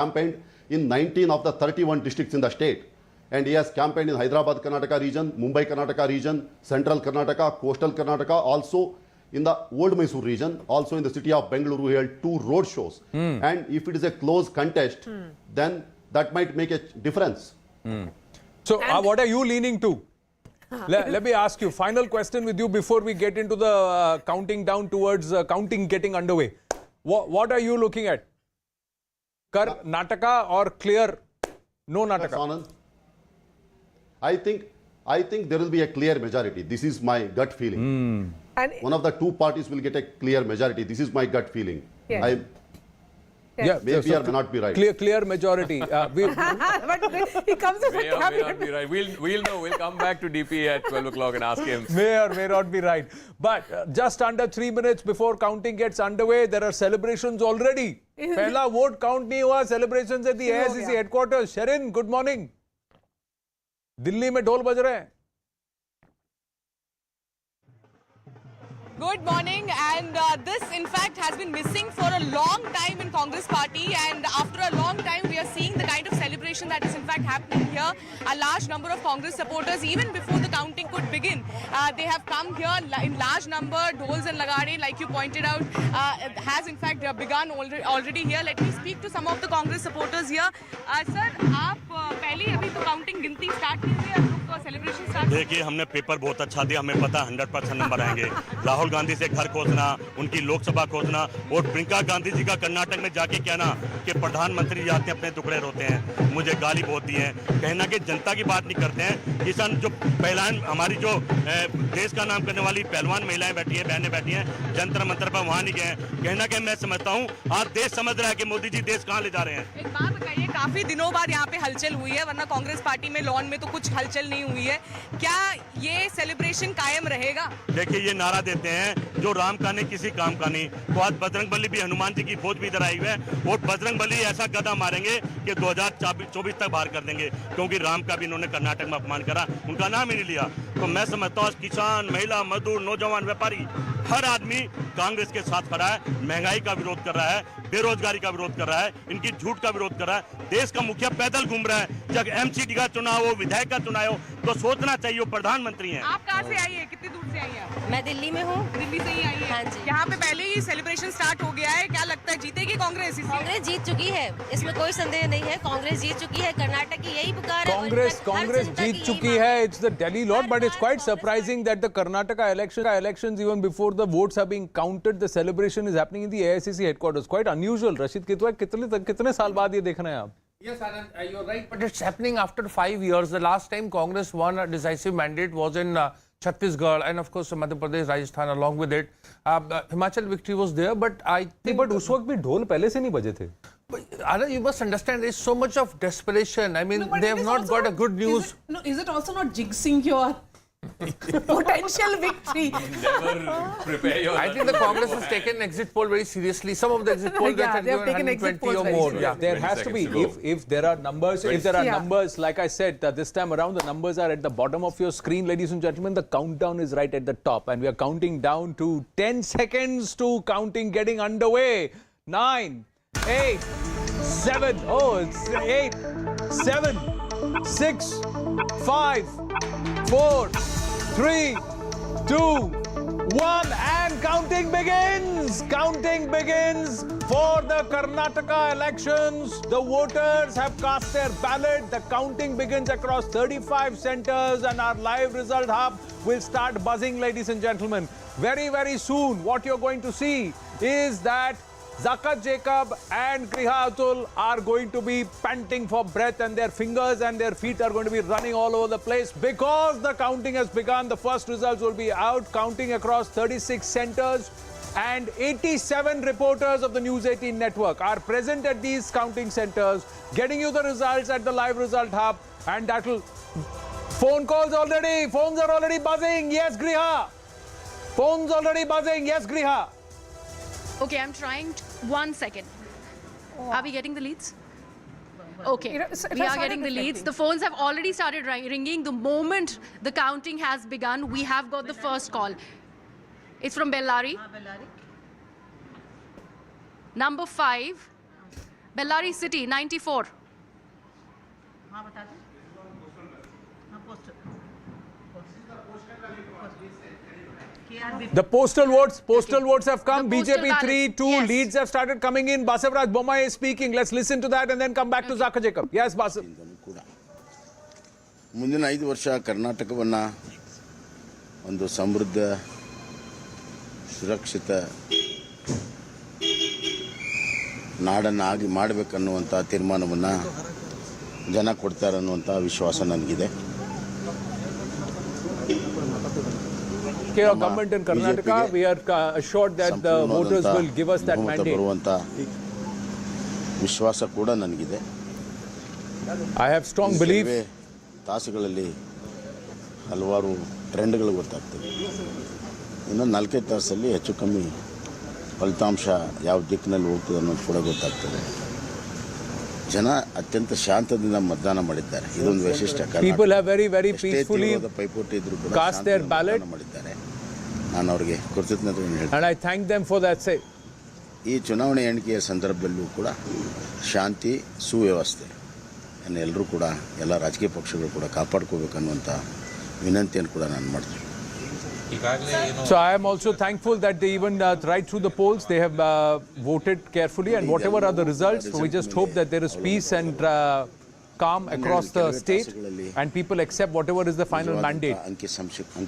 campaigned in 19 of the 31 districts in the state. And he has campaigned in Hyderabad, Karnataka region, Mumbai, Karnataka region, Central Karnataka, Coastal Karnataka, also in the Old Mysore region, also in the city of Bengaluru. He held 2 road shows. And if it is a close contest, then that might make a difference. So what are you leaning to? Let me ask you, final question with you before we get into the counting down towards counting getting underway. What are you looking at? Karnataka or clear no Nataka? I think there will be a clear majority. This is my gut feeling. And one of the 2 parties will get a clear majority. This is my gut feeling. Yes. Maybe or may not be right. Clear majority. But he comes with May or may not be right. We'll know. We'll come back to DP at 12 o'clock and ask him. May or may not be right. But just under 3 minutes before counting gets underway, there are celebrations already. Pehla vote count nahi hua, celebrations at the AICC headquarters. Sherin, good morning. Delhi mein dhol baj rahe hain. Good morning, and this in fact has been missing for a long time in Congress party, and after a long time we are seeing the kind of celebration that is in fact happening here. A large number of Congress supporters, even before the counting could begin, they have come here in large number. Dhols and lagade, like you pointed out, has in fact begun already here. Let me speak to some of the Congress supporters here. Sir, आप पहले अभी तो counting गिनती start नहीं हुई, अब celebration start. देखिए, हमने पेपर बहुत अच्छा दिया, हमें पता 100% नंबर आएंगे। राहुल गांधी से घर खोजना, उनकी लोकसभा खोजना और प्रियंका गांधी जी का कर्नाटक में जाके कहना कि प्रधानमंत्री जाते हैं अपने टुकड़े रोते हैं, मुझे गाली बहुत दी है। कहना कि जनता की बात नहीं करते हैं। किसान जो पहलवान, हमारी जो देश का नाम करने वाली पहलवान महिलाएं बैठी हैं, बहनें बैठी हैं, जंतर मंतर पर वहां नहीं गए। कहना कि मैं समझता हूं आज देश समझ रहा है कि मोदी जी देश कहां ले जा रहे हैं। एक बात बताइए, काफी दिनों बाद यहाँ पे हलचल हुई है, वरना कांग्रेस पार्टी में लॉन में तो कुछ हलचल नहीं हुई है। क्या ये सेलिब्रेशन कायम रहेगा? देखिए, ये नारा देते हैं जो राम का नहीं किसी काम का नहीं, तो आज बजरंगबली भी, हनुमान जी की फौज भी इधर आई हुई है और बजरंगबली ऐसा गदा मारेंगे कि 2024 तक बाहर कर देंगे, क्योंकि राम का भी इन्होंने कर्नाटक में अपमान करा, उनका नाम ही नहीं लिया। तो मैं समझता हूँ किसान, महिला, मजदूर, नौजवान, व्यापारी, हर आदमी कांग्रेस के साथ खड़ा है, महंगाई का विरोध कर रहा है, बेरोजगारी का विरोध कर रहा है, इनकी झूठ का विरोध कर रहा है। देश का मुखिया पैदल घूम रहा है, जब एमसीडी का चुनाव हो, विधायक का चुनाव हो, तो सोचना चाहिए प्रधाधानमंत्री हैं। आप कहाँ से आई है, कितनी दूर से आई है? मैं दिल्ली में हूँ। दिल्ली से ही आई है? हाँ जी। यहाँ पे पहले ही सेलिब्रेशन स्टार्ट हो गया है, क्या लगता है जीतेगी कांग्रेस? कांग्रेस जीत चुकी है, इसमें कोई संदेह नहीं है। कांग्रेस जीत चुकी है, कर्नाटक की यही पुकार है। कांग्रेस जीत चुकी है. It's the Delhi lot, but it's quite surprising that the Karnataka elections even before the votes are being counted, the celebration is happening in the AICC headquarters. Quite unusual. Rashid Kitwa, कितने साल बाद ये देख रहे हैं आप? Yes, Anand, you're right, but it's happening after 5 years. The last time Congress won a decisive mandate was in Chhattisgarh, and of course Madhya Pradesh, Rajasthan along with it. Himachal victory was there, but I think... But उस वक्त भी ढोल पहले से नहीं बजे थे. Anand, you must understand, there's so much of desperation. I mean, they have not got a good news. Is it also not jinxing your potential victory? Never prepare your... I think the Congress has taken exit poll very seriously. Some of the exit polls that have given 120 or more. Yeah, there has to be. If there are numbers, numbers, like I said, this time around the numbers are at the bottom of your screen, ladies and gentlemen. The countdown is right at the top, and we are counting down to 10 seconds to counting getting underway. 9, 8, 7. Oh, it's 8, 7, 6, 5, 4, 3, 2, 1, and counting begins! Counting begins for the Karnataka elections. The voters have cast their ballot. The counting begins across 35 centers, and our live result hub will start buzzing, ladies and gentlemen. Very, very soon, what you're going to see is that Zakat Jacob and Griha Atul are going to be panting for breath, and their fingers and their feet are going to be running all over the place because the counting has begun. The first results will be out, counting across 36 centers, and 87 reporters of the News 18 network are present at these counting centers, getting you the results at the live result hub, and that'll... Phone calls already, phones are already buzzing. Yes, Griha. Phones already buzzing. Yes, Griha. Okay, I'm trying. 1 second. Are we getting the leads? Okay, we are getting the leads. The phones have already started ringing. The moment the counting has begun, we have got the first call. It's from Bellary. Number 5. Bellary City, 94. The postal votes have come. The postal BJP 3, ballots, 2 yes. leads have started coming in. Basavaraj Bommai is speaking. Let's listen to that and then come back to Zaka Jacob. Yes, Basav. ಕೂಡ ಮುಂದಿನ 5 ವರ್ಷ ಕರ್ನಾಟಕವನ್ನು ಒಂದು ಸಮೃದ್ಧ ಸುರಕ್ಷಿತ ನಾಡನ್ನಾಗಿ ಮಾಡಬೇಕನ್ನುವಂಥ ತೀರ್ಮಾನವನ್ನು ಜನ ಕೊಡ್ತಾರೆ ಅನ್ನುವಂಥ ವಿಶ್ವಾಸ ನನಗಿದೆ. Our government in Karnataka, we are assured that the voters will give us that mandate. ಬರುವಂಥ ವಿಶ್ವಾಸ ಕೂಡ ನನಗಿದೆ. I have strong belief. ತಾಸುಗಳಲ್ಲಿ ಹಲವಾರು ಟ್ರೆಂಡ್ಗಳು ಗೊತ್ತಾಗ್ತವೆ. ಇನ್ನು 4 ತಾಸಲ್ಲಿ ಹೆಚ್ಚು ಕಮ್ಮಿ ಫಲಿತಾಂಶ ಯಾವ ದಿಕ್ಕಿನಲ್ಲಿ ಹೋಗ್ತದೆ ಅನ್ನೋದು ಕೂಡ ಗೊತ್ತಾಗ್ತದೆ. ಜನ ಅತ್ಯಂತ ಶಾಂತದಿಂದ ಮತದಾನ ಮಾಡಿದ್ದಾರೆ. ಇದೊಂದು ವೈಶಿಷ್ಟ್ಯ. People have very peacefully ಪೈಪೋಟಿ ಇದ್ರೂ ಕೂಡ cast their ballot. ಮಾಡಿದ್ದಾರೆ. ನಾನು ಅವರಿಗೆ ಕೃತಜ್ಞತೆಯನ್ನು ಹೇಳ್ತೀನಿ. And I thank them for that. Say, ಈ ಚುನಾವಣೆ ಎಣಿಕೆಯ ಸಂದರ್ಭದಲ್ಲೂ ಕೂಡ ಶಾಂತಿ ಸುವ್ಯವಸ್ಥೆ ಎಲ್ಲರೂ ಕೂಡ ಎಲ್ಲ ರಾಜಕೀಯ ಪಕ್ಷಗಳು ಕೂಡ ಕಾಪಾಡ್ಕೋಬೇಕನ್ನುವಂಥ ವಿನಂತಿಯನ್ನು ಕೂಡ ನಾನು ಮಾಡ್ತೀನಿ. so I am also thankful that they even right through the polls they have voted carefully, and whatever are the results, we just hope that there is peace and calm across the state and people accept whatever is the final mandate.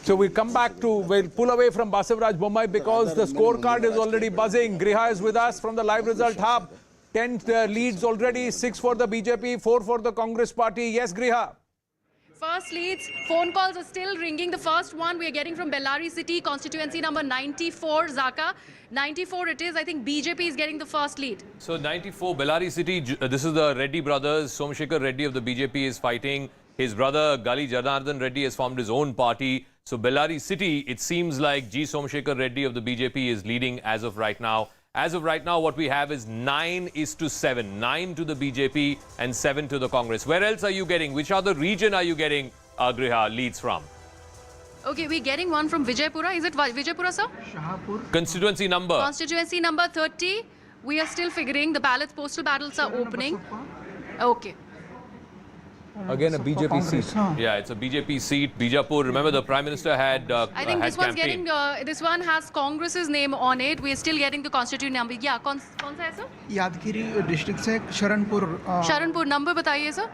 So we come back to, we'll pull away from Basavaraj Bommai because the scorecard is already buzzing. Griha is with us from the live result hub. 10 leads already, 6 for the BJP, 4 for the Congress party. Yes, Griha. First leads, phone calls are still ringing. The first one we are getting from Bellary City, constituency number 94, Zaka. 94 it is. I think BJP is getting the first lead. So 94, Bellary City, this is the Reddy brothers. Somashekar Reddy of the BJP is fighting. His brother Gali Janardhan Reddy has formed his own party. So Bellary City, it seems like G. Somashekar Reddy of the BJP is leading as of right now. As of right now, what we have is 9:7. 9 to the BJP and 7 to the Congress. Where else are you getting? Which other region are you getting Griha leads from? Okay, we're getting one from Vijaypura. Is it Vijaypura, sir? Constituency number? Constituency number 30. We are still figuring. The ballots, postal ballots are opening. Okay. Again a BJP seat. Yeah, it's a BJP seat. Bijapur. Remember, the Prime Minister had I think had this one's campaigned. getting, this one has Congress's name on it. We're still getting the constituent number. Yeah, कौन सा है, sir? यादगिरी district से Sharanpur Sharanpur number बताइए, sir.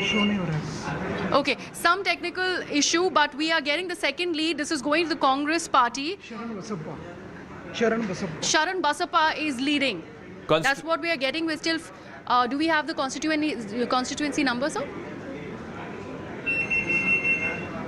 Show नहीं हो रहा है. Okay, some technical issue, but we are getting the second lead. This is going to the Congress party. Sharan Basappa is leading. That's what we are getting. We're still. Do we have the constituency number, sir?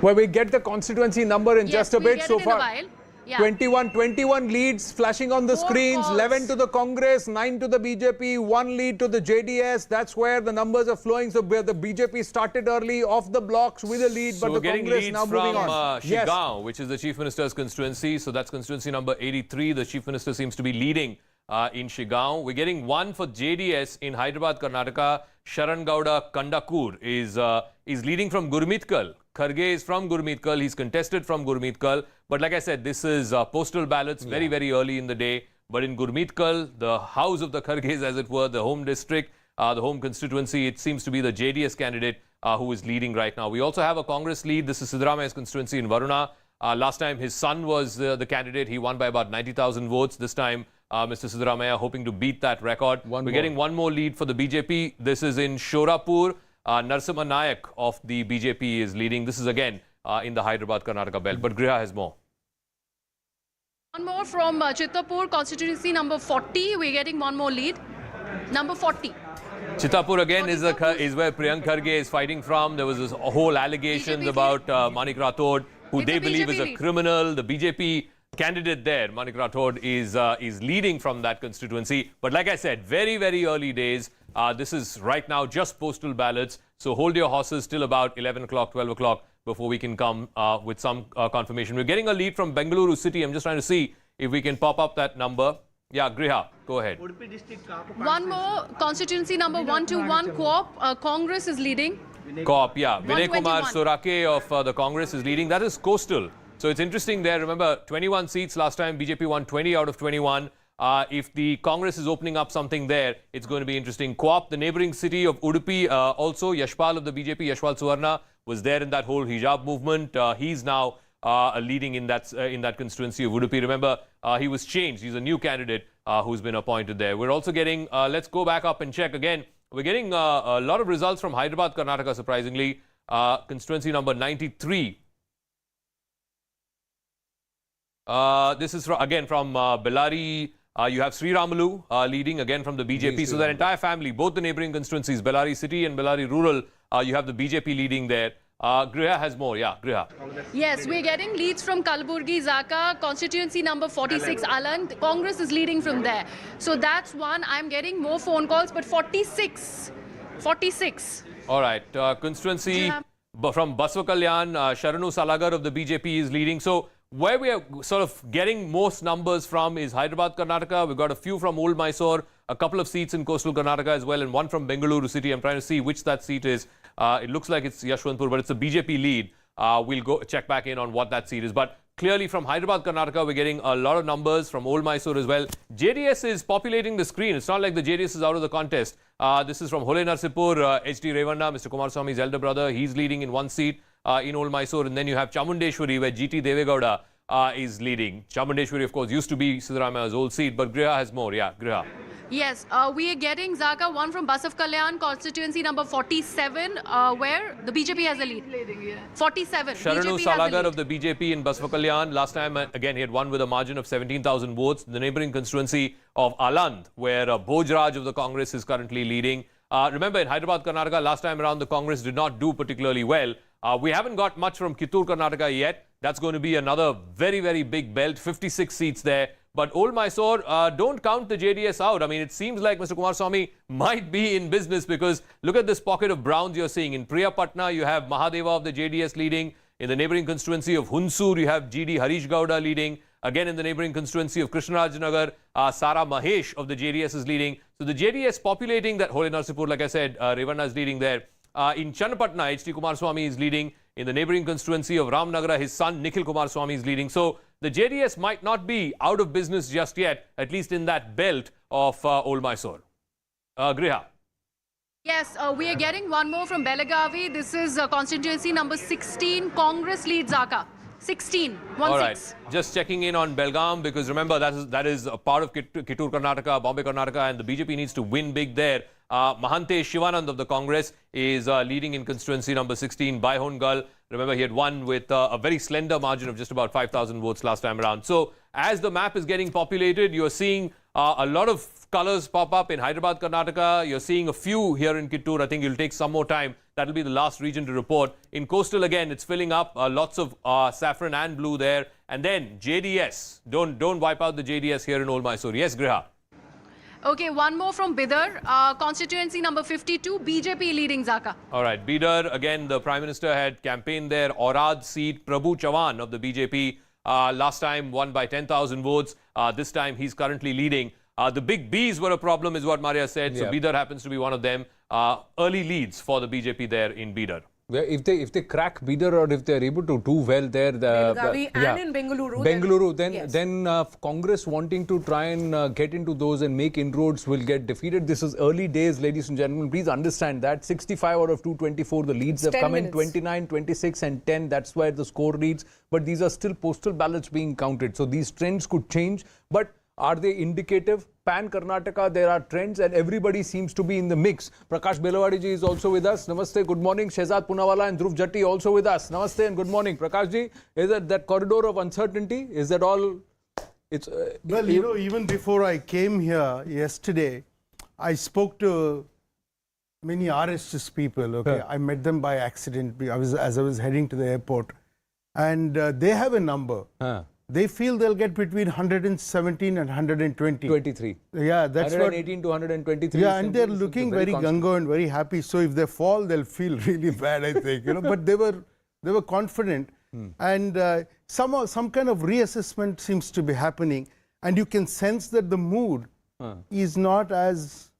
Well, we get the constituency number in Yes, just a we'll bit. get So it in a far, while. Yeah. 21 leads flashing on the Four screens. calls. 11 to the Congress, 9 to the BJP, 1 lead to the JDS. That's where the numbers are flowing. So where the BJP started early off the blocks with a lead, So but we're the getting Congress leads now moving from on. Shigaon, which is the Chief Minister's constituency. So that's constituency number 83. The Chief Minister seems to be leading in Shigaon. We're getting one for JDS in Hyderabad, Karnataka. Sharan Gowda Kandakur is leading from Gurmitkal. Kharge is from Gurmitkal. He's contested from Gurmitkal. But like I said, this is postal ballots very early in the day. But in Gurmitkal, the house of the Kharges, as it were, the home district, the home constituency, it seems to be the JDS candidate who is leading right now. We also have a Congress lead. This is Siddaramaia's constituency in Varuna. Last time his son was the candidate. He won by about 90,000 votes. This time, Mr. Siddaramaiah hoping to beat that record. We're getting one more lead for the BJP. This is in Shorapur. Narsimha Nayak of the BJP is leading. This is again in the Hyderabad Karnataka belt. But Griha has more. One more from Chittapur, constituency number 40. We're getting one more lead. Number 40. Chittapur again is where Priyank Kharge is fighting from. There was this whole allegations about Manik Rathod, who It's they a believe BJP is a lead. criminal. The BJP candidate there, Manik Rathod, is leading from that constituency. But like I said, very early days. This is right now just postal ballots. So hold your horses till about 11 o'clock, 12 o'clock before we can come with some confirmation. We're getting a lead from Bengaluru City. I'm just trying to see if we can pop up that number. Yeah, Griha, go ahead. One more, constituency number 121, Co-op. Congress is leading. Co-op, yeah. Vinay Kumar 121. Sorake of the Congress is leading. That is coastal. So it's interesting there. Remember, 21 seats last time. BJP won 20 out of 21. If the Congress is opening up something there, it's going to be interesting. Co-op, the neighboring city of Udupi, also Yashpal of the BJP, Yashpal Suvarna, was there in that whole hijab movement. He's now leading in that constituency of Udupi. Remember, he was changed. He's a new candidate who's been appointed there. We're also getting, let's go back up and check again. We're getting a lot of results from Hyderabad, Karnataka, surprisingly. Constituency number 93. This is again from Bellary. You have Sri Ramalu leading again from the BJP. So their entire family, both the neighboring constituencies, Bellary City and Bellary Rural, you have the BJP leading there. Griha has more. Yeah, Griha. Yes, we're getting leads from Kalburgi, Zaka, constituency number 46, Alan. Congress is leading from there. So that's one. I'm getting more phone calls, but 46. 46. All right. Constituency from Basva Kalyan, Sharanu Salagar of the BJP is leading. So where we are sort of getting most numbers from is Hyderabad, Karnataka. We've got a few from Old Mysore, a couple of seats in coastal Karnataka as well, and one from Bengaluru city. I'm trying to see which that seat is. It looks like it's Yashwantpur, but it's a BJP lead. We'll go check back in on what that seat is. But clearly from Hyderabad, Karnataka, we're getting a lot of numbers from Old Mysore as well. JDS is populating the screen. It's not like the JDS is out of the contest. This is from Hole Narsipur, H.D. Revanna, Mr. Kumaraswamy's elder brother. He's leading in one seat in Old Mysore. And then you have Chamundeshwari, where G.T. Devegowda is leading. Chamundeshwari, of course, used to be Siddharamaia's old seat, but Griha has more. Yeah, Griha. Yes, we are getting, Zaka, one from Basaf Kalyan, constituency number 47, where the BJP has a lead. 47. Sharanu Salagar of the BJP in Basva Kalyan. Last time, again, he had won with a margin of 17,000 votes. The neighboring constituency of Aland, where Bhojraj of the Congress is currently leading. Remember, in Hyderabad, Karnataka, last time around, the Congress did not do particularly well. We haven't got much from Kittur, Karnataka yet. That's going to be another very, very big belt, 56 seats there. But Old Mysore, don't count the JDS out. I mean, it seems like Mr. Kumaraswamy might be in business, because look at this pocket of browns you're seeing. In Priyapatna, you have Mahadeva of the JDS leading. In the neighboring constituency of Hunsur, you have GD Harish Gowda leading. Again, in the neighboring constituency of Krishnarajnagar, Sara Mahesh of the JDS is leading. So the JDS populating that Hole Narsipur, like I said, Revanna is leading there. In Channapatna, H.D. Kumaraswamy is leading. In the neighboring constituency of Ramnagara, his son Nikhil Kumaraswamy is leading. So the JDS might not be out of business just yet, at least in that belt of Old Mysore. Griha. Yes, we are getting one more from Belagavi. This is constituency number 16. Congress leads, Zaka. 16. 1-6. All right. Just checking in on Belgaum, because remember, that is a part of Kittur, Karnataka, Bombay, Karnataka, and the BJP needs to win big there. Mahante Shivanand of the Congress is leading in constituency number 16 by Hongal. Remember, he had won with a very slender margin of just about 5,000 votes last time around. So as the map is getting populated, you're seeing a lot of colors pop up in Hyderabad, Karnataka. You're seeing a few here in Kittur. I think it'll take some more time. That'll be the last region to report. In coastal, again, it's filling up. Lots of saffron and blue there. And then JDS. Don't wipe out the JDS here in Old Mysore. Yes, Griha. Okay, one more from Bidar, constituency number 52, BJP leading, Zaka. All right, Bidar, again, the Prime Minister had campaigned there. Aurad seat, Prabhu Chavan of the BJP, last time won by 10,000 votes. This time, he's currently leading. The big Bs were a problem, is what Maria said. So Bidar happens to be one of them. Early leads for the BJP there in Bidar. If they crack Bidar, or if they're able to do well there, and in Bengaluru, then Congress wanting to try and get into those and make inroads will get defeated. This is early days, ladies and gentlemen. Please understand that 65 out of 224, the leads have come in 29, 26 and 10. That's where the score reads. But these are still postal ballots being counted. So these trends could change. But are they indicative? Pan Karnataka, there are trends and everybody seems to be in the mix. Prakash Belawadi ji is also with us. Namaste, good morning. Shehzad Punawala and Dhruv Jatti also with us. Namaste and good morning. Prakash ji, is that corridor of uncertainty? Is that all? Well, you know, even before I came here yesterday, I spoke to many RSS people. Okay, I met them by accident. As I was heading to the airport, and they have a number. They feel they'll get between 117 and 120. 23. Yeah, that's 118 to 123. Yeah, and they're looking very gung-ho and very happy. So if they fall, they'll feel really bad, I think. You know, but they were confident, and some kind of reassessment seems to be happening, and you can sense that the mood is not as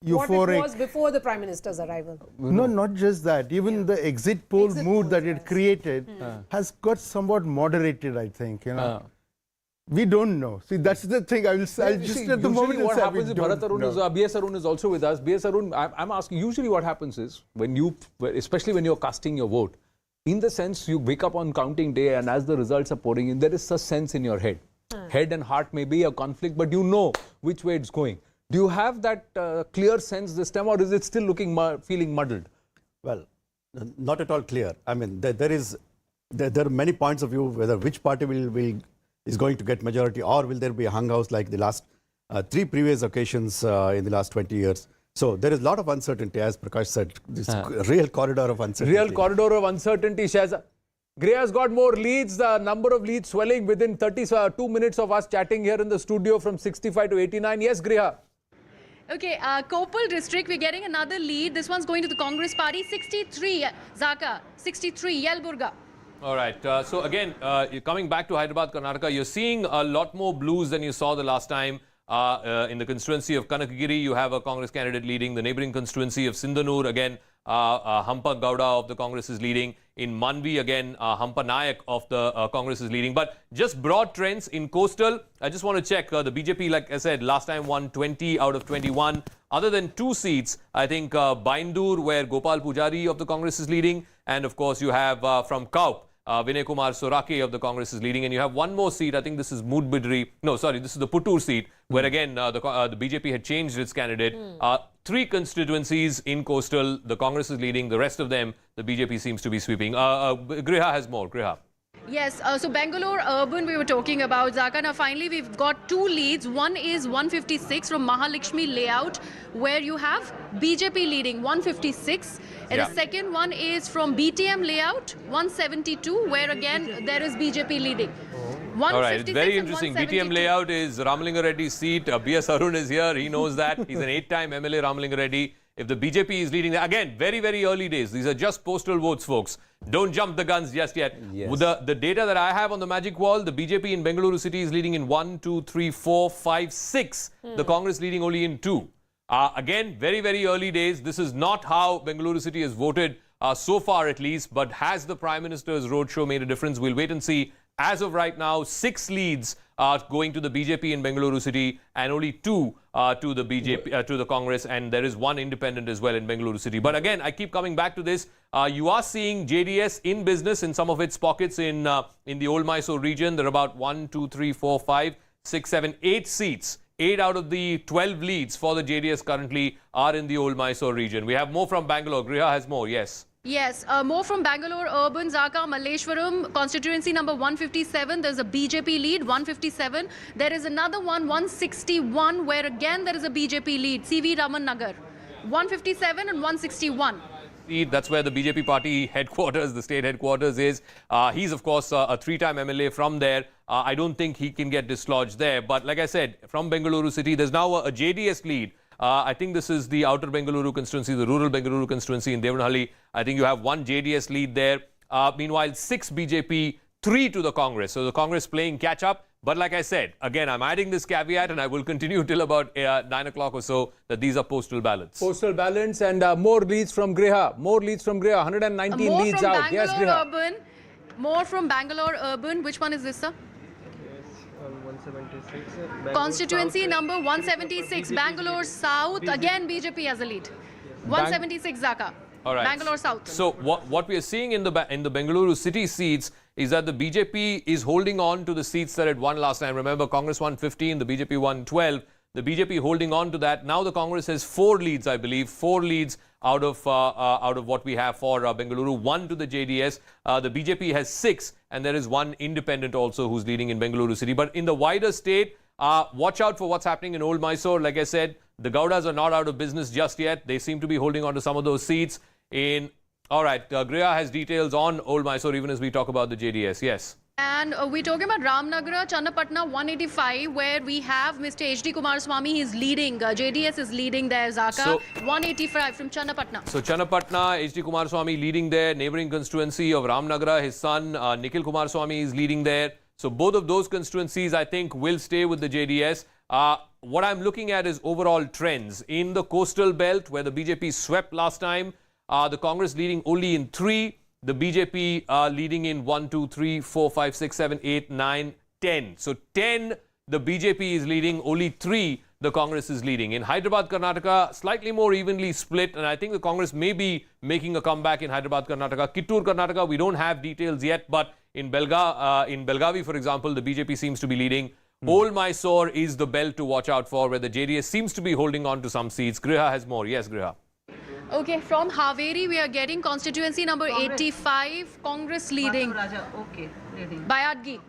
What it euphoric. was before the Prime Minister's arrival. No, not just that. Even the exit poll mood that it created has got somewhat moderated, I think. You know, we don't know. See, that's the thing. I'll just at the moment. What say, happens we is don't Bharat Arun is, know. BS Arun is also with us. BS Arun, I'm asking. Usually, what happens is when you, especially when you're casting your vote, in the sense you wake up on counting day, and as the results are pouring in, there is a sense in your head. Head and heart may be a conflict, but you know which way it's going. Do you have that clear sense this time, or is it still looking feeling muddled? Well, not at all clear. I mean, there are many points of view whether which party is going to get majority, or will there be a hung house like the last 3 previous occasions in the last 20 years. So there is a lot of uncertainty, as Prakash said. This real corridor of uncertainty. Real corridor of uncertainty, Shahzad. Gray has got more leads, the number of leads swelling within 2 minutes of us chatting here in the studio from 65 to 89. Yes, Griha. Okay, Kopal district, we're getting another lead. This one's going to the Congress party. 63, Zaka. 63, Yelburga. All right. So again, coming back to Hyderabad, Karnataka, you're seeing a lot more blues than you saw the last time. In the constituency of Kanakagiri, you have a Congress candidate leading. The neighboring constituency of Sindanur, again, Hampa Gowda of the Congress is leading. In Manvi, again, Hampa Nayak of the Congress is leading. But just broad trends in coastal, I just want to check. The BJP, like I said, last time won 20 out of 21. Other than 2 seats, I think Baindur, where Gopal Pujari of the Congress is leading. And of course, you have from Kaup, Vinay Kumar Sorake of the Congress is leading. And you have one more seat. I think this is Mudbidri. No, sorry, this is the Puttur seat, where again, the BJP had changed its candidate. 3 constituencies in coastal, the Congress is leading. The rest of them, the BJP seems to be sweeping. Griha has more. Griha. Yes, so Bangalore urban we were talking about, Zaka. Now finally we've got 2 leads. One is 156 from Mahalakshmi layout, where you have BJP leading 156. And the second one is from BTM layout 172, where again there is BJP leading. All right, it's very interesting. BTM layout is Ramalinga Reddy's seat. B.S. Arun is here. He knows that. He's an 8-time MLA, Ramalinga Reddy. If the BJP is leading, again, very, very early days. These are just postal votes, folks. Don't jump the guns just yet. Yes. The data that I have on the magic wall, the BJP in Bengaluru city is leading in 1, 2, 3, 4, 5, 6. The Congress leading only in 2. Again, very, very early days. This is not how Bengaluru city has voted so far, at least. But has the Prime Minister's roadshow made a difference? We'll wait and see. As of right now, 6 leads are going to the BJP in Bengaluru city, and only 2 to the BJP, to the Congress, and there is 1 independent as well in Bengaluru city. But again, I keep coming back to this. You are seeing JDS in business in some of its pockets in the Old Mysore region. There are about 1, 2, 3, 4, 5, 6, 7, 8 seats. 8 out of the 12 leads for the JDS currently are in the Old Mysore region. We have more from Bangalore. Griha has more. Yes. Yes, more from Bangalore urban, Zaka, Malleshwaram, constituency number 157. There's a BJP lead, 157. There is another one, 161, where again there is a BJP lead, CV Raman Nagar. 157 and 161. That's where the BJP party headquarters, the state headquarters is. He's, of course, a 3-time MLA from there. I don't think he can get dislodged there. But like I said, from Bengaluru city, there's now a JDS lead. I think this is the outer Bengaluru constituency, the rural Bengaluru constituency in Devanahalli. I think you have 1 JDS lead there. Meanwhile, 6 BJP, 3 to the Congress. So the Congress playing catch up. But like I said, again, I'm adding this caveat, and I will continue till about 9 o'clock or so, that these are postal ballots. Postal ballots, and more leads from Griha. More leads from Griha. 119 more leads from out. Yes, Bangalore Griha. urban. More from Bangalore urban. Which one is this, sir? 176. Constituency number 176, Bangalore South. Again, BJP has a lead. 176, Zaka. All right. Bangalore South. So what we are seeing in the Bengaluru city seats is that the BJP is holding on to the seats that it won last time. Remember, Congress won 15, the BJP won 12. The BJP holding on to that. Now the Congress has 4 leads, I believe, 4 leads out of what we have for Bengaluru, 1 to the JDS. The BJP has 6, and there is 1 independent also who's leading in Bengaluru city. But in the wider state, watch out for what's happening in Old Mysore. Like I said, the Gowdas are not out of business just yet. They seem to be holding on to some of those seats. All right, Griha has details on Old Mysore even as we talk about the JDS. Yes. And we're talking about Ramnagara, Channapatna 185, where we have Mr. H.D. Kumaraswamy. He's leading. JDS is leading there, Zaka. So, 185 from Channapatna. So Channapatna, H.D. Kumaraswamy leading there. Neighboring constituency of Ramnagara, his son Nikhil Kumaraswamy is leading there. So both of those constituencies, I think, will stay with the JDS. What I'm looking at is overall trends. In the coastal belt, where the BJP swept last time, the Congress leading only in 3, the BJP leading in 1, 2, 3, 4, 5, 6, 7, 8, 9, 10. So 10, the BJP is leading, only 3, the Congress is leading. In Hyderabad, Karnataka, slightly more evenly split, and I think the Congress may be making a comeback in Hyderabad, Karnataka. Kittur, Karnataka, we don't have details yet, but in Belgavi, for example, the BJP seems to be leading. Old Mysore is the belt to watch out for, where the JDS seems to be holding on to some seats. Griha has more. Yes, Griha. Okay, from Haveri, we are getting constituency number 85, Congress leading. Bayadgi,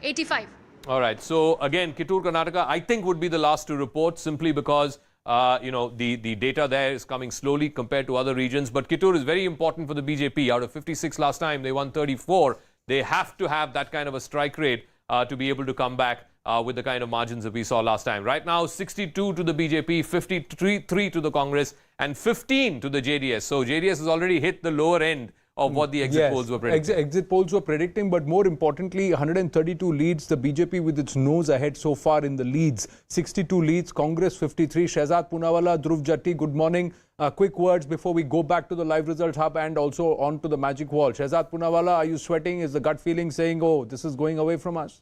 85. All right. So again, Kittur, Karnataka, I think would be the last to report, simply because the data there is coming slowly compared to other regions. But Kittur is very important for the BJP. Out of 56 last time, they won 34. They have to have that kind of a strike rate to be able to come back with the kind of margins that we saw last time. Right now, 62 to the BJP, 53 to the Congress, and 15 to the JDS. So JDS has already hit the lower end of what the exit polls were predicting. Exit polls were predicting, but more importantly, 132 leads, the BJP with its nose ahead so far in the leads. 62 leads, Congress 53. Shehzad Poonawalla, Dhruv Jatti, good morning. Quick words before we go back to the live result hub and also on to the magic wall. Shehzad Poonawalla, are you sweating? Is the gut feeling saying, oh, this is going away from us?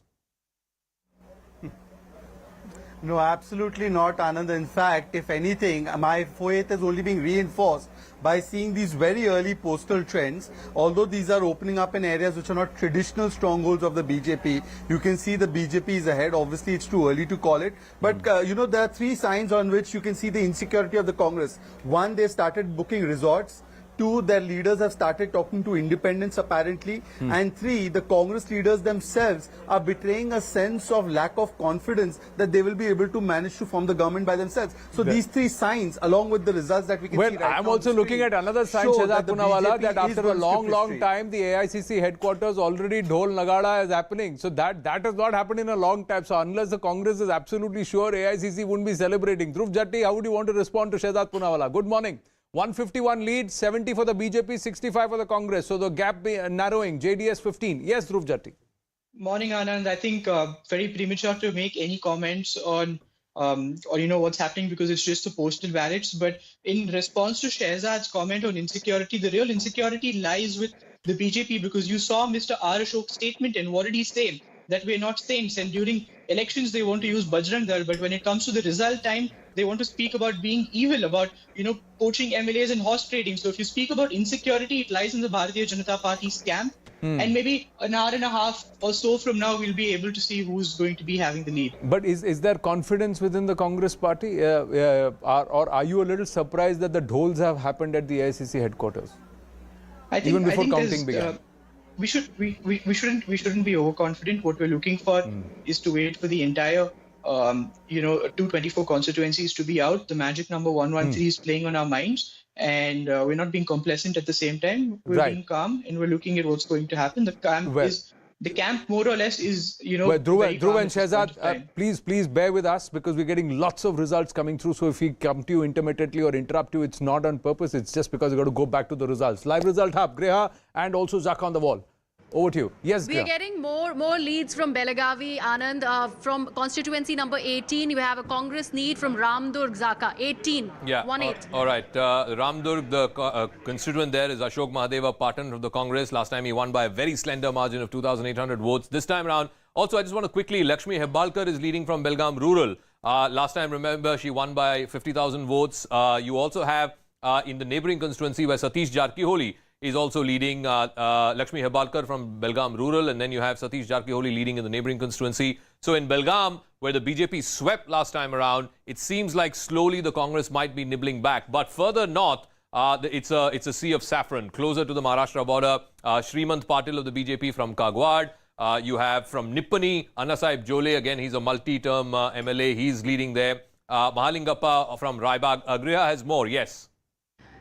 No, absolutely not, Anand. In fact, if anything, my faith is only being reinforced by seeing these very early postal trends. Although these are opening up in areas which are not traditional strongholds of the BJP, you can see the BJP is ahead. Obviously, it's too early to call it. But, there are 3 signs on which you can see the insecurity of the Congress. 1, they started booking resorts. 2, their leaders have started talking to independents apparently. And 3, the Congress leaders themselves are betraying a sense of lack of confidence that they will be able to manage to form the government by themselves. So these 3 signs, along with the results that we can see right now. I'm also looking at another sign, Shehzad Poonawalla, that after a long time, the AICC headquarters already Dhol Nagada is happening. So that has not happened in a long time. So unless the Congress is absolutely sure, AICC wouldn't be celebrating. Dhruv Jatti, how would you want to respond to Shehzad Poonawalla? Good morning. 151 lead, 70 for the BJP, 65 for the Congress. So the gap narrowing, JDS 15. Yes, Dhruv Jatti. Morning, Anand. I think very premature to make any comments on what's happening because it's just the postal ballots. But in response to Shehzad's comment on insecurity, the real insecurity lies with the BJP, because you saw Mr. R. Ashok's statement, and what did he say? That we're not saints, and during elections they want to use Bajrang Dal, but when it comes to the result time, they want to speak about being evil, about poaching MLAs and horse trading. So if you speak about insecurity, it lies in the Bharatiya Janata Party's camp. And maybe an hour and a half or so from now, we'll be able to see who's going to be having the lead. But is there confidence within the Congress party? Or are you a little surprised that the dhols have happened at the AICC headquarters? Even before counting began? We shouldn't be overconfident. What we're looking for is to wait for the entire 224 constituencies to be out. The magic number 113 is playing on our minds, and we're not being complacent at the same time. We're being calm, and we're looking at what's going to happen. The camp more or less is, Dhruv and Shehzad, please bear with us, because we're getting lots of results coming through. So if we come to you intermittently or interrupt you, it's not on purpose. It's just because we've got to go back to the results. Live result hub, Griha and also Zaka on the wall. Over to you. Yes, We are getting more leads from Belagavi, Anand. From constituency number 18, we have a Congress lead from Ramdurg, Zaka, 18. Yeah. 1-8. All right. Ramdurg, the constituent there is Ashok Mahadeva Patan of the Congress. Last time he won by a very slender margin of 2,800 votes. This time around, also I just want to quickly, Lakshmi Hebbalkar is leading from Belgaum Rural. Last time, remember, she won by 50,000 votes. You also have in the neighboring constituency where Satish Jarkiholi is also leading, Lakshmi Hebbalkar from Belgaum Rural, and then you have Satish Jarkiholi leading in the neighboring constituency. So in Belgaum, where the BJP swept last time around, it seems like slowly the Congress might be nibbling back. But further north, it's a sea of saffron. Closer to the Maharashtra border, Shrimant Patil of the BJP from Kagwad. You have from Nippani, Annasaib Jole, again, he's a multi-term MLA, he's leading there. Mahalingappa from Raibag. Griha has more, yes.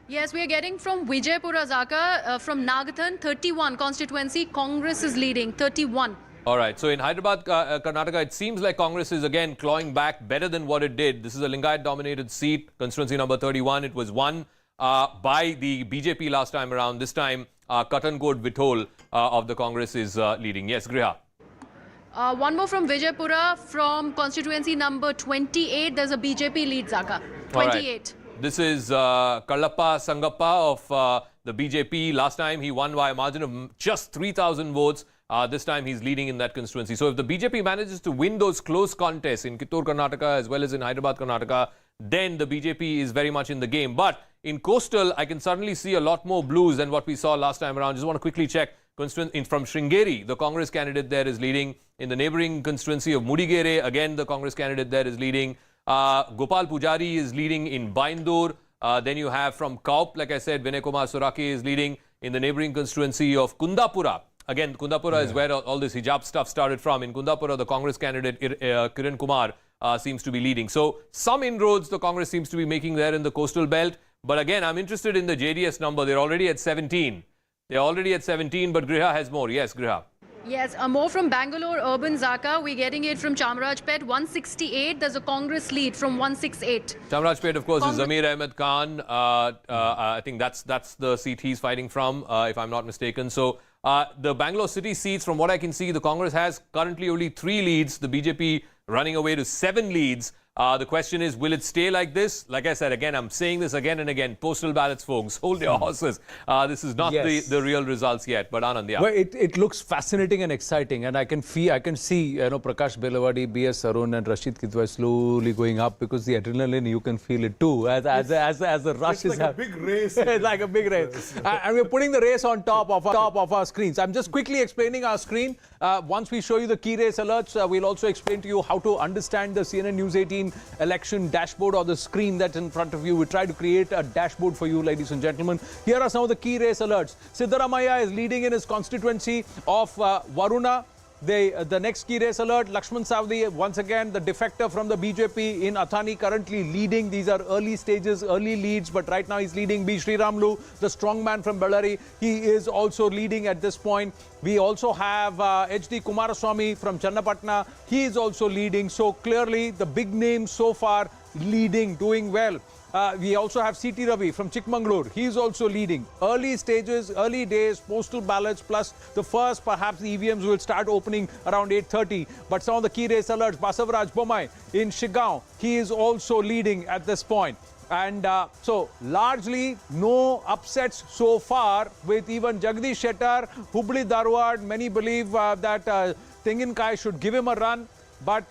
Yes, we are getting from Vijaypura, Zaka, from Nagathan, 31 constituency. Congress is leading, 31. All right. So in Hyderabad, Karnataka, it seems like Congress is again clawing back better than what it did. This is a Lingayat-dominated seat, constituency number 31. It was won by the BJP last time around. This time, Katankot Vithol of the Congress is leading. Yes, Griha. One more from Vijaypura, from constituency number 28. There's a BJP lead, Zaka. 28. All right. This is Kallappa Sangappa of the BJP. Last time he won by a margin of just 3,000 votes. This time he's leading in that constituency. So if the BJP manages to win those close contests in Kittur, Karnataka, as well as in Hyderabad, Karnataka, then the BJP is very much in the game. But in coastal, I can certainly see a lot more blues than what we saw last time around. Just want to quickly check. From Sringeri, the Congress candidate there is leading. In the neighboring constituency of Mudigere, again, the Congress candidate there is leading. Gopal Pujari is leading in Baindur. Then you have from Kaup, like I said, Vinay Kumar Suraki is leading in the neighboring constituency of Kundapura. Again, Kundapura is where all this hijab stuff started from. In Kundapura, the Congress candidate Kiran Kumar seems to be leading. So some inroads the Congress seems to be making there in the coastal belt. But again, I'm interested in the JDS number. They're already at 17. They're already at 17, but Griha has more. Yes, Griha. Yes, more from Bangalore Urban, Zaka. We're getting it from Chamarajpet, 168. There's a Congress lead from 168. Chamarajpet, of course, is Zamir Ahmed Khan. I think that's the seat he's fighting from, if I'm not mistaken. So the Bangalore city seats, from what I can see, the Congress has currently only 3 leads. The BJP running away to 7 leads. The question is, will it stay like this? Like I said, again, I'm saying this again and again. Postal ballots, folks. Hold your horses. This is not the real results yet. But Anand, yeah. Well, it looks fascinating and exciting. And I can see, Prakash Belawadi, B.S. Arun and Rashid Kidwai slowly going up, because the adrenaline, you can feel it too. As the rush is like a big race. It's like a big race. And we're putting the race on top of our screens. I'm just quickly explaining our screen. Once we show you the key race alerts, we'll also explain to you how to understand the CNN News 18 election dashboard, or the screen that's in front of you. We try to create a dashboard for you, ladies and gentlemen. Here are some of the key race alerts. Siddaramaiah is leading in his constituency of Varuna. The next key race alert, Lakshman Savdi, once again, the defector from the BJP in Athani, currently leading. These are early stages, early leads, but right now he's leading. B. Sriramlu, the strongman from Bellary, he is also leading at this point. We also have H.D. Kumaraswamy from Channapatna. He is also leading. So clearly, the big names so far leading, doing well. We also have C.T. Ravi from Chikmagalur. He is also leading. Early stages, early days, postal ballots, plus the first, perhaps the EVMs will start opening around 8:30. But some of the key race alerts, Basavaraj Bomai in Shigao, he is also leading at this point. And so largely no upsets so far, with even Jagdish Shettar, Hubli Dharwad. Many believe that Tenginkai should give him a run. But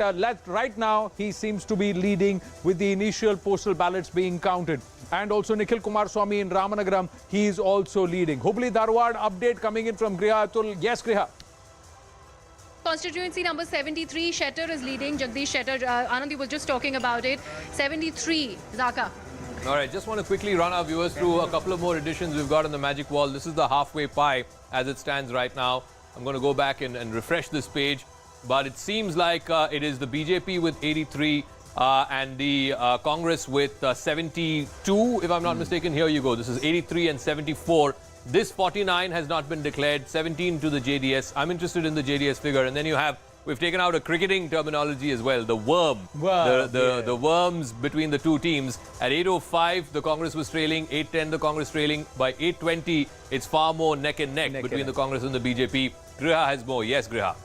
right now, he seems to be leading with the initial postal ballots being counted. And also Nikhil Kumaraswamy in Ramanagaram, he is also leading. Hubli Dharwad update coming in from Griha Atul. Yes, Griha. Constituency number 73, Shettar is leading. Jagdish Shettar, Anandi was just talking about it. 73, Zaka. All right, just want to quickly run our viewers through a couple of more editions we've got on the Magic Wall. This is the halfway pie as it stands right now. I'm going to go back and refresh this page. But it seems like it is the BJP with 83 and the Congress with 72, if I'm not mistaken. Here you go. This is 83 and 74. This 49 has not been declared. 17 to the JDS. I'm interested in the JDS figure. And then you have, we've taken out a cricketing terminology as well. The worm. The worms between the two teams. At 8:05, the Congress was trailing. 8:10, the Congress trailing. By 8:20, it's far more neck and neck between the Congress and the BJP. Griha has more. Yes, Griha.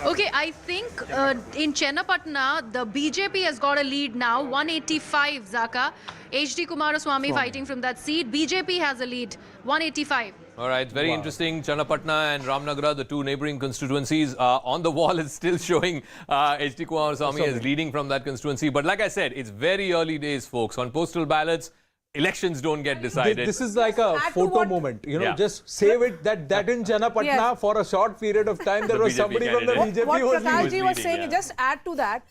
Okay, I think in Chennapatna, the BJP has got a lead now, 185, Zaka. H.D. Kumaraswamy fighting from that seat. BJP has a lead, 185. All right, very interesting. Channapatna and Ramnagara, the two neighboring constituencies. On the wall, it's still showing H.D. Kumaraswamy as leading from that constituency. But like I said, it's very early days, folks. On postal ballots, elections don't get decided. This is like a photo moment, just save it that in Channapatna for a short period of time there was somebody from the BJP what who was Prakashji was saying, just add to that,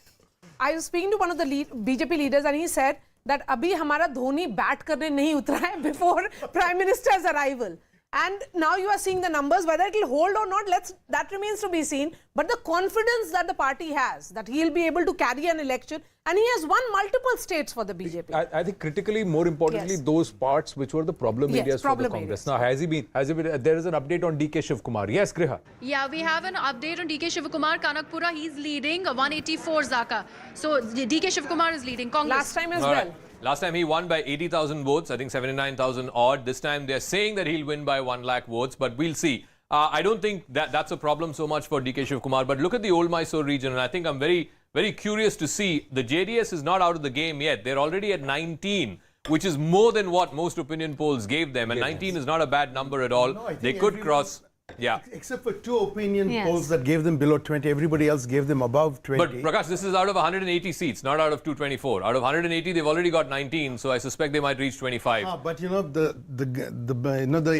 I was speaking to one of the BJP leaders and he said that abhi hamara Dhoni bat karne nahi utra hai before Prime Minister's arrival. And now you are seeing the numbers, whether it will hold or not, that remains to be seen. But the confidence that the party has, that he'll be able to carry an election, and he has won multiple states for the BJP. I think critically, more importantly, those parts which were the problem areas for the Congress. Now, has he been, there is an update on DK Shivkumar. Yes, Griha. Yeah, we have an update on DK Shivkumar. Kanakpura, he's leading, 184, Zaka. So, DK Shivkumar is leading. Congress. Last time as well. Last time he won by 80,000 votes, I think 79,000 odd. This time they're saying that he'll win by 1 lakh votes, but we'll see. I don't think that's a problem so much for DK Shiv Kumar. But look at the old Mysore region, and I think I'm very, very curious to see the JDS is not out of the game yet. They're already at 19, which is more than what most opinion polls gave them. And 19 is not a bad number at all. No, I they think could cross. Yeah. Except for 2 opinion Yes. polls that gave them below 20, everybody else gave them above 20. But Prakash, this is out of 180 seats, not out of 224. Out of 180, they've already got 19, so I suspect they might reach 25. But you know the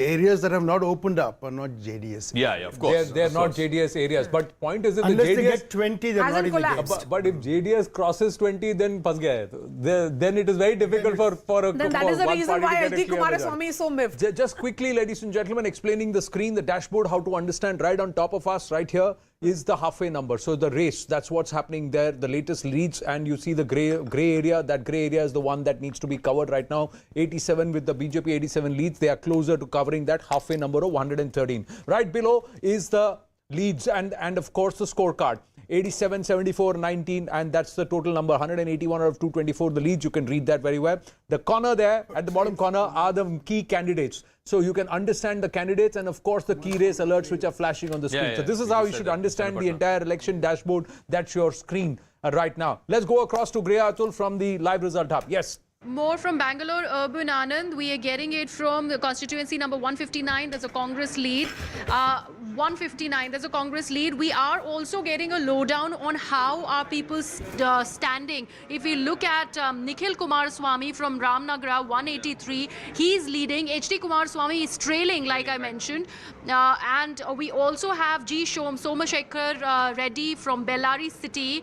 areas that have not opened up are not JDS. Yeah, of course. They're not JDS areas. But point is, if Unless the they JDS get 20, they're not in the game. But if JDS crosses 20, then फंस गया है. Then it is very difficult for a Then that is the one reason party why to get a H.D. clear majority. Kumaraswamy is so miffed. Just quickly, ladies and gentlemen, explaining the screen, the dashboard, how to understand. Right on top of us, right here, is the halfway number. So the race, that's what's happening there. The latest leads, and you see the grey area. That grey area is the one that needs to be covered right now. 87 with the BJP 87 leads. They are closer to covering that halfway number of 113. Right below is the leads and of course the scorecard. 87, 74, 19, and that's the total number. 181 out of 224. The leads, you can read that very well. The corner there, at the bottom corner, are the key candidates. So you can understand the candidates and, of course, the key race alerts which are flashing on the screen. So this is how you should understand the entire election dashboard. That's your screen right now. Let's go across to Greya Atul from the live result hub. Yes. More from Bangalore urban, Anand. We are getting it from the constituency number 159. There's a Congress lead. 159, there's a Congress lead. We are also getting a lowdown on how are people standing. If we look at Nikhil Kumaraswamy from Ramnagara, 183, he's leading. H.D. Kumaraswamy is trailing, like I mentioned. And we also have G. Somashekar Reddy from Bellary City.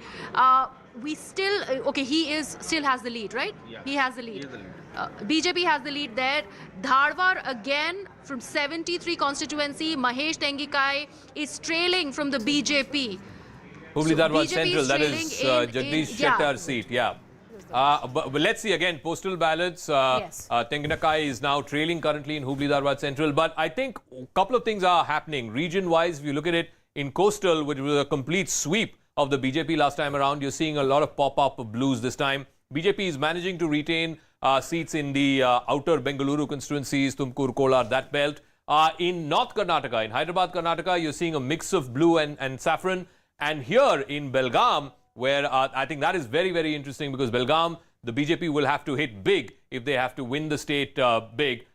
We still, okay, he still has the lead, right? Yeah. He has the lead. BJP has the lead there. Dharwar again from 73 constituency. Mahesh Tengikai is trailing from the BJP. Hubli Dharwad BJP Central, is that is Jagdish Shettar's seat, yeah. But let's see again, postal ballots. Tengikai is now trailing currently in Hubli Dharwad Central. But I think a couple of things are happening. Region-wise, if you look at it, in coastal, which was a complete sweep of the BJP last time around, you're seeing a lot of pop-up of blues this time. BJP is managing to retain seats in the outer Bengaluru constituencies, Tumkur, Kolar, that belt. In North Karnataka, in Hyderabad, Karnataka, you're seeing a mix of blue and saffron. And here in Belgaum, where I think that is very, very interesting because Belgaum, the BJP will have to hit big if they have to win the state big.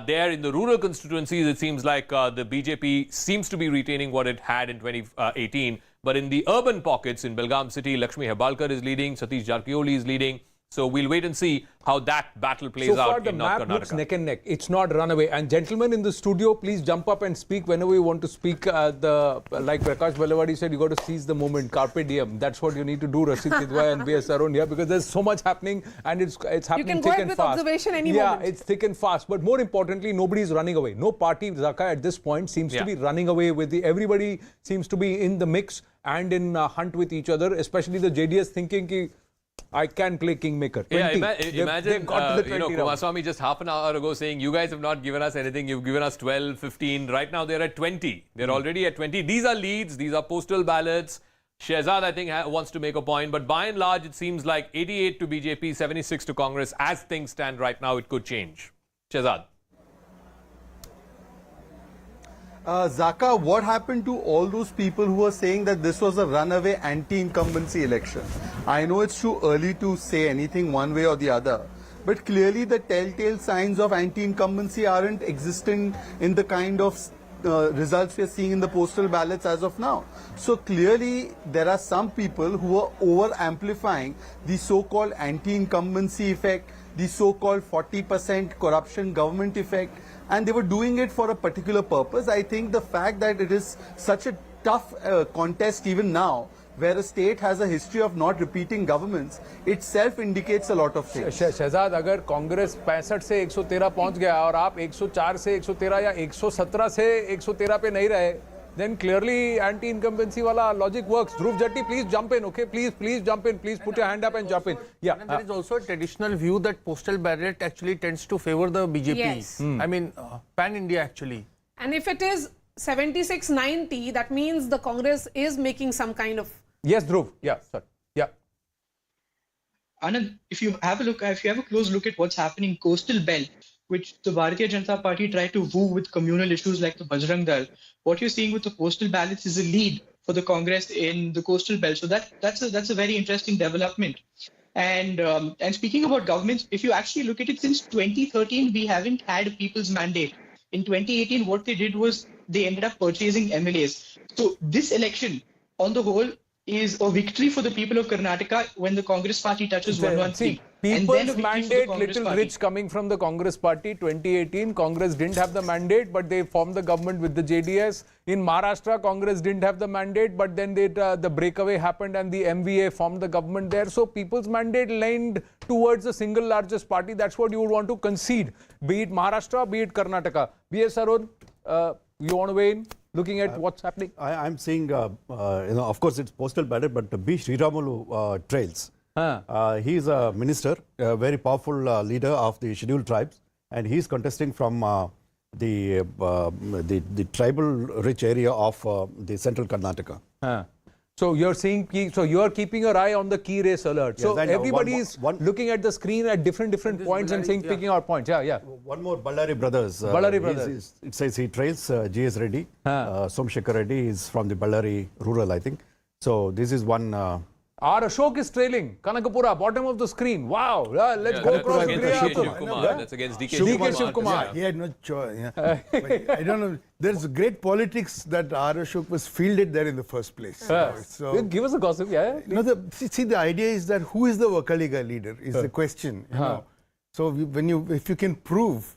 There in the rural constituencies, it seems like the BJP seems to be retaining what it had in 2018. But in the urban pockets, in Belgaum city, Lakshmi Hebalkar is leading, Satish Jarkioli is leading. So we'll wait and see how that battle plays out in North Karnataka. So far, the map looks neck and neck. It's not runaway. And gentlemen in the studio, please jump up and speak whenever you want to speak. Like Prakash Balawadi said, you got to seize the moment. Carpe diem. That's what you need to do, Rasid Kidwai and B.S. Arun here, because there's so much happening and it's happening thick and fast. You can go ahead with observation any moment. Yeah, it's thick and fast. But more importantly, nobody's running away. No party, Zaka, at this point seems to be running away with everybody seems to be in the mix and in hunt with each other, especially the JDS thinking ki, I can play Kingmaker. 20. Yeah, imagine, Kumaraswamy just half an hour ago saying, you guys have not given us anything. You've given us 12, 15. Right now, they're at 20. They're already at 20. These are leads. These are postal ballots. Shehzad, I think, wants to make a point. But by and large, it seems like 88 to BJP, 76 to Congress. As things stand right now, it could change. Shehzad. Zaka, what happened to all those people who were saying that this was a runaway anti-incumbency election? I know it's too early to say anything one way or the other, but clearly the telltale signs of anti-incumbency aren't existing in the kind of results we are seeing in the postal ballots as of now. So clearly there are some people who are over-amplifying the so-called anti-incumbency effect, the so-called 40% corruption government effect, and they were doing it for a particular purpose. I think the fact that it is such a tough contest even now, where a state has a history of not repeating governments, itself indicates a lot of things. Shahzad, अगर कांग्रेस 65 से 113 पहुंच गया और आप 104 से 113 या 117 से 113 पे नहीं रहे, then clearly anti-incumbency wala logic works. Dhruv Jatti, please jump in, okay? Please jump in. Please put your hand up and jump in. Yeah. And there is also a traditional view that postal ballot actually tends to favor the BJP. Yes. I mean, pan-India actually. And if it is 76-90, that means the Congress is making some kind of... Yes, Dhruv. Yeah, sir. Yeah. Anand, if you have a close look at what's happening in coastal belt, which the Bharatiya Janata Party tried to woo with communal issues like the Bajrang Dal, what you're seeing with the postal ballots is a lead for the Congress in the coastal belt. So that's a very interesting development. And speaking about governments, if you actually look at it, since 2013, we haven't had a people's mandate. In 2018, what they did was they ended up purchasing MLAs. So this election, on the whole, is a victory for the people of Karnataka when the Congress party touches 113. People's mandate, little rich coming from the Congress party. 2018, Congress didn't have the mandate, but they formed the government with the JDS. In Maharashtra, Congress didn't have the mandate, but then the breakaway happened and the MVA formed the government there. So people's mandate leaned towards the single largest party. That's what you would want to concede, be it Maharashtra, be it Karnataka. B.S. Arun, you want to weigh in? Looking at what's happening? I'm seeing, of course, it's postal ballot, but B. Sriramulu trails. He is a minister, a very powerful leader of the scheduled tribes, and he is contesting from the tribal-rich area of the central Karnataka. So you're seeing, so you're keeping your eye on the key race alert. Yes, so everybody is one looking at the screen at different points and saying, picking out points. Yeah. One more Ballari brothers. Ballari brothers. It says he trails G.S. Reddy. Somshekar Reddy is from the Ballari rural, I think. So this is one. R. Ashok is trailing. Kanakapura, bottom of the screen. Wow. Let's go across. That's against DK Shiv Kumar. He had no choice. I don't know. There's great politics that R. Ashok was fielded there in the first place. So give us a gossip. See, the idea is that who is the Vakaliga leader is the question. You know? So if you can prove,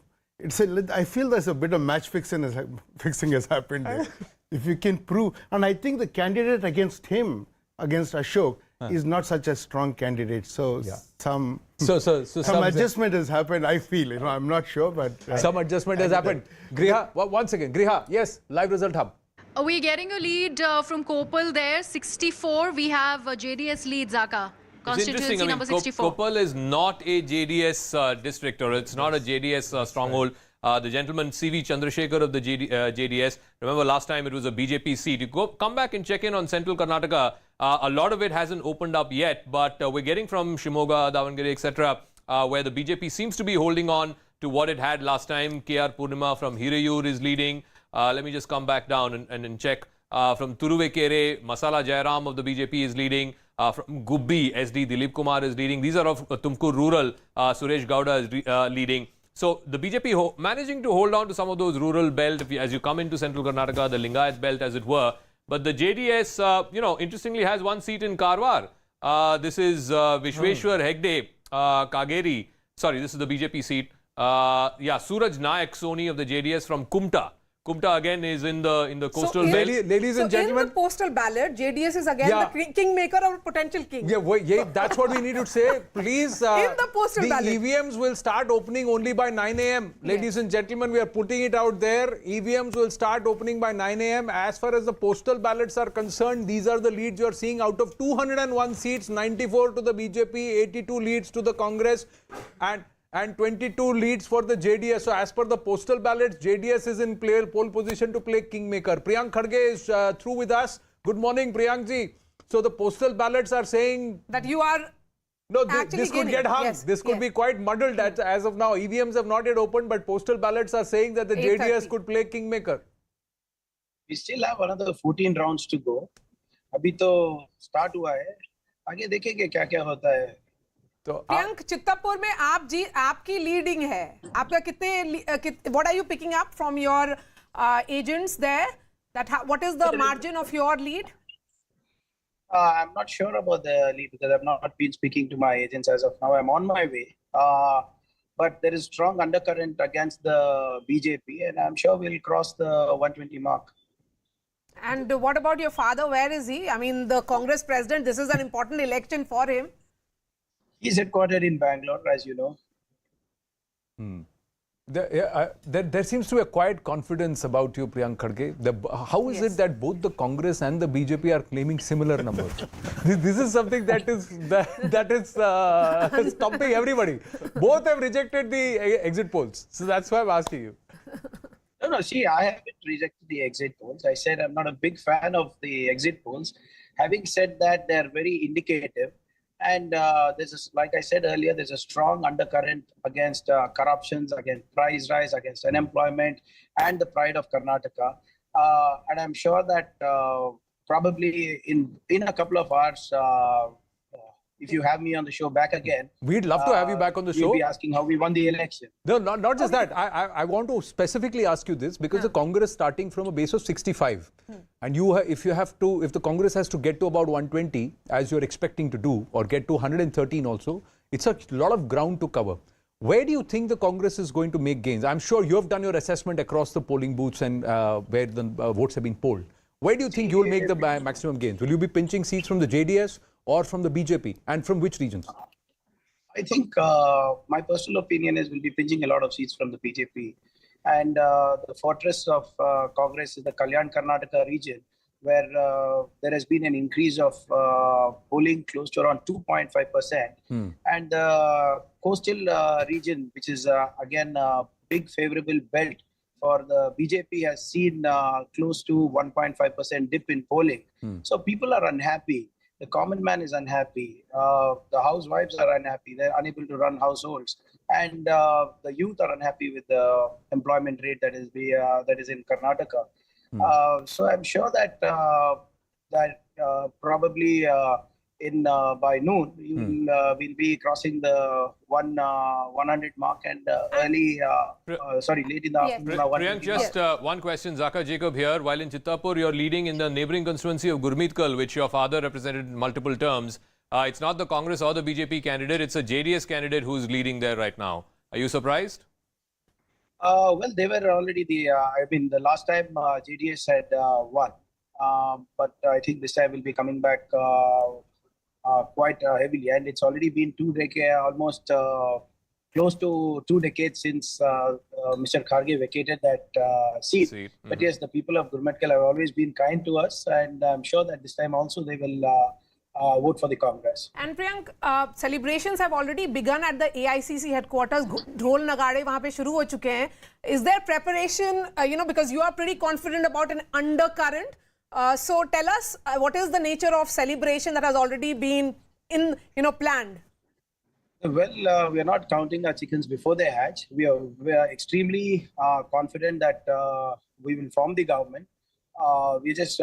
I feel there's a bit of match fixing has happened there. If you can prove, and I think the candidate against Ashok, is not such a strong candidate. So some adjustment has happened, I feel. I'm not sure, but... some adjustment has happened. Griha, once again, Griha, yes, live result hub. We're getting a lead from Kopal there, 64. We have JDS lead, Zaka. Constituency number 64. Kopal is not a JDS district, or it's not a JDS stronghold. The gentleman C.V. Chandrasekhar of the JDS, remember last time it was a BJP seat. You come back and check in on central Karnataka. A lot of it hasn't opened up yet, but we're getting from Shimoga, Davangere, etc., where the BJP seems to be holding on to what it had last time. K.R. Purnima from Hirayur is leading. Let me just come back down and check. From Turuvekere, Masala Jairam of the BJP is leading. From Gubbi, SD Dilip Kumar is leading. These are of Tumkur Rural. Suresh Gowda is leading. So the BJP managing to hold on to some of those rural belt as you come into central Karnataka, the Lingayat belt as it were. But the JDS, interestingly has one seat in Karwar. This is Vishweshwar Hegde, Kageri. Sorry, this is the BJP seat. Suraj Nayak Soni of the JDS from Kumta. Kumta again is in the coastal belt. Ladies and gentlemen, in the postal ballot, JDS is again the kingmaker or potential king. That's what we need to say. Please, in the postal ballot, EVMs will start opening only by 9 a.m. Ladies and gentlemen, we are putting it out there. EVMs will start opening by 9 a.m. As far as the postal ballots are concerned, these are the leads you are seeing. Out of 201 seats, 94 to the BJP, 82 leads to the Congress, and 22 leads for the JDS. So as per the postal ballots, JDS is in pole position to play kingmaker. Priyank Khadge is through with us. Good morning, Priyank ji. So the postal ballots are saying that you are... No, this could get hung. This could be quite muddled as of now. EVMs have not yet opened, but postal ballots are saying that the JDS could play kingmaker. We still have another 14 rounds to go. अभी तो start हुआ है. आगे देखेंगे क्या-क्या होता है. प्रियंक, चित्तौड़गढ़ में आपकी लीडिंग है. आपका कितने what are you picking up from your agents there? What is the margin of your lead? I'm not sure about the lead because I've not been speaking to my agents as of now. I'm on my way. But there is strong undercurrent against the BJP, and I'm sure we'll cross the 120 mark. And what about your father? Where is he? I mean, the Congress president, this is an important election for him. He's headquartered in Bangalore, as you know. There seems to be a quiet confidence about you, Priyank Khadge. How is it that both the Congress and the BJP are claiming similar numbers? This is something that is stopping everybody. Both have rejected the exit polls. So that's why I'm asking you. No, see, I haven't rejected the exit polls. I said I'm not a big fan of the exit polls. Having said that, they're very indicative. And like I said earlier, there's a strong undercurrent against corruptions, against price rise, against unemployment, and the pride of Karnataka. And I'm sure that probably in a couple of hours, if you have me on the show back again, We'd love to have you back on the show. You'll be asking how we won the election. No, not just that. I want to specifically ask you this because the Congress starting from a base of 65, and if the Congress has to get to about 120, as you're expecting to do, or get to 113 also, it's a lot of ground to cover. Where do you think the Congress is going to make gains? I'm sure you have done your assessment across the polling booths and where the votes have been polled. Where do you think you will make the maximum gains? Will you be pinching seats from the JDS or from the BJP, and from which regions? I think my personal opinion is we'll be pinching a lot of seats from the BJP. And the fortress of Congress is the Kalyan Karnataka region, where there has been an increase of polling close to around 2.5%. And the coastal region, which is again a big favorable belt for the BJP, has seen close to 1.5% dip in polling. So people are unhappy. The common man is unhappy. The housewives are unhappy. They're unable to run households, and the youth are unhappy with the employment rate that is in Karnataka. So I'm sure that probably by noon we'll be crossing the 100 mark, and late in the afternoon. Priyank, just one question. Zaka Jacob here. While in Chittapur, you're leading in the neighbouring constituency of Gurmitkal, which your father represented in multiple terms. It's not the Congress or the BJP candidate, it's a JDS candidate who's leading there right now. Are you surprised? Well, they were already the last time JDS had won. But I think this time we'll be coming back quite heavily, and it's already been almost close to 2 decades since Mr. Kharge vacated that seat. But yes, the people of Gurmetkal have always been kind to us, and I'm sure that this time also they will vote for the Congress. And Priyank, celebrations have already begun at the AICC headquarters. Dhol nagade wahan pe shuru ho chuke hain. Is there preparation, because you are pretty confident about an undercurrent? So tell us, what is the nature of celebration that has already been planned? Well, we are not counting our chickens before they hatch. We are extremely confident that we will form the government. We're just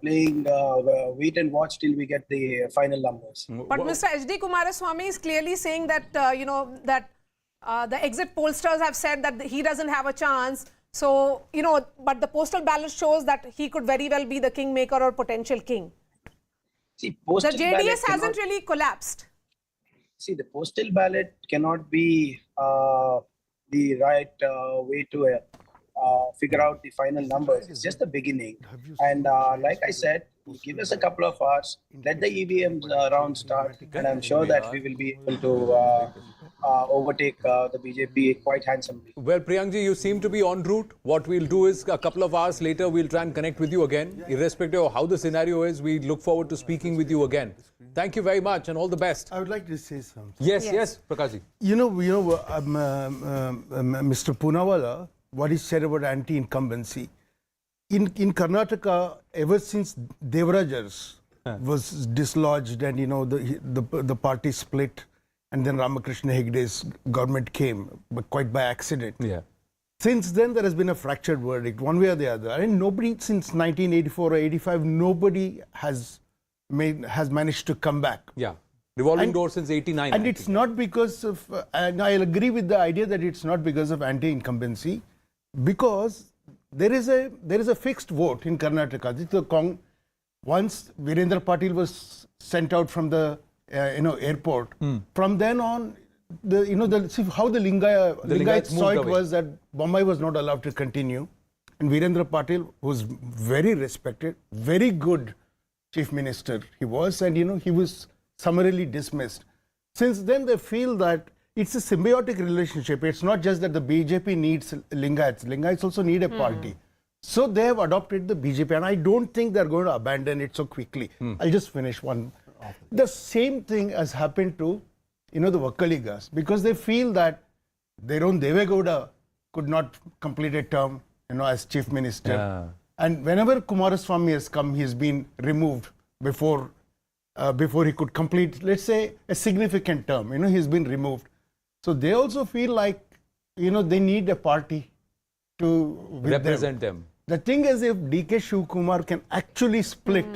playing wait and watch till we get the final numbers. But Mr. H.D. Kumaraswamy is clearly saying that the exit pollsters have said that he doesn't have a chance. So, but the postal ballot shows that he could very well be the kingmaker or potential king. See, the JDS hasn't really collapsed. See, the postal ballot cannot be the right way to figure out the final numbers. It's just the beginning. And like I said, give us a couple of hours, let the EVM round start, and I'm sure that we will be able to overtake the BJP quite handsomely. Well, Priyankji, you seem to be en route. What we'll do is a couple of hours later, we'll try and connect with you again. Irrespective of how the scenario is, we look forward to speaking with you again. Thank you very much and all the best. I would like to say something. Yes, Prakashji. Mr. Poonawalla, what he said about anti-incumbency. In Karnataka, ever since Devarajars was dislodged and the party split, and then Ramakrishna Hegde's government came, but quite by accident. Yeah. Since then, there has been a fractured verdict, one way or the other. And nobody since 1984 or 85, nobody has managed to come back. Yeah. Revolving door since 89. And it's not because of, and I'll agree with the idea that it's not because of anti-incumbency, because there is a fixed vote in Karnataka. Once Virendra Patil was sent out from the airport, from then on, see how the Lingayat saw it was that Bombay was not allowed to continue, and Virendra Patil was very respected, very good chief minister he was, and he was summarily dismissed. Since then, they feel that it's a symbiotic relationship. It's not just that the BJP needs Lingayats. Lingayats also need a party. So they have adopted the BJP, and I don't think they're going to abandon it so quickly. I'll just finish one. The same thing has happened to, the Vakkaligas, because they feel that their own Devegowda could not complete a term, as chief minister. Yeah. And whenever Kumaraswamy has come, he's been removed before before he could complete, let's say, a significant term. He's been removed. So they also feel like, they need a party to represent them. The thing is, if DK Shivkumar can actually split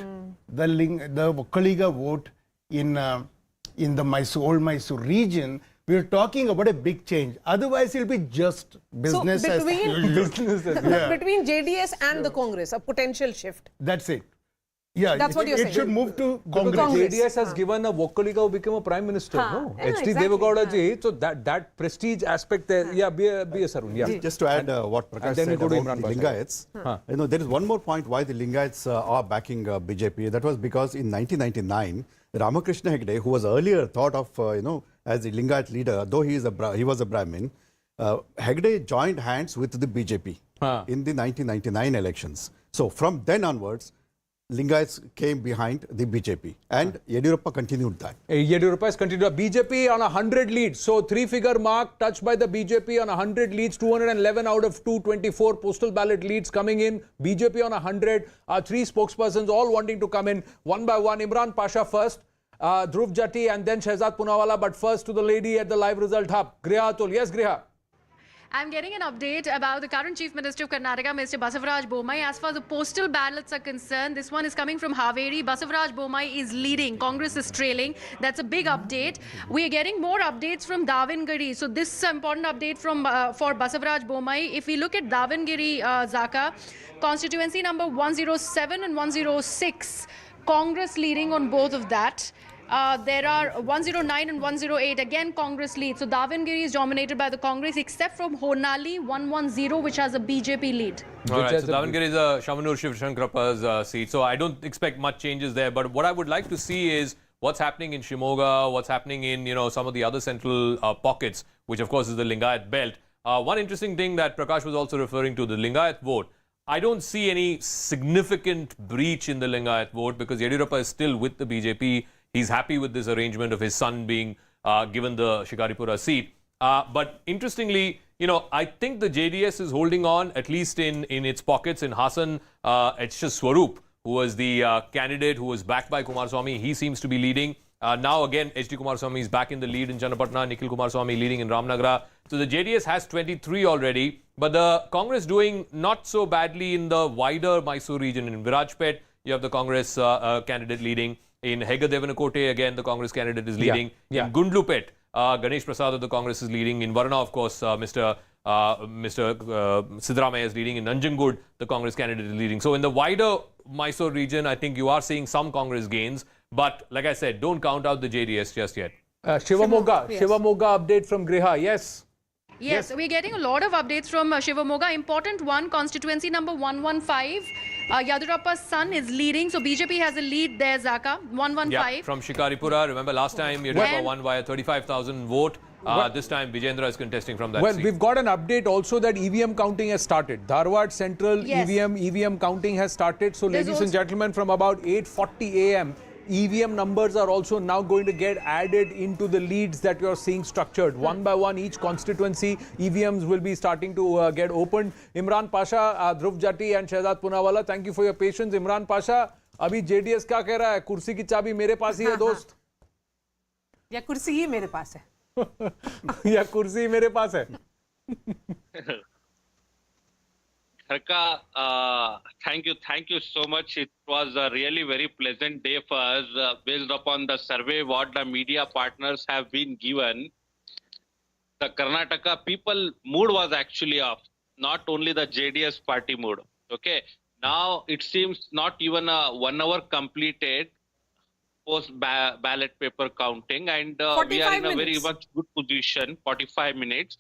the Vokkaliga vote in the old Mysore region, we're talking about a big change. Otherwise, it'll be just business as usual. Between JDS and the Congress, a potential shift. That's it. Yeah, that's what you're saying. It should move to Congress. JDS has given a Vokkaliga who became a prime minister. No, H.D. Devegowda ji. So that prestige aspect there. Yeah, be a Sarun. Yeah. Just to add what Prakash said about the Lingayats, there is one more point why the Lingayats are backing BJP. That was because in 1999, Ramakrishna Hegde, who was earlier thought of as the Lingayat leader, though he was a Brahmin, Hegde joined hands with the BJP in the 1999 elections. So from then onwards, Lingayats came behind the BJP, and Yediyurappa continued that. Yediyurappa has continued. BJP on 100 leads. So 3-figure mark touched by the BJP on 100 leads, 211 out of 224 postal ballot leads coming in. BJP on 100. 3 spokespersons all wanting to come in one by one. Imran Pasha first, Dhruv Jatti, and then Shehzad Poonawalla. But first to the lady at the live result hub, Griha Atul. Yes, Griha. I'm getting an update about the current Chief Minister of Karnataka, Mr. Basavaraj Bommai. As far as the postal ballots are concerned, this one is coming from Haveri. Basavaraj Bommai is leading. Congress is trailing. That's a big update. We are getting more updates from Davangere. So this is an important update from for Basavaraj Bommai. If we look at Davangere, Zaka, constituency number 107 and 106, Congress leading on both of that. There are 109 and 108, again Congress lead. So Davangere is dominated by the Congress, except from Honali 110, which has a BJP lead. All right, so Davangere is Shamanur Shivshankarappa's seat. So I don't expect much changes there. But what I would like to see is what's happening in Shimoga, what's happening in some of the other central pockets, which of course is the Lingayat belt. One interesting thing that Prakash was also referring to, the Lingayat vote. I don't see any significant breach in the Lingayat vote because Yediyurappa is still with the BJP. He's happy with this arrangement of his son being given the Shikaripura seat. But interestingly, I think the JDS is holding on, at least in its pockets. In Hassan, it's just Swaroop, who was the candidate who was backed by Kumaraswamy. He seems to be leading. Now again, H.D. Kumaraswamy is back in the lead in Channapatna, Nikhil Kumaraswamy leading in Ramnagara. So the JDS has 23 already, but the Congress doing not so badly in the wider Mysore region. In Virajpet, you have the Congress candidate leading. In Hega-Devanakote, again, the Congress candidate is leading. In Gundlupet, Ganesh Prasad of the Congress is leading. In Varna, of course, Mr. Siddaramaiah is leading. In Nanjangud, the Congress candidate is leading. So in the wider Mysore region, I think you are seeing some Congress gains. But like I said, don't count out the JDS just yet. Shivamoga update from Griha. Yes. Yes, we're getting a lot of updates from Shivamoga. Important one, constituency number 115. Yadurappa's son is leading. So BJP has a lead there, Zaka. 115. Yeah, from Shikaripura. Remember last time Yadurappa won via 35,000 vote. This time Vijendra is contesting from that seat. We've got an update also that EVM counting has started. Dharwad Central EVM counting has started. So ladies and gentlemen, from about 8:40 a.m. EVM numbers are also now going to get added into the leads that you're seeing structured. One by one, each constituency, EVMs will be starting to get opened. Imran Pasha, Dhruv Jatti and Shehzad Poonawalla, thank you for your patience. Imran Pasha, अभी JDS क्या कह रहा है? कुर्सी की चाबी मेरे पास ही है दोस्त. या कुर्सी ही मेरे पास है. या कुर्सी ही मेरे पास है. Harka, thank you so much. It was a really very pleasant day for us based upon the survey what the media partners have been given. The Karnataka people mood was actually off, not only the JDS party mood. Okay, now it seems not even a 1 hour completed post ballot paper counting, and we are in a very much good position. 45 minutes.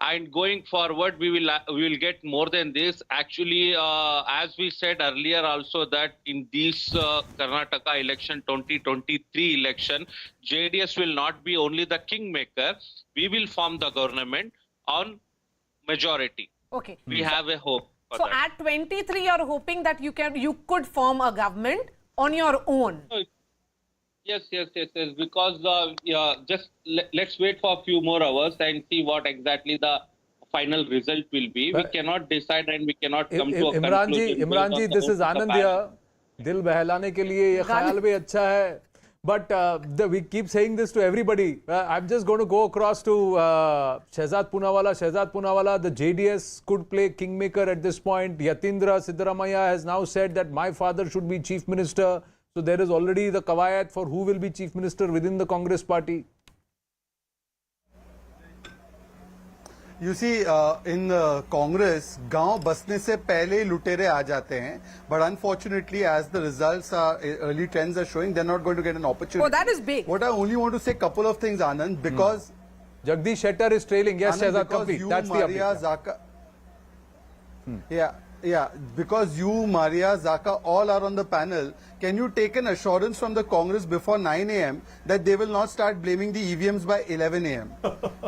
And going forward, we will get more than this. Actually, as we said earlier also that in this Karnataka election, 2023 election, JDS will not be only the kingmaker. We will form the government on majority. Okay. We have a hope for so that. at 23, you're hoping that you could form a government on your own. Yes. Because just let's wait for a few more hours and see what exactly the final result will be. We cannot decide and we cannot come to a conclusion. Imran ji, this is आनंद. दिल बहलाने के लिए ये ख्याल भी अच्छा है But we keep saying this to everybody. I'm just going to go across to Shehzad Poonawalla. Shehzad Poonawalla, the JDS could play kingmaker at this point. Yatindra Siddaramaiah has now said that my father should be chief minister. So there is already the kawayat for who will be chief minister within the Congress party. You see, in Congress, गांव बसने से पहले ही लुटेरे आ जाते हैं. But unfortunately, as the results are, early trends are showing, they're not going to get an opportunity. Oh, that is big. What I only want to say a couple of things, Anand, because Jagdish Shettar is trailing. Yes, Anand, Shehzad, because complete. you, That's the Maria, update. Zaka, yeah, because you, Maria, Zaka, all are on the panel. Can you take an assurance from the Congress before 9 a.m. that they will not start blaming the EVMs by 11 a.m.?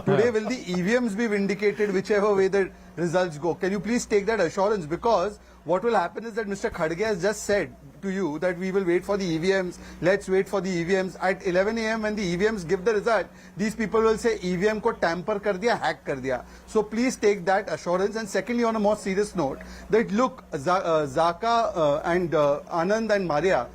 Today, will the EVMs be vindicated whichever way the results go? Can you please take that assurance? Because what will happen is that Mr. Khadge has just said to you that we will wait for the EVMs. Let's wait for the EVMs. At 11 a.m. when the EVMs give the result, these people will say EVM ko tamper kar diya, hack kar diya. So please take that assurance. And secondly, on a more serious note, that look, Zaka and Anand and Maria,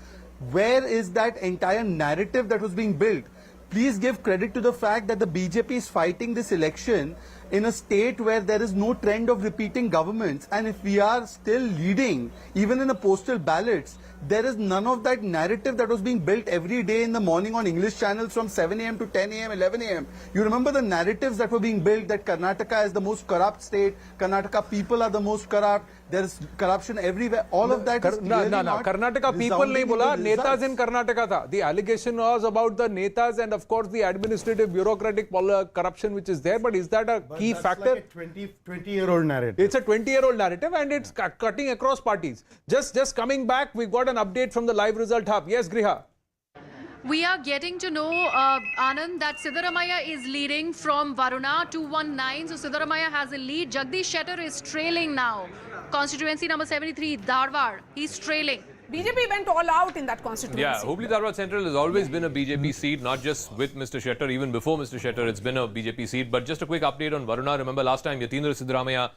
where is that entire narrative that was being built? Please give credit to the fact that the BJP is fighting this election in a state where there is no trend of repeating governments, and if we are still leading, even in a postal ballots, there is none of that narrative that was being built every day in the morning on English channels from 7 a.m. to 10 a.m., 11 a.m. You remember the narratives that were being built that Karnataka is the most corrupt state, Karnataka people are the most corrupt, there is corruption everywhere. All of that is clearly not Karnataka people nahi bola, netas in Karnataka tha. The allegation was about the netas and of course the administrative bureaucratic corruption which is there. But is that a key factor? Like a 20-year-old narrative. It's a 20-year-old narrative and it's cutting across parties. Just coming back, we got an update from the live result hub. Yes, Griha. We are getting to know, Anand, that Siddaramaiah is leading from Varuna 219. So Siddaramaiah has a lead. Jagdish Shettar is trailing now. Constituency number 73, Dharwad. He's trailing. BJP went all out in that constituency. Yeah, Hubli Dharwad Central has always been a BJP seat, not just with Mr. Shettar, even before Mr. Shettar, it's been a BJP seat. But just a quick update on Varuna. Remember last time Yatindra Siddaramaiah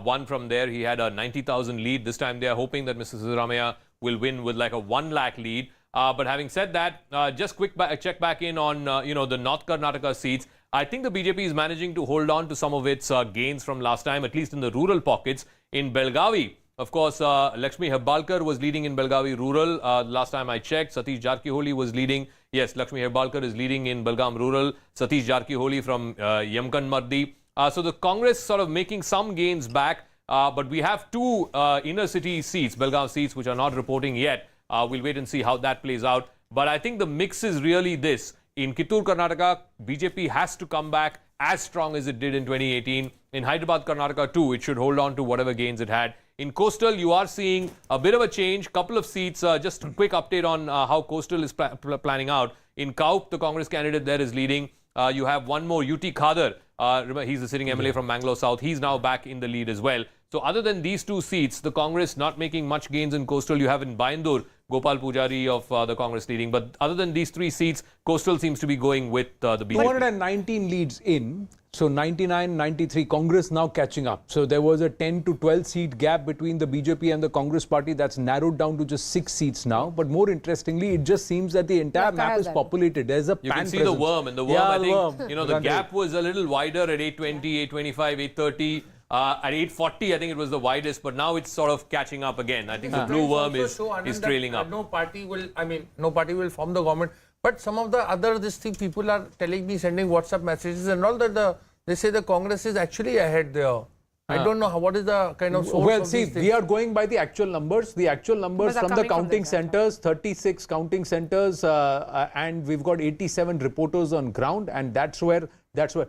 won from there. He had a 90,000 lead. This time they are hoping that Mr. Siddaramaiah will win with like a 1 lakh lead. But having said that, just quick check back in on the North Karnataka seats. I think the BJP is managing to hold on to some of its gains from last time, at least in the rural pockets. In Belgavi, of course, Lakshmi Hebbalkar was leading in Belgavi rural. Last time I checked, Satish Jarkiholi was leading. Yes, Lakshmi Hebbalkar is leading in Belgaum rural. Satish Jarkiholi from Yamkan Mardi. So the Congress sort of making some gains back. But we have two inner city seats, Belgaum seats, which are not reporting yet. We'll wait and see how that plays out. But I think the mix is really this. In Kittur, Karnataka, BJP has to come back as strong as it did in 2018. In Hyderabad, Karnataka too, it should hold on to whatever gains it had. In Coastal, you are seeing a bit of a change, couple of seats. Just a quick update on how Coastal is planning out. In Kaup, the Congress candidate there is leading. You have one more, UT Khadar. Remember, he's the sitting MLA from Mangalore South. He's now back in the lead as well. So other than these two seats, the Congress not making much gains in Coastal. You have in Bayandur, Gopal Pujari of the Congress leading. But other than these three seats, Coastal seems to be going with the BJP. 219 leads in. So 99, 93, Congress now catching up. So there was a 10 to 12 seat gap between the BJP and the Congress party. That's narrowed down to just 6 seats now. But more interestingly, it just seems that the entire map is populated. There's a You pan can see presence. the worm. And the worm, I think, the gap was a little wider at 820, 825, 830. At 840, I think it was the widest, but now it's sort of catching up again. I think the blue worm is trailing up. No party will form the government. But some of the other people are telling me, sending WhatsApp messages and all that they say the Congress is actually ahead there. I don't know what is the kind of source Well, of see, these things. we are going by the actual numbers. The actual numbers from the counting centers, 36 counting centers, and we've got 87 reporters on ground, and that's where the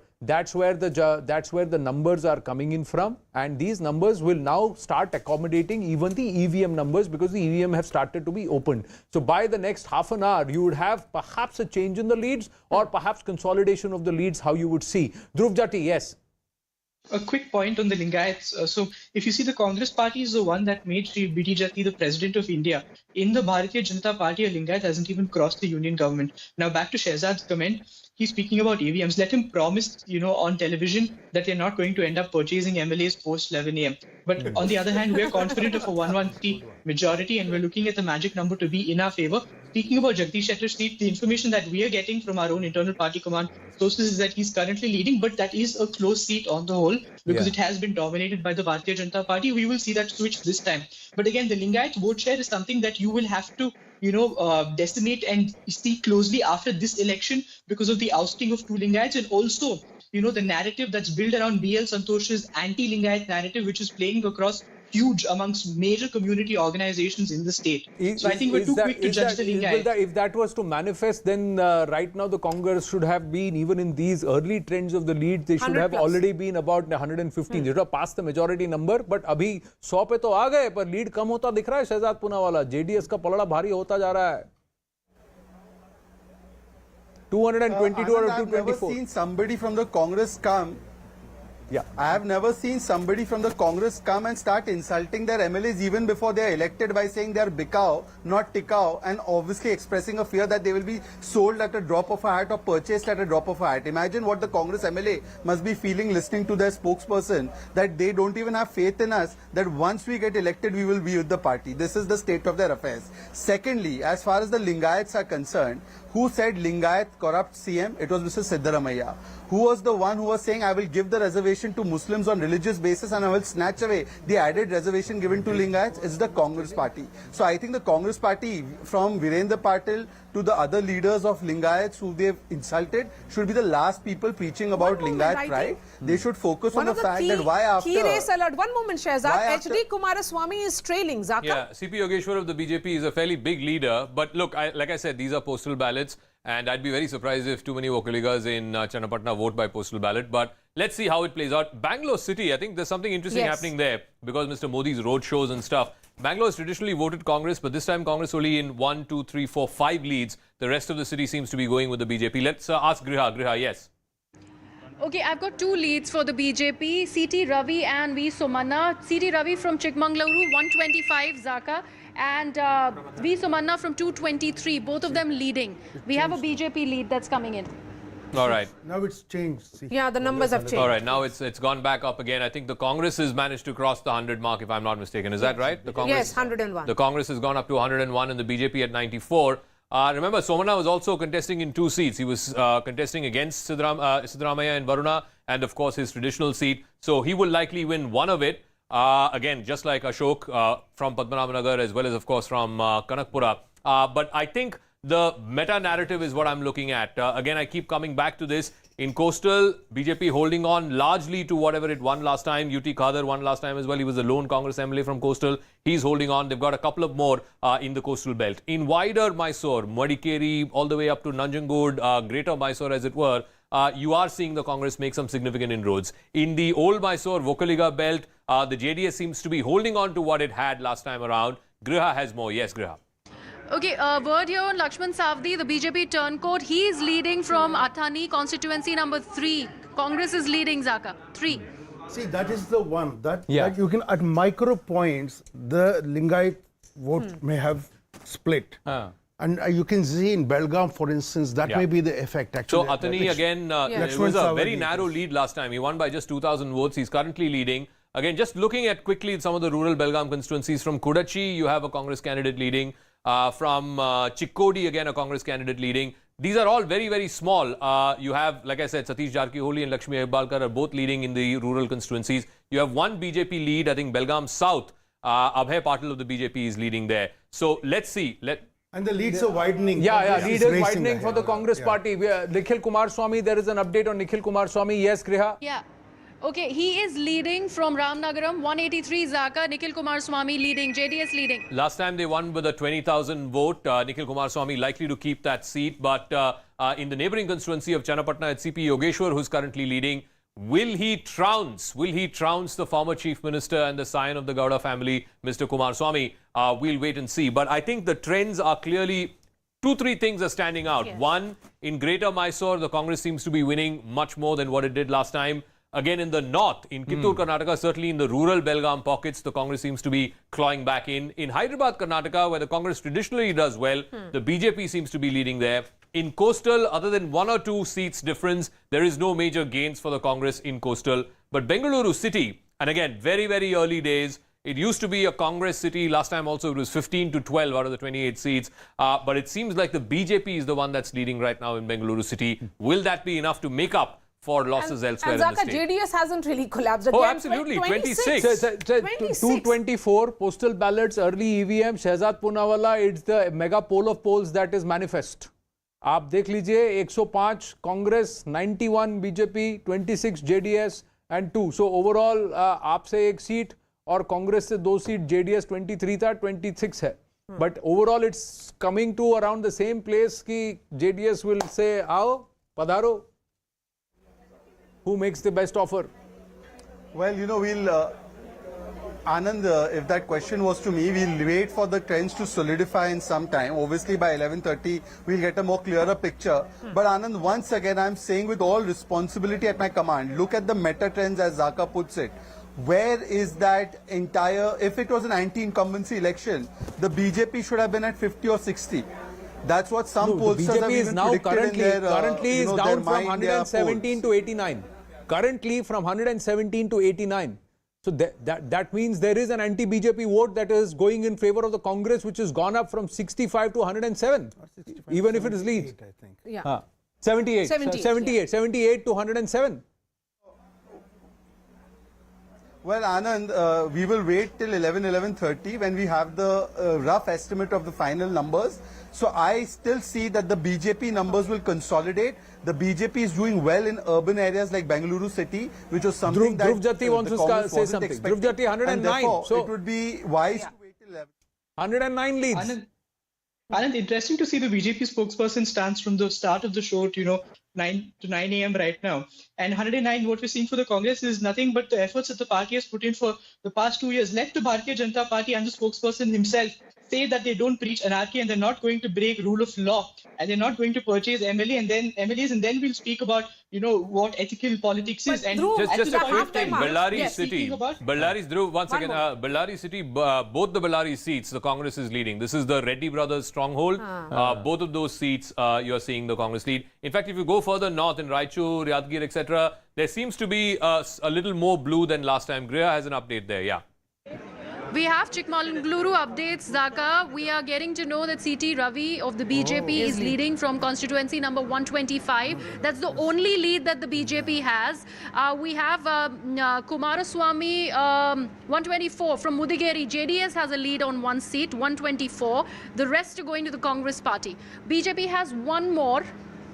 numbers are coming in from. And these numbers will now start accommodating even the EVM numbers because the EVM have started to be opened. So by the next half an hour, you would have perhaps a change in the leads or perhaps consolidation of the leads, how you would see. Dhruv Jati, yes. A quick point on the Lingayats. So if you see, the Congress party is the one that made Sri B.T. Jati the president of India. In the Bharatiya Janata Party, a Lingayat hasn't even crossed the union government. Now back to Shehzad's comment. He's speaking about EVMs. Let him promise, on television that they're not going to end up purchasing MLAs post 11 a.m. But on the other hand, we're confident of a 113 majority and we're looking at the magic number to be in our favor. speaking about Jagdish Shetter's seat, the information that we are getting from our own internal party command sources is that he's currently leading, but that is a close seat on the whole because it has been dominated by the Bharatiya Janata Party. We will see that switch this time. But again, the Lingayat vote share is something that you will have to decimate and see closely after this election because of the ousting of two Lingayats, and also, the narrative that's built around BL Santosh's anti-Lingayat narrative, which is playing across huge amongst major community organizations in the state. So I think we're too quick to judge the Lingayat. If that was to manifest, then right now the Congress should have been, even in these early trends of the lead, they should have already been about 115. They should have passed the majority number, but abhi 100 पे तो आ गए, पर lead कम होता दिख रहा है Shahzad Poonawalla. JDS का पलड़ा भारी होता जा रहा है. 222 or 224. I've never seen somebody from the Congress come. Yeah. I have never seen somebody from the Congress come and start insulting their MLAs even before they are elected by saying they are Bikao, not Tikao, and obviously expressing a fear that they will be sold at a drop of a hat or purchased at a drop of a hat. Imagine what the Congress MLA must be feeling listening to their spokesperson, that they don't even have faith in us, that once we get elected, we will be with the party. This is the state of their affairs. Secondly, as far as the Lingayats are concerned, who said Lingayat corrupt CM? It was Mr. Siddaramaiah. Who was the one who was saying, I will give the reservation to Muslims on religious basis and I will snatch away the added reservation given to Lingayats? It's the Congress party. So I think the Congress party, from Virendra Patil to the other leaders of Lingayats who they've insulted, should be the last people preaching about Lingayat pride. They should focus on the fact that why after... Key race alert. One moment, Shehzad. HD Kumaraswamy is trailing. Zaka? Yeah, CP Yogeshwar of the BJP is a fairly big leader. But look, like I said, these are postal ballots. And I'd be very surprised if too many Vokaligas in Channapatna vote by postal ballot. But let's see how it plays out. Bangalore City, I think there's something interesting happening there because Mr. Modi's road shows and stuff. Bangalore has traditionally voted Congress, but this time Congress only in 1, 2, 3, 4, 5 leads. The rest of the city seems to be going with the BJP. Let's ask Griha. Griha, yes. Okay, I've got two leads for the BJP, CT Ravi and V Somanna. CT Ravi from Chikmagaluru, 125 Zaka, and V Somanna from 223, both of them leading. We have a BJP lead that's coming in. All right. Now it's changed. See. Yeah, the numbers have changed. All right, now it's gone back up again. I think the Congress has managed to cross the 100 mark, if I'm not mistaken. Is that right? The Congress, yes, 101. The Congress has gone up to 101 and the BJP at 94. Remember, Somanna was also contesting in 2 seats. He was contesting against Siddaramaiah and Varuna and, of course, his traditional seat. So he will likely win one of it. Again, just like Ashok from Padmanabhanagar as well as, of course, from Kanakpura. But I think the meta-narrative is what I'm looking at. Again, I keep coming back to this. In Coastal, BJP holding on largely to whatever it won last time. UT Khadar won last time as well. He was the lone Congress MLA from Coastal. He's holding on. They've got a couple of more in the Coastal belt. In wider Mysore, Madikeri, all the way up to Nanjangud, Greater Mysore as it were, you are seeing the Congress make some significant inroads. In the old Mysore, Vokaliga belt, the JDS seems to be holding on to what it had last time around. Griha has more. Yes, Griha. Okay, word here on Lakshman Savdi, the BJP turncoat. He is leading from Athani, constituency number 3. Congress is leading, Zaka. 3. See, that is the one that you can, at micro points, the Lingayat vote may have split. And you can see in Belgaum, for instance, that may be the effect. Actually, so Athani again, it was a very narrow lead last time. He won by just 2,000 votes. He's currently leading. Again, just looking at quickly some of the rural Belgaum constituencies. From Kudachi, you have a Congress candidate leading. From Chikkodi, again, a Congress candidate leading. These are all very, very small. You have, like I said, Satish Jarkiholi and Lakshmi Hebbalkar are both leading in the rural constituencies. You have one BJP lead, I think Belgaum South. Abhay Patil of the BJP is leading there. So let's see. And the leads are widening. Yeah, lead is widening for the Congress party. Nikhil Kumaraswamy, there is an update on Nikhil Kumaraswamy. Yes, Griha? Yeah. Okay, he is leading from Ramnagaram, 183 Zaka. Nikhil Kumaraswamy leading, JDS leading. Last time they won with a 20,000 vote. Nikhil Kumaraswamy likely to keep that seat. But in the neighbouring constituency of Channapatna, it's CP Yogeshwar who's currently leading. Will he trounce? Will he trounce the former Chief Minister and the scion of the Gowda family, Mr. Kumaraswamy? We'll wait and see. But I think the trends are clearly... 2-3 things are standing out. Yes. One, in Greater Mysore, the Congress seems to be winning much more than what it did last time. Again, in the north, in Kittur, Karnataka, certainly in the rural Belgaum pockets, the Congress seems to be clawing back in. In Hyderabad, Karnataka, where the Congress traditionally does well, the BJP seems to be leading there. In Coastal, other than 1 or 2 seats difference, there is no major gains for the Congress in Coastal. But Bengaluru City, and again, very, very early days, It used to be a Congress city. Last time also it was 15 to 12 out of the 28 seats. But it seems like the BJP is the one that's leading right now in Bengaluru city. Will that be enough to make up for losses elsewhere in the Zaka, state? JDS hasn't really collapsed again. Oh, absolutely. 26. 224 postal ballots, early EVM, Shehzad Poonawalla, it's the mega poll of polls that is manifest. आप देख लीजिए 105 Congress, 91 BJP, 26 JDS and 2. So overall आपसे एक seat और कांग्रेस से 2 seat, JDS 23 था, 26 है. But overall it's coming to around the same place कि जेडीएस विल से आओ पधारो. Who makes the best offer? Well, we'll, Anand, if that question was to me, we'll wait for the trends to solidify in some time. Obviously, by 11:30, we'll get a more clearer picture. But Anand, once again, I'm saying with all responsibility at my command, look at the meta trends as Zaka puts it. Where is that entire, if it was an anti-incumbency election, the BJP should have been at 50 or 60. That's what some pollsters have even predicted in their, currently is down from mind, 117 to 89. Currently from 117 to 89. So that means there is an anti-BJP vote that is going in favor of the Congress, which has gone up from 65 to 107, even if it is leads. I think. Yeah. 78 to 107. Well, Anand, we will wait till 11:30 when we have the rough estimate of the final numbers. So I still see that the BJP numbers will consolidate. The BJP is doing well in urban areas like Bengaluru city, which was something Dhruv that Jati wants the to Congress say wasn't something. expecting. Dhruv Jati 109. And therefore, So it would be wise to wait till 11. 109 leads. Anand, interesting to see the BJP spokesperson stance from the start of the show to 9 a.m. right now. And 109, what we're seeing for the Congress is nothing but the efforts that the party has put in for the past 2 years. Let the Bharatiya Janata Party and the spokesperson himself say that they don't preach anarchy and they're not going to break rule of law and they're not going to purchase MLAs and then we'll speak about what ethical politics is. And just a quick thing, Bellary City, Bellary, Dhruv, once again, Bellary City, both the Bellary seats, the Congress is leading. This is the Reddy brothers' stronghold. Both of those seats, you're seeing the Congress lead. In fact, if you go further north in Raichur, Yadgir, etc., there seems to be a little more blue than last time. Griha has an update there, yeah. We have Chikmagaluru updates, Zaka. We are getting to know that C.T. Ravi of the BJP is leading from constituency number 125. That's the only lead that the BJP has. We have Kumaraswamy 124 from Mudigeri. JDS has a lead on 1 seat, 124. The rest are going to the Congress party. BJP has one more.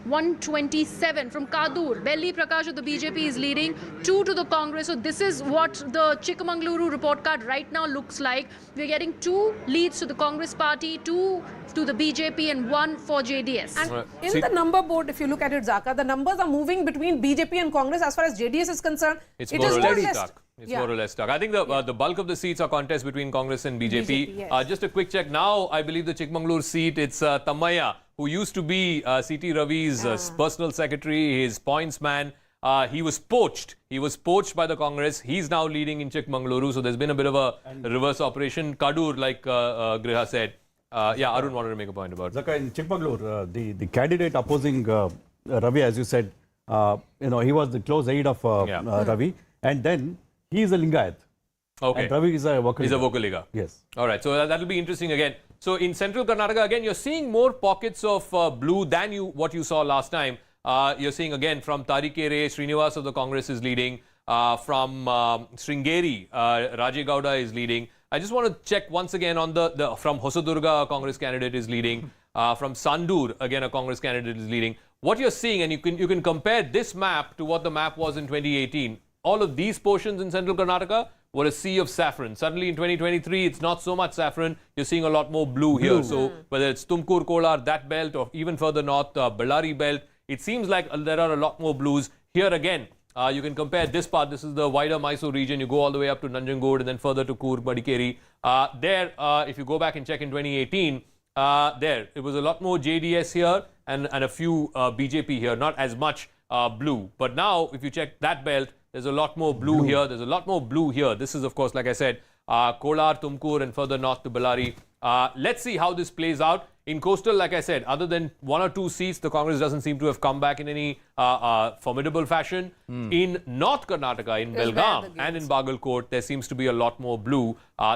127 from Kadur. Belli Prakash of the BJP is leading, 2 to the Congress. So this is what the Chikmagaluru report card right now looks like. We're getting 2 leads to the Congress party, 2 to the BJP and 1 for JDS. And in the number board, if you look at it, Zaka, the numbers are moving between BJP and Congress as far as JDS is concerned. It's more or less stuck. It's more or less stuck. I think the bulk of the seats are contest between Congress and BJP. yes. Just a quick check now. I believe the Chikmagaluru seat, it's Tammaya, who used to be C.T. Ravi's personal secretary, his points man. He was poached. He was poached by the Congress. He's now leading in Chikmagaluru. So there's been a bit of a reverse operation. Kadur, like Griha said. Arun wanted to make a point about it. Zaka, in Chikmagalur, the candidate opposing Ravi, as you said, he was the close aide of Ravi. And then he is a Lingayat. Okay. And Ravi is a Vokaliga. He's a Vokaliga. Yes. All right. So that'll be interesting again. So in central Karnataka, again, you're seeing more pockets of blue than what you saw last time. You're seeing again from Tarikere, Srinivas of the Congress is leading. From Sringeri, Raje Gowda is leading. I just want to check once again on from Hosadurga, a Congress candidate is leading. From Sandur, again, a Congress candidate is leading. What you're seeing, and you can compare this map to what the map was in 2018. All of these portions in central Karnataka were a sea of saffron. Suddenly in 2023, it's not so much saffron. You're seeing a lot more blue here. So whether it's Tumkur, Kolar, that belt, or even further north, Bellary belt, it seems like there are a lot more blues. Here again, you can compare this part. This is the wider Mysore region. You go all the way up to Nanjangud and then further to Coorg, Madikeri. If you go back and check in 2018, it was a lot more JDS here and a few BJP here, not as much blue. But now, if you check that belt, there's a lot more blue here. There's a lot more blue here. This is, of course, like I said, Kolar, Tumkur, and further north to Bellary. Let's see how this plays out. In coastal, like I said, other than 1 or 2 seats, the Congress doesn't seem to have come back in any formidable fashion. In North Karnataka, in Belgaum and in Bagalkot, there seems to be a lot more blue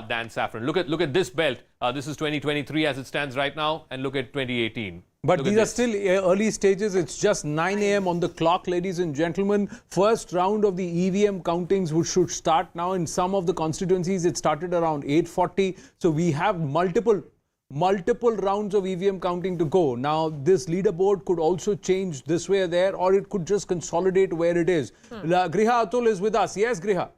than saffron. Look at this belt. This is 2023 as it stands right now, and look at 2018. But these are still early stages. It's just 9 a.m. on the clock, ladies and gentlemen. First round of the EVM countings should start now. In some of the constituencies, it started around 8:40. So we have multiple rounds of EVM counting to go. Now, this leaderboard could also change this way or there, or it could just consolidate where it is. Griha Atul is with us. Yes, Griha.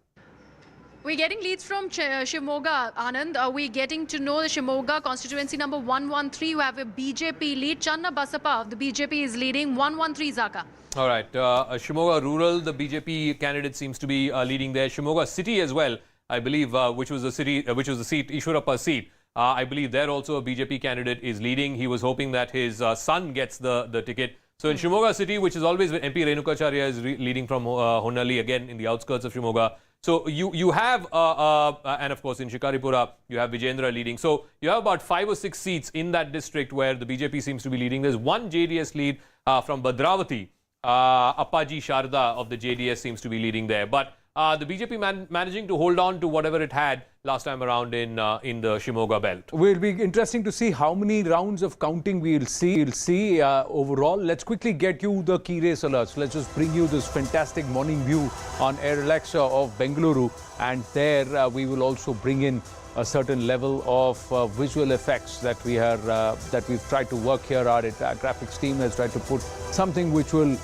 We're getting leads from Shimoga, Anand. We're getting to know the Shimoga constituency number 113. You have a BJP lead. Channa Basappa of the BJP is leading 113 Zaka. All right. Shimoga Rural, the BJP candidate seems to be leading there. Shimoga City as well, I believe, which was the seat, Ishwarappa's seat. I believe there also a BJP candidate is leading. He was hoping that his son gets the ticket. So in Shimoga City, which is always MP Renukacharya is leading from Honali, again in the outskirts of Shimoga. So you have, and of course in Shikaripura, you have Vijendra leading. So you have about 5 or 6 seats in that district where the BJP seems to be leading. There's one JDS lead from Bhadravati. Appaji Sharda of the JDS seems to be leading there. But the BJP managing to hold on to whatever it had last time around in the Shimoga belt. Will be interesting to see how many rounds of counting we'll see overall. Let's quickly get you the key race alerts. Let's just bring you this fantastic morning view on Air Alexa of Bengaluru, and there we will also bring in a certain level of visual effects that we've tried to work here. Our graphics team has tried to put something which will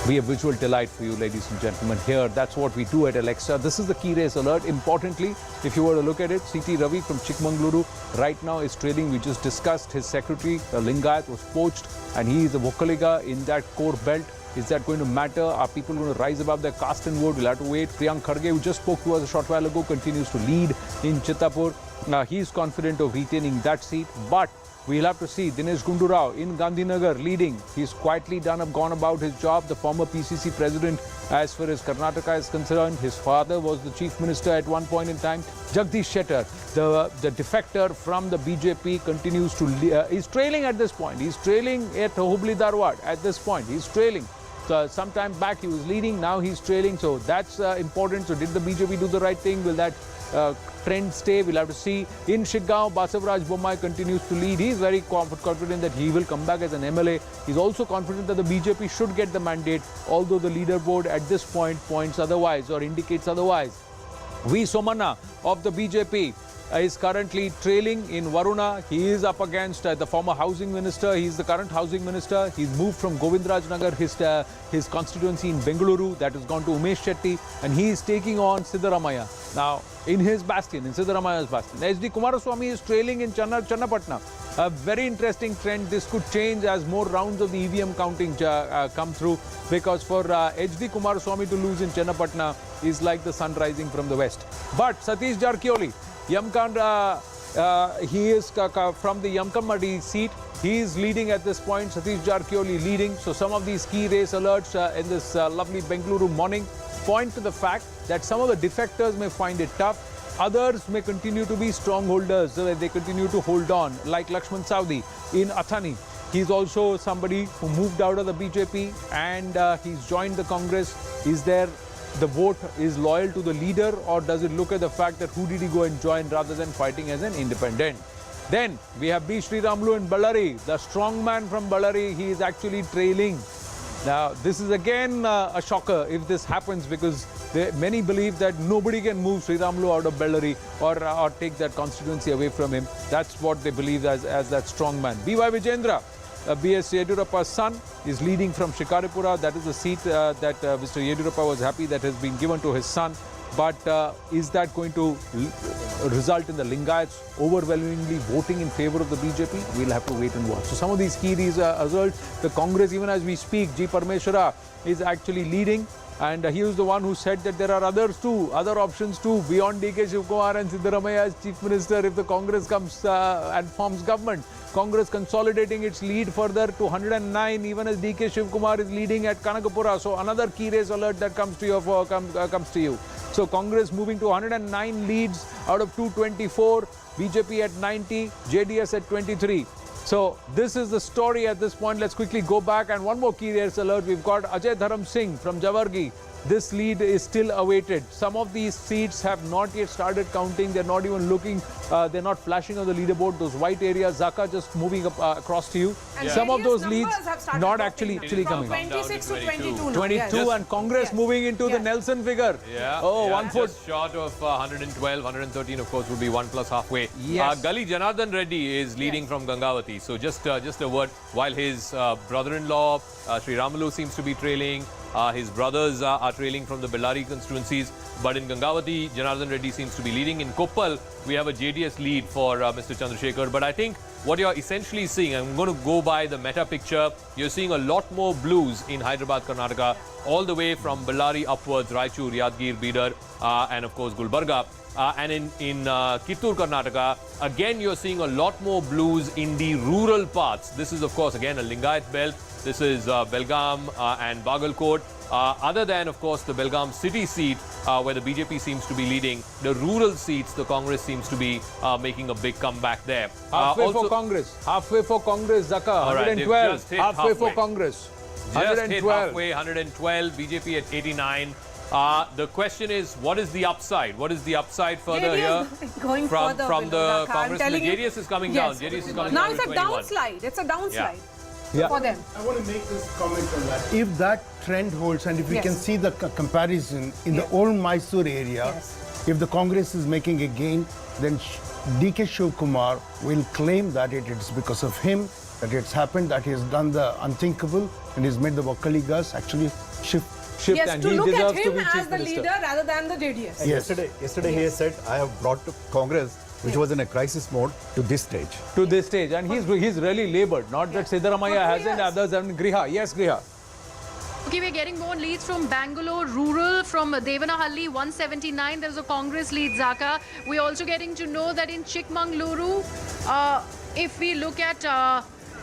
be a visual delight for you, ladies and gentlemen. Here, that's what we do at Alexa. This is the key race alert. Importantly, if you were to look at it, CT Ravi from Chikmagaluru right now is trailing. We just discussed his secretary, Lingayat, was poached, and he is a Vokaliga in that core belt. Is that going to matter? Are people going to rise above their caste and vote? We'll have to wait. Priyank Kharge, who just spoke to us a short while ago, continues to lead in Chittapur. He's confident of retaining that seat, but we'll have to see. Dinesh Gundu Rao in Gandhinagar leading. He's quietly gone about his job. The former PCC president, as far as Karnataka is concerned, his father was the chief minister at one point in time. Jagdish Shettar, the defector from the BJP, continues to he's trailing at this point. He's trailing at Hubli Dharwad at this point. He's trailing. So sometime back he was leading, now he's trailing. So that's important. So did the BJP do the right thing? Will that trend stay? We'll have to see. In Shiggaon, Basavaraj Bommai continues to lead. He's very confident that he will come back as an MLA. He's also confident that the BJP should get the mandate, although the leaderboard at this point points otherwise or indicates otherwise. V. Somana of the BJP is currently trailing in Varuna. He is up against the former housing minister. He's the current housing minister. He's moved from Govindraj Nagar, his constituency in Bengaluru, that has gone to Umesh Shetty, and he is taking on Siddaramaiah. Now, in his bastion, in Siddaramaiah's bastion. HD Kumaraswamy is trailing in Channapatna. A very interesting trend. This could change as more rounds of the EVM counting come through, because for HD Kumaraswamy to lose in Channapatna is like the sun rising from the west. But Satish Jarkioli, Yamkand, he is from the Yamkamadi seat. He is leading at this point. Satish Jarkioli leading. So some of these key race alerts in this lovely Bengaluru morning point to the fact that some of the defectors may find it tough. Others may continue to be strongholders. They continue to hold on, like Lakshman Saudi in Athani. He's also somebody who moved out of the BJP and he's joined the Congress. Is there the vote is loyal to the leader, or does it look at the fact that who did he go and join rather than fighting as an independent? Then we have B. Sriramulu in Ballari, the strong man from Ballari. He is actually trailing. Now, this is again a shocker if this happens, because many believe that nobody can move Sriramulu out of Ballari or take that constituency away from him. That's what they believe as that strong man. B.Y. Vijendra, B.S. Yediyurappa's son, is leading from Shikaripura. That is a seat that Mr. Yediyurappa was happy that has been given to his son. But is that going to result in the Lingayats overwhelmingly voting in favor of the BJP? We'll have to wait and watch. So some of these key results, the Congress, even as we speak, G. Parmeshwara is actually leading. And he was the one who said that there are other options too, beyond DK Shivkumar and Siddaramaiah as Chief Minister if the Congress comes and forms government. Congress consolidating its lead further to 109, even as DK Shivkumar is leading at Kanakapura. So another key race alert that comes to you. So Congress moving to 109 leads out of 224, BJP at 90, JDS at 23. So this is the story at this point. Let's quickly go back, and one more key race alert. We've got Ajay Dharam Singh from Jawargi. This lead is still awaited. Some of these seats have not yet started counting. They're not even looking, they're not flashing on the leaderboard. Those white areas, Zaka just moving up across to you. And some of those leads not dropping actually now. coming. From 26 to 22 now. 22 Yes. and Congress moving into the Nelson figure. Yeah. Oh, yeah, 1 foot. Just short of 112, 113 of course would be 1 plus halfway. Yes. Gali Janardhan Reddy is leading from Gangavati. So just a word, while his brother-in-law Sri Ramalu seems to be trailing, his brothers are trailing from the Bellary constituencies. But in Gangavati, Janardhan Reddy seems to be leading. In Koppal, we have a JDS lead for Mr. Chandrasekhar. But I think what you're essentially seeing, I'm going to go by the meta picture, you're seeing a lot more blues in Hyderabad, Karnataka, all the way from Bellary upwards, Raichur, Yadgir, Bidar, and of course Gulbarga. And in Kittur, Karnataka, again you're seeing a lot more blues in the rural parts. This is of course again a Lingayat belt. This is Belgaum and Bagalkot. Other than of course the Belgaum city seat where the BJP seems to be leading, the rural seats the Congress seems to be making a big comeback there. Halfway for Congress. Halfway for Congress, Zaka. All right, 112. Halfway for Congress. Just hit 112. halfway, 112, BJP at 89. The question is, what is the upside? What is the upside further here Going from further, the Vinodaka. Congress? The I'm telling you. JDS is coming down. JDS is coming Now down it's to a 21. downslide. It's a downslide Yeah. for them. I want to make this comment on that. If that trend holds, and if we Yes. can see the comparison in the old Mysore area, if the Congress is making a gain, then DK Shivkumar will claim that it is because of him that it's happened, that he has done the unthinkable and he's made the Vakaligas actually shift. Yes, and to he look at deserves to him be chief as the minister. leader rather than the JDS. And yesterday he has said, I have brought Congress, which was in a crisis mode, to this stage. To this stage, and he's really laboured. Not that Siddaramaiah hasn't, others haven't. Griha, yes, Griha. Okay, we're getting more leads from Bangalore Rural, from Devanahalli, 179. There's a Congress lead, Zaka. We're also getting to know that in Chikmagaluru, if we look at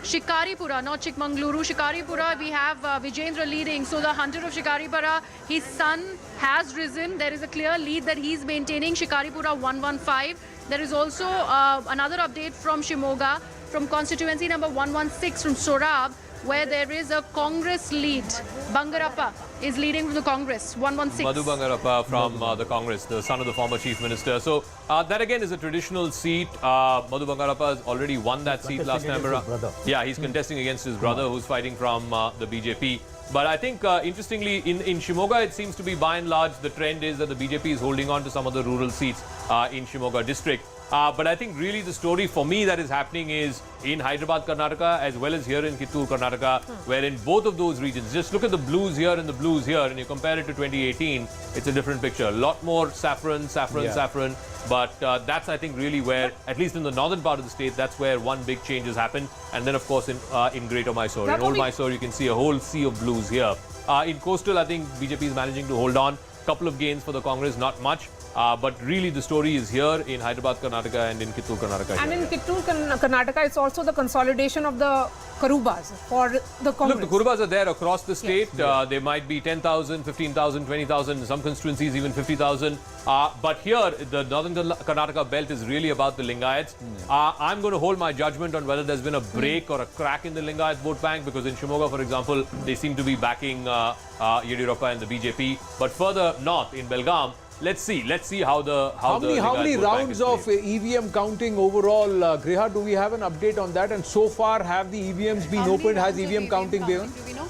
Shikaripura, not Chikmagaluru, Shikaripura, we have Vijendra leading. So the hunter of Shikaripura, his son has risen. There is a clear lead that he's maintaining. Shikaripura 115. There is also another update from Shimoga, from constituency number 116 from Sorab, where there is a Congress lead. Bangarappa is leading from the Congress, 116. Madhu Bangarappa from the Congress, the son of the former chief minister. So that again is a traditional seat. Madhu Bangarappa has already won that seat last time around. Yeah, he's contesting against his brother who's fighting from the BJP. But I think, interestingly, in Shimoga, it seems to be by and large, the trend is that the BJP is holding on to some of the rural seats in Shimoga district. But I think really the story for me that is happening is in Hyderabad, Karnataka, as well as here in Kittur, Karnataka, where in both of those regions, just look at the blues here and the blues here, and you compare it to 2018, it's a different picture. A lot more saffron. But that's, I think, really where, at least in the northern part of the state, that's where one big change has happened. And then, of course, in Greater Mysore. In Old Mysore, you can see a whole sea of blues here. In Coastal, I think BJP is managing to hold on. Couple of gains for the Congress, not much. But really the story is here in Hyderabad, Karnataka and in Kittur, Karnataka. And in Kittur, Karnataka, it's also the consolidation of the Karubas for the Congress. Look, the Karubas are there across the state. There might be 10,000, 15,000, 20,000, in some constituencies even 50,000. But here, the northern Karnataka belt is really about the Lingayats. I'm going to hold my judgment on whether there's been a break or a crack in the Lingayat vote bank, because in Shimoga, for example, they seem to be backing Yediyurappa and the BJP. But further north, in Belgaum, let's see how many rounds of EVM counting overall, Griha? Do we have an update on that? And so far, have the EVMs been opened? Has EVM counting begun? Do we know?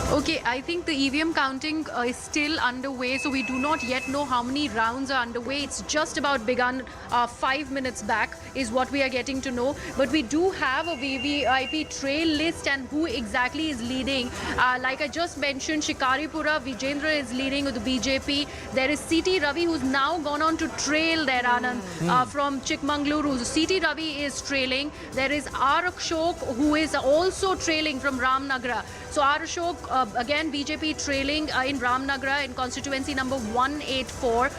Okay, I think the EVM counting is still underway, so we do not yet know how many rounds are underway. It's just about begun 5 minutes back is what we are getting to know. But we do have a VVIP trail list and who exactly is leading. Like I just mentioned, Shikaripura, Vijendra is leading with the BJP. There is CT Ravi who's now gone on to trail there, Anand, from Chikmagaluru. So CT Ravi is trailing. There is R. Ashok who is also trailing from Ramnagar. So R. Ashok, again BJP trailing in Ramnagar in constituency number 184.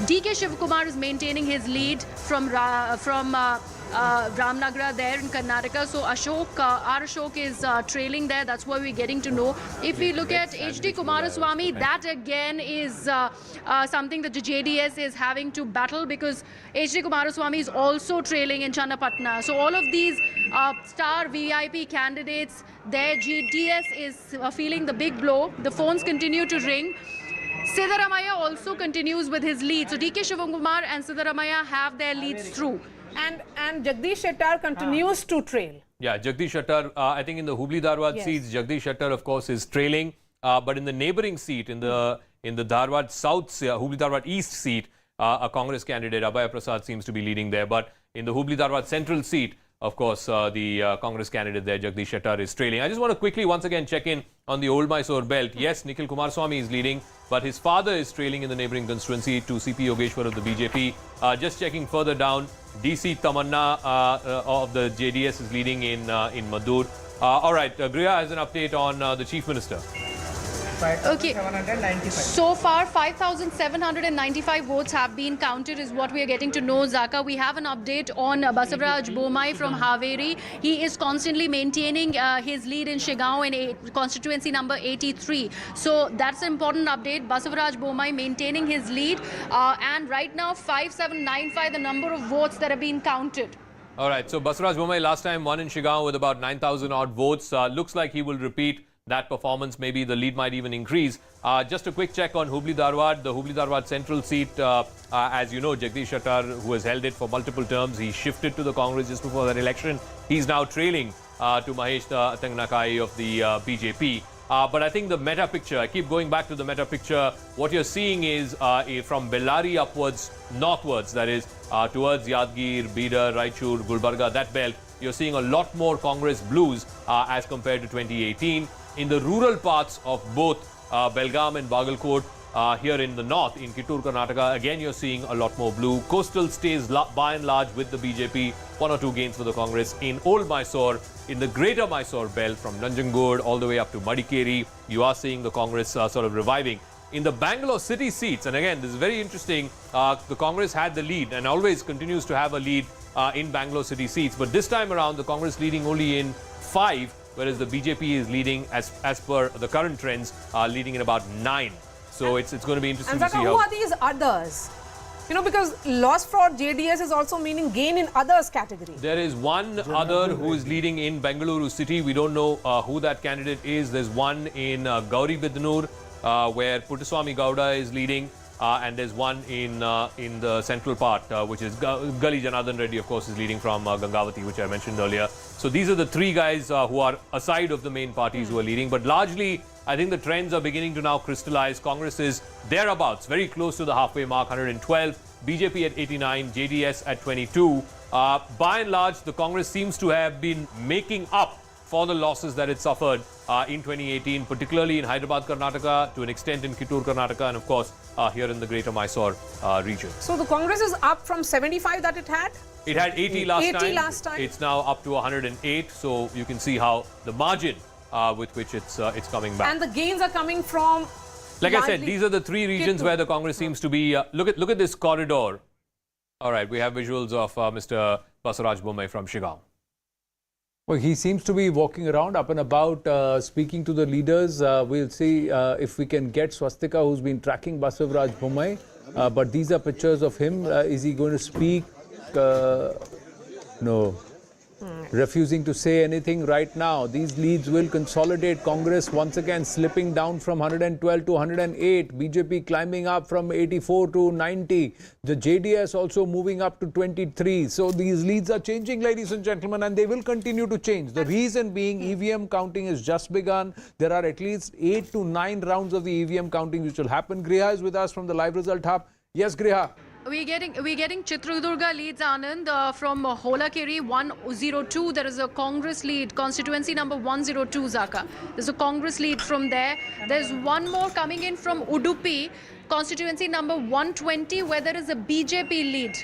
DK Shivkumar is maintaining his lead from Ramnagar there in Karnataka. So Ashok, our Ashok is trailing there. That's what we're getting to know. If we look at HD Kumaraswamy, that again is something that the JDS is having to battle, because HD Kumaraswamy is also trailing in Channapatna. So all of these star VIP candidates, their JDS is feeling the big blow. The phones continue to ring. Siddaramaiah also continues with his lead. So DK Shivakumar and Siddaramaiah have their leads through. And Jagdish Shettar continues to trail. Yeah, Jagdish Shettar, I think in the Hubli Dharwad seats, Jagdish Shettar, of course, is trailing. But in the neighboring seat, in the Dharwad South, Hubli Dharwad East seat, a Congress candidate, Abhay Prasad, seems to be leading there. But in the Hubli Dharwad Central seat, of course, the Congress candidate there, Jagdish Shettar, is trailing. I just want to quickly once again check in on the Old Mysore belt. Yes, Nikhil Kumaraswamy is leading, but his father is trailing in the neighboring constituency to CP Yogeshwar of the BJP. Just checking further down, DC Tamanna of the JDS is leading in Madur. All right, Griha has an update on the Chief Minister. Okay. So far, 5,795 votes have been counted is what we are getting to know, Zaka. We have an update on Basavaraj Bomai from Haveri. He is constantly maintaining his lead in Shigaon in constituency number 83. So that's an important update. Basavaraj Bomai maintaining his lead. And right now, 5,795, the number of votes that have been counted. All right, so Basavaraj Bomai last time won in Shigaon with about 9,000 odd votes. Looks like he will repeat that performance. Maybe the lead might even increase. Just a quick check on Hubli Dharwad, the Hubli Dharwad Central seat. As you know, Jagdish Shettar, who has held it for multiple terms, he shifted to the Congress just before that election. He's now trailing to Mahesh Tangnakai of the BJP. But I think the meta picture, I keep going back to the meta picture, what you're seeing is from Bellary upwards, northwards, that is, towards Yadgir, Bidar, Raichur, Gulbarga, that belt, you're seeing a lot more Congress blues as compared to 2018. In the rural parts of both Belgaum and Bagalkot, here in the north, in Kittur, Karnataka, again you're seeing a lot more blue. Coastal stays by and large with the BJP, 1 or 2 gains for the Congress. In Old Mysore, in the greater Mysore belt, from Nanjangud all the way up to Madikeri, you are seeing the Congress sort of reviving. In the Bangalore city seats, and again, this is very interesting, the Congress had the lead and always continues to have a lead in Bangalore city seats. But this time around, the Congress leading only in 5, whereas the BJP is leading, as per the current trends, leading in about 9. So it's going to be interesting to see how... who are these others? You know, because loss for JDS is also meaning gain in others category. There is one other who is leading in Bengaluru city. We don't know who that candidate is. There's one in Gauri Bidnur, where Puttaswamy Gowda is leading. And there's one in the central part, which is Gali Janardhan Reddy, of course, is leading from Gangavati, which I mentioned earlier. So these are the 3 guys who are aside of the main parties who are leading. But largely, I think the trends are beginning to now crystallize. Congress is thereabouts, very close to the halfway mark, 112. BJP at 89, JDS at 22. By and large, the Congress seems to have been making up for the losses that it suffered in 2018, particularly in Hyderabad, Karnataka, to an extent in Kittur, Karnataka, and of course here in the greater Mysore region. So the Congress is up from 75 that it had? It had 80 last time. It's now up to 108. So you can see how the margin with which it's coming back. And the gains are coming from... Like I said, these are the 3 regions where the Congress seems to be... look at this corridor. All right, we have visuals of Mr. Basavaraj Bomai from Shigaon. Well, he seems to be walking around up and about, speaking to the leaders. We'll see if we can get Swastika, who's been tracking Basavaraj Bomai. But these are pictures of him. Is he going to speak? No. Refusing to say anything right now. These leads will consolidate. Congress once again slipping down from 112 to 108. BJP climbing up from 84 to 90. The JDS also moving up to 23. So these leads are changing, ladies and gentlemen, and they will continue to change. The reason being EVM counting has just begun. There are at least 8 to 9 rounds of the EVM counting which will happen. Griha is with us from the Live Result Hub. Yes, Griha. We're getting Chitradurga leads, Anand, from Holakiri 102. There is a Congress lead, constituency number 102, Zaka. There's a Congress lead from there. There's one more coming in from Udupi, constituency number 120, where there is a BJP lead.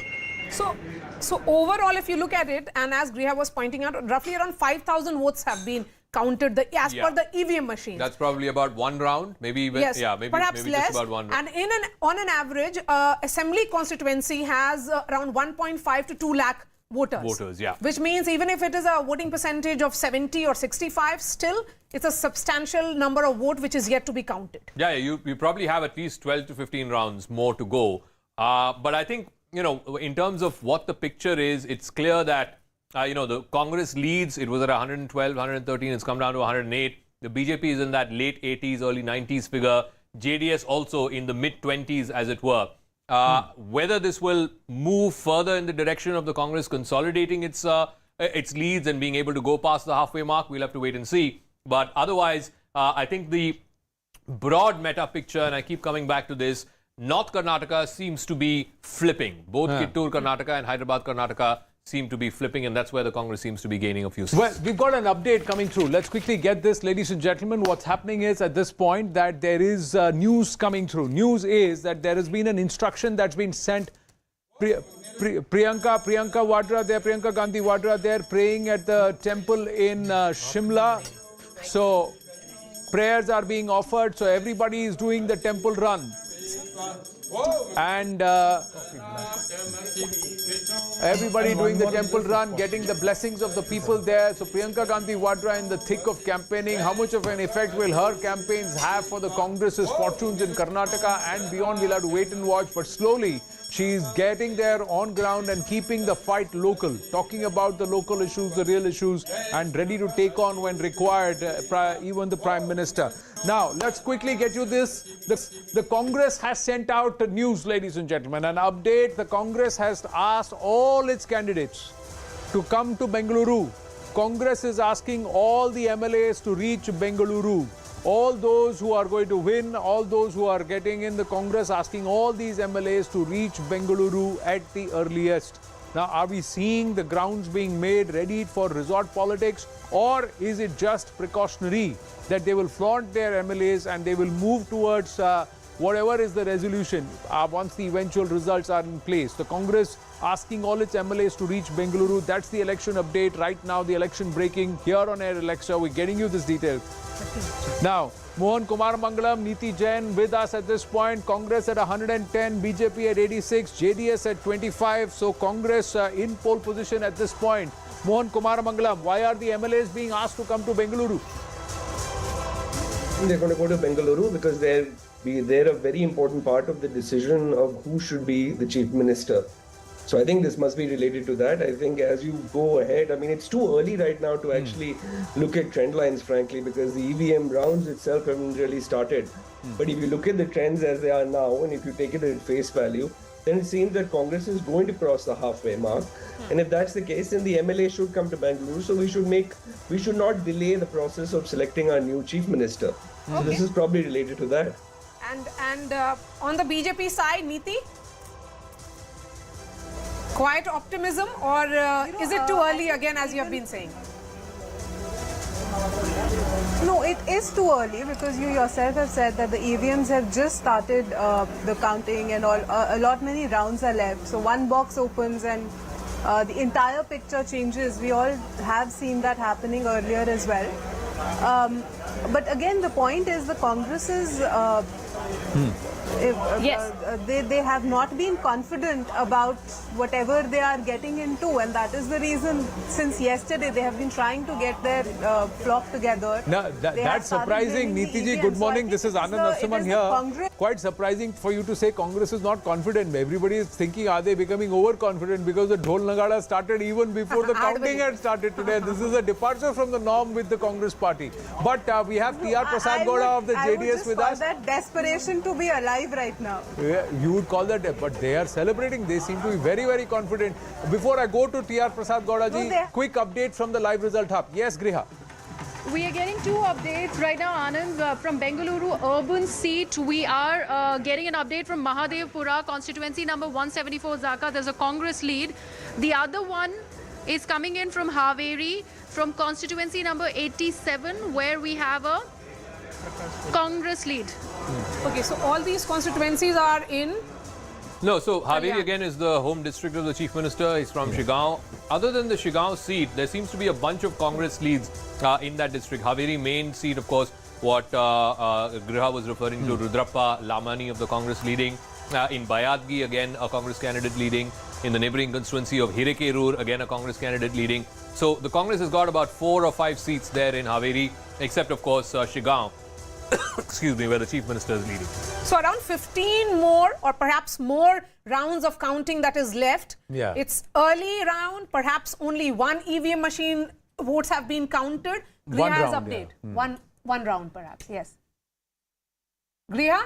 So overall, if you look at it, and as Griha was pointing out, roughly around 5,000 votes have been counted as per the EVM machine. That's probably about 1 round, maybe even, maybe perhaps less. Just about 1 round. And on an average, assembly constituency has around 1.5 to 2 lakh voters. Voters, yeah. Which means even if it is a voting percentage of 70 or 65, still it's a substantial number of vote which is yet to be counted. Yeah, you probably have at least 12 to 15 rounds more to go. But I think, you know, in terms of what the picture is, it's clear that, you know, the Congress leads. It was at 112, 113. It's come down to 108. The BJP is in that late 80s, early 90s figure. JDS also in the mid-20s, as it were. Whether this will move further in the direction of the Congress consolidating its leads and being able to go past the halfway mark, we'll have to wait and see. But otherwise, I think the broad meta picture, and I keep coming back to this, North Karnataka seems to be flipping. Both Kittur Karnataka and Hyderabad Karnataka seem to be flipping, and that's where the Congress seems to be gaining a few seats. Well, we've got an update coming through. Let's quickly get this, ladies and gentlemen. What's happening is at this point that there is news coming through. News is that there has been an instruction that's been sent. Priyanka Vadra there, Priyanka Gandhi Vadra there, praying at the temple in Shimla. So prayers are being offered. So everybody is doing the temple run. And everybody doing the temple run, getting the blessings of the people there. So Priyanka Gandhi Vadra in the thick of campaigning. How much of an effect will her campaigns have for the Congress's fortunes in Karnataka and beyond? We'll have to wait and watch. But slowly, she's getting there on ground and keeping the fight local, talking about the local issues, the real issues, and ready to take on when required, even the Prime Minister. Now, let's quickly get you this. The Congress has sent out news, ladies and gentlemen, an update. The Congress has asked all its candidates to come to Bengaluru. Congress is asking all the MLAs to reach Bengaluru. All those who are going to win, all those who are getting in the Congress, asking all these MLAs to reach Bengaluru at the earliest. Now, are we seeing the grounds being made ready for resort politics, or is it just precautionary that they will flaunt their MLAs and they will move towards whatever is the resolution once the eventual results are in place? The Congress asking all its MLAs to reach Bengaluru. That's the election update right now, the election breaking here on Air Alexa. We're getting you this detail. Now, Mohan Kumar Mangalam, Neeti Jain with us at this point. Congress at 110, BJP at 86, JDS at 25. So Congress in pole position at this point. Mohan Kumar Mangalam, why are the MLAs being asked to come to Bengaluru? They're going to go to Bengaluru because they're a very important part of the decision of who should be the chief minister. So I think this must be related to that. I think as you go ahead, I mean, it's too early right now to actually look at trend lines, frankly, because the EVM rounds itself haven't really started. But if you look at the trends as they are now, and if you take it at face value, then it seems that Congress is going to cross the halfway mark. And if that's the case, then the MLA should come to Bengaluru. So we should not delay the process of selecting our new chief minister. So this is probably related to that. And on the BJP side, Neeti? Quiet optimism, or is it too early again, as you have been saying? No, it is too early because you yourself have said that the EVMs have just started the counting and all. Many rounds are left. So one box opens and the entire picture changes. We all have seen that happening earlier as well. But again, the point is the Congress is... they have not been confident about whatever they are getting into, and that is the reason since yesterday they have been trying to get their flock together. No, that's surprising. Neeti ji, good morning. This is Anand Narasimhan here. Quite surprising for you to say Congress is not confident. Everybody is thinking, are they becoming overconfident because the Dhol Nagada started even before the counting had started today. This is a departure from the norm with the Congress party. But we have T.R. Prasad Gowda of the JDS with us. That desperation to be alive right now. Yeah, you would call that, but they are celebrating. They seem to be very, very confident. Before I go to T.R. Prasad Gowda ji, quick update from the live result hub. Yes, Griha. We are getting two updates right now, Anand. From Bengaluru urban seat, we are getting an update from Mahadevpura, constituency number 174 Zaka. There's a Congress lead. The other one is coming in from Haveri, from constituency number 87, where we have a Congress lead. Okay, so all these constituencies are in... No, so Haveri again is the home district of the Chief Minister. He's from Shigao. Other than the Shigao seat, there seems to be a bunch of Congress leads in that district. Haveri main seat, of course, what Griha was referring to, Rudrappa Lamani of the Congress leading. In Bayadgi, again, a Congress candidate leading. in the neighboring constituency of Hirekerur, again a Congress candidate leading. So the Congress has got about 4 or 5 seats there in Haveri, except of course Shigaon, excuse me, where the Chief Minister is leading. So around 15 more or perhaps more rounds of counting that is left. Yeah. It's early round, perhaps only one EVM machine votes have been counted. One Griha's round, update. yeah. One round perhaps, yes. Griha?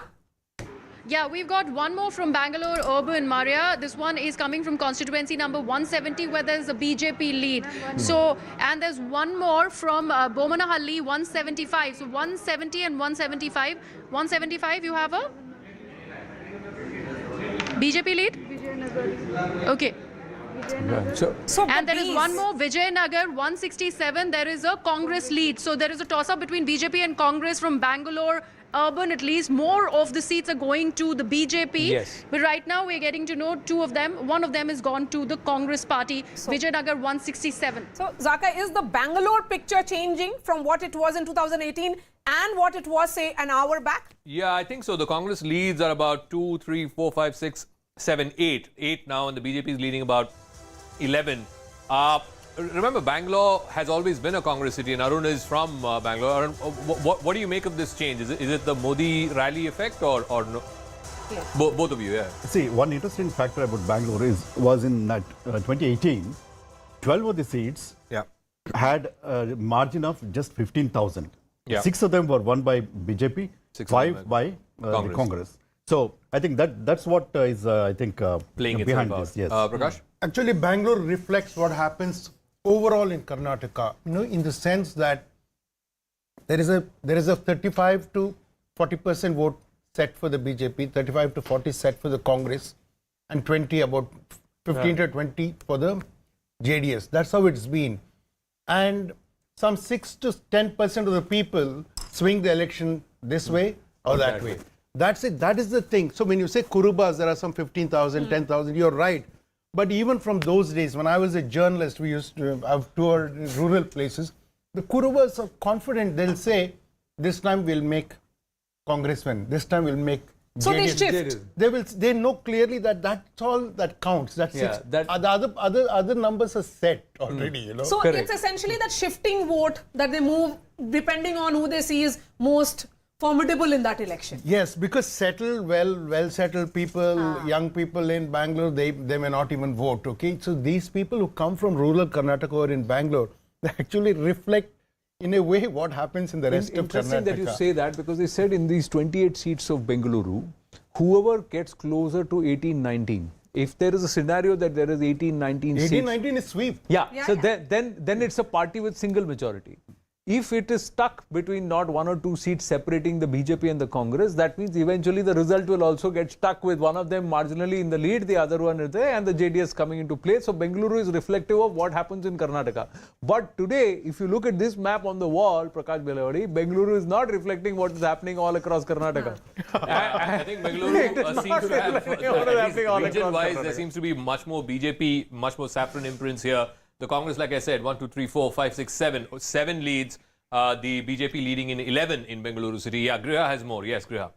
Yeah, we've got one more from Bangalore Urban, Maria. This one is coming from constituency number 170, where there's a BJP lead. So, and there's one more from Bomanahalli, 175. So 170 and 175. 175, you have a BJP lead? Okay. So And there is one more, Vijayanagar, 167. There is a Congress lead. So there is a toss-up between BJP and Congress from Bangalore Urban, at least. More of the seats are going to the BJP. Yes. But right now we're getting to know 2 of them. One of them is gone to the Congress party, Vijayanagar 167. So Zaka, is the Bangalore picture changing from what it was in 2018 and what it was, say, an hour back? Yeah, I think so. The Congress leads are about 2, 3, 4, 5, 6, 7, 8. 8 now, and the BJP is leading about 11. Remember, Bangalore has always been a Congress city, and Arun is from Bangalore. Arun, what do you make of this change? Is it the Modi rally effect or no? Yes. Both of you, yeah. See, one interesting factor about Bangalore was in that 2018, 12 of the seats had a margin of just 15,000. Yeah. 6 of them were won by BJP, 5 by the Congress. So I think that's what is I think playing behind itself this. Yes. out. Prakash? Actually, Bangalore reflects what happens overall in Karnataka, in the sense that there is a 35 to 40% vote set for the BJP, 35 to 40 set for the Congress, and about 15 to 20 for the JDS. That's how it's been. And some 6 to 10% of the people swing the election this way or that way. That's it. That is the thing. So when you say Kurubas, there are some 15,000, 10,000, you're right. But even from those days, when I was a journalist, we used to have toured rural places. The Kurubas are confident. They'll say, this time we'll make Congress win. This time we'll make So JDS. they shift. They know clearly that that's all that counts. That's it. The other numbers are set already. So it's essentially that shifting vote that they move depending on who they see is most formidable in that election. Yes, because well-settled people, young people in Bangalore, they may not even vote, okay? So these people who come from rural Karnataka or in Bangalore, they actually reflect in a way what happens in the rest of Karnataka. Interesting that you say that, because they said in these 28 seats of Bengaluru, whoever gets closer to 18-19, if there is a scenario that there is 18-19 seats... 18-19 is sweep. Yeah, so then it's a party with single majority. If it is stuck between not 1 or 2 seats separating the BJP and the Congress, that means eventually the result will also get stuck with one of them marginally in the lead, the other one is there, and the JDS coming into play. So Bengaluru is reflective of what happens in Karnataka. But today, if you look at this map on the wall, Prakash Belawadi, Bengaluru is not reflecting what is happening all across Karnataka. I think Bengaluru seems to have, region-wise, there seems to be much more BJP, much more saffron imprints here. The Congress, like I said, 1, 2, 3, 4, 5, 6, 7. 7 leads. The BJP leading in 11 in Bengaluru city. Yeah, Griha has more. Yes, Griha.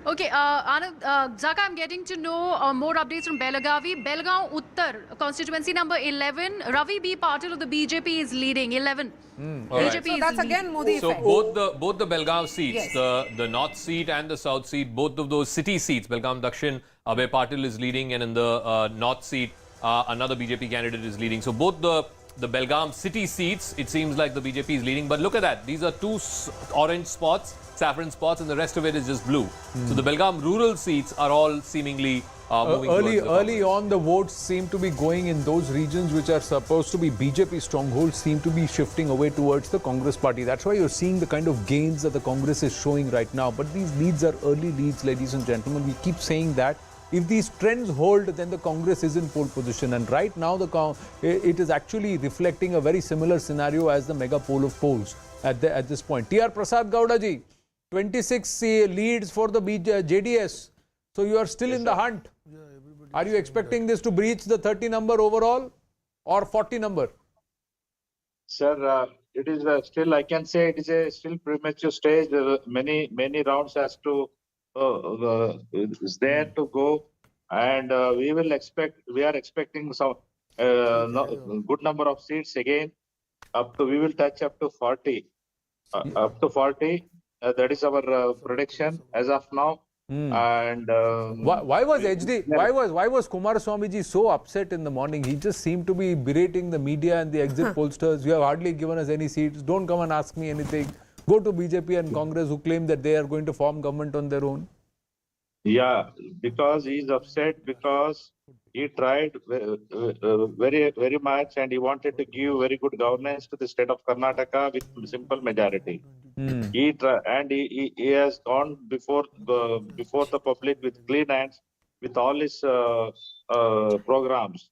Okay, Anand, Zaka, I'm getting to know more updates from Belagavi. Belgaum Uttar, constituency number 11. Ravi B. Patil of the BJP is leading, 11. BJP so that's again Modi so effect. both the Belgaum seats, yes. the north seat and the south seat, both of those city seats, Belgaum Dakshin, Abhay Patil is leading, and in the north seat, another BJP candidate is leading. So both the Belgaum city seats, it seems like the BJP is leading. But look at that. These are 2 orange spots, saffron spots, and the rest of it is just blue. So the Belgaum rural seats are all seemingly moving early on, the votes seem to be going in those regions which are supposed to be BJP strongholds, seem to be shifting away towards the Congress party. That's why you're seeing the kind of gains that the Congress is showing right now. But these leads are early leads, ladies and gentlemen. We keep saying that. If these trends hold, then the Congress is in pole position. And right now, it is actually reflecting a very similar scenario as the mega poll of polls at this point. T.R. Prasad Gowda ji, 26 leads for the JDS. So you are still in the hunt. Are you expecting this to breach the 30 number overall or 40 number? Sir, it is still, I can say it is a still premature stage. Many rounds has to is there to go. and we are expecting some good number of seats again. We will touch up to 40. Up to 40. That is our prediction as of now. And why was Kumaraswamy ji so upset in the morning? He just seemed to be berating the media and the exit pollsters. You have hardly given us any seats. Don't come and ask me anything. Go to BJP and Congress, who claim that they are going to form government on their own. Yeah, because he is upset because he tried very much and he wanted to give very good governance to the state of Karnataka with simple majority. He has gone before the public with clean hands with all his programs.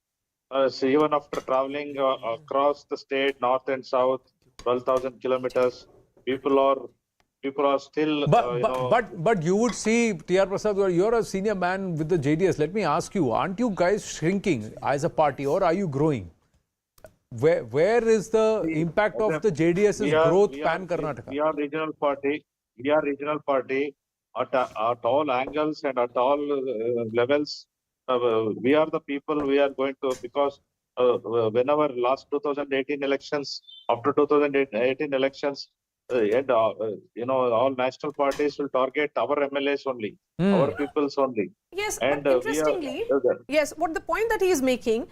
So even after traveling across the state, north and south, 12,000 kilometers, people are still. But you would see, T.R. Prasad, you're a senior man with the JDS. Let me ask you, aren't you guys shrinking as a party, or are you growing? Where is the impact of the JDS's growth pan Karnataka? We are regional party. We are regional party at all angles and at all levels. We are the people we are going to, because whenever last 2018 elections, after 2018 elections, all national parties will target our MLAs only, our peoples only. Yes, and but interestingly, yes, what the point that he is making,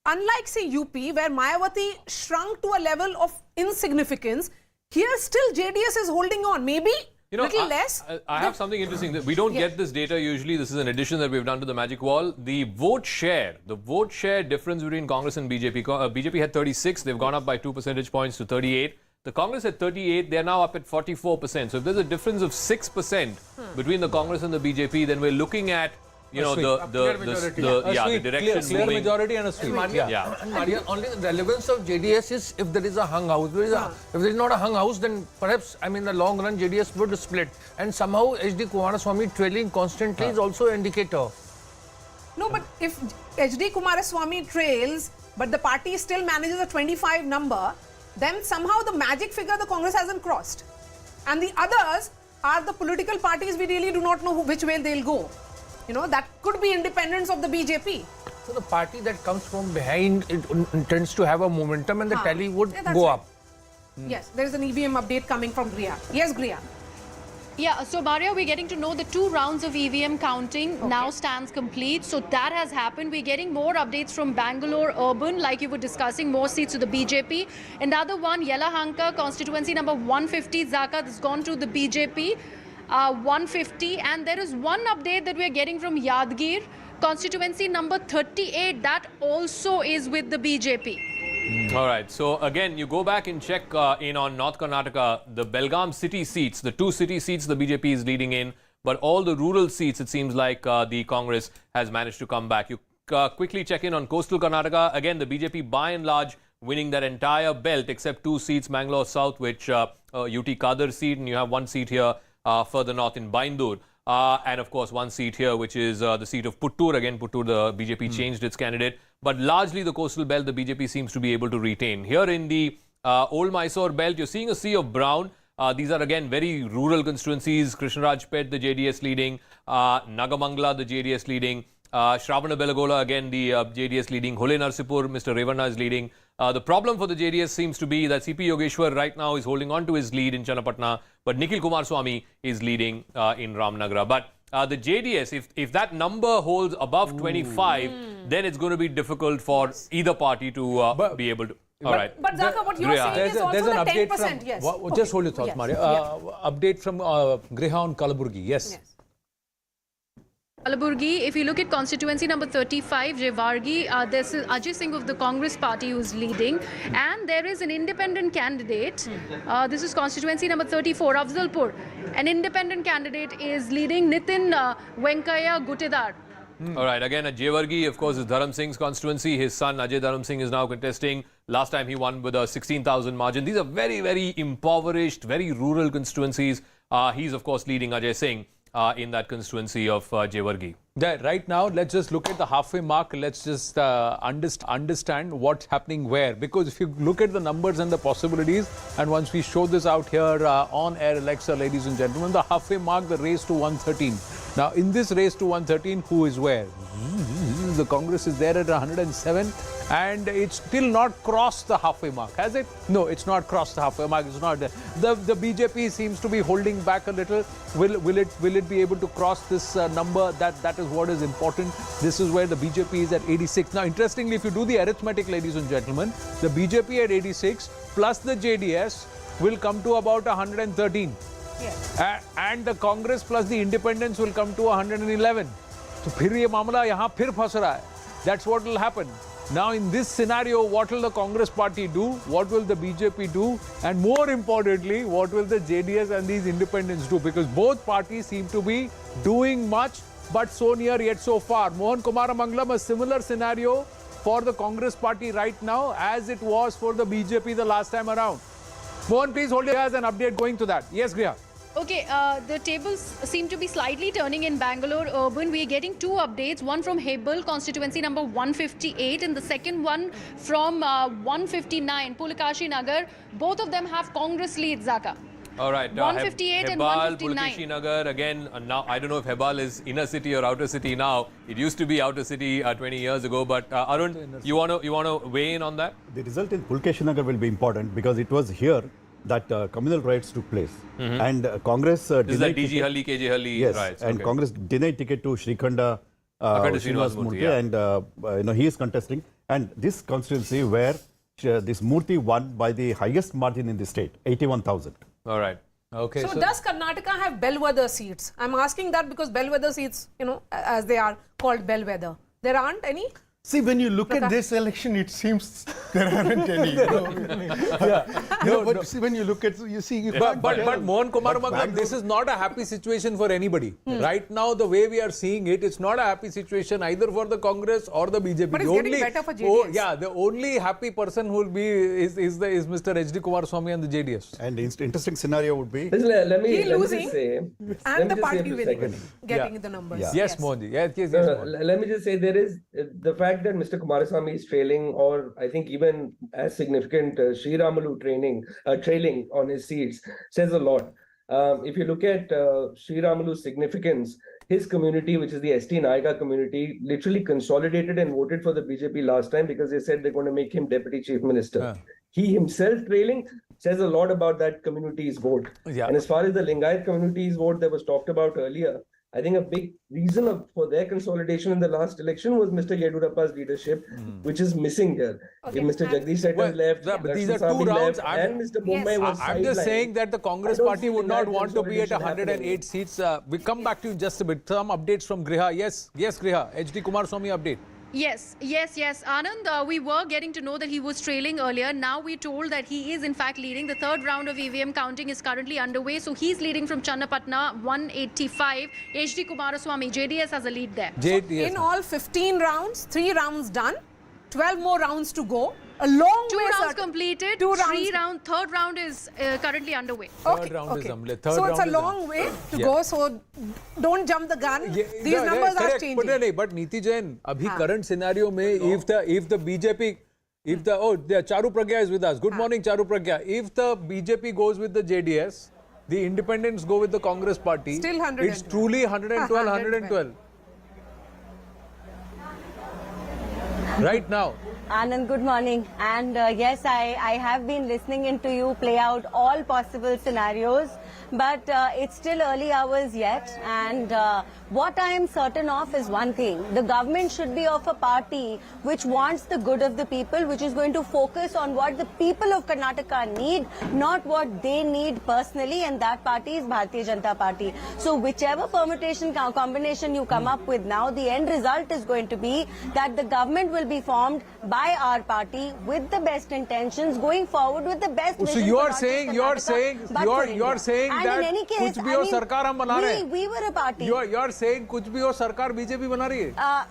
unlike say UP, where Mayawati shrunk to a level of insignificance, here still JDS is holding on, maybe little less. I have something interesting. We don't get this data usually. This is an addition that we've done to the magic wall. The vote share difference between Congress and BJP. BJP had 36. They've gone up by 2 percentage points to 38. The Congress had 38. They're now up at 44%. So if there's a difference of 6% between the Congress and the BJP, then we're looking at the direction clear majority and a sweep. Maria, only the relevance of JDS is if there is a hung house. If there is not a hung house, then perhaps, in the long run, JDS would split. And somehow, HD Kumaraswamy trailing constantly is also an indicator. No, but if HD Kumaraswamy trails, but the party still manages a 25 number, then somehow the magic figure the Congress hasn't crossed. And the others are the political parties we really do not know which way they'll go. That could be independence of the BJP. So the party that comes from behind it tends to have a momentum and the tally would go up. Yes, there is an EVM update coming from Griya. Yes, Griya. Yeah, so Maria, we're getting to know the 2 rounds of EVM counting now stands complete. So that has happened. We're getting more updates from Bangalore Urban, like you were discussing, more seats to the BJP. Another one, Yelahanka, constituency number 150, Zakat has gone to the BJP. 150, and there is one update that we are getting from Yadgir, constituency number 38, that also is with the BJP. All right, so again, you go back and check in on North Karnataka, the Belgaum city seats, the 2 city seats the BJP is leading in, but all the rural seats, it seems like the Congress has managed to come back. You quickly check in on coastal Karnataka, again, the BJP by and large winning that entire belt except 2 seats, Mangalore South, which UT Kadar seat, and you have 1 seat here further north in Baindur. And of course, 1 seat here, which is the seat of Puttur. Again, Puttur, the BJP changed its candidate. But largely the coastal belt, the BJP seems to be able to retain. Here in the old Mysore belt, you're seeing a sea of brown. These are again very rural constituencies. Krishnarajpet, the JDS leading. Nagamangla, the JDS leading. Shravana Belagola, again the JDS leading. Hole Narsipur, Mr. Revanna is leading. The problem for the JDS seems to be that CP Yogeshwar right now is holding on to his lead in Channapatna, but Nikhil Kumaraswamy is leading in Ramnagar. But the JDS, if that number holds above 25, then it's going to be difficult for either party to be able to. All right. But Zaka, what you're saying is also the 10%. Yes. Just hold your thoughts, Maria. Update from Griha on Kalaburgi. Yes. Kalaburgi, if you look at constituency number 35, Jewargi, this is Ajay Singh of the Congress party who's leading, and there is an independent candidate. This is constituency number 34, Afzalpur. An independent candidate is leading, Nitin Venkaya Gutedar. All right, again at Jewargi, of course, is Dharam Singh's constituency. His son Ajay Dharam Singh is now contesting. Last time he won with a 16,000 margin. These are very, very impoverished, very rural constituencies. He's, of course, leading Ajay Singh in that constituency of Jewargi. Right now, let's just look at the halfway mark. Let's just understand what's happening where. Because if you look at the numbers and the possibilities, and once we show this out here on air, Alexa, ladies and gentlemen, the halfway mark, the race to 113. Now, in this race to 113, who is where? The Congress is there at 107 and it's still not crossed the halfway mark, has it? No, it's not crossed the halfway mark. It's not there. The BJP seems to be holding back a little. Will it be able to cross this number? That is what is important. This is where the BJP is at 86. Now, interestingly, if you do the arithmetic, ladies and gentlemen, the BJP at 86 plus the JDS will come to about 113. Yes. And the Congress plus the independents will come to 111. So फिर ये मामला यहाँ फिर फंस रहा है. That's what will happen. Now in this scenario, what will the Congress party do? What will the BJP do? And more importantly, what will the JDS and these independents do? Because both parties seem to be doing much, but so near yet so far. Mohan Kumar Mangalam, a similar scenario for the Congress party right now as it was for the BJP the last time around. Mohan, please hold your ears and update going to that. Yes, Griha. Okay, the tables seem to be slightly turning in Bangalore urban. We are getting two updates, one from Hebel, constituency number 158, and the second one from 159, Pulakashi Nagar. Both of them have Congress lead, Zaka. All right. 158 and 159. Pulakashi Nagar, again, now I don't know if Hebal is inner city or outer city now. It used to be outer city 20 years ago, but Arun, you want to weigh in on that? The result in Pulakashi Nagar will be important because it was here that communal riots took place. And Congress this is the DG Halli, KJ Halli yes, riots. and okay. Congress denied ticket to Srikhanda Srinivas Murthy, yeah. and he is contesting. And this constituency where this Murthy won by the highest margin in the state, 81,000. All right. Okay. So does Karnataka have bellwether seats? I'm asking that because bellwether seats, as they are called bellwether, there aren't any? See, when you look at this election, it seems there aren't any. But see, when you look at, you see. But Mohan Kumar Mangalam, this is not a happy situation for anybody. Right now, the way we are seeing it, it's not a happy situation either for the Congress or the BJP. But it's getting better for JDS. The only happy person who will be is Mr. H.D. Kumaraswamy and the JDS. And interesting scenario would be. Let me losing just say, and the party winning, getting the numbers. Yes, Mohanji. Yes, let me just say there is the fact that Mr. Kumaraswamy is trailing, or I think even as significant, Sri Ramalu trailing on his seats says a lot. If you look at Sri Ramalu's significance, his community, which is the ST Naika community, literally consolidated and voted for the BJP last time because they said they're going to make him deputy chief minister. He himself trailing says a lot about that community's vote. And as far as the Lingayat community's vote that was talked about earlier, I think a big reason for their consolidation in the last election was Mr. Yedurappa's leadership, which is missing here. If Mr. Jagdish Shetty left, but these are two rounds. and Mr. Bombay was I'm just saying that the Congress party would not want to be at 108 seats. We come back to you in just a bit. Some updates from Griha. Yes, Griha. H.D. Kumaraswamy update. Yes. Anand, we were getting to know that he was trailing earlier. Now we're told that he is in fact leading. The third round of EVM counting is currently underway. So he's leading from Channapatna, 185. H.D. Kumaraswamy, JDS has a lead there. So in all 15 rounds, 3 rounds done, 12 more rounds to go. A long way. 2 rounds completed. 3 round. Third round is currently underway. Third round is underway. So it's a long way to go. So don't jump the gun. These numbers are changing. But Niti Jain, abhi current scenario mein, if the BJP, Charu Pragya is with us. Good morning, Charu Pragya. If the BJP goes with the JDS, the independents go with the Congress party. Still 112. It's truly 112, 112. Right now. Anand, good morning. And yes, I have been listening into you play out all possible scenarios, but it's still early hours yet. And what I am certain of is one thing. The government should be of a party which wants the good of the people, which is going to focus on what the people of Karnataka need, not what they need personally, and that party is Bharatiya Janata Party. So whichever permutation, combination you come up with now, the end result is going to be that the government will be formed by our party with the best intentions, going forward with the best vision. So you're saying and that in any case, kuch bhi ho sarkar hum bana rahe hain. We were a party. You're saying kuch bhi ho sarkar BJP bana rahi hai.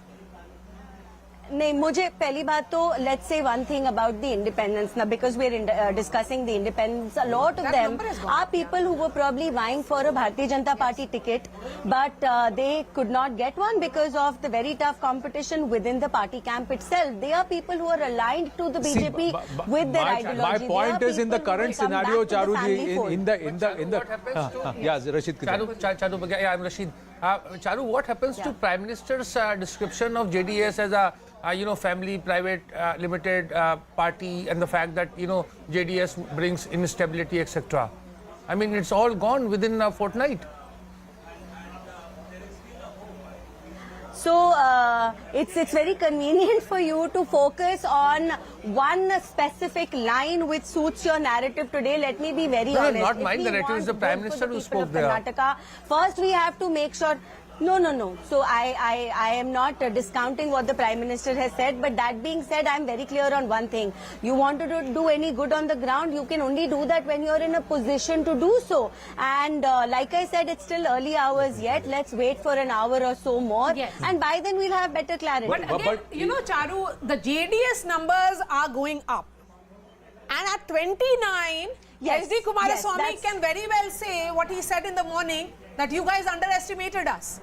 नहीं, मुझे पहली बात तो let's say one thing about the independents now, because we're discussing the independents. A lot of them are people who were probably vying for a Bharatiya Janata Party ticket, but they could not get one because of the very tough competition within the party camp itself. They are people who are aligned to the BJP with their ideology. My point is, in the current scenario, Charuji, in the Yes, Rashid. Charu, I'm Rashid. Charu, what happens to Prime Minister's description of JDS as a family, private, limited party, and the fact that JDS brings instability, etc. I mean, it's all gone within a fortnight. So it's very convenient for you to focus on one specific line which suits your narrative today. Let me be very honest. Not mine. The narrative is the Prime Minister who spoke there. Karnataka, first we have to make sure. No. So I am not discounting what the Prime Minister has said, but that being said, I am very clear on one thing. You want to do any good on the ground, you can only do that when you are in a position to do so. And like I said, it's still early hours yet. Let's wait for an hour or so more. Yes. And by then we'll have better clarity. But again, Charu, the JDS numbers are going up. And at 29, Yes, SD Kumaraswamy that's- can very well say what he said in the morning, that you guys underestimated us.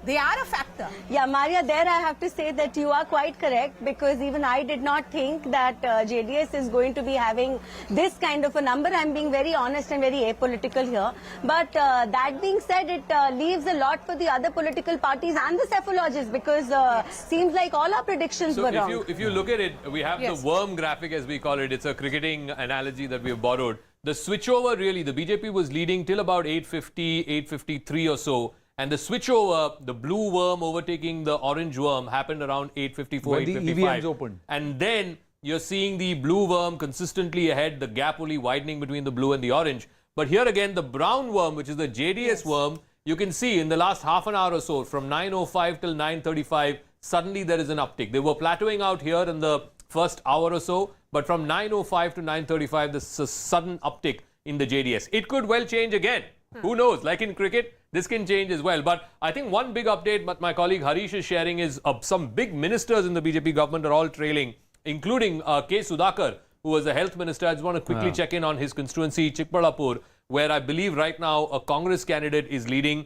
They are a factor. Yeah, Maria, there I have to say that you are quite correct, because even I did not think that JDS is going to be having this kind of a number. I'm being very honest and very apolitical here. But that being said, it leaves a lot for the other political parties and the cephalogists, because seems like all our predictions So were wrong. if you look at it, we have Yes. the worm graphic, as we call it. It's a cricketing analogy that we have borrowed. The switchover, really, the BJP was leading till about 8:50, 8:53 or so. And the switchover, the blue worm overtaking the orange worm, happened around 8:54, When the 8:55. EVMs opened. And then you're seeing the blue worm consistently ahead, the gap only widening between the blue and the orange. But here again, the brown worm, which is the JDS worm, you can see in the last half an hour or so, from 9:05 till 9:35, suddenly there is an uptick. They were plateauing out here in the first hour or so, but from 9:05 to 9:35, there's a sudden uptick in the JDS. It could well change again. Who knows? Like in cricket, this can change as well. But I think one big update that my colleague Harish is sharing is some big ministers in the BJP government are all trailing, including K. Sudhakar, who was the health minister. I just want to quickly check in on his constituency, Chikbalapur, where I believe right now a Congress candidate is leading.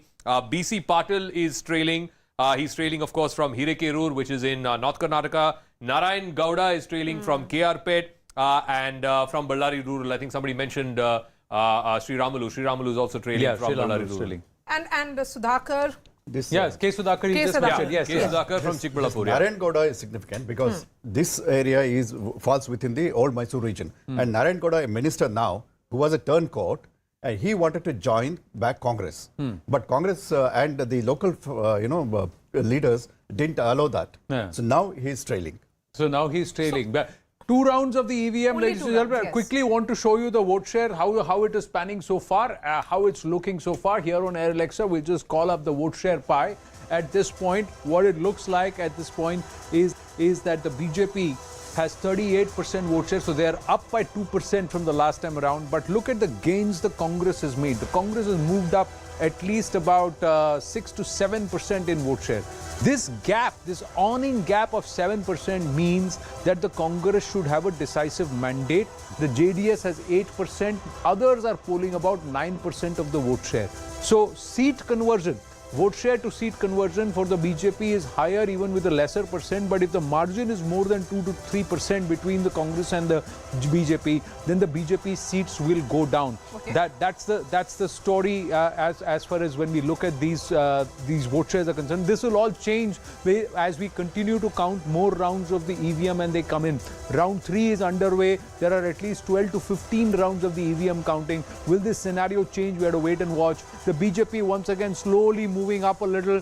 B.C. Patil is trailing. He's trailing, of course, from Hirekerur, which is in North Karnataka. Narayan Gowda is trailing from KR Pet and from Ballari Rural. I think somebody mentioned Sri Ramalu. Sri Ramalu is also trailing from Ballari Rural. And Sudhakar. Yes, K. Sudhakar is just mentioned. Yes, K. Sudhakar from Chikbalapur. Narayan Gowda is significant because this area falls within the old Mysore region. And Narayan Gowda, a minister now, who was a turncoat, and he wanted to join back Congress. But Congress and the local, leaders didn't allow that. So now he's trailing. So now he's trailing. But 2 rounds of the EVM, Only ladies 2 and gentlemen. rounds, I yes. quickly want to show you the vote share, how it is panning so far, how it's looking so far. Here on Air Alexa, we'll just call up the vote share pie. At this point, what it looks like at this point is that the BJP has 38% vote share, so they are up by 2% from the last time around. But look at the gains the Congress has made. The Congress has moved up at least about 6 to 7% in vote share. This gap, this awning gap of 7% means that the Congress should have a decisive mandate. The JDS has 8%. Others are polling about 9% of the vote share. So seat conversion, vote share to seat conversion for the BJP is higher even with a lesser percent, but if the margin is more than 2 to 3% between the Congress and the BJP, then the BJP seats will go down. Okay. That's the story as far as when we look at these vote shares are concerned. This will all change as we continue to count more rounds of the EVM and they come in. Round 3 is underway. There are at least 12 to 15 rounds of the EVM counting. Will this scenario change? We have to wait and watch. The BJP once again slowly moving up a little.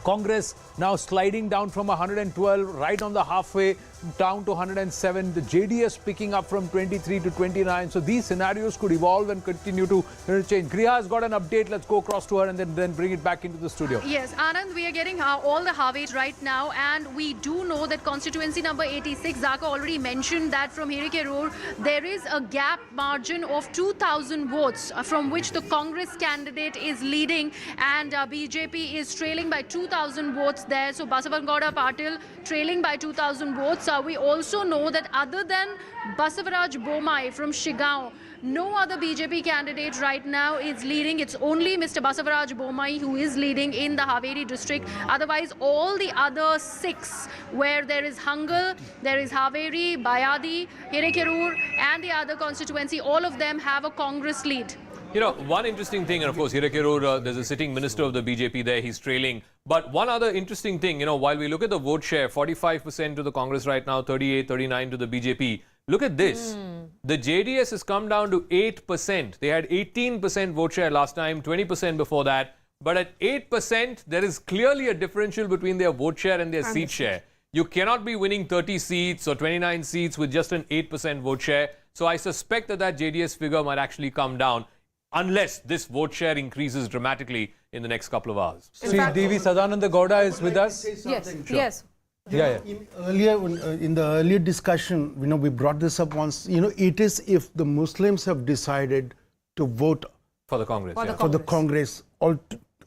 Congress now sliding down from 112 right on the halfway down to 107. The JDS picking up from 23 to 29. So these scenarios could evolve and continue to change. Griha has got an update. Let's go across to her and then bring it back into the studio. Yes, Anand, we are getting all the Harveys right now, and we do know that constituency number 86, Zaka already mentioned that from Hirekerur, there is a gap margin of 2,000 votes from which the Congress candidate is leading, and BJP is trailing by 2,000 votes there. So Basavangauda Patil trailing by 2,000 votes. We also know that other than Basavaraj Bomai from Shigao, no other BJP candidate right now is leading. It's only Mr. Basavaraj Bomai who is leading in the Haveri district. Otherwise, all the other 6, where there is Hangal, there is Haveri, Bayadi, Hirekerur, and the other constituency, all of them have a Congress lead. You know, one interesting thing, and of course, Hirakeru, there's a sitting minister of the BJP there, he's trailing. But one other interesting thing, you know, while we look at the vote share, 45% to the Congress right now, 38, 39 to the BJP. Look at this. The JDS has come down to 8%. They had 18% vote share last time, 20% before that. But at 8%, there is clearly a differential between their vote share and their seat share. You cannot be winning 30 seats or 29 seats with just an 8% vote share. So I suspect that that JDS figure might actually come down unless this vote share increases dramatically in the next couple of hours. See, D.V. Sadananda Gowda is with us. Yes, yes. Yeah. In the earlier discussion, you know, we brought this up once. You know, it is if the Muslims have decided to vote for the Congress, for the Congress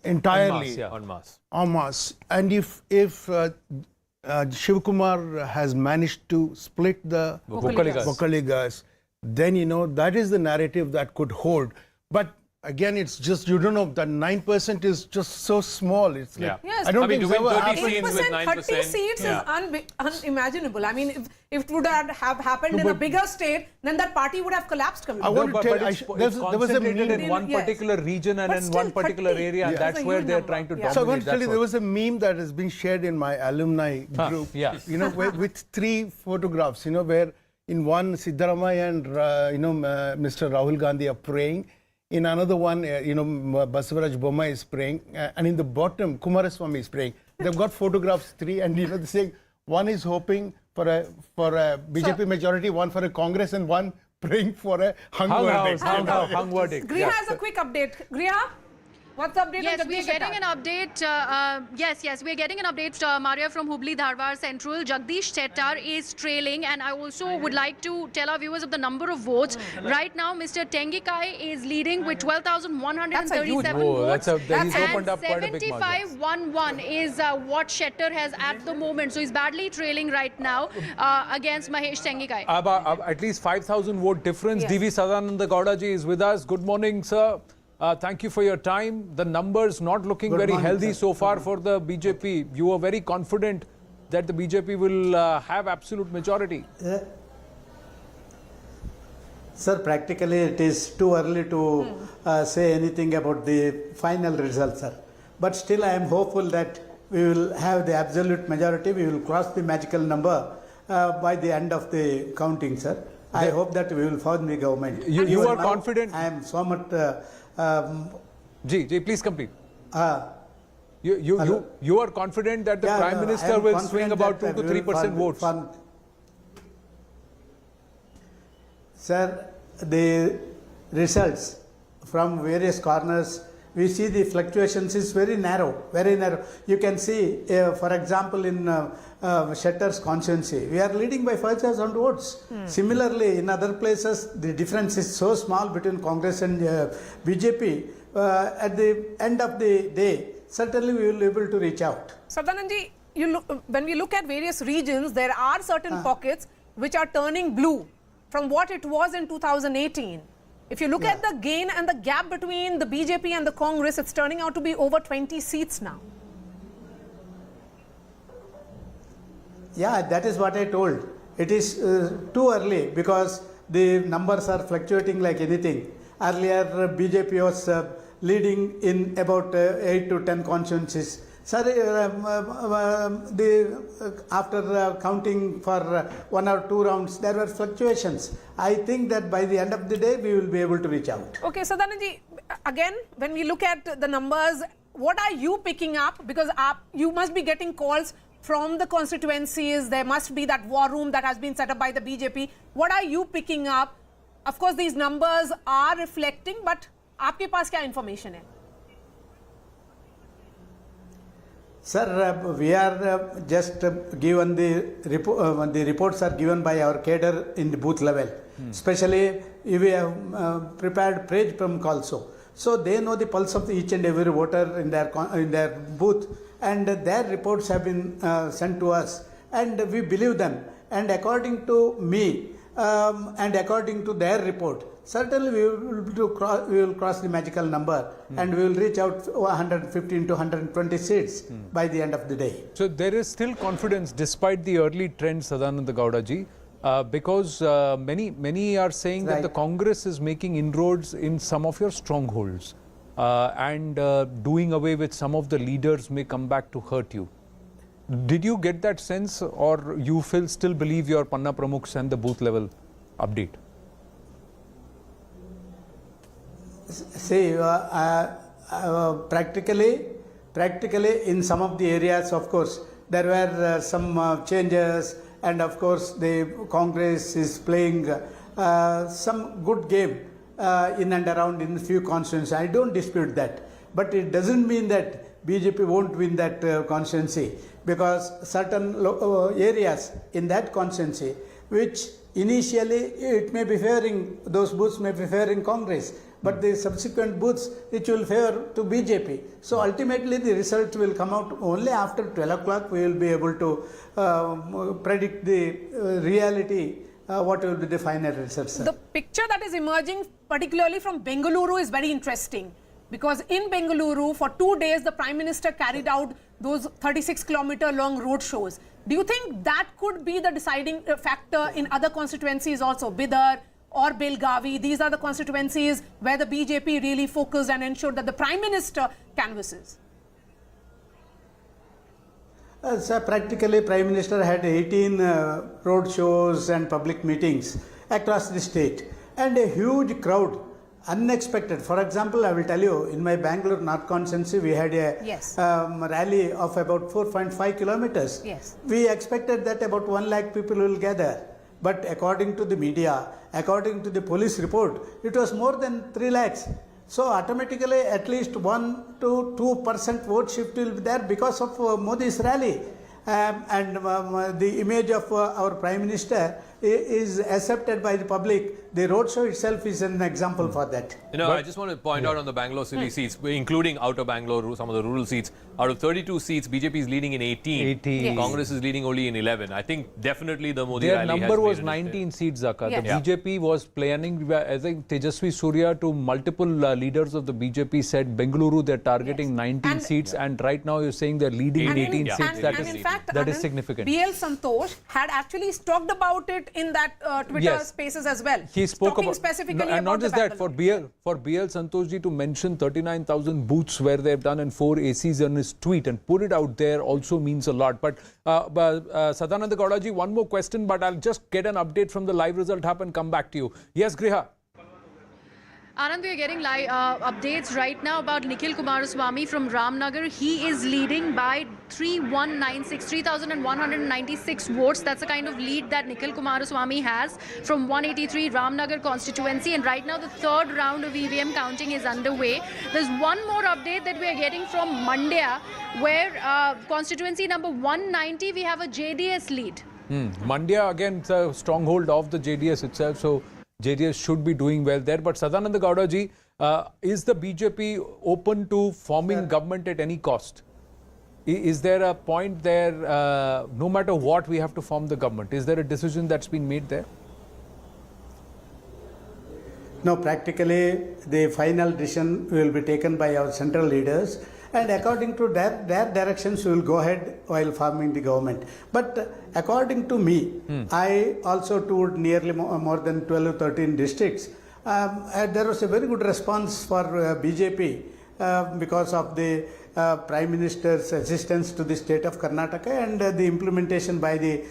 entirely, en masse. En masse. And if Shivakumar has managed to split the Vocaligas, then, you know, that is the narrative that could hold. But again, it's just, you don't know, that 9% is just so small. It's like, yes. I don't think to it's win ever 30 happened. seats with 9%. 30 seats is unimaginable. I mean, if it would have happened in a bigger state, then that party would have collapsed completely. I want to tell, it's there was a concentrated meme in one particular region and But in still, one particular 30. area, and Yeah. that's That's a where huge they're number. trying to Yeah. dominate. So I want to tell you, That's there was a meme that has been shared in my alumni group. Yeah. You know, with 3 photographs. You know, where in one Siddaramaiah and Mr. Rahul Gandhi are praying. In another one, you know, Basavaraj Bommai is praying, and in the bottom, Kumaraswamy is praying. They've got photographs 3, and you know, they're saying one is hoping for a BJP majority, one for a Congress, and one praying for a hung verdict. Hung verdict. Griha has a quick update. Griha, what's the update? Yes, on we're Jagdish getting Shettar? an update. Yes, we're getting an update, Maria, from Hubli Dharwar Central. Jagdish Shettar is trailing, and I also would like to tell our viewers of the number of votes. Right now, Mr. Tengikai is leading with 12,137 votes. He's opened up quite a big margin. 75-1-1 is what Shettar has at the moment. So he's badly trailing right now against Mahesh Tengikai. At least 5,000 vote difference. D.V. Sadananda Gowda ji is with us. Good morning, sir. Thank you for your time. The numbers not looking very healthy so far for the BJP. You were very confident that the BJP will have absolute majority. Sir, practically it is too early to say anything about the final result, sir. But still I am hopeful that we will have the absolute majority. We will cross the magical number by the end of the counting, sir. I hope that we will form the government. You are confident? I am so much... please complete. You are confident that the Prime Minister will swing about 2 to 3% votes? Sir, the results from various corners, we see the fluctuations is very narrow, very narrow. You can see, for example, in Shettar's constituency, we are leading by 5,000 votes. Similarly, in other places, the difference is so small between Congress and BJP. At the end of the day, certainly we will be able to reach out. Sadanand ji, when we look at various regions, there are certain pockets which are turning blue from what it was in 2018. If you look at the gain and the gap between the BJP and the Congress, it's turning out to be over 20 seats now. Yeah, that is what I told. It is too early because the numbers are fluctuating like anything. Earlier, BJP was leading in about 8 to 10 constituencies. Sir, after counting for 1 or 2 rounds, there were fluctuations. I think that by the end of the day, we will be able to reach out. Okay, Sadanand ji, again, when we look at the numbers, what are you picking up? Because you must be getting calls from the constituencies. There must be that war room that has been set up by the BJP. What are you picking up? Of course, these numbers are reflecting, but आपके पास क्या information है? Sir, we are just given the reports are given by our cadre in the booth level. Especially, we have prepared page prompt also. So they know the pulse of each and every voter in their booth, and their reports have been sent to us, and we believe them. And according to me, and according to their report, certainly we will cross the magical number and we will reach out 115 to 120 seats by the end of the day. So there is still confidence despite the early trend, Sadananda Gowda ji. because many are saying that the Congress is making inroads in some of your strongholds and doing away with some of the leaders may come back to hurt you. Did you get that sense, or you still believe your Panna Pramukhs and the booth level update? See, practically in some of the areas, of course, there were some changes, and of course the Congress is playing some good game in and around in a few constituencies. I don't dispute that, but it doesn't mean that BJP won't win that constituency, because certain areas in that constituency which initially it may be favoring, those booths may be favoring Congress, but the subsequent booths which will favor to BJP. So ultimately the result will come out only after 12 o'clock. We will be able to predict the reality, what will be the final results. The picture that is emerging, particularly from Bengaluru, is very interesting. Because in Bengaluru, for 2 days, the Prime Minister carried out those 36-kilometer long road shows. Do you think that could be the deciding factor in other constituencies also, Bidar or Belgavi? These are the constituencies where the BJP really focused and ensured that the Prime Minister canvasses. So practically, Prime Minister had 18 road shows and public meetings across the state, and a huge crowd. Unexpected. For example, I will tell you, in my Bangalore North constituency, we had a rally of about 4.5 kilometers. Yes. We expected that about 1 lakh people will gather. But according to the media, according to the police report, it was more than 3 lakhs. So automatically, at least 1 to 2% vote shift will be there because of Modi's rally. And the image of our Prime Minister is accepted by the public. The roadshow itself is an example for that. You know, I just want to point out on the Bangalore city seats, including outer Bangalore, some of the rural seats, out of 32 seats, BJP is leading in 18. Yes. Congress is leading only in 11. I think definitely the Modi Their rally has number was made 19 seats, Zaka. Yes. The BJP was planning, I think Tejasvi Surya to multiple leaders of the BJP said Bengaluru they're targeting 19 seats, and right now you're saying they're leading in 18 seats. That is significant. BL Santosh had actually talked about it in that Twitter spaces as well. He spoke about specifically and not just that, for BL Santoshji to mention 39,000 booths where they've done and 4 ACs on his tweet and put it out there also means a lot. But Sadananda Gowdaji, one more question, but I'll just get an update from the live result hub and come back to you. Yes, Griha. Anand, we are getting live updates right now about Nikhil Kumaraswamy from Ramnagar. He is leading by 3,196 votes. That's the kind of lead that Nikhil Kumaraswamy has from 183 Ramnagar constituency. And right now the third round of EVM counting is underway. There's one more update that we are getting from Mandya, where constituency number 190, we have a JDS lead. Mandya, again, it's a stronghold of the JDS itself. So JDS should be doing well there. But Sadananda Gowdaji, is the BJP open to forming government at any cost? Is there a point there, no matter what, we have to form the government? Is there a decision that's been made there? No, practically the final decision will be taken by our central leaders, and according to their directions we will go ahead while forming the government. But according to me, I also toured nearly more than 12 or 13 districts. There was a very good response for BJP because of the Prime Minister's assistance to the state of Karnataka and the implementation by the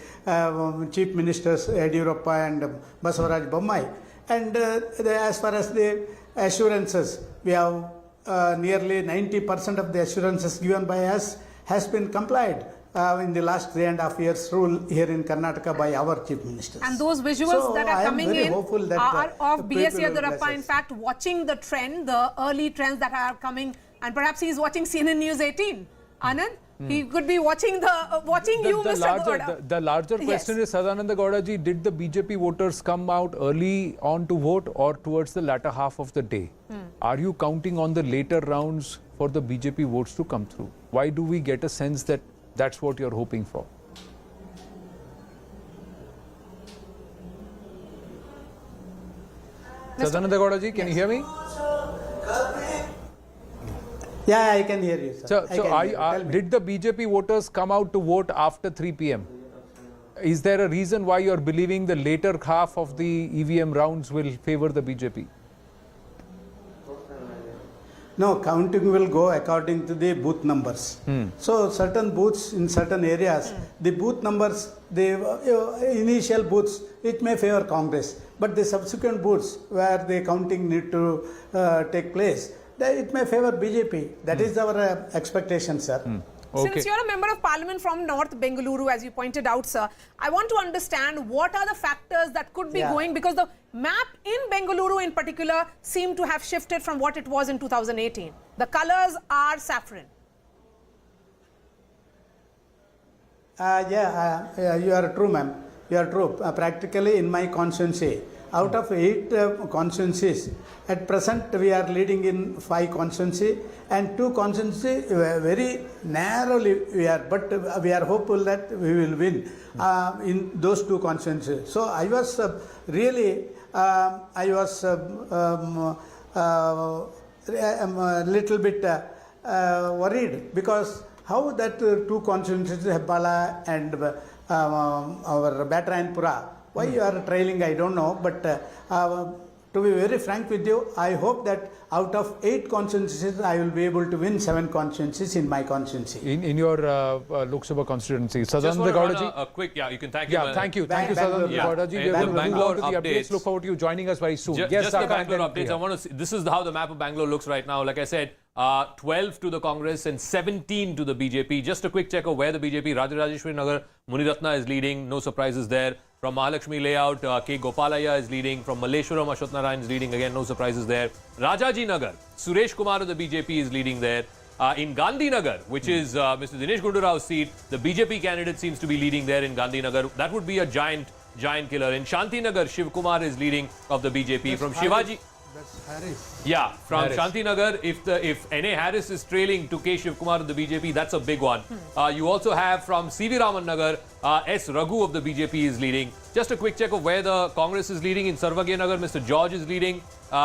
Chief Ministers Yediyurappa and Basavaraj Bommai. And as far as the assurances, we have nearly 90% of the assurances given by us has been complied in the last 3.5 years rule here in Karnataka by our Chief Ministers. And those visuals that are coming in are of B.S. people will bless Yediyurappa, in fact, watching the trend, the early trends that are coming, and perhaps he's watching CNN News 18. Anand, he could be watching you, Mr. Gowda. The larger question is, Sadananda Gowdaji, did the BJP voters come out early on to vote or towards the latter half of the day? Are you counting on the later rounds for the BJP votes to come through? Why do we get a sense that that's what you're hoping for? Sadananda Gowdaji, can you hear me? Yeah, I can hear you, sir. So did the BJP voters come out to vote after 3 p.m.? Is there a reason why you're believing the later half of the EVM rounds will favor the BJP? No, counting will go according to the booth numbers. So certain booths in certain areas, the booth numbers, the initial booths, it may favor Congress. But the subsequent booths where the counting need to take place, it may favor BJP. That is our expectation, sir. Okay. Since you're a member of parliament from North Bengaluru, as you pointed out, sir, I want to understand what are the factors that could be going, because the map in Bengaluru in particular seemed to have shifted from what it was in 2018. The colors are saffron. You are true, ma'am. You are true. Practically in my constituency, out of 8 constituencies, at present we are leading in 5 constituencies and 2 constituencies very narrowly we are, but we are hopeful that we will win in those 2 constituencies. So I was really, a little bit worried, because how that 2 constituencies, Hebbala and our Batrayanpura, why you are trailing, I don't know, but to be very frank with you, I hope that out of 8 constituencies, I will be able to win 7 constituencies in my constituency. In your Lok Sabha constituency. Sadananda Gowdaji? A quick, you can thank you. Thank you, Sadananda Gowdaji. We'll move on to the updates. Look forward to you joining us very soon. Just the Bangalore updates. I want to see, this is how the map of Bangalore looks right now. Like I said, 12 to the Congress and 17 to the BJP. Just a quick check of where the BJP, Rajarajeswari Nagar, Muniratna is leading. No surprises there. From Mahalakshmi layout, K. Gopalaya is leading. From Malleshwaram, Ashwat Narayan is leading. Again, no surprises there. Rajaji Nagar, Suresh Kumar of the BJP is leading there. In Gandhi Nagar, which is Mr. Dinesh Gundurao's seat, the BJP candidate seems to be leading there in Gandhi Nagar. That would be a giant killer. In Shanti Nagar, Shiv Kumar is leading of the BJP. From Shivaji... That's Harris. Yeah, from Shanti Nagar, if N.A. Harris is trailing to K. Shiv Kumar of the BJP, that's a big one. You also have from C.V. Raman Nagar, S. Raghu of the BJP is leading. Just a quick check of where the Congress is leading. In Sarvagya Nagar, Mr. George is leading.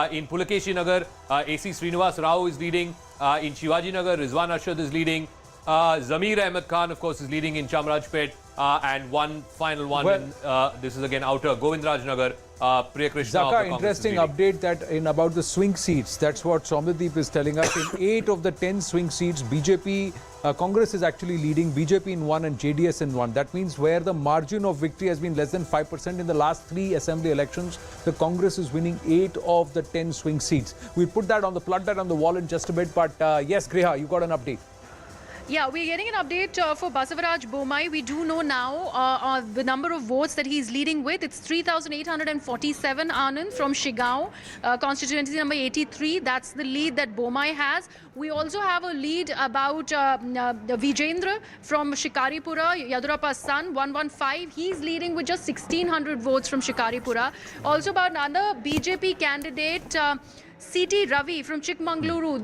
In Pulakeshi Nagar, A.C. Srinivas Rao is leading. In Shivaji Nagar, Rizwan Arshad is leading. Zamir Ahmed Khan, of course, is leading in Chamrajpet. And one final one, this is again outer, Govindraj Nagar. Priya Krishna. Zaka, interesting update that in about the swing seats. That's what Soumyadeep is telling us. In 8 of the 10 swing seats, BJP, Congress is actually leading, BJP in 1 and JDS in 1. That means where the margin of victory has been less than 5% in the last 3 assembly elections, the Congress is winning 8 of the 10 swing seats. We'll plot that on the wall in just a bit. But yes, Griha, you got an update. Yeah, we're getting an update for Basavaraj Bomai. We do know now the number of votes that he's leading with. It's 3,847, Anand, from Shigao, constituency number 83. That's the lead that Bomai has. We also have a lead about Vijendra from Shikaripura, Yadurappa's son, 115. He's leading with just 1,600 votes from Shikaripura. Also about another BJP candidate, C.T. Ravi from Chikmagaluru,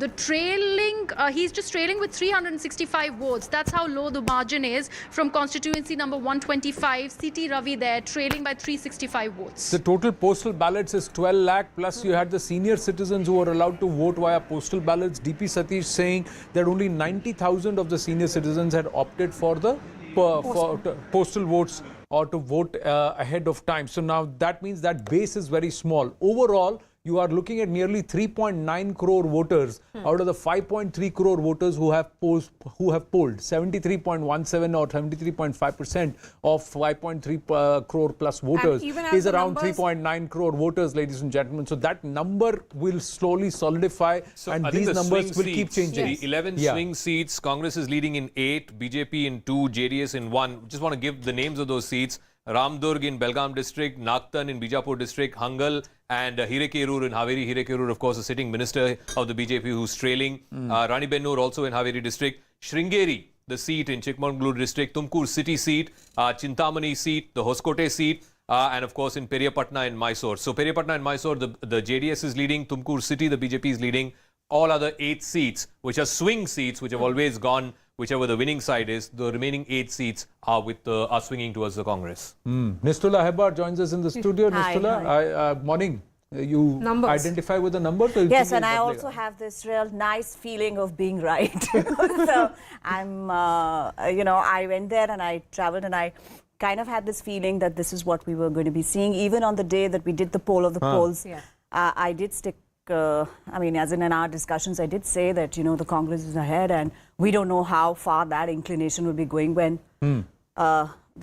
he's just trailing with 365 votes. That's how low the margin is from constituency number 125. C.T. Ravi there, trailing by 365 votes. The total postal ballots is 12 lakh, plus you had the senior citizens who were allowed to vote via postal ballots. DP Satish saying that only 90,000 of the senior citizens had opted for the postal votes or to vote ahead of time. So now that means that base is very small. Overall, you are looking at nearly 3.9 crore voters out of the 5.3 crore voters who have polled. 73.17 or 73.5% of 5.3 crore plus voters is around 3.9 crore voters, ladies and gentlemen. So that number will slowly solidify, and these numbers will keep changing. The 11 swing seats, Congress is leading in 8, BJP in 2, JDS in 1. Just want to give the names of those seats. Ramdurg in Belgaum district, Nagtan in Bijapur district, Hangal and Hirekerur in Haveri. Hirekerur, of course, a sitting minister of the BJP who's trailing. Rani Bennur also in Haveri district. Sringeri, the seat in Chikmagaluru district. Tumkur city seat. Chintamani seat. The Hoskote seat. And of course in Periyapatna in Mysore. So Periyapatna and Mysore, the JDS is leading. Tumkur city, the BJP is leading. All other 8 seats, which are swing seats, which have always gone whichever the winning side is, the remaining 8 seats are swinging towards the Congress. Nistula Hebar joins us in the studio. Nistula, morning. You identify with the numbers? Yes, and I also have this real nice feeling of being right. So I'm, I went there and I traveled and I kind of had this feeling that this is what we were going to be seeing. Even on the day that we did the poll of the polls, I did stick, I mean, as in our discussions, I did say that, you know, the Congress is ahead and we don't know how far that inclination will be going when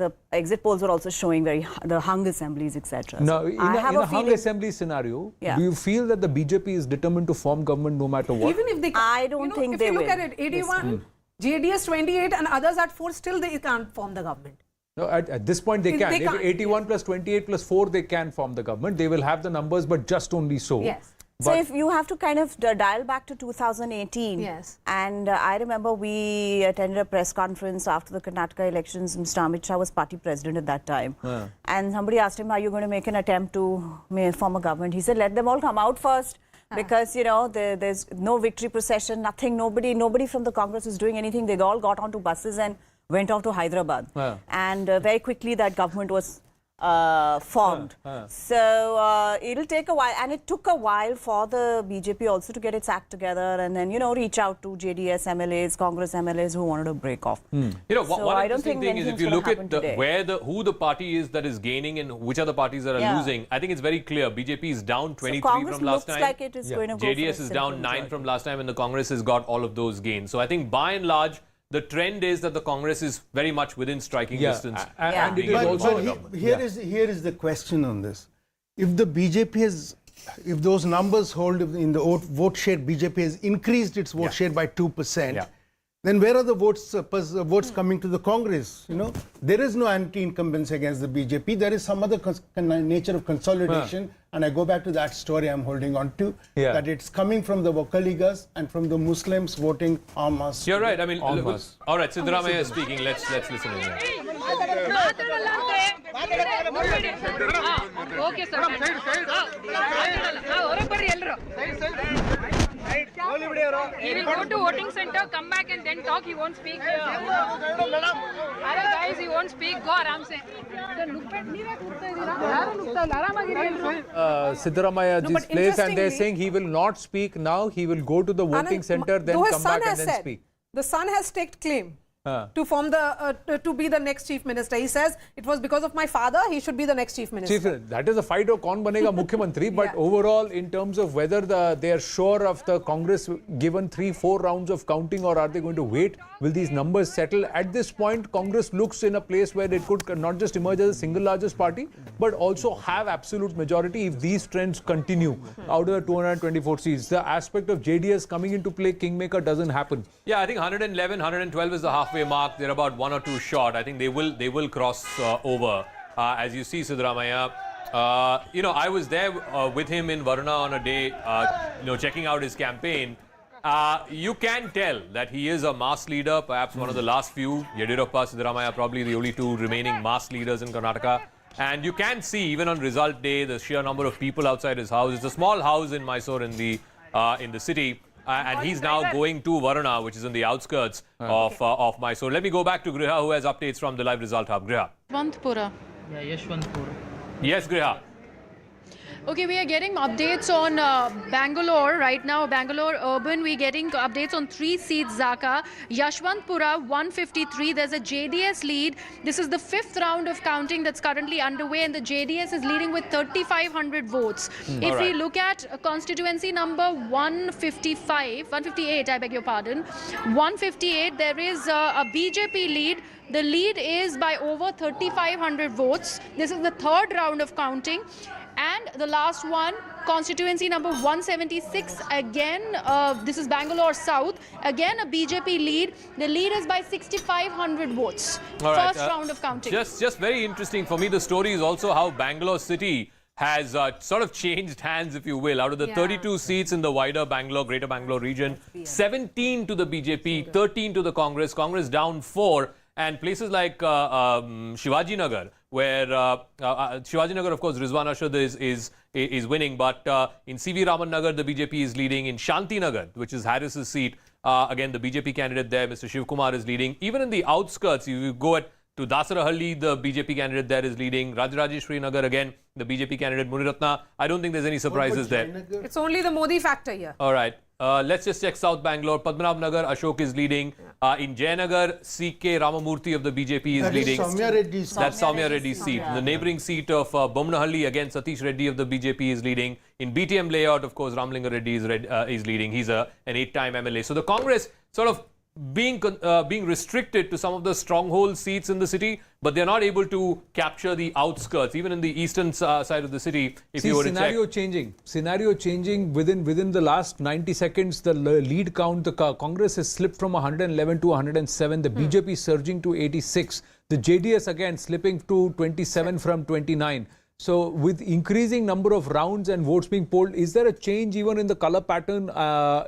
the exit polls were also showing the hung assemblies, etc. Now, So in I have a a hung feeling, assembly scenario, do you feel that the BJP is determined to form government no matter what? Even if they, I don't think if they you look will at it, 81, JDS 28, and others at 4, still they can't form the government. No, at this point they can. They If can't. 81 plus 28 plus 4, they can form the government. They will have the numbers, but just only so. Yes. So if you have to kind of dial back to 2018, yes, and I remember we attended a press conference after the Karnataka elections. Mr. Amit Shah was party president at that time, and somebody asked him, "Are you going to make an attempt to form a government?" He said, "Let them all come out first, because you know there's no victory procession, nothing. Nobody from the Congress is doing anything. They all got onto buses and went off to Hyderabad, and very quickly that government was formed. So it'll take a while, and it took a while for the BJP also to get its act together and then, you know, reach out to JDS MLAs, Congress MLAs who wanted to break off. You know, So one I don't interesting think thing is if anything's you gonna look at happen today. who the party is that is gaining and which are the parties that are losing, I think it's very clear. BJP is down 23 Congress from last looks time. like it is going to go for a JDS is down simple 9 majority. from last time, and the Congress has got all of those gains. So I think by and large, the trend is that the Congress is very much within striking distance. And being it is able to also form a government. Here is the question on this. If the BJP has, if those numbers hold in the vote share, BJP has increased its vote share by 2%, then where are the votes coming to the Congress? You know, there is no anti-incumbents against the BJP. There is some other nature of consolidation, and I go back to that story I'm holding on to, that it's coming from the Wakaligas and from the Muslims voting en masse. You're right. I mean, all right, Siddaramaiah is speaking. Let's listen in. Okay, sir. He will go to voting center, come back and then talk. He won't speak. Guys, he won't speak. Go aram se. Siddaramaiah No, but place, and they're interestingly- saying he will not speak now. He will go to the voting center, then though his come son back and has then said, speak. the son has staked claim to form the to be the next chief minister. He says it was because of my father. He should be the next chief minister. That is a fight of kaun banega Mukhyamantri, but overall, in terms of whether they are sure of the Congress given 3-4 rounds of counting, or are they going to wait? Will these numbers settle? At this point, Congress looks in a place where it could not just emerge as a single largest party, but also have absolute majority if these trends continue out of the 224 seats. The aspect of JDS coming into play, Kingmaker, doesn't happen. Yeah, I think 111, 112 is the halfway mark. They're about 1 or 2 short. I think they will cross over. As you see, Siddaramaiah, you know, I was there with him in Varuna on a day, you know, checking out his campaign. You can tell that he is a mass leader, perhaps one of the last few. Yediyurappa, Siddaramaiah, probably the only 2 remaining mass leaders in Karnataka. And you can see, even on result day, the sheer number of people outside his house. It's a small house in Mysore in the city. And he's now going to Varuna, which is in the outskirts of Mysore. Let me go back to Griha, who has updates from the live result hub. Griha. Yeshwantpura. Yeah, Yeshwantpura. Yes, Griha. Okay, we are getting updates on Bangalore right now. Bangalore urban, we're getting updates on 3 seats, Zaka. Yashwantpura, 153. There's a JDS lead. This is the 5th round of counting that's currently underway, and the JDS is leading with 3,500 votes. If we look at constituency number 158, I beg your pardon, 158, there is a BJP lead. The lead is by over 3,500 votes. This is the 3rd round of counting. And the last one, constituency number 176, again, this is Bangalore South. Again, a BJP lead. The lead is by 6,500 votes. First round of counting. Just very interesting for me, the story is also how Bangalore City has sort of changed hands, if you will. Out of the 32 seats in the wider Bangalore, Greater Bangalore region, 17 to the BJP, 13 to the Congress. Congress down 4. And places like Shivaji Nagar, where Shivaji Nagar, of course, Rizwan Ashad is winning, but in CV Raman Nagar, the BJP is leading. In Shanti Nagar, which is Harris's seat, again, the BJP candidate there, Mr. Shiv Kumar, is leading. Even in the outskirts, you go to Dasarahalli, the BJP candidate there is leading. Rajrajeshwari Nagar, again, the BJP candidate Muniratna. I don't think there's any surprises there. It's only the Modi factor here. All right. Let's just check South Bangalore. Padmanabh Nagar, Ashok is leading. In Jayanagar, C.K. Ramamurthy of the BJP is leading. Soumya Reddy's That's Soumya Reddy's seat. The neighbouring seat of Bomnahalli, again, Satish Reddy of the BJP is leading. In BTM layout, of course, Ramlinga Reddy is leading. He's an 8-time MLA. So the Congress sort of being restricted to some of the stronghold seats in the city, but they're not able to capture the outskirts, even in the eastern side of the city. If you were to check. Scenario changing within the last 90 seconds. The lead count, the Congress has slipped from 111 to 107. The BJP surging to 86. The JDS again slipping to 27 from 29. So with increasing number of rounds and votes being polled, is there a change even in the color pattern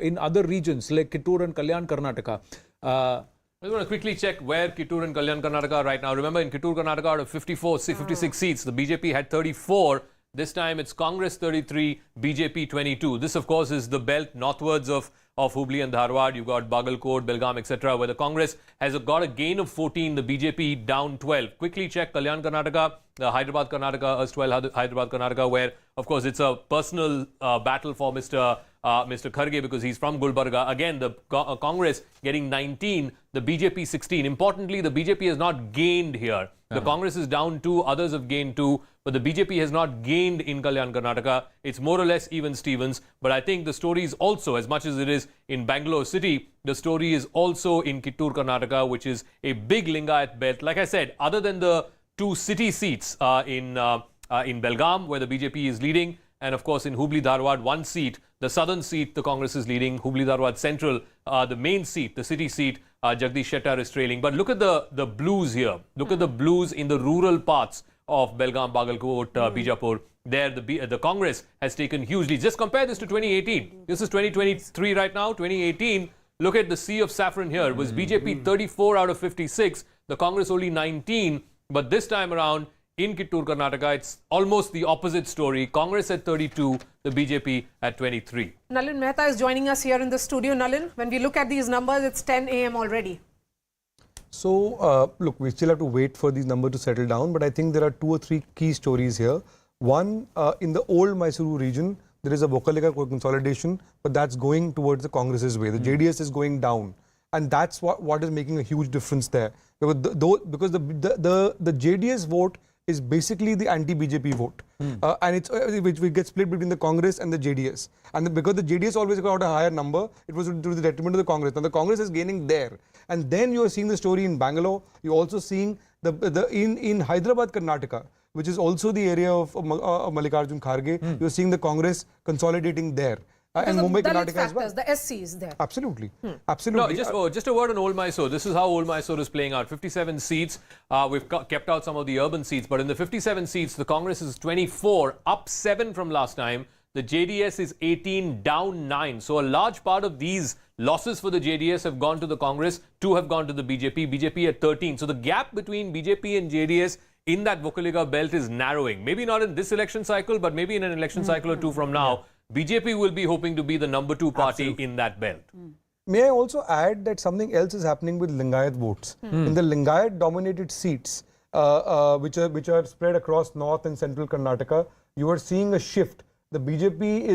in other regions like Kittur and Kalyan Karnataka? I just want to quickly check where Kittur and Kalyan Karnataka are right now. Remember, in Kittur Karnataka, out of 56 seats, the BJP had 34. This time it's Congress 33, BJP 22. This, of course, is the belt northwards of Hubli and Dharwad. You've got Bagalkot, Belgaum, etc., where the Congress has got a gain of 14, the BJP down 12. Quickly check Kalyan Karnataka, Hyderabad Karnataka, erstwhile Hyderabad Karnataka, where, of course, it's a personal battle for Mr. Kharge because he's from Gulbarga. Again, the Congress getting 19, the BJP 16. Importantly, the BJP has not gained here. The Congress is down 2, others have gained 2, but the BJP has not gained in Kalyan Karnataka. It's more or less even Stevens. But I think the story is also, as much as it is in Bangalore city, the story is also in Kittur Karnataka, which is a big Lingayat belt. Like I said, other than the 2 city seats in Belgaum, where the BJP is leading, and of course in Hubli Dharwad, 1 seat, the southern seat, the Congress is leading. Hubli Dharwad Central, the main seat, the city seat, Jagdish Shettar is trailing. But look at the blues here. Look at the blues in the rural parts of Belgaum, Bagalkot, Bijapur. There, the Congress has taken hugely. Just compare this to 2018. This is 2023 right now. 2018, look at the sea of saffron here. It was BJP 34 out of 56. The Congress only 19. But this time around, in Kittur, Karnataka, it's almost the opposite story. Congress at 32, the BJP at 23. Nalin Mehta is joining us here in the studio. Nalin, when we look at these numbers, it's 10 a.m. already. So, look, we still have to wait for these numbers to settle down, but I think there are 2 or 3 key stories here. One, in the old Mysuru region, there is a Vokalika consolidation, but that's going towards the Congress's way. The JDS is going down. And that's what is making a huge difference there. Because the JDS vote is basically the anti-BJP vote. And it's which gets split between the Congress and the JDS. And because the JDS always got a higher number, it was to the detriment of the Congress. Now the Congress is gaining there. And then you are seeing the story in Bangalore. You're also seeing in Hyderabad, Karnataka, which is also the area of Mallikarjun Kharge. You're seeing the Congress consolidating there. And Mumbai, Karnataka as well. The SC is there. Absolutely. Absolutely. No, just a word on Old Mysore. This is how Old Mysore is playing out. 57 seats. We've kept out some of the urban seats. But in the 57 seats, the Congress is 24, up 7 from last time. The JDS is 18, down 9. So a large part of these losses for the JDS have gone to the Congress. 2 have gone to the BJP. BJP at 13. So the gap between BJP and JDS in that Vokaliga belt is narrowing. Maybe not in this election cycle, but maybe in an election cycle or 2 from now. BJP will be hoping to be the number 2 party in that belt. May I also add that something else is happening with Lingayat votes. In the Lingayat dominated seats, which are spread across north and central Karnataka, you are seeing a shift. The BJP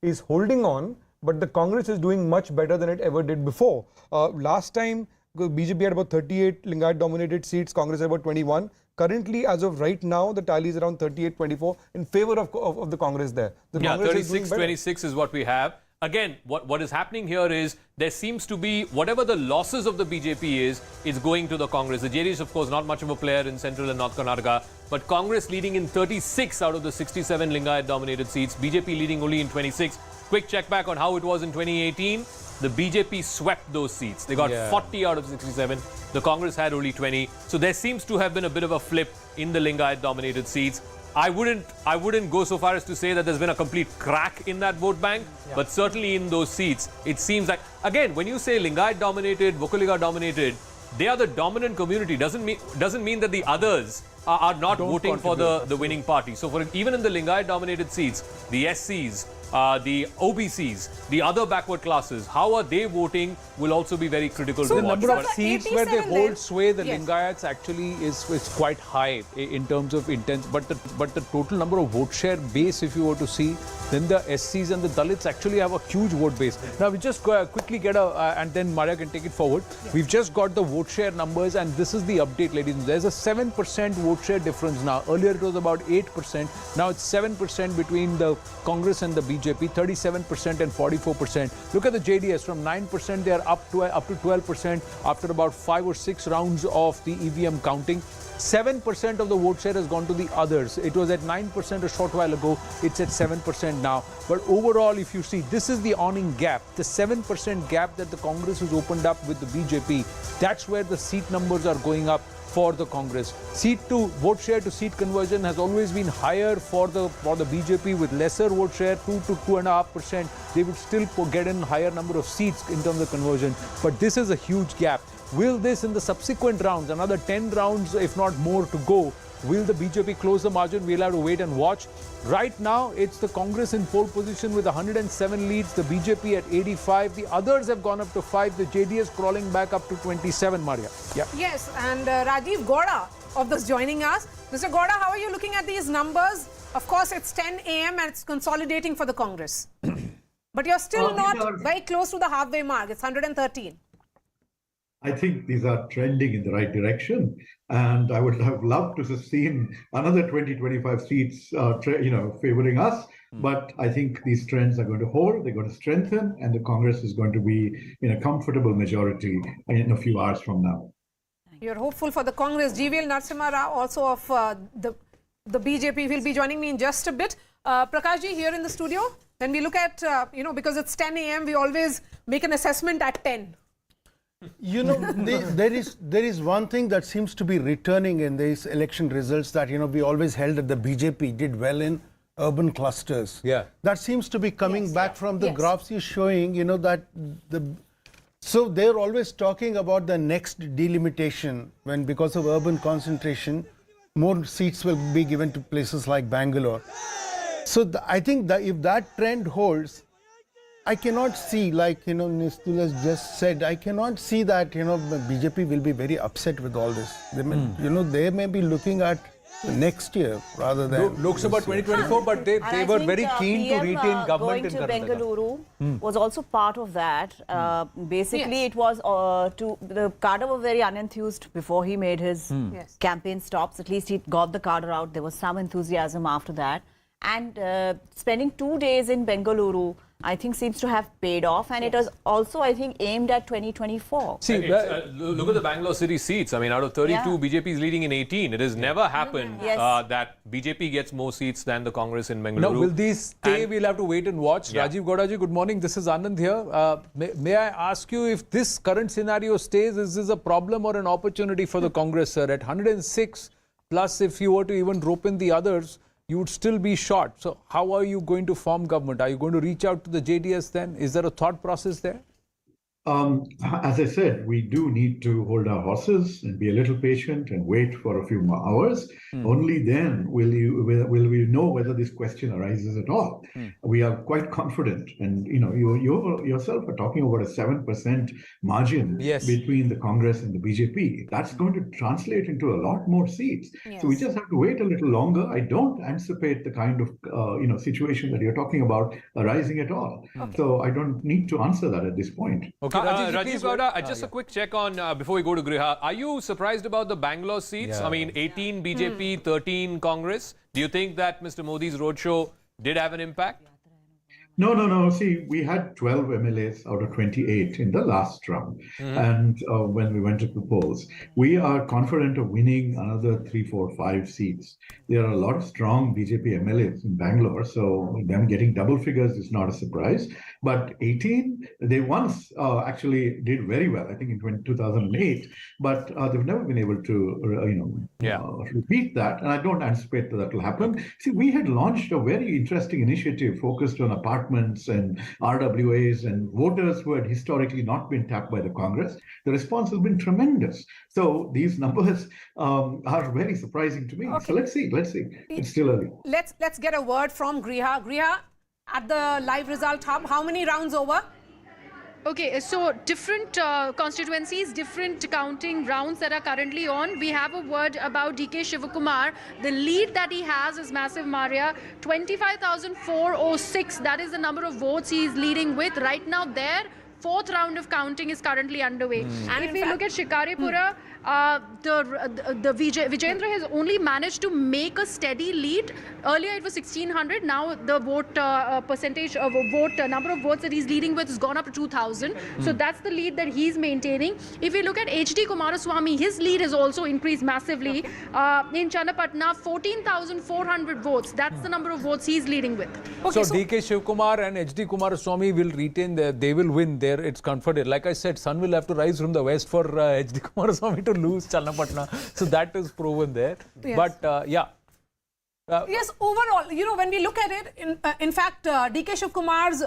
is holding on, but the Congress is doing much better than it ever did before. Last time, BJP had about 38 Lingayat dominated seats, Congress had about 21. Currently, as of right now, the tally is around 38-24 in favor of the Congress there. The Congress 36-26 is what we have. Again, what is happening here is there seems to be, whatever the losses of the BJP is going to the Congress. The JDS, of course, not much of a player in central and north Karnataka, but Congress leading in 36 out of the 67 Lingayat-dominated seats. BJP leading only in 26. Quick check back on how it was in 2018. The BJP swept those seats. They got 40 out of 67. The Congress had only 20. So there seems to have been a bit of a flip in the Lingayat-dominated seats. I wouldn't go so far as to say that there's been a complete crack in that vote bank, but certainly in those seats, it seems like, again, when you say Lingayat-dominated, Vokaliga-dominated, they are the dominant community. Doesn't mean that the others are not voting for the winning party. So even in the Lingayat-dominated seats, the SCs, the OBCs, the other backward classes, how are they voting will also be very critical to The watch. number of But- seats where they 87 hold then. sway, the Yes. Lingayats actually is quite high in terms of intense. But the total number of vote share base, if you were to see, then the SCs and the Dalits actually have a huge vote base. Now we just quickly get and then Maria can take it forward. We've just got the vote share numbers, and this is the update, ladies. There's a 7% vote share difference now. Earlier it was about 8%. Now it's 7% between the Congress and the BJP, 37% and 44%. Look at the JDS, from 9% they are up to 12% after about 5 or 6 rounds of the EVM counting. 7% of the vote share has gone to the others. It was at 9% a short while ago. It's at 7% now. But overall, if you see, this is the awning gap. The 7% gap that the Congress has opened up with the BJP, that's where the seat numbers are going up for the Congress. Seat to vote share to seat conversion has always been higher for the BJP, with lesser vote share, 2 to 2.5%. They would still get in higher number of seats in terms of conversion. But this is a huge gap. Will this, in the subsequent rounds, another 10 rounds, if not more to go, will the BJP close the margin? We'll have to wait and watch. Right now, it's the Congress in pole position with 107 leads, the BJP at 85. The others have gone up to 5. The JDS crawling back up to 27, Maria. Yeah. Yes, and Rajiv Gowda of this joining us. Mr. Gowda, how are you looking at these numbers? Of course, it's 10 a.m. and it's consolidating for the Congress. But you're still not very close to the halfway mark. It's 113. I think these are trending in the right direction, and I would have loved to have seen another 20-25 seats, favoring us. But I think these trends are going to hold, they're going to strengthen, and the Congress is going to be in a comfortable majority in a few hours from now. You're hopeful for the Congress. GVL Narasimha Rao, also of the BJP, will be joining me in just a bit. Prakash ji, here in the studio, when we look at, because it's 10 a.m., we always make an assessment at 10. You know, there is one thing that seems to be returning in these election results, that, we always held that the BJP did well in urban clusters. Yeah. That seems to be coming back from the graphs you're showing, so they're always talking about the next delimitation, when because of urban concentration, more seats will be given to places like Bangalore. So I think that if that trend holds, I cannot see, like, Nistul has just said, I cannot see that, BJP will be very upset with all this. They may, they may be looking at next year rather than Lok Sabha 2024, but they were very keen to retain government in Going to Karnataka. Bengaluru was also part of that. Basically, it was the cadre were very unenthused before he made his campaign stops. At least he got the cadre out. There was some enthusiasm after that. And spending 2 days in Bengaluru, I think, seems to have paid off, and it was also, I think, aimed at 2024. See, look at the Bangalore city seats. I mean, out of 32, BJP is leading in 18. It has never happened that BJP gets more seats than the Congress in Bengaluru. Now, will these stay? We'll have to wait and watch. Rajiv Gowda ji, good morning. This is Anand here. May I ask you, if this current scenario stays, is this a problem or an opportunity for the Congress, sir? At 106, plus if you were to even rope in the others, you would still be short. So how are you going to form government? Are you going to reach out to the JDS then? Is there a thought process there? As I said, we do need to hold our horses and be a little patient and wait for a few more hours. Only then will we know whether this question arises at all. We are quite confident, and you yourself are talking about a 7% margin between the Congress and the BJP. That's going to translate into a lot more seats. So we just have to wait a little longer. I don't anticipate the kind of situation that you're talking about arising at all. So I don't need to answer that at this point. Okay. Rajiv Gowda, just a quick check on, before we go to Griha. Are you surprised about the Bangalore seats? I mean, 18 BJP, 13 Congress. Do you think that Mr. Modi's roadshow did have an impact? No. See, we had 12 MLAs out of 28 in the last round. And when we went to the polls, we are confident of winning another 3, 4, 5 seats. There are a lot of strong BJP MLAs in Bangalore, so them getting double figures is not a surprise. But 18, they once actually did very well, I think in 2008, but they've never been able to, repeat that. And I don't anticipate that will happen. See, we had launched a very interesting initiative focused on apartments and RWAs and voters who had historically not been tapped by the Congress. The response has been tremendous. So these numbers are very surprising to me. So let's see. It's still early. Let's get a word from Griha. Griha, at the live result hub. How many rounds over? Okay, so different constituencies, different counting rounds that are currently on. We have a word about DK Shivakumar. The lead that he has is massive, Maria. 25,406. That is the number of votes he is leading with. Right now, their fourth round of counting is currently underway. And if we look at Shikaripura, Vijendra has only managed to make a steady lead. Earlier it was 1,600. Now the vote percentage of number of votes that he's leading with has gone up to 2,000. So that's the lead that he's maintaining. If we look at HD Kumaraswamy, his lead has also increased massively. In Channapatna, 14,400 votes. That's the number of votes he's leading with. Okay, so DK Shivkumar and HD Kumaraswamy will retain they will win there. It's comforted. Like I said, sun will have to rise from the west for HD Kumaraswamy to lose Channapatna. So that is proven there. Yes. But yes, overall, you know, when we look at it, in fact, DK Shivkumar's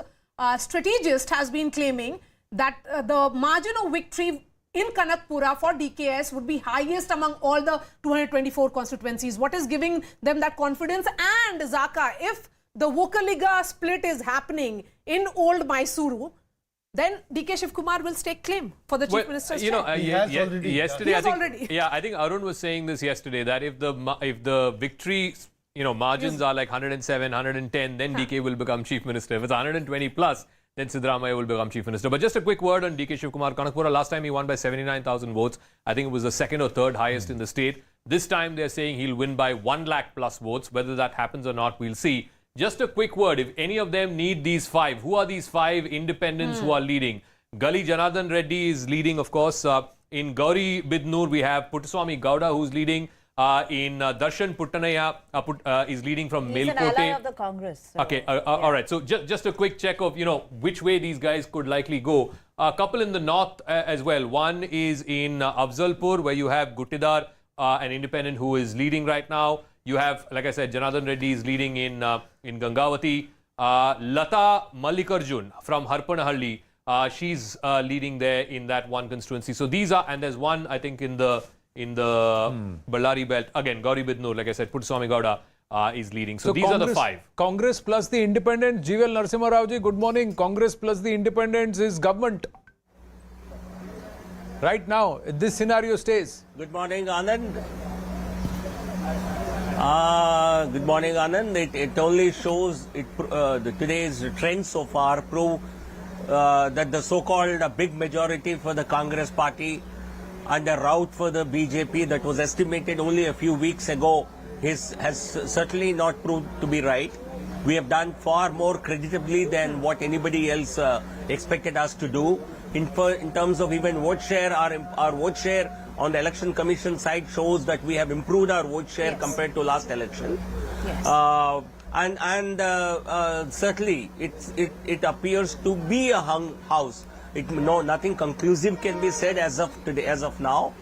strategist has been claiming that the margin of victory in Kanakpura for DKS would be highest among all the 224 constituencies. What is giving them that confidence? And Zaka, if the Vokaliga split is happening in Old Mysuru, then DK Shivkumar will stake claim for the Chief Minister's chair. Yesterday, I think Arun was saying this yesterday, that if the victory, margins are like 107, 110, then DK will become Chief Minister. If it's 120 plus, then Siddaramaiah will become Chief Minister. But just a quick word on DK Shivkumar. Kanakpura, last time he won by 79,000 votes. I think it was the second or third highest in the state. This time they're saying he'll win by 1 lakh plus votes. Whether that happens or not, we'll see. Just a quick word, if any of them need these 5, who are these 5 independents who are leading? Gali Janardhan Reddy is leading, of course. In Gauri Bidnoor, we have Puttaswamy Gowda, who's leading. In Darshan Puttanaya is leading from He's Melkote. an ally of the Congress. So, Okay, all right. So just a quick check of, which way these guys could likely go. A couple in the north as well. One is in Afzalpur, where you have Guttidar, an independent who is leading right now. You have, like I said, Janardhan Reddy is leading in Gangavati. Lata Mallikarjun from Harpanahalli, she's leading there in that one constituency. So these are, and there's one, I think, in the Ballari belt. Again, Gauri Bidnoor, like I said, Puttaswamy Gowda is leading. So these Congress, are the 5. Congress plus the independent. GVL Narasimha Rao ji, good morning. Congress plus the independents is government. Right now, this scenario stays. Good morning, Anand. Good morning, Anand. It only shows, today's trend so far prove that the so-called big majority for the Congress party and the rout for the BJP that was estimated only a few weeks ago has certainly not proved to be right. We have done far more creditably than what anybody else expected us to do. In terms of even vote share, our vote share on the Election Commission side shows that we have improved our vote share compared to last election. Yes. Certainly it appears to be a hung house. Nothing conclusive can be said as of today, as of now,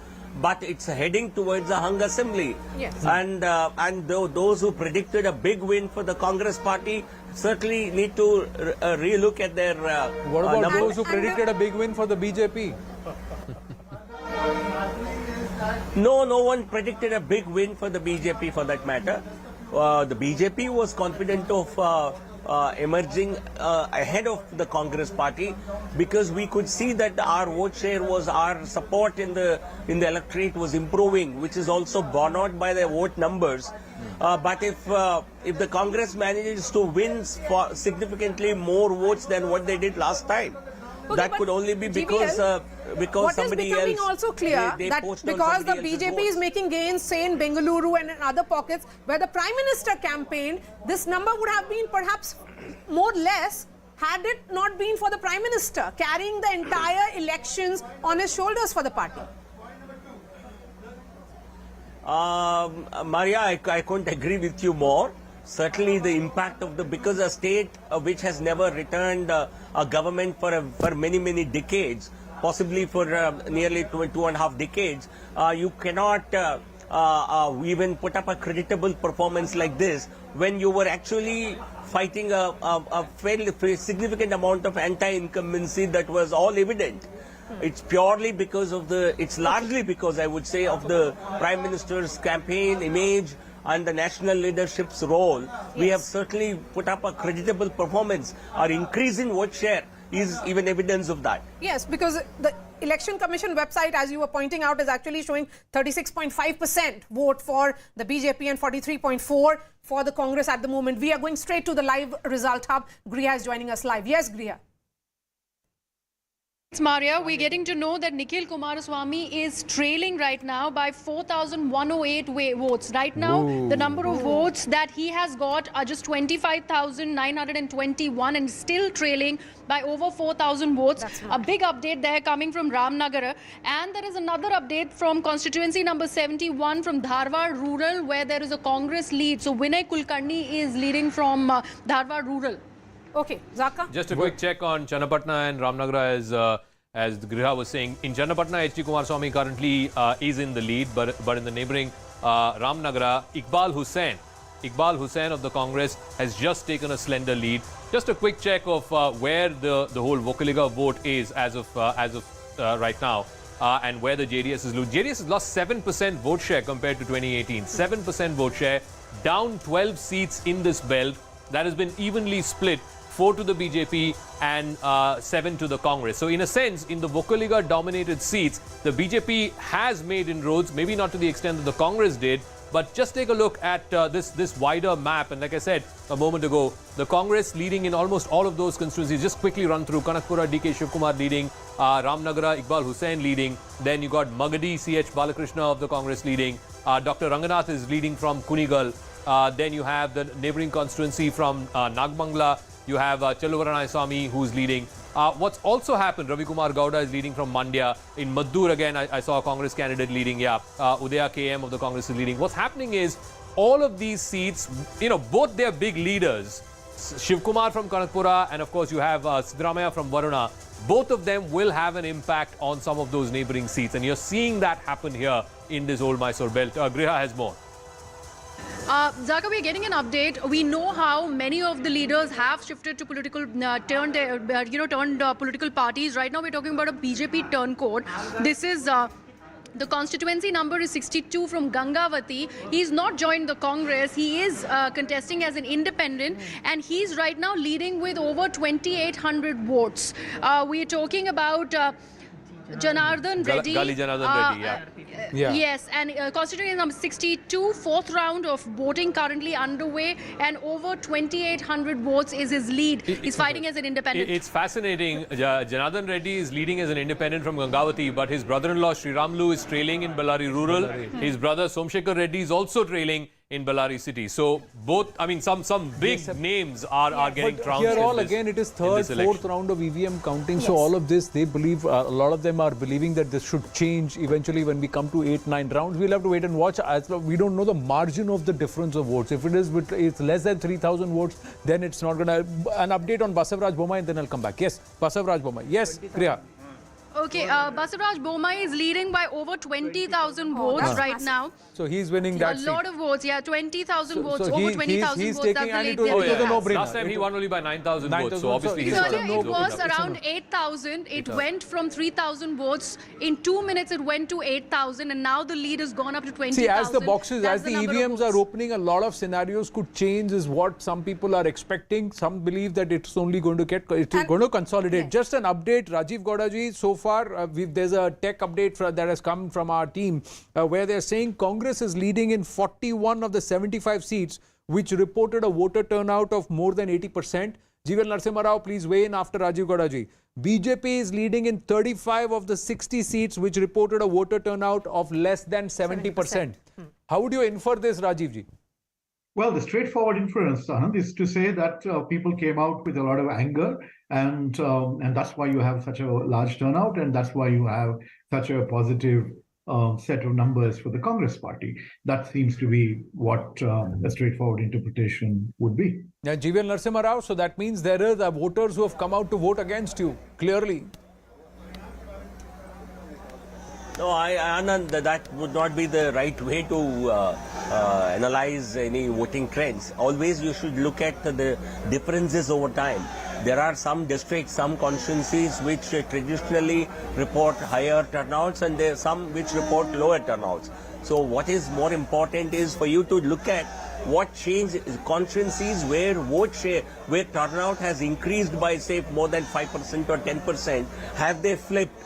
but it's heading towards a hung assembly. Yes. And those who predicted a big win for the Congress party certainly need to relook at their What about numbers. those who predicted a big win for the BJP? No one predicted a big win for the BJP for that matter. The BJP was confident of emerging ahead of the Congress party because we could see that our vote share our support in the electorate was improving, which is also borne out by the vote numbers. But if the Congress manages to win significantly more votes than what they did last time, that could only be because somebody else. What is becoming also clear that because the BJP is making gains, say in Bengaluru and in other pockets where the Prime Minister campaigned, this number would have been perhaps more less had it not been for the Prime Minister carrying the entire elections on his shoulders for the party. Maria, I couldn't agree with you more. Certainly the impact of because a state which has never returned a government for many decades, possibly for nearly 2.5 decades, you cannot even put up a creditable performance like this when you were actually fighting a fairly significant amount of anti-incumbency that was all evident. It's purely because of it's largely because I would say of the Prime Minister's campaign image, and the national leadership's role, we have certainly put up a creditable performance. Our increase in vote share is even evidence of that. Yes, because the Election Commission website, as you were pointing out, is actually showing 36.5% vote for the BJP and 43.4% for the Congress at the moment. We are going straight to the live result hub. Griha is joining us live. Yes, Griha. Maria, we're getting to know that Nikhil Kumaraswamy is trailing right now by 4,108 votes. Right now, the number of votes that he has got are just 25,921 and still trailing by over 4,000 votes. A big update there coming from Ramnagara. And there is another update from constituency number 71 from Dharwad Rural, where there is a Congress lead. So Vinay Kulkarni is leading from Dharwad Rural. Okay, Zaka? Just a quick check on Channapatna and Ramnagara as Griha was saying. In Channapatna, H.D. Kumaraswamy currently is in the lead, but in the neighbouring Ramnagara, Iqbal Hussain of the Congress has just taken a slender lead. Just a quick check of where the whole Vocaliga vote is as of right now, and where the JDS is losing. JDS has lost 7% vote share compared to 2018. 7% vote share, down 12 seats in this belt. That has been evenly split. 4 to the BJP and 7 to the Congress. So in a sense, in the Vocaliga dominated seats, the BJP has made inroads, maybe not to the extent that the Congress did, but just take a look at this wider map. And like I said a moment ago, the Congress leading in almost all of those constituencies. Just quickly run through: Kanakpura, DK Shivkumar leading, Ramnagara, Iqbal Hussain leading. Then you got Magadi, CH Balakrishna of the Congress leading. Dr. Ranganath is leading from Kunigal. Then you have the neighbouring constituency from Nagbangla. You have Chelluvaranayaswamy who's leading. What's also happened, Ravi Kumar Gowda is leading from Mandya. In Maddur again, I saw a Congress candidate leading. Yeah, Udaya KM of the Congress is leading. What's happening is all of these seats, both their big leaders, Shivkumar from Kanakpura and of course you have Siddaramaiah from Varuna, both of them will have an impact on some of those neighbouring seats. And you're seeing that happen here in this old Mysore belt. Griha has more. Zaka, we're getting an update. We know how many of the leaders have shifted to political, turned political parties. Right now, we're talking about a BJP turncoat. This is the constituency number is 62 from Gangavati. He's not joined the Congress. He is contesting as an independent, and he's right now leading with over 2,800 votes. We're talking about Janardhan Reddy. Gali Janardhan Reddy, yeah. Yes, and constituency number 62, fourth round of voting currently underway, and over 2,800 votes is his lead. He's fighting as an independent. It's fascinating. Janardhan Reddy is leading as an independent from Gangavati, but his brother-in-law Sri Ramlu is trailing in Bellary Rural. His brother Somshekhar Reddy is also trailing in Bellary City. So both, some big names are getting trounced. Here all again, it is third, fourth round of EVM counting. Yes. So all of this, they believe, a lot of them are believing that this should change eventually when we come to 8-9 rounds. We'll have to wait and watch. As we don't know the margin of the difference of votes. If it's less than 3,000 votes, then it's not going to. An update on Basavaraj Bommai and then I'll come back. Yes, Basavaraj Bommai. Yes, Priya. Okay, Basavaraj Bommai is leading by over 20,000 votes right now. So he's winning that seat. A lot of votes, yeah, 20,000 votes, over 20,000 votes. That's the lead. Last time he won only by 9,000 votes, so obviously he's earlier it was around 8,000. It went from 3,000 votes. In 2 minutes, it went to 8,000, and now the lead has gone up to 20,000. See, as the boxes, as the EVMs are opening, a lot of scenarios could change, is what some people are expecting. Some believe that it's only going to going to consolidate. Yes. Just an update, Rajiv Gowdaji, so far, there's a tech update that has come from our team where they're saying Congress is leading in 41 of the 75 seats, which reported a voter turnout of more than 80%. Jeevan Narasimha Rao, please weigh in after Rajiv Gowdaji. BJP is leading in 35 of the 60 seats, which reported a voter turnout of less than 70%. How would you infer this, Rajiv ji? Well, the straightforward inference, Anand, is to say that people came out with a lot of anger, and that's why you have such a large turnout, and that's why you have such a positive set of numbers for the Congress party. That seems to be what a straightforward interpretation would be. Yeah, Jeevan Narasimha Rao, so that means there are voters who have come out to vote against you, clearly. No, Anand, that would not be the right way to analyze any voting trends. Always you should look at the differences over time. There are some districts, some constituencies which traditionally report higher turnouts, and there are some which report lower turnouts. So what is more important is for you to look at what change constituencies where vote share, where turnout has increased by say more than 5% or 10%, have they flipped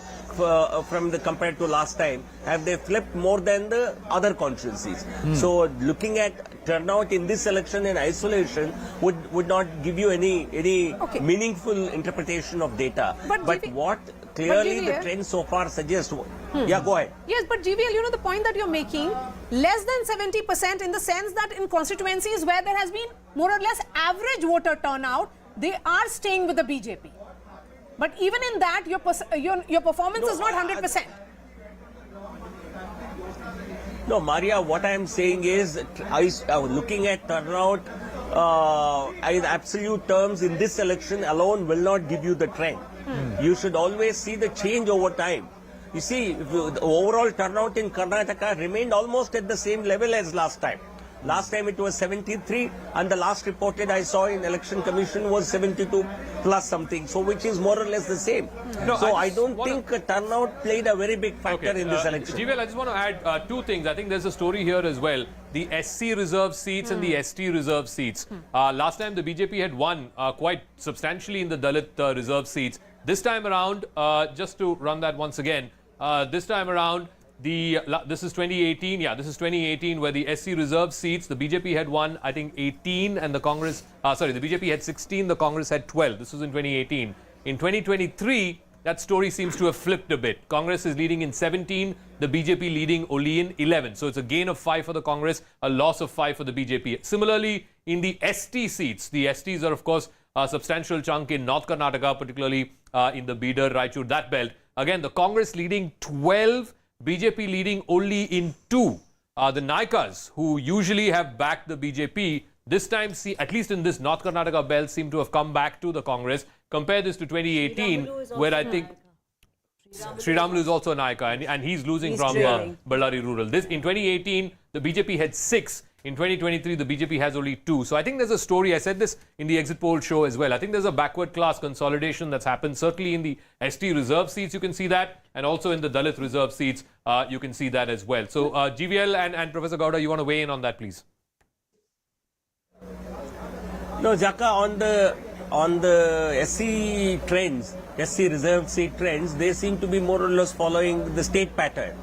from the compared to last time? Have they flipped more than the other constituencies? So looking at turnout in this election in isolation would not give you any meaningful interpretation of data. But what clearly the trend so far suggests. Yeah, go ahead. Yes, but GVL, you know the point that you're making, less than 70% in the sense that in constituencies where there has been more or less average voter turnout, they are staying with the BJP. But even in that, your performance is not 100%. No, Maria, what I am saying is, looking at turnout in absolute terms in this election alone will not give you the trend. You should always see the change over time. You see, the overall turnout in Karnataka remained almost at the same level as last time. Last time it was 73 and the last reported I saw in Election Commission was 72 plus something, so which is more or less the same. No, so I don't think turnout played a very big factor in this election. GVL, I just want to add two things. I think there's a story here as well. The SC reserve seats and the ST reserve seats. Last time the BJP had won quite substantially in the Dalit reserve seats. This time around, just to run that once again, this time around, this is 2018. Yeah, this is 2018 where the SC reserve seats, the BJP had won, I think, 18 and the Congress, the BJP had 16, the Congress had 12. This was in 2018. In 2023, that story seems to have flipped a bit. Congress is leading in 17, the BJP leading only in 11. So it's a gain of 5 for the Congress, a loss of 5 for the BJP. Similarly, in the ST seats, the STs are, of course, a substantial chunk in North Karnataka, particularly in the Bidar, Raichur, that belt. Again, the Congress leading 12, BJP leading only in 2. The Naikas, who usually have backed the BJP, this time, at least in this North Karnataka belt, seem to have come back to the Congress. Compare this to 2018, where I think Sriramulu is also a Naika, and he's losing from Ballari Rural. In 2018, the BJP had 6. In 2023, the BJP has only 2. So I think there's a story. I said this in the exit poll show as well. I think there's a backward class consolidation that's happened. Certainly in the ST reserve seats, you can see that. And also in the Dalit reserve seats, you can see that as well. So GVL and Professor Gowda, you want to weigh in on that, please? No, Jaka, on the SC trends, SC reserve seat trends, they seem to be more or less following the state pattern.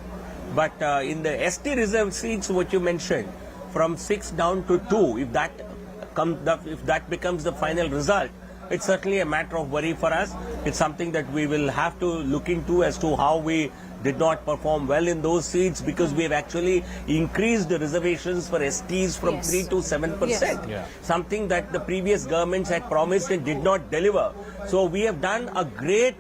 But in the ST reserve seats, what you mentioned, from 6 down to 2, if that becomes the final result, it's certainly a matter of worry for us. It's something that we will have to look into as to how we did not perform well in those seats, because we have actually increased the reservations for STs from 3 to 7%. Something that the previous governments had promised and did not deliver. So we have done a great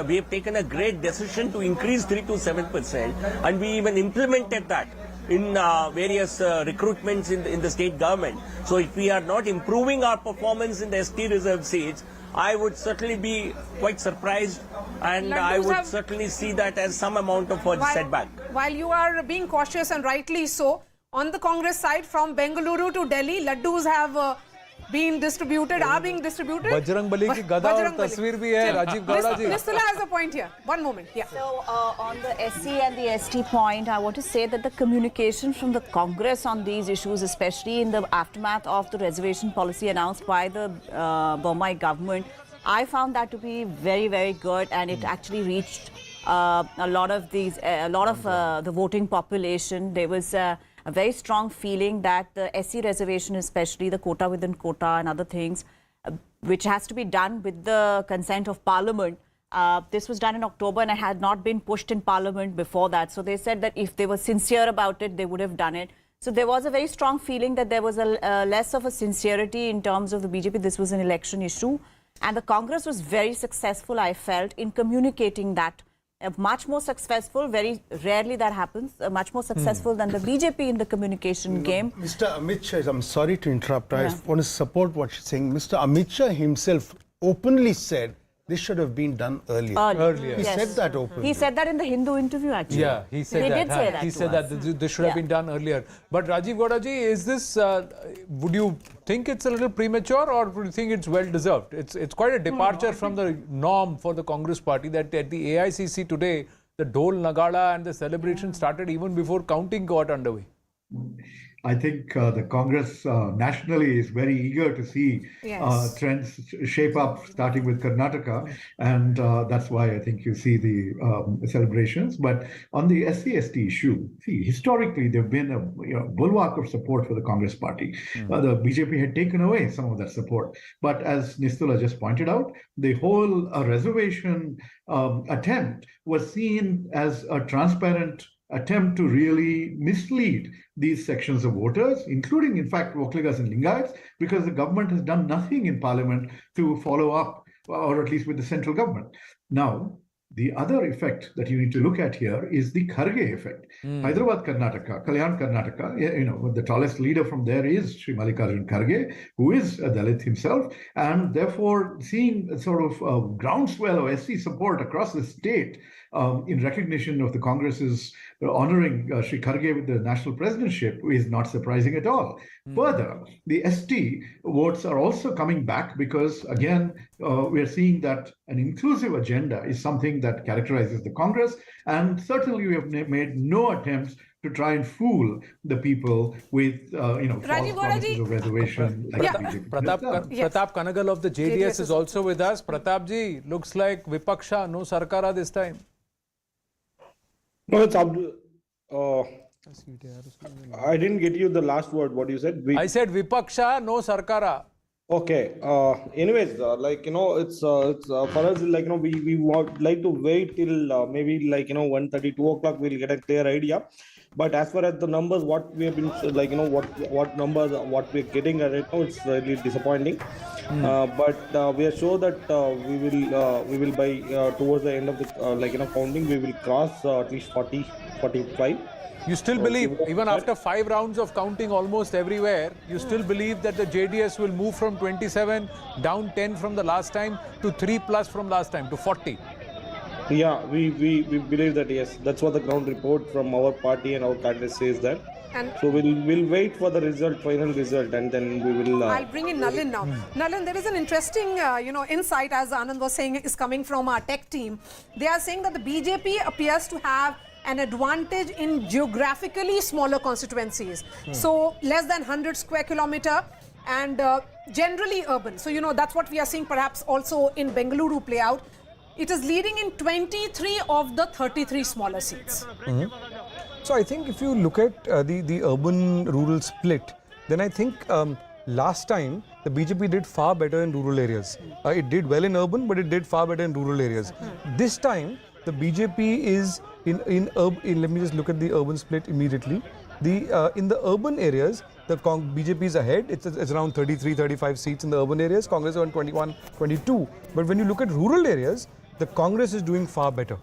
we have taken a great decision to increase 3 to 7%, and we even implemented that in various recruitments in the state government. So if we are not improving our performance in the ST reserve seats, I would certainly be quite surprised, and I would certainly see that as some amount of a setback. While you are being cautious, and rightly so, on the Congress side, from Bengaluru to Delhi, laddus have been distributed, are being distributed. Bajrang Bali ki gada aur tasveer bhi hai, Rajiv Gowda ji. Nistula has a point here. One moment. Yeah. So on the SC and the ST point, I want to say that the communication from the Congress on these issues, especially in the aftermath of the reservation policy announced by the Bombay government, I found that to be very, very good, and it actually reached a lot of the voting population. There was a very strong feeling that the SC reservation, especially the quota within quota and other things, which has to be done with the consent of Parliament. This was done in October and it had not been pushed in Parliament before that. So they said that if they were sincere about it, they would have done it. So there was a very strong feeling that there was a less of a sincerity in terms of the BJP. This was an election issue. And the Congress was very successful, I felt, in communicating that. Much more successful, very rarely that happens, much more successful than the BJP in the communication game. Mr. Amit Shah, I'm sorry to interrupt. I want to support what she's saying. Mr. Amit Shah himself openly said this should have been done earlier. He said that openly. He said that in the Hindu interview, actually. Yeah, he said that. Did say that. He said that this should have been done earlier. But Rajiv Gowda ji, is this, would you think it's a little premature, or would you think it's well deserved? It's quite a departure from the norm for the Congress party that at the AICC today, the Dhol Nagada and the celebration started even before counting got underway. I think the Congress nationally is very eager to see trends shape up, starting with Karnataka, and that's why I think you see the celebrations. But on the SC/ST issue, see, historically there've been a bulwark of support for the Congress party. The BJP had taken away some of that support, but as Nistula just pointed out, the whole reservation attempt was seen as a transparent attempt to really mislead these sections of voters, including, in fact, Vokligas and Lingayats, because the government has done nothing in parliament to follow up, or at least with the central government. Now, the other effect that you need to look at here is the Kharge effect. Hyderabad, Karnataka, Kalyan, Karnataka, the tallest leader from there is Sri Mallikarjun Kharge, who is a Dalit himself, and therefore seeing a sort of groundswell of SC support across the state in recognition of the Congress's honoring Sri Kharge with the national presidentship is not surprising at all. Further, the ST votes are also coming back because, again, we are seeing that an inclusive agenda is something that characterizes the Congress, and certainly we have made no attempts to try and fool the people with false promises of reservation. Like Pratap Kanagal of the JDS is also with us. Pratap ji, looks like Vipaksha, no Sarkara this time. No, it's I didn't get you the last word. What you said? I said Vipaksha, no Sarkara. Okay. Anyways, it's for us, we would like to wait till maybe 1:30, 2 o'clock. We'll get a clear idea. But as far as the numbers, what we have been what numbers, what we're getting right now, it's really disappointing. But we are sure that we will by towards the end of the counting, we will cross at least 40, 45. You still believe, even after 5 rounds of counting almost everywhere, you still believe that the JDS will move from 27 down 10 from the last time to 3+ from last time to 40? Yeah, we believe that, yes. That's what the ground report from our party and our candidate says that. And so we'll wait for the final result, and then we will... I'll bring in Nalin now. Nalin, there is an interesting, insight, as Anand was saying, is coming from our tech team. They are saying that the BJP appears to have an advantage in geographically smaller constituencies. So less than 100 square kilometer and generally urban. So, that's what we are seeing perhaps also in Bengaluru play out. It is leading in 23 of the 33 smaller seats. So I think if you look at the urban-rural split, then I think last time the BJP did far better in rural areas. It did well in urban, but it did far better in rural areas. This time, the BJP is in let me just look at the urban split immediately. In the urban areas, the BJP is ahead. It's around 33, 35 seats in the urban areas. Congress is on 21, 22. But when you look at rural areas, the Congress is doing far better.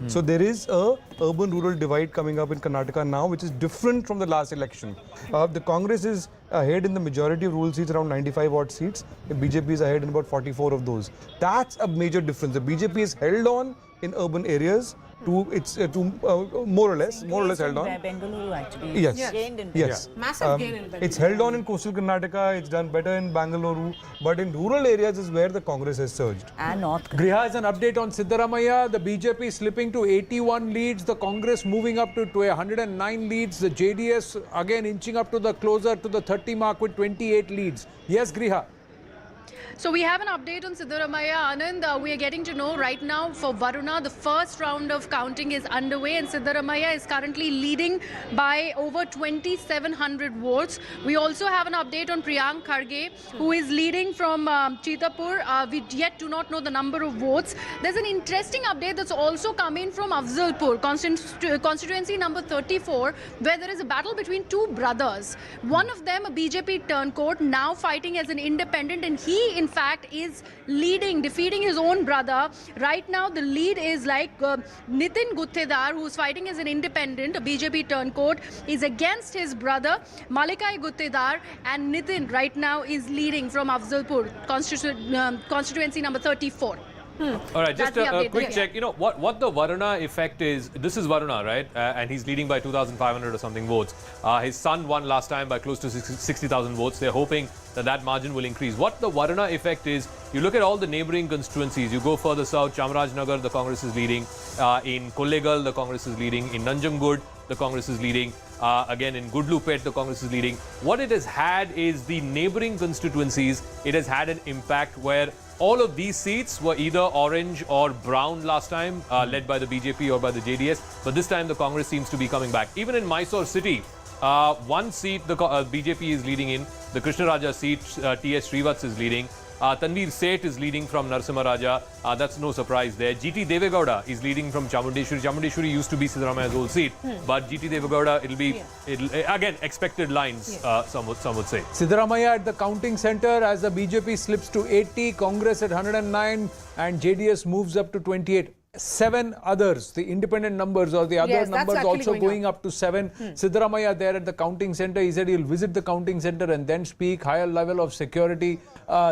So there is a urban-rural divide coming up in Karnataka now, which is different from the last election. The Congress is ahead in the majority of rural seats, around 95 odd seats. The BJP is ahead in about 44 of those. That's a major difference. The BJP is held on in urban areas to more or less held on. Bengaluru actually. Yes. Massive gain in Bengaluru. It's held on in coastal Karnataka. It's done better in Bengaluru, but in rural areas is where the Congress has surged. And North. Griha has an update on Siddaramaiah. The BJP slipping to 81 leads. The Congress moving up to 109 leads. The JDS again inching up to the closer to the 30 mark with 28 leads. Yes, Griha. So we have an update on Siddaramaiah. Anand, we are getting to know right now for Varuna, the first round of counting is underway and Siddaramaiah is currently leading by over 2,700 votes. We also have an update on Priyank Kharge, who is leading from Chitapur. We yet do not know the number of votes. There's an interesting update that's also come in from Afzalpur, constituency number 34, where there is a battle between two brothers. One of them, a BJP turncoat, now fighting as an independent, and he in fact is leading, defeating his own brother. Right now the lead is like Nitin Guttedar, who's fighting as an independent, a BJP turncoat, is against his brother Malikai Guttedar, and Nitin right now is leading from Afzalpur, constituency number 34. All right, just a quick check. You know what the Varuna effect is. This is Varuna, right? And he's leading by 2,500 or something votes. His son won last time by close to 60,000 votes. They're hoping that margin will increase. What the Varuna effect is, you look at all the neighboring constituencies. You go further south, Chamarajnagar, the Congress is leading. In Kollegal, the Congress is leading. In Nanjangud, the Congress is leading. Again, in Gudlupet, the Congress is leading. What it has had is the neighboring constituencies. It has had an impact where all of these seats were either orange or brown last time, led by the BJP or by the JDS. But this time, the Congress seems to be coming back. Even in Mysore city, one seat the BJP is leading in. The Krishna Raja seat, T.S. Srivats is leading. Tanveer Seth is leading from Narasimha Raja. That's no surprise there. G.T. Devegowda is leading from Chamundeshwari. Chamundeshwari used to be Siddaramaya's old seat. But G.T. Devegowda, it'll again, expected lines, some would say. Siddaramaiah at the counting center as the BJP slips to 80, Congress at 109 and JDS moves up to 28. 7 others, the independent numbers or the other numbers also going up to 7. Siddaramaiah there at the counting center, he said he'll visit the counting center and then speak, higher level of security.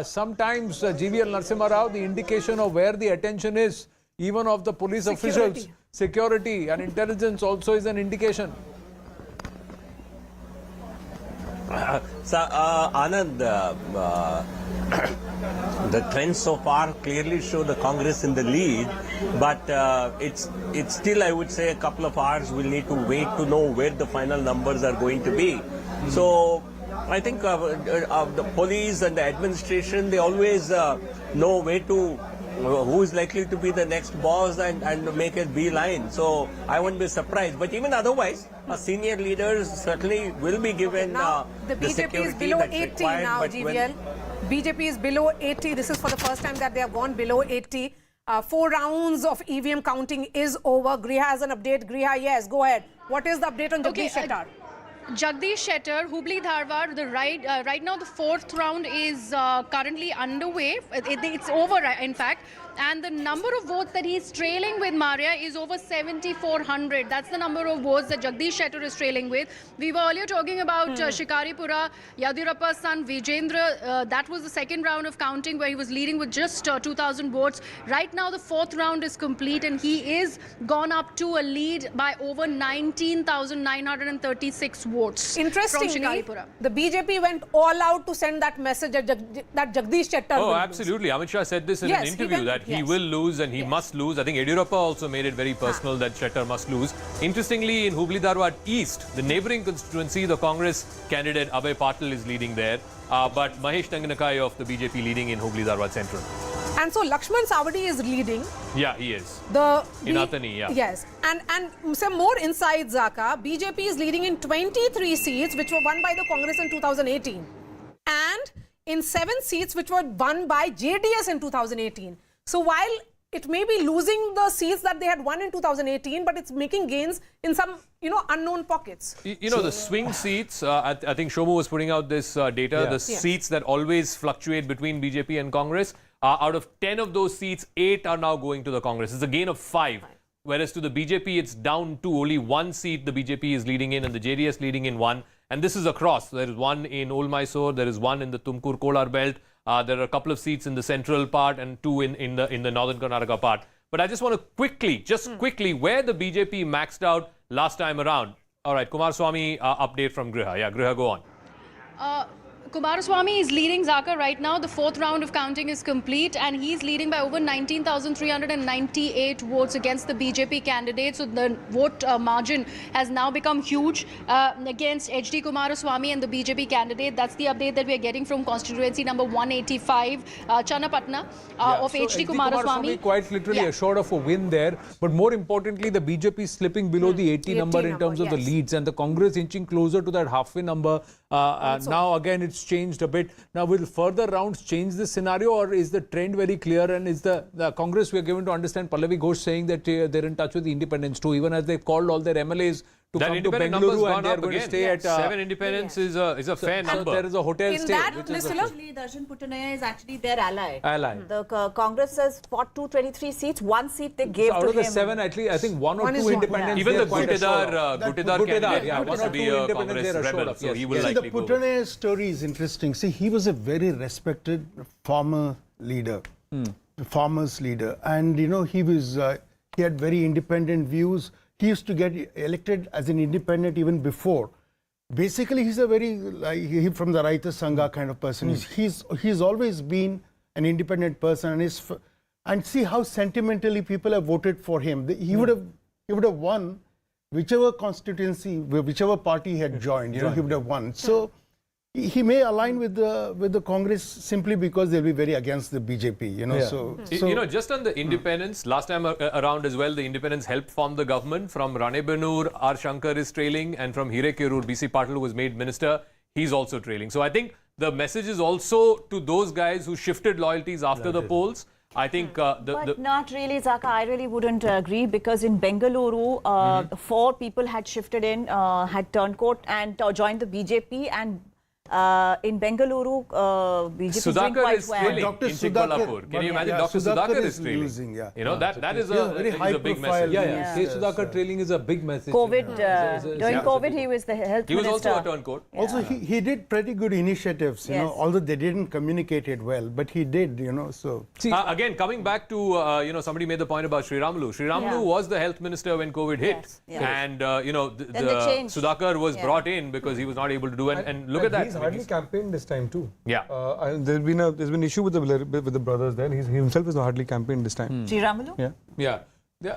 Sometimes GVL Narasimha Rao, the indication of where the attention is, even of the police officials, security and intelligence also is an indication. Anand, the trends so far clearly show the Congress in the lead, but it's still, I would say, a couple of hours. We'll need to wait to know where the final numbers are going to be. So I think the police and the administration, they always know where to, who is likely to be the next boss and make a beeline. So I won't be surprised. But even otherwise, senior leaders certainly will be given the BJP is below 80 now, GVL. BJP is below 80. This is for the first time that they have gone below 80. 4 rounds of EVM counting is over. Griha has an update. Griha, yes, go ahead. What is the update on Jagdish Shettar? Jagdish Shettar, Hubli Dharwad, right now the 4th round is currently underway. It's over, in fact. And the number of votes that he's trailing with Maria is over 7,400. That's the number of votes that Jagdish Shettar is trailing with. We were earlier talking about Shikaripura, Yadurappa's son Vijendra. That was the 2nd round of counting where he was leading with just 2,000 votes. Right now the 4th round is complete and he is gone up to a lead by over 19,936 votes. Interestingly, the BJP went all out to send that message that Jagdish Shettar Oh, absolutely. Amit Shah said this in an interview that he will lose and he must lose. I think Yadurappa also made it very personal that Shettar must lose. Interestingly, in Hubli Dharwad East, the neighbouring constituency, the Congress candidate Abhay Patil is leading there. But Mahesh Tanganakai of the BJP leading in Hubli Dharwad Central. And so Lakshman Savadi is leading. Yeah, he is. In Athani, Yes. And some more inside Zaka, BJP is leading in 23 seats which were won by the Congress in 2018. And in 7 seats which were won by JDS in 2018. So while it may be losing the seats that they had won in 2018, but it's making gains in some, unknown pockets. The swing seats, I think Shomu was putting out this data, the seats that always fluctuate between BJP and Congress, out of 10 of those seats, 8 are now going to the Congress. It's a gain of 5. Whereas to the BJP, it's down to only 1 seat the BJP is leading in and the JDS leading in 1. And this is across. There is 1 in Old Mysore, there is 1 in the Tumkur Kolar belt. There are a couple of seats in the central part and 2 in the northern Karnataka part. But I just want to quickly, where the BJP maxed out last time around. All right, Kumaraswamy update from Griha. Yeah, Griha, go on. Kumaraswamy is leading Zaka right now. The 4th round of counting is complete and he's leading by over 19,398 votes against the BJP candidate. So the vote margin has now become huge against HD Kumaraswamy and the BJP candidate. That's the update that we are getting from constituency number 185, Channapatna, of HD Kumaraswamy. Quite literally assured of a win there. But more importantly, the BJP is slipping below the 80 number in terms of the leads and the Congress inching closer to that halfway number. Now again, it's changed a bit. Now, will further rounds change this scenario or is the trend very clear? And is the Congress, we are given to understand, Pallavi Ghosh saying that they're in touch with the independents too, even as they've called all their MLAs to come to Bengaluru and they're going to stay at... 7 independents is a fair number. So there is a hotel stay. Actually, Darshan Puttanaya is actually their ally. The Congress has fought 223 seats. 1 seat they gave to him. Out of the 7, actually, I think 1 or 2 independents. Even the Gutedar candidate wants to be a Congress rebel, so he will likely go. The Puttanaya story is interesting. See, he was a very respected farmer leader, farmers leader, and he had very independent views. He used to get elected as an independent even before. basically he's a very he from the Raita Sangha kind of person. He's always been an independent person, and see how sentimentally people have voted for him. He would have won whichever constituency, whichever party he had joined. He would have won. So he may align with the Congress simply because they'll be very against the BJP. So just on the independents, last time around as well, the independents helped form the government. From Ranebenur, R. Shankar is trailing, and from Hirekerur, B.C. Patil, who was made minister, he's also trailing. So I think the message is also to those guys who shifted loyalties after the polls. I think but not really, Zaka. I really wouldn't agree, because in Bengaluru, 4 people had shifted in, had turncoat and joined the BJP, and in Bengaluru, BJP is doing quite well. Dr. in Chikballapur. Can you imagine? Dr. Sudhakar is trailing. Losing, that is a big message. K. Sudhakar trailing is a big message. COVID, during COVID, he was the health minister. He was also a turncoat. Also, he did pretty good initiatives, although they didn't communicate it well, but he did, so. Again, coming back to, somebody made the point about Sri Ramalu. Sri Ramalu was the health minister when COVID hit. And, Sudhakar was brought in because he was not able to do, and look at that. He's hardly campaigned this time too. Yeah. There's been issue with the brothers there. He himself is hardly campaigned this time. Sri Ramalu? Yeah.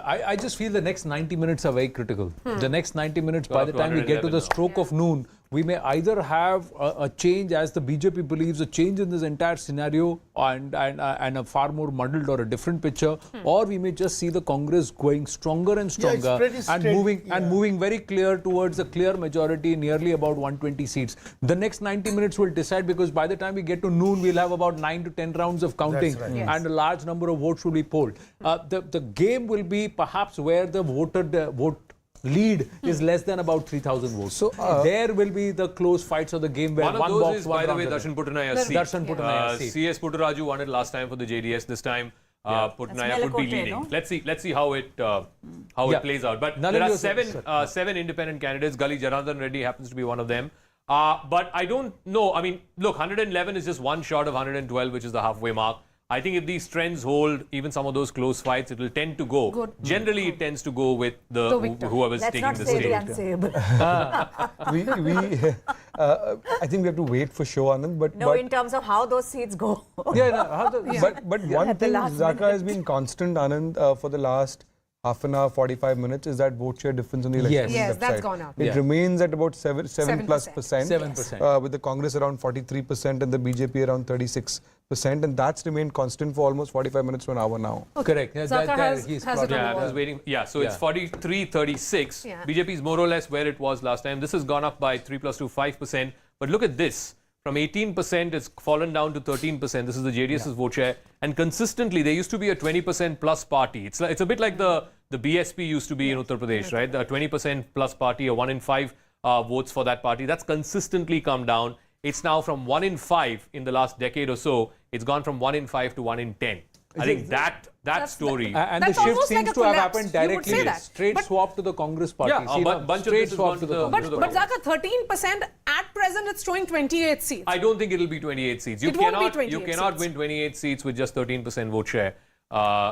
I just feel the next 90 minutes are very critical. The next 90 minutes, by the time we get to the stroke of noon, we may either have a change, as the BJP believes, a change in this entire scenario and a far more muddled or a different picture, or we may just see the Congress going stronger and stronger and moving very clear towards a clear majority, nearly about 120 seats. The next 90 minutes will decide, because by the time we get to noon, we'll have about 9 to 10 rounds of counting, and a large number of votes will be polled. The game will be perhaps where the vote lead is less than about 3,000 votes. So there will be the close fights of the game where one of those is, by the way, Darshan Puttanaya's seat. Darshan Puttanaya's seat. C.S. Puttaraju won it last time for the JDS. This time, Puttanaya could be leading. No? Let's see how it plays out. But there are seven independent candidates. Gali Janardhan Reddy happens to be one of them. But I don't know. I mean, look, 111 is just one short of 112, which is the halfway mark. I think if these trends hold, even some of those close fights, it will tend to go. Generally, it tends to go with whoever's taking the stage. Let's not say the unsayable. I think we have to wait for show, Anand. But in terms of how those seats go. But one thing Zaka has been constant, Anand, for the last half an hour, 45 minutes, is that vote share difference on the election website. That's gone up. It remains at about 7+%. 7%. With the Congress around 43% and the BJP around 36%. And that's remained constant for almost 45 minutes to an hour now. Correct. Zaka has it I was waiting. Yeah, so it's 43-36. Yeah. BJP is more or less where it was last time. This has gone up by 3 plus 2, 5%. But look at this. From 18%, it's fallen down to 13%. This is the JDS's vote share. And consistently, there used to be a 20% plus party. It's a bit like the BSP used to be in Uttar Pradesh, right? The 20% plus party, a 1 in 5 votes for that party. That's consistently come down. It's now from 1 in 5 in the last decade or so. It's gone from 1 in 5 to 1 in 10. I think that story. And the shift seems to have happened directly. Straight swap to the Congress party. Yeah, a bunch of this has gone to the But Zaka, 13% at present, it's showing 28 seats. I don't think it'll be 28 seats. You cannot win 28 seats with just 13% vote share.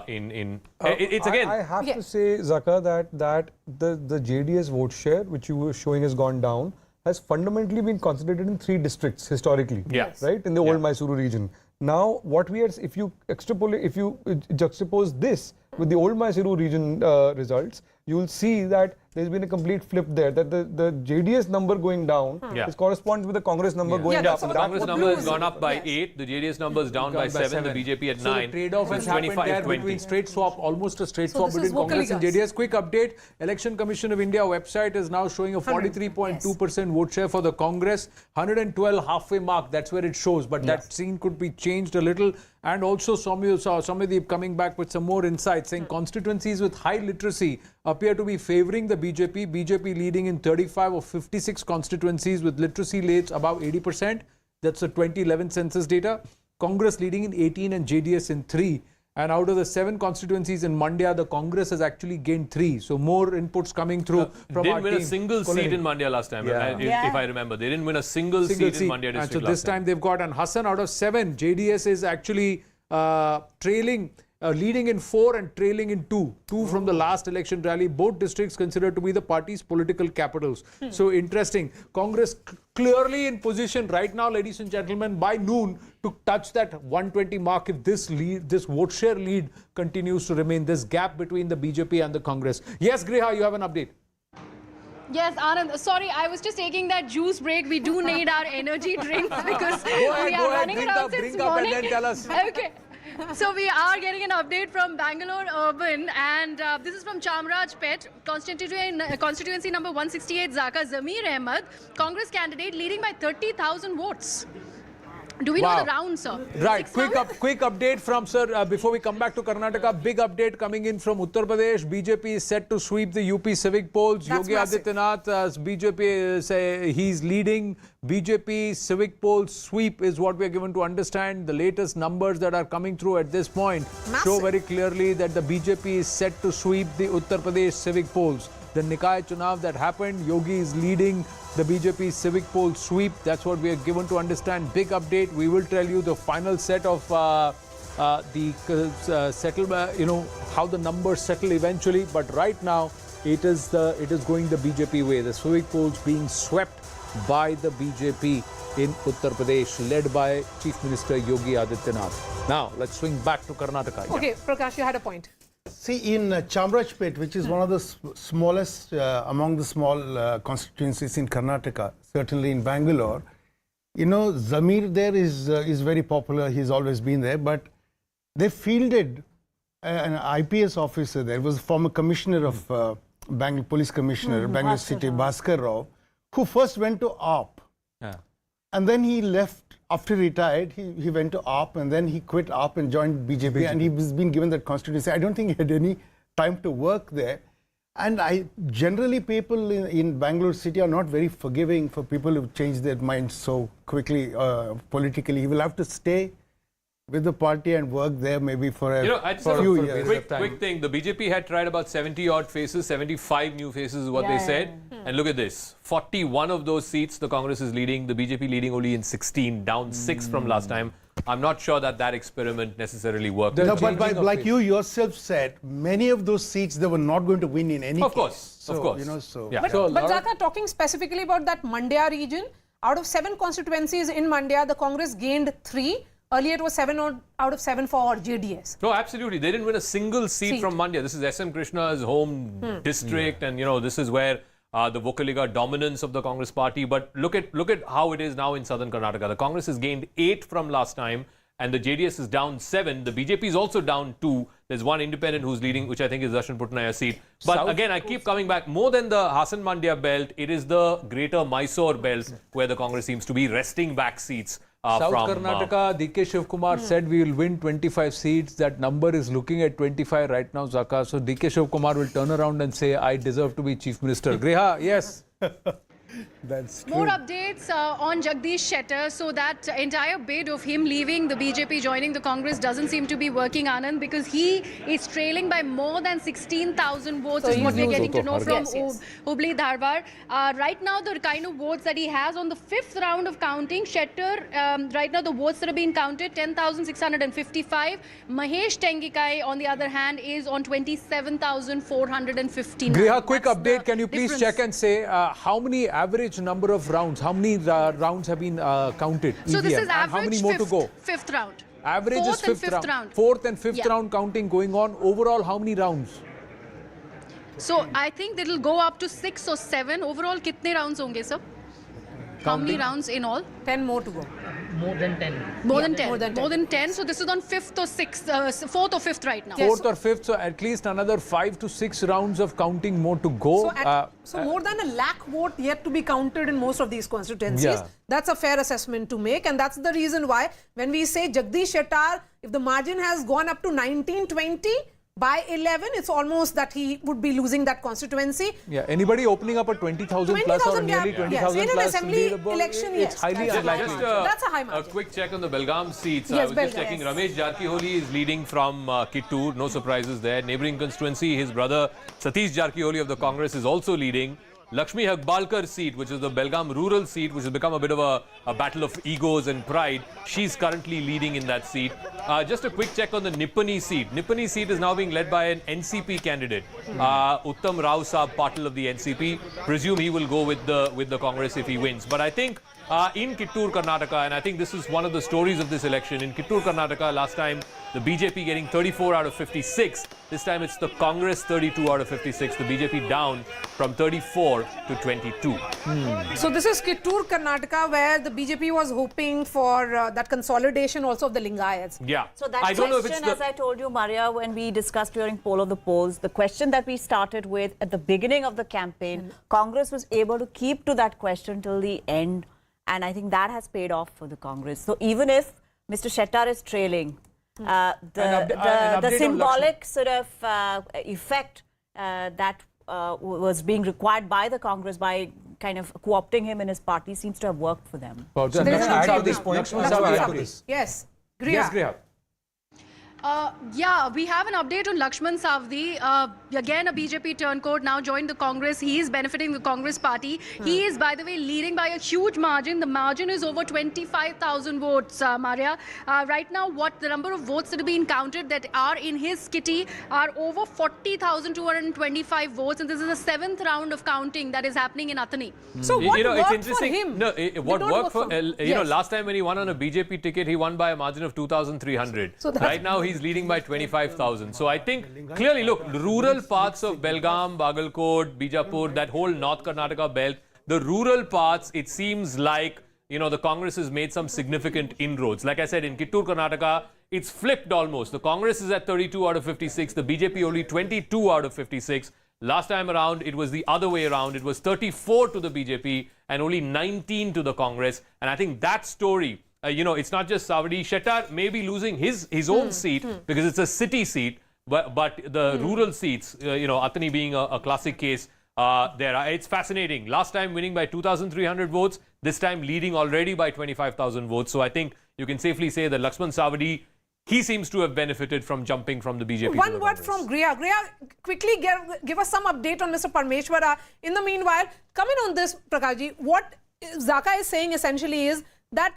It's again. I have to say, Zaka, that the JDS vote share, which you were showing, has gone down, has fundamentally been concentrated in 3 districts historically. Yes. Right, in the old Mysuru region. Now, what we are, if you juxtapose this with the old Mysuru region results, you will see that there's been a complete flip there, that the JDS number going down corresponds with the Congress number going up. So the Congress number has gone up by 8, the JDS number is down by 7, the BJP at 9. So the trade-off has happened there between straight swap, almost a straight swap between Congress and JDS. Quick update, Election Commission of India website is now showing a 43.2% vote share for the Congress, 112 halfway mark, that's where it shows, but that scene could be changed a little. And also Soumyadeep coming back with some more insights, saying constituencies with high literacy appear to be favouring the BJP leading in 35 of 56 constituencies with literacy rates above 80%. That's the 2011 census data. Congress leading in 18 and JDS in 3. And out of the 7 constituencies in Mandya, the Congress has actually gained 3. So more inputs coming through from our team. Didn't win a single seat in Mandya last time, if I remember. They didn't win a single seat in Mandya district so this time they've got, and Hassan, out of 7, JDS is actually trailing leading in 4 and trailing in 2. 2 from the last election rally. Both districts considered to be the party's political capitals. So interesting. Congress clearly in position right now, ladies and gentlemen, by noon to touch that 120 mark if this vote share lead continues to remain, this gap between the BJP and the Congress. Yes, Griha, you have an update. Yes, Anand. Sorry, I was just taking that juice break. We do need our energy drinks because we are running around since morning. And then tell us. Okay. So we are getting an update from Bangalore Urban, and this is from Chamrajpet, constituency number 168, Zaka Zamir Ahmed, Congress candidate leading by 30,000 votes. Do we know the round, sir? Right. Quick update from sir. Before we come back to Karnataka, big update coming in from Uttar Pradesh. BJP is set to sweep the UP civic polls. Yogi Adityanath, BJP say he's leading. BJP civic polls sweep is what we are given to understand. The latest numbers that are coming through at this point show very clearly that the BJP is set to sweep the Uttar Pradesh civic polls. The Nikai Chunav that happened, Yogi is leading the BJP civic poll sweep. That's what we are given to understand. Big update. We will tell you the final set of settlement, how the numbers settle eventually. But right now, it is going the BJP way. The civic polls being swept by the BJP in Uttar Pradesh, led by Chief Minister Yogi Adityanath. Now, let's swing back to Karnataka. Okay, Prakash, you had a point. See, in Chamrajpet, which is one of the smallest among the small constituencies in Karnataka, certainly in Bangalore, Zamir there is very popular. He's always been there, but they fielded an IPS officer there. Was a former commissioner of Bangalore, police commissioner, Bangalore City, Bhaskar Rao, who first went to AAP. Yeah. And then he left. After he retired, he went to AAP and then he quit AAP and joined BJP. And he's been given that constituency. I don't think he had any time to work there. And generally people in Bangalore City are not very forgiving for people who change their minds so quickly politically. He will have to stay with the party and work there maybe for a few years. Quick thing, the BJP had tried about 70 odd faces, 75 new faces is what they said. And look at this, 41 of those seats the Congress is leading, the BJP leading only in 16, down 6 from last time. I'm not sure that experiment necessarily worked. No, but like you yourself said, many of those seats they were not going to win in any case. So, of course. Yeah. But Zaka, talking specifically about that Mandya region, out of 7 constituencies in Mandya, the Congress gained 3. Earlier it was 7 out of 7 for JDS. No, absolutely. They didn't win a single seat from Mandya. This is SM Krishna's home district, and this is where the Vocaliga dominance of the Congress party. But look at how it is now in southern Karnataka. The Congress has gained 8 from last time, and the JDS is down 7. The BJP is also down 2. There's one independent who's leading, which I think is Darshan Putnaya's seat. But again, I keep coming back. More than the Hassan Mandya belt, it is the greater Mysore belt where the Congress seems to be resting back seats. South Karnataka, DK Shivkumar said we will win 25 seats. That number is looking at 25 right now, Zaka. So DK Shivkumar will turn around and say, I deserve to be Chief Minister. Griha, yes. That's true. More updates on Jagdish Shettar. So that entire bid of him leaving the BJP, joining the Congress doesn't seem to be working, Anand, because he is trailing by more than 16,000 votes, is what we're getting to know from Hubli Dharwar. Right now, the kind of votes that he has on the 5th round of counting, Shettar, right now the votes that are being counted, 10,655. Mahesh Tengikai, on the other hand, is on 27,459. Griha, quick update. Can you please check and say how many average number of rounds, how many rounds have been counted? So this is average, how many more to go? 5th round. Average is 5th round. 4th and 5th round counting going on. Overall, how many rounds? So I think it'll go up to 6 or 7. Overall, kitne rounds honge, sir? How many rounds in all? 10 more to go. More than 10. More than 10. More than 10. So this is on 5th or 6th, 4th or 5th right now. 4th or 5th. So at least another 5 to 6 rounds of counting more to go. So more than 1 lakh vote yet to be counted in most of these constituencies. Yeah. That's a fair assessment to make, and that's the reason why when we say Jagdish Shettar, if the margin has gone up to 19-20, by 11, it's almost that he would be losing that constituency. Yeah, anybody opening up a 20,000 plus or nearly 20,000 in plus an assembly election, it's highly unlikely. That's a high margin. A quick check on the Belgaum seats. Yes, I was just checking. Ramesh Jarkiholi is leading from Kittur. No surprises there. Neighbouring constituency, his brother Satish Jarkiholi of the Congress is also leading. Lakshmi Hagbalkar seat, which is the Belgaum rural seat, which has become a bit of a battle of egos and pride. She's currently leading in that seat. Just a quick check on the Nippani seat. Nippani seat is now being led by an NCP candidate, Uttam Rao Saab Patil of the NCP. Presume he will go with the Congress if he wins. But I think in Kittur, Karnataka, and I think this is one of the stories of this election. In Kittur, Karnataka, last time the BJP getting 34 out of 56. This time it's the Congress 32 out of 56. The BJP down from 34 to 22. So this is Kittur, Karnataka, where the BJP was hoping for that consolidation also of the Lingayats. Yeah. So that I don't know if it's question, as I told you, Maria, when we discussed during poll of the polls, the question that we started with at the beginning of the campaign, Congress was able to keep to that question till the end. And I think that has paid off for the Congress. So even if Mr. Shettar is trailing, the symbolic sort of effect that was being required by the Congress by kind of co-opting him in his party seems to have worked for them. Yes. Yes, Griha. Yeah, we have an update on Lakshman Savdi. Again, a BJP turncoat, now joined the Congress. He is benefiting the Congress party. He is, by the way, leading by a huge margin. The margin is over 25,000 votes, Maria. Right now, the number of votes that have been counted that are in his kitty are over 40,225 votes. And this is the 7th round of counting that is happening in Athani. So what worked for him? No, what worked for last time when he won on a BJP ticket, he won by a margin of 2,300. So right now, he's leading by 25,000. So I think clearly, look, rural parts of Belgaum, Bagalkot, Bijapur, that whole North Karnataka belt, the rural parts, it seems like, the Congress has made some significant inroads. Like I said, in Kittur, Karnataka, it's flipped almost. The Congress is at 32 out of 56, the BJP only 22 out of 56. Last time around, it was the other way around. It was 34 to the BJP and only 19 to the Congress. And I think that story, it's not just Savadi. Shettar may be losing his own seat because it's a city seat, but the rural seats, Athani being a classic case, it's fascinating. Last time winning by 2,300 votes, this time leading already by 25,000 votes. So I think you can safely say that Lakshman Savadi, he seems to have benefited from jumping from the BJP. One word from Griha. Griha, quickly give us some update on Mr. Parmeshwara. In the meanwhile, coming on this, Prakashji, what Zaka is saying essentially is that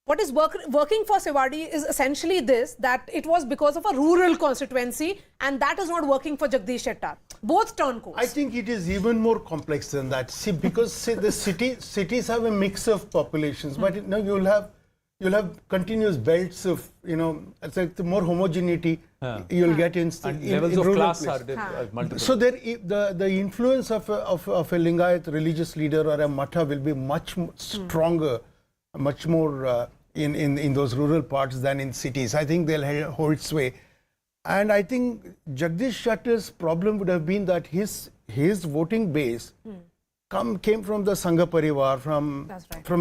what is working for Sewaddi is essentially this, that it was because of a rural constituency and that is not working for Jagdish Shettar. Both turncoats. I think it is even more complex than that. See, because the cities have a mix of populations, but you'll have continuous belts of, it's like the more homogeneity you'll get in levels of class are multiple. So the influence of a Lingayat religious leader or a Matha will be much stronger, much more in those rural parts than in cities. I think they'll hold sway. And I think Jagdish Shettar's problem would have been that his voting base came from the Sangha Parivar, from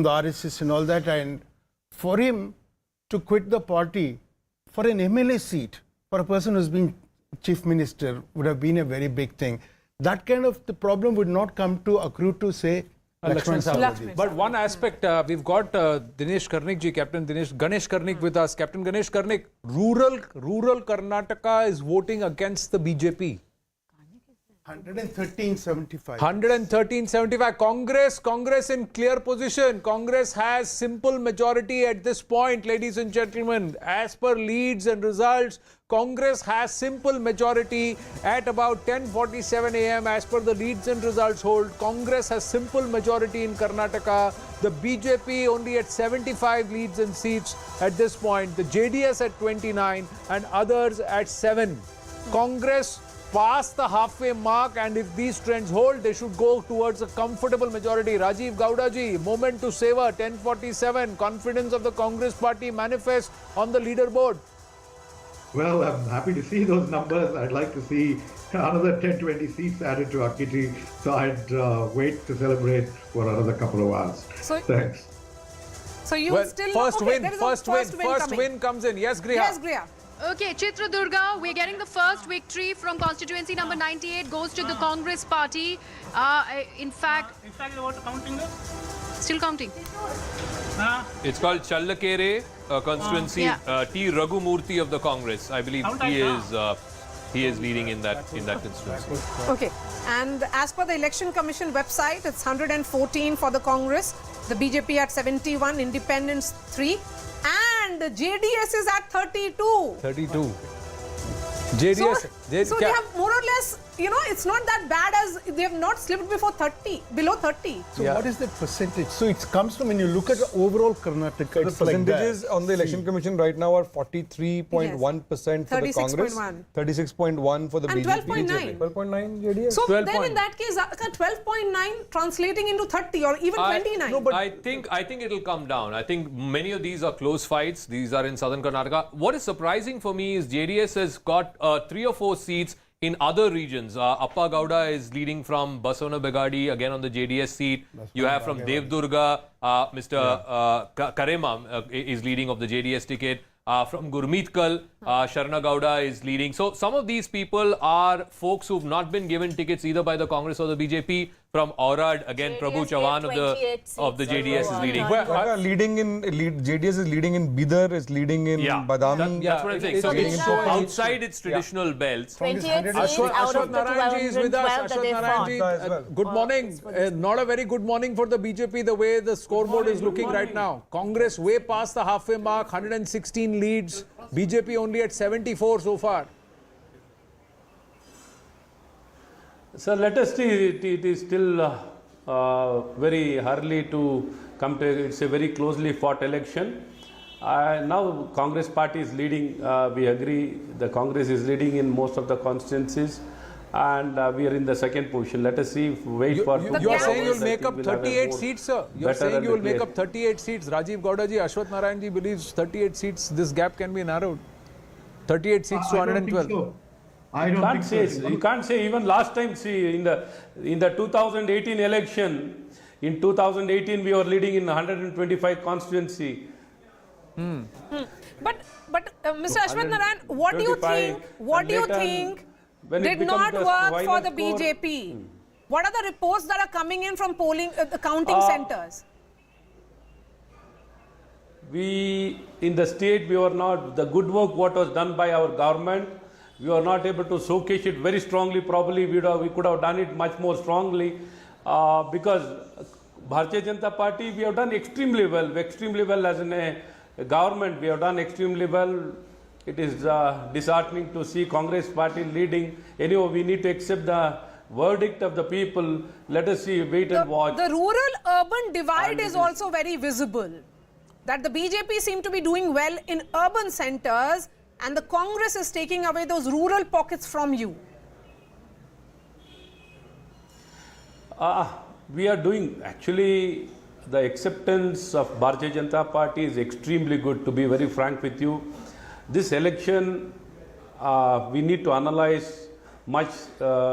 the RSS and all that. And for him to quit the party for an MLA seat, for a person who's been chief minister, would have been a very big thing. That kind of the problem would not come to accrue to, say, Lakshman Savadi. But one aspect, we've got Dinesh Karnik ji, Ganesh Karnik with us. Captain Ganesh Karnik, rural Karnataka is voting against the BJP. 113-75. 113-75. Congress in clear position. Congress has simple majority at this point, ladies and gentlemen. As per leads and results, Congress has simple majority at about 10:47 a.m. As per the leads and results hold, Congress has simple majority in Karnataka. The BJP only at 75 leads and seats at this point. The JDS at 29 and others at 7. Congress past the halfway mark, and if these trends hold, they should go towards a comfortable majority. Rajiv Gowda ji, moment to savor, 10:47. Confidence of the Congress party manifest on the leaderboard. Well, I'm happy to see those numbers. I'd like to see another 10-20 seats added to our kitty. So I'd wait to celebrate for another couple of hours. Thanks. So you still first win comes in. Yes, Griha. Yes, Griha. Okay, Chitradurga, we're getting the first victory from constituency number 98 goes to the Congress party. In fact, counting. Still counting. It's called Challakere constituency. T. Raghumurthy of the Congress. I believe he is he is leading in that constituency. Okay, and as per the Election Commission website, it's 114 for the Congress, the BJP at 71, Independents 3, and the JDS is at 32. 32. JDS. So they have more or less, it's not that bad as they have not slipped below 30. So what is the percentage? So it comes from when you look at the overall Karnataka. The percentages on the Election Commission right now are 43.1% for the Congress, 36.1 for the and BJP, 12.9. 12.9 JDS. So then in that case, 12.9 translating into 30 or even 29. No, but I think it'll come down. I think many of these are close fights. These are in southern Karnataka. What is surprising for me is JDS has got 3 or 4 seats in other regions. Appa Gowda is leading from Basavana Begadi, again on the JDS seat. You have from Devdurga, Mr. Karema is leading of the JDS ticket. From Gurmeetkal, Sharna Gowda is leading. So some of these people are folks who've not been given tickets either by the Congress or the BJP. From Aurad, again, Prabhu Chavan of the JDS is leading. JDS is leading in Bidar, is leading in Badami. That's what I'm saying. So outside its traditional belts. 28 seats out of the 12 is with us. that they fought. Good morning. Not a very good morning for the BJP, the way the scoreboard is looking right now. Congress way past the halfway mark, 116 leads. BJP only at 74 so far. So let us see, it is still very early to come to, it's a very closely fought election. Now Congress party is leading, we agree, the Congress is leading in most of the constituencies, and we are in the second position. Let us see, wait for... You are saying you will make up 38 seats, sir? You are saying you will make up 38 seats. Rajiv Gowda ji, Ashwath Narayan ji believes 38 seats, this gap can be narrowed. 38 seats to 112. You can't say even last time, see, in the 2018 election, in 2018 we were leading in 125 constituency. But Mr. Ashwath Narayan, what do you think did not work for the BJP? What are the reports that are coming in from polling, the counting centers? We, in the state, we were not, the good work what was done by our government, we were not able to showcase it very strongly. Probably we could have done it much more strongly because Bharatiya Janata Party, we have done extremely well as in a government, we have done extremely well. It is disheartening to see Congress party leading. Anyway, we need to accept the verdict of the people. Let us see, wait and watch. The rural-urban divide is also very visible. That the BJP seem to be doing well in urban centers, and the Congress is taking away those rural pockets from you. We are doing, actually, the acceptance of Bharatiya Janata Party is extremely good, to be very frank with you. This election, we need to analyze much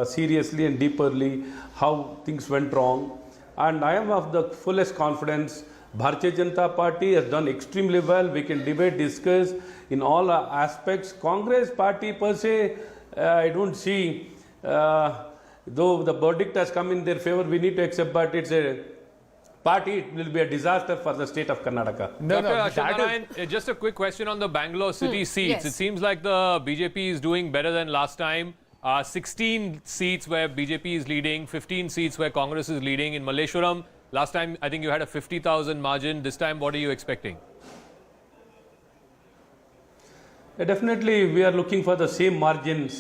seriously and deeply how things went wrong. And I am of the fullest confidence. Bharatiya Janata Party has done extremely well. We can debate, discuss in all aspects. Congress party per se, I don't see, though the verdict has come in their favor, we need to accept, but it's a party, it will be a disaster for the state of Karnataka. Dr. Ashwath Narayan, just a quick question on the Bangalore city seats. Yes. It seems like the BJP is doing better than last time. 16 seats where BJP is leading, 15 seats where Congress is leading. In Malleshwaram, last time I think you had a 50,000 margin. This time, what are you expecting? Definitely, we are looking for the same margin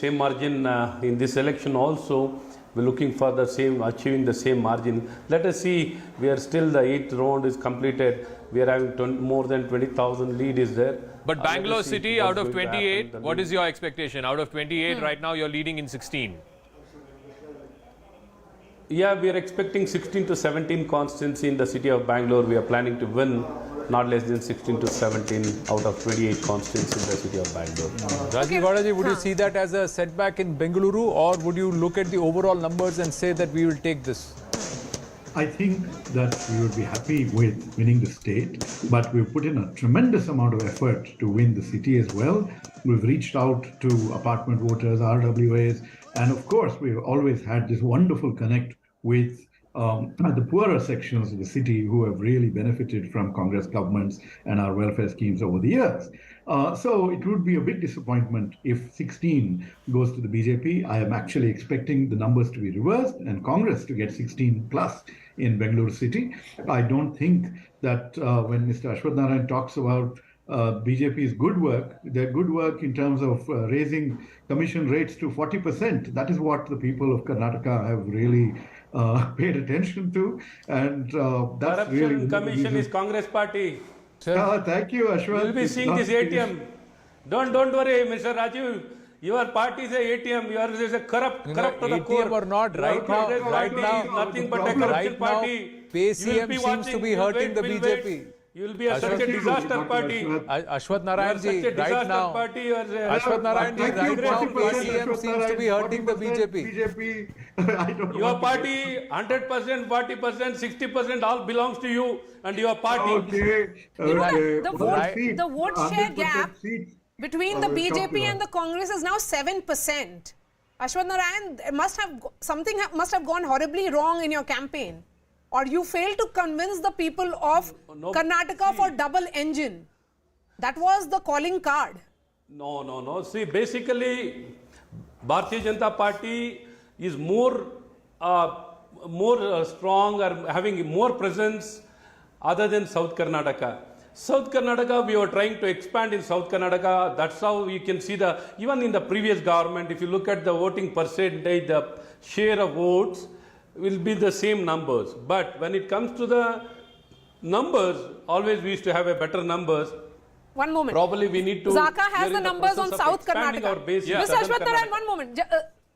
in this election also. We're looking for the same, achieving the same margin. Let us see, we are still, the 8th round is completed. We are having more than 20,000 lead is there. But Bangalore city, out of 28, what is your expectation? Out of 28, right now you're leading in 16. Yeah, we are expecting 16 to 17 constituency in the city of Bangalore. We are planning to win not less than 16 to 17 out of 28 constituencies in the city of Bangalore. Rajiv Gowda ji, would you see that as a setback in Bengaluru, or would you look at the overall numbers and say that we will take this? I think that we would be happy with winning the state, but we've put in a tremendous amount of effort to win the city as well. We've reached out to apartment voters, RWAs, and of course, we've always had this wonderful connect with the poorer sections of the city who have really benefited from Congress governments and our welfare schemes over the years. So it would be a big disappointment if 16 goes to the BJP. I am actually expecting the numbers to be reversed and Congress to get 16 plus in Bengaluru city. I don't think that when Mr. Ashwath Narayan talks about BJP's good work, their good work in terms of raising commission rates to 40%, that is what the people of Karnataka have really paid attention to, and that's Corruption really Commission is Congress party. Thank you, Ashwath. You'll be It's seeing not this the case. ATM. Don't worry, Mr. Rajiv. Your party is a ATM. Yours is a corrupt to the ATM core. or not, Your right now, Congress right party now, is nothing but a right corruption now, party. PCM seems to be hurting the BJP. You will be such a disaster party. Ashwath Narayan ji, such a right disaster now. party. Ashwath Narayan ji, right now, PCM seems to be hurting the BJP. I don't Your party, 100%, 40%, 60%, all belongs to you and your party. Okay. You know, Okay. the vote share 100% gap seats between the are BJP popular. and the Congress is now 7%. Ashwath Narayan, something must have gone horribly wrong in your campaign. Or you failed to convince the people of Karnataka for double engine. That was the calling card. No. See, basically, Bharatiya Janata Party is more strong or having more presence other than South Karnataka. South Karnataka, we were trying to expand in South Karnataka. That's how you can see even in the previous government, if you look at the voting percentage, the share of votes will be the same numbers. But when it comes to the numbers, always we used to have a better numbers. One moment. Probably we need to... Zaka has the numbers on South Karnataka. Karnataka. Mr. Ashwath Narayan, one moment.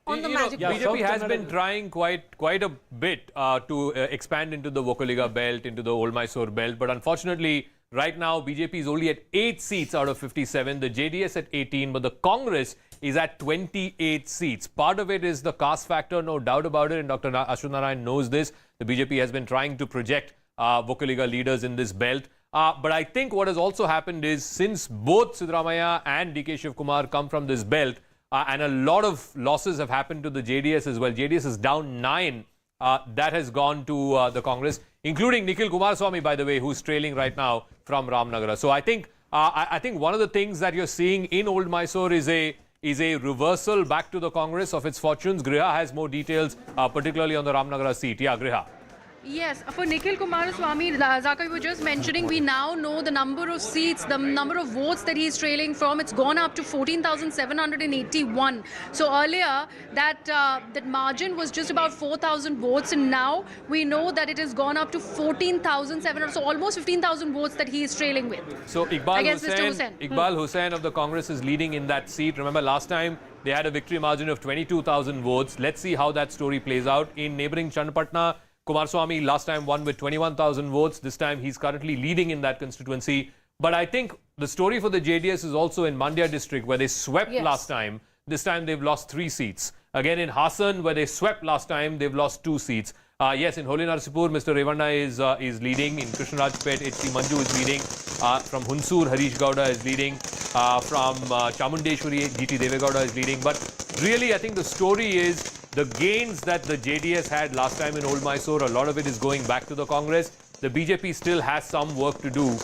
On the magic know, belt. BJP has been trying quite a bit to expand into the Vokaliga belt, into the Old Mysore belt. But unfortunately, right now, BJP is only at 8 seats out of 57. The JDS at 18, but the Congress is at 28 seats. Part of it is the caste factor, no doubt about it. And Dr. Ashwath Narayan knows this. The BJP has been trying to project Vokaliga leaders in this belt. But I think what has also happened is, since both Siddaramaiah and DK Shiv Kumar come from this belt, and a lot of losses have happened to the JDS as well. JDS is down 9. That has gone to the Congress, including Nikhil Kumaraswamy, by the way, who's trailing right now from Ramnagara. So I think one of the things that you're seeing in Old Mysore is a reversal back to the Congress of its fortunes. Griha has more details, particularly on the Ramnagara seat. Yeah, Griha. Yes, for Nikhil Kumaraswamy, Zaka, you were just mentioning, we now know the number of seats, the number of votes that he's trailing from. It's gone up to 14,781. So earlier, that margin was just about 4,000 votes, and now we know that it has gone up to 14,700, so almost 15,000 votes that he is trailing with. So Iqbal Hussain of the Congress is leading in that seat. Remember, last time they had a victory margin of 22,000 votes. Let's see how that story plays out. In neighboring Channapatna, Kumaraswamy last time won with 21,000 votes. This time he's currently leading in that constituency. But I think the story for the JDS is also in Mandya district, where they swept last time. This time they've lost 3 seats. Again in Hassan, where they swept last time, they've lost 2 seats. Yes, in Holi Narsipur, Mr. Revanna is leading. In Krishnarajpet, H.C. Manju is leading. From Hunsur, Harish Gowda is leading. From Chamundeshwari, G.T. Devegowda is leading. But really, I think the story is the gains that the JDS had last time in Old Mysore, a lot of it is going back to the Congress. The BJP still has some work to do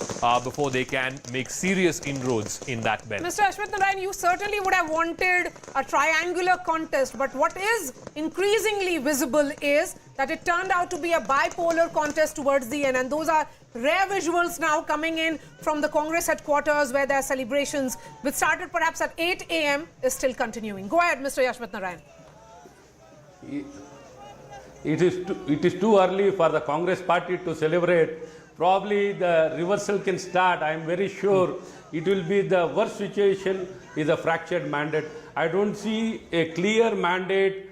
before they can make serious inroads in that belt. Mr. Ashwath Narayan, you certainly would have wanted a triangular contest, but what is increasingly visible is that it turned out to be a bipolar contest towards the end, and those are rare visuals now coming in from the Congress headquarters, where their celebrations, which started perhaps at 8 a.m., is still continuing. Go ahead, Mr. Ashwath Narayan. It is too early for the Congress party to celebrate. Probably the reversal can start. I am very sure it will be the worst situation is a fractured mandate. I don't see a clear mandate,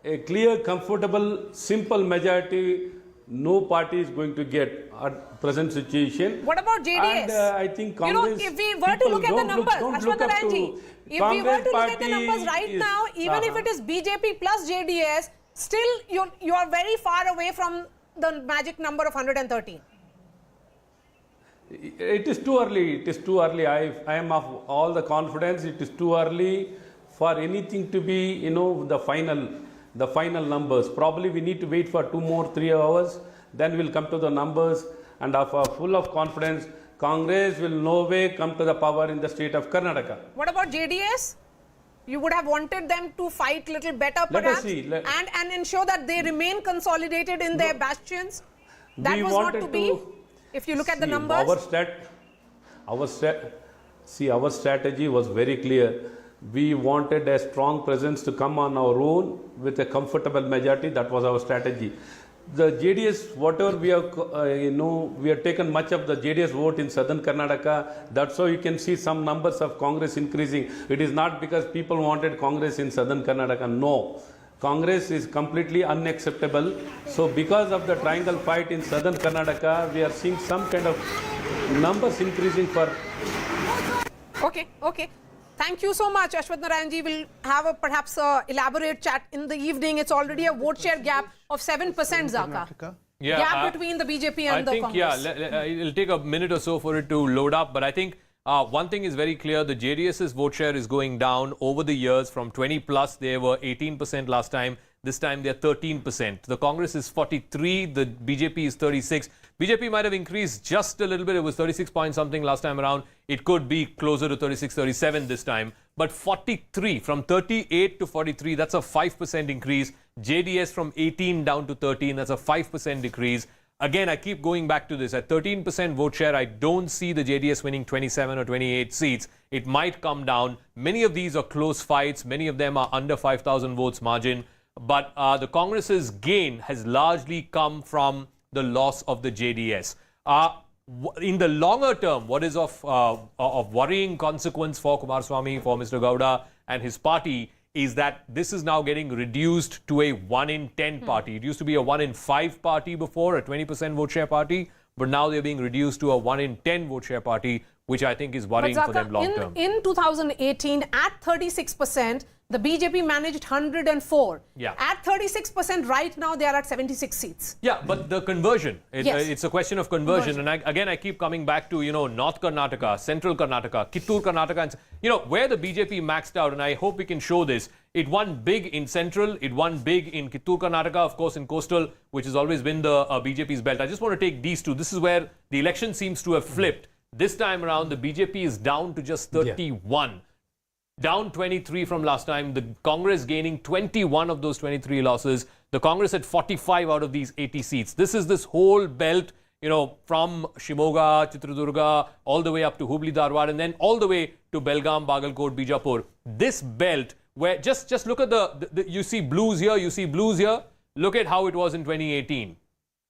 a clear, comfortable, simple majority. No party is going to get at present situation. What about JDS? And I think Congress, if we were to look at the numbers, Ashwath Narayan ji, if we were to look at the numbers right now, even if it is BJP plus JDS, still you are very far away from the magic number of 113. It is too early. It is too early. I am of all the confidence. It is too early for anything to be, the final. the final numbers. Probably we need to wait for 2 more 3 hours, then we'll come to the numbers, and full of confidence, Congress will no way come to the power in the state of Karnataka. What about JDS? You would have wanted them to fight little better, Let us perhaps, see. and ensure that they remain consolidated in their bastions. That was not to be. If you look at the numbers, our strategy was very clear. We wanted a strong presence to come on our own with a comfortable majority. That was our strategy. The JDS, whatever we have, we have taken much of the JDS vote in southern Karnataka. That's how you can see some numbers of Congress increasing. It is not because people wanted Congress in southern Karnataka. No. Congress is completely unacceptable. So because of the triangle fight in southern Karnataka, we are seeing some kind of numbers increasing for... Okay. Thank you so much, Ashwath Narayanji. We'll have a perhaps elaborate chat in the evening. It's already a vote share gap of 7%, Zaka. Yeah, gap between the BJP and the Congress. It'll take a minute or so for it to load up. But I think one thing is very clear. The JDS's vote share is going down over the years. From 20 plus, they were 18% last time. This time they're 13%. The Congress is 43. The BJP is 36. BJP might have increased just a little bit. It was 36 point something last time around. It could be closer to 36, 37 this time. But 43, from 38 to 43, that's a 5% increase. JDS from 18 down to 13, that's a 5% decrease. Again, I keep going back to this. At 13% vote share, I don't see the JDS winning 27 or 28 seats. It might come down. Many of these are close fights. Many of them are under 5,000 votes margin. But the Congress's gain has largely come from the loss of the JDS. In the longer term, what is of worrying consequence for Kumaraswamy, for Mr. Gowda and his party is that this is now getting reduced to a 1 in 10 party. It used to be a 1 in 5 party before, a 20% vote share party, but now they're being reduced to a 1 in 10 vote share party, which I think is worrying for them long term. In 2018, at 36%, the BJP managed 104. Yeah. At 36% right now, they are at 76 seats. Yeah, but the conversion, it's a question of conversion. And I keep coming back to, North Karnataka, Central Karnataka, Kittur Karnataka, and, where the BJP maxed out. And I hope we can show this. It won big in Central. It won big in Kittur Karnataka, of course, in Coastal, which has always been the BJP's belt. I just want to take these two. This is where the election seems to have flipped. This time around, the BJP is down to just 31. Yeah. Down 23 from last time. The Congress gaining 21 of those 23 losses. The Congress had 45 out of these 80 seats. This is this whole belt, from Shimoga, Chitradurga, all the way up to Hubli, Dharwad, and then all the way to Belgaum, Bagalkot, Bijapur. This belt, where just look at the you see blues here, you see blues here. Look at how it was in 2018.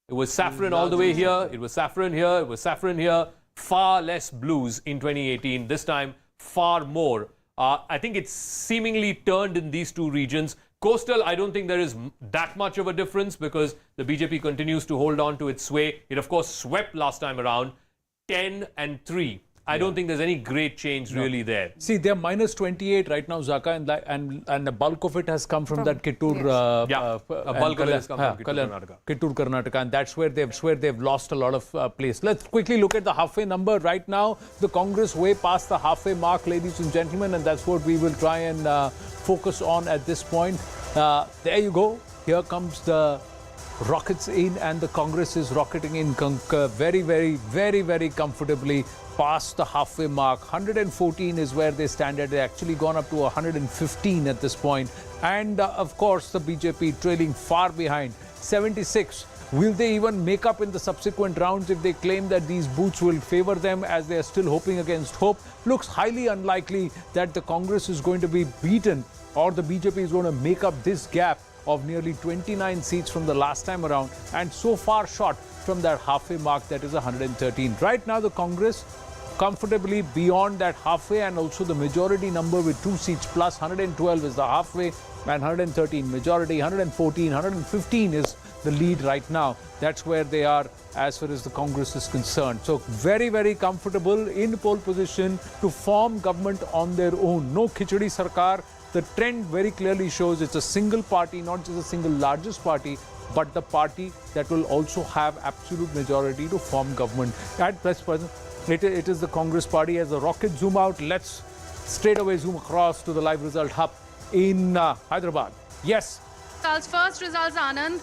It was saffron all the way here. It was saffron here. It was saffron here. Far less blues in 2018. This time, far more. I think it's seemingly turned in these two regions. Coastal, I don't think there is that much of a difference because the BJP continues to hold on to its sway. It, of course, swept last time around 10 and 3. I don't think there's any great change really there. See, they're minus 28 right now, Zaka, and the bulk of it has come from that Kittur. A bulk of it has come from Kittur, Karnataka. Kittur, Karnataka, and that's where they've lost a lot of place. Let's quickly look at the halfway number. Right now, the Congress way past the halfway mark, ladies and gentlemen, and that's what we will try and focus on at this point. There you go. Here comes the rockets in, and the Congress is rocketing in very, very, very, very comfortably past the halfway mark. 114 is where they stand at. They've actually gone up to 115 at this point. And of course, the BJP trailing far behind. 76. Will they even make up in the subsequent rounds if they claim that these booths will favor them, as they are still hoping against hope? Looks highly unlikely that the Congress is going to be beaten, or the BJP is going to make up this gap of nearly 29 seats from the last time around, and so far short from that halfway mark, that is 113. Right now, the Congress comfortably beyond that halfway, and also the majority number with 2 seats plus. 112 is the halfway and 113 majority. 114, 115 is the lead right now. That's where they are as far as the Congress is concerned. So very, very comfortable in pole position to form government on their own. No Khichdi Sarkar. The trend very clearly shows it's a single party, not just a single largest party, but the party that will also have absolute majority to form government. At present, it is the Congress party. As the rockets zoom out, let's straight away zoom across to the live result hub in Hyderabad. Yes, results. First results, Anand.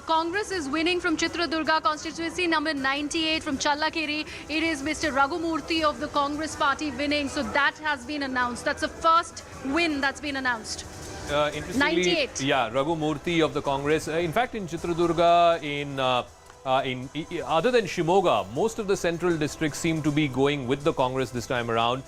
Congress is winning from Chitradurga constituency number 98 from Challakere. It is Mr. Ragumurthy of the Congress party winning. So that has been announced. That's the first win that's been announced. Interestingly, 98. Yeah, Raghu Murthy of the Congress. In fact, in Chitradurga, other than Shimoga, most of the central districts seem to be going with the Congress this time around.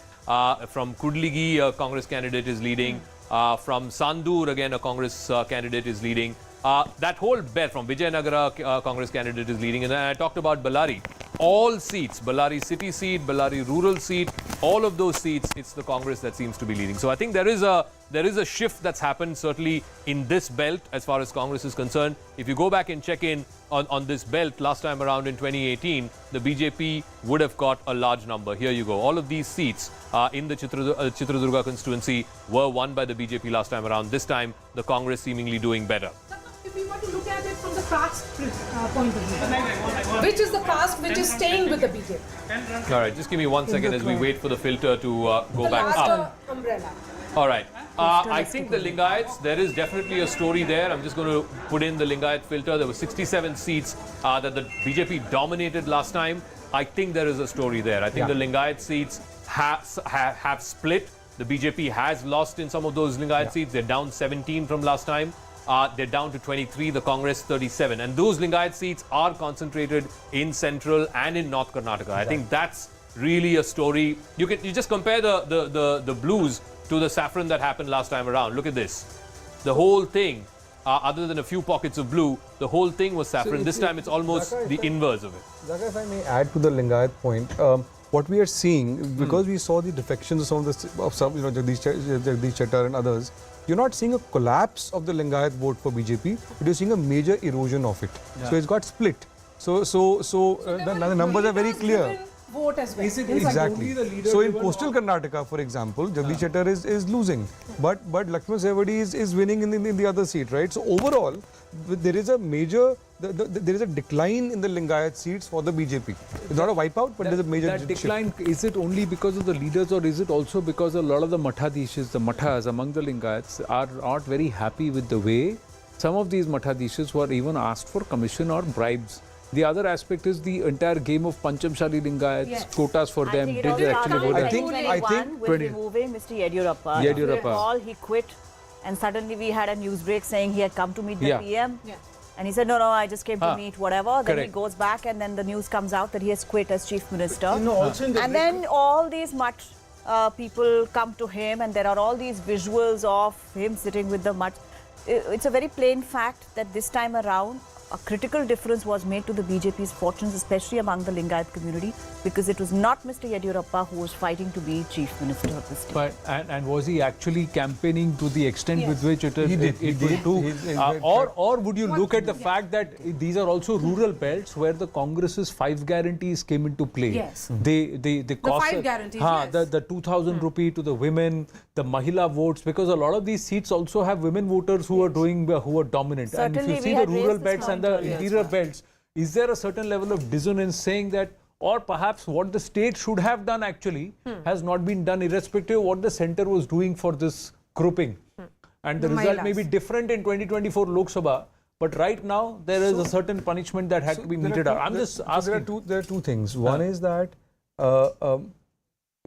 From Kudligi, a Congress candidate is leading. From Sandur, again, a Congress candidate is leading. That whole belt from Vijayanagara, Congress candidate is leading. And then I talked about Ballari. All seats, Ballari city seat, Ballari rural seat, all of those seats, it's the Congress that seems to be leading. So I think there is a shift that's happened certainly in this belt as far as Congress is concerned. If you go back and check in on this belt last time around in 2018, the BJP would have got a large number. Here you go. All of these seats in the Chitradurga constituency were won by the BJP last time around. This time, the Congress seemingly doing better. If we were to look at it from the caste point of view, which is the caste which is staying with the BJP? All right, just give me 1 second as we wait for the filter to go back up. Umbrella. All right. I think the Lingayats, there is definitely a story there. I'm just going to put in the Lingayat filter. There were 67 seats that the BJP dominated last time. I think there is a story there. I think the Lingayat seats have split. The BJP has lost in some of those Lingayat seats. They're down 17 from last time. They're down to 23, the Congress 37. And those Lingayat seats are concentrated in central and in North Karnataka. I think that's really a story. You just compare the blues to the saffron that happened last time around. Look at this. The whole thing, other than a few pockets of blue, the whole thing was saffron. This time it's almost the inverse of it. Zaka, if I may add to the Lingayat point, what we are seeing, because we saw the defections of some, Jagdish Chettar and others, you're not seeing a collapse of the Lingayat vote for BJP, but you're seeing a major erosion of it. Yeah. So it's got split. So the numbers are very clear. Vote as well. Exactly. So in coastal Karnataka, for example, Jagdish Chettar is losing, but Lakshman Sewadi is winning in the other seat, right? So overall, there is a major, there is a decline in the Lingayat seats for the BJP. It's not a wipeout, but there's a major that decline. Is it only because of the leaders, or is it also because a lot of the Mathadishis, the Mathas among the Lingayats, are not very happy with the way some of these Mathadishis were even asked for commission or bribes? The other aspect is the entire game of Panchamshali Lingayats, quotas for them. Did they actually vote? I think with removing Mr. Yediyurappa, all he quit, and suddenly we had a news break saying he had come to meet the PM. Yeah. And he said, no, I just came to meet whatever. Then he goes back, and then the news comes out that he has quit as chief minister. And then all these Math people come to him, and there are all these visuals of him sitting with the Math. It's a very plain fact that this time around, a critical difference was made to the BJP's fortunes, especially among the Lingayat community, because it was not Mr. Yediyurappa who was fighting to be chief minister of the state. But and was he actually campaigning to the extent with which it will do? Or would you look at the fact that these are also rural belts where the Congress's 5 guarantees came into play? Yes. The cost, 5 guarantees, the 2,000 rupee to the women, the Mahila votes, because a lot of these seats also have women voters who are dominant. Certainly, and if you see the rural belts and the interior belts, is there a certain level of dissonance saying that, or perhaps what the state should have done actually has not been done, irrespective of what the centre was doing for this grouping? And the result may be different in 2024 Lok Sabha, but right now there is a certain punishment that had to be meted out. I'm just asking. There are two things. One is that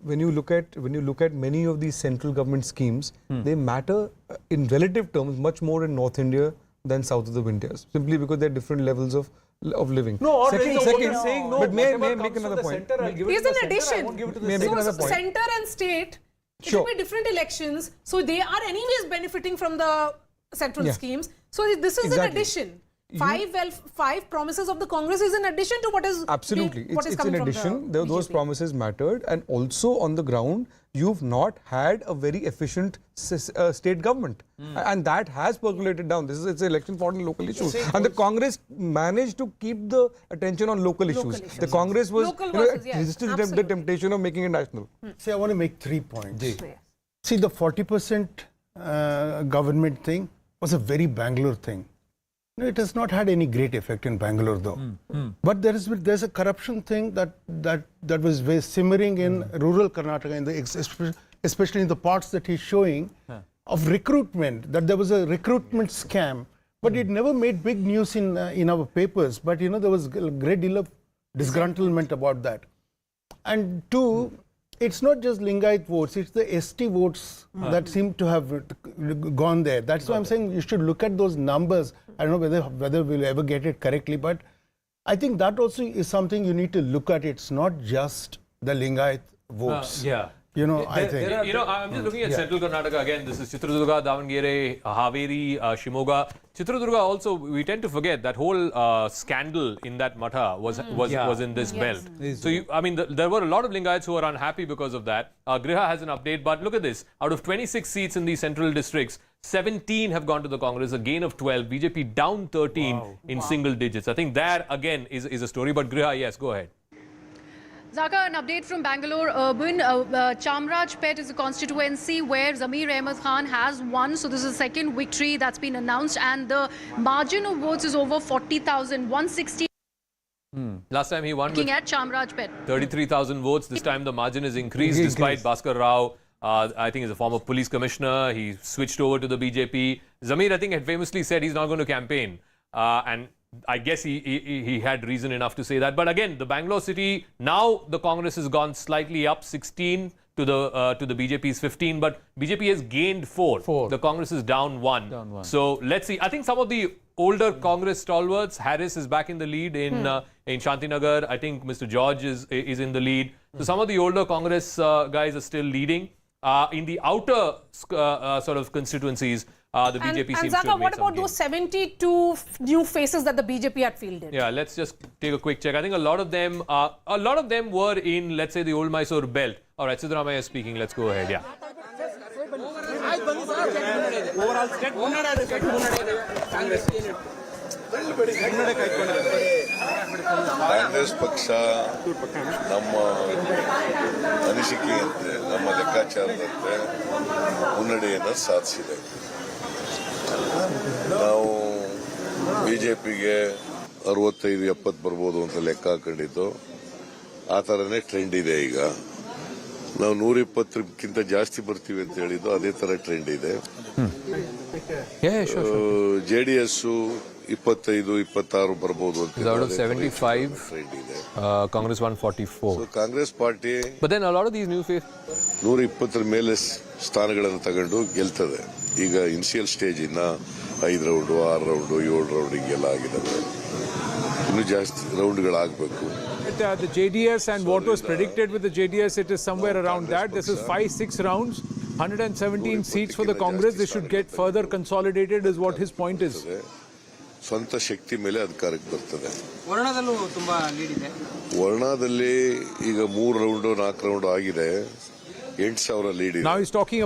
when you look at many of these central government schemes, they matter in relative terms much more in North India than south of the winters, simply because there are different levels of living. No, saying no. But may make another point. Here's an addition. So center and state, it will be different elections. So they are anyways benefiting from the central schemes. So this is an addition. 5 promises of the Congress is in addition to what is it's in addition. Those promises mattered, and also on the ground you've not had a very efficient state government, and that has percolated down. It's election fought on local issues, and the Congress managed to keep the attention on local issues. The Congress was resisted the temptation of making it national. See, I want to make 3 points. See, the 40% government thing was a very Bangalore thing. It has not had any great effect in Bangalore, though. But there's a corruption thing that was very simmering in rural Karnataka, especially in the parts that he's showing of recruitment. That there was a recruitment scam but it never made big news in our papers. But you know, there was a great deal of disgruntlement about that. And two, it's not just Lingayat votes, it's the ST votes that seem to have gone there. That's why I'm saying you should look at those numbers. I don't know whether we'll ever get it correctly, but I think that also is something you need to look at. It's not just the Lingayat votes. You know, I think. I'm just looking at central Karnataka again. This is Chitradurga, Davangere, Haveri, Shimoga. Chitradurga also, we tend to forget that whole scandal in that matha was in this belt. So, there were a lot of Lingayats who were unhappy because of that. Griha has an update, but look at this. Out of 26 seats in these central districts, 17 have gone to the Congress, a gain of 12. BJP down 13 in single digits. I think that, again, is a story. But Griha, yes, go ahead. Zaka, an update from Bangalore Urban. Chamrajpet is a constituency where Zamir Ahmed Khan has won. So this is the second victory that's been announced. And the margin of votes is over 40,000, 160. Last time he won Looking at Chamrajpet. 33,000 votes. This time the margin is increased despite Bhaskar Rao. I think he's a former police commissioner. He switched over to the BJP. Zamir, I think, had famously said he's not going to campaign. And I guess he had reason enough to say that. But again, the Bangalore city, now the Congress has gone slightly up 16 to the BJP's 15. But BJP has gained 4. The Congress is down 1. So let's see. I think some of the older Congress stalwarts, Harris is back in the lead in Shantinagar. I think Mr. George is in the lead. So some of the older Congress guys are still leading. In the outer sort of constituencies, the BJP seems to have made what about those 72 new faces that the BJP had fielded? Yeah, let's just take a quick check. I think a lot of them were in, let's say, the old Mysore belt. All right, Siddaramaiah speaking. Let's go ahead. Yeah. Congress ಪಕ್ಷ ನಮ್ಮ ಅನಿಸಿಕೆಯಂತೆ ನಮ್ಮ ಲೆಕ್ಕಾಚಾರದಂತೆ ಮುನ್ನಡೆಯನ್ನು ಸಾಧಿಸಿದೆ. ನಾವು ಬಿಜೆಪಿಗೆ 65-70 ಬರ್ಬೋದು ಅಂತ ಲೆಕ್ಕ ಹಾಕೊಂಡಿದ್ದು ಆ ಥರನೇ ಟ್ರೆಂಡ್ ಇದೆ. ಈಗ ನಾವು 120ಕ್ಕಿಂತ ಜಾಸ್ತಿ ಬರ್ತೀವಿ ಅಂತ ಹೇಳಿದ್ದು ಅದೇ ಥರ ಟ್ರೆಂಡ್ ಇದೆ. ಜೆಡಿಎಸ್ 25-26 ಬರ್ಬೋದು ಅಂತ. Out of 75, Congress 144. So Congress party. But then a lot of these new faces 120 ಮೇಲೆ ಸ್ಥಾನಗಳನ್ನು ತಗೊಂಡು ಗೆಲ್ತದೆ. ಈಗ ಇನಿಷಿಯಲ್ ಸ್ಟೇಜ್ ಇನ್ನ 5 ರೌಂಡು 6 ರೌಂಡು 7 ರೌಂಡ್ ಹಿಂಗೆಲ್ಲ ಆಗಿದ್ದಾವೆ. ಇನ್ನೂ ಜಾಸ್ತಿ ರೌಂಡ್ಗಳಾಗಬೇಕು. The JDS and what was predicted with the JDS, it is somewhere around that. This is 5-6 rounds, 117 seats for the Congress. They should get further consolidated is what his point is. ಸ್ವಂತ ಶಕ್ತಿ ಮೇಲೆ ಅಧಿಕಾರಕ್ಕೆ ಬರ್ತದೆ. ವರ್ಣದಲ್ಲಿ ಈಗ 3 round 4 round ಆಗಿದೆ. 8,000 lead ಇದೆ. Now he's talking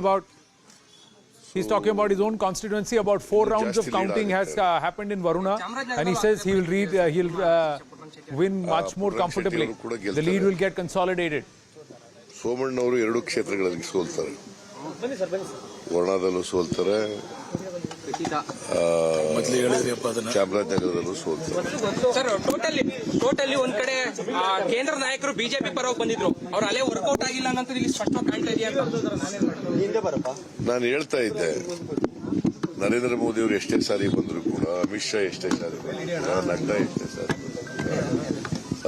about his own constituency. About 4 rounds of counting has happened in Varuna, and he says he'll win much more comfortably. The lead will get consolidated. ಸೋಮಣ್ಣವರು 2 ಕ್ಷೇತ್ರಗಳಲ್ಲಿ ಸೋಲ್ತಾರೆ. ವರ್ಣದಲ್ಲೂ ಸೋಲ್ತಾರೆ, ಚಾಮರಾಜನಗರದಲ್ಲೂ ಸೋಲ್ತಾರೆ. Sir, totally ಒಂದ್ ಕಡೆ ಕೇಂದ್ರ ನಾಯಕರು BJP ಪರವಾಗಿ ಬಂದಿದ್ರು, ಅವ್ರು ಅಲ್ಲೇ workout ಆಗಿಲ್ಲ ಅನ್ನೋದು ಇಲ್ಲಿ ಸ್ಪಷ್ಟವಾಗಿ ಕಾಣ್ತಾ ಇದೆಯಾ? ನಾನು ಹೇಳ್ತಾ ಇದ್ದೆ, ನರೇಂದ್ರ ಮೋದಿ ಅವರು ಎಷ್ಟೇ ಸಾರಿ ಬಂದ್ರು ಕೂಡ, ಅಮಿತ್ ಶಾ ಎಷ್ಟೇ ಸಾರಿ ಬಂದ್ರು, ನಡ್ಡಾ ಎಷ್ಟೇ ಸಾರಿ ಬಂದ್ರು,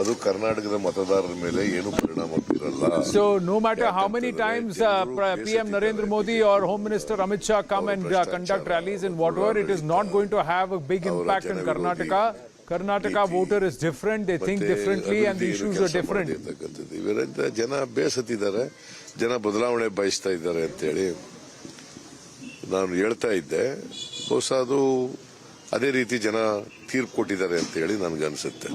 ಅದು ಕರ್ನಾಟಕದ ಮತದಾರರ ಮೇಲೆ ಏನು ಪರಿಣಾಮ ಬೀರಲ್ಲ. So no matter how many times PM Narendra Modi or Home Minister Amit Shah come and conduct rallies in whatever, it is not going to have a big impact in Karnataka. Karnataka voter is different, they think differently and the issues are different. ಇವರಿಂದ ಜನ ಬೇಸತ್ತಿದ್ದಾರೆ, ಜನ ಬದಲಾವಣೆ ಬಯಸ್ತಾ ಇದ್ದಾರೆ ಅಂತೇಳಿ ನಾನು ಹೇಳ್ತಾ ಇದ್ದೆ. ಬಹುಶಃ ಅದು ಅದೇ ರೀತಿ ಜನ ತೀರ್ಪು ಕೊಟ್ಟಿದ್ದಾರೆ ಅಂತ ಹೇಳಿ ನನಗನ್ಸುತ್ತೆ.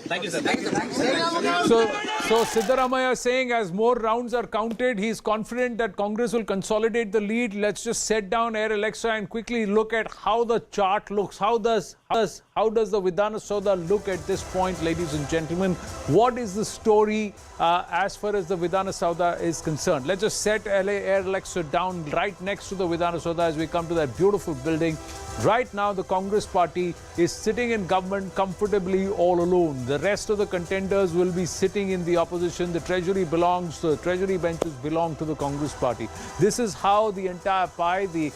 Thank you, sir. Thank you, sir. So Siddaramaiah saying as more rounds are counted, he is confident that Congress will consolidate the lead. Let's just set down Air Alexa and quickly look at how the chart looks. How does the Vidhana Saudha look at this point, ladies and gentlemen? What is the story as far as the Vidhana Saudha is concerned? Let's just set Air Alexa down right next to the Vidhana Saudha as we come to that beautiful building. Right now, the Congress party is sitting in government comfortably all alone. The rest of the contenders will be sitting in the opposition. The treasury benches belong to the Congress party. This is how the entire pie, the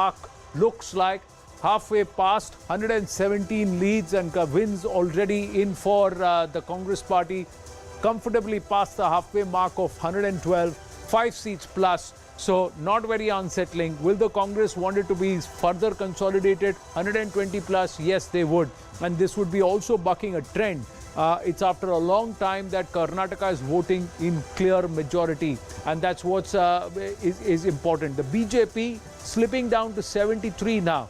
arc looks like halfway past, 117 leads and wins already in for the Congress party, comfortably past the halfway mark of 112, 5 seats plus. So not very unsettling. Will the Congress want it to be further consolidated? 120 plus, yes, they would. And this would be also bucking a trend. It's after a long time that Karnataka is voting in clear majority. And that's what's is important. The BJP slipping down to 73 now.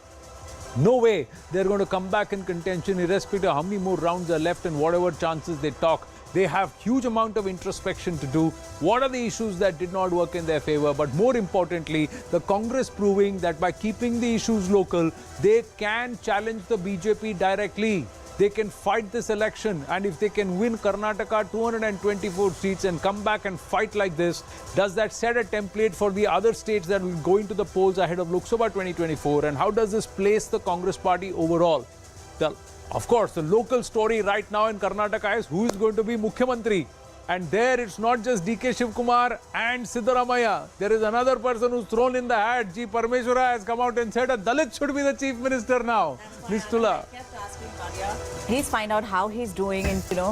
No way they're going to come back in contention irrespective of how many more rounds are left and whatever chances they talk. They have huge amount of introspection to do. What are the issues that did not work in their favor? But more importantly, the Congress proving that by keeping the issues local, they can challenge the BJP directly. They can fight this election, and if they can win Karnataka 224 seats and come back and fight like this, does that set a template for the other states that will go into the polls ahead of Lok Sabha 2024? And how does this place the Congress party overall? Of course, the local story right now in Karnataka is who is going to be Mukhyamantri. And there it's not just DK Shivkumar and Siddaramaiah. There is another person who's thrown in the hat. G. Parmeshwara has come out and said a Dalit should be the chief minister now. Nistula. Please find out how he's doing,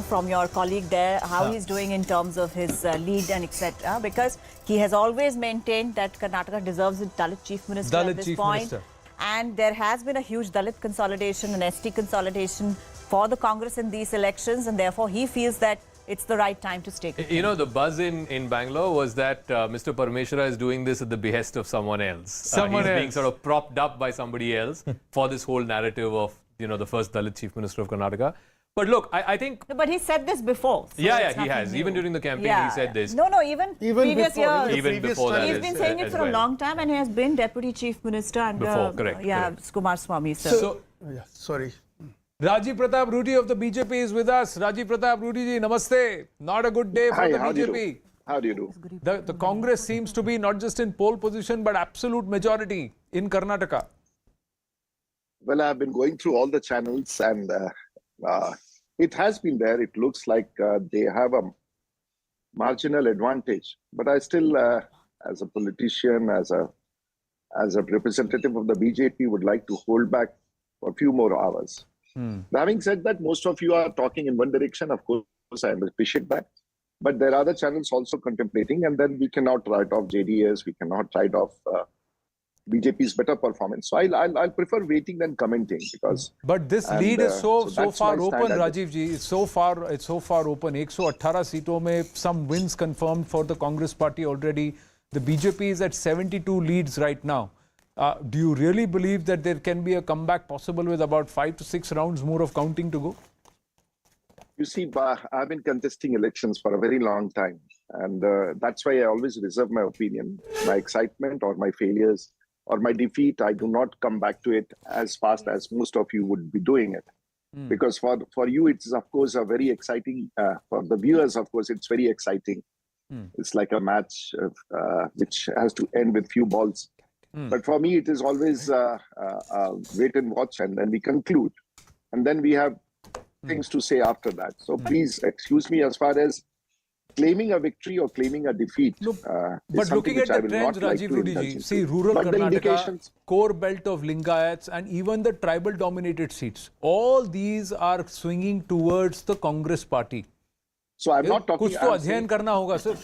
from your colleague there, how he's doing in terms of his lead and etc. Because he has always maintained that Karnataka deserves a Dalit chief minister at this point. And there has been a huge Dalit consolidation and ST consolidation for the Congress in these elections, and therefore he feels that it's the right time to stake. You know, the buzz in Bangalore was that Mr. Parmeshwara is doing this at the behest of someone else. He's being sort of propped up by somebody else for this whole narrative of, the first Dalit chief minister of Karnataka. But look, I think... No, but he said this before. So he has. Even during the campaign, he said this. No, even previous years. Even before that. He's been saying it for a long time, and he has been deputy chief minister under Kumar Swamy. Sorry. Rajiv Pratap Rudy of the BJP is with us. Rajiv Pratap Rudy ji, namaste. Not a good day for the BJP. How do you do? The Congress seems to be not just in pole position, but absolute majority in Karnataka. Well, I've been going through all the channels, and it has been there. It looks like they have a marginal advantage. But I still, as a politician, as a representative of the BJP, would like to hold back for a few more hours. Having said that, most of you are talking in one direction. Of course, I appreciate that. But there are other channels also contemplating, and then we cannot write off JDS. We cannot write off BJP's better performance. So I'll prefer waiting than commenting, because. But this lead is so far open, Rajiv ji. It's so far open. 118 seatons mein some wins confirmed for the Congress party already. The BJP is at 72 leads right now. Do you really believe that there can be a comeback possible with about 5 to 6 rounds more of counting to go? You see, I've been contesting elections for a very long time, and that's why I always reserve my opinion. My excitement or my failures or my defeat, I do not come back to it as fast as most of you would be doing it. Because for you, it's of course a very exciting, for the viewers, of course, it's very exciting. It's like a match which has to end with few balls. But for me, it is always wait and watch, and then we conclude. And then we have things to say after that. So please excuse me as far as claiming a victory or claiming a defeat. But looking at the trends, Rajiv Rudy ji, see rural Karnataka, core belt of Lingayats, and even the tribal dominated seats, all these are swinging towards the Congress party. So I'm not talking... कुछ तो अध्ययन करना होगा sir.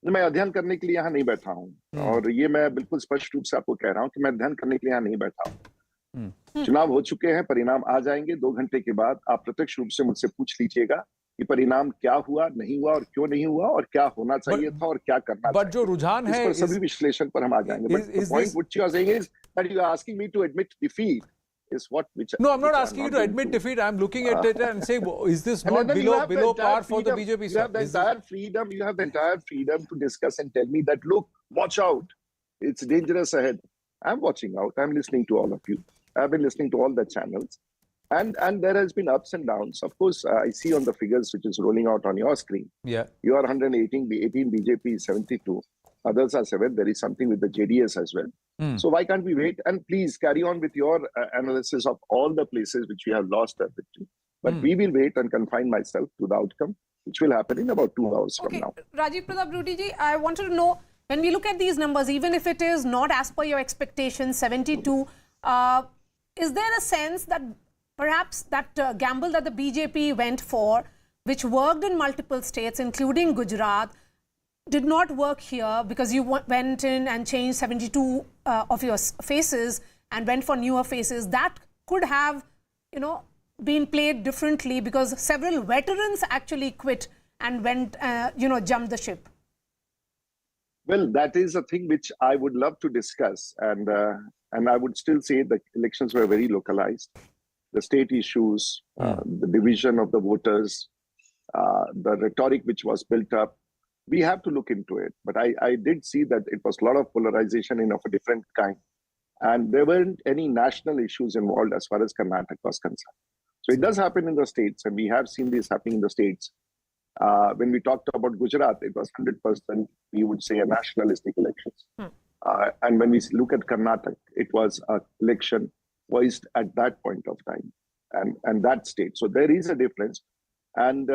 मैं अध्ययन करने के लिए यहाँ नहीं बैठा हूँ, और ये मैं बिल्कुल स्पष्ट रूप से आपको कह रहा हूँ कि मैं अध्ययन करने के लिए यहाँ नहीं बैठा हूँ. चुनाव हो चुके हैं, परिणाम आ जाएंगे 2 घंटे के बाद. आप प्रत्यक्ष रूप से मुझसे पूछ लीजिएगा कि परिणाम क्या हुआ, नहीं हुआ, और क्यों नहीं हुआ, और क्या होना चाहिए था, और क्या करना चाहिए. जो रुझान है, इस पर सभी विश्लेषण पर हम आ जाएंगे. But the point which you are saying is that you are asking me to admit defeat. Is what which no, I'm not asking you to admit defeat. I'm looking at it and saying, is this not below par for the BJP? You have the entire freedom. You have the entire freedom to discuss and tell me that, look, watch out. It's dangerous ahead. I'm watching out. I'm listening to all of you. I've been listening to all the channels, and there has been ups and downs. Of course, I see on the figures which is rolling out on your screen. Yeah, you are 118, BJP is 72. Others are 7. There is something with the JDS as well. So why can't we wait? And please carry on with your analysis of all the places which we have lost our victory. But we will wait and confine myself to the outcome, which will happen in about 2 hours from now. Rajiv Pratap Rudy ji, I wanted to know, when we look at these numbers, even if it is not as per your expectations, 72, is there a sense that perhaps that gamble that the BJP went for, which worked in multiple states, including Gujarat, did not work here because you went in and changed 72 of your faces and went for newer faces? That could have, been played differently because several veterans actually quit and went, jumped the ship. Well, that is a thing which I would love to discuss, and I would still say the elections were very localized. The state issues, the division of the voters, the rhetoric which was built up, we have to look into it. But I did see that it was a lot of polarization of a different kind, and there weren't any national issues involved as far as Karnataka was concerned. So it does happen in the states, and we have seen this happening in the states. When we talked about Gujarat, it was 100%, we would say, a nationalistic elections. And when we look at Karnataka, it was an election voiced at that point of time and that state. So there is a difference. And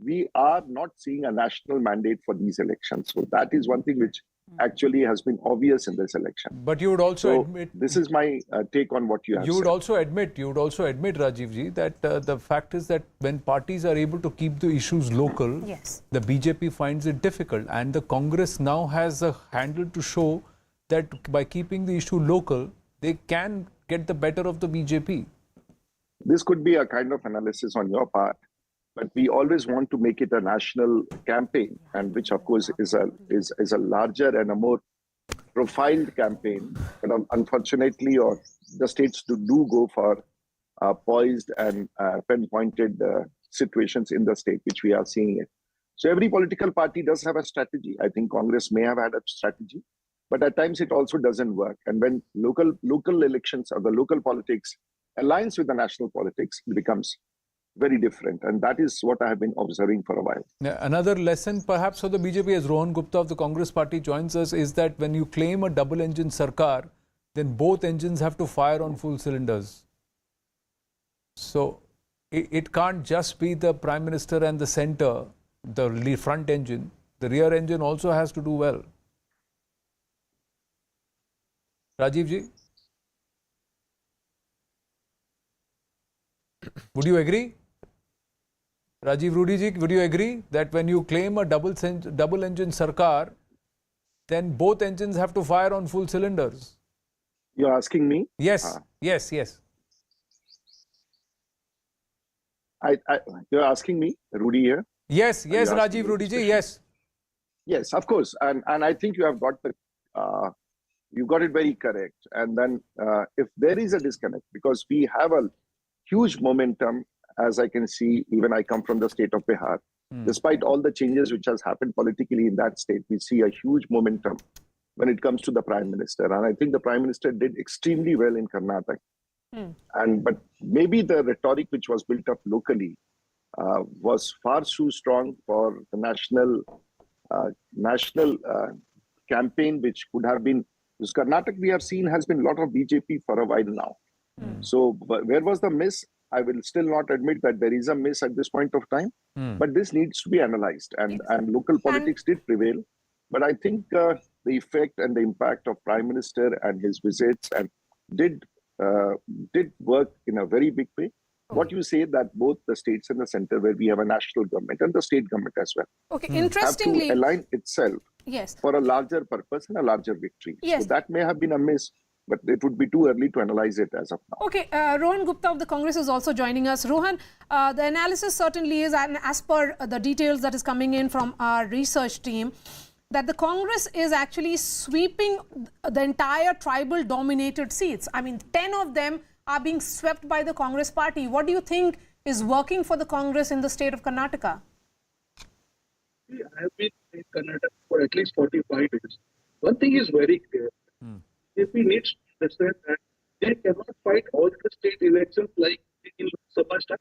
we are not seeing a national mandate for these elections. So that is one thing which actually has been obvious in this election. But you would also admit, this is my take on what you have you would said. also admit, Rajiv ji, that the fact is that when parties are able to keep the issues local, yes, the BJP finds it difficult, and the Congress now has a handle to show that by keeping the issue local, they can get the better of the BJP. This could be a kind of analysis on your part, but we always want to make it a national campaign, and which of course is a larger and a more profiled campaign. But unfortunately, or the states do go for poised and pinpointed situations in the state, which we are seeing it. So every political party does have a strategy. I think Congress may have had a strategy, but at times it also doesn't work. And when local elections or the local politics aligns with the national politics, it becomes very different. And that is what I have been observing for a while. Another lesson perhaps for the BJP, as Rohan Gupta of the Congress party joins us, is that when you claim a double-engine sarkar, then both engines have to fire on full cylinders. So it can't just be the Prime Minister and the centre, the front engine. The rear engine also has to do well. Rajiv ji? Would you agree? Rajiv Rudy ji, would you agree that when you claim a double-engine sarkar, then both engines have to fire on full cylinders? You're asking me? Yes, yes. You're asking me, Rudy here? Yes, Rajiv Rudy ji, yes. Yes, of course. And I think you have got you got it very correct. And then if there is a disconnect, because we have a huge momentum, as I can see, even I come from the state of Bihar. Despite all the changes which has happened politically in that state, we see a huge momentum when it comes to the Prime Minister. And I think the Prime Minister did extremely well in Karnataka. But maybe the rhetoric which was built up locally was far too strong for the national campaign, which could have been, because Karnataka we have seen has been a lot of BJP for a while now. So where was the miss? I will still not admit that there is a miss at this point of time, but this needs to be analyzed, and local politics did prevail. But I think the effect and the impact of Prime Minister and his visits and did work in a very big way. What you say that both the states and the center, where we have a national government and the state government as well, interestingly, have to align itself for a larger purpose and a larger victory. Yes. So that may have been a miss, but it would be too early to analyze it as of now. Okay, Rohan Gupta of the Congress is also joining us. Rohan, the analysis certainly is, and as per the details that is coming in from our research team, that the Congress is actually sweeping the entire tribal-dominated seats. I mean, 10 of them are being swept by the Congress party. What do you think is working for the Congress in the state of Karnataka? I have been in Karnataka for at least 45 years. One thing is very clear. If we need to understand that they cannot fight all the state elections like in Lok Sabha style.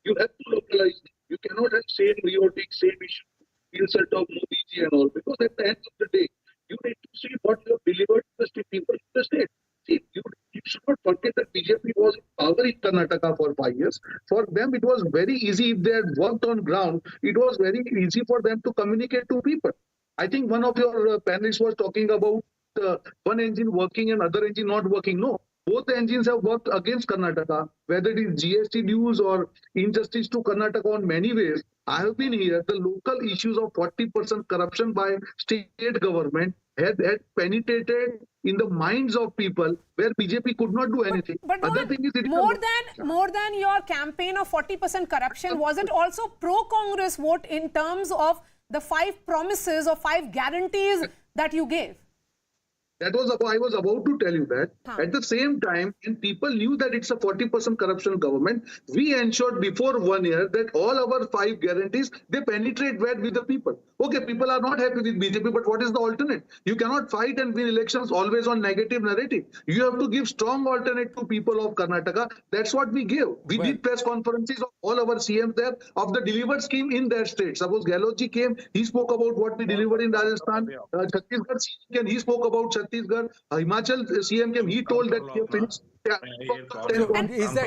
You have to localize them. You cannot have same rhetoric, same issue, insult of Modi ji and all, because at the end of the day, you need to see what you have delivered to the people in the state. See, you should not forget that BJP was in power in Karnataka for 5 years. For them, it was very easy. If they had worked on ground, it was very easy for them to communicate to people. I think one of your panelists was talking about one engine working and other engine not working. No, both the engines have worked against Karnataka, whether it is GST dues or injustice to Karnataka on many ways. I have been here. The local issues of 40% corruption by state government had penetrated in the minds of people where BJP could not do anything. But Other Rohan, thing is, more than your campaign of 40% corruption, was it also pro-Congress vote in terms of the 5 promises or 5 guarantees that you gave? I was about to tell you that. At the same time, when people knew that it's a 40% corruption government, we ensured before 1 year that all our 5 guarantees, they penetrate well with the people. Okay, people are not happy with BJP, but what is the alternate? You cannot fight and win elections always on negative narrative. You have to give strong alternate to people of Karnataka. That's what we gave. We did press conferences of all our CMs there of the delivered scheme in their state. Suppose Gehlotji came, he spoke about what we delivered in Rajasthan. Chhattisgarh CM came, he spoke about Chhattisgarh. Himachal CM came, he told that he finished.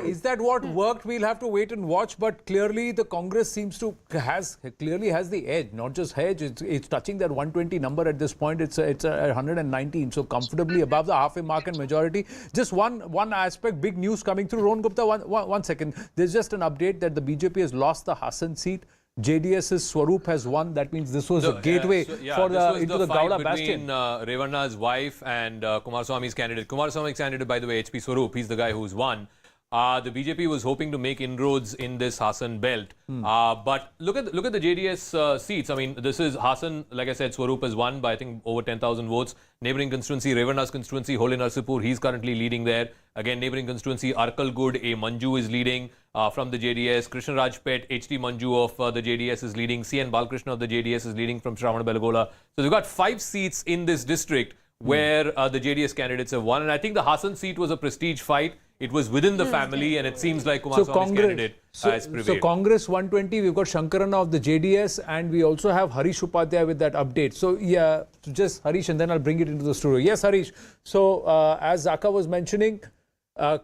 Is that what worked? We'll have to wait and watch. But clearly, the Congress seems to has the edge. Not just edge; it's touching that 120 number at this point. It's 119, so comfortably above the halfway mark and majority. Just one aspect, big news coming through. Rohan Gupta, one second. There's just an update that the BJP has lost the Hassan seat. JDS's Swaroop has won. That means this was a gateway into the Gowda bastion. Between Revanna's wife and Kumaraswamy's candidate. Kumaraswamy's candidate, by the way, HP Swaroop, he's the guy who's won. The BJP was hoping to make inroads in this Hassan belt. But look at the JDS seats. I mean, this is Hassan, like I said, Swaroop has won by, I think, over 10,000 votes. Neighbouring constituency, Revanna's constituency, Hole Narsipur, he's currently leading there. Again, neighbouring constituency, Arkalgud, A. Manju is leading from the JDS. Krishnaraj Pet, HT Manju of the JDS is leading. CN Balkrishna of the JDS is leading from Shravana Belagola. So they've got 5 seats in this district where the JDS candidates have won. And I think the Hassan seat was a prestige fight. It was within the family, and it seems like Kumaraswamy's candidate has prevailed. So Congress 120, we've got Shankarana of the JDS, and we also have Harish Upadhyay with that update. So yeah, just Harish, and then I'll bring it into the studio. Yes, Harish. So as Zaka was mentioning,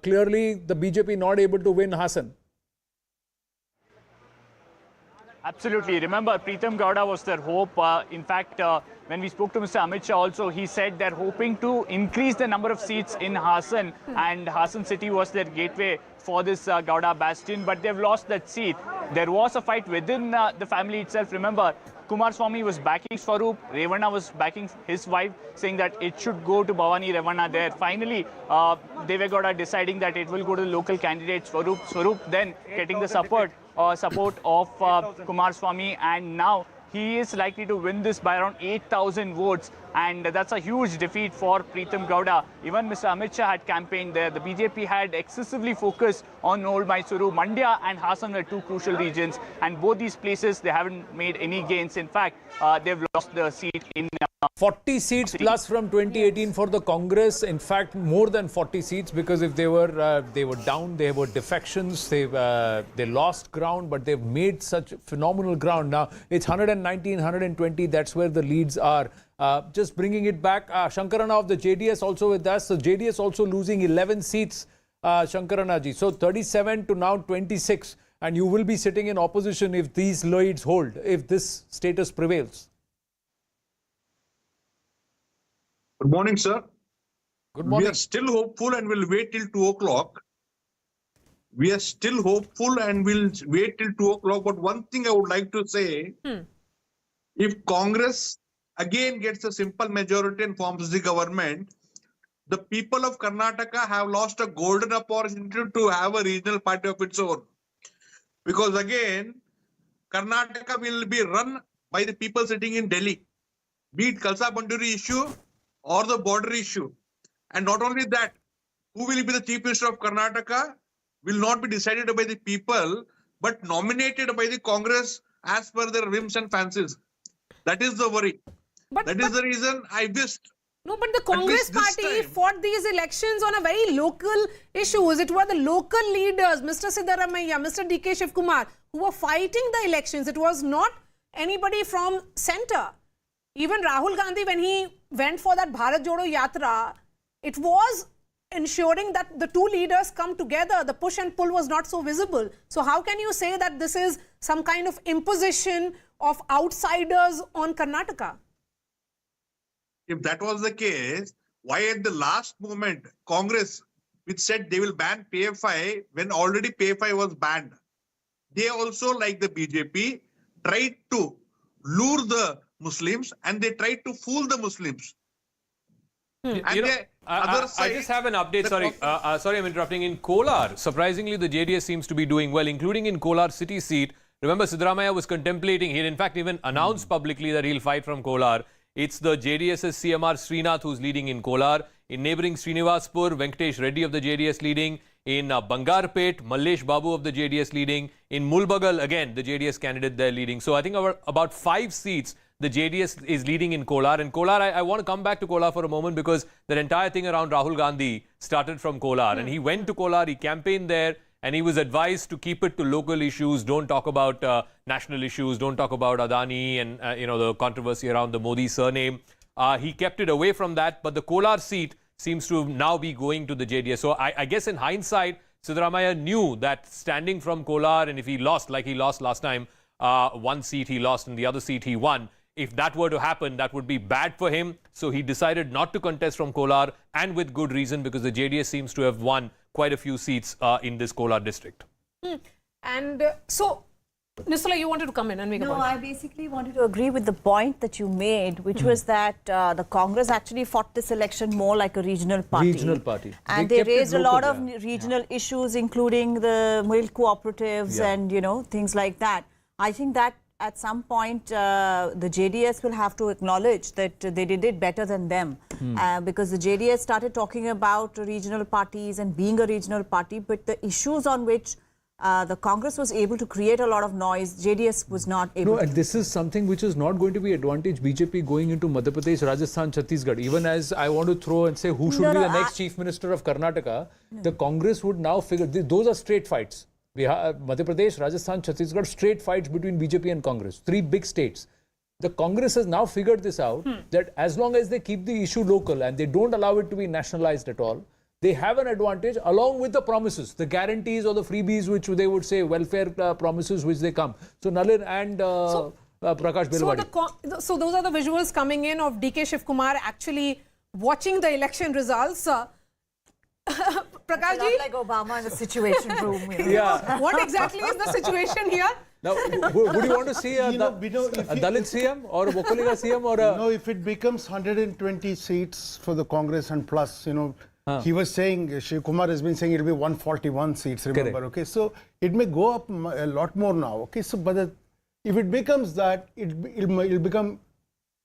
clearly the BJP not able to win Hassan. Absolutely. Remember, Pritam Gowda was their hope. In fact, when we spoke to Mr. Amit Shah also, he said they're hoping to increase the number of seats in Hassan, and Hassan city was their gateway for this Gowda bastion, but they've lost that seat. There was a fight within the family itself. Remember, Kumaraswamy was backing Swaroop, Revanna was backing his wife, saying that it should go to Bhavani Revanna there. Finally, Deve Gowda deciding that it will go to the local candidate Swaroop. Swaroop then getting the support of Kumaraswamy, and now he is likely to win this by around 8,000 votes, and that's a huge defeat for Pritam Gowda. Even Mr. Amit Shah had campaigned there. The BJP had excessively focused on Old Mysuru. Mandya and Hassan were 2 crucial regions, and both these places they haven't made any gains. In fact, they've lost the seat in 40 seats plus from 2018 for the Congress. In fact, more than 40 seats, because if they were down, they were defections, they lost ground, but they've made such phenomenal ground. Now it's 119, 120. That's where the leads are. Just bringing it back, Shankarana of the JDS also with us. So JDS also losing 11 seats, Shankarana ji. So 37 to now 26, and you will be sitting in opposition if these leads hold, if this status prevails. Good morning, sir. Good morning. We are still hopeful and will wait till 2 o'clock. We are still hopeful and will wait till 2 o'clock. But one thing I would like to say, if Congress again gets a simple majority and forms the government, the people of Karnataka have lost a golden opportunity to have a regional party of its own. Because again, Karnataka will be run by the people sitting in Delhi, be it Khalsa Banduri issue or the border issue. And not only that, who will be the Chief Minister of Karnataka will not be decided by the people, but nominated by the Congress as per their whims and fancies. That is the worry. That is the reason I wished. No, but the Congress party fought these elections on a very local issues. It were the local leaders, Mr. Siddaramaiah, Mr. D.K. Shivkumar, who were fighting the elections. It was not anybody from centre. Even Rahul Gandhi, when he went for that Bharat Jodo Yatra, it was ensuring that the 2 leaders come together. The push and pull was not so visible. So how can you say that this is some kind of imposition of outsiders on Karnataka? If that was the case, why at the last moment Congress which said they will ban PFI when already PFI was banned. They also, like the BJP, tried to lure the Muslims and they tried to fool the Muslims. And You know, the other side, I just have an update. Sorry, I'm interrupting. In Kolar, surprisingly, the JDS seems to be doing well, including in Kolar city seat. Remember, Siddaramaiah was contemplating. He had, in fact, even announced publicly that he'll fight from Kolar. It's the JDS's CMR Srinath who's leading in Kolar. In neighbouring Srinivaspur, Venkatesh Reddy of the JDS leading. In Bangarpet, Mallesh Babu of the JDS leading. In Mulbagal, again, the JDS candidate there leading. So I think about 5 seats, the JDS is leading in Kolar. And Kolar, I want to come back to Kolar for a moment because that entire thing around Rahul Gandhi started from Kolar. And he went to Kolar, he campaigned there, and he was advised to keep it to local issues. Don't talk about national issues. Don't talk about Adani and the controversy around the Modi surname. He kept it away from that. But the Kolar seat seems to now be going to the JDS. So I guess in hindsight, Siddaramaiah knew that standing from Kolar, and if he lost, like he lost last time, one seat he lost and the other seat he won. If that were to happen, that would be bad for him. So he decided not to contest from Kolar, and with good reason, because the JDS seems to have won quite a few seats in this Kolar district. And so, Nisula, you wanted to come in and make a point. No, I basically wanted to agree with the point that you made, which was that the Congress actually fought this election more like a regional party. Regional party. And they raised a lot of regional issues, including the milk cooperatives and, things like that. I think that at some point, the JDS will have to acknowledge that they did it better than them. Because the JDS started talking about regional parties and being a regional party, but the issues on which the Congress was able to create a lot of noise, JDS was not able to. And this is something which is not going to be advantage BJP going into Madhya Pradesh, Rajasthan, Chhattisgarh. Even as I want to throw and say who should be the next Chief Minister of Karnataka, the Congress would now figure, those are straight fights. We have Madhya Pradesh, Rajasthan, Chhattisgarh, straight fights between BJP and Congress. 3 big states. The Congress has now figured this out, that as long as they keep the issue local and they don't allow it to be nationalized at all, they have an advantage along with the promises, the guarantees or the freebies which they would say, welfare promises which they come. So Nalin and Prakash Belwadi. So those are the visuals coming in of DK Shiv Kumar actually watching the election results. Prakash ji? Like Obama in the situation room. Yeah. What exactly is the situation here? Now, would you want to see a Dalit CM or a Vokalika CM or a... No, if it becomes 120 seats for the Congress and plus, he was saying, Shiv Kumar has been saying it will be 141 seats, remember, Correct. okay? So it may go up a lot more now, okay? So, but if it becomes that, it'll become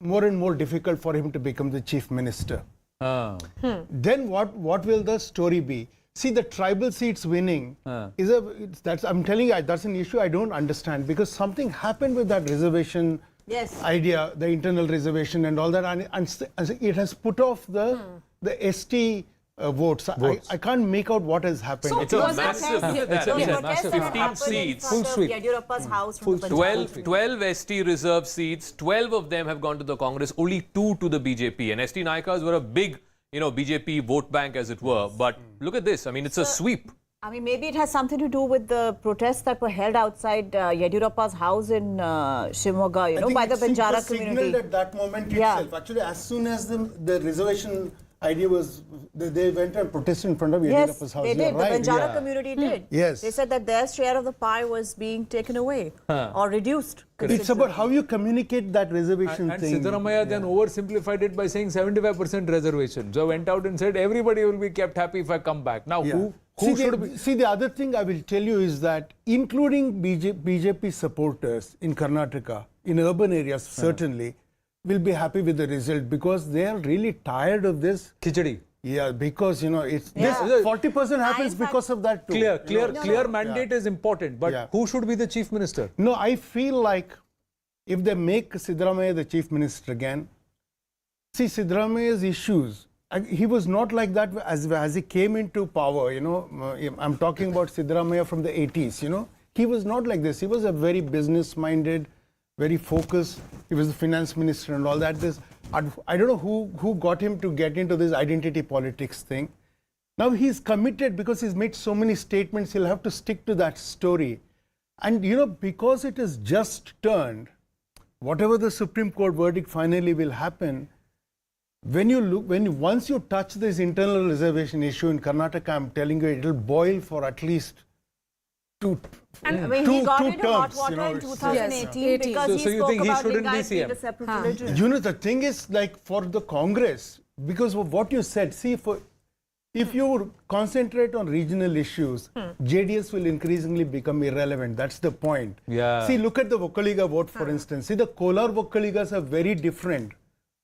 more and more difficult for him to become the chief minister. Then what will the story be? See, the tribal seats winning I'm telling you, that's an issue I don't understand, because something happened with that reservation idea, the internal reservation and all that, and it has put off the ST votes. I can't make out what has happened. It's a massive 15 seats. Full sweep. House 12 ST reserve seats. 12 of them have gone to the Congress, only 2 to the BJP. And ST Naikas were a big, BJP vote bank, as it were. But look at this. I mean, it's a sweep. I mean, maybe it has something to do with the protests that were held outside Yediyurappa's house in Shimoga, by the Banjara community. Signaled at that moment itself. Actually, as soon as the reservation idea was, they went and protested in front of Yediyurappa's house. Yes, they did. Right. The Banjara community did. Yes. They said that their share of the pie was being taken away or reduced. It's about how you communicate that reservation thing. And Siddaramaiah then oversimplified it by saying 75% reservation. So went out and said everybody will be kept happy if I come back. Now, who should be? See, the other thing I will tell you is that including BJP supporters in Karnataka, in urban areas certainly, will be happy with the result, because they are really tired of this khichdi. Yeah, because it's this 40% happens because of that too. Clear mandate is important, but who should be the chief minister? No, I feel like if they make Siddaramaiah the chief minister again, see, Siddaramaiah's issues, he was not like that as he came into power, I'm talking about Siddaramaiah from the 80s, he was not like this. He was a very business-minded, very focused. He was the finance minister and all that. I don't know who got him to get into this identity politics thing. Now he's committed because he's made so many statements. He'll have to stick to that story. And because it is just turned, whatever the Supreme Court verdict finally will happen, once you touch this internal reservation issue in Karnataka, I'm telling you, it will boil for at least two he got into hot terms, water in it's- 2018 because So he you spoke think he about shouldn't be Lingayats being CM? a separate religion. You know, the thing is, like, for the Congress, because of what you said, see, if you concentrate on regional issues, JDS will increasingly become irrelevant. That's the point. Yeah. See, look at the Vokkaliga vote, for instance. See, the Kolar Vokkaligas are very different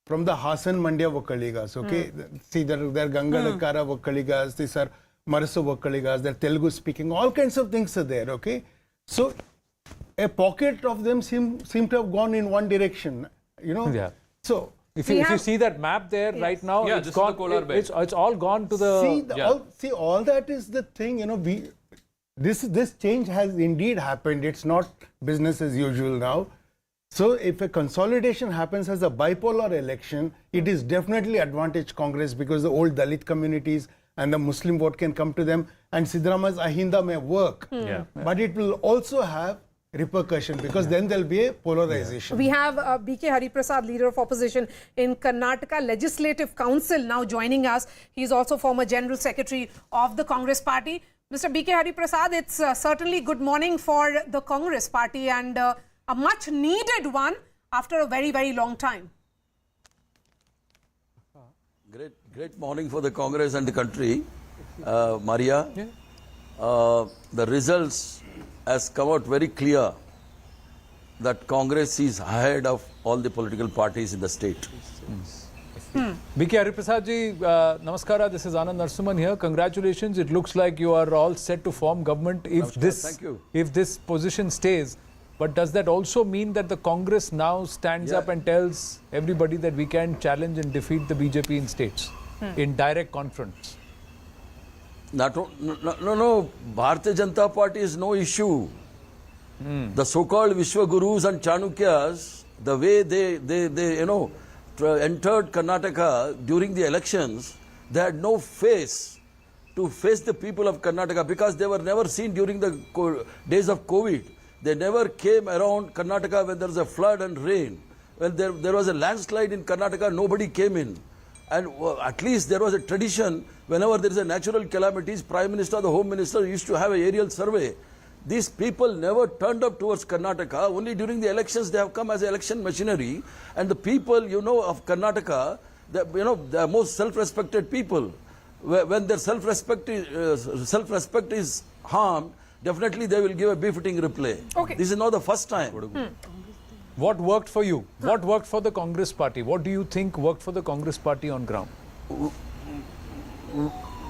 from the Hassan Mandya Vokkaligas, okay? See, they're Gangadakara Vokkaligas, these are Marasu Vokkaligas, they're Telugu speaking, all kinds of things are there, okay? So, a pocket of them seem to have gone in one direction, you know? Yeah. So, If you see that map there right now, Yeah, it's this is the gone. Kolar belt. It's all gone to the. all that is the thing, you know. This change has indeed happened. It's not business as usual now. So if a consolidation happens as a bipolar election, it is definitely advantage Congress because the old Dalit communities and the Muslim vote can come to them, and Siddaramaya's Ahinda may work. Yeah. But it will also have repercussion because then there'll be a polarization. We have B.K. Hariprasad, leader of opposition in Karnataka Legislative Council, now joining us. He is also former General Secretary of the Congress Party. Mr. B.K. Hariprasad, it's certainly good morning for the Congress Party and a much needed one after a very, very long time. Great morning for the Congress and the country, Maria. The results has come out very clear that Congress is ahead of all the political parties in the state. B.K. Hariprasad ji, namaskara. This is Anand Narsuman here. Congratulations. It looks like you are all set to form government if this position stays. But does that also mean that the Congress now stands up and tells everybody that we can challenge and defeat the BJP in states in direct confronts? No, Bharatiya Janata Party is no issue. The so-called Vishwagurus and Chanukyas, the way they entered Karnataka during the elections, they had no face to face the people of Karnataka because they were never seen during the days of COVID. They never came around Karnataka when there was a flood and rain. When there was a landslide in Karnataka, nobody came in. And at least there was a tradition, whenever there is a natural calamities, Prime Minister, the Home Minister used to have an aerial survey. These people never turned up towards Karnataka. Only during the elections they have come as election machinery. And the people, of Karnataka, the most self-respected people. When their self-respect is harmed, definitely they will give a befitting reply. Okay. This is not the first time. What worked for you? What worked for the Congress party? What do you think worked for the Congress party on ground?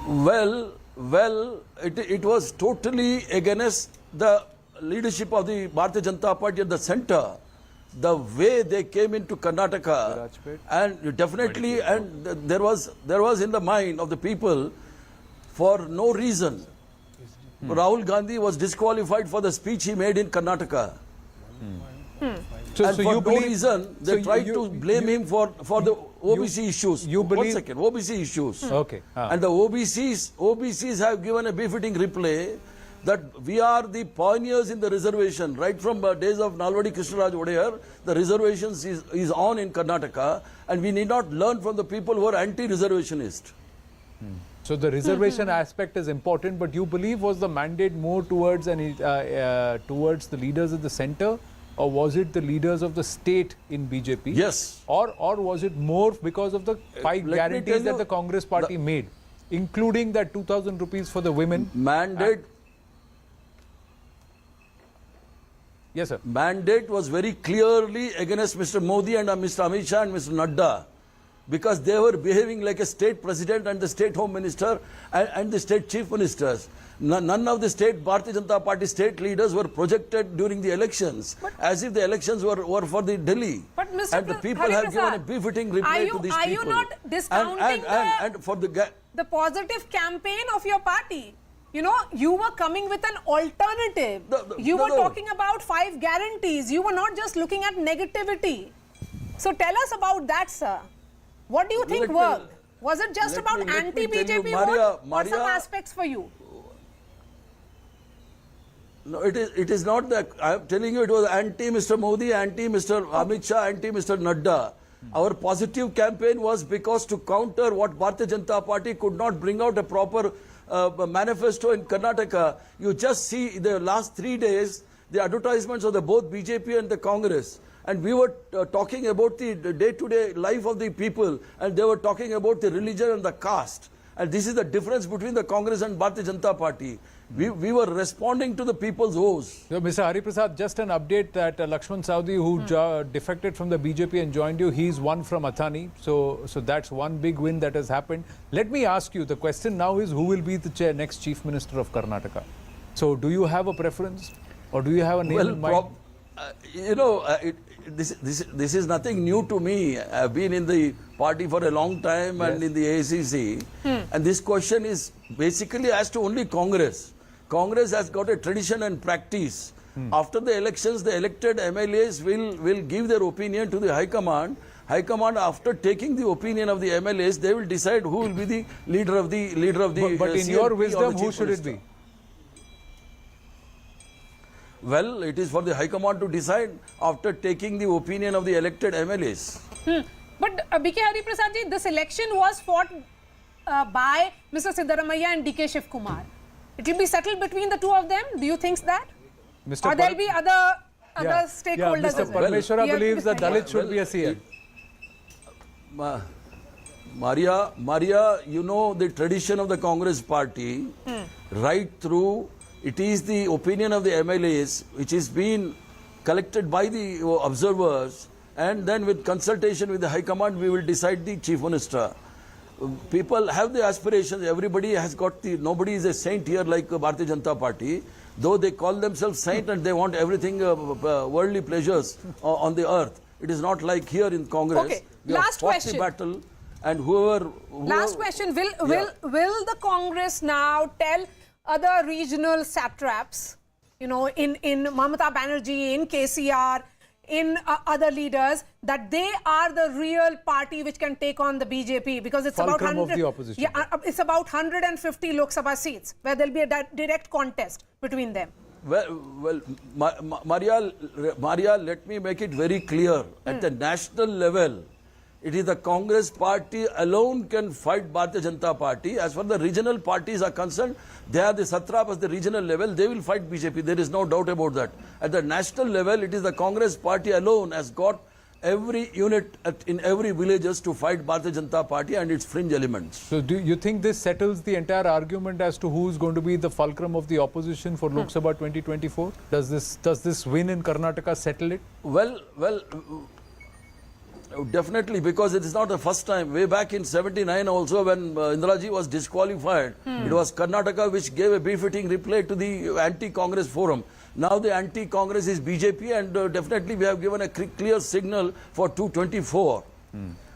Well, it was totally against the leadership of the Bharatiya Janata Party at the center. The way they came into Karnataka, and definitely, and there was in the mind of the people, for no reason, Rahul Gandhi was disqualified for the speech he made in Karnataka. And for no reason, they tried to blame him for the OBC issues. One second, OBC issues. Okay. And the OBCs have given a befitting reply that we are the pioneers in the reservation. Right from the days of Nalvadi Krishnaraj Odear, the reservations is on in Karnataka, and we need not learn from the people who are anti-reservationist. So the reservation aspect is important, but you believe was the mandate more towards towards the leaders at the center, or was it the leaders of the state in BJP? Yes. Or was it more because of the 5 guarantees that the Congress party made, including that 2,000 rupees for the women? Mandate. Yes, sir. Mandate was very clearly against Mr. Modi and Mr. Amit Shah and Mr. Nadda, because they were behaving like a state president and the state home minister and the state chief ministers. None of the state Bharatiya Janata Party state leaders were projected during the elections as if the elections were for the Delhi. But Mr. And the people have given a befitting reply to these people. Are you not discounting the positive campaign of your party? You were coming with an alternative. You were talking about 5 guarantees. You were not just looking at negativity. So tell us about that, sir. What do you think worked? Was it just about anti-BJP vote or some aspects for you? No, it is not that. I am telling you, it was anti-Mr. Modi, anti-Mr. Amit Shah, anti-Mr. Nadda. Our positive campaign was because to counter what Bharatiya Janata Party could not bring out a proper manifesto in Karnataka. You just see the last 3 days, the advertisements of the both BJP and the Congress. And we were talking about the day-to-day life of the people, and they were talking about the religion and the caste. And this is the difference between the Congress and Bharatiya Janata Party. We were responding to the people's woes. So, Mr. Hari Prasad, just an update that Lakshman Saudi, who defected from the BJP and joined you, he's won from Athani. So that's one big win that has happened. Let me ask you, the question now is who will be the next Chief Minister of Karnataka? So do you have a preference or do you have a name in mind? This is nothing new to me. I've been in the party for a long time and in the ACC. And this question is basically as to only Congress. Congress has got a tradition and practice. After the elections, the elected MLAs will give their opinion to the High Command. High Command, after taking the opinion of the MLAs, they will decide who will be the leader of the But in your wisdom, who should it be? Well, it is for the High Command to decide after taking the opinion of the elected MLAs. But B.K. Hari Prasad ji, this election was fought by Mr. Siddaramaiah and D.K. Shiv Kumar. It will be settled between the two of them. Do you think that? Or there will be other stakeholders Mr. as well? Parmeshwara believes that Dalit should be a CM. Maria, you know the tradition of the Congress party, right through. It is the opinion of the MLAs which is being collected by the observers, and then with consultation with the High Command we will decide the Chief Minister. People have the aspirations, everybody has got nobody is a saint here like Bharatiya Janata Party, though they call themselves saint and they want everything worldly pleasures on the earth. It is not like here in Congress. Okay, We last have fought question. the battle, and whoever Last question, will the Congress now tell other regional satraps, in Mamata Banerjee, in KCR, in other leaders, that they are the real party which can take on the BJP, because it's about 100 of the opposition. it's about 150 Lok Sabha seats where there'll be a direct contest between them. Well, Maria, let me make it very clear. At the national level, it is the Congress party alone can fight Bharatiya Janata Party. As far as the regional parties are concerned, they are the satrapas at the regional level. They will fight BJP. There is no doubt about that. At the national level, it is the Congress party alone has got every unit in every villages to fight Bharatiya Janata Party and its fringe elements. So do you think this settles the entire argument as to who is going to be the fulcrum of the opposition for Lok Sabha 2024? Does this win in Karnataka settle it? Well, definitely, because it is not the first time. Way back in 79 also, when Indiraji was disqualified, it was Karnataka which gave a befitting reply to the anti-Congress forum. Now the anti-Congress is BJP, and definitely we have given a clear signal for 224.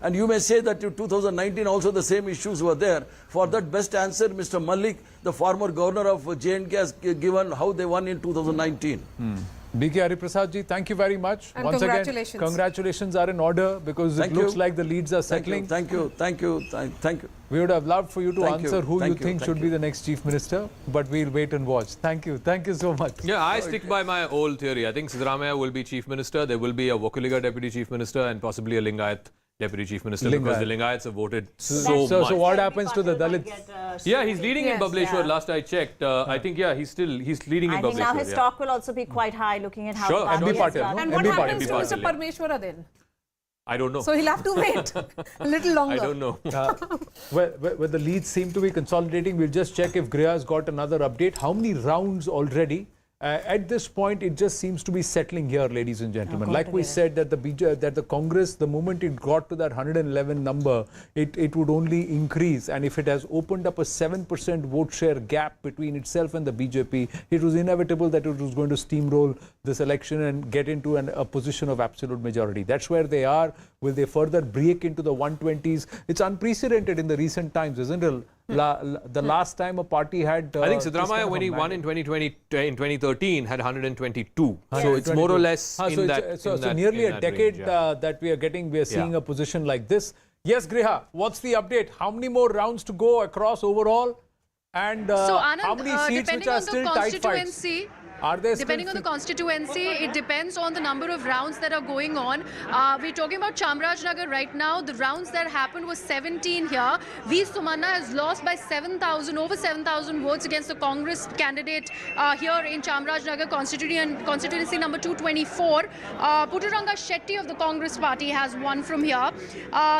And you may say that in 2019 also the same issues were there. For that best answer, Mr. Malik, the former governor of J&K, has given how they won in 2019. B.K. Hari Prasad ji, thank you very much. And Once congratulations. again, congratulations are in order, because it looks like the leads are settling. Thank you. We would have loved for you to answer who you think should be the next Chief Minister, but we'll wait and watch. Thank you so much. Yeah, I stick by my old theory. I think Siddaramaiah will be Chief Minister, there will be a Vokaliga Deputy Chief Minister, and possibly a Lingayat Deputy Chief Minister, because the Lingayats have voted so much. So what happens to the Dalits? Yeah, he's leading in Bableshwar. Last I checked, I think he's leading in Bableshwar. I think now his stock will also be quite high, looking at how Sure, the party has Patil, done. no? And what MB happens to Patil. Mr. Parmeshwara then? I don't know. So he'll have to wait a little longer. I don't know. Well, the leads seem to be consolidating. We'll just check if Griha's got another update. How many rounds already? At this point, it just seems to be settling here, ladies and gentlemen. Like we said, that the Congress, the moment it got to that 111 number, it would only increase. And if it has opened up a 7% vote share gap between itself and the BJP, it was inevitable that it was going to steamroll this election and get into a position of absolute majority. That's where they are. Will they further break into the 120s? It's unprecedented in the recent times, isn't it? The last time a party had... I think Siddaramaiah, when he won in 2013, had 122. So it's more or less in that So nearly a decade range, that we are seeing a position like this. Yes, Griha, what's the update? How many more rounds to go across overall? And So Anand, how many seats which depending are on the still tight fights? constituency, Are there Depending on the constituency, it depends on the number of rounds that are going on. We're talking about Chamrajnagar right now. The rounds that happened was 17 here. V. Sumanna has lost by 7,000, over 7,000 votes against the Congress candidate here in Chamrajnagar constituency number 224. Putturanga Shetty of the Congress party has won from here.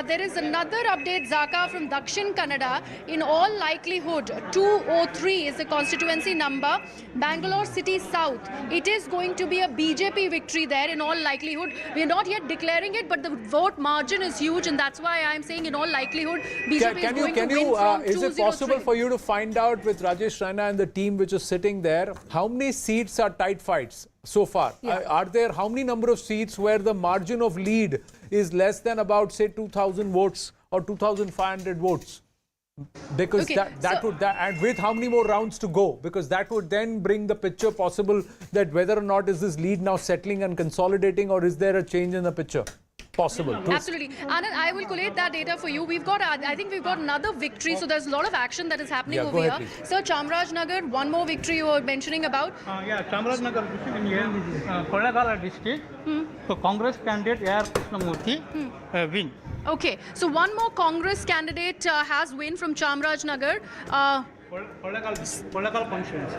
There is another update, Zaka, from Dakshin Kannada. In all likelihood, 203 is the constituency number. Bangalore City South. It is going to be a BJP victory there in all likelihood. We are not yet declaring it, but the vote margin is huge, and that's why I am saying in all likelihood BJP is going to win from 203. Is it possible for you to find out with Rajesh Raina and the team which is sitting there, how many seats are tight fights so far? Are there how many number of seats where the margin of lead is less than about, say, 2,000 votes or 2,500 votes? Because and with how many more rounds to go? Because that would then bring the picture possible that whether or not is this lead now settling and consolidating, or is there a change in the picture possible? Absolutely. Anand, I will collate that data for you. We've got, I think we've got another victory. So there's a lot of action that is happening over here. Sir, Chamrajnagar, one more victory you were mentioning about. Chamrajnagar district in Kollegala district. So Congress candidate A.R. Krishnamurthy win. Okay, so one more Congress candidate has win from Chamrajnagar. Kollegala constituency.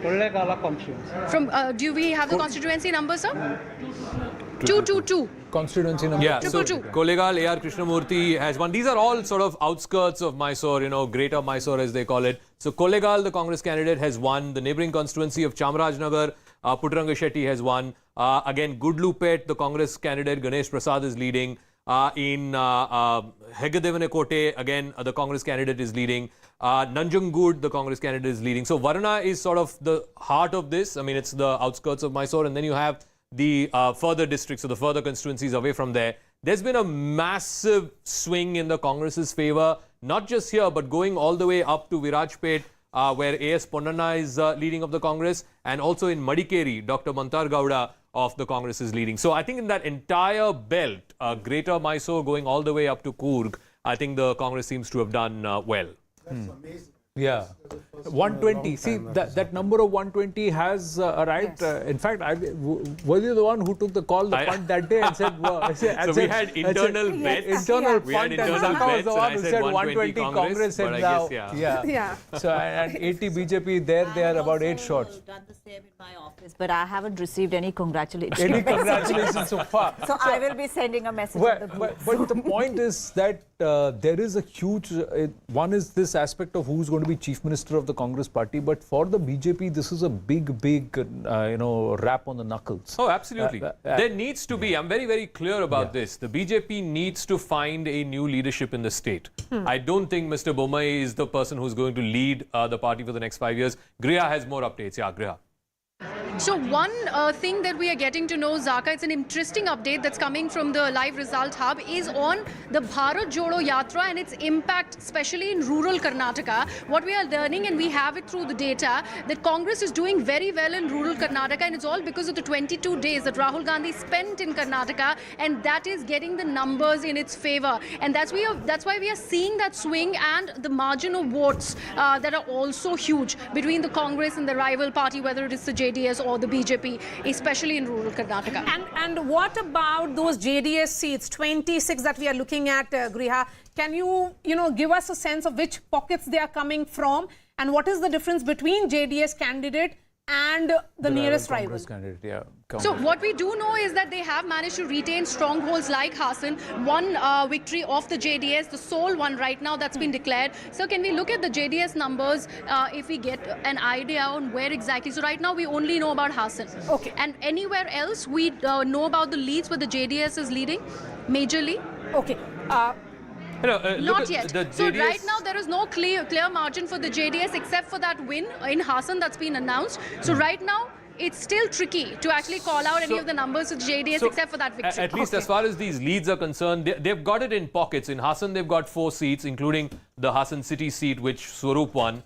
Kollegala constituency. From, do we have the constituency number, sir? 222. Constituency number. Yeah, so Kollegal A.R. Krishnamurthy has won. These are all sort of outskirts of Mysore, greater Mysore as they call it. So Kollegal, the Congress candidate, has won. The neighbouring constituency of Chamrajnagar, Putturanga Shetty has won. Again, Gudlupet, the Congress candidate, Ganesh Prasad is leading. In Heggadevane Kote, again, the Congress candidate is leading. Nanjangud, the Congress candidate is leading. So Varna is sort of the heart of this. I mean, it's the outskirts of Mysore. And then you have the further districts, or the further constituencies away from there. There's been a massive swing in the Congress's favour, not just here, but going all the way up to Virajpet, where A.S. Ponnanna is leading of the Congress, and also in Madikeri, Dr. Mantar Gowda of the Congress is leading. So I think in that entire belt, Greater Mysore going all the way up to Coorg, I think the Congress seems to have done well. That's amazing. Yeah, 120. See, that number of 120 has arrived. In fact, were you the one who took the call, the punt that day and said, so we had internal bets. Internal we had punt, internal and bets, was the one who said 120 Congress, but and I now, guess, So, and 80 BJP, they are about 8 shots. Done the same in my office, but I haven't received any congratulations. Any congratulations so far. So I will be sending a message. But the point is that there is a huge, one is this aspect of who's going to be Chief Minister of the Congress party, but for the BJP, this is a big, rap on the knuckles. Oh, absolutely. There needs to be, I'm very, very clear about this. The BJP needs to find a new leadership in the state. I don't think Mr. Bommai is the person who's going to lead the party for the next 5 years. Griha has more updates. Yeah, Griha. So one thing that we are getting to know, Zaka, it's an interesting update that's coming from the live result hub, is on the Bharat Jodo Yatra and its impact, especially in rural Karnataka. What we are learning, and we have it through the data, that Congress is doing very well in rural Karnataka, and it's all because of the 22 days that Rahul Gandhi spent in Karnataka, and that is getting the numbers in its favor. And that's why we are seeing that swing and the margin of votes that are also huge between the Congress and the rival party, whether it is the JDS or the BJP, especially in rural Karnataka. And what about those JDS seats, 26 that we are looking at, Griha? Can you, give us a sense of which pockets they are coming from, and what is the difference between JDS candidate and the nearest rival? Candidate, yeah. So what we do know is that they have managed to retain strongholds like Hassan, one victory of the JDS, the sole one right now that's been declared. So can we look at the JDS numbers if we get an idea on where exactly? So right now we only know about Hassan. Okay. And anywhere else we know about the leads where the JDS is leading majorly? Okay. Not yet. So right now there is no clear margin for the JDS except for that win in Hassan that's been announced. So right now it's still tricky to actually call out any of the numbers of JDS except for that victory. At least as far as these leads are concerned, they've got it in pockets. In Hassan, they've got 4 seats, including the Hassan city seat, which Swaroop won.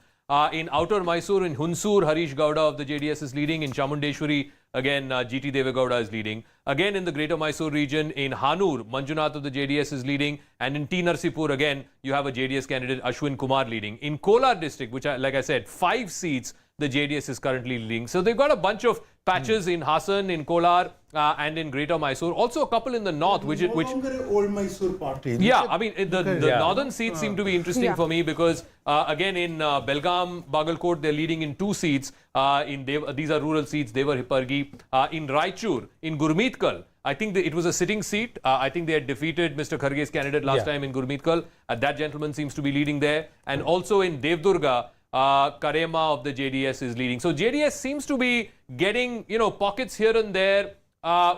In Outer Mysore, in Hunsur, Harish Gowda of the JDS is leading. In Chamundeshwari, again, GT Devegowda is leading. Again, in the Greater Mysore region, in Hanur, Manjunath of the JDS is leading. And in T. Narsipur, again, you have a JDS candidate, Ashwin Kumar, leading. In Kolar district, which, like I said, 5 seats, the JDS is currently leading. So they've got a bunch of patches in Hassan, in Kolar, and in Greater Mysore. Also a couple in the north, which old Mysore party. yeah, I mean, the northern seats seem to be interesting for me because, again, in Belgaum, Bagalkot, they're leading in 2 seats. These are rural seats, Devar Hipargi. In Raichur, in Gurmeetkal, I think it was a sitting seat. I think they had defeated Mr. Kharge's candidate last time in Gurmeetkal. That gentleman seems to be leading there. And also in Devdurga, Karema of the JDS is leading. So JDS seems to be getting, pockets here and there,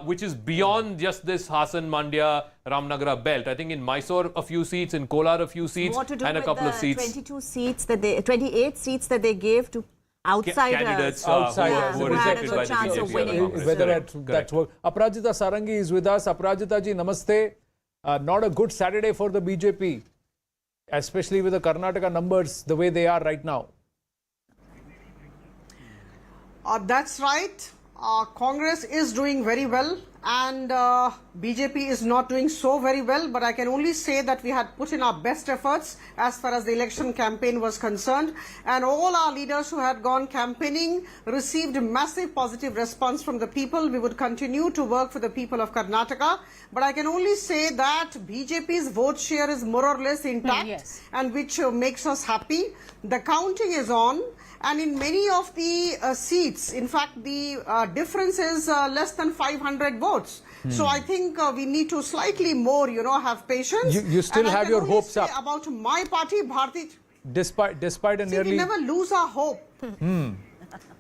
which is beyond just this Hassan, Mandya, Ramnagara belt. I think in Mysore a few seats, in Kolar a few seats, and a couple of seats. 28 seats that they gave to outsiders. Candidates who were rejected by the chance of BJP. winning. Whether that's work. Aparajita Sarangi is with us. Aparajita ji, namaste. Not a good Saturday for the BJP, especially with the Karnataka numbers the way they are right now. That's right. Congress is doing very well and BJP is not doing so very well, but I can only say that we had put in our best efforts as far as the election campaign was concerned, and all our leaders who had gone campaigning received massive positive response from the people. We would continue to work for the people of Karnataka, but I can only say that BJP's vote share is more or less intact, and which makes us happy. The counting is on. And in many of the seats, in fact, the difference is less than 500 votes. So I think we need to slightly more, have patience. You still have your hopes up. About my party, Bharati. Despite a nearly... we never lose our hope.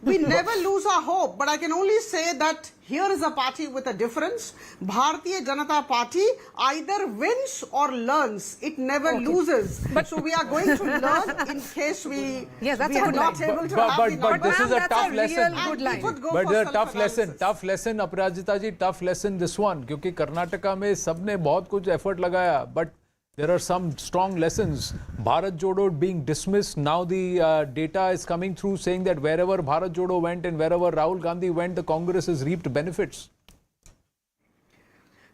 We never lose our hope, but I can only say that here is a party with a difference. Bharatiya Janata Party either wins or learns. It never loses. So we are going to learn in case we are not able to have the numbers. But this is a tough lesson. But a tough lesson, Aparajita ji, tough lesson this one. Because Karnataka mein sabne bahut kuch effort lagaya, but there are some strong lessons. Bharat Jodo being dismissed. Now the data is coming through saying that wherever Bharat Jodo went and wherever Rahul Gandhi went, the Congress has reaped benefits.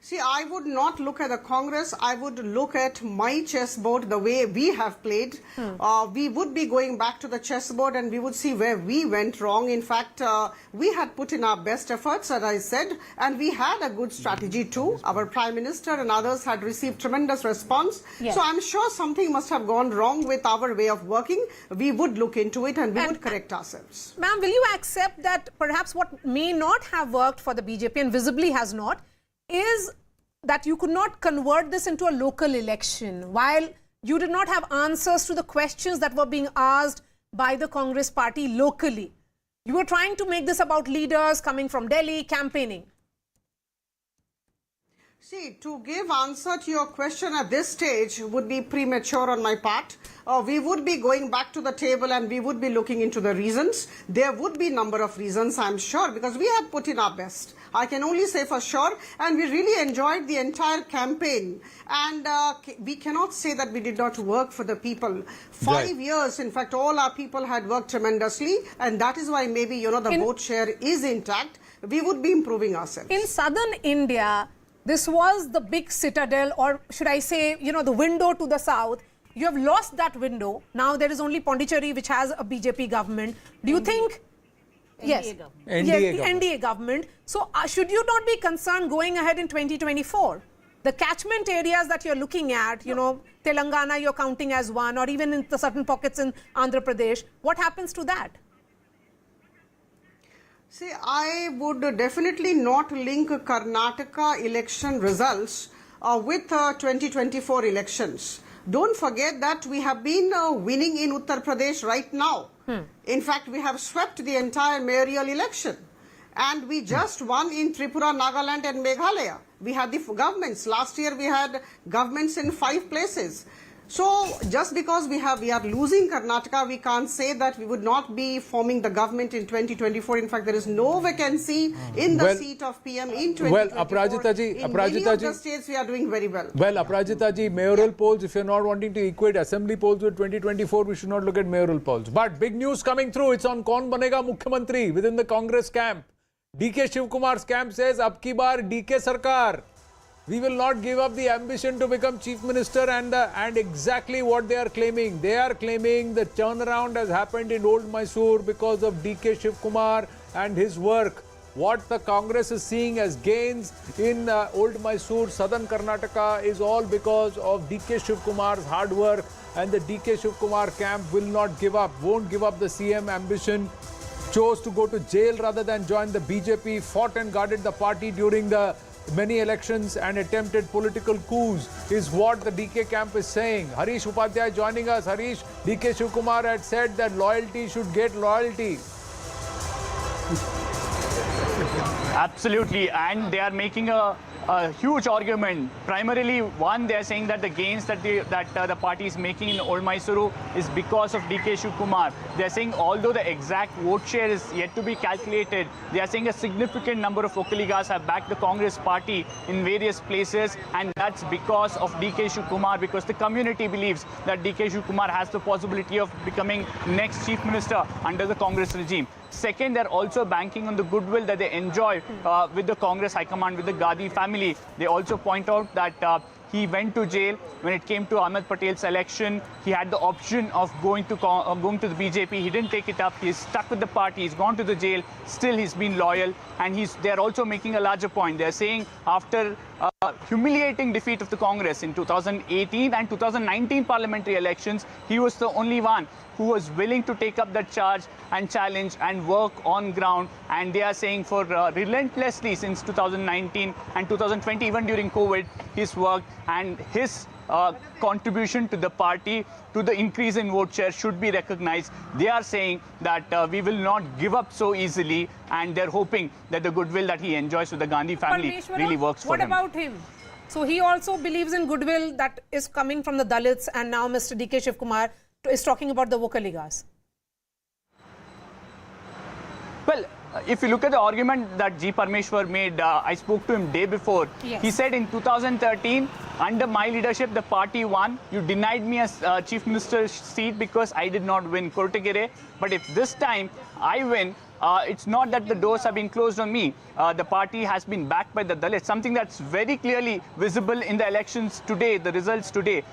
See, I would not look at the Congress. I would look at my chessboard, the way we have played. We would be going back to the chessboard and we would see where we went wrong. In fact, we had put in our best efforts, as I said, and we had a good strategy too. Our Prime Minister and others had received tremendous response. So I'm sure something must have gone wrong with our way of working. We would look into it and we would correct ourselves. Ma'am, will you accept that perhaps what may not have worked for the BJP and visibly has not, is that you could not convert this into a local election while you did not have answers to the questions that were being asked by the Congress party locally? You were trying to make this about leaders coming from Delhi campaigning. See, to give answer to your question at this stage would be premature on my part. We would be going back to the table and we would be looking into the reasons. There would be a number of reasons, I'm sure, because we have put in our best. I can only say for sure, and we really enjoyed the entire campaign. And we cannot say that we did not work for the people. 5 years, in fact, all our people had worked tremendously, and that is why maybe, the vote share is intact. We would be improving ourselves. In southern India, this was the big citadel, or should I say, the window to the south. You have lost that window. Now there is only Pondicherry, which has a BJP government. Do you think... Yes, NDA government. So should you not be concerned going ahead in 2024? The catchment areas that you're looking at, Telangana you're counting as one, or even in the certain pockets in Andhra Pradesh, what happens to that? See, I would definitely not link Karnataka election results with 2024 elections. Don't forget that we have been winning in Uttar Pradesh right now. In fact, we have swept the entire mayoral election. And we just won in Tripura, Nagaland and Meghalaya. We had the governments. Last year we had governments in 5 places. So just because we are losing Karnataka, we can't say that we would not be forming the government in 2024. In fact, there is no vacancy in the seat of PM in 2024. Well, Aparajita ji, in many of the states, we are doing very well. Well, Aparajita ji, mayoral polls, if you're not wanting to equate assembly polls with 2024, we should not look at mayoral polls. But big news coming through. It's on Kaun Banega Mukhyamantri within the Congress camp. DK Shivkumar's camp says, ab ki baar DK Sarkar. We will not give up the ambition to become chief minister, and exactly what they are claiming. They are claiming the turnaround has happened in Old Mysore because of DK Shiv Kumar and his work. What the Congress is seeing as gains in Old Mysore, southern Karnataka, is all because of DK Shiv Kumar's hard work, and the DK Shiv Kumar camp will not give up, won't give up the CM ambition. Chose to go to jail rather than join the BJP, fought and guarded the party during the many elections and attempted political coups, is what the DK camp is saying. Harish Upadhyay joining us. Harish, DK Shiv Kumar had said that loyalty should get loyalty. Absolutely, and they are making a huge argument. Primarily, one, they are saying that the gains that the party is making in Old Mysuru is because of DK Shiv Kumar. They are saying although the exact vote share is yet to be calculated, they are saying a significant number of Vokaligas have backed the Congress party in various places, and that's because of DK Shiv Kumar, because the community believes that DK Shiv Kumar has the possibility of becoming next chief minister under the Congress regime. Second, they're also banking on the goodwill that they enjoy with the Congress High Command, with the Gandhi family. They also point out that he went to jail when it came to Ahmed Patel's election. He had the option of going to the BJP. He didn't take it up. He's stuck with the party. He's gone to the jail. Still, he's been loyal. And they're also making a larger point. They're saying after humiliating defeat of the Congress in 2018 and 2019 parliamentary elections, he was the only one who was willing to take up that charge and challenge and work on ground. And they are saying for relentlessly since 2019 and 2020, even during COVID, he's worked, and his contribution to the party, to the increase in vote share, should be recognized. They are saying that we will not give up so easily, and they're hoping that the goodwill that he enjoys with the Gandhi family really works for him. What about him? So he also believes in goodwill that is coming from the Dalits, and now Mr. DK Shiv Kumar is talking about the Vokaligas. Well, if you look at the argument that G. Parmeshwar made, I spoke to him day before. Yes. He said in 2013, under my leadership, the party won. You denied me a chief minister's seat because I did not win Kortegere. But if this time I win, it's not that the doors have been closed on me. The party has been backed by the Dalits, something that's very clearly visible in the elections today, the results today.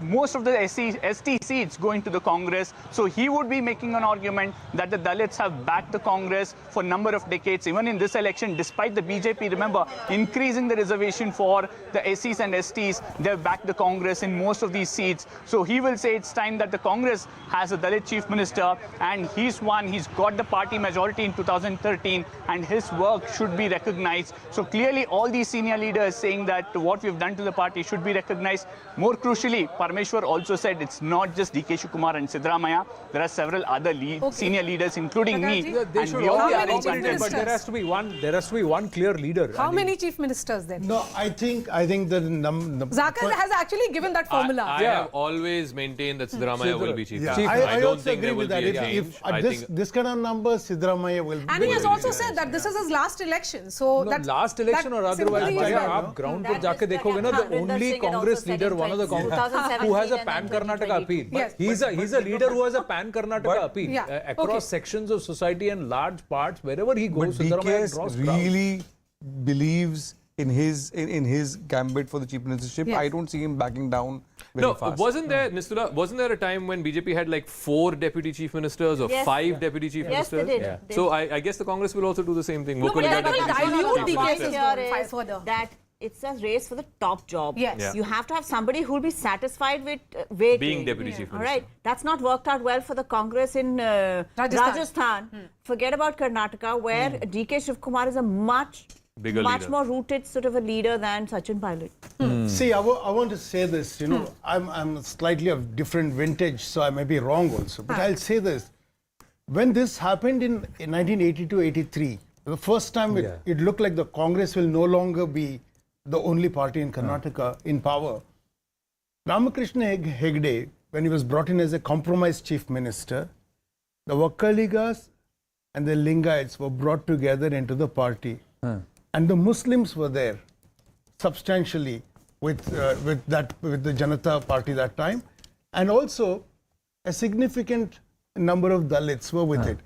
Most of the ST seats going to the Congress. So he would be making an argument that the Dalits have backed the Congress for a number of decades. Even in this election, despite the BJP, remember, increasing the reservation for the SCs and STs, they've backed the Congress in most of these seats. So he will say it's time that the Congress has a Dalit chief minister, and he's won. He's got the party majority in 2013, and his work should be recognized. So clearly all these senior leaders saying that what we've done to the party should be recognized. More crucially, Parmeshwar also said it's not just DK Shiv Kumar and Siddaramaiah. There are several other senior leaders, including me. They and should we all be are accommodated, but there has to be one clear leader. How many chief ministers then? No, I think the Zakir has actually given that formula. I have always maintained that Siddaramaiah will be chief minister. I don't also think there agree will with be that. a change. If this kind of numbers, Siddaramaiah will. And he has also said that this is his last election. So No, that last election or otherwise, sympathy is आप ground पर जाके देखोगे ना, the only Congress leader, one of the Congress who has a pan Karnataka appeal. Yes. He's a leader who has a pan Karnataka appeal across Okay. sections of society and large parts. Wherever he But goes, Siddaramaiah draws DK crowds. really believes in his gambit for the chief ministership. Yes. I don't see him backing down very fast. Wasn't there a time when BJP had like 4 deputy chief ministers or Yes. 5 deputy chief Yes, they ministers? did. They So I guess the Congress will also do the same thing. No, but Vocaliga they're going to deputy chief dilute minister. DK's Here is further. that it's a race for the top job. Yes. Yeah. You have to have somebody who will be satisfied with waiting. Being deputy chief All minister. right. That's not worked out well for the Congress in Rajasthan. Forget about Karnataka, where DK Shiv Kumar is a much Bigger leader. more rooted sort of a leader than Sachin Pilot. See, I want to say this. I'm slightly of different vintage, so I may be wrong also. But I'll say this: when this happened in 1982-83, the first time it looked like the Congress will no longer be the only party in Karnataka in power. Ramakrishna Hegde, when he was brought in as a compromise chief minister, the Vakaligas and the Lingaites were brought together into the party. And the Muslims were there substantially with the Janata party that time, and also a significant number of Dalits were with it.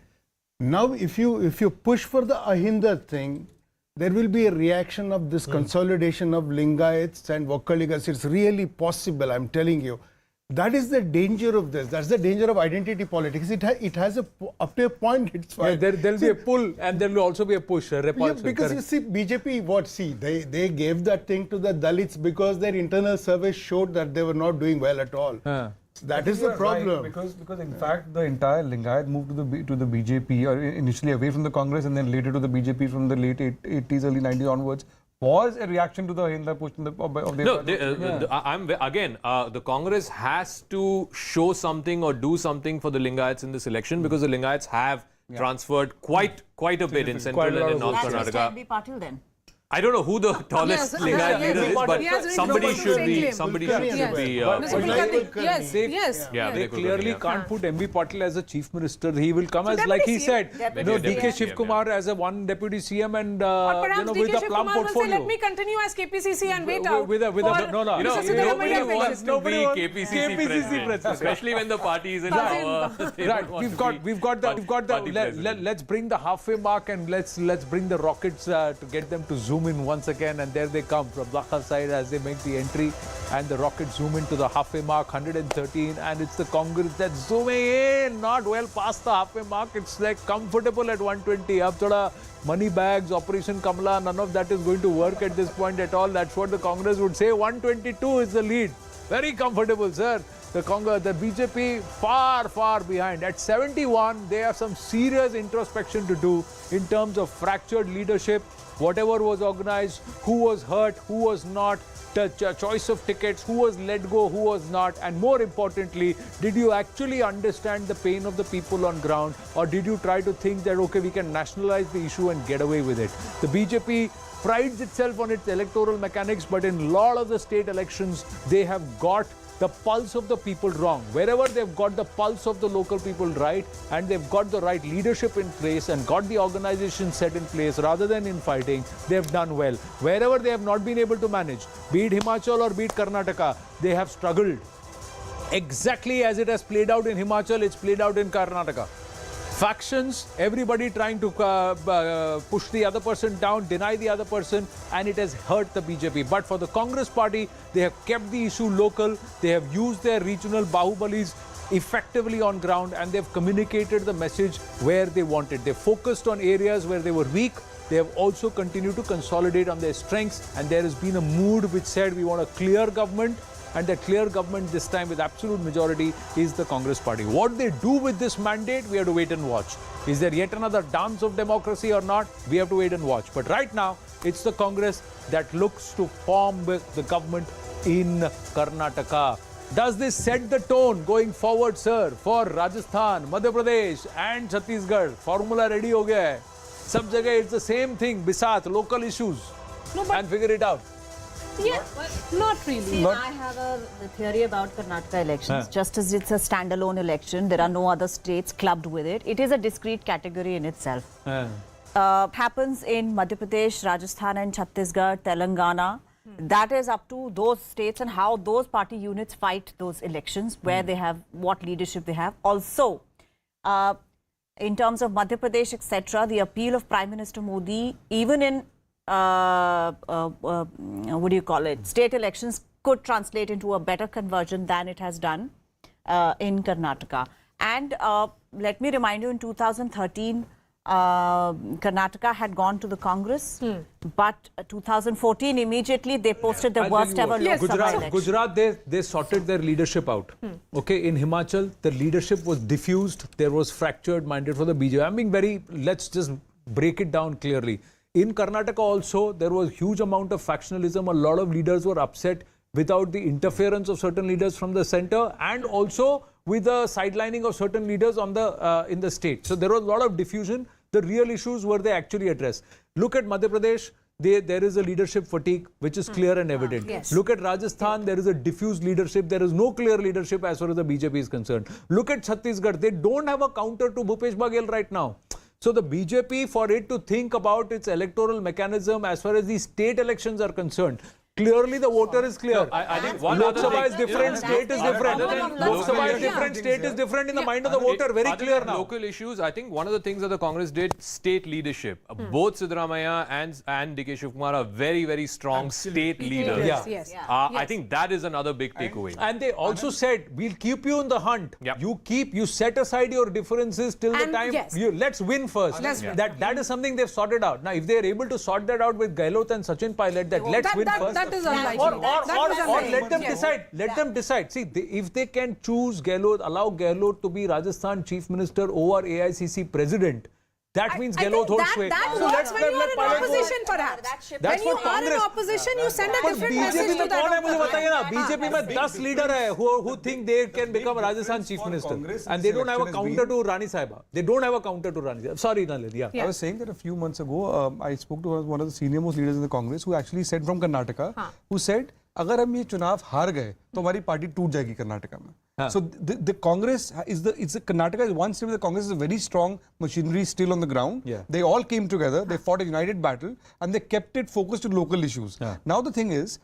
Now, if you push for the Ahinda thing, there will be a reaction of this consolidation of Lingayats and Vokkaligas. It's really possible, I'm telling you. That is the danger of this. That's the danger of identity politics. It has up to a point, it's fine. Yeah, there'll be a pull and there will also be a push, a repulsion. Yeah, because you see, BJP, they gave that thing to the Dalits because their internal survey showed that they were not doing well at all. That is the problem. Right, because in fact the entire Lingayat moved to the BJP, or initially away from the Congress and then later to the BJP from the late 80s, early 90s onwards, was a reaction to the Hinda push of the... No, the Congress has to show something or do something for the Lingayats in this election, because the Lingayats have transferred quite a bit in central and in North Karnataka. Mr. Patil then. I don't know who the tallest Lingayat leader is, but somebody should be. They clearly can't put MB Patil as a chief minister. He will come as, like he said, DK Shiv Kumar as a one deputy CM and with a plum portfolio. Let me continue as KPCC and wait out. Nobody wants to be KPCC president, especially when the party is in power. Right, we've got the. Let's bring the halfway mark and let's bring the rockets to get them to zoom in once again, and there they come from Dhaka side as they make the entry, and the rockets zoom into the halfway mark, 113, and it's the Congress that's zooming in, not well past the halfway mark. It's like comfortable at 120. Ab thoda money bags, Operation Kamala, none of that is going to work at this point at all. That's what the Congress would say. 122 is the lead. Very comfortable, sir. The BJP far behind. At 71, they have some serious introspection to do in terms of fractured leadership, whatever was organized, who was hurt, who was not, the choice of tickets, who was let go, who was not, and more importantly, did you actually understand the pain of the people on ground, or did you try to think that, okay, we can nationalize the issue and get away with it? The BJP prides itself on its electoral mechanics, but in a lot of the state elections, they have got the pulse of the people wrong. Wherever they've got the pulse of the local people right, and they've got the right leadership in place and got the organization set in place rather than in fighting, they've done well. Wherever they have not been able to manage, be it Himachal or be it Karnataka, they have struggled. Exactly as it has played out in Himachal, it's played out in Karnataka. Factions, everybody trying to push the other person down, deny the other person, and it has hurt the BJP. But for the Congress party, they have kept the issue local, they have used their regional bahubalis effectively on ground, and they've communicated the message where they wanted. They focused on areas where they were weak. They have also continued to consolidate on their strengths, and there has been a mood which said we want a clear government, and that clear government this time with absolute majority is the Congress party. What they do with this mandate, we have to wait and watch. Is there yet another dance of democracy or not? We have to wait and watch. But right now, it's the Congress that looks to form with the government in Karnataka. Does this set the tone going forward, sir, for Rajasthan, Madhya Pradesh and Chhattisgarh? Formula ready ho gaya hai. Sab jagah it's the same thing, bisat, local issues, and figure it out. Yeah, not really. See, I have a theory about Karnataka elections. Just as it's a standalone election, there are no other states clubbed with it. It is a discrete category in itself. Happens in Madhya Pradesh, Rajasthan and Chhattisgarh, Telangana. That is up to those states and how those party units fight those elections, where they have, what leadership they have. Also, in terms of Madhya Pradesh, etc., the appeal of Prime Minister Modi, even in what do you call it, state elections, could translate into a better conversion than it has done in Karnataka. And let me remind you, in 2013, Karnataka had gone to the Congress, but 2014, immediately they posted the worst ever Lok Sabha election. Gujarat, they sorted their leadership out. Okay, in Himachal, the leadership was diffused, there was fractured minded for the BJP. I'm being very, let's just break it down clearly. In Karnataka also, there was huge amount of factionalism. A lot of leaders were upset without the interference of certain leaders from the center, and also with the sidelining of certain leaders on the in the state. So there was a lot of diffusion. The real issues were they actually addressed. Look at Madhya Pradesh. There is a leadership fatigue which is clear and evident. Yes. Look at Rajasthan, there is a diffused leadership. There is no clear leadership as far as the BJP is concerned. Look at Chhattisgarh. They don't have a counter to Bhupesh Baghel right now. So the BJP, for it to think about its electoral mechanism as far as the state elections are concerned, Clearly, the voter is clear. I think one Lok other Sabha thing- is different, state is different. Lok Sabha is different, state is different in the mind of the voter. Very Other clear than now. Local issues, I think one of the things that the Congress did, state leadership. Both Siddaramaiah and DK Shivkumar are very, very strong state leaders. Yes. I think that is another big takeaway. And they also said, we'll keep you in the hunt. Yep. You set aside your differences till the And time, yes. let's win first. Let's win. That is something they've sorted out. Now, if they're able to sort that out with Gehlot and Sachin Pilot, let's win first. That is unlikely. Or let them Yes. decide. Let them decide. See, if they can choose Gehlot, allow Gehlot to be Rajasthan Chief Minister over AICC President, that means Gehlot holds sway. That So works when you are in Pilot go. opposition, perhaps. That's When you for are in Congress. opposition, you send a But different BJP message to में कौन है मुझे that. बताइए ना BJP में 10 leader है who think they can become Rajasthan Chief Minister and they don't have a counter to Rani Sahiba. They don't have a counter to Rani Sahiba. Sorry, Nalin. Yeah. I was saying that a few months ago, I spoke to one of the senior most leaders in the Congress who actually said from Karnataka, who said, अगर हम ये चुनाव हार गए तो हमारी party टूट जाएगी कर्नाटका में. So the Congress Karnataka is one state where the Congress is a very strong machinery still on the ground. Yeah. They all came together, they fought a united battle, and they kept it focused on local issues. Now the thing is,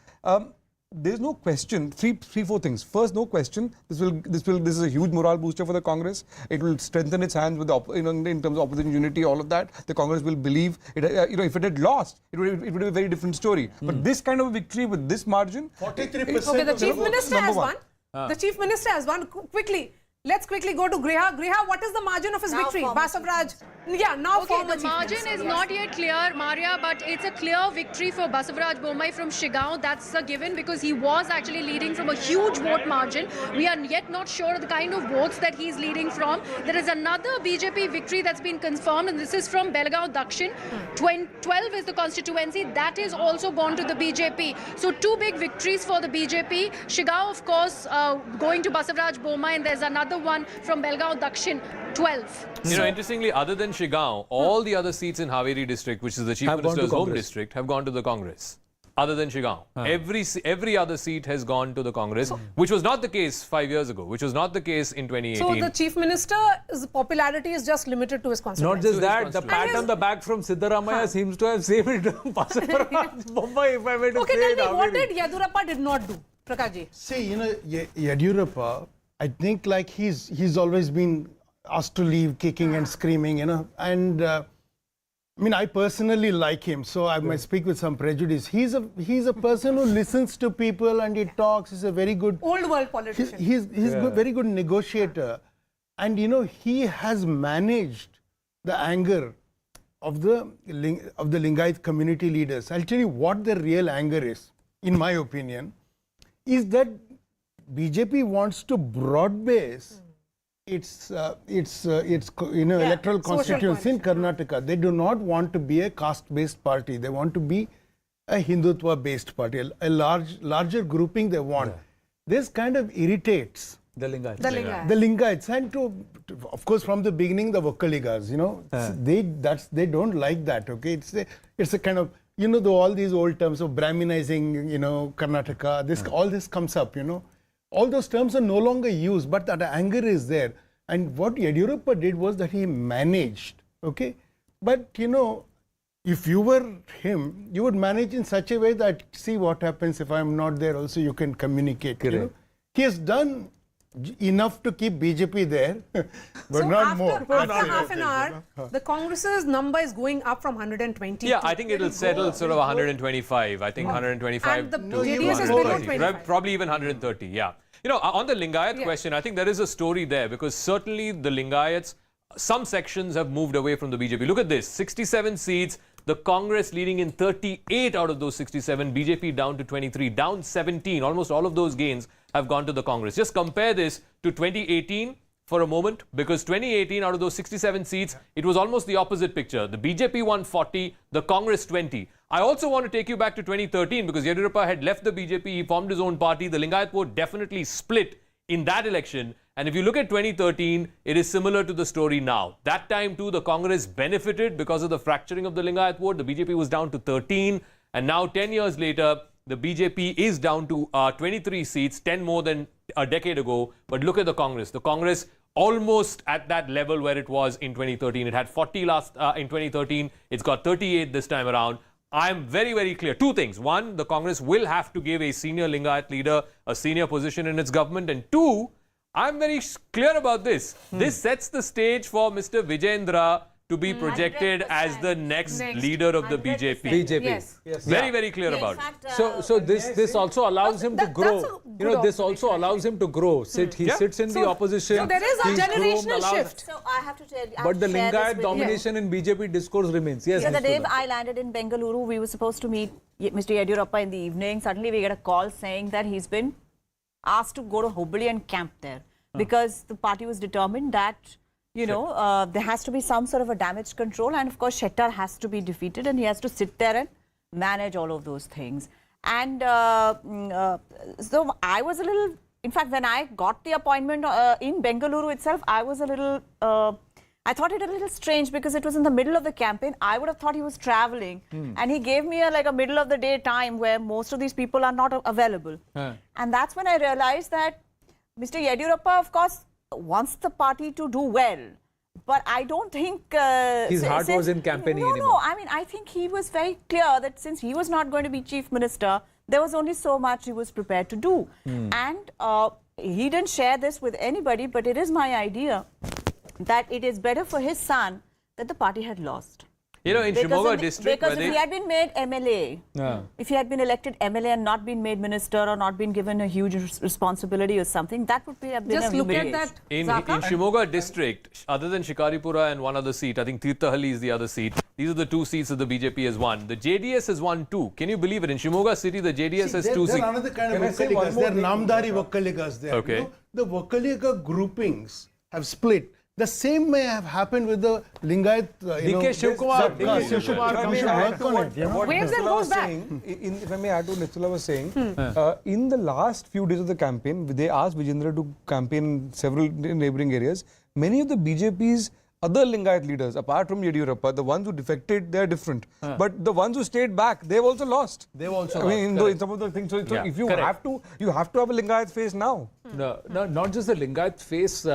there's no question. Four things. First, no question. This is a huge morale booster for the Congress. It will strengthen its hands with in terms of opposition unity. All of that, the Congress will believe it. If it had lost, it would be a very different story. But this kind of a victory with this margin, 43%. Okay, the Chief Minister has one. won. The Chief Minister has won. Quickly. Let's quickly go to Griha. Griha, what is the margin of his victory? Basavaraj. Yeah, now Okay, former the Chief margin Minister, is yes. not yet clear, Maria, but it's a clear victory for Basavaraj Bommai from Shigaon. That's a given because he was actually leading from a huge vote margin. We are yet not sure of the kind of votes that he's leading from. There is another BJP victory that's been confirmed, and this is from Belgaum Dakshin. 12 is the constituency. That is also gone to the BJP. So two big victories for the BJP. Shigaon, of course, going to Basavaraj Bommai, and there's another one from Belgaum Dakshin. 12. You know, interestingly, other than Shigaon, all the other seats in Haveri district, which is the Chief Have gone to Minister's home Congress. district, have gone to the Congress. Other than Shigaon. Every other seat has gone to the Congress, which was not the case 5 years ago, which was not the case in 2018. So the Chief Minister's popularity is just limited to his constituency. Not just that, the pat on the back from Siddaramaiah seems to have saved Basavaraj Bommai, if I were to Okay, say tell it. me, what did Yedurappa did not do? Prakashji. See, Yedurappa, I think like he's always been asked to leave kicking and screaming, and I personally like him, so I might speak with some prejudice. He's a person who listens to people and he talks. He's a very good Old world politician. He's very good negotiator, and he has managed the anger of the Lingayat community leaders. I'll tell you what the real anger is, in my opinion, is that BJP wants to broad base its electoral constituency in Karnataka. They do not want to be a caste-based party. They want to be a Hindutva-based party, a larger grouping they want. This kind of irritates the Lingayats. The Lingayats, and of course from the beginning the Vokkaligas, they don't like that. Okay, it's a kind of all these old terms of Brahminizing, Karnataka. All this comes up. All those terms are no longer used, but that anger is there. And what Yedurappa did was that he managed, okay? But, if you were him, you would manage in such a way that, see what happens if I'm not there, also you can communicate. He has done enough to keep BJP there, but so not after, more. After half an hour, the Congress's number is going up from 120. Yeah, I think it'll settle sort of 125. I think 125 And the to JDS is below 130. 25. Probably even 130, yeah. On the Lingayat question, I think there is a story there because certainly the Lingayats, some sections have moved away from the BJP. Look at this, 67 seats, the Congress leading in 38 out of those 67, BJP down to 23, down 17. Almost all of those gains have gone to the Congress. Just compare this to 2018 for a moment, because 2018 out of those 67 seats, it was almost the opposite picture. The BJP won 40, the Congress 20. I also want to take you back to 2013 because Yedurappa had left the BJP, he formed his own party. The Lingayat vote definitely split in that election. And if you look at 2013, it is similar to the story now. That time too, the Congress benefited because of the fracturing of the Lingayat vote. The BJP was down to 13. And now 10 years later, the BJP is down to 23 seats, 10 more than a decade ago. But look at the Congress. The Congress almost at that level where it was in 2013. It had 40 in 2013. It's got 38 this time around. I'm very, very clear. Two things. One, the Congress will have to give a senior Lingayat leader a senior position in its government. And two, I'm very clear about this. This sets the stage for Mr. Vijayendra to be projected as the next leader of the BJP. Yes. Very, very clear about it. So this also allows him to grow. This also allows him to grow. He sits in the opposition. So there is a generational shift. So I have to tell you. But the Lingayat domination in BJP discourse remains. Yes. The day I landed in Bengaluru, we were supposed to meet Mr. Yediyurappa in the evening. Suddenly we get a call saying that he's been asked to go to Hubballi and camp there because the party was determined that there has to be some sort of a damage control, and of course Shettar has to be defeated and he has to sit there and manage all of those things. And so I was a little, in fact, when I got the appointment in Bengaluru itself, I was a little, I thought it a little strange because it was in the middle of the campaign. I would have thought he was traveling and he gave me a middle of the day time where most of these people are not available. And that's when I realized that Mr. Yediyurappa, of course, wants the party to do well, but I don't think his heart was in campaigning anymore. No, I mean, I think he was very clear that since he was not going to be chief minister, there was only so much he was prepared to do. And he didn't share this with anybody, but it is my idea that it is better for his son that the party had lost. In Shimoga district, because if he had been made MLA, if he had been elected MLA and not been made minister or not been given a huge responsibility or something, that would have been just look at that. In Shimoga district, other than Shikaripura and one other seat, I think Tirthahalli is the other seat. These are the two seats that the BJP has won. The JDS has won two. Can you believe it? In Shimoga city, the JDS has two seats. They're another kind of Vokkaligas. They're Namdari Vokkaligas there. Okay. The Vokkaliga groupings have split. The same may have happened with the Lingayat. DK Shivkumar. Waves and goes back. If I may add to what Nitula was saying, in the last few days of the campaign, they asked Vijayendra to campaign in several neighbouring areas. Many of the BJP's other Lingayat leaders, apart from Yediyurappa, the ones who defected, they are different. But the ones who stayed back, they've also lost. They've also lost. In some of the things. So if you have to have a Lingayat face now. No, not just the Lingayat face.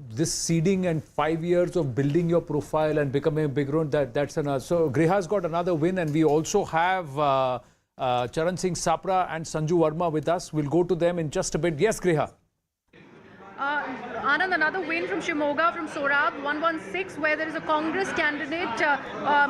This seeding and 5 years of building your profile and becoming a big road, that's another. So Griha's got another win, and we also have Charan Singh Sapra and Sanju Verma with us. We'll go to them in just a bit. Yes, Griha. Anand, another win from Shimoga, from Sorab, 116, where there is a Congress candidate,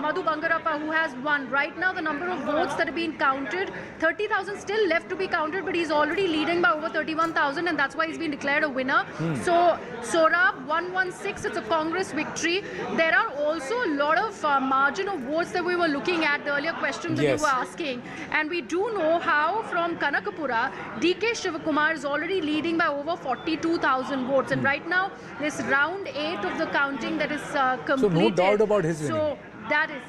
Madhu Bangarappa, who has won. Right now, the number of votes that have been counted, 30,000 still left to be counted, but he's already leading by over 31,000, and that's why he's been declared a winner. So, Sorab, 116, it's a Congress victory. There are also a lot of margin of votes that we were looking at, the earlier question that you were asking. And we do know how from Kanakapura, DK Shivakumar is already leading by over 42,000 votes. And right now, this round 8 of the counting that is completed. So no doubt about his winning. So that is,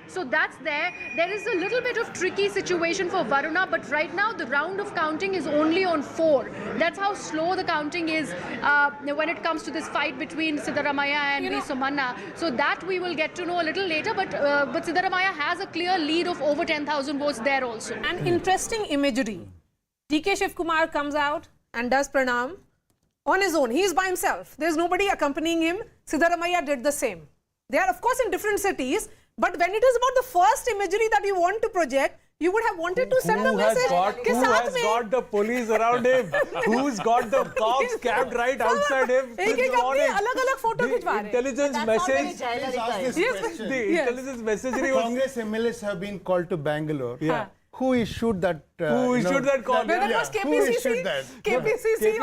so that's there. There is a little bit of tricky situation for Varuna, but right now the round of counting is only on 4. That's how slow the counting is when it comes to this fight between Siddaramaiah and V. Somanna. So that we will get to know a little later, but Siddaramaiah has a clear lead of over 10,000 votes there also. An interesting imagery. DK Shivkumar comes out and does pranam on his own. He is by himself. There's nobody accompanying him. Siddaramaiah did the same. They are, of course, in different cities, but when it is about the first imagery that you want to project, you would have wanted to send a message. Who has got the police around him? Who's got the cops camped right outside him? The intelligence message. The intelligence message. Congress MLAs have been called to Bangalore. Who issued that? Who issued that call? Whether it was KPCC, Who issued that? KPCC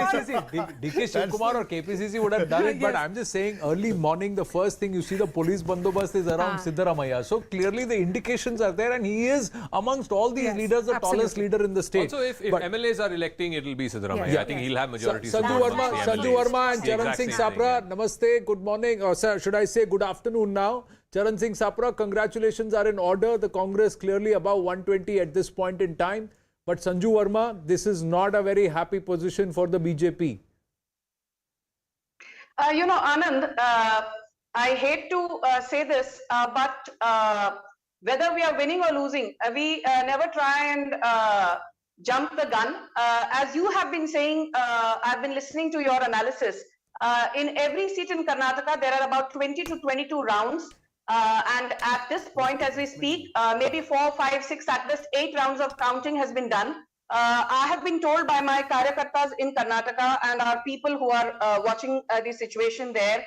DK Shivkumar or KPCC would have done it, but I'm just saying early morning, the first thing you see the police bandobast is around Siddaramaiah. So clearly the indications are there, and he is amongst all these leaders the tallest leader in the state. Also, if MLAs are electing, it will be Siddaramaiah. I think he'll have majority. Sanju Verma and Charan Singh Sapra, namaste, good morning, or should I say good afternoon now. Charan Singh Sapra, congratulations are in order. The Congress clearly above 120 at this point in time. But Sanju Verma, this is not a very happy position for the BJP. Anand, I hate to say this, but whether we are winning or losing, we never try and jump the gun. As you have been saying, I've been listening to your analysis. In every seat in Karnataka, there are about 20 to 22 rounds. And at this point, as we speak, maybe 4, 5, 6, at least 8 rounds of counting has been done. I have been told by my karyakartas in Karnataka and our people who are watching the situation there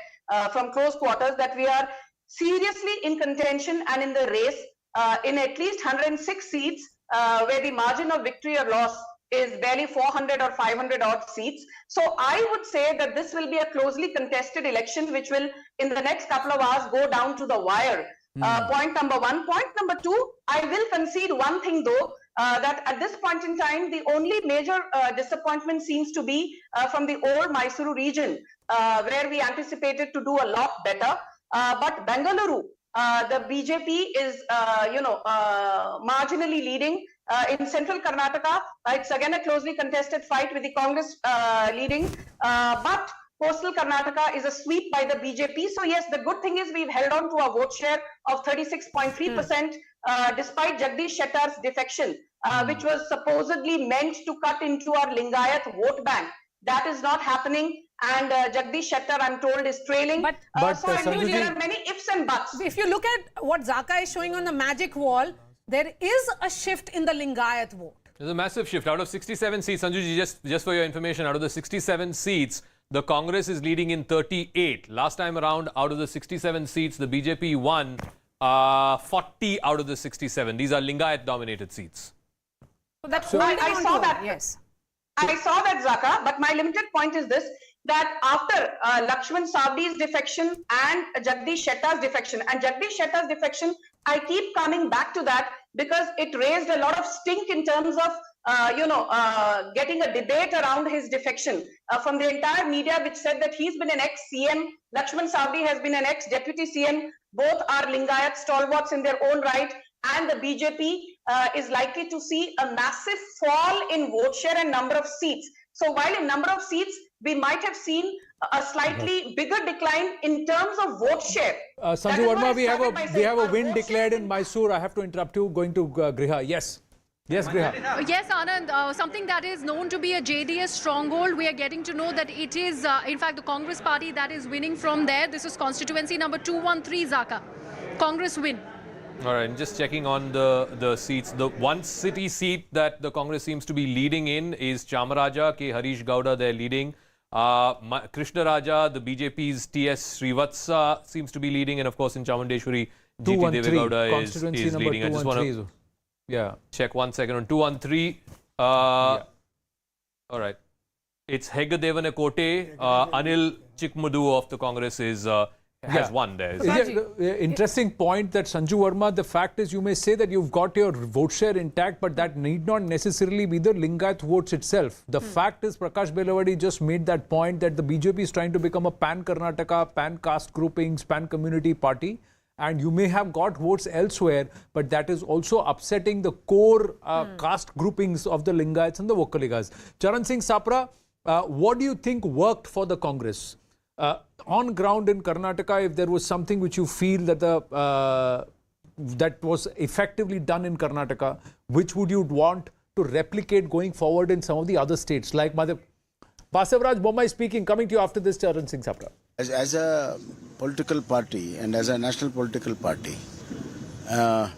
from close quarters that we are seriously in contention and in the race in at least 106 seats where the margin of victory or loss is barely 400 or 500 odd seats. So I would say that this will be a closely contested election which will in the next couple of hours go down to the wire. Point number 1. Point number 2, I will concede one thing though, that at this point in time, the only major disappointment seems to be from the old Mysuru region, where we anticipated to do a lot better. But Bengaluru, the BJP is, marginally leading. In central Karnataka, it's again a closely contested fight with the Congress leading. But coastal Karnataka is a sweep by the BJP. So yes, the good thing is we've held on to a vote share of 36.3% despite Jagdish Shettar's defection, which was supposedly meant to cut into our Lingayat vote bank. That is not happening. And Jagdish Shettar, I'm told, is trailing. But so I think there are many ifs and buts. If you look at what Zaka is showing on the magic wall, there is a shift in the Lingayat vote. There's a massive shift. Out of 67 seats, Sanjuji, just for your information, out of the 67 seats, the Congress is leading in 38. Last time around, out of the 67 seats, the BJP won 40 out of the 67. These are Lingayat-dominated seats. So that's I saw that. Yes. I saw that, Zaka, but my limited point is this, that after Lakshman Savdi's defection and Jagdish Shettar's defection, I keep coming back to that because it raised a lot of stink in terms of, getting a debate around his defection from the entire media, which said that he's been an ex-CM, Lakshman Savdi has been an ex-deputy CM, both are Lingayat stalwarts in their own right, and the BJP is likely to see a massive fall in vote share and number of seats. So while in number of seats, we might have seen a slightly bigger decline in terms of vote share. Sanju Verma, we have a win declared in Mysore. I have to interrupt you. Going to Griha. Yes. Yes, Griha. Yes, Anand, something that is known to be a JDS stronghold, we are getting to know that it is, in fact, the Congress party that is winning from there. This is constituency number 213, Zaka. Congress win. All right, just checking on the seats. The one city seat that the Congress seems to be leading in is Chamaraja. K. Harish Gowda, they're leading. Krishna Raja, the BJP's T.S. Srivatsa seems to be leading. And of course, in Chamundeshwari, G.T. Devegowda is leading. I just want to check 1 second on 213. All right. It's Heggadevan Kote. Anil Chikmudu of the Congress has won there. Interesting point that Sanju Verma, the fact is you may say that you've got your vote share intact, but that need not necessarily be the Lingayat votes itself. The fact is Prakash Belawadi just made that point that the BJP is trying to become a pan-Karnataka, pan-caste groupings, pan-community party. And you may have got votes elsewhere, but that is also upsetting the core caste groupings of the Lingayats and the Vokkaligas. Charan Singh Sapra, what do you think worked for the Congress? On ground in Karnataka, if there was something which you feel that that was effectively done in Karnataka, which would you want to replicate going forward in some of the other states? Like Basavaraj Bommai speaking, coming to you after this, Charan Singh Sapra. As a political party and as a national political party,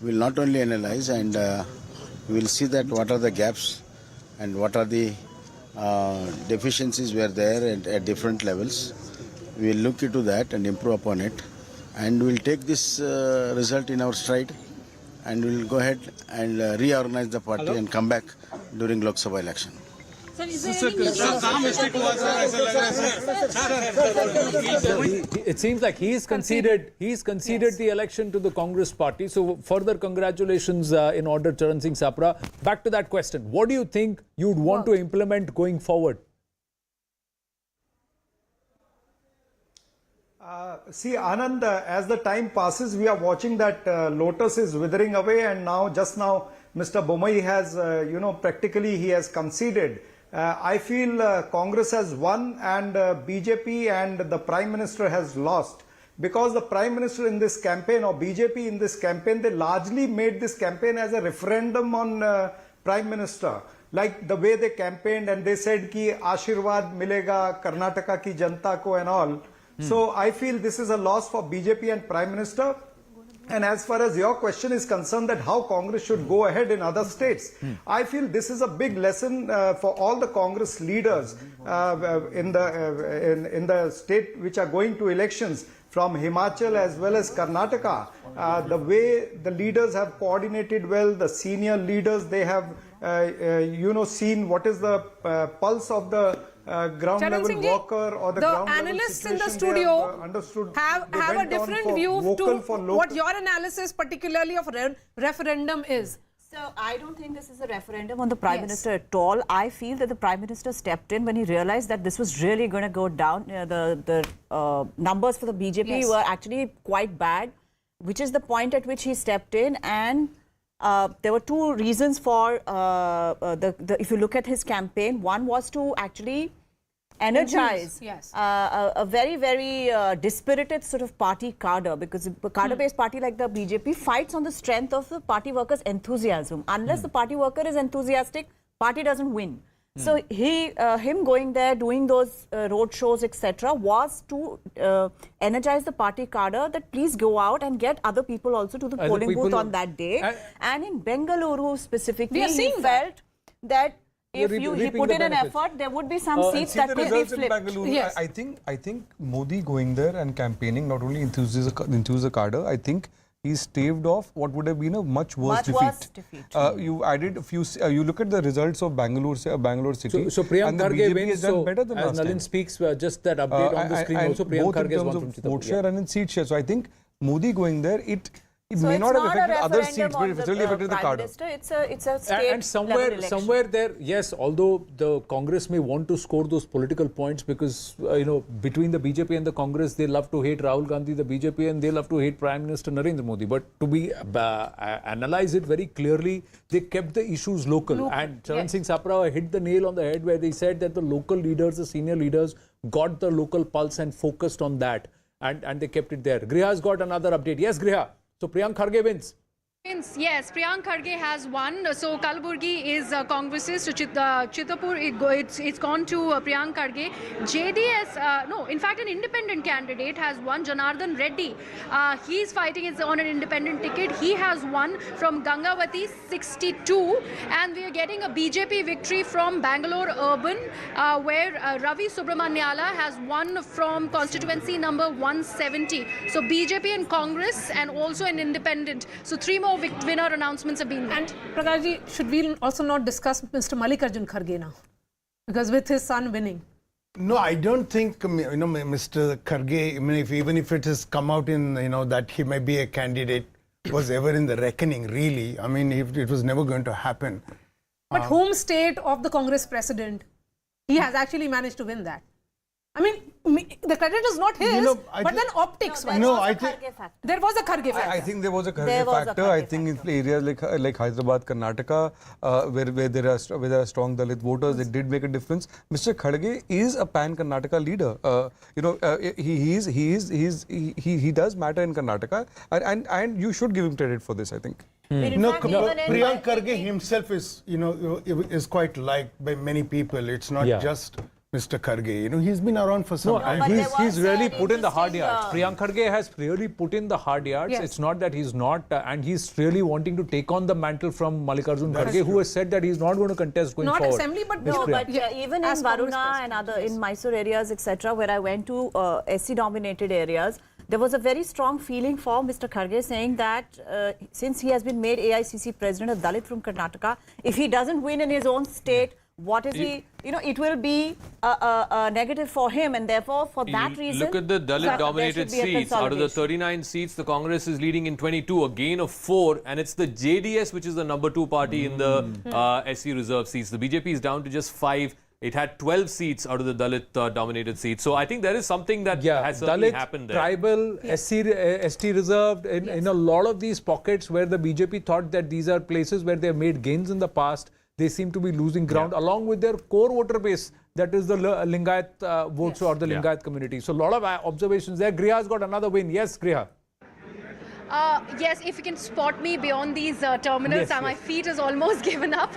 we'll not only analyze and we'll see that what are the gaps and what are the deficiencies were there at different levels. We'll look into that and improve upon it, and we'll take this result in our stride, and we'll go ahead and reorganize the party and come back during Lok Sabha election. It seems like he's conceded the election to the Congress party. So further congratulations in order, Charan Singh Sapra. Back to that question. What do you think you'd want to implement going forward? See, Anand, as the time passes, we are watching that lotus is withering away, and just now, Mr. Bommai has, practically he has conceded. I feel Congress has won and BJP and the Prime Minister has lost, because the Prime Minister in this campaign or BJP in this campaign, they largely made this campaign as a referendum on Prime Minister. Like the way they campaigned, and they said ki Ashirwad milega Karnataka ki janta ko and all. So I feel this is a loss for BJP and Prime Minister. And as far as your question is concerned, that how Congress should go ahead in other states, I feel this is a big lesson for all the Congress leaders in the state which are going to elections, from Himachal as well as Karnataka. The way the leaders have coordinated well, the senior leaders, they have seen what is the pulse of the ground Charan level Singh ji, worker or the the ground level analysts in the situation. studio have a different view to what your analysis particularly of referendum is. So I don't think this is a referendum on the Prime Minister at all. I feel that the Prime Minister stepped in when he realized that this was really going to go down. The numbers for the BJP were actually quite bad, which is the point at which he stepped in. And there were two reasons for if you look at his campaign. One was to actually energize a very, very dispirited sort of party cadre, because a cadre-based party like the BJP fights on the strength of the party workers' enthusiasm. Unless the party worker is enthusiastic, party doesn't win. So him going there, doing those road shows, etc., was to energize the party cadre that please go out and get other people also to the polling booth on that day. And in Bengaluru specifically, he felt that if he put in an effort, there would be some seats that could be flipped. Yes. I think Modi going there and campaigning not only enthuses the cadre, I think he staved off what would have been a much worse defeat. You added a few. You look at the results of Bangalore city. So Priyank Kharge wins. has done better than as last Nalin time. speaks, just that update on the screen. Also, Priyank Kharge has won from Chitapur. Vote share and in seat share. So I think Modi going there, it So may it's not have not affected a other referendum seats, but it on certainly affected the Prime cadre. Minister. It's a state And level election. somewhere there, yes, although the Congress may want to score those political points because, between the BJP and the Congress, they love to hate Rahul Gandhi, the BJP, and they love to hate Prime Minister Narendra Modi. But to be analyze it very clearly, they kept the issues local. And Charan Singh Sapra hit the nail on the head where they said that the local leaders, the senior leaders, got the local pulse and focused on that. And they kept it there. Griha's got another update. Yes, Griha. So Priyank Kharge wins. Yes, Priyank Kharge has won. So Kalaburgi is Congress's. So Chitapur, it's gone to Priyank Kharge. JDS, no, in fact, an independent candidate has won. Janardhan Reddy, he's fighting on an independent ticket. He has won from Gangavati 62. And we are getting a BJP victory from Bangalore Urban, where Ravi Subramanyala has won from constituency number 170. So BJP and Congress and also an independent. So three more winner announcements have been made. And Prakash ji, should we also not discuss Mr. Mallikarjun Kharge now? Because with his son winning. No, I don't think, Mr. Kharge, even if it has come out in, that he may be a candidate, was ever in the reckoning, really. I mean, it was never going to happen. But home state of the Congress president, he has actually managed to win that. I mean, the credit is not his, but then optics. There was a Kharge factor. There was a Kharge factor. I think there was a Kharge factor. I think in areas like Hyderabad, Karnataka, where there are strong Dalit voters, it did make a difference. Mr. Kharge is a pan Karnataka leader. He does matter in Karnataka, and you should give him credit for this, I think. Priyank Kharge himself is, is quite liked by many people. It's not just Mr. Kharge, he's been around for some time. He's really put in the hard yards. Priyank Kharge has really put in the hard yards. It's not that he's not, and he's really wanting to take on the mantle from Mallikarjun Kharge, who has said that he's not going to contest going forward. Not assembly, but even in Varuna and in Mysore areas, etc., where I went to SC-dominated areas, there was a very strong feeling for Mr. Kharge, saying that since he has been made AICC president, a Dalit from Karnataka, if he doesn't win in his own state, what is he? It will be a negative for him, and therefore, for that reason, look at the Dalit-dominated seats. Out of the 39 seats, the Congress is leading in 22, a gain of 4, and it's the JDS which is the number 2 party in the SC reserve seats. The BJP is down to just 5. It had 12 seats out of the Dalit-dominated seats. So I think there is something that has certainly happened there. Tribal, ST reserved, in a lot of these pockets where the BJP thought that these are places where they have made gains in the past, they seem to be losing ground along with their core voter base, that is the Lingayat votes or the Lingayat community. So a lot of observations there. Griha's got another win. Yes, Griha. Yes, if you can spot me beyond these terminals, my feet is almost given up.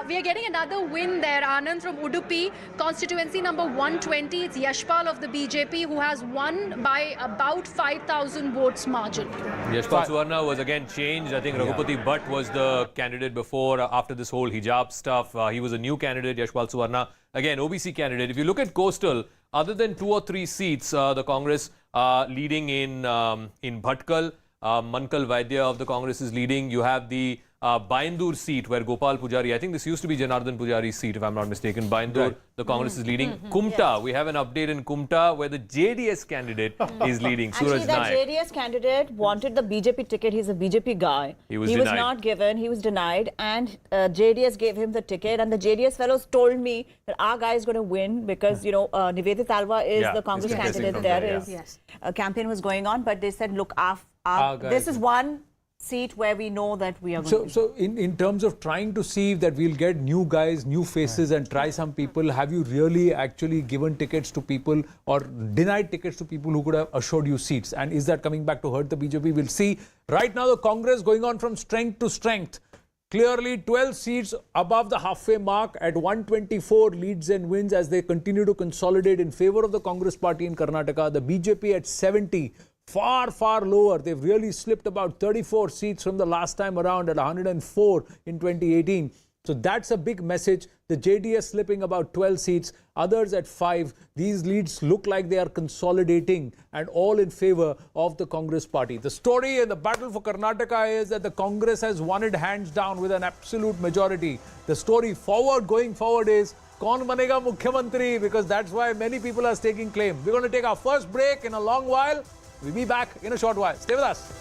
We are getting another win there. Anand from Udupi, constituency number 120. It's Yashpal of the BJP who has won by about 5,000 votes margin. Yashpal Suvarna was again changed. I think Raghupati Bhatt was the candidate before, after this whole hijab stuff. He was a new candidate, Yashpal Suvarna. Again, OBC candidate. If you look at Coastal, other than 2 or 3 seats, the Congress leading in Bhatkal, Mankal Vaidya of the Congress is leading. You have the Baindur seat where Gopal Pujari, I think this used to be Janardhan Pujari's seat if I'm not mistaken. Baindur, the Congress is leading. Kumta, we have an update in Kumta where the JDS candidate is leading. Actually, Suraj that Naik. JDS candidate wanted the BJP ticket. He's a BJP guy. He was denied. not given. He was denied. And JDS gave him the ticket. And the JDS fellows told me that our guy is going to win because, you know, Nivedita Alva is the Congress candidate there. A campaign was going on. But they said, look, this is one seat where we know that we are going to win. So in terms of trying to see that we'll get new guys, new faces and try some people, have you really actually given tickets to people or denied tickets to people who could have assured you seats? And is that coming back to hurt the BJP? We'll see. Right now, the Congress going on from strength to strength. Clearly, 12 seats above the halfway mark at 124 leads and wins as they continue to consolidate in favor of the Congress party in Karnataka. The BJP at 70. Far, far lower. They've really slipped about 34 seats from the last time around at 104 in 2018. So that's a big message. The JDS slipping about 12 seats, others at 5. These leads look like they are consolidating and all in favor of the Congress party. The story and the battle for Karnataka is that the Congress has won it hands down with an absolute majority. The story going forward is Kaun banega Mukhyamantri, because that's why many people are staking claim. We're going to take our first break in a long while. We'll be back in a short while. Stay with us.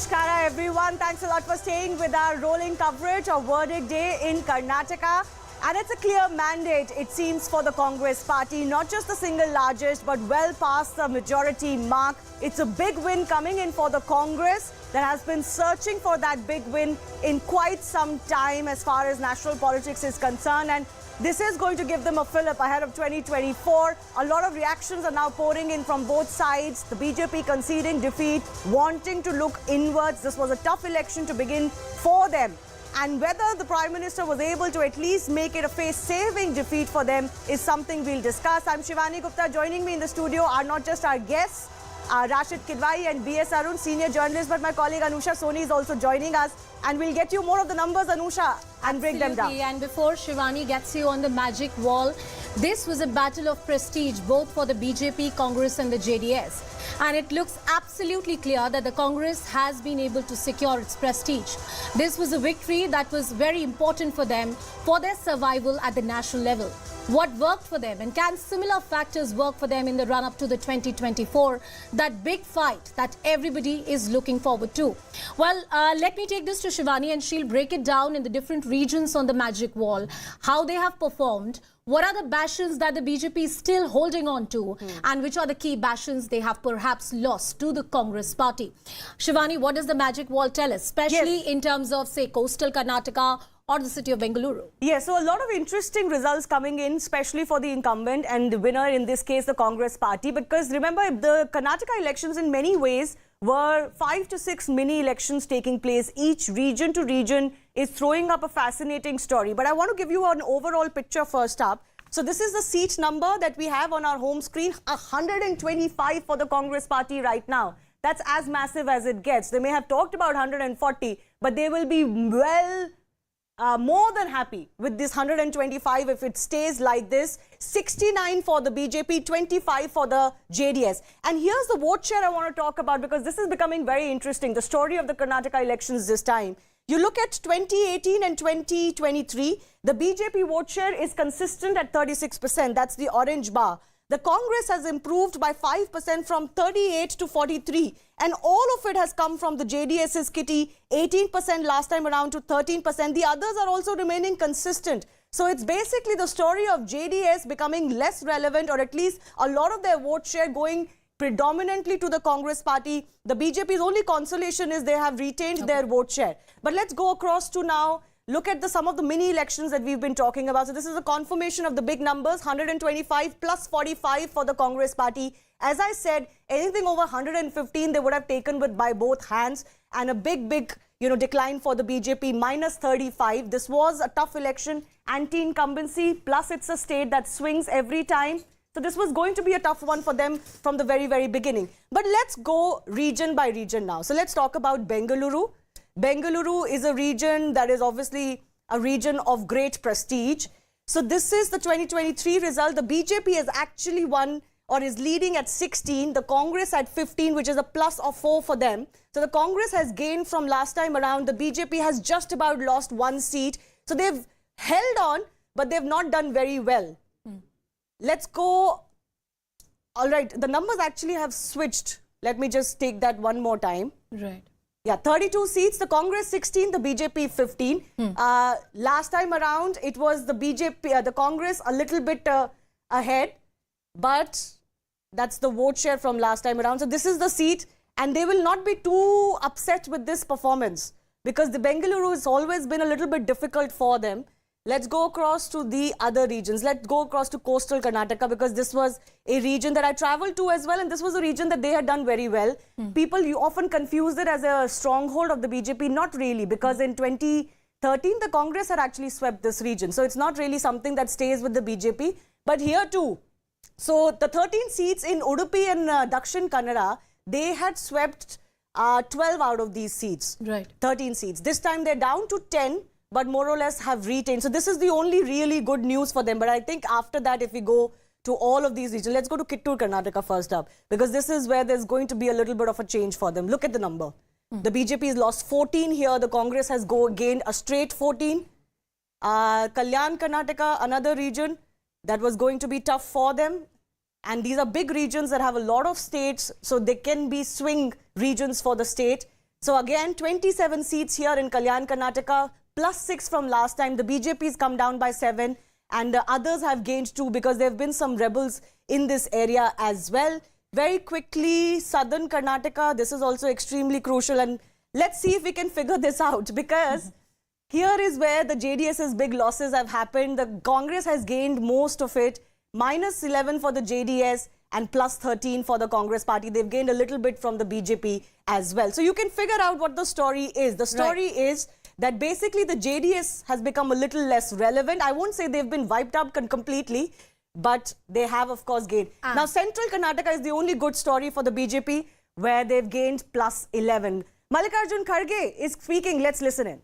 Namaskara everyone. Thanks a lot for staying with our rolling coverage of verdict day in Karnataka. And it's a clear mandate, it seems, for the Congress party, not just the single largest, but well past the majority mark. It's a big win coming in for the Congress that has been searching for that big win in quite some time as far as national politics is concerned. And this is going to give them a fillip ahead of 2024. A lot of reactions are now pouring in from both sides. The BJP conceding defeat, wanting to look inwards. This was a tough election to begin for them. And whether the Prime Minister was able to at least make it a face-saving defeat for them is something we'll discuss. I'm Shivani Gupta. Joining me in the studio are not just our guests, Rashid Kidwai and B.S. Arun, senior journalists, but my colleague Anusha Soni is also joining us. And we'll get you more of the numbers, Anusha, and break them down. And before Shivani gets you on the magic wall, this was a battle of prestige, both for the BJP, Congress and the JDS. And it looks absolutely clear that the Congress has been able to secure its prestige. This was a victory that was very important for them, for their survival at the national level. What worked for them, and can similar factors work for them in the run-up to the 2024, that big fight that everybody is looking forward to? Well, let me take this to Shivani and she'll break it down in the different regions on the magic wall, how they have performed, what are the bastions that the BJP is still holding on to, and which are the key bastions they have perhaps lost to the Congress party. Shivani, what does the magic wall tell us, especially in terms of, say, coastal Karnataka or the city of Bengaluru? Yes, so a lot of interesting results coming in, especially for the incumbent and the winner, in this case, the Congress party. Because remember, the Karnataka elections in many ways were 5 to 6 mini elections taking place. Each region to region is throwing up a fascinating story. But I want to give you an overall picture first up. So this is the seat number that we have on our home screen, 125 for the Congress party right now. That's as massive as it gets. They may have talked about 140, but they will be more than happy with this 125 if it stays like this. 69 for the BJP, 25 for the JDS. And here's the vote share I want to talk about, because this is becoming very interesting, the story of the Karnataka elections this time. You look at 2018 and 2023, the BJP vote share is consistent at 36%. That's the orange bar. The Congress has improved by 5% from 38 to 43. And all of it has come from the JDS's kitty, 18% last time around to 13%. The others are also remaining consistent. So it's basically the story of JDS becoming less relevant, or at least a lot of their vote share going predominantly to the Congress party. The BJP's only consolation is they have retained their vote share. But let's go across to now look at some of the mini elections that we've been talking about. So this is a confirmation of the big numbers, 125 plus 45 for the Congress party. As I said, anything over 115 they would have taken by both hands, and a big decline for the BJP, minus 35. This was a tough election, anti-incumbency, plus it's a state that swings every time. So this was going to be a tough one for them from the very, very beginning. But let's go region by region now. So let's talk about Bengaluru. Bengaluru is a region that is obviously a region of great prestige. So this is the 2023 result. The BJP has actually won, or is leading, at 16. The Congress at 15, which is a plus of 4 for them. So the Congress has gained from last time around. The BJP has just about lost 1 seat. So they've held on, but they've not done very well. Let's go. All right, the numbers actually have switched. Let me just take that one more time. Right. Yeah, 32 seats, the Congress 16, the BJP 15. Last time around, it was the BJP, the Congress a little bit ahead, but that's the vote share from last time around. So this is the seat, and they will not be too upset with this performance, because the Bengaluru has always been a little bit difficult for them. Let's go across to the other regions. Let's go across to coastal Karnataka, because this was a region that I traveled to as well, and this was a region that they had done very well. People, you often confuse it as a stronghold of the BJP. Not really, because in 2013, the Congress had actually swept this region. So it's not really something that stays with the BJP. But here too, so the 13 seats in Udupi and Dakshin Kannada, they had swept 12 out of these seats. Right. 13 seats. This time they're down to 10. But more or less have retained. So this is the only really good news for them. But I think after that, if we go to all of these regions, let's go to Kittur, Karnataka first up, because this is where there's going to be a little bit of a change for them. Look at the number. The BJP has lost 14 here. The Congress has gained a straight 14. Kalyan, Karnataka, another region that was going to be tough for them. And these are big regions that have a lot of states, so they can be swing regions for the state. So again, 27 seats here in Kalyan, Karnataka, plus 6 from last time. The BJP's come down by 7 and others have gained 2 because there have been some rebels in this area as well. Very quickly, southern Karnataka, this is also extremely crucial, and let's see if we can figure this out, because here is where the JDS's big losses have happened. The Congress has gained most of it, minus 11 for the JDS and plus 13 for the Congress party. They've gained a little bit from the BJP as well. So you can figure out what the story is. The story is that basically the JDS has become a little less relevant. I won't say they've been wiped out completely, but they have, of course, gained. Now, Central Karnataka is the only good story for the BJP, where they've gained plus 11. Mallikarjun Kharge is speaking. Let's listen in.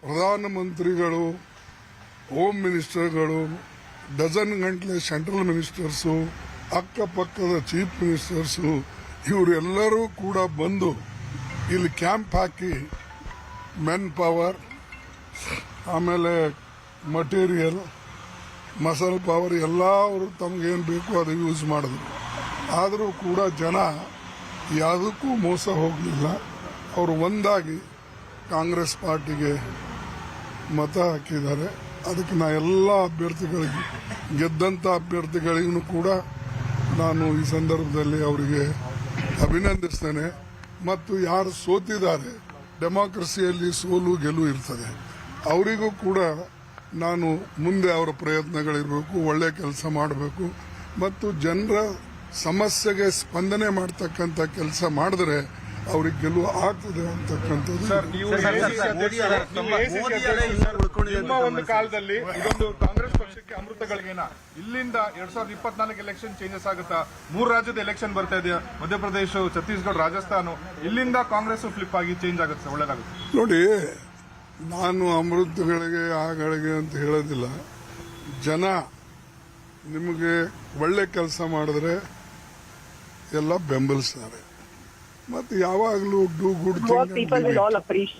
ಪ್ರಧಾನ ಮಂತ್ರಿಗಳು, home ಮಿನಿಸ್ಟರ್ಗಳು, dozen ಗಂಟಲೆ central ministers, ಅಕ್ಕಪಕ್ಕದ chief ministers, ಇವರೆಲ್ಲರೂ ಕೂಡ ಬಂದು ಇಲ್ಲಿ camp ಹಾಕಿ men power, ಆಮೇಲೆ material, muscle power ಎಲ್ಲ ಅವರು ತಮಗೇನು ಬೇಕು ಅದು ಯೂಸ್ ಮಾಡಿದ್ರು. ಆದರೂ ಕೂಡ ಜನ ಯಾವುದಕ್ಕೂ ಮೋಸ ಹೋಗಲಿಲ್ಲ. ಅವರು ಒಂದಾಗಿ ಕಾಂಗ್ರೆಸ್ ಪಾರ್ಟಿಗೆ ಮತ ಹಾಕಿದ್ದಾರೆ. ಅದಕ್ಕೆ ನಾ ಎಲ್ಲ ಅಭ್ಯರ್ಥಿಗಳಿಗೆ, ಗೆದ್ದಂಥ ಅಭ್ಯರ್ಥಿಗಳಿಗೂ ಕೂಡ ನಾನು ಈ ಸಂದರ್ಭದಲ್ಲಿ ಅವರಿಗೆ ಅಭಿನಂದಿಸ್ತೇನೆ. ಮತ್ತು ಯಾರು ಸೋತಿದ್ದಾರೆ, ಡೆಮಾಕ್ರಸಿಯಲ್ಲಿ ಸೋಲು ಗೆಲುವು ಇರ್ತದೆ, ಅವರಿಗೂ ಕೂಡ ನಾನು ಮುಂದೆ ಅವರ ಪ್ರಯತ್ನಗಳಿರಬೇಕು, ಒಳ್ಳೆ ಕೆಲಸ ಮಾಡಬೇಕು ಮತ್ತು ಜನರ ಸಮಸ್ಯೆಗೆ ಸ್ಪಂದನೆ ಮಾಡ್ತಕ್ಕಂಥ ಕೆಲಸ ಮಾಡಿದ್ರೆ ಅವ್ರಿಗೆ ಗೆಲುವು ಆಗ್ತದೆ ಅಂತಕ್ಕಂಥದ್ದು. ನಿಮ್ಮ ಒಂದು ಕಾಲದಲ್ಲಿ ಇದೊಂದು ಕಾಂಗ್ರೆಸ್ ಪಕ್ಷಕ್ಕೆ ಅಮೃತಗಳಿಗೇನ, ಇಲ್ಲಿಂದ 2024 ಎಲೆಕ್ಷನ್ ಚೇಂಜಸ್ ಆಗುತ್ತಾ? 3 ರಾಜ್ಯದ ಎಲೆಕ್ಷನ್ ಬರ್ತಾ ಇದೆ, ಮಧ್ಯಪ್ರದೇಶ, ಛತ್ತೀಸ್ಗಢ, ರಾಜಸ್ಥಾನ. ಇಲ್ಲಿಂದ ಕಾಂಗ್ರೆಸ್ ಫ್ಲಿಪ್ ಆಗಿ ಚೇಂಜ್ ಆಗುತ್ತೆ, ಒಳ್ಳೇದಾಗುತ್ತೆ. ನೋಡಿ, ನಾನು ಅಮೃತಗಳಿಗೆ ಆಗಳಿಗೆ ಅಂತ ಹೇಳೋದಿಲ್ಲ. ಜನ ನಿಮಗೆ ಒಳ್ಳೆ ಕೆಲಸ ಮಾಡಿದ್ರೆ ಎಲ್ಲ ಬೆಂಬಲಿಸ್ತಾರೆ. ಮತ್ತು ಯಾವಾಗಲೂ ಡೂ ಗುಡ್ ಥಿಂಗ್,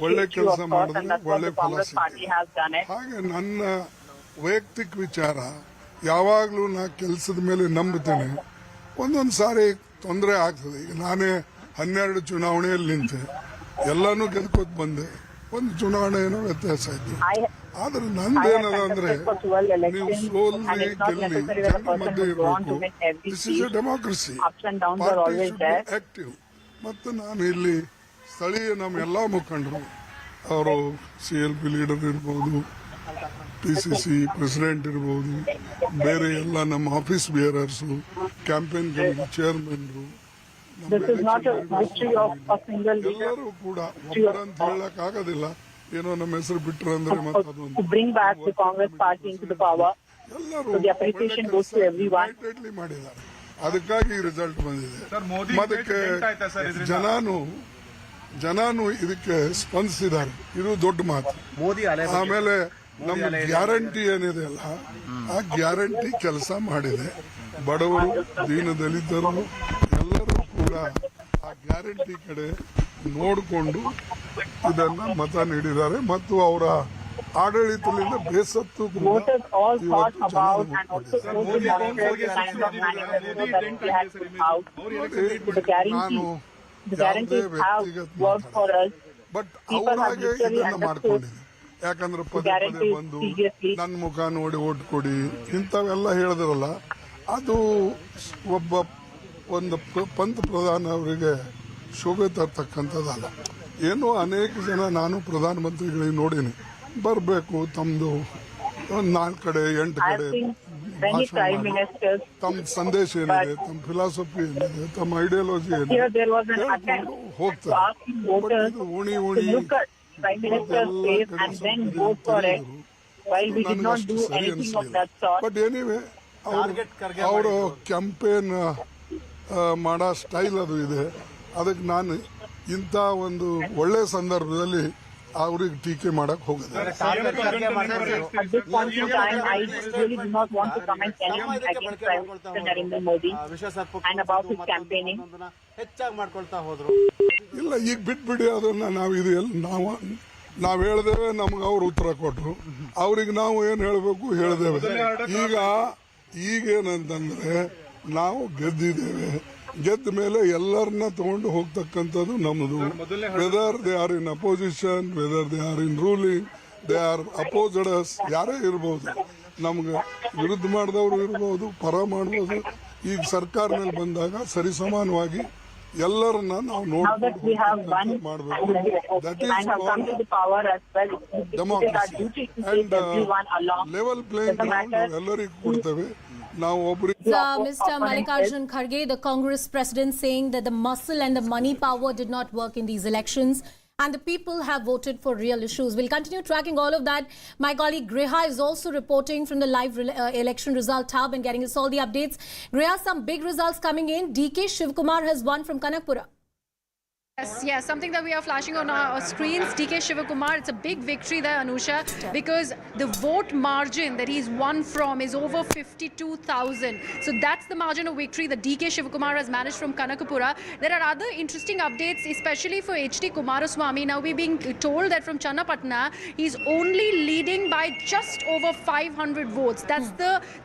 ಒಳ್ಳೆ ಕೆಲಸ ಮಾಡಿದ್ರೆ ಒಳ್ಳೆ ಫಲ ಸಿಗ್ತದೆ. ಹಾಗೆ ನನ್ನ ವೈಯಕ್ತಿಕ ವಿಚಾರ, ಯಾವಾಗಲೂ ನಾ ಕೆಲಸದ ಮೇಲೆ ನಂಬುತ್ತೇನೆ. ಒಂದೊಂದು ಸಾರಿ ತೊಂದರೆ ಆಗ್ತದೆ. ಈಗ ನಾನೇ 12 ಚುನಾವಣೆಯಲ್ಲಿ ನಿಂತೆ, ಎಲ್ಲಾನು ಗೆದ್ಕೋತ ಬಂದೆ. ಒಂದು ಚುನಾವಣೆ ಏನೋ ವ್ಯತ್ಯಾಸ ಆಯ್ತು. ಆದ್ರೆ ನಂದೇನದ ಅಂದ್ರೆ, ನೀವು ಸೋಲ್ರಿ ಗೆಲ್ಲಿ ಜನರ ಮಧ್ಯೆ ಇರಬೇಕು. This is A democracy. Party should be active. ಮತ್ತು ನಾನು ಇಲ್ಲಿ ಸ್ಥಳೀಯ ನಮ್ಮ ಎಲ್ಲ ಮುಖಂಡರು, ಅವರು CLP ಲೀಡರ್ ಇರ್ಬೋದು, PCC ಪ್ರೆಸಿಡೆಂಟ್ ಇರ್ಬೋದು, ಬೇರೆ ಎಲ್ಲ ನಮ್ಮ ಆಫೀಸ್ ಬೇರರ್ಸು, ಕ್ಯಾಂಪೇನ್ ಚೇರ್ಮನ್ರು, ಎಲ್ಲರೂ ಕೂಡ ಒಬ್ಬರಂತ ಹೇಳಕ್ ಆಗೋದಿಲ್ಲ. ಏನೋ ನಮ್ಮ ಹೆಸರು ಬಿಟ್ಟರು ಅಂದ್ರೆ ಮತ್ತೆ ಅದೊಂದು ಎಲ್ಲರೂ ಮಾಡಿದ್ದಾರೆ. ಅದಕ್ಕಾಗಿ ರಿಸಲ್ಟ್ ಬಂದಿದೆ. ಅದಕ್ಕೆ ಜನಾನು ಇದಕ್ಕೆ ಸ್ಪಂದಿಸಿದ್ದಾರೆ. ಇದು ದೊಡ್ಡ ಮಾತು. ಆಮೇಲೆ ನಮ್ಮ ಗ್ಯಾರಂಟಿ ಏನಿದೆ ಅಲ್ಲ, ಆ ಗ್ಯಾರಂಟಿ ಕೆಲಸ ಮಾಡಿದೆ. ಬಡವರು, ದೀನದಲಿತರು ಎಲ್ಲರೂ ಕೂಡ ಆ ಗ್ಯಾರಂಟಿ ಕಡೆ ನೋಡಿಕೊಂಡು ಇದನ್ನ ಮತ ನೀಡಿದ್ದಾರೆ. ಮತ್ತು ಅವರ ಆಡಳಿತದಿಂದ ಬೇಸತ್ತು ನಾನು ಯಾವುದೇ ವ್ಯಕ್ತಿಗತ ಬಟ್ ಅವರಾಗೆ ಇದನ್ನ ಮಾಡ್ಕೊಂಡಿದ್ದೆ. ಯಾಕಂದ್ರೆ ಪದೇ ಪದೇ ಬಂದು ನನ್ನ ಮುಖ ನೋಡಿ ಓಟ್ ಕೊಡಿ ಇಂಥವೆಲ್ಲ ಹೇಳಿದ್ರಲ್ಲ, ಅದು ಒಂದು ಪ್ರಧಾನ ಅವರಿಗೆ ಶೋಭೆ ತರ್ತಕ್ಕಂಥದ್ದಲ್ಲ. ಏನೋ ಅನೇಕ ಜನ, ನಾನು ಪ್ರಧಾನಮಂತ್ರಿಗಳಿಗೆ ನೋಡೀನಿ, ಬರಬೇಕು ತಮ್ಮದು 4 ಕಡೆ 8 ಕಡೆ ತಮ್ಮ ಸಂದೇಶ ಏನಿದೆ, ತಮ್ಮ ಫಿಲಾಸಫಿ ಏನಿದೆ, ತಮ್ಮ ಐಡಿಯಾಲಜಿ ಏನಿದೆ ಹೋಗ್ತಾರೆ. ಬಟ್ ಇದು ಉಣಿ ನನಗಷ್ಟು ಸರಿ ಅನಿಸಲಿಲ್ಲ. ಬಟ್ ಎನಿವೆ ಅವರು ಕ್ಯಾಂಪೇನ್ ಮಾಡೋ ಸ್ಟೈಲ್ ಅದು ಇದೆ. ಅದಕ್ಕೆ ನಾನು ಇಂಥ ಒಂದು ಒಳ್ಳೆ ಸಂದರ್ಭದಲ್ಲಿ ಅವ್ರಿಗೆ ಟೀಕೆ ಮಾಡಕ್ ಹೋಗೋದು. ಇಲ್ಲ, ಈಗ ಬಿಟ್ಬಿಡಿ ಅದನ್ನ. ನಾವ್ ಹೇಳ್ದೇವೆ, ನಮ್ಗೆ ಅವ್ರು ಉತ್ತರ ಕೊಟ್ರು. ಅವ್ರಿಗೆ ನಾವು ಏನ್ ಹೇಳ್ಬೇಕು ಹೇಳ್ದೇವೆ. ಈಗೇನಂತಂದ್ರೆ, ನಾವು ಗೆದ್ದಿದ್ದೇವೆ, ಗೆದ್ದ ಮೇಲೆ ಎಲ್ಲರನ್ನ ತಗೊಂಡು ಹೋಗ್ತಕ್ಕಂಥದ್ದು ನಮ್ಮದು. Whether they are in opposition, whether they are in ruling, they are opposed us, ಯಾರೇ ಇರ್ಬೋದು, ನಮ್ಗೆ ವಿರುದ್ಧ ಮಾಡಿದವರು ಇರ್ಬೋದು, ಪರ ಮಾಡ್ಬೋದು. ಈಗ ಸರ್ಕಾರ ಮೇಲೆ ಬಂದಾಗ ಸರಿಸಮಾನವಾಗಿ ಎಲ್ಲರನ್ನ ನಾವು ನೋಡ್ಕೊಂಡು ಮಾಡಬೇಕು. That is democracy and level playing ground ನಾವು ಎಲ್ಲರಿಗೂ ಕೊಡ್ತೇವೆ. Mr. Mallikarjun Kharge, the Congress president, saying that the muscle and the money power did not work in these elections and the people have voted for real issues. We'll continue tracking all of that. My colleague Griha is also reporting from the live election result hub and getting us all the updates. Griha, some big results coming in. DK Shivkumar has won from Kanakpura. Yes, something that we are flashing on our screens. DK Shivakumar, it's a big victory there, Anusha, because the vote margin that he's won from is over 52,000. So that's the margin of victory that DK Shivakumar has managed from Kanakapura. There are other interesting updates, especially for HD Kumaraswamy. Now we're being told that from Channapatna, he's only leading by just over 500 votes.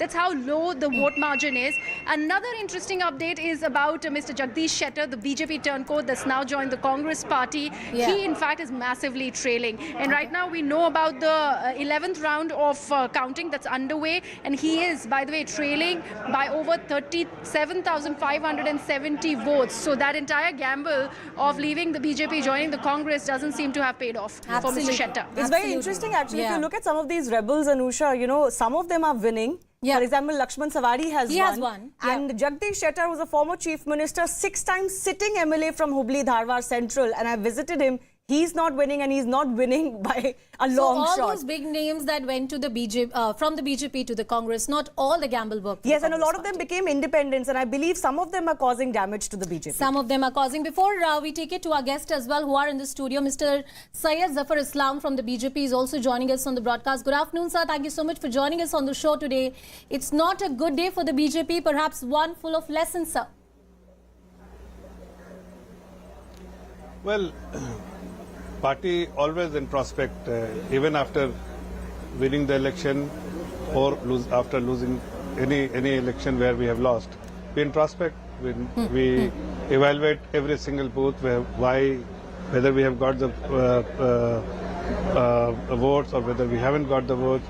That's how low the vote margin is. Another interesting update is about Mr. Jagdish Shettar, the BJP turncoat that's now joined the Congress party. He in fact is massively trailing, and right now we know about the 11th round of counting that's underway, and he is, by the way, trailing by over 37,570 votes. So that entire gamble of leaving the BJP, joining the Congress, doesn't seem to have paid off for Mr. Shettar. It's very interesting actually. If you look at some of these rebels, Anusha, you know, some of them are winning. For example, Lakshman Sawadi has won. And Jagdish Shettar was a former chief minister, 6 times sitting MLA from Hubli Dharwar Central, and I visited him. He's not winning, and he's not winning by a long shot. So all those big names that went to the BJP, from the BJP to the Congress, not all the gamble worked. Yes, and a lot of them became independents, and I believe some of them are causing damage to the BJP. Some of them are causing. Before we take it to our guests as well, who are in the studio, Mr. Syed Zafar Islam from the BJP is also joining us on the broadcast. Good afternoon, sir. Thank you so much for joining us on the show today. It's not a good day for the BJP, perhaps one full of lessons, sir. Well, party always in prospect, even after winning the election or after losing any election where we have lost. We in prospect, we evaluate every single booth, whether we have got the votes or whether we haven't got the votes.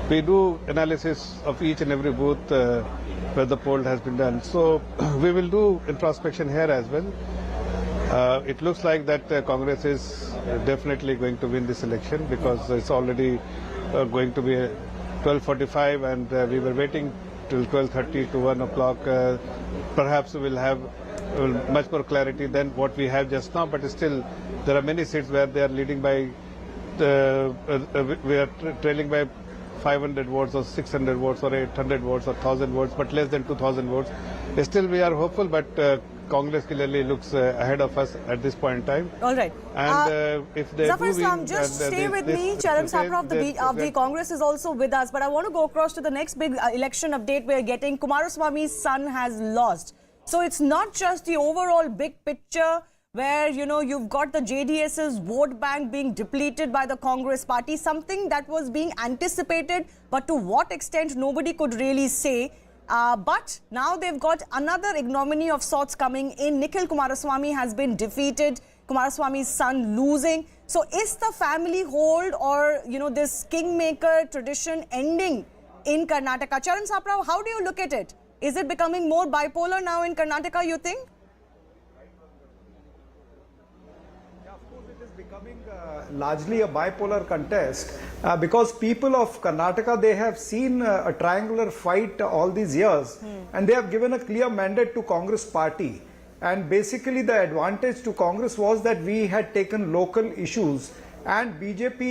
We do analysis of each and every booth where the poll has been done. So we will do introspection here as well. It looks like that Congress is definitely going to win this election because it's already going to be 12:45 and we were waiting till 12:30 to 1 o'clock. Perhaps we will have much more clarity than what we have just now, but still there are many seats where they are leading by, we are trailing by 500 votes or 600 votes or 800 votes or 1,000 votes, but less than 2,000 votes. Still we are hopeful, but Congress clearly looks ahead of us at this point in time. All right. And if they Zafar Islam, just stay with me. Charan Sapra of the Congress is also with us. But I want to go across to the next big election update we're getting. Kumaraswamy's son has lost. So it's not just the overall big picture where, you know, you've got the JDS's vote bank being depleted by the Congress party, something that was being anticipated, but to what extent nobody could really say. But now they've got another ignominy of sorts coming in. Nikhil Kumaraswamy has been defeated, Kumaraswamy's son losing. So is the family hold or, you know, this kingmaker tradition ending in Karnataka? Charan Sapra, how do you look at it? Is it becoming more bipolar now in Karnataka, you think? Largely a bipolar contest because people of Karnataka, they have seen a triangular fight all these years and they have given a clear mandate to Congress party, and basically the advantage to Congress was that we had taken local issues and BJP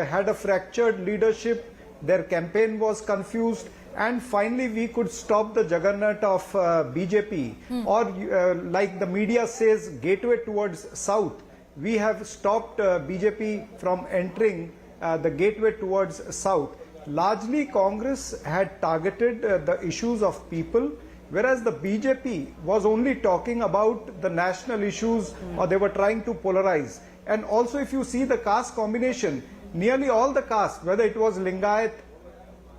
had a fractured leadership, their campaign was confused, and finally we could stop the juggernaut of BJP or like the media says, gateway towards south. We have stopped BJP from entering the gateway towards south. Largely Congress had targeted the issues of people, whereas the BJP was only talking about the national issues or they were trying to polarize. And also if you see the caste combination, nearly all the castes, whether it was Lingayat,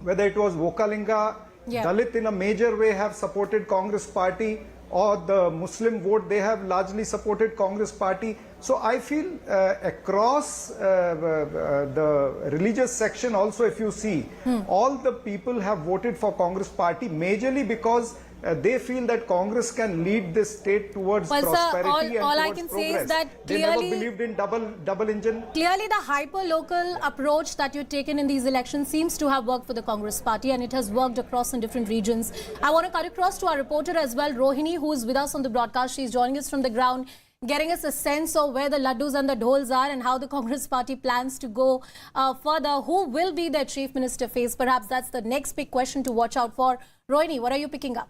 whether it was Vokalinga, Dalit in a major way have supported Congress party, or the Muslim vote, they have largely supported Congress party. So I feel across the religious section also, if you see, all the people have voted for Congress party majorly because they feel that Congress can lead this state towards prosperity all and I towards can progress. say is that they never clearly, believed in double engine. Clearly, the hyper-local approach that you've taken in these elections seems to have worked for the Congress party, and it has worked across in different regions. I want to cut across to our reporter as well, Rohini, who is with us on the broadcast. She's joining us from the ground, getting us a sense of where the laddus and the dhols are and how the Congress party plans to go further. Who will be their chief minister face? Perhaps that's the next big question to watch out for. Rohini, what are you picking up?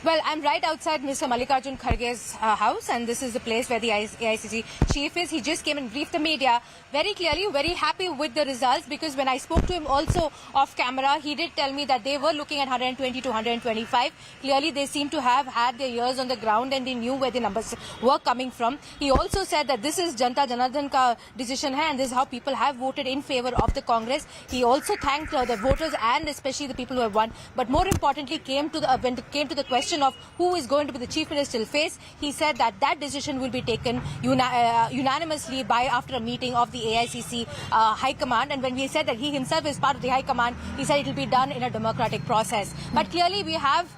Well, I'm right outside Mr. Mallikarjun Kharge's house, and this is the place where the AICC chief is. He just came and briefed the media very clearly, very happy with the results, because when I spoke to him also off camera, he did tell me that they were looking at 120 to 125. Clearly, they seem to have had their ears on the ground and they knew where the numbers were coming from. He also said that this is Janta Janardhan ka decision hai, and this is how people have voted in favor of the Congress. He also thanked the voters and especially the people who have won. But more importantly, when it came to the question of who is going to be the chief minister's face, he said that that decision will be taken unanimously after a meeting of the AICC High Command. And when we said that he himself is part of the High Command, he said it will be done in a democratic process. But clearly we have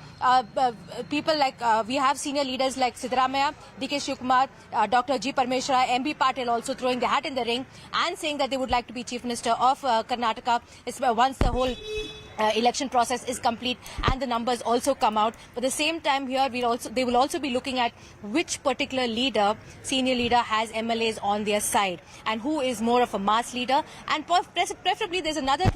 people like, we have senior leaders like Siddaramaiah, DK Shivkumar, Dr. G. Parmeshwara, MB Patil also throwing their hat in the ring and saying that they would like to be chief minister of Karnataka once the whole election process is complete and the numbers also come out. But at the same time here, they will also be looking at which particular senior leader has MLAs on their side and who is more of a mass leader. And preferably there's another,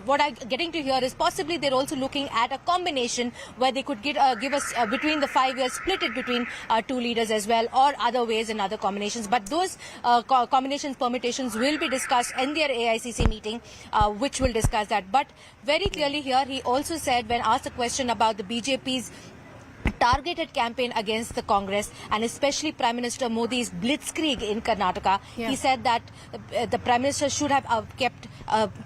what I'm getting to here is possibly they're also looking at a combination where they could give us between the 5 years, split it between two leaders as well, or other ways and other combinations. But those combinations, permutations will be discussed in their AICC meeting, which will discuss that. But very clearly here, he also said, when asked a question about the BJP's targeted campaign against the Congress and especially Prime Minister Modi's blitzkrieg in Karnataka, he said that the Prime Minister should have kept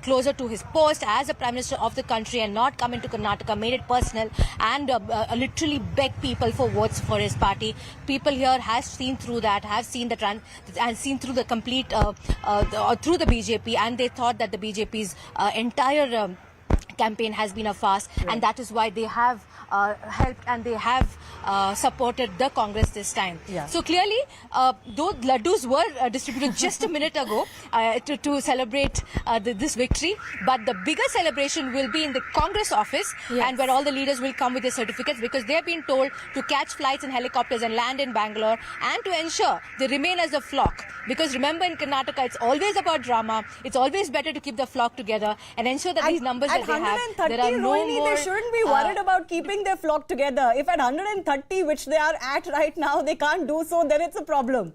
closer to his post as a Prime Minister of the country and not come into Karnataka, made it personal and literally beg people for votes for his party. People here have seen through that, have seen through the complete through the BJP, and they thought that the BJP's entire campaign has been a farce, and that is why they have helped and they have supported the Congress this time. So clearly, those laddus were distributed just a minute ago to celebrate this victory, but the bigger celebration will be in the Congress office and where all the leaders will come with their certificates, because they have been told to catch flights in helicopters and land in Bangalore and to ensure they remain as a flock. Because remember, in Karnataka, it's always about drama. It's always better to keep the flock together and ensure that these numbers that they have, there are no Rohini, more... they shouldn't be worried about keeping their flock together. If at 130, which they are at right now, they can't do so, then it's a problem.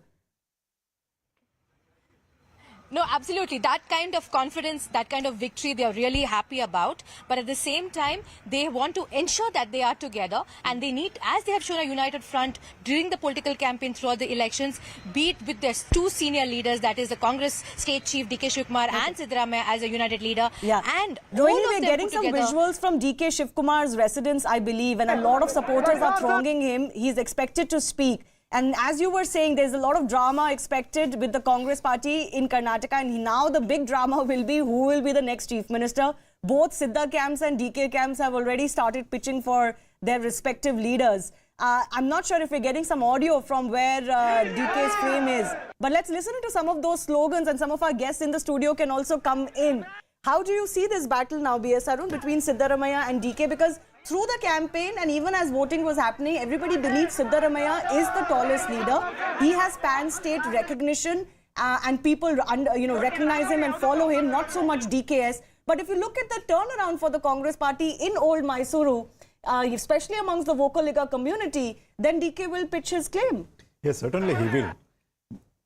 No, absolutely. That kind of confidence, that kind of victory, they are really happy about. But at the same time, they want to ensure that they are together, and they need, as they have shown a united front during the political campaign throughout the elections, be it with their two senior leaders, that is the Congress state chief DK Shivkumar and Siddaramaiah as a united leader. And Rohini, we're getting some visuals from DK Shivkumar's residence, I believe, and a lot of supporters are thronging him. He's expected to speak. And as you were saying, there's a lot of drama expected with the Congress party in Karnataka, and now the big drama will be who will be the next chief minister. Both Sidda camps and DK camps have already started pitching for their respective leaders. I'm not sure if we're getting some audio from where DK's frame is, but let's listen to some of those slogans, and some of our guests in the studio can also come in. How do you see this battle now, B.S. Arun, between Siddaramaiah and DK? Because through the campaign and even as voting was happening, everybody believes Siddaramaiah is the tallest leader. He has pan-state recognition and people recognize him and follow him, not so much DKS. But if you look at the turnaround for the Congress party in Old Mysuru, especially amongst the Vokalika community, then DK will pitch his claim. Yes, certainly he will.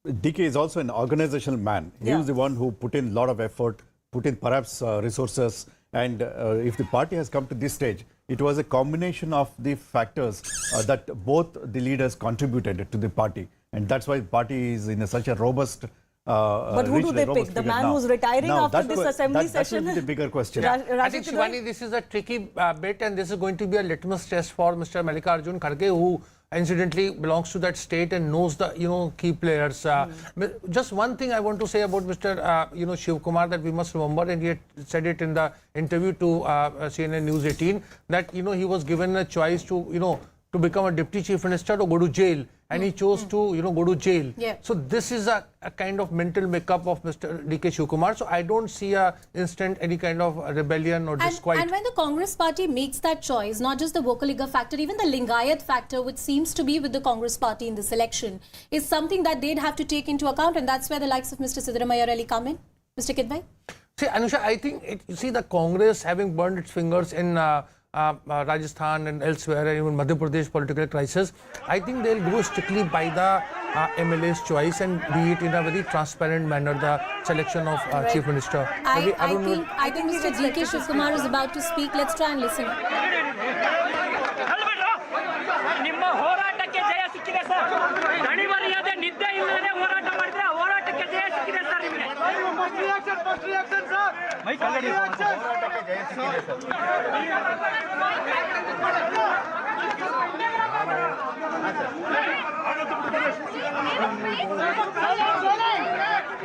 DK is also an organizational man. He was the one who put in a lot of effort, put in perhaps resources, and if the party has come to this stage, it was a combination of the factors that both the leaders contributed to the party, and that's why the party is in such a robust But who do they pick? The man who's retiring after this assembly session? That will be the bigger question. I think, Shivani, this is a tricky bit, and this is going to be a litmus test for Mr. Mallikarjun Kharge, who incidentally belongs to that state and knows the key players. Just one thing I want to say about Mr. Shiv Kumar that we must remember, and he had said it in the interview to CNN News 18, that he was given a choice to become a deputy chief minister or go to jail, and he chose to go to jail. Yeah. So this is a kind of mental makeup of Mr. D.K. Shivkumar. So I don't see any kind of rebellion or disquiet. And when the Congress party makes that choice, not just the Vocaliga factor, even the Lingayat factor, which seems to be with the Congress party in this election, is something that they'd have to take into account, and that's where the likes of Mr. Siddaramaiah really come in. Mr. Kidbhai? See, Anusha, I think, the Congress having burned its fingers in Rajasthan and elsewhere, and even Madhya Pradesh political crisis, I think they'll go strictly by the MLA's choice and be it in a very transparent manner, the selection of Chief Minister. I think Mr. D.K. Shivkumar is about to speak. Let's try and listen.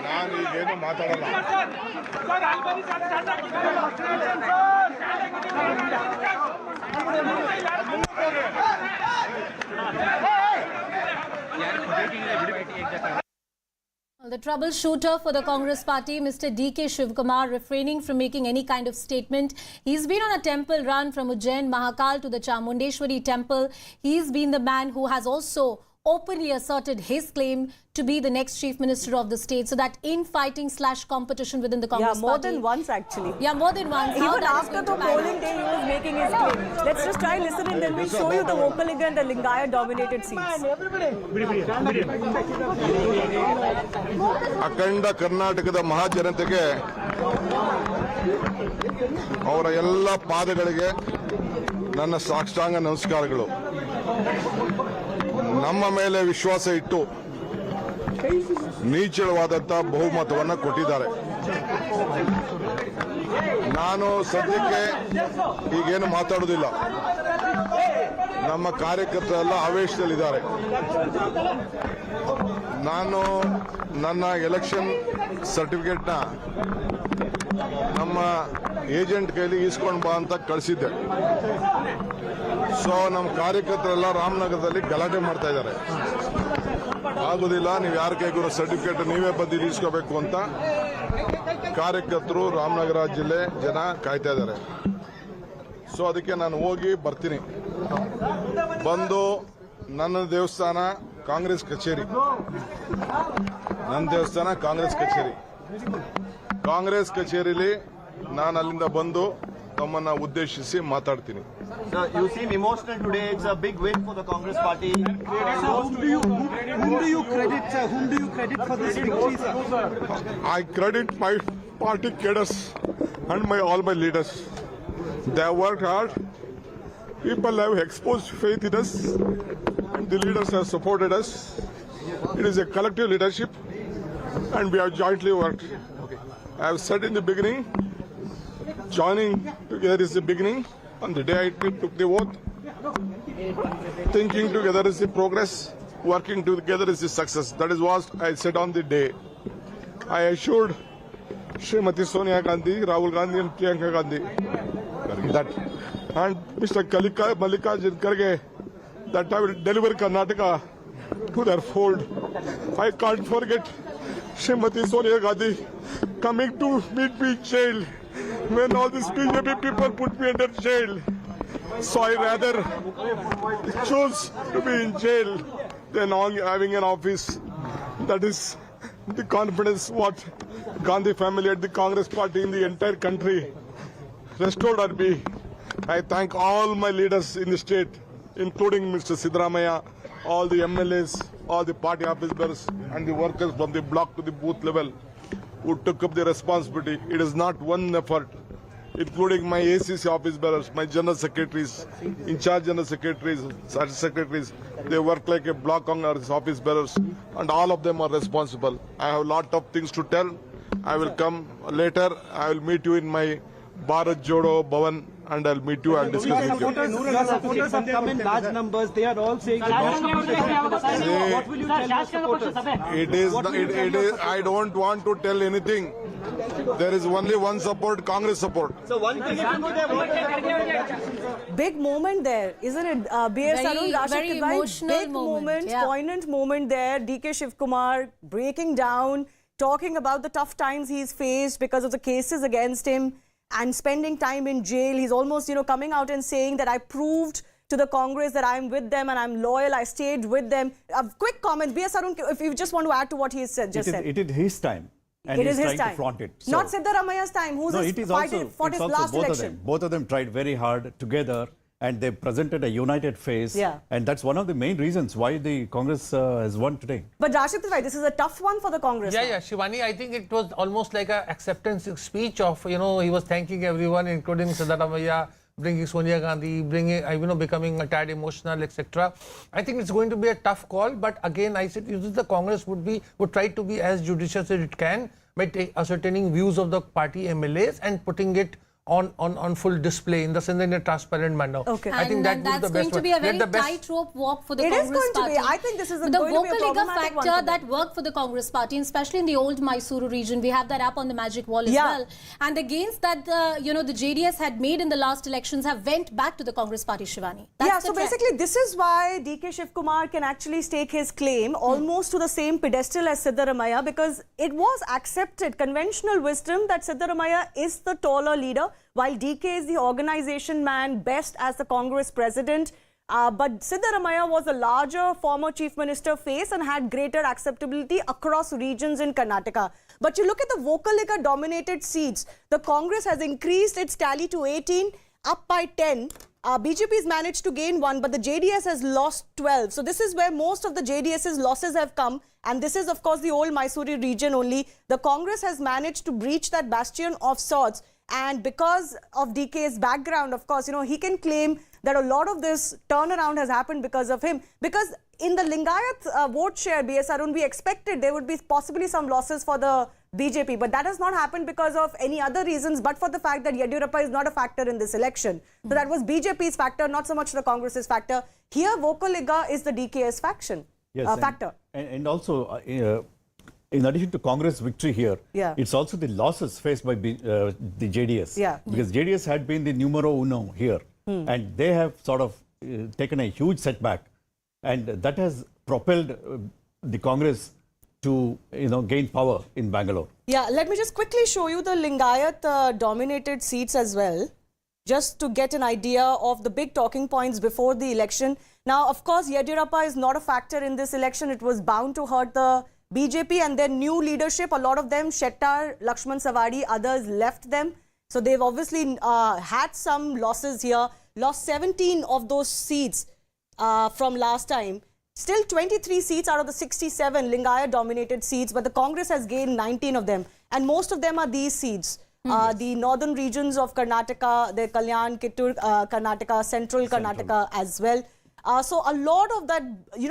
ನಾನೀಗೇನು ಮಾತಾಡಲ್ಲ. The troubleshooter for the Congress party, Mr. D.K. Shivkumar, refraining from making any kind of statement. He's been on a temple run from Ujjain Mahakal to the Chamundeshwari temple. He's been the man who has also openly asserted his claim to be the next chief minister of the state. So that infighting / competition within the Congress more party. than once actually. Yeah, more than once. Even after the polling day, he was making his claim. Let's just try listen and then we'll show you the Vocaliga and the Lingaya dominated seats. ಅಖಂಡ ಕರ್ನಾಟಕದ ಮಹಾಜನತೆಗೆ ಅವರ ಎಲ್ಲ ಪಾದಗಳಿಗೆ ನನ್ನ ಸಾಷ್ಟಾಂಗ ನಮಸ್ಕಾರಗಳು. ನಮ್ಮ ಮೇಲೆ ವಿಶ್ವಾಸ ಇಟ್ಟು ನೀಚವಾದಂತ ಬಹುಮತವನ್ನು ಕೊಟ್ಟಿದ್ದಾರೆ. ನಾನು ಸದ್ಯಕ್ಕೆ ಈಗೇನು ಮಾತಾಡೋದಿಲ್ಲ. ನಮ್ಮ ಕಾರ್ಯಕರ್ತರೆಲ್ಲ ಆವೇಶದಲ್ಲಿದ್ದಾರೆ. ನಾನು ನನ್ನ ಎಲೆಕ್ಷನ್ ಸರ್ಟಿಫಿಕೇಟ್ನ ನಮ್ಮ ಏಜೆಂಟ್ ಕೈಲಿ ಈಸ್ಕೊಂಡು ಬಾ ಅಂತ ಕಳಿಸಿದ್ದೆ. ಸೊ ನಮ್ಮ ಕಾರ್ಯಕರ್ತರೆಲ್ಲ ರಾಮನಗರದಲ್ಲಿ ಗಲಾಟೆ ಮಾಡ್ತಾ ಇದ್ದಾರೆ. ಆಗೋದಿಲ್ಲ, ನೀವು ಯಾರ ಕೈಗೂ ಸರ್ಟಿಫಿಕೇಟ್ ನೀವೇ ಬಂದು ಇಸ್ಕೋಬೇಕು ಅಂತ ಕಾರ್ಯಕರ್ತರು ರಾಮನಗರ ಜಿಲ್ಲೆ ಜನ ಕಾಯ್ತಾ ಇದ್ದಾರೆ. ಸೊ ಅದಕ್ಕೆ ನಾನು ಹೋಗಿ ಬರ್ತೀನಿ. ಬಂದು ನನ್ನ ದೇವಸ್ಥಾನ ಕಾಂಗ್ರೆಸ್ ಕಚೇರಿ, ಕಾಂಗ್ರೆಸ್ ಕಚೇರಿಲಿ ನಾನು ಅಲ್ಲಿಂದ ಬಂದು ತಮ್ಮನ್ನ ಉದ್ದೇಶಿಸಿ ಮಾತಾಡ್ತೀನಿ. You seem emotional today. It's a big win for the Congress party. Whom do you credit, sir? Whom do you credit for this victory, sir? I credit my party cadres and all my leaders. They have worked hard. People have exposed faith in us. The leaders have supported us. It is a collective leadership, and we have jointly worked. I have said in the beginning, joining together is the beginning. On the day I took the oath, thinking together is the progress, working together is the success. That is what I said on the day. I assured Srimati Sonia Gandhi, Rahul Gandhi and Priyanka Gandhi that, and Mr. Mallikarjun Kharge, that I will deliver Karnataka to their fold. I can't forget Srimati Sonia Gandhi coming to meet me in jail when all these BJP people put me under jail. So I rather choose to be in jail than having an office. That is the confidence what Gandhi family and the Congress party in the entire country restored on me. I thank all my leaders in the state, including Mr. Siddaramaiah, all the MLAs, all the party officers and the workers from the block to the booth level who took up the responsibility. It is not one effort. including my ACC office bearers, my general secretaries, in charge general secretaries, secretaries. They work like a block on our office bearers, and all of them are responsible. I have a lot of things to tell. I will come later. I will meet you in my Bharat Jodo Bhavan, and I'll meet you and discuss with you. Your supporters have come in large numbers. They are all saying what will you tell your supporters? It is. I don't want to tell anything. There is only one support, Congress support. So one thing, Big moment there, isn't it? B.S. Arun, Rashid very Kadwai, emotional big moment, yeah. poignant moment there. D.K. Shivkumar breaking down, talking about the tough times he's faced because of the cases against him and spending time in jail. He's almost, coming out and saying that I proved to the Congress that I'm with them and I'm loyal. I stayed with them. A quick comment, B.S. Arun, if you just want to add to what he said, just said. It is his time. And it is his trying time. To flaunt it. So. Not Siddaramaya's time, who's fought his last both election. Of them. Both of them tried very hard together, and they presented a united face. Yeah. And that's one of the main reasons why the Congress has won today. But Rashid Kadwai, this is a tough one for the Congress. Yeah, Shivani, I think it was almost like an acceptance speech of, he was thanking everyone, including Siddaramaiah, bringing Sonia Gandhi, becoming a tad emotional, etc. I think it's going to be a tough call, but again, I said, the Congress would try to be as judicious as it can by ascertaining views of the party MLAs and putting it on full display in a transparent manner. Okay. I think that would be the best. That's going to be a very tightrope walk for the Congress party. It is going to be. I think this is the going to be a problematic factor that worked for the Congress party, especially in the old Mysuru region. We have that up on the magic wall as well. And the gains that the JDS had made in the last elections have went back to the Congress party, Shivani. That's so basically this is why D.K. Shivkumar can actually stake his claim almost to the same pedestal as Siddaramaiah, because it was accepted, conventional wisdom, that Siddaramaiah is the taller leader, while DK is the organization man, best as the Congress president. But Siddaramaiah was a larger former chief minister face and had greater acceptability across regions in Karnataka. But you look at the Vocaliga dominated seats, the Congress has increased its tally to 18, up by 10. BJP has managed to gain 1, but the JDS has lost 12. So this is where most of the JDS's losses have come. And this is, of course, the old Mysuru region only. The Congress has managed to breach that bastion of sorts. And because of DK's background, of course, he can claim that a lot of this turnaround has happened because of him. Because in the Lingayat vote share, B.S. Arun, we expected there would be possibly some losses for the BJP. But that has not happened because of any other reasons, but for the fact that Yediyurappa is not a factor in this election. So that was BJP's factor, not so much the Congress's factor. Here, Vocaliga is the DK's factor. And also, in addition to Congress victory here, it's also the losses faced by the JDS. Because JDS had been the numero uno here. And they have sort of taken a huge setback. And that has propelled the Congress to gain power in Bangalore. Let me just quickly show you the Lingayat dominated seats as well, just to get an idea of the big talking points before the election. Now, of course, Yediyurappa is not a factor in this election. It was bound to hurt the BJP and their new leadership. A lot of them, Shettar, Lakshman Sawadi, others left them. So they've obviously had some losses here, lost 17 of those seats from last time. Still 23 seats out of the 67 Lingayat dominated seats, but the Congress has gained 19 of them. And most of them are these seats. The northern regions of Karnataka, the Kalyan, Kittur, Karnataka, central Karnataka as well. So a lot of that,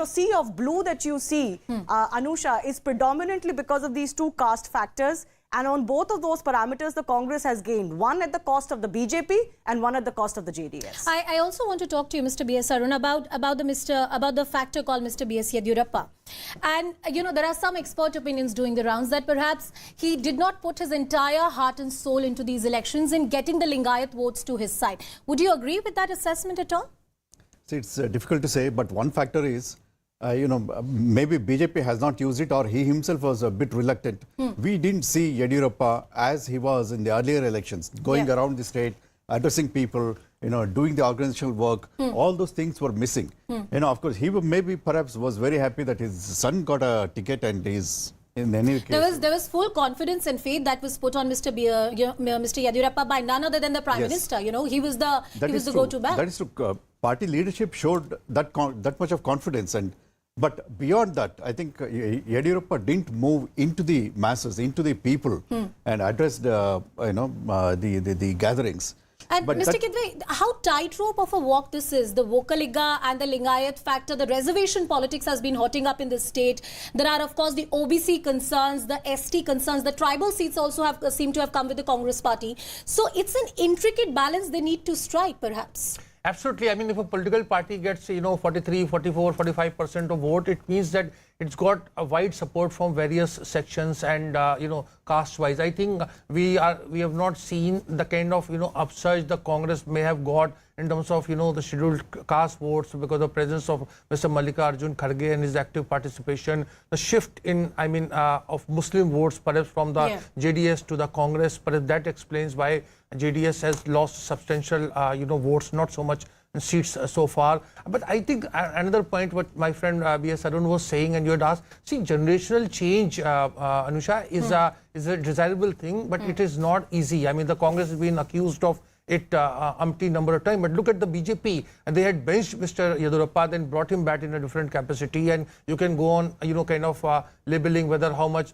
sea of blue that you see, Anusha, is predominantly because of these two caste factors. And on both of those parameters, the Congress has gained. One at the cost of the BJP and one at the cost of the JDS. I also want to talk to you, Mr. B.S. Arun, about the factor called Mr. B.S. Yediyurappa. And, there are some expert opinions doing the rounds that perhaps he did not put his entire heart and soul into these elections in getting the Lingayat votes to his side. Would you agree with that assessment at all? See, it's difficult to say, but one factor is, maybe BJP has not used it or he himself was a bit reluctant. We didn't see Yediyurappa as he was in the earlier elections, going around the state, addressing people, doing the organizational work. All those things were missing. Of course, he perhaps was very happy that his son got a ticket and he's in any case. There was full confidence and faith that was put on Mr. Yediyurappa by none other than the Prime Minister. He was the go-to man. That is true. Party leadership showed that much of confidence, and But beyond that, I think Yediyurappa didn't move into the masses, into the people, and addressed the gatherings. And But Mr. Kidwai, how tightrope of a walk this is? The Vokaliga and the Lingayat factor, the reservation politics has been hotting up in this state. There are, of course, the OBC concerns, the ST concerns, the tribal seats also seem to have come with the Congress party. So it's an intricate balance they need to strike, perhaps. Absolutely. I mean, if a political party gets, 43, 44, 45% of vote, it means that it's got a wide support from various sections and, caste-wise. I think we have not seen the kind of, upsurge the Congress may have got in terms of, the scheduled caste votes because of the presence of Mr. Mallikarjun Kharge and his active participation. The shift in, of Muslim votes, perhaps from the JDS to the Congress, perhaps that explains why JDS has lost substantial, votes, not so much seats so far. But I think another point what my friend B.S. Arun was saying, and you had asked, see, generational change, Anusha, is a desirable thing, but it is not easy. I mean, the Congress has been accused of it umpteen number of times. But look at the BJP, and they had benched Mr. Yediyurappa, then brought him back in a different capacity, and you can go on, kind of labeling whether how much,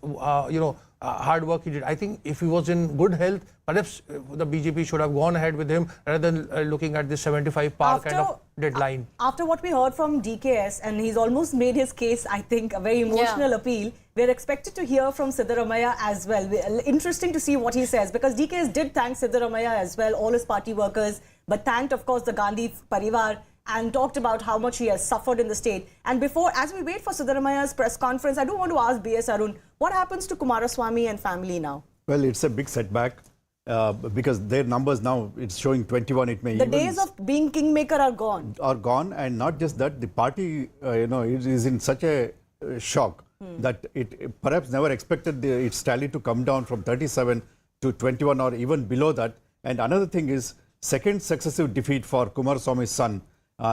hard work he did. I think if he was in good health, perhaps the BJP should have gone ahead with him rather than looking at this 75 par kind of deadline. After what we heard from DKS, and he's almost made his case, I think, a very emotional appeal, we're expected to hear from Siddaramaiah as well. Interesting to see what he says, because DKS did thank Siddaramaiah as well, all his party workers, but thanked, of course, the Gandhi Parivar, and talked about how much he has suffered in the state. And before, as we wait for Siddaramaiah's press conference, I do want to ask B.S. Arun, what happens to Kumaraswamy and family now? Well, it's a big setback because their numbers now, it's showing 21. It may the days of being kingmaker are gone. And not just that, the party, is in such a shock that it perhaps never expected its tally to come down from 37 to 21 or even below that. And another thing is, second successive defeat for Kumaraswamy's son,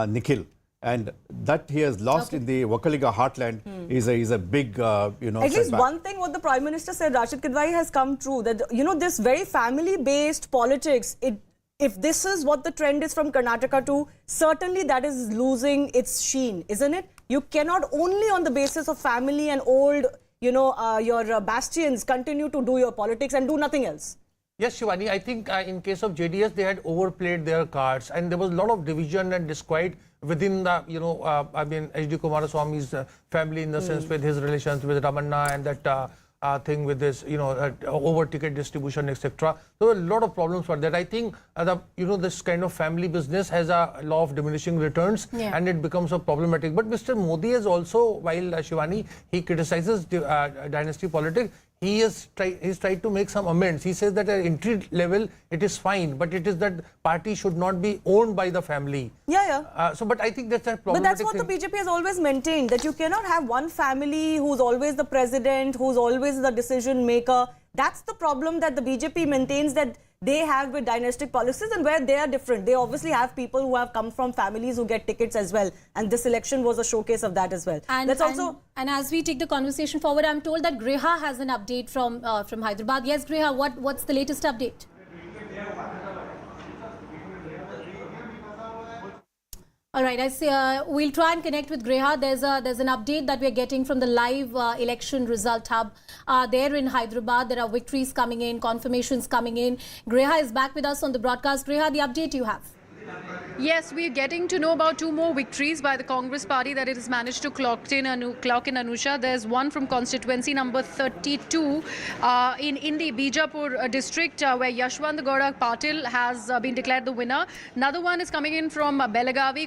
Nikhil, and that he has lost in the Vokaliga heartland is a big, At least setback. one thing what the Prime Minister said, Rashid Kidwai, has come true, that, this very family-based politics, if this is what the trend is from Karnataka too, certainly that is losing its sheen, isn't it? You cannot only on the basis of family and old, your bastions continue to do your politics and do nothing else. Yes, Shivani, I think in case of JDS, they had overplayed their cards and there was a lot of division and disquiet within the, H.D. Kumaraswamy's family in the sense with his relations with Ramanna and that thing with this, over ticket distribution, etc. There were a lot of problems for that. I think, this kind of family business has a law of diminishing returns and it becomes a problematic. But Mr. Modi has also, while Shivani, he criticizes dynasty politics, he's tried to make some amends. He says that at entry level, it is fine, but it is that party should not be owned by the family. But I think that's a problematic But that's what the BJP has always maintained, that you cannot have one family who's always the president, who's always the decision maker. That's the problem that the BJP maintains, that they have with dynastic policies, and where they are different. They obviously have people who have come from families who get tickets as well. And this election was a showcase of that as well. And as we take the conversation forward, I'm told that Griha has an update from Hyderabad. Yes, Griha, what's the latest update? All right, I see. We'll try and connect with Griha. There's an update that we're getting from the live election result hub there in Hyderabad. There are victories coming in, confirmations coming in. Griha is back with us on the broadcast. Griha, the update you have. Yes, we're getting to know about 2 more victories by the Congress party that it has managed to clock in, Anusha. There's one from constituency number 32 in the Bijapur district where Yashwant Gowda Patil has been declared the winner. Another one is coming in from Belagavi,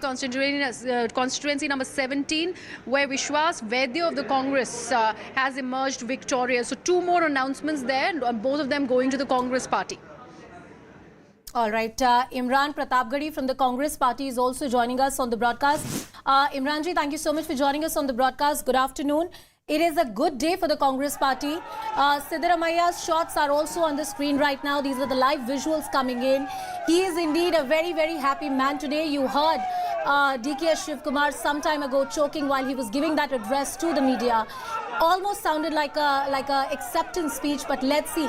constituency number 17, where Vishwas Vaidya of the Congress has emerged victorious. So 2 more announcements there, both of them going to the Congress party. All right, Imran Pratapgadi from the Congress party is also joining us on the broadcast. Imranji, thank you so much for joining us on the broadcast. Good afternoon. It is a good day for the Congress party. Siddaramaiah's shots are also on the screen right now. These are the live visuals coming in. He is indeed a very, very happy man today. You heard DKS Shivkumar some time ago choking while he was giving that address to the media. Almost sounded like a acceptance speech, but let's see.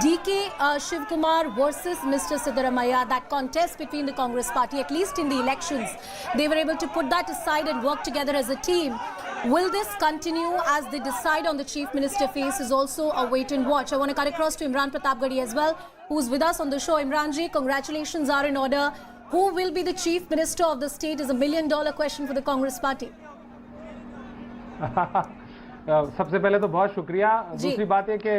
DK Shivkumar versus Mr. Siddaramaiah, that contest between the Congress party, at least in the elections, they were able to put that aside and work together as a team. Will this continue as they decide on the Chief Minister face is also a wait and watch. I want to cut across to Imran Pratapgarhi as well, who's with us on the show. Imran ji, congratulations are in order. Who will be the Chief Minister of the state is $1 million question for the Congress party. सबसे पहले तो बहुत शुक्रिया। दूसरी बात है कि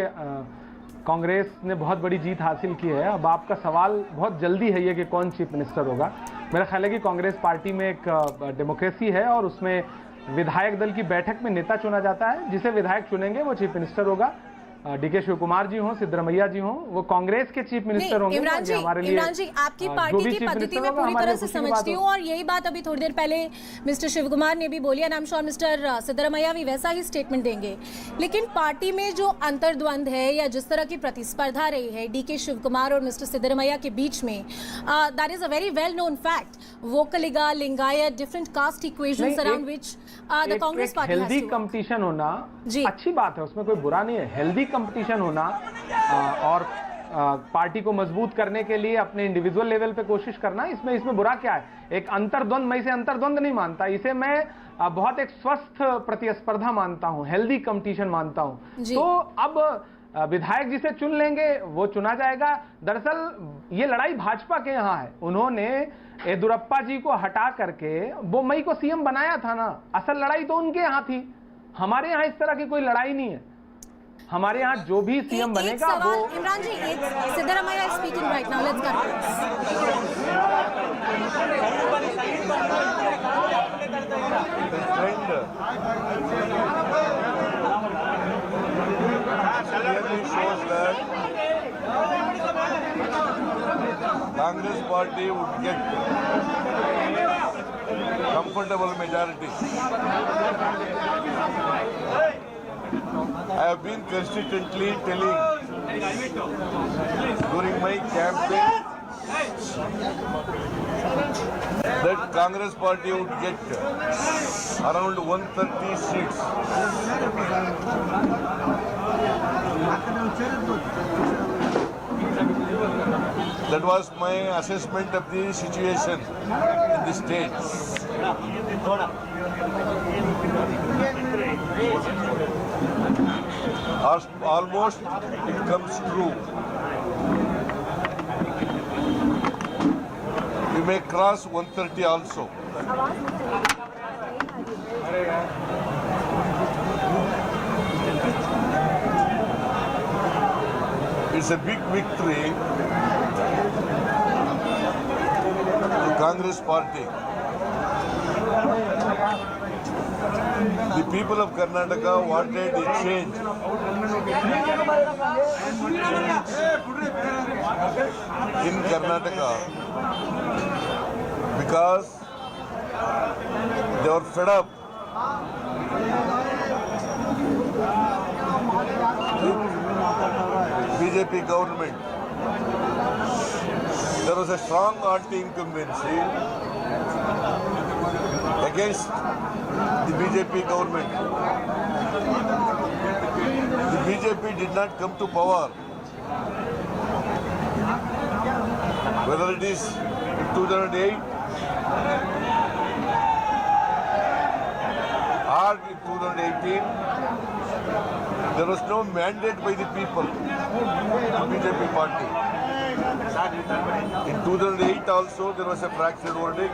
कांग्रेस ने बहुत बड़ी जीत हासिल की है। अब आपका सवाल बहुत जल्दी है ये कि कौन चीफ मिनिस्टर होगा। मेरा ख्याल है कि कांग्रेस पार्टी में एक डेमोक्रेसी है और उसमें विधायक दल की बैठक में नेता चुना जाता है। जिसे विधायक चुनेंगे वो चीफ मिनिस्टर होगा। डीके शिव कुमार जी हों, सिद्धरमैया जी हों, वो कांग्रेस के चीफ मिनिस्टर होंगे। इमरान जी आपकी पार्टी की पद्धति में पूरी तरह से समझती हूँ और यही बात अभी थोड़ी देर पहले मिस्टर शिव कुमार ने भी बोली and I am sure mister Siddaramaiah भी वैसा ही स्टेटमेंट देंगे। लेकिन पार्टी में जो अंतर्द्वंद है या जिस तरह की प्रतिस्पर्धा रही है डीके शिव कुमार और मिस्टर सिद्धरमैया के बीच में, that is a very well known fact. Vokkaliga, Lingayat, different caste equations around which the Congress party healthy competition होना अच्छी बात है, उसमें कोई बुरा नहीं है। हेल्दी कंपटीशन होना और पार्टी को मजबूत करने के लिए अपने इंडिविजुअल लेवल पे कोशिश करना, इसमें बुरा क्या है। एक अंतर्द्वंद, मैं इसे अंतर्द्वंद नहीं मानता, इसे मैं बहुत एक स्वस्थ प्रतिस्पर्धा मानता हूं, हेल्दी कंपटीशन मानता हूं। तो अब विधायक जिसे चुन लेंगे वो चुना जाएगा। दरअसल ये लड़ाई भाजपा के यहाँ है। उन्होंने येदुरप्पा जी को हटा करके बोम्मई को सीएम बनाया था ना, असल लड़ाई तो उनके यहाँ थी। हमारे यहाँ इस तरह की कोई लड़ाई नहीं है। हमारे यहाँ जो भी सीएम बनेगा वो इमरान जी, Siddaramaiah is speaking right now. Let's cut shows that Congress party would get comfortable majority. I have been consistently telling during my campaign that Congress party would get around 130 seats. That was my assessment of the situation in the state. Almost it comes true. We may cross 130 also. It's a big victory to Congress party. The people of Karnataka wanted a change. In Karnataka because they were fed up with BJP government. There was a strong anti-incumbency against the BJP government. The BJP did not come to power. Whether it is in 2008 or in 2018, there was no mandate by the people, the BJP party. In 2008 also there was a fractured verdict.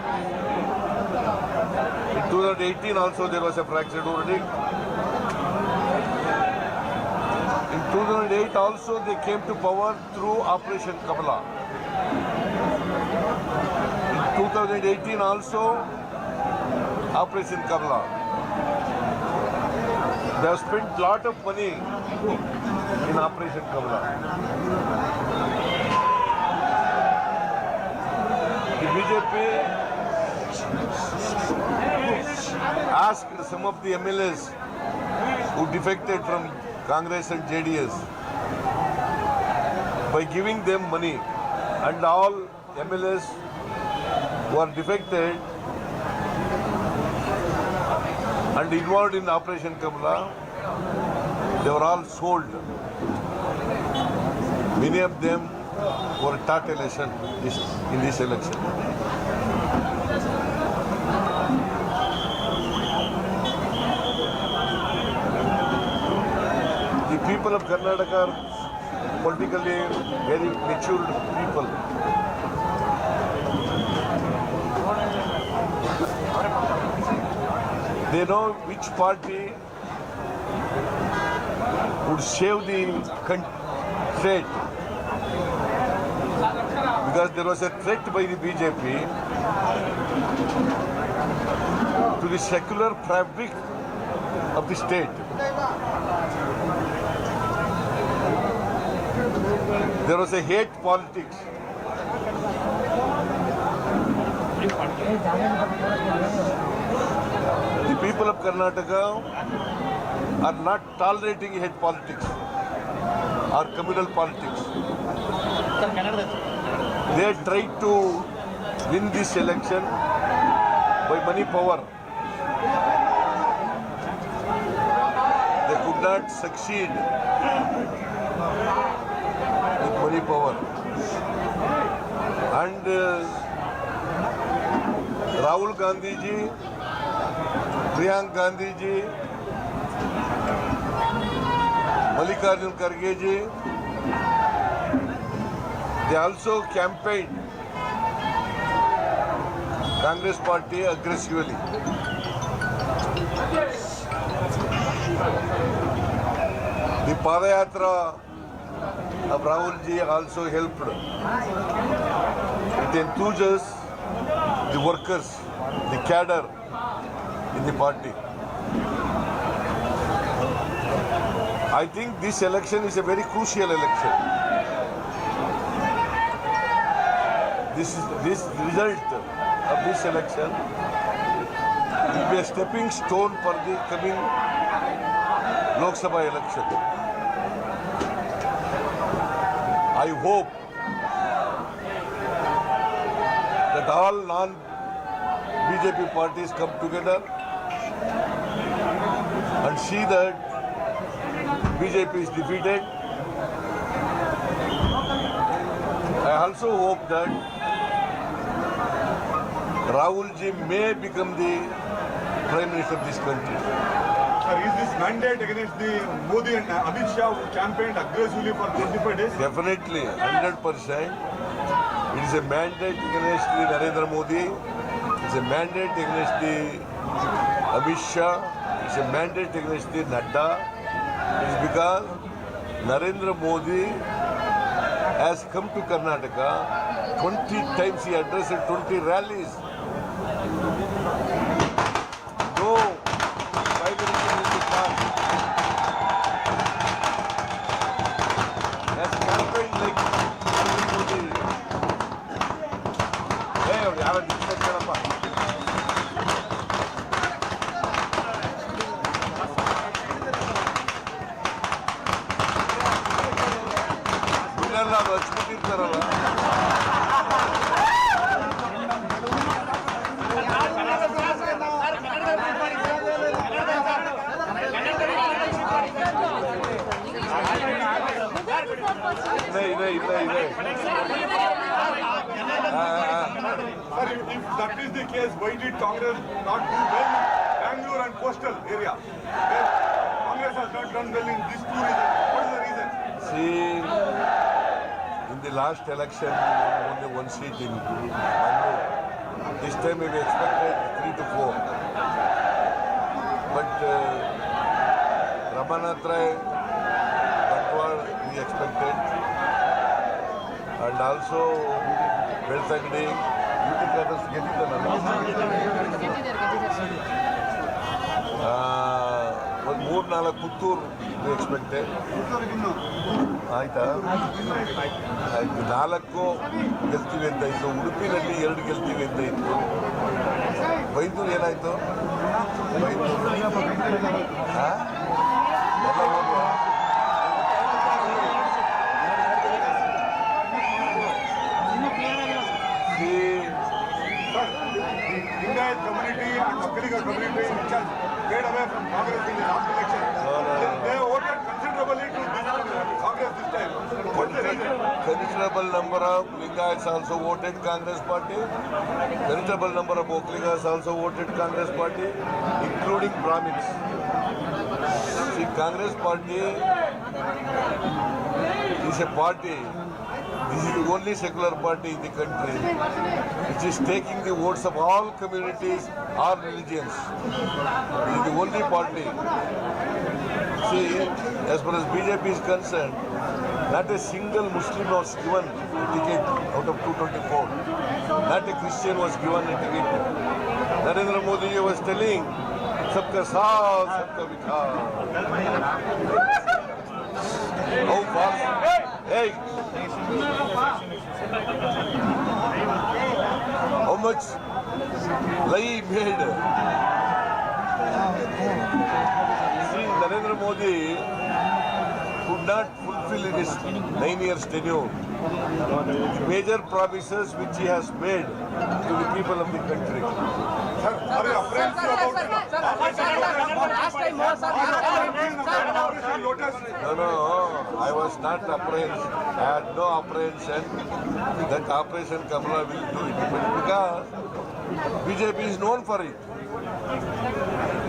In 2018 also there was a fractured verdict. In 2008 also they came to power through Operation Kamala. In 2018 also Operation Kamala. They have spent a lot of money in Operation Kamala. The BJP asked some of the MLAs who defected from Congress and JDS by giving them money, and all MLAs who are defected and involved in Operation Kamala, they were all sold. Many of them were taught a lesson in this election. people of Karnataka are politically very matured people. They know which party would save the state. Because there was a threat by the BJP to the secular fabric of the state. There was a hate politics. The people of Karnataka are not tolerating hate politics or communal politics. They tried to win this election by money power. They could not succeed with money power. And Rahul Gandhi ji, Priyanka Gandhi ji, Mallikarjun Kharge ji, they also campaigned Congress party aggressively. The Padayatra of Rahul ji also helped. It enthuses the workers, the cadre in the party. I think this election is a very crucial election. This result of this election will be a stepping stone for the coming Lok Sabha election. I hope that all non-BJP parties come together and see that BJP is defeated. I also hope that Rahul ji may become the Prime Minister of this country. Sir, is this mandate against the Modi and Amit Shah who campaigned aggressively for 25 days? Definitely, 100%. It is a mandate against the Narendra Modi. It's a mandate against the Amit Shah. It's a mandate against the Nadda. It's because Narendra Modi has come to Karnataka 20 times. He addressed 20 rallies. No Prime Minister in the past has campaigned like Narendra Modi. Hey, yaar, discuss karappa. Villarla hachmutirtaralla. नहीं Sir, if that is the case, why did Congress not do well in Bangalore and coastal area? Congress has not done well in these two regions. What is the reason? See, in the last election, we won only one seat in Bangalore. This time we expected 3 to 4. But Ramanath Rai, Bantwal, we expected. And also Beltagdi, Utikadus, ಒಂದು 3-4 Puttur expected ಆಯ್ತಾ ಆಯ್ತು 4 ಗೆಲ್ತೀವಿ ಅಂತ ಇತ್ತು ಉಡುಪಿನಲ್ಲಿ 2 ಗೆಲ್ತೀವಿ ಅಂತ ಇತ್ತು ಬೈಂದೂರು ಏನಾಯ್ತು ಬೈಂದೂರು ಎಲ್ಲ ಹೋಗುವ Indian community and Makkaliga community just get away from Congress in the last election. They voted considerably to this Congress this time. What's the reason? considerable number of Lingayats also voted Congress party. Considerable number of Okligas also voted Congress party, including Brahmins. See, Congress party is a party. This is the only secular party in the country which is taking the votes of all communities, all religions. It is the only party. See, as far as BJP is concerned, not a single Muslim was given a ticket out of 224. Not a Christian was given a ticket. Narendra Modi ji was telling, "Sabka saath, sabka vikas." How far? Hey! How much lie made? See, Narendra Modi could not fulfill in his 9 years tenure the major promises which he has made to the people of the country. No, I was not apprehensive. I had no apprehension that Operation Kamala will do it. But because BJP is known for it.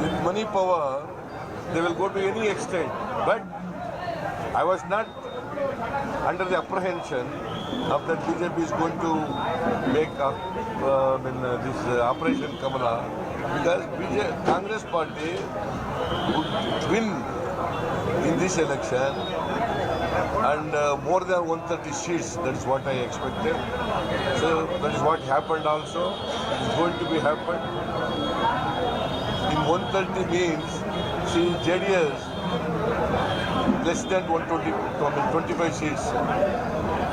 With money power, they will go to any extent. But I was not under the apprehension of that BJP is going to make this Operation Kamala, because Congress party would win in this election and more than 130 seats. That is what I expected. So that is what happened also. It is going to be happened. In 130 means, see, JDS less than 25 seats.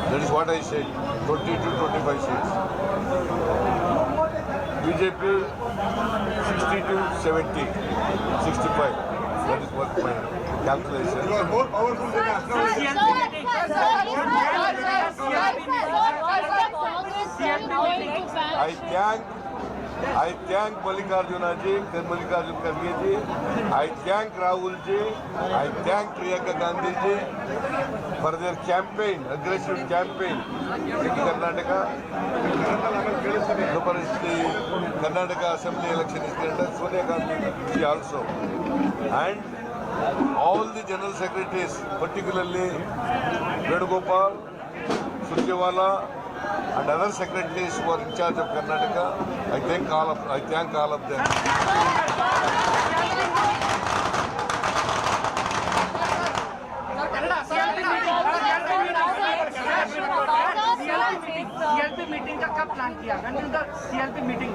That is what I said, 20 to 25 seats. BJP 60 to 70, 65. That is what my calculation. You are more powerful than us. I thank Mallikarjun Kharge ji. I thank Rahul ji. I thank Priyanka Gandhi ji for their campaign, aggressive campaign in Karnataka. So for the Karnataka Assembly election is conducted, Sonia Gandhi ji also. And all the general secretaries, particularly Venugopal, Surjewala, and other secretaries who are in charge of Karnataka, I thank all of them. CLP meeting का कब plan किया? When will the CLP meeting?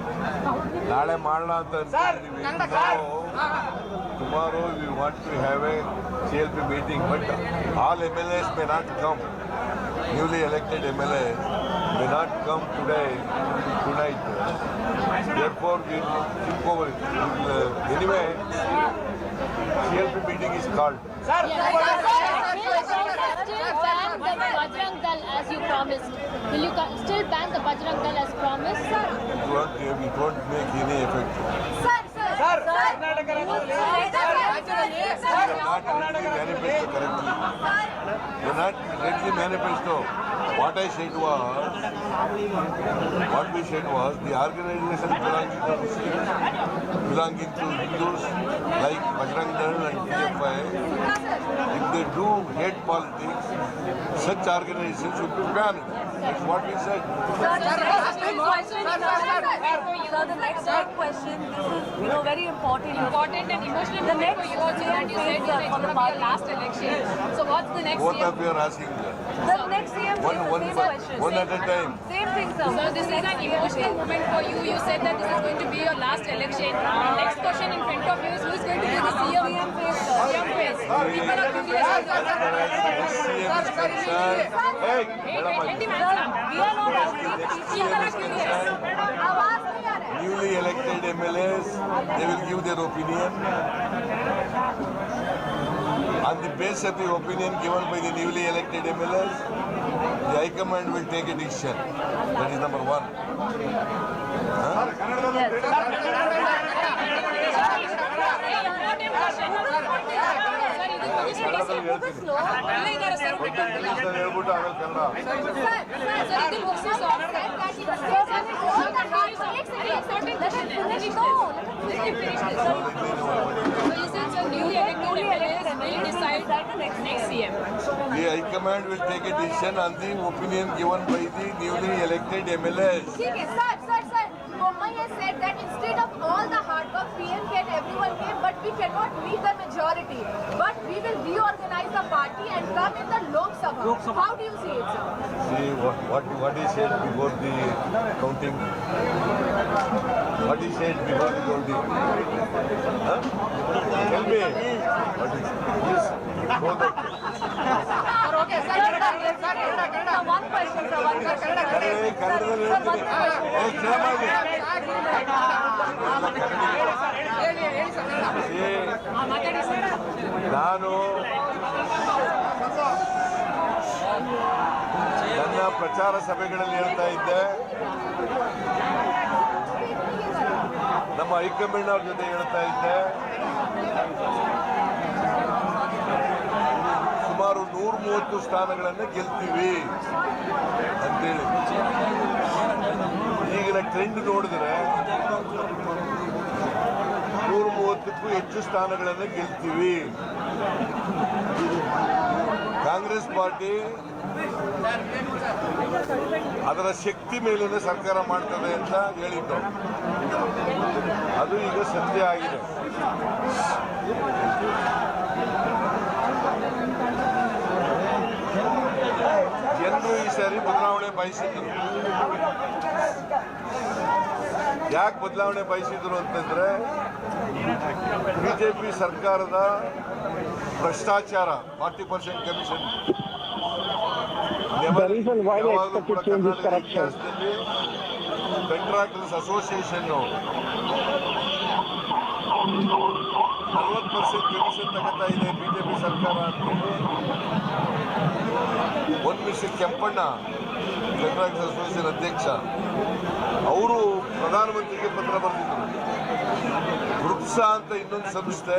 नाಳೆ ಮಾಡೋಣ ಅಂತ ಅಂತಿದ್ದೀವಿ. Tomorrow we want to have a CLP meeting, but all MLAs may not come. Newly elected MLAs may not come tonight. Therefore, we will think over it. Anyway, CLP meeting is called. Will you still ban the Bajrang Dal as you promised? Will you still ban the Bajrang Dal as promised? It won't make any effect. You're not read the manifesto. What we said was the organization belonging to Hindus like Bajrang Dal and PFI, if they do hate politics, such organizations should be banned. That's what we said. Sir, the next question, this is very important and emotional the next for you also, that you said it's going to be your last election. So what's the next Both of you are asking the next CM one at a time. Same thing, sir. So this is an emotional moment for you. You said that this is going to be your last election. The next question in front of you is who is going to be the CM? CM face. People are curious. Hey, We are not asking. People are curious. newly elected MLAs, they will give their opinion. On the basis of the opinion given by the newly elected MLAs, the High Command will take a decision. That is number one. ಕನ್ನಡದಲ್ಲಿ ಹೇಳ್ತೀನಿ. ಹೇಳ್ಬಿಟ್ಟು ಆಮೇಲೆ Kannada. The High Command will take a decision on the opinion given by the newly elected MLAs. Sir. Bommai has said that instead of all the hard work, PM and everyone came, but we cannot meet the majority. But we will reorganize the party and come in the Lok Sabha. How do you see it, sir? See what he said before the counting. What he said before the counting. Huh? Tell me. What is this? Go back. Okay, sir. One question, sir. One question. ಕನ್ನಡದಲ್ಲಿ ಹೇಳ್ತೀನಿ. ನಾನು ನನ್ನ ಪ್ರಚಾರ ಸಭೆಗಳಲ್ಲಿ ಹೇಳ್ತಾ ಇದ್ದೆ, ನಮ್ಮ high command ಅವ್ರ ಜೊತೆ ಹೇಳ್ತಾ ಇದ್ದೆ, ಸುಮಾರು 130 ಸ್ಥಾನಗಳನ್ನು ಗೆಲ್ತೀವಿ ಅಂತೇಳಿ. ಈಗಿನ ಟ್ರೆಂಡ್ ನೋಡಿದ್ರೆ 130ಕ್ಕೂ ಹೆಚ್ಚು ಸ್ಥಾನಗಳನ್ನು ಗೆಲ್ತೀವಿ. ಕಾಂಗ್ರೆಸ್ ಪಾರ್ಟಿ ಅದರ ಶಕ್ತಿ ಮೇಲಿನ ಸರ್ಕಾರ ಮಾಡ್ತದೆ ಅಂತ ಹೇಳಿದ್ದು, ಅದು ಈಗ ಸತ್ಯ ಆಗಿದೆ. ಜನರು ಈ ಸಾರಿ ಬದಲಾವಣೆ ಬಯಸಿದ್ರು. ಯಾಕೆ ಬದಲಾವಣೆ ಬಯಸಿದ್ರು ಅಂತಂದ್ರೆ, ಬಿಜೆಪಿ ಸರ್ಕಾರದ ಭ್ರಷ್ಟಾಚಾರ, 40% ಕಮಿಷನ್ ಯಾವಾಗಲೂ ಕೂಡ ಕರ್ನಾಟಕ ಇತಿಹಾಸದಲ್ಲಿ ಕಾಂಟ್ರಾಕ್ಟರ್ಸ್ ಅಸೋಸಿಯೇಷನ್ 40% ಕಮಿಷನ್ ತಗೋತಾ ಇದೆ ಬಿಜೆಪಿ ಸರ್ಕಾರ ಅಂತೇಳಿ ಮಿಸ್ಟರ್ ಕೆಂಪಣ್ಣ, ಕಾಂಟ್ರಾಕ್ಟರ್ಸ್ ಅಸೋಸಿಯೇಷನ್ ಅಧ್ಯಕ್ಷ, ಅವರು ಪ್ರಧಾನಮಂತ್ರಿಗೆ ಪತ್ರ ಬರೆದಿದ್ರು. ವೃಕ್ಷಾ ಅಂತ ಇನ್ನೊಂದು ಸಂಸ್ಥೆ,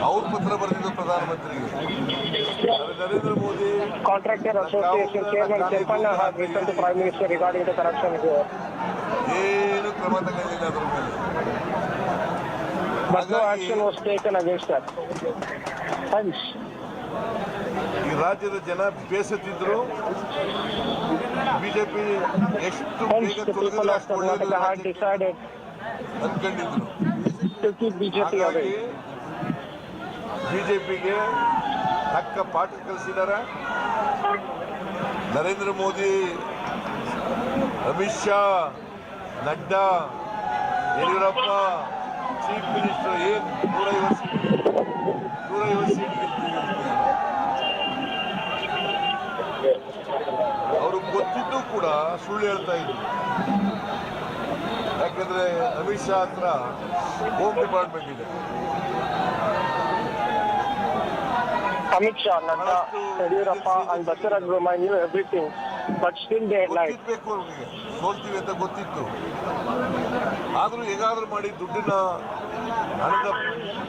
ಅವ್ರು ಪತ್ರ ಬರೆದಿದ್ರು ಪ್ರಧಾನಮಂತ್ರಿಗೆ. Narendra Modi contractor association chairman Kempanna has written to Prime Minister regarding the corruption here. ಏನು ಕ್ರಮ ತಗೊಳ್ಳಿಲ್ಲ ಅದ್ರ ಮೇಲೆ. But no action was taken against that. Hence, ಈ ರಾಜ್ಯದ ಜನ ಬೇಸತ್ತಿದ್ರು. ಬಿಜೆಪಿ ಎಷ್ಟು ಬೇಗ ತೊಲಗಿದ್ರೆ ಅಷ್ಟು ಒಳ್ಳೆಯದು ಅನ್ಕೊಂಡಿದ್ರು. ಹಾಗಾಗಿ ಬಿಜೆಪಿಗೆ ತಕ್ಕ ಪಾಠ ಕಲಿಸಿದ್ದಾರೆ. ನರೇಂದ್ರ ಮೋದಿ, ಅಮಿತ್ ಶಾ, ನಡ್ಡಾ, ಯಡಿಯೂರಪ್ಪ, ಚೀಫ್ ಮಿನಿಸ್ಟರ್ ಏನು 150 ಸೀಟ್ ಅವರು ಗೊತ್ತಿದ್ದು ಕೂಡ ಸುಳ್ಳು ಹೇಳ್ತಾ ಇದ್ರು. ಯಾಕಂದ್ರೆ ಅಮಿತ್ ಶಾ ಹತ್ರ ಹೋಮ್ ಡಿಪಾರ್ಟ್ಮೆಂಟ್ ಇದೆ. Amit Shah, Nadda, Yadurappa and Bhattacharya Bommai knew everything, but still they lied. ಗೊತ್ತಿರ್ಬೇಕು ಅವ್ರಿಗೆ, ಸೋಲ್ತೀವಿ ಅಂತ ಗೊತ್ತಿತ್ತು. ಆದರೂ ಹೇಗಾದ್ರೂ ಮಾಡಿ ದುಡ್ಡಿನ ಹಣದ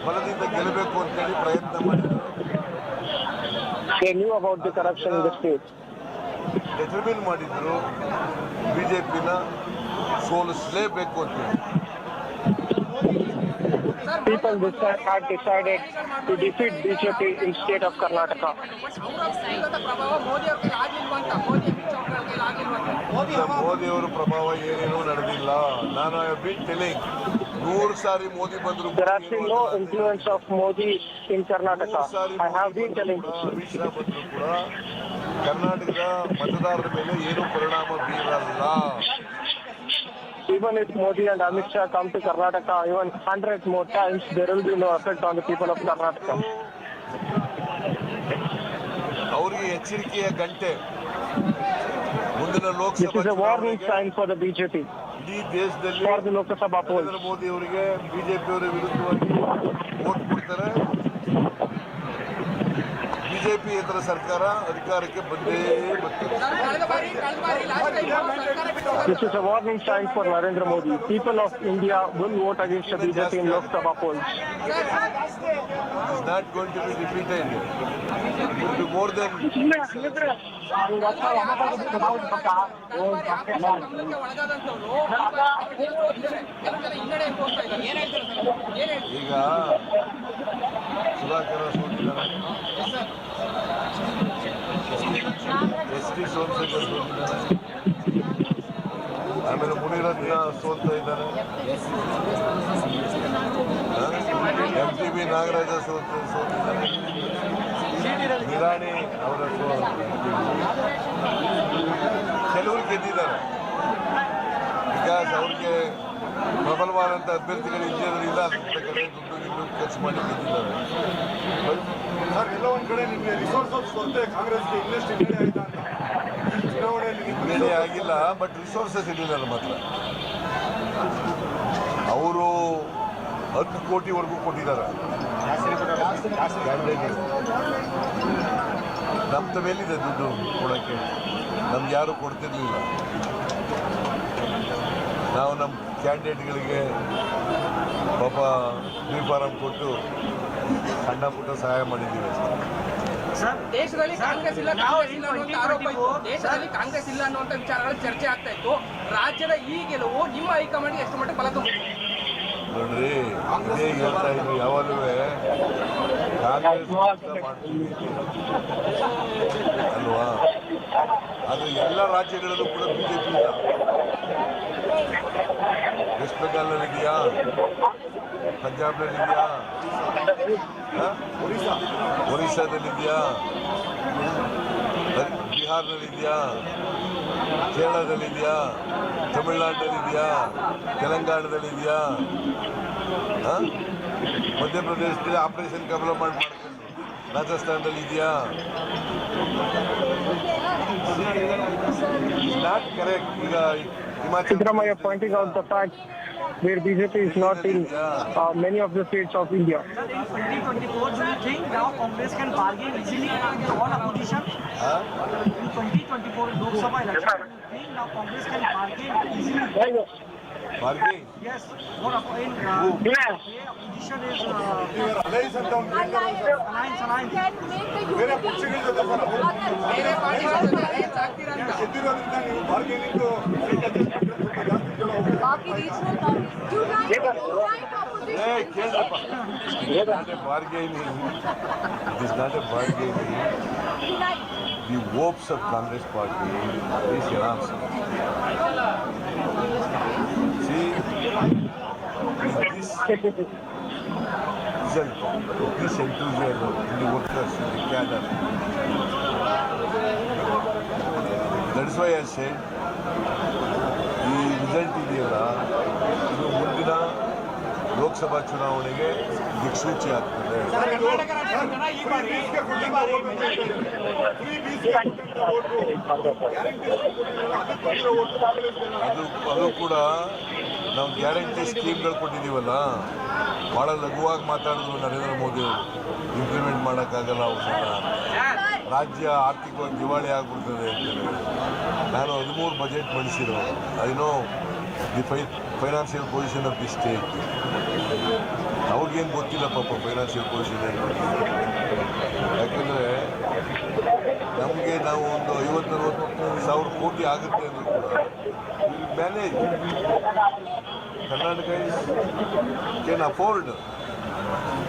ಬಲದಿಂದ ಗೆಲ್ಲಬೇಕು ಅಂತೇಳಿ ಪ್ರಯತ್ನ ಮಾಡಿದ್ರು. They knew about the corruption in the state. ಡೆಟರ್ಮಿನ್ ಮಾಡಿದ್ರು ಬಿಜೆಪಿನ ಸೋಲಿಸಲೇಬೇಕು ಅಂತೇಳಿ. People had decided to defeat BJP in state of Karnataka. ಮೋದಿಯವರ ಪ್ರಭಾವ ಏನೇನೂ ನಡೆದಿಲ್ಲ. ನಾನು ಐ ಹ್ಯಾವ್ ಬೀನ್ ಟೆಲಿಂಗ್ 100 ಸಾರಿ ಮೋದಿ ಬಂದ್ರು. There has been no influence of Modi in Karnataka. I have been telling this. Amit Shah ಬಂದ್ರು ಕೂಡ ಕರ್ನಾಟಕದ ಮತದಾರರ ಮೇಲೆ ಏನು ಪರಿಣಾಮ ಬೀರಲ್ಲ. Even if Modi and Amit Shah come to Karnataka even 100 more times, there will be no effect on the people of Karnataka. ಅವರಿಗೆ ಎಚ್ಚರಿಕೆಯ ಗಂಟೆ. ಮುಂದಿನ This Lok Sabha is a warning sign for the BJP. ಇಡೀ ದೇಶದಲ್ಲಿ For the Lok Sabha polls. Narendra Modi ಅವರಿಗೆ BJP ಅವರ ವಿರುದ್ಧವಾಗಿ vote ಕೊಡ್ತಾರೆ. ಬಿಜೆಪಿಯೇತರ ಸರ್ಕಾರ ಅಧಿಕಾರಕ್ಕೆ ಬಂದೇ ಬರ್ತದೆ. This is a warning sign for Narendra Modi. People of India will vote against the BJP in Lok Sabha polls. It is not going to be repeated. It will be more than. ಈಗ Sudhakar ಸೋತಿದ್ದಾರೆ, ST. Somashekar ಸೋತಿದ್ದಾರೆ, ಆಮೇಲೆ ಮುನಿರತ್ನ ಸೋಲ್ತಾ ಇದ್ದಾರೆ, ಎಂ.ಟಿ.ಬಿ. ನಾಗರಾಜ ಸೋತಿದ್ದಾರೆ, ನಿರಾಣಿ ಅವರ ಕೆಲವರು ಗೆದ್ದಿದ್ದಾರೆ. Because ಅವ್ರಿಗೆ ಪ್ರಬಲವಾದಂಥ ಅಭ್ಯರ್ಥಿಗಳು ಇಲ್ಲದ್ರಿಂದ ಅಂತ ಕಡೆ ದುಡ್ಡು ಖರ್ಚು ಮಾಡಿ ಗೆದ್ದಿದ್ದಾರೆ. ಸರ್, ಎಲ್ಲ ಒಂದ್ ಕಡೆ ನಿಮಗೆ ರಿಸೋರ್ಸಸ್ ಕೊರತೆ ಕಾಂಗ್ರೆಸ್ಗೆ ಇನ್ನಷ್ಟು ಹಿನ್ನಡೆ ಆಯ್ತಾ ಅಂತ ಚುನಾವಣೆಯಲ್ಲಿ ಹಿನ್ನಡೆ ಆಗಿಲ್ಲ, ಬಟ್ ರಿಸೋರ್ಸಸ್ ಇರಲಿಲ್ಲ ಮಾತ್ರ. ಅವರು 10 ಕೋಟಿವರೆಗೂ ಕೊಟ್ಟಿದ್ದಾರೆ ಕ್ಯಾಂಡಿಡೇಟ್. ನಮ್ಮ ಮೇಲಿದೆ ದುಡ್ಡು ಕೊಡೋಕ್ಕೆ, ನಮ್ಗೆ ಯಾರು ಕೊಡ್ತಿರ್ಲಿಲ್ಲ. ನಾವು ನಮ್ಮ ಕ್ಯಾಂಡಿಡೇಟ್ಗಳಿಗೆ ಪಾಪ ಬಿ ಫಾರಂ ಕೊಟ್ಟು ಸಣ್ಣ ಪುಟ್ಟ ಸಹಾಯ ಮಾಡಿದ್ದೀವಿ ಅಷ್ಟೇ. ದೇಶದಲ್ಲಿ ಕಾಂಗ್ರೆಸ್ ಇಲ್ಲ ಅನ್ನುವಂಥ ಆರೋಪ ಇತ್ತು. ದೇಶದಲ್ಲಿ ಕಾಂಗ್ರೆಸ್ ಇಲ್ಲ ಅನ್ನುವಂಥ ವಿಚಾರಗಳು ಚರ್ಚೆ ಆಗ್ತಾ ಇತ್ತು. ರಾಜ್ಯದ ಈ ಗೆಲುವು ನಿಮ್ಮ ಹೈಕಮಾಂಡ್ಗೆ ಎಷ್ಟು ಮಟ್ಟಿಗೆ ಬಲ ತುಂಬಿದೆ? ನೋಡ್ರಿ, ಇದೇ ಹೇಳ್ತಾ ಇದ್ರು ಯಾವಾಗಲೂ ಕಾಂಗ್ರೆಸ್ ಮಾಡ್ತೀವಿ ಅಲ್ವಾ. ಆದರೆ ಎಲ್ಲ ರಾಜ್ಯಗಳಲ್ಲೂ ಕೂಡ ಬಿಜೆಪಿ ಇಲ್ಲ. ವೆಸ್ಟ್ ಬೆಂಗಾಲ್ನಲ್ಲಿದೆಯಾ, ಪಂಜಾಬ್ನಲ್ಲಿದೆಯಾ, ಒರಿಸ್ಸಾದಲ್ಲಿದೆಯಾ, ಬಿಹಾರ್ನಲ್ಲಿದೆಯಾ, ಕೇರಳದಲ್ಲಿದೆಯಾ, ತಮಿಳುನಾಡಿನಲ್ಲಿದೆಯಾ, ತೆಲಂಗಾಣದಲ್ಲಿದೆಯಾ, ಮಧ್ಯಪ್ರದೇಶದಲ್ಲಿ ಆಪರೇಷನ್ ಕಮಲ ಮಾಡ್ಕೊಂಡು ರಾಜಸ್ಥಾನದಲ್ಲಿದೆಯಾ? Not correct. ಈಗ Siddaramaiah pointing out the fact where BJP is not in many of the states of India. Sir, in 2024, do you think now Congress can bargain easily with all opposition? In 2024 Lok Sabha election, do you think now Congress can bargain easily? Bargain? Yes. What in opposition is alliance and alliance. ಬೇರೆ ಪಕ್ಷಗಳ ಜೊತೆ ಗೆದ್ದಿರೋದ್ರಿಂದ ನೀವು bargaining ಕೇಳ್ರಪ್ಪ, bargaining. It is not a bargaining. The hopes of Congress party is your answer. See, this result, this enthusiasm in the workers, in the cadre. That is why I said, ಈ result ಇದೆಯಲ್ಲ, ಇದು ಮುಂದಿನ ಲೋಕಸಭಾ ಚುನಾವಣೆಗೆ ದಿಕ್ಸೂಚಿ ಆಗ್ತದೆ. ಅದು ಕೂಡ ನಾವು ಗ್ಯಾರಂಟಿ ಸ್ಕೀಮ್ಗಳು ಕೊಟ್ಟಿದ್ದೀವಲ್ಲ, ಭಾಳ ಲಘುವಾಗಿ ಮಾತಾಡಿದ್ರು ನರೇಂದ್ರ ಮೋದಿ ಅವರು. ಇಂಪ್ಲಿಮೆಂಟ್ ಮಾಡೋಕ್ಕಾಗಲ್ಲ, ಅವನ್ನ ರಾಜ್ಯ ಆರ್ಥಿಕವಾಗಿ ದಿವಾಳಿ ಆಗ್ಬಿಡ್ತದೆ ಅಂತೇಳಿ. ನಾನು 13 ಬಜೆಟ್ ಮಂಡಿಸಿರೋ. I know the financial position of the state. ಅವ್ರಿಗೇನು ಗೊತ್ತಿಲ್ಲ ಪಾಪ ಫೈನಾನ್ಷಿಯಲ್ ಪೊಸಿಷನ್ ಏನು. ಯಾಕಂದರೆ ನಮಗೆ ನಾವು ಒಂದು 50-40 ಸಾವಿರ ಕೋಟಿ ಆಗುತ್ತೆ ಅಂದರೂ ಕೂಡ manage. Karnataka can afford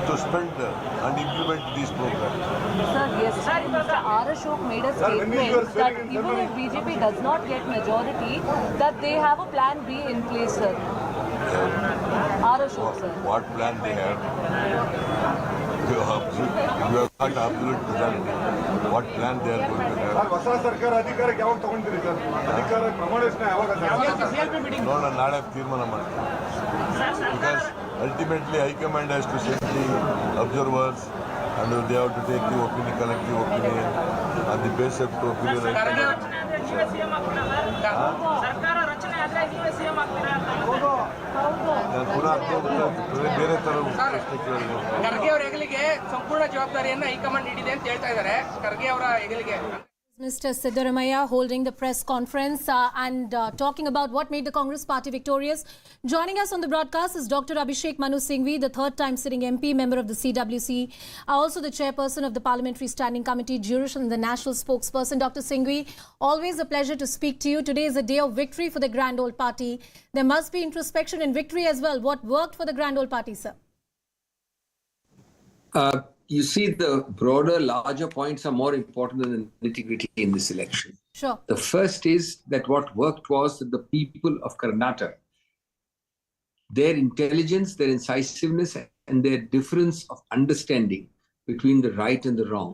to spend and implement these programs. Sir, yesterday Mr. R. Ashok made a statement that even if BJP does not get majority, that they have a plan B in place, sir. R. Ashok, sir. What plan they have? You have not absolute majority. What plan they are going to have? ಹೊಸ ಸರ್ಕಾರ ಅಧಿಕಾರಕ್ಕೆ ಯಾವಾಗ ತಗೊಂಡಿರಿ sir? ಅಧಿಕಾರ ಪ್ರಮಾಣವಚನ ಯಾವಾಗ? ನೋಡೋಣ, ನಾಳೆ ತೀರ್ಮಾನ ಮಾಡ್ತೀವಿ. Because ultimately High Command has to send the observers and they have to take the opinion, collective opinion, on the basis of the opinion. ನೀವೇ ಸಿಎಂ ಆಗ್ತೀರಾ ಸರ್? ಸರ್ಕಾರ ರಚನೆ ಆದ್ರೆ ನೀವೇ ಸಿಎಂ ಆಗ್ತೀರಾ ನಾನು ಪುನಃ ಬೇರೆ ಥರ ಪ್ರಶ್ನೆ ಕೇಳಿದೆ. ಖರ್ಗೆ ಅವರ ಹೆಗಲಿಗೆ ಸಂಪೂರ್ಣ ಜವಾಬ್ದಾರಿಯನ್ನ ಹೈಕಮಾಂಡ್ ನೀಡಿದೆ ಅಂತ ಹೇಳ್ತಾ ಇದ್ದಾರೆ. ಖರ್ಗೆ ಅವರ ಹೆಗಲಿಗೆ Mr. Siddaramaiah holding the press conference and talking about what made the Congress party victorious. Joining us on the broadcast is Dr. Abhishek Manu Singhvi, the third-time sitting MP, member of the CWC, also the chairperson of the Parliamentary Standing Committee, Jurish, and the national spokesperson. Dr. Singhvi, always a pleasure to speak to you. Today is a day of victory for the Grand Old Party. There must be introspection and victory as well. What worked for the Grand Old Party, sir? You see, the broader, larger points are more important than the nitty-gritty in this election. Sure. The first is that what worked was that the people of Karnataka, their intelligence, their incisiveness, and their difference of understanding between the right and the wrong,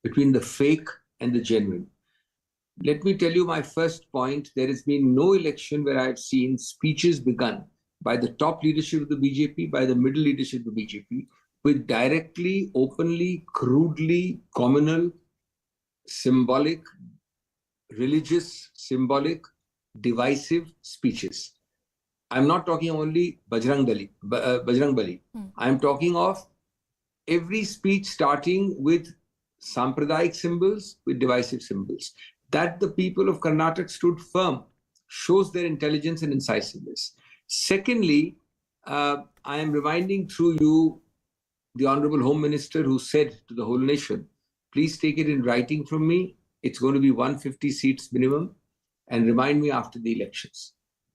between the fake and the genuine. Let me tell you my first point. There has been no election where I have seen speeches begun by the top leadership of the BJP, by the middle leadership of the BJP, with directly, openly, crudely, communal, symbolic, religious, symbolic, divisive speeches. I'm not talking only Bajrang Bali. I'm talking of every speech starting with Sampradayic symbols, with divisive symbols. That the people of Karnataka stood firm shows their intelligence and incisiveness. Secondly, I am reminding through you the Honorable Home Minister who said to the whole nation, please take it in writing from me. It's going to be 150 seats minimum and remind me after the elections.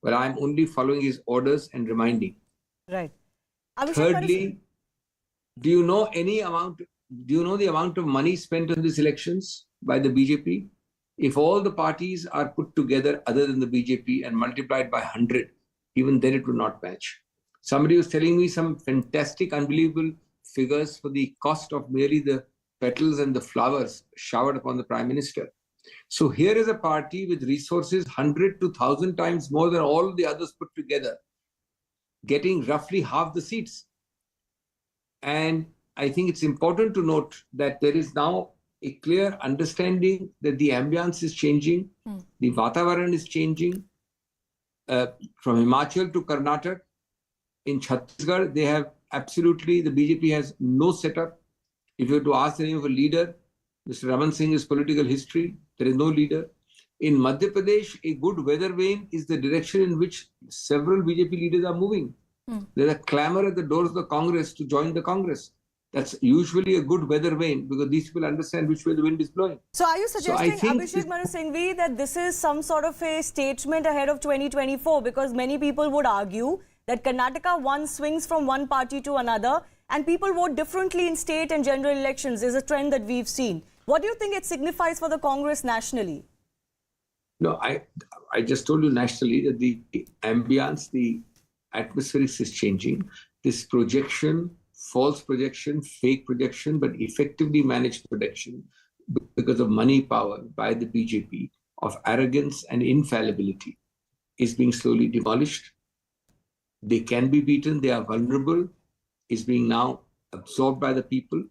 Well, I'm only following his orders and reminding. Right. Thirdly, do you know the amount of money spent on these elections by the BJP? If all the parties are put together other than the BJP and multiplied by 100, even then it would not match. Somebody was telling me some fantastic, unbelievable figures for the cost of merely the petals and the flowers showered upon the Prime Minister. So here is a party with resources 100 to 1,000 times more than all the others put together, getting roughly half the seats. And I think it's important to note that there is now a clear understanding that the ambience is changing, the Vatavaran is changing. From Himachal to Karnataka, in Chhattisgarh, they have absolutely, the BJP has no setup. If you were to ask the name of a leader, Mr. Raman Singh's political history, there is no leader. In Madhya Pradesh, a good weather vane is the direction in which several BJP leaders are moving. There's a clamor at the doors of the Congress to join the Congress. That's usually a good weather vane because these people understand which way the wind is blowing. So are you suggesting, Abhishek Manu Singhvi, that this is some sort of a statement ahead of 2024? Because many people would argue that Karnataka one swings from one party to another and people vote differently in state and general elections is a trend that we've seen. What do you think it signifies for the Congress nationally? No, I just told you nationally that the ambience, the atmospherics is changing. This projection, false projection, fake projection, but effectively managed projection because of money power by the BJP of arrogance and infallibility is being slowly demolished. They can be beaten, they are vulnerable, is being now absorbed by the people.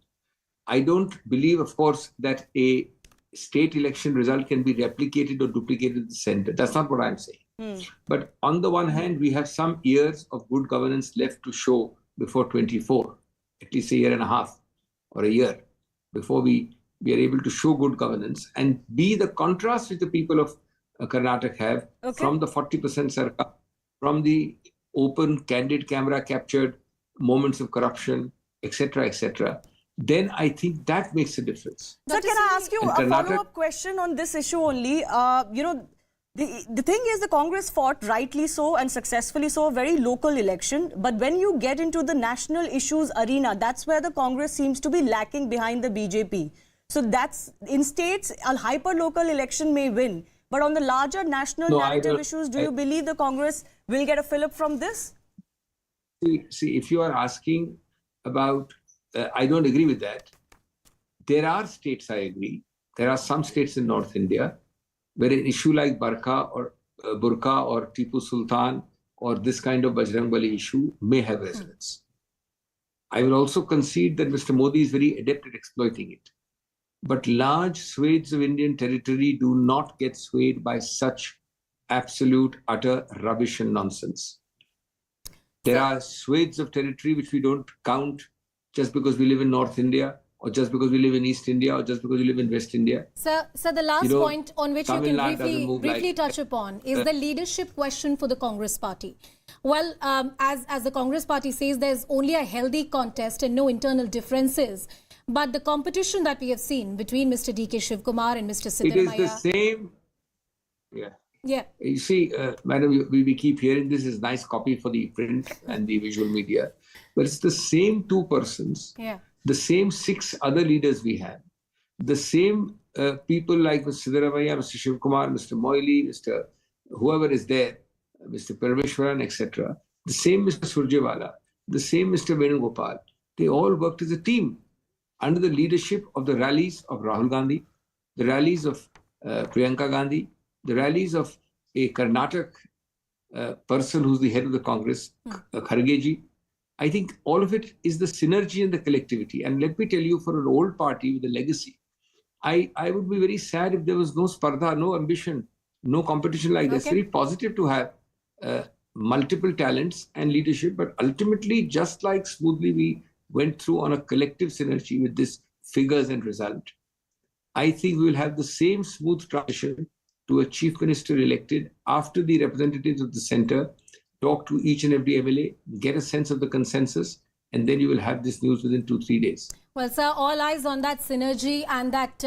I don't believe, of course, that a state election result can be replicated or duplicated at the center. That's not what I'm saying. But on the one hand, we have some years of good governance left to show before 24, at least a year and a half or a year before we are able to show good governance and be the contrast which the people of Karnataka have from the 40% Sarkar, from the open, candid, camera captured moments of corruption, etc., etc. Then I think that makes a difference. Sir, can I ask you a follow-up question on this issue only? The thing is the Congress fought rightly so and successfully so a very local election. But when you get into the national issues arena, that's where the Congress seems to be lacking behind the BJP. So that's, in states, a hyper-local election may win. But on the larger national narrative issues, do you believe the Congress will get a fillip from this? See, if you are asking about, I don't agree with that. There are states, I agree. There are some states in North India where an issue like Burqa or Tipu Sultan or this kind of Bajrang Bali issue may have resonance. I will also concede that Mr. Modi is very adept at exploiting it. But large swathes of Indian territory do not get swayed by such absolute, utter rubbish and nonsense. There are swathes of territory which we don't count just because we live in North India, or just because we live in East India, or just because we live in West India. Sir, the last point on which Tamil you Nadu can doesn't move briefly like- touch upon is the leadership question for the Congress party. Well, as the Congress party says, there's only a healthy contest and no internal differences. But the competition that we have seen between Mr. D.K. Shivkumar and Mr. It is the Siddaramaiah... same. Yeah. Yeah. You see, madam, we keep hearing this is nice copy for the print and the visual media. But it's the same two persons, Yeah. the same 6 other leaders we have, the same people like Mr. Siddaramaiah, Mr. Shivkumar, Mr. Moily, Mr. whoever is there, Mr. Parameshwaran, etc. The same Mr. Surjewala, the same Mr. Venugopal. They all worked as a team under the leadership of the rallies of Rahul Gandhi, the rallies of Priyanka Gandhi, the rallies of a Karnataka person who's the head of the Congress, Khargeji. I think all of it is the synergy and the collectivity. And let me tell you, for an old party with a legacy, I would be very sad if there was no spardha, no ambition, no competition like this. Okay. Very positive to have multiple talents and leadership, but ultimately, just like smoothly we went through on a collective synergy with this figures and result, I think we will have the same smooth transition to a chief minister elected after the representatives of the centre talk to each and every MLA, get a sense of the consensus, and then you will have this news within 2-3 days. Well, sir, all eyes on that synergy and that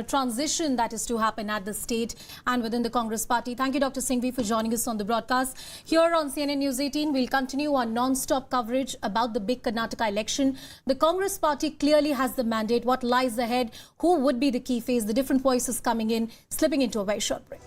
transition that is to happen at the state and within the Congress party. Thank you, Dr. Singhvi, for joining us on the broadcast. Here on CNN News 18, we'll continue our non-stop coverage about the big Karnataka election. The Congress party clearly has the mandate. What lies ahead? Who would be the key face? The different voices coming in, slipping into a very short break.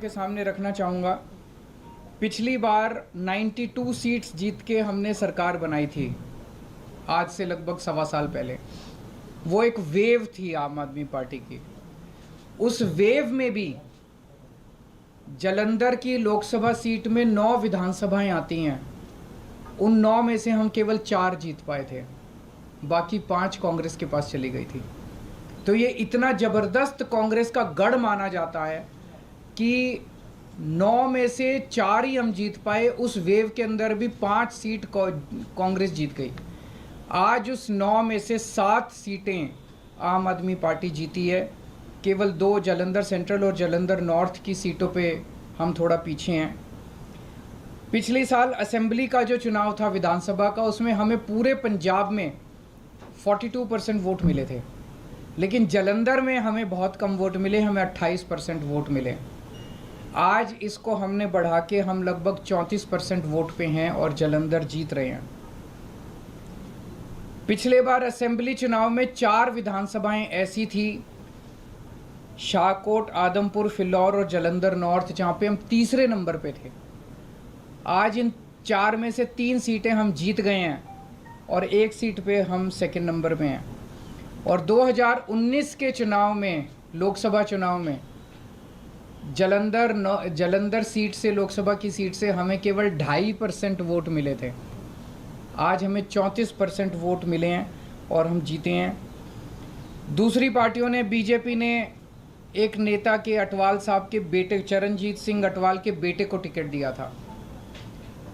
आपके सामने रखना चाहूँगा, पिछली बार 92 seats जीत के हमने सरकार बनाई थी, आज से लगभग 1.25 साल पहले। वो एक वेव थी आम आदमी पार्टी की। उस वेव में भी जालंधर की लोकसभा सीट में 9 विधानसभाएं आती हैं, उन 9 में से हम केवल 4 जीत पाए थे, बाकी 5 कांग्रेस के पास चली गई थी। तो ये इतना ज़बरदस्त कांग्रेस का गढ़ माना जाता है कि 9 में से 4 ही हम जीत पाए। उस वेव के अंदर भी 5 सीट कांग्रेस जीत गई। आज उस 9 में से 7 सीटें आम आदमी पार्टी जीती है, केवल 2 जालंधर सेंट्रल और जालंधर नॉर्थ की सीटों पे हम थोड़ा पीछे हैं। पिछले साल असेंबली का जो चुनाव था विधानसभा का, उसमें हमें पूरे पंजाब में 42% वोट मिले थे, लेकिन जालंधर में हमें बहुत कम वोट मिले, हमें 28% वोट मिले। आज इसको हमने बढ़ा के हम लगभग 34% वोट पे हैं और जालंधर जीत रहे हैं। पिछले बार असेंबली चुनाव में 4 विधानसभाएं ऐसी थी, शाहकोट, आदमपुर, फिलौर और जालंधर नॉर्थ, जहाँ पे हम तीसरे नंबर पे थे। आज इन 4 में से 3 सीटें हम जीत गए हैं और 1 सीट पे हम सेकंड नंबर पे हैं। और 2019 के चुनाव में, लोकसभा चुनाव में, जालंधर सीट से, लोकसभा की सीट से हमें केवल 2.5% वोट मिले थे। आज हमें 34% वोट मिले हैं और हम जीते हैं। दूसरी पार्टियों ने, बीजेपी ने एक नेता के, अटवाल साहब के बेटे, चरणजीत सिंह अटवाल के बेटे को टिकट दिया था।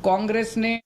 कांग्रेस ने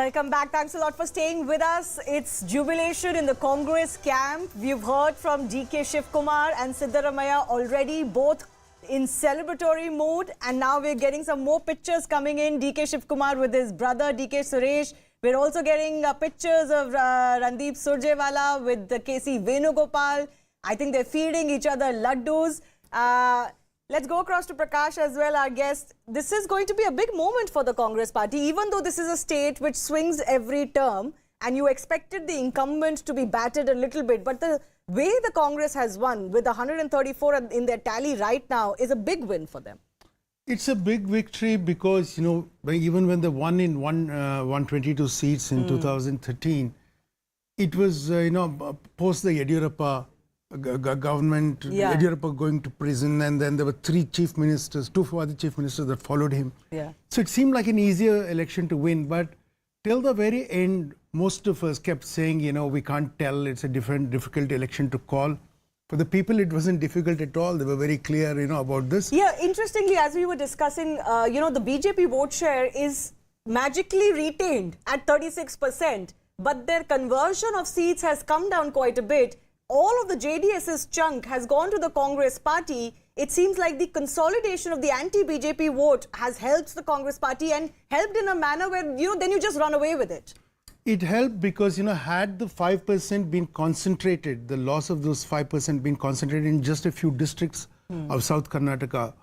Welcome back. Thanks a lot for staying with us. It's jubilation in the Congress camp. We've heard from DK Shivkumar and Siddaramaiah already, both in celebratory mood. And now we're getting some more pictures coming in. DK Shivkumar with his brother, DK Suresh. We're also getting pictures of Randeep Surjewala with the KC Venugopal. I think they're feeding each other laddus. Let's go across to Prakash as well, our guest. This is going to be a big moment for the Congress party, even though this is a state which swings every term and you expected the incumbent to be battered a little bit. But the way the Congress has won with 134 in their tally right now is a big win for them. It's a big victory because, you know, even when they won in 122 seats in 2013, it was, post the Yediyurappa government, Yediyurappa going to prison, and then there were two other chief ministers that followed him. Yeah. So it seemed like an easier election to win, but till the very end, most of us kept saying, we can't tell, it's a difficult election to call. For the people, it wasn't difficult at all. They were very clear, about this. Yeah, interestingly, as we were discussing, the BJP vote share is magically retained at 36%, but their conversion of seats has come down quite a bit. All of the JDS's chunk has gone to the Congress party. It seems like the consolidation of the anti-BJP vote has helped the Congress party and helped in a manner where, then you just run away with it. It helped because, had the 5% been concentrated, the loss of those 5% been concentrated in just a few districts of South Karnataka,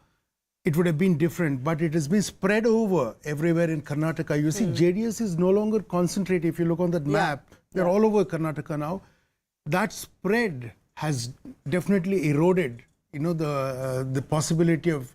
it would have been different. But it has been spread over everywhere in Karnataka. You see, JDS is no longer concentrated. If you look on that map, they're all over Karnataka now. That spread has definitely eroded, the possibility of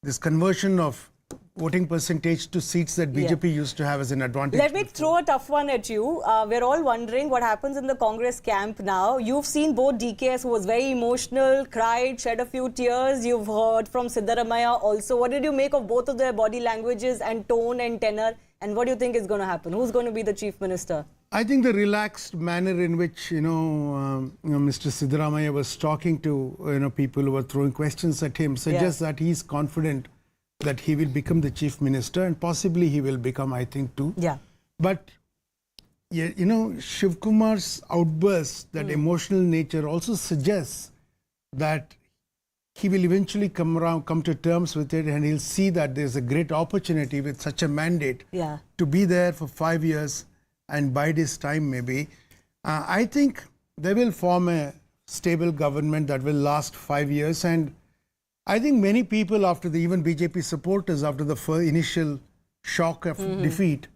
this conversion of voting percentage to seats that BJP used to have as an advantage. Let me throw a tough one at you. We're all wondering what happens in the Congress camp now. You've seen both DKS, who was very emotional, cried, shed a few tears. You've heard from Siddaramaiah also. What did you make of both of their body languages and tone and tenor? And what do you think is going to happen? Who's going to be the chief minister? I think the relaxed manner in which, Mr. Siddaramaiah was talking to, people who were throwing questions at him suggests that he's confident that he will become the chief minister, and possibly he will become, I think, too. Yeah. But, Shiv Kumar's outburst, that emotional nature also suggests that he will eventually come to terms with it, and he'll see that there's a great opportunity with such a mandate to be there for 5 years and bide his time maybe. I think they will form a stable government that will last 5 years, and I think many people, even BJP supporters, after the initial shock of defeat,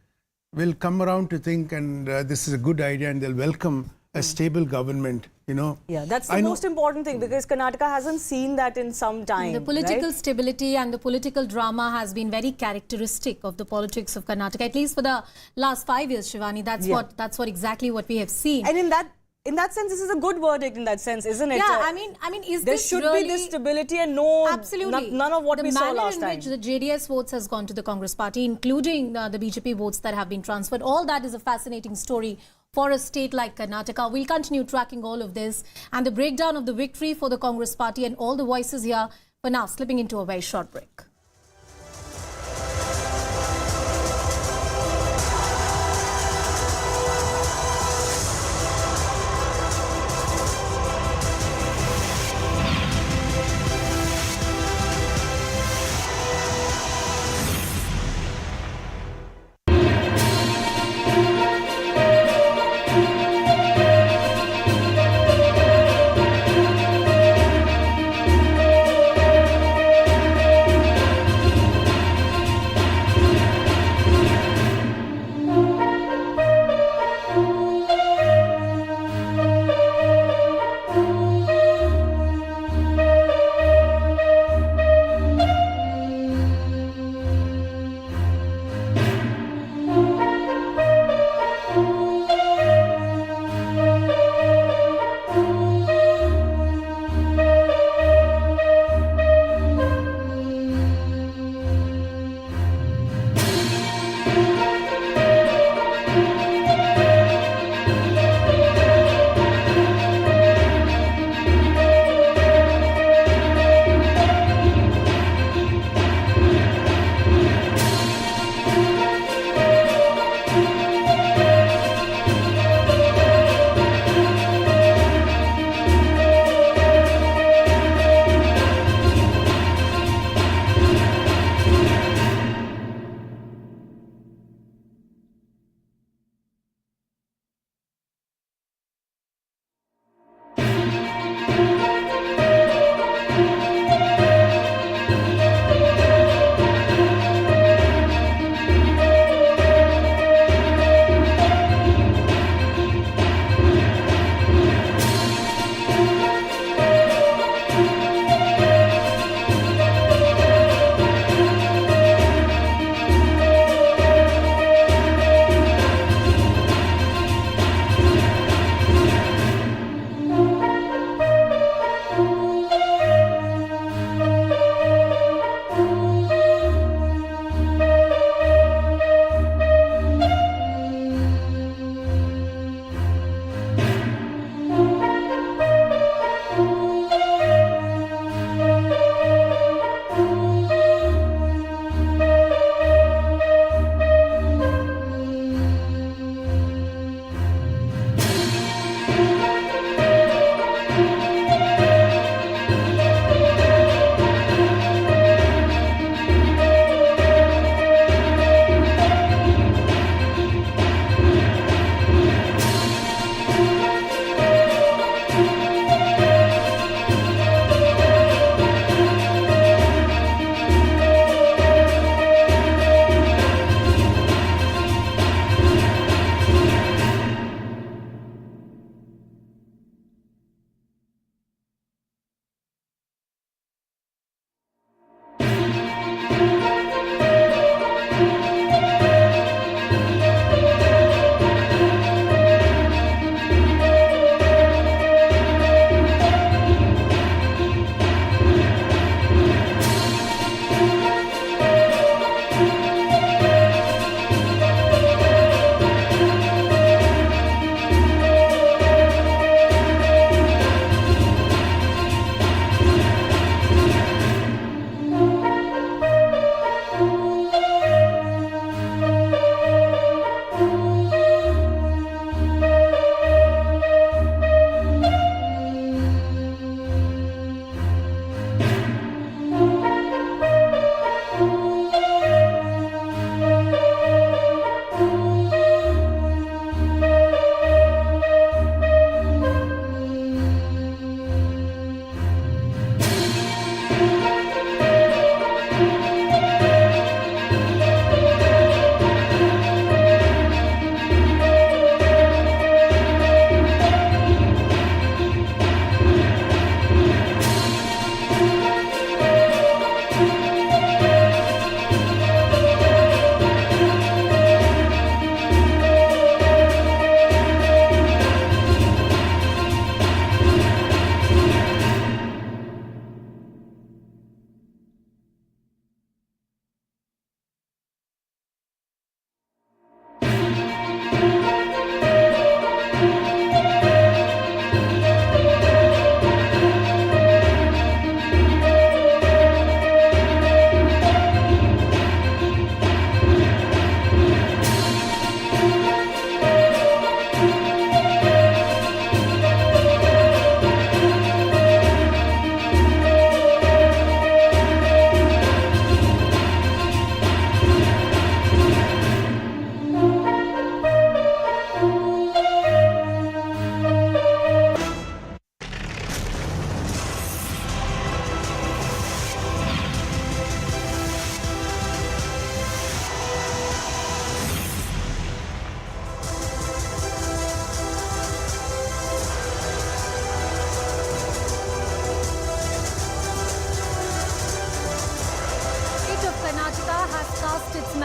will come around to think, and this is a good idea, and they'll welcome a stable government, Yeah, that's the most important thing, because Karnataka hasn't seen that in some time. The political stability and the political drama has been very characteristic of the politics of Karnataka, at least for the last 5 years, Shivani. That's exactly what we have seen. And in that sense, this is a good verdict in that sense, isn't it? Yeah, I mean, is there this should really be this stability and absolutely none of what we saw last time. The manner in which the JDS votes has gone to the Congress party, including the BJP votes that have been transferred, all that is a fascinating story for a state like Karnataka. We'll continue tracking all of this and the breakdown of the victory for the Congress party and all the voices here. For now, slipping into a very short break.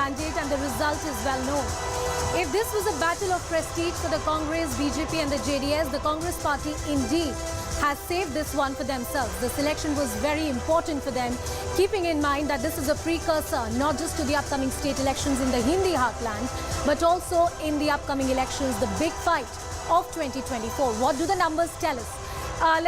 mandate and the result is well known. If this was a battle of prestige for the Congress, BJP and the JDS, the Congress party indeed has saved this one for themselves. This election was very important for them, keeping in mind that this is a precursor not just to the upcoming state elections in the Hindi heartland, but also in the upcoming elections, the big fight of 2024. What do the numbers tell us?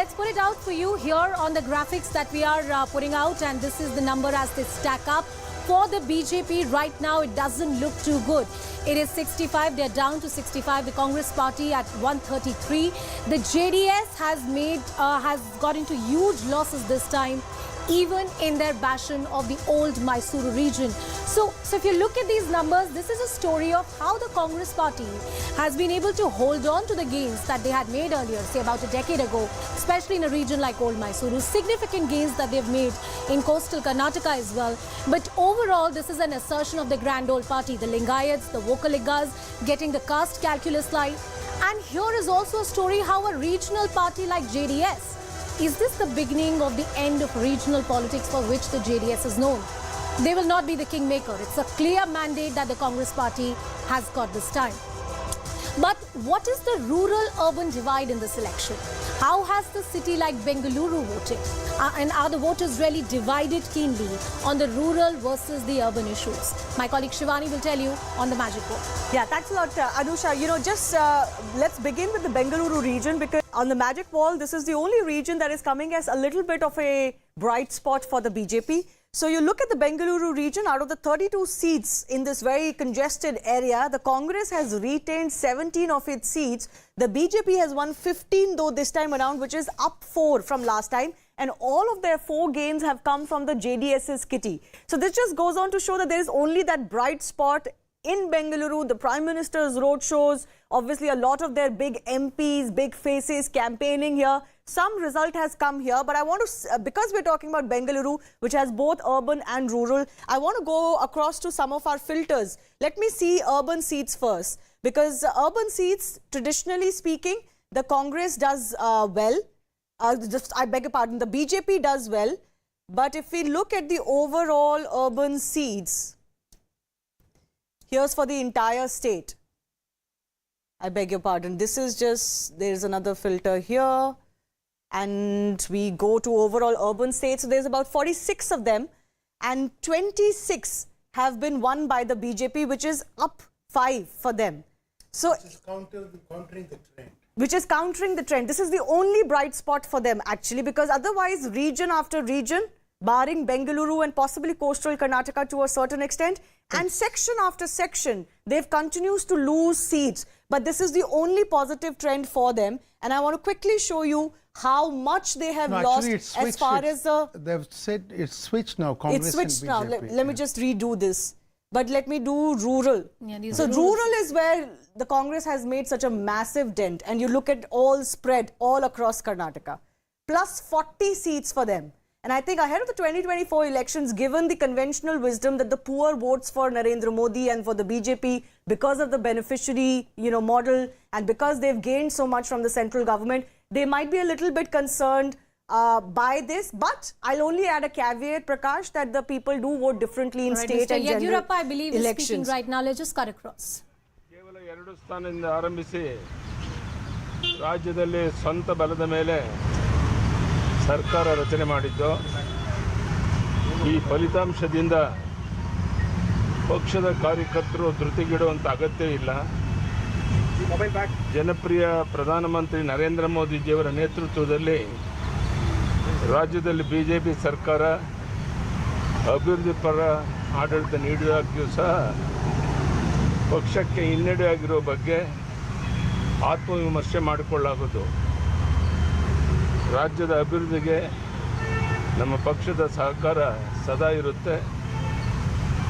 Let's put it out for you here on the graphics that we are putting out, and this is the number as they stack up. For the BJP right now, it doesn't look too good. It is 65. They're down to 65. The Congress party at 133. The JDS has got into huge losses this time, even in their bastion of the old Mysuru region. So if you look at these numbers, this is a story of how the Congress party has been able to hold on to the gains that they had made earlier, say about a decade ago, especially in a region like old Mysuru. Significant gains that they've made in coastal Karnataka as well. But overall, this is an assertion of the grand old party, the Lingayats, the Vokaligas, getting the caste calculus right. And here is also a story how a regional party like JDS, is this the beginning of the end of regional politics for which the JDS is known? They will not be the kingmaker. It's a clear mandate that the Congress party has got this time. But what is the rural-urban divide in this election? How has the city like Bengaluru voted? And are the voters really divided keenly on the rural versus the urban issues? My colleague Shivani will tell you on the Magic Wall. Yeah, thanks a lot, Anusha. Let's begin with the Bengaluru region, because on the Magic Wall, this is the only region that is coming as a little bit of a bright spot for the BJP. So you look at the Bengaluru region, out of the 32 seats in this very congested area, the Congress has retained 17 of its seats. The BJP has won 15 though this time around, which is up 4 from last time. And all of their 4 gains have come from the JDS's kitty. So this just goes on to show that there is only that bright spot in Bengaluru, the Prime Minister's roadshows, obviously a lot of their big MPs, big faces campaigning here. Some result has come here, but I want to, because we're talking about Bengaluru, which has both urban and rural, I want to go across to some of our filters. Let me see urban seats first, because urban seats, traditionally speaking, the Congress does well. I beg your pardon, the BJP does well. But if we look at the overall urban seats, here's for the entire state. I beg your pardon. This is just, there's another filter here. And we go to overall urban states. So there's about 46 of them. And 26 have been won by the BJP, which is up 5 for them. So, which is countering the trend. Which is countering the trend. This is the only bright spot for them, actually, because otherwise, region after region, barring Bengaluru and possibly coastal Karnataka to a certain extent, and section after section, they've continued to lose seats. But this is the only positive trend for them. And I want to quickly show you how much they have lost as far as the... They've said it's switched now, Congress It's switched now. and BJP. Let me just redo this. But let me do rural. Yeah, so rural is where the Congress has made such a massive dent. And you look at all spread all across Karnataka. Plus 40 seats for them. And I think ahead of the 2024 elections, given the conventional wisdom that the poor votes for Narendra Modi and for the BJP because of the beneficiary, model, and because they've gained so much from the central government, they might be a little bit concerned by this. But I'll only add a caveat, Prakash, that the people do vote differently in state and general Yadurappa, I believe, elections. is speaking right now. Let's just cut across. ಕೇವಲ 2 ಸ್ಥಾನದಿಂದ ಆರಂಭಿಸಿ ರಾಜ್ಯದಲ್ಲಿ ಸ್ವಂತ ಬಲದ ಮೇಲೆ ಸರ್ಕಾರ ರಚನೆ ಮಾಡಿದ್ದು ಈ ಫಲಿತಾಂಶದಿಂದ ಪಕ್ಷದ ಕಾರ್ಯಕರ್ತರು ಧೃತಿಗೆಡುವಂತ ಅಗತ್ಯ ಇಲ್ಲ. ಜನಪ್ರಿಯ ಪ್ರಧಾನಮಂತ್ರಿ ನರೇಂದ್ರ ಮೋದಿಜಿಯವರ ನೇತೃತ್ವದಲ್ಲಿ ರಾಜ್ಯದಲ್ಲಿ ಬಿಜೆಪಿ ಸರ್ಕಾರ ಅಭಿವೃದ್ಧಿ ಪರ ಆಡಳಿತ ನೀಡಿದಾಗ್ಯೂ ಸಹ ಪಕ್ಷಕ್ಕೆ ಹಿನ್ನಡೆ ಆಗಿರೋ ಬಗ್ಗೆ ಆತ್ಮವಿಮರ್ಶೆ ಮಾಡಿಕೊಳ್ಳಲಾಗುವುದು. ರಾಜ್ಯದ ಅಭಿವೃದ್ಧಿಗೆ ನಮ್ಮ ಪಕ್ಷದ ಸಹಕಾರ ಸದಾ ಇರುತ್ತೆ.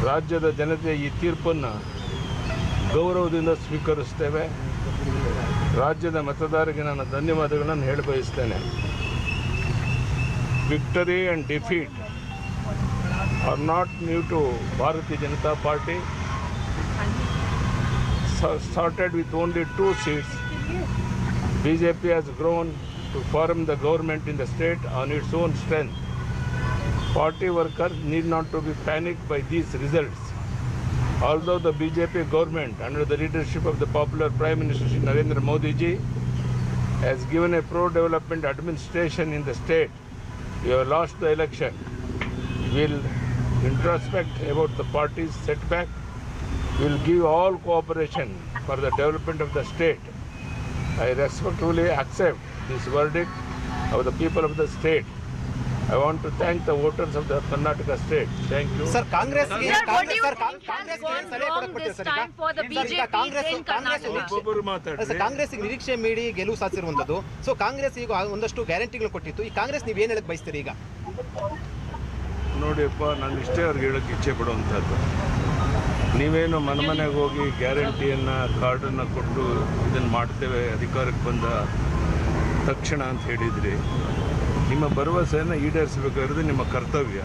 ರಾಜ್ಯದ ಜನತೆ ಈ ತೀರ್ಪನ್ನು ಗೌರವದಿಂದ ಸ್ವೀಕರಿಸುತ್ತೇವೆ. ರಾಜ್ಯದ ಮತದಾರರಿಗೆ ನಾನು ಧನ್ಯವಾದಗಳನ್ನು ಹೇಳ ಬಯಸುತ್ತೇನೆ. Victory and defeat are not new to Bharatiya Janata party. Started with only 2 seats. BJP has grown to form the government in the state on its own strength. Party workers need not to be panicked by these results. Although the BJP government, under the leadership of the popular Prime Minister Shri Narendra Modi ji, has given a pro-development administration in the state, we have lost the election. We will introspect about the party's setback. We will give all cooperation for the development of the state. I respectfully accept this verdict of the people of the state. I want to thank the voters of the Karnataka state. Thank you. Sir, Congress. Sir, what do you think has gone wrong this time for the BJP in Karnataka? Sir Congress ನಿರೀಕ್ಷೆ ಮೀರಿ ಗೆಲುವು ಸಾಧಿಸಿರುವಂತದ್ದು. So Congress ಈಗ ಒಂದಷ್ಟು ಗ್ಯಾರಂಟಿಗಳು ಕೊಟ್ಟಿತ್ತು. ಈ ಕಾಂಗ್ರೆಸ್ ನೀವು ಏನು ಹೇಳಕ್ ಬಯಸ್ತೀರಿ ಈಗ? ನೋಡಿಯಪ್ಪ, ನಾನು ಇಷ್ಟೇ ಅವ್ರಿಗೆ ಹೇಳಕ್ಕೆ ಇಚ್ಛೆ ಪಡುವಂಥದ್ದು. ನೀವೇನು ಮನೆಗೆ ಹೋಗಿ ಗ್ಯಾರಂಟಿಯನ್ನು ಕಾರ್ಡನ್ನು ಕೊಟ್ಟು ಇದನ್ನು ಮಾಡ್ತೇವೆ ಅಧಿಕಾರಕ್ಕೆ ಬಂದ ತಕ್ಷಣ ಅಂತ ಹೇಳಿದ್ರಿ. ನಿಮ್ಮ ಭರವಸೆಯನ್ನು ಈಡೇರಿಸಬೇಕಾಗಿರೋದು ನಿಮ್ಮ ಕರ್ತವ್ಯ.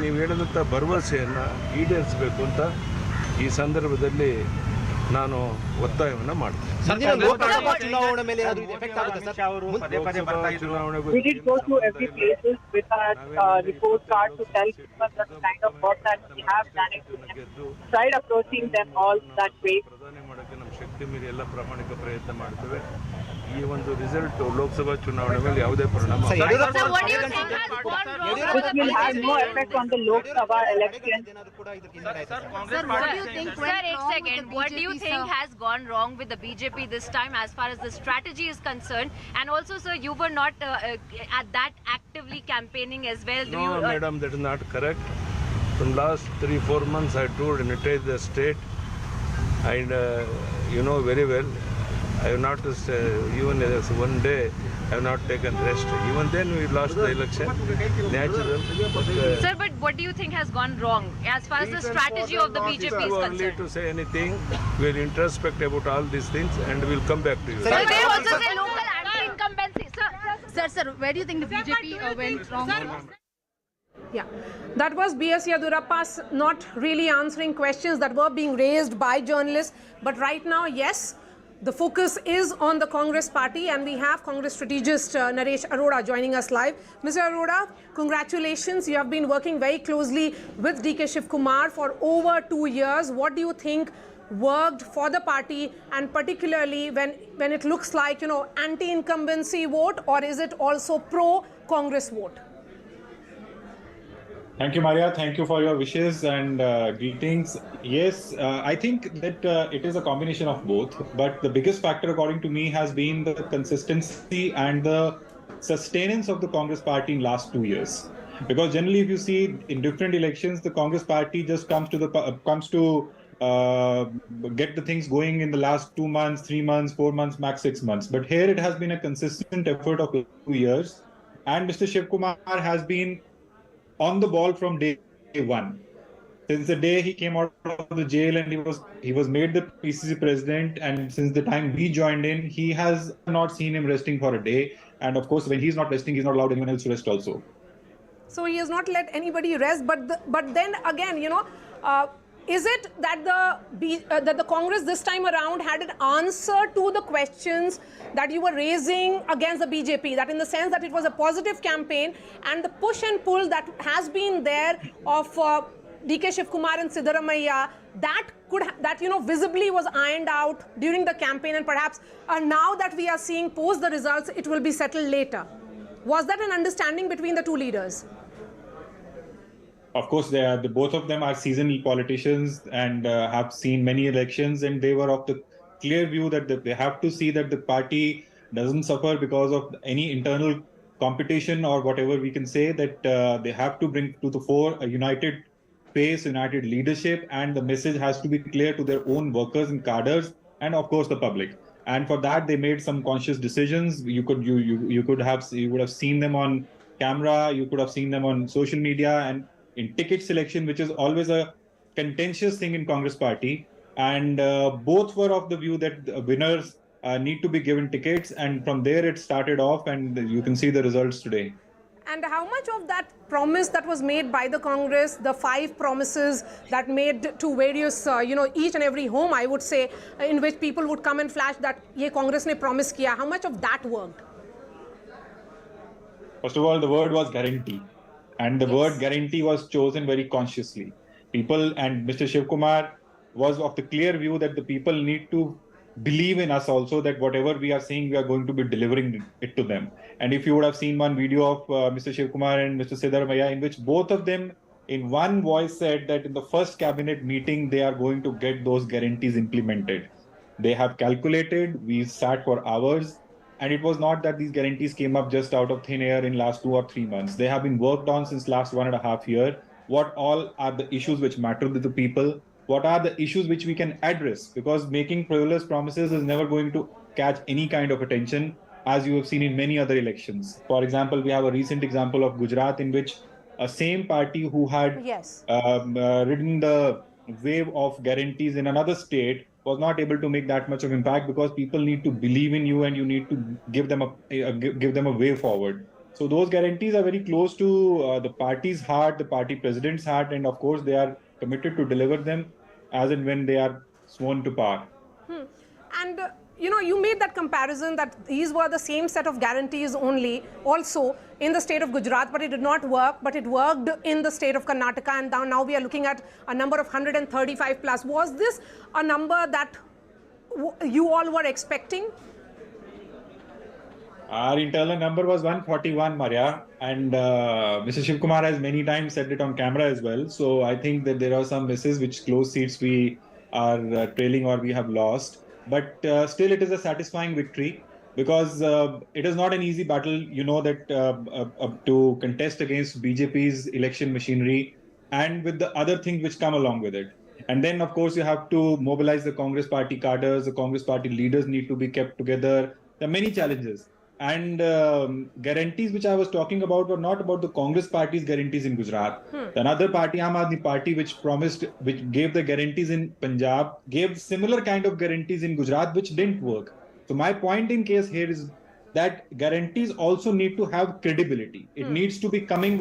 ನೀವು ಹೇಳಿದಂಥ ಭರವಸೆಯನ್ನು ಈಡೇರಿಸಬೇಕು ಅಂತ ಈ ಸಂದರ್ಭದಲ್ಲಿ ನಾನು ಒತ್ತಾಯವನ್ನು ಮಾಡ್ತೇನೆ. ಚುನಾವಣೆ ಮೇಲೆ ಏನಾದರೂ ಎಫೆಕ್ಟ್ ಆಗುತ್ತೆ sir? We did go to every places with our report card to tell people the kind of work that we have done it. Tried approaching them all that way. ಪ್ರಧಾನಿ ಮಾಡೋಕ್ಕೆ ನಮ್ಮ ಶಕ್ತಿ ಮೀರಿ ಎಲ್ಲ ಪ್ರಾಮಾಣಿಕ ಪ್ರಯತ್ನ ಮಾಡ್ತೇವೆ. ಈ ಒಂದು ರಿಸಲ್ಟ್ ಲೋಕಸಭಾ ಚುನಾವಣೆ ಮೇಲೆ ಯಾವುದೇ ಪರಿಣಾಮ It will have no effect on the Lok Sabha election. Sir, what do you think? Sir, एक second. What do you think has gone wrong with the BJP this time as far as the strategy is concerned? And also, sir, you were not at that actively campaigning as well. No, madam, that is not correct. From last 3-4 months, I toured and entered the state, and you know very well, I have not even one day I have not taken rest. Even then we lost the election. Natural. Sir, but what do you think has gone wrong as far as the strategy of the BJP is Too early concerned? to say anything. We will introspect about all these things and we will come back to you. Sir, they also say local anti-incumbency. Sir, where do you think the BJP went wrong? Yeah, that was B.S. Yadurappa not really answering questions that were being raised by journalists. But right now, yes, the focus is on the Congress party, and we have Congress strategist Naresh Arora joining us live. Mr. Arora, congratulations. You have been working very closely with D.K. Shivkumar for over 2 years. What do you think worked for the party, and particularly when it looks like, you know, anti-incumbency vote, or is it also pro-Congress vote? Thank you, Maria. Thank you for your wishes and greetings. Yes, I think that it is a combination of both. But the biggest factor, according to me, has been the consistency and the sustenance of the Congress party in last 2 years. Because generally, if you see in different elections, the Congress party just comes to get the things going in the last 2 months, 3 months, 4 months, max 6 months. But here it has been a consistent effort of 2 years. And Mr. Shivkumar has been on the ball from day one. Since the day he came out of the jail and he was made the PCC president, and since the time we joined in, he has not seen him resting for a day. And of course, when he's not resting, he's not allowed anyone else to rest also. So he has not let anybody rest. But then again, you know, is it that the Congress this time around had an answer to the questions that you were raising against the BJP? That in the sense that it was a positive campaign, and the push and pull that has been there of D.K. Shivkumar and Siddaramaiah, that you know visibly was ironed out during the campaign, and perhaps now that we are seeing post the results, it will be settled later. Was that an understanding between the two leaders? Of course, both of them are seasoned politicians and have seen many elections, and they were of the clear view that they have to see that the party doesn't suffer because of any internal competition or whatever we can say, that they have to bring to the fore a united face, united leadership, and the message has to be clear to their own workers and cadres, and of course the public. And for that, they made some conscious decisions. You would have seen them on camera, you could have seen them on social media, and in ticket selection, which is always a contentious thing in Congress party. And both were of the view that the winners need to be given tickets. And from there it started off, and you can see the results today. And how much of that promise that was made by the Congress, the 5 promises that made to various, you know, each and every home, I would say, in which people would come and flash that ye Congress ne promise kiya, how much of that worked? First of all, the word was guarantee. And the word guarantee was chosen very consciously. People and Mr. Shiv Kumar was of the clear view that the people need to believe in us also, that whatever we are saying, we are going to be delivering it to them. And if you would have seen one video of Mr. Shiv Kumar and Mr. Siddaramaiah, in which both of them in one voice said that in the first cabinet meeting, they are going to get those guarantees implemented. They have calculated, we sat for hours, and it was not that these guarantees came up just out of thin air in last 2 or 3 months. They have been worked on since last 1.5 years. What all are the issues which matter to the people? What are the issues which we can address? Because making frivolous promises is never going to catch any kind of attention, as you have seen in many other elections. For example, we have a recent example of Gujarat, in which a same party who had ridden the wave of guarantees in another state was not able to make that much of impact, because people need to believe in you and you need to give them a way forward. So those guarantees are very close to the party's heart, the party president's heart, and of course they are committed to deliver them as and when they are sworn to power. And you made that comparison that these were the same set of guarantees only also in the state of Gujarat, but it did not work, but it worked in the state of Karnataka, and now we are looking at a number of 135 plus. Was this a number that you all were expecting? Our internal number was 141, Maria, and Mr. Shiv Kumar has many times said it on camera as well. So I think that there are some misses which close seats we are trailing or we have lost. But still, it is a satisfying victory, because it is not an easy battle. You know that to contest against BJP's election machinery and with the other things which come along with it. And then, of course, you have to mobilize the Congress party cadres. The Congress party leaders need to be kept together. There are many challenges. And guarantees which I was talking about were not about the Congress party's guarantees in Gujarat. Another party, Aam Aadmi Party, which gave the guarantees in Punjab, gave similar kind of guarantees in Gujarat, which didn't work. So my point in case here is that guarantees also need to have credibility. It needs to be coming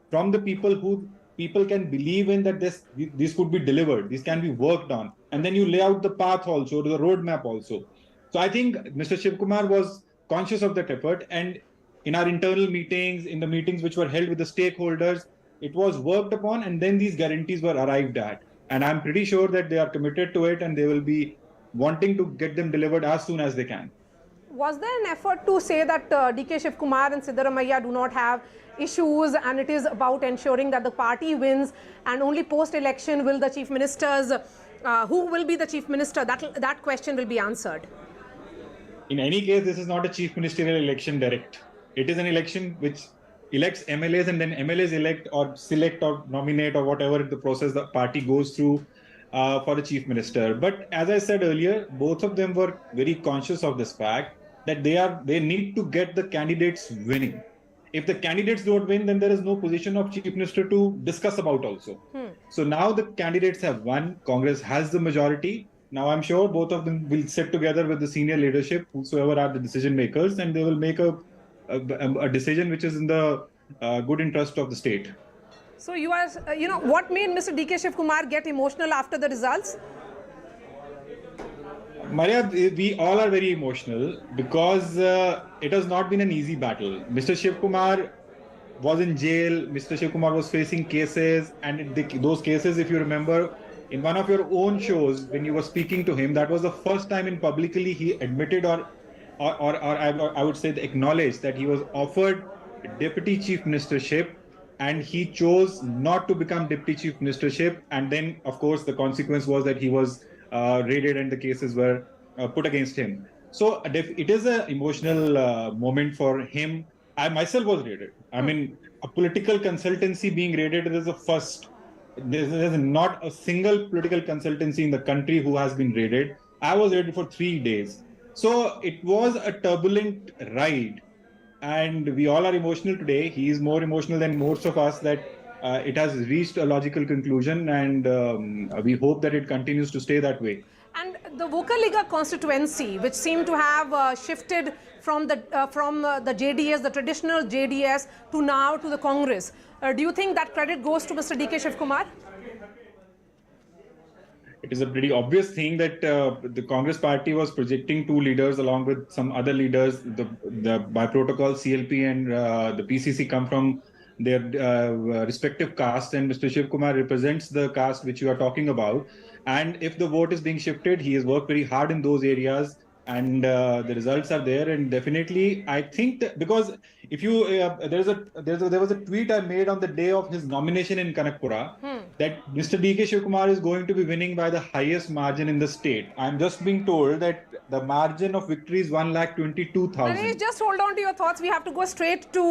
from the people who people can believe in, that this could be delivered, this can be worked on. And then you lay out the path also, the roadmap also. So I think Mr. Shiv Kumar was conscious of that effort, and in our internal meetings, in the meetings which were held with the stakeholders, it was worked upon, and then these guarantees were arrived at. And I'm pretty sure that they are committed to it, and they will be wanting to get them delivered as soon as they can. Was there an effort to say that DK Shiv Kumar and Siddaramaiah do not have issues, and it is about ensuring that the party wins, and only post-election will the chief ministers, who will be the chief minister, that question will be answered? In any case, this is not a chief ministerial election direct. It is an election which elects MLAs, and then MLAs elect or select or nominate or whatever the process the party goes through for the chief minister. But as I said earlier, both of them were very conscious of this fact that they need to get the candidates winning. If the candidates don't win, then there is no position of chief minister to discuss about also. So now the candidates have won. Congress has the majority. Now I'm sure both of them will sit together with the senior leadership, whosoever are the decision makers, and they will make a decision which is in the good interest of the state. So you are, what made Mr. DK Shiv Kumar get emotional after the results? Maria, we all are very emotional because it has not been an easy battle. Mr. Shiv Kumar was in jail. Mr. Shiv Kumar was facing cases, and those cases, if you remember, in one of your own shows, when you were speaking to him, that was the first time in publicly he admitted or I would say acknowledged that he was offered deputy chief ministership, and he chose not to become deputy chief ministership. And then, of course, the consequence was that he was raided and the cases were put against him. So it is an emotional moment for him. I myself was raided. I mean, a political consultancy being raided is the first. There's not a single political consultancy in the country who has been raided. I was raided for 3 days. So it was a turbulent ride, and we all are emotional today. He is more emotional than most of us that it has reached a logical conclusion, and we hope that it continues to stay that way. And the Vocaliga constituency, which seemed to have shifted from the JDS, the traditional JDS, to now to the Congress, do you think that credit goes to Mr. DK Shiv Kumar? It is a pretty obvious thing that the Congress party was projecting 2 leaders along with some other leaders. The by protocol CLP and the PCC come from their respective caste, and Mr. Shiv Kumar represents the caste which you are talking about. And if the vote is being shifted, he has worked very hard in those areas, and the results are there. And definitely, I think that because if you there was a tweet I made on the day of his nomination in Kanakpura that Mr. D.K. Shivkumar is going to be winning by the highest margin in the state. I'm just being told that the margin of victory is 1,22,000. Naresh, just hold on to your thoughts. We have to go straight to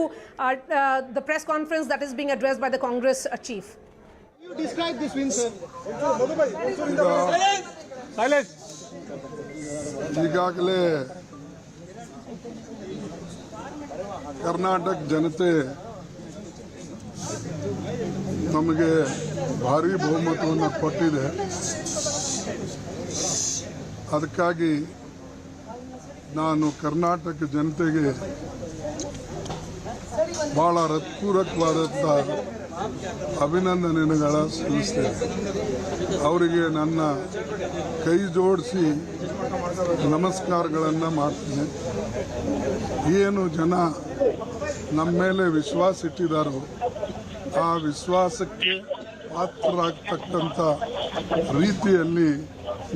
the press conference that is being addressed by the Congress chief. You describe this win, sir. Silence. ಈಗಾಗಲೇ ಕರ್ನಾಟಕ ಜನತೆ ನಮಗೆ ಭಾರಿ ಬಹುಮತವನ್ನು ಕೊಟ್ಟಿದೆ. ಅದಕ್ಕಾಗಿ ನಾನು ಕರ್ನಾಟಕ ಜನತೆಗೆ ಬಹಳ ಹೃತ್ಪೂರ್ವಕವಾದಂಥ ಅಭಿನಂದನೆಗಳ ಸಲ್ಲಿಸ್ತೇನೆ. ಅವರಿಗೆ ನನ್ನ ಕೈ ಜೋಡಿಸಿ ನಮಸ್ಕಾರಗಳನ್ನು ಮಾಡ್ತೀನಿ. ಏನು ಜನ ನಮ್ಮ ಮೇಲೆ ವಿಶ್ವಾಸ ಇಟ್ಟಿದ್ದಾರೋ ಆ ವಿಶ್ವಾಸಕ್ಕೆ ಪಾತ್ರರಾಗ್ತಕ್ಕಂಥ ರೀತಿಯಲ್ಲಿ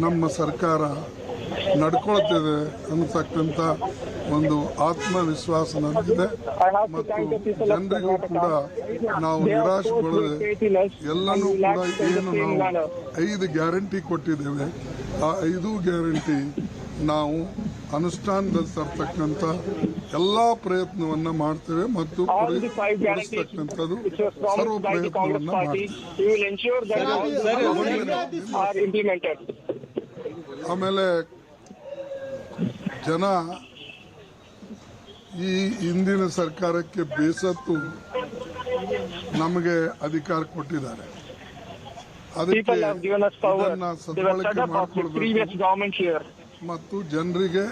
ನಮ್ಮ ಸರ್ಕಾರ ನಡ್ಕೊಳ್ತಿದೆ ಅನ್ನತಕ್ಕಂಥ ಒಂದು ಆತ್ಮವಿಶ್ವಾಸ ನನಗಿದೆ. ಮತ್ತು ಜನರಿಗೂ ಕೂಡ ನಾವು ನಿರಾಶೆಗೊಳ್ಳದೆ ಎಲ್ಲನೂ ಕೂಡ ಏನು ನಾವು 5 ಗ್ಯಾರಂಟಿ ಕೊಟ್ಟಿದ್ದೇವೆ, ಆ 5 ಗ್ಯಾರಂಟಿ ನಾವು ಅನುಷ್ಠಾನದಲ್ಲಿ ತರ್ತಕ್ಕಂಥ ಎಲ್ಲ ಪ್ರಯತ್ನವನ್ನ ಮಾಡ್ತೇವೆ ಮತ್ತು ಪೂರೈಸತಕ್ಕಂಥದ್ದು ಸರ್ವ ಪ್ರಯತ್ನವನ್ನ ಮಾಡ್ತೇವೆ. ಆಮೇಲೆ ಜನ ಈ ಹಿಂದಿನ ಸರ್ಕಾರಕ್ಕೆ ಬೇಸತ್ತು ನಮಗೆ ಅಧಿಕಾರ ಕೊಟ್ಟಿದ್ದಾರೆ. ಅದಕ್ಕೆ ಇದನ್ನ ಸದ್ಬಳಕೆ ಮಾಡಿಕೊಳ್ಬೇಕು ಮತ್ತು ಜನರಿಗೆ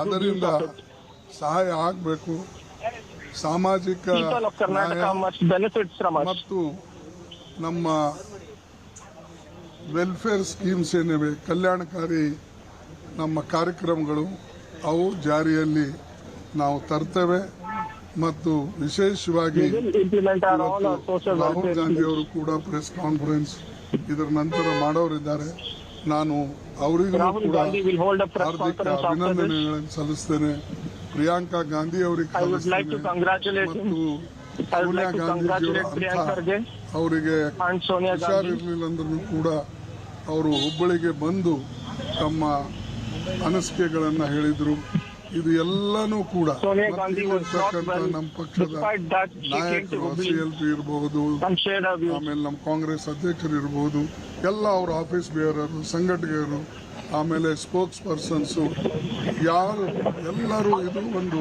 ಅದರಿಂದ ಸಹಾಯ ಆಗಬೇಕು. ಸಾಮಾಜಿಕ ಮತ್ತು ನಮ್ಮ ವೆಲ್ಫೇರ್ ಸ್ಕೀಮ್ಸ್ ಏನಿವೆ, ಕಲ್ಯಾಣಕಾರಿ ನಮ್ಮ ಕಾರ್ಯಕ್ರಮಗಳು ಅವು ಜಾರಿಯಲ್ಲಿ ನಾವು ತರ್ತೇವೆ. ಮತ್ತು ವಿಶೇಷವಾಗಿ ರಾಹುಲ್ ಗಾಂಧಿ ಅವರು ಕೂಡ ಪ್ರೆಸ್ ಕಾನ್ಫರೆನ್ಸ್ ಇದರ ನಂತರ ಮಾಡೋರಿದ್ದಾರೆ. ನಾನು ಅವರಿಗೂ ಕೂಡ ಹಾರ್ದಿಕ ಅಭಿನಂದನೆಗಳನ್ನು ಸಲ್ಲಿಸ್ತೇನೆ. ಪ್ರಿಯಾಂಕಾ ಗಾಂಧಿ ಅವರಿಗೆ ಮತ್ತು ಸೋನಿಯಾ ಗಾಂಧಿ ಅವರಿಗೆ ಹುಷಾರಿರಲಿಲ್ಲ ಅಂದ್ರೂ ಕೂಡ ಅವರು ಹುಬ್ಬಳ್ಳಿಗೆ ಬಂದು ತಮ್ಮ ಅನಿಸಿಕೆಗಳನ್ನು ಹೇಳಿದರು. ಇದು ಎಲ್ಲನೂ ಕೂಡ ನಮ್ಮ ಪಕ್ಷದ ನಾಯಕರು CLP ಇರಬಹುದು, ಆಮೇಲೆ ನಮ್ಮ ಕಾಂಗ್ರೆಸ್ ಅಧ್ಯಕ್ಷರು ಇರಬಹುದು, ಎಲ್ಲ ಅವರ ಆಫೀಸ್ ಬೇರರು, ಸಂಘಟಕರು, ಆಮೇಲೆ ಸ್ಪೋಕ್ಸ್ ಪರ್ಸನ್ಸು ಯಾರು ಎಲ್ಲರೂ ಇದು ಒಂದು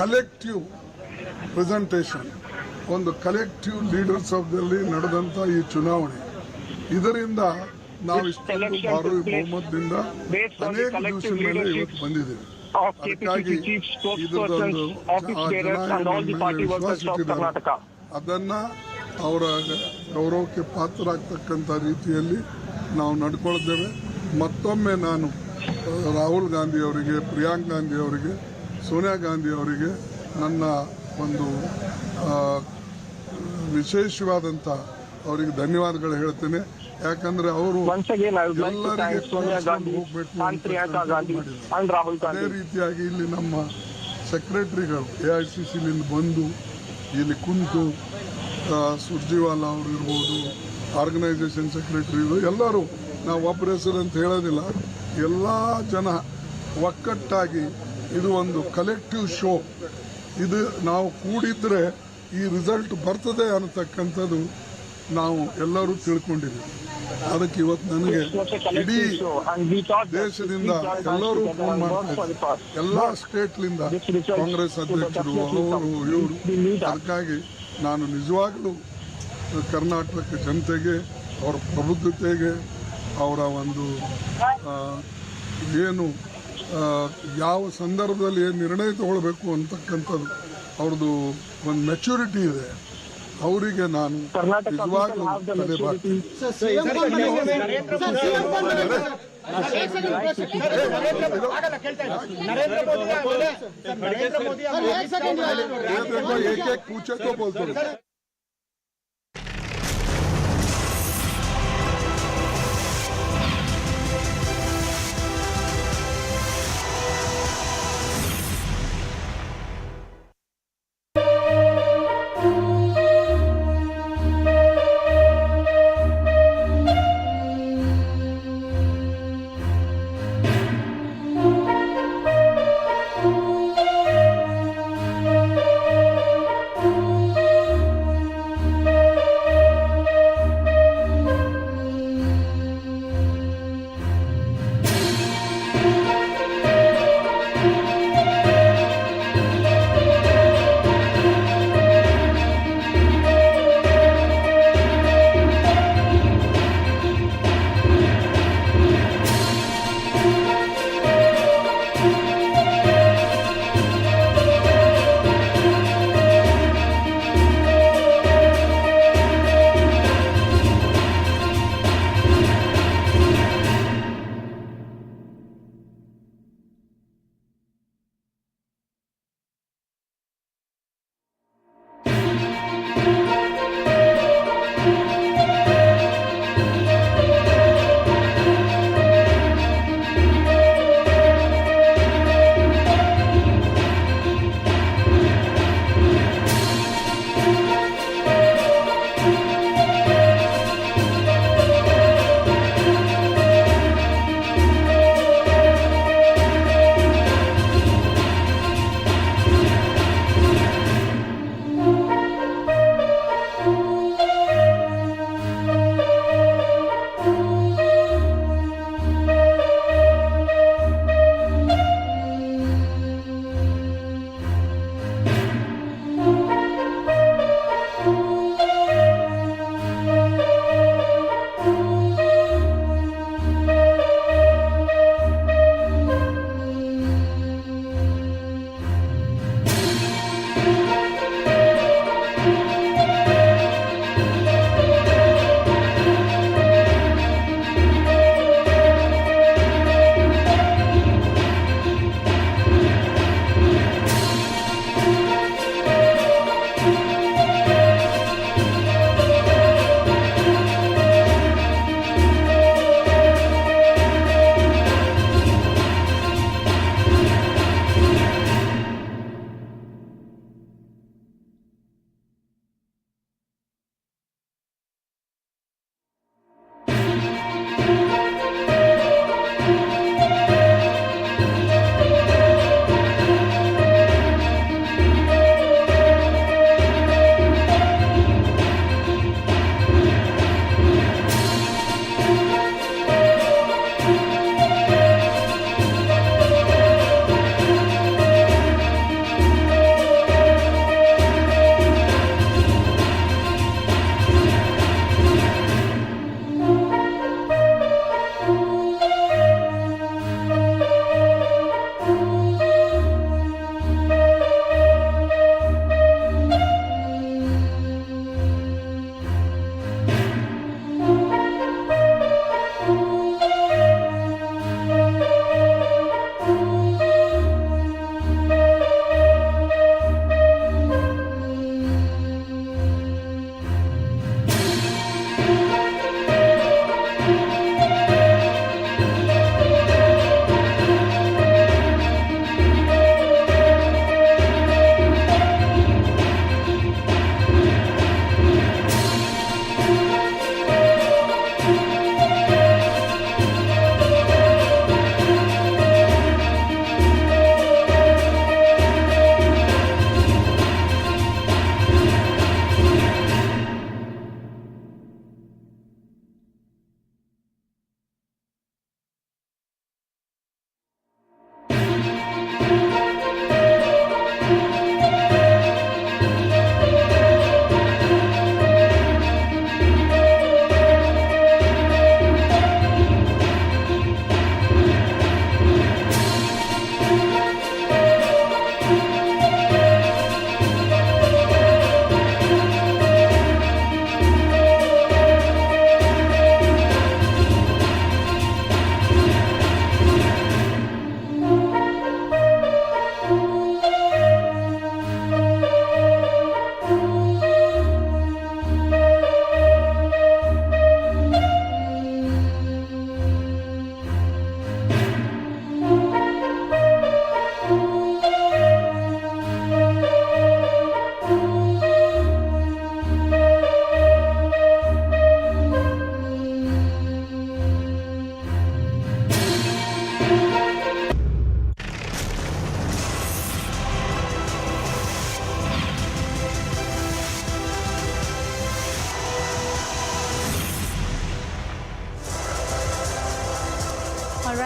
ಕಲೆಕ್ಟಿವ್ ಪ್ರೆಸೆಂಟೇಷನ್, ಒಂದು ಕಲೆಕ್ಟಿವ್ ಲೀಡರ್ಶಿಪ್ದಲ್ಲಿ ನಡೆದಂಥ ಈ ಚುನಾವಣೆ. ಇದರಿಂದ ನಾವು ಇಷ್ಟೊಂದು ಭಾರಿ ಬಹುಮತದಿಂದ ಅನೇಕ ದಿವಸದ ಮೇಲೆ ಇವತ್ತು ಬಂದಿದ್ದೇವೆ. ಅದಕ್ಕಾಗಿ ಇದರದೊಂದು ವಿಶ್ವಾಸ ಇಟ್ಟಿದ್ದಾರೆ. ಅದನ್ನ ಅವರ ಗೌರವಕ್ಕೆ ಪಾತ್ರರಾಗ್ತಕ್ಕಂಥ ರೀತಿಯಲ್ಲಿ ನಾವು ನಡ್ಕೊಳ್ತೇವೆ. ಮತ್ತೊಮ್ಮೆ ನಾನು ರಾಹುಲ್ ಗಾಂಧಿ ಅವರಿಗೆ, ಪ್ರಿಯಾಂಕಾ ಗಾಂಧಿ ಅವರಿಗೆ, ಸೋನಿಯಾ ಗಾಂಧಿ ಅವರಿಗೆ ನನ್ನ ಒಂದು ವಿಶೇಷವಾದಂಥ ಅವರಿಗೆ ಧನ್ಯವಾದಗಳು ಹೇಳ್ತೇನೆ. ಯಾಕಂದ್ರೆ ಅವರು ಎಲ್ಲರಿಗೆ ಹೋಗ್ಬೇಕು. ಅದೇ ರೀತಿಯಾಗಿ ಇಲ್ಲಿ ನಮ್ಮ ಸೆಕ್ರೆಟರಿಗಳು AICCಲಿಂದ ಬಂದು ಇಲ್ಲಿ ಕುಂತು ಸುರ್ಜಿವಾಲಾ ಅವರು ಇರ್ಬೋದು, ಆರ್ಗನೈಸೇಷನ್ ಸೆಕ್ರೆಟರಿಗಳು ಎಲ್ಲರೂ, ನಾವು ಒಬ್ಬರ ಹೆಸರು ಅಂತ ಹೇಳೋದಿಲ್ಲ, ಎಲ್ಲ ಜನ ಒಕ್ಕಟ್ಟಾಗಿ ಇದು ಒಂದು ಕಲೆಕ್ಟಿವ್ ಶೋ. ಇದು ನಾವು ಕೂಡಿದ್ರೆ ಈ ರಿಸಲ್ಟ್ ಬರ್ತದೆ ಅನ್ನತಕ್ಕಂಥದ್ದು ನಾವು ಎಲ್ಲರೂ ತಿಳ್ಕೊಂಡಿದ್ದೀವಿ. ಅದಕ್ಕೆ ಇವತ್ತು ನನಗೆ ಇಡೀ ದೇಶದಿಂದ ಎಲ್ಲರೂ ಫೋನ್ ಮಾಡ್ತಾರೆ, ಎಲ್ಲ ಸ್ಟೇಟ್ಲಿಂದ ಕಾಂಗ್ರೆಸ್ ಅಧ್ಯಕ್ಷರು, ಅವರು ಇವರು. ಅದಕ್ಕಾಗಿ ನಾನು ನಿಜವಾಗ್ಲೂ ಕರ್ನಾಟಕ ಜನತೆಗೆ, ಅವರ ಪ್ರಬುದ್ಧತೆಗೆ, ಅವರ ಒಂದು ಏನು ಯಾವ ಸಂದರ್ಭದಲ್ಲಿ ಏನು ನಿರ್ಣಯ ತಗೊಳ್ಬೇಕು ಅಂತಕ್ಕಂಥದ್ದು ಅವ್ರದ್ದು ಒಂದು ಮೆಚುರಿಟಿ ಇದೆ. ಅವರಿಗೆ ನಾನು ನಿಜವಾಗ್ಲೂ एक एक पूछे तो बोलते रहे।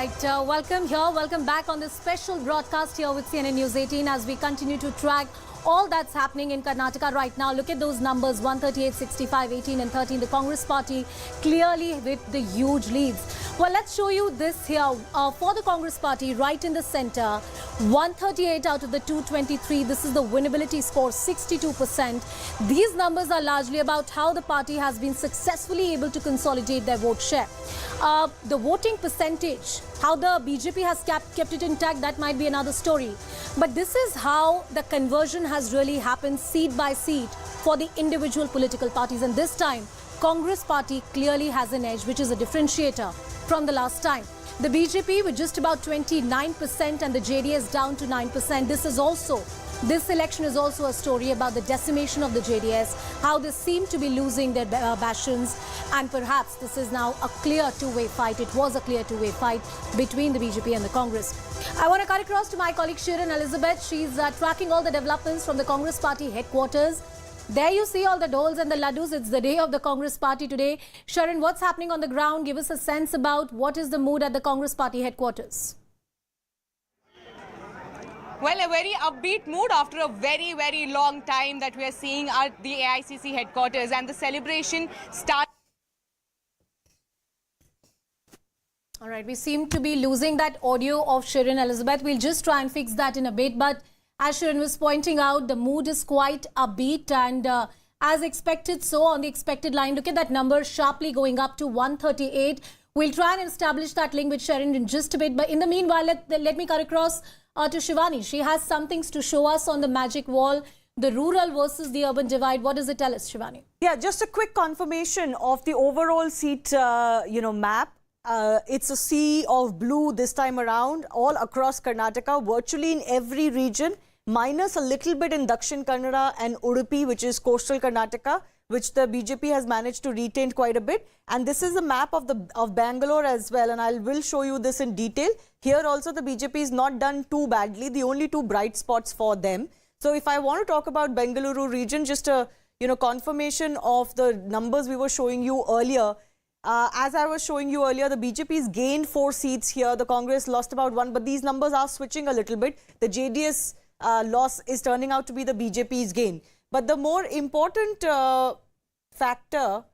right, welcome back on this special broadcast here with CNN News 18 as we continue to track all that's happening in Karnataka right now. Look at those numbers, 138, 65, 18 and 13. The Congress party clearly with the huge leads. Well, let's show you this here. For the Congress party, right in the center, 138 out of the 223. This is the winnability score, 62%. These numbers are largely about how the party has been successfully able to consolidate their vote share. The voting percentage, how the BJP has kept it intact, that might be another story. But this is how the conversion has really happened seat by seat for the individual political parties. And this time, Congress party clearly has an edge, which is a differentiator from the last time. The BJP with just about 29% and the JDS down to 9%. This election is also a story about the decimation of the JDS, how they seem to be losing their bastions, and perhaps this is now a clear two-way fight. It was a clear two-way fight between the BJP and the Congress. I want to cut across to my colleague Shirin Elizabeth. She's tracking all the developments from the Congress party headquarters. There you see all the doles and the laddus. It's the day of the Congress party today. Sharon, what's happening on the ground? Give us a sense about what is the mood at the Congress party headquarters. Well, a very upbeat mood after a very, very long time that we are seeing at the AICC headquarters, and the celebration starts. All right, we seem to be losing that audio of Shirin Elizabeth. We'll just try and fix that in a bit. But as Shirin was pointing out, the mood is quite upbeat and as expected, so on the expected line. Look at that number sharply going up to 138. We'll try and establish that link with Shirin in just a bit. But in the meanwhile, let me cut across to Shivani. She has some things to show us on the magic wall, the rural versus the urban divide. What does it tell us, Shivani? Yeah, just a quick confirmation of the overall seat, map. It's a sea of blue this time around, all across Karnataka, virtually in every region, minus a little bit in Dakshin Kannada and Udupi, which is coastal Karnataka, which the BJP has managed to retain quite a bit. And this is a map of Bangalore as well, and I will show you this in detail. Here also the BJP is not done too badly, the only two bright spots for them. So if I want to talk about Bengaluru region, just a confirmation of the numbers we were showing you earlier. As I was showing you earlier, the BJP's gained 4 seats here, the Congress lost about 1, but these numbers are switching a little bit. The JDS loss is turning out to be the BJP's gain. But the more important factor,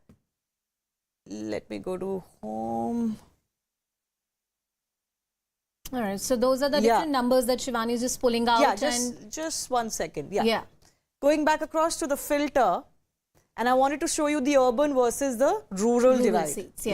let me go to home. All right, so those are the different numbers that Shivani is just pulling out. Yeah, just 1 second. Yeah. Going back across to the filter, and I wanted to show you the urban versus the rural divide. Seats,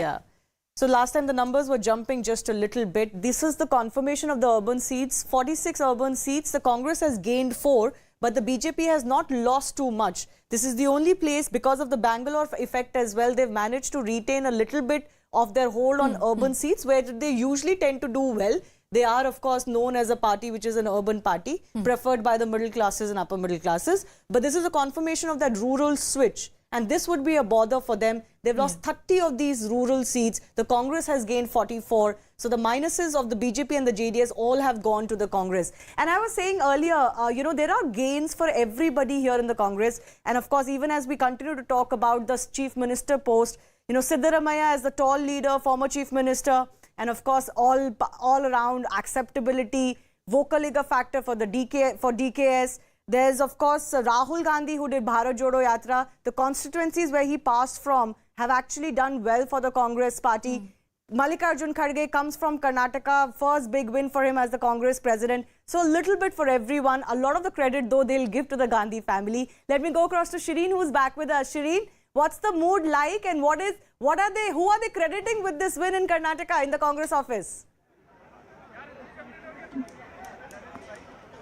So last time the numbers were jumping just a little bit. This is the confirmation of the urban seats. 46 urban seats. The Congress has gained 4, but the BJP has not lost too much. This is the only place, because of the Bangalore effect as well, they've managed to retain a little bit of their hold on urban seats, where they usually tend to do well. They are, of course, known as a party which is an urban party, preferred by the middle classes and upper middle classes. But this is a confirmation of that rural switch. And this would be a bother for them. They've lost 30 of these rural seats. The Congress has gained 44. So the minuses of the BJP and the JDS all have gone to the Congress. And I was saying earlier, there are gains for everybody here in the Congress. And of course, even as we continue to talk about the Chief Minister post, Siddaramaiah as the tall leader, former Chief Minister, and of course, all around acceptability, vocaliga factor for the DKS. There's, of course, Rahul Gandhi, who did Bharat Jodo Yatra. The constituencies where he passed from have actually done well for the Congress party. Mallikarjun Kharge comes from Karnataka. First big win for him as the Congress president. So a little bit for everyone. A lot of the credit, though, they'll give to the Gandhi family. Let me go across to Shireen, who's back with us. Shireen, what's the mood like, and who are they crediting with this win in Karnataka in the Congress office?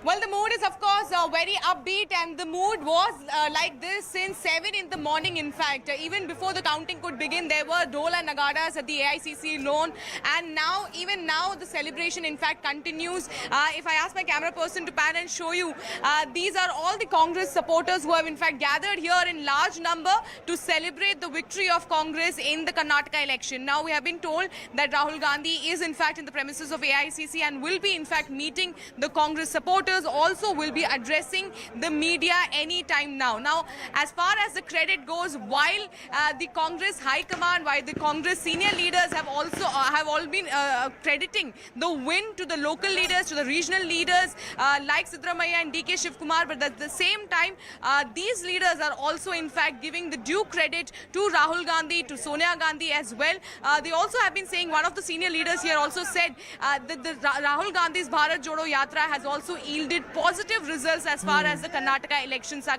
Well, the mood is, of course, very upbeat, and the mood was like this since 7 in the morning. In fact, even before the counting could begin, there were dole and nagadas at the AICC lawn, and even now, the celebration, in fact, continues. If I ask my camera person to pan and show you, these are all the Congress supporters who have, in fact, gathered here in large number to celebrate the victory of Congress in the Karnataka election. Now, we have been told that Rahul Gandhi is, in fact, in the premises of AICC and will be, in fact, meeting the Congress supporters. supporters also will be addressing the media anytime now. Now, as far as the credit goes, while the Congress High Command, while the Congress senior leaders have also have all been crediting the win to the local leaders, to the regional leaders like Siddaramaiah and DK Shivkumar, but at the same time, these leaders are also in fact giving the due credit to Rahul Gandhi, to Sonia Gandhi as well. They also have been saying, one of the senior leaders here also said that the Rahul Gandhi's Bharat Jodo Yatra has also yielded positive results as far as the Karnataka elections are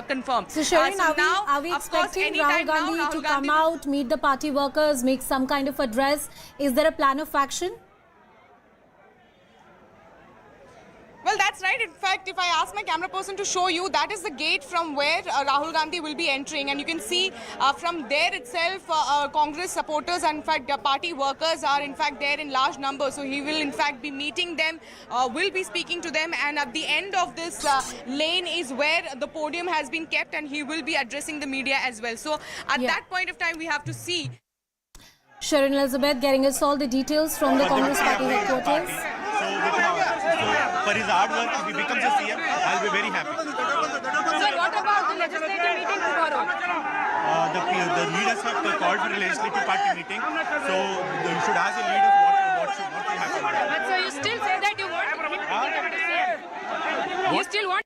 confirmed. So Shireen, are we of course, expecting anytime Rahul Gandhi now, to come out, meet the party workers, make some kind of address? Is there a plan of action? Well, that's right. In fact, if I ask my camera person to show you, that is the gate from where Rahul Gandhi will be entering. And you can see from there itself, Congress supporters and in fact party workers are in fact there in large numbers. So he will in fact be meeting them, will be speaking to them. And at the end of this lane is where the podium has been kept and he will be addressing the media as well. So at that point of time, we have to see. Sharon Elizabeth getting us all the details from the Congress party headquarters. For his hard work, if he becomes a CM, I'll be very happy. Sir, what about the legislative meeting tomorrow? The leaders have called for a legislative party meeting, so you should ask the leaders what will happen. But so you still say that you want him to become the CM? You still want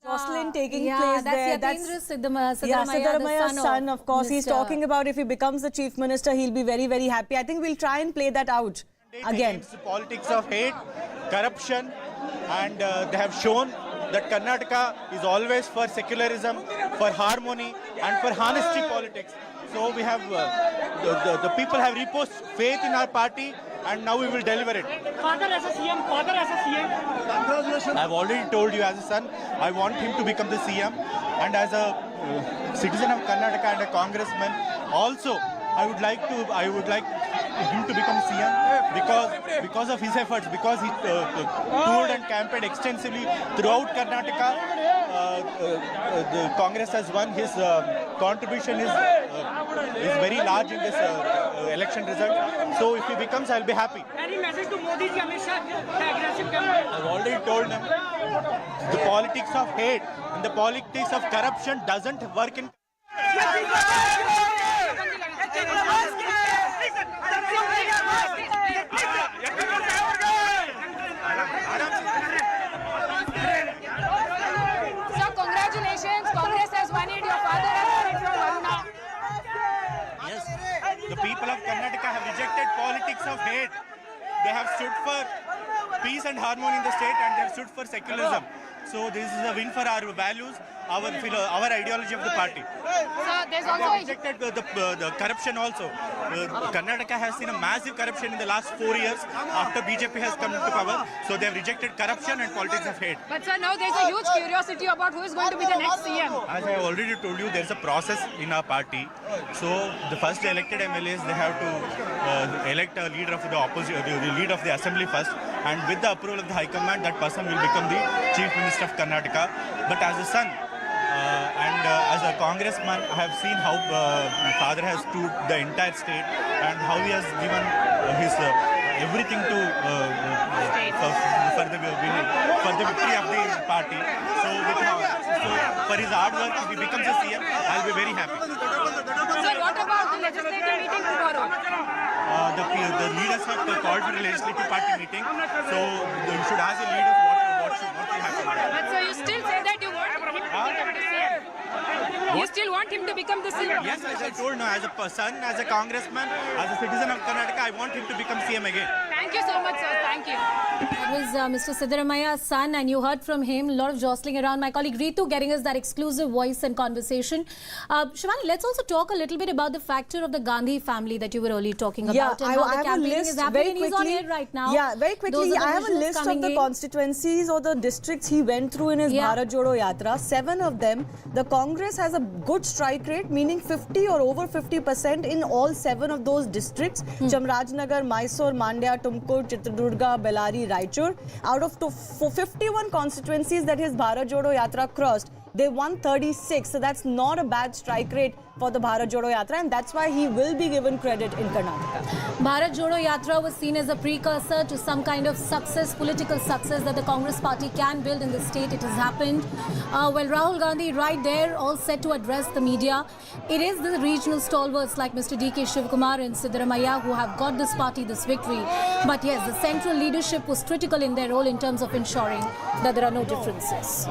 Jocelyn taking place there. That's Siddaramaiah's son, of course. He's talking about if he becomes the chief minister, he'll be very, very happy. I think we'll try and play that out again. Politics of hate, corruption, and they have shown that Karnataka is always for secularism, for harmony, and for honesty politics. So we have the people have reposed faith in our party, and now we will deliver it. Father as a CM, father as a CM. Congratulations. I've already told you as a son, I want him to become the CM, and as a citizen of Karnataka and a congressman, also I would like him to become CM because of his efforts, because he toured and campaigned extensively throughout Karnataka. The Congress has won. His contribution is very large in this election result. So if he becomes, I'll be happy. Any message to Modi ji, Amit Shah, the aggressive campaign? I've already told him the politics of hate and the politics of corruption doesn't work in. Sir, congratulations. Congress has won it. Your father has won it from Varuna. Yes, the people of Karnataka have rejected politics of hate. They have stood for peace and harmony in the state, and they have stood for secularism. So this is a win for our values, our ideology of the party. Sir, there's also rejected the corruption also. Karnataka has seen a massive corruption in the last 4 years after BJP has come to power. So they have rejected corruption and politics of hate. But sir, now there's a huge curiosity about who is going to be the next CM. As I have already told you, there's a process in our party. So the first elected MLAs, they have to elect a leader of the opposition, the leader of the assembly first, and with the approval of the High Command, that person will become the Chief Minister of Karnataka. But as a son and as a congressman, I have seen how my father has toured the entire state and how he has given his everything to for the victory of the party. So for his hard work, if he becomes a CM, I'll be very happy. Sir, what about the legislative meeting tomorrow? The leaders have called for a legislative party meeting, so you should ask the leaders what will happen. But sir, you still say that you want him to become the CM. You still want him to become the CM? Yes, as I told, no, as a son, as a congressman, as a citizen of Karnataka, I want him to become CM again. Thank you so much, sir. Thank you. That was Mr. Siddaramaiah's son, and you heard from him. A lot of jostling around. My colleague Ritu getting us that exclusive voice and conversation. Shivani, let's also talk a little bit about the factor of the Gandhi family that you were earlier talking about. Yeah, and how I the have a campaigning list is happening, very quickly. He's on air right now. Yeah, very quickly. I have a list of the constituencies or the districts he went through in his Bharat Jodo Yatra. 7 of them, the Congress has a good strike rate, meaning 50 or over 50% in all 7 of those districts. Chamarajanagar, Mysore, Mandya, Tumkur, Chitradurga, Bellary, Raichur. Out of 51 constituencies that his Bharat Jodo Yatra crossed, They won 36. So that's not a bad strike rate for the Bharat Jodo Yatra, and that's why he will be given credit in Karnataka. Bharat Jodo Yatra was seen as a precursor to some kind of success, political success that the Congress party can build in the state. It has happened. Well, Rahul Gandhi right there, all set to address the media. It is the regional stalwarts like Mr. D.K. Shivkumar and Siddaramaiah who have got this party this victory. But yes, the central leadership was critical in their role in terms of ensuring that there are no differences.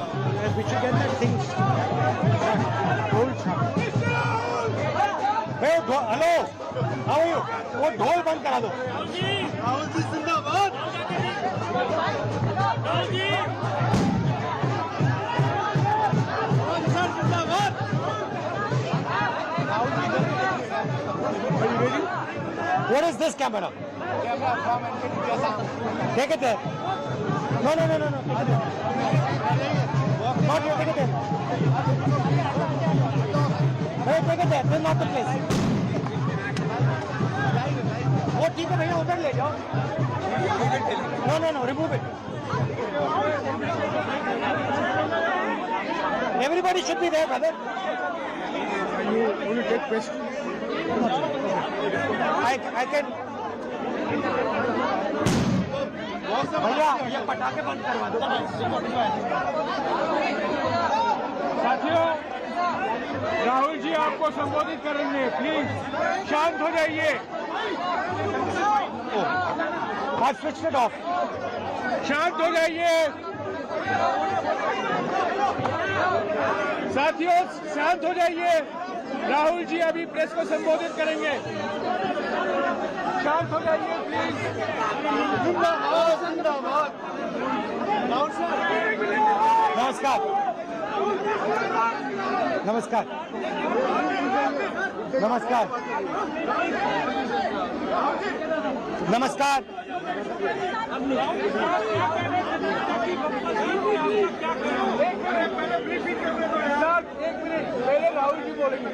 Hey, hello, how are you? वो ढोल बंद करा दो। राहुल जी जिंदाबाद। राहुल जी जिंदाबाद। Are you ready? What is this camera? Camera from Take it there. No. Take it there. Not here. Take it there. Hey, take it there. This is not the place. वो ठीक है भैया उधर ले जाओ। No, remove it. Everybody should be there, brother. Will you take questions? I can. भैया ये पटाखे बंद करवा दो। साथियों, राहुल जी आपको संबोधित करेंगे, प्लीज शांत हो जाइए। I switched it off. शांत हो जाइए। साथियों शांत हो जाइए। राहुल जी अभी प्रेस को संबोधित करेंगे। शांत हो जाइए प्लीज। जिंदाबाद। नमस्कार। नमस्कार। नमस्कार। नमस्कार। एक मिनट पहले राहुल जी बोलेंगे।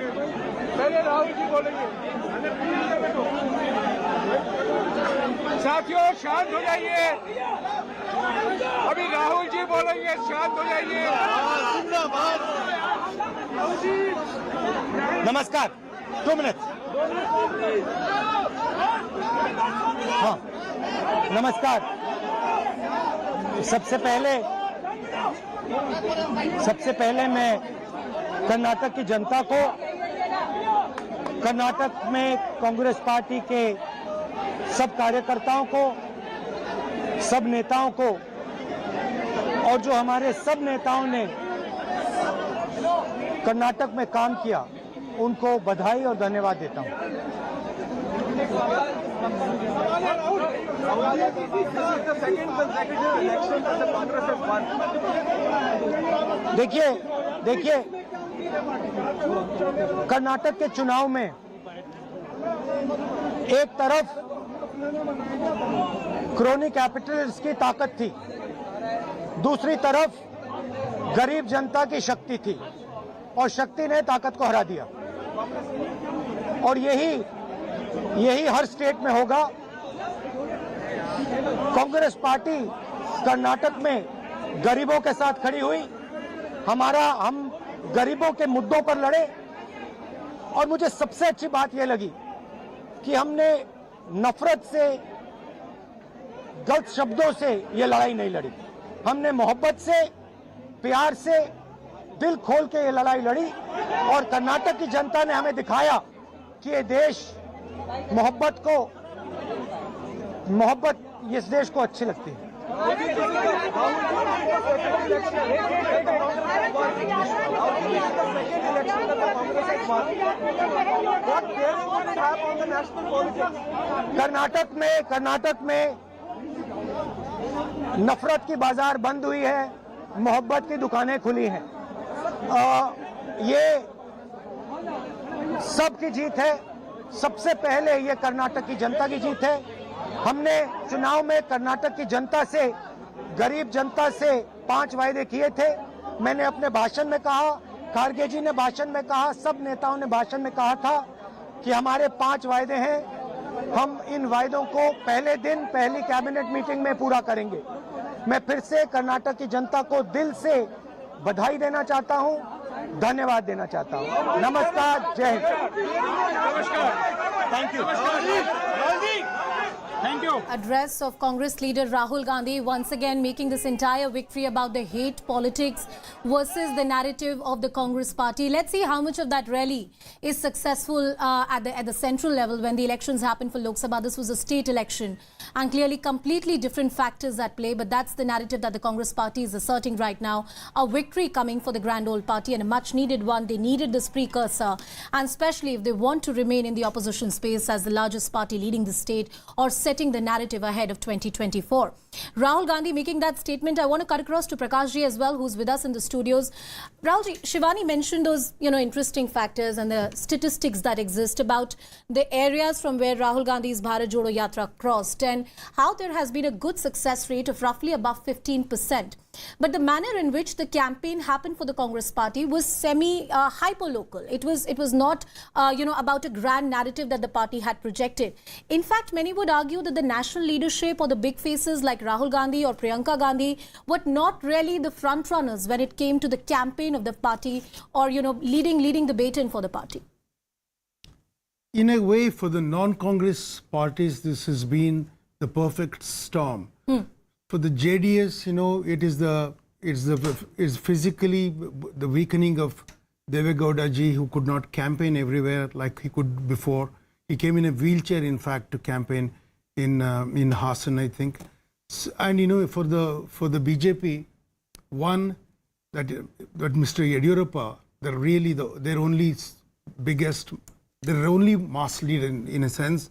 साथियों शांत हो जाइए। अभी राहुल जी बोलेंगे, शांत हो जाइए। नमस्कार। 2 minutes। हाँ नमस्कार। सबसे पहले मैं कर्नाटक की जनता को, कर्नाटक में कांग्रेस पार्टी के सब कार्यकर्ताओं को, सब नेताओं को और जो हमारे सब नेताओं ने कर्नाटक में काम किया उनको बधाई और धन्यवाद देता हूं। देखिए कर्नाटक के चुनाव में एक तरफ क्रोनी कैपिटलिस्ट की ताकत थी, दूसरी तरफ गरीब जनता की शक्ति थी और शक्ति ने ताकत को हरा दिया। और यही हर स्टेट में होगा। कांग्रेस पार्टी कर्नाटक में गरीबों के साथ खड़ी हुई, हम गरीबों के मुद्दों पर लड़े। और मुझे सबसे अच्छी बात यह लगी कि हमने नफरत से, गलत शब्दों से ये लड़ाई नहीं लड़ी। हमने मोहब्बत से, प्यार से, दिल खोल के ये लड़ाई लड़ी और कर्नाटक की जनता ने हमें दिखाया कि ये देश मोहब्बत इस देश को अच्छी लगती है। कर्नाटक में नफरत की बाजार बंद हुई है, मोहब्बत की दुकानें खुली हैं। ये सबकी जीत है। सबसे पहले ये कर्नाटक की जनता की जीत है। हमने चुनाव में कर्नाटक की जनता से, गरीब जनता से 5 वायदे किए थे। मैंने अपने भाषण में कहा, खारगे जी ने भाषण में कहा, सब नेताओं ने भाषण में कहा था कि हमारे 5 वायदे हैं। हम इन वायदों को पहले दिन पहली कैबिनेट मीटिंग में पूरा करेंगे। मैं फिर से कर्नाटक की जनता को दिल से बधाई देना चाहता हूं, धन्यवाद देना चाहता हूं। नमस्कार, जय Hind. Thank you. Thank you. Address of Congress leader Rahul Gandhi once again making this entire victory about the hate politics versus the narrative of the Congress party. Let's see how much of that really is successful at the central level when the elections happened for Lok Sabha. This was a state election and clearly completely different factors at play, but that's the narrative that the Congress party is asserting right now. A victory coming for the grand old party and a much needed one. They needed this precursor, and especially if they want to remain in the opposition space as the largest party leading the state or setting the narrative ahead of 2024. Rahul Gandhi making that statement. I want to cut across to Prakash ji as well, who's with us in the studios. Rahul ji, Shivani mentioned those, interesting factors and the statistics that exist about the areas from where Rahul Gandhi's Bharat Jodo Yatra crossed and how there has been a good success rate of roughly above 15%. But the manner in which the campaign happened for the Congress party was hyper-local. It was not, about a grand narrative that the party had projected. In fact, many would argue that the national leadership or the big faces like Rahul Gandhi or Priyanka Gandhi were not really the front runners when it came to the campaign of the party or, leading the baton for the party. In a way, for the non-Congress parties, this has been the perfect storm. For the JDS, it's physically the weakening of Deve Gowda ji, who could not campaign everywhere like he could before. He came in a wheelchair, in fact, to campaign in Hassan, I think. And for the BJP, one that Mr. Yediyurappa, their only mass leader in a sense,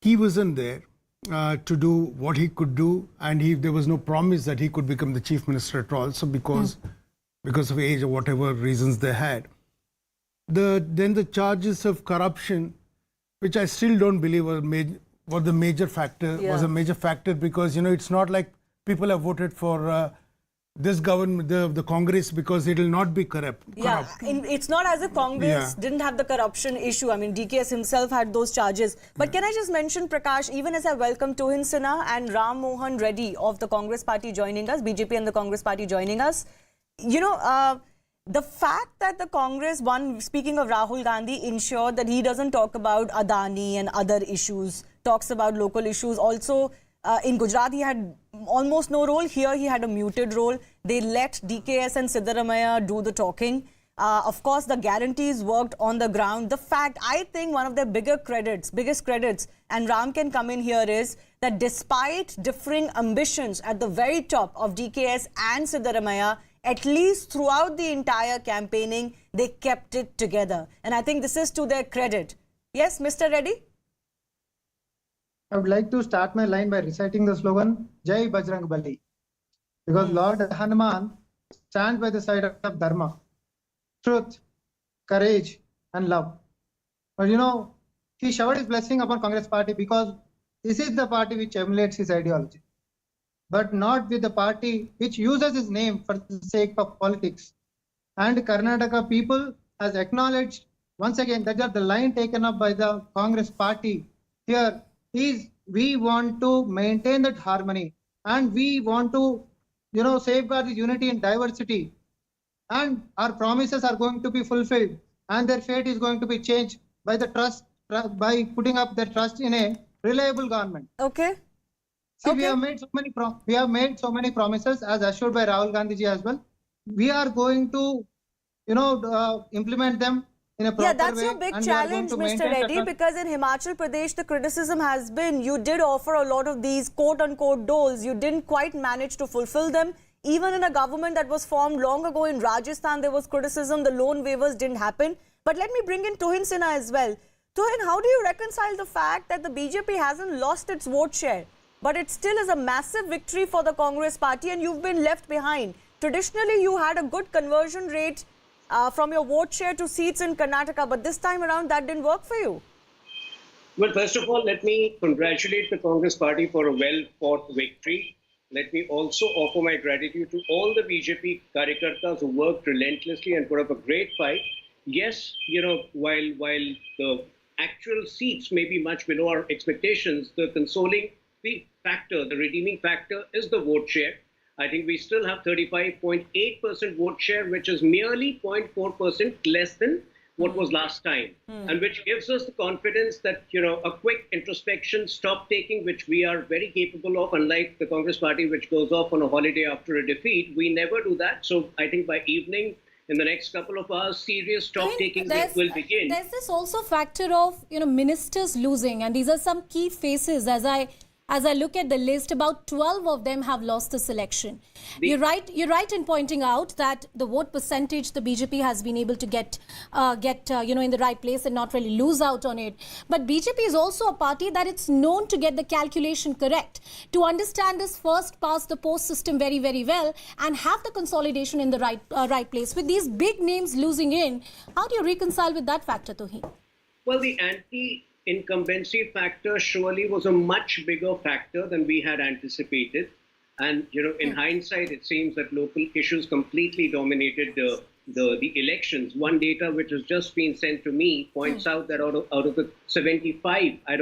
he wasn't there to do what he could do, and there was no promise that he could become the chief minister at all. So because of age or whatever reasons they had, then the charges of corruption, which I still don't believe were the major factor. Was a major factor because it's not like people have voted for this government, the Congress, because it will not be corrupt. Yeah, it's not as if Congress didn't have the corruption issue. I mean, DKS himself had those charges. But can I just mention, Prakash, even as I welcome Tuhin Sinha and Ram Mohan Reddy of the Congress party joining us, BJP and the Congress party joining us, the fact that the Congress, speaking of Rahul Gandhi, ensured that he doesn't talk about Adani and other issues, talks about local issues. Also, in Gujarat, he had almost no role. Here, he had a muted role. They let DKS and Siddaramaiah do the talking. Of course, the guarantees worked on the ground. The fact, I think one of their biggest credits, and Ram can come in here, is that despite differing ambitions at the very top of DKS and Siddaramaiah, at least throughout the entire campaigning, they kept it together. And I think this is to their credit. Yes, Mr. Reddy? I would like to start my line by reciting the slogan, Jai Bajrang Bali. Because Lord Hanuman stands by the side of Dharma, truth, courage, and love. But he showered his blessing upon Congress party because this is the party which emulates his ideology. But not with the party which uses his name for the sake of politics. And Karnataka people has acknowledged once again that the line taken up by the Congress party here is we want to maintain that harmony and we want to safeguard the unity and diversity, and our promises are going to be fulfilled and their fate is going to be changed by the by putting up their trust in a reliable government. Okay. See, we have made so many promises as assured by Rahul Gandhi ji as well. We are going to implement them in a proper way. That's your big challenge, Mr. Reddy, because in Himachal Pradesh, the criticism has been you did offer a lot of these quote-unquote goals. You didn't quite manage to fulfill them. Even in a government that was formed long ago in Rajasthan, there was criticism. The loan waivers didn't happen. But let me bring in Tuhin Sinha as well. Tuhin, how do you reconcile the fact that the BJP hasn't lost its vote share, but it still is a massive victory for the Congress party and you've been left behind? Traditionally, you had a good conversion rate from your vote share to seats in Karnataka, but this time around that didn't work for you. Well, first of all, let me congratulate the Congress party for a well-fought victory. Let me also offer my gratitude to all the BJP karyakartas who worked relentlessly and put up a great fight. Yes, while the actual seats may be much below our expectations, the consoling factor, the redeeming factor is the vote share. I think we still have 35.8% vote share, which is merely 0.4% less than what was last time, and which gives us the confidence that, a quick introspection, stock taking, which we are very capable of, unlike the Congress party, which goes off on a holiday after a defeat. We never do that. So I think by evening, in the next couple of hours, serious stock taking will begin. There's this also factor of, ministers losing, and these are some key faces. As I look at the list, about 12 of them have lost this election. You're right in pointing out that the vote percentage the BJP has been able to get in the right place and not really lose out on it. But BJP is also a party that it's known to get the calculation correct, to understand this first past the post system very, very well and have the consolidation in the right place. With these big names losing in, how do you reconcile with that factor, Toheen? Well, the incumbency factor surely was a much bigger factor than we had anticipated. And, in hindsight, it seems that local issues completely dominated the elections. One data which has just been sent to me points out that out of the 75, I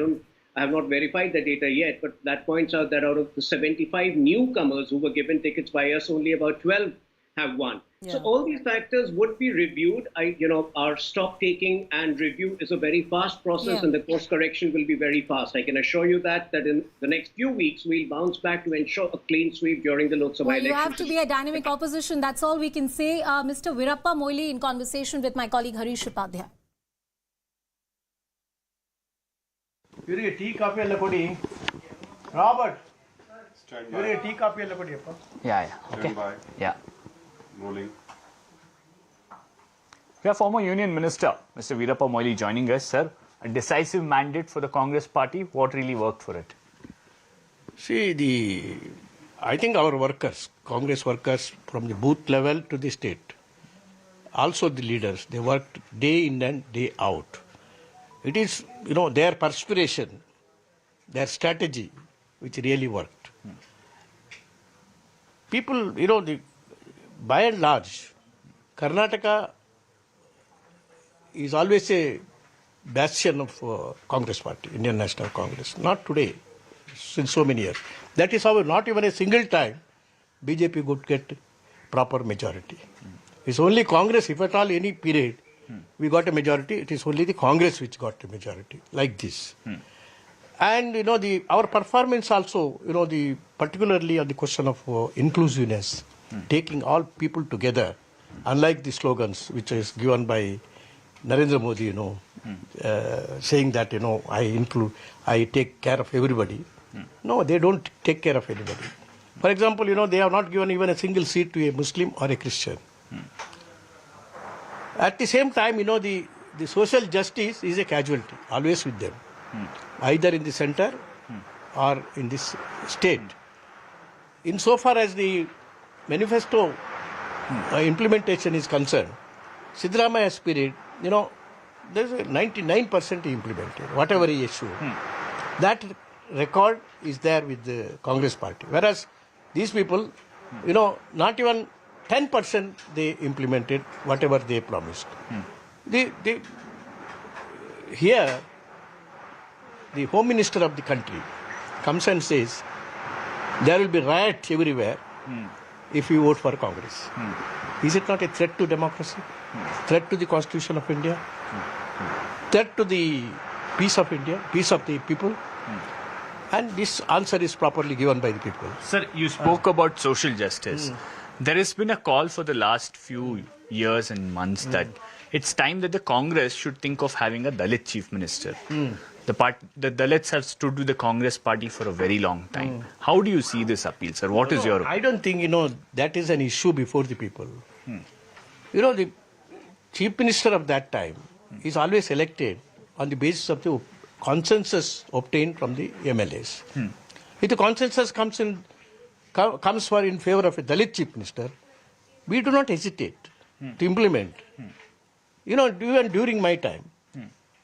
have not verified the data yet, but that points out that out of the 75 newcomers who were given tickets by us, only about 12 have won. Yeah. So all these factors would be reviewed. Our stock taking and review is a very fast process, and the course correction will be very fast. I can assure you that in the next few weeks, we'll bounce back to ensure a clean sweep during the Lok Sabha election. You have to be a dynamic opposition. That's all we can say. Mr. Veerappa Moily in conversation with my colleague Harish Upadhyay. Yuri, tea coffee alla kodi. Robert. Yuri, tea coffee alla kodi appa. Yeah. Okay. Stand by. Yeah. Rolling. We have former Union Minister, Mr. Veerappa Moily, joining us, sir. A decisive mandate for the Congress party. What really worked for it? See, I think our workers, Congress workers from the booth level to the state, also the leaders, they worked day in and day out. It is, their perspiration, their strategy, which really worked. People, by and large, Karnataka is always a bastion of Congress party, Indian National Congress. Not today, since so many years. That is how not even a single time BJP could get proper majority. It's only Congress, if at all any period, we got a majority, it is only the Congress which got a majority, like this. And, our performance also, particularly on the question of inclusiveness, taking all people together, unlike the slogans which is given by Narendra Modi, saying that, I take care of everybody. No, they don't take care of anybody. For example, they have not given even a single seat to a Muslim or a Christian. At the same time, the social justice is a casualty, always with them, either in the center or in this state. Insofar as the manifesto implementation is concerned, Siddaramaia's period, there's a 99% implemented, whatever he issued. That record is there with the Congress party. Whereas these people, not even 10% they implemented whatever they promised. Here, the Home Minister of the country comes and says, there will be riot everywhere if you vote for Congress. Is it not a threat to democracy? Threat to the Constitution of India? Threat to the peace of India, peace of the people? And this answer is properly given by the people. Sir, you spoke about social justice. There has been a call for the last few years and months that it's time that the Congress should think of having a Dalit chief minister. The Dalits have stood with the Congress party for a very long time. How do you see this appeal, sir? What is your opinion? I don't think, that is an issue before the people. The chief minister of that time is always elected on the basis of the consensus obtained from the MLAs. If the consensus comes in favor of a Dalit chief minister, we do not hesitate to implement. Even during my time,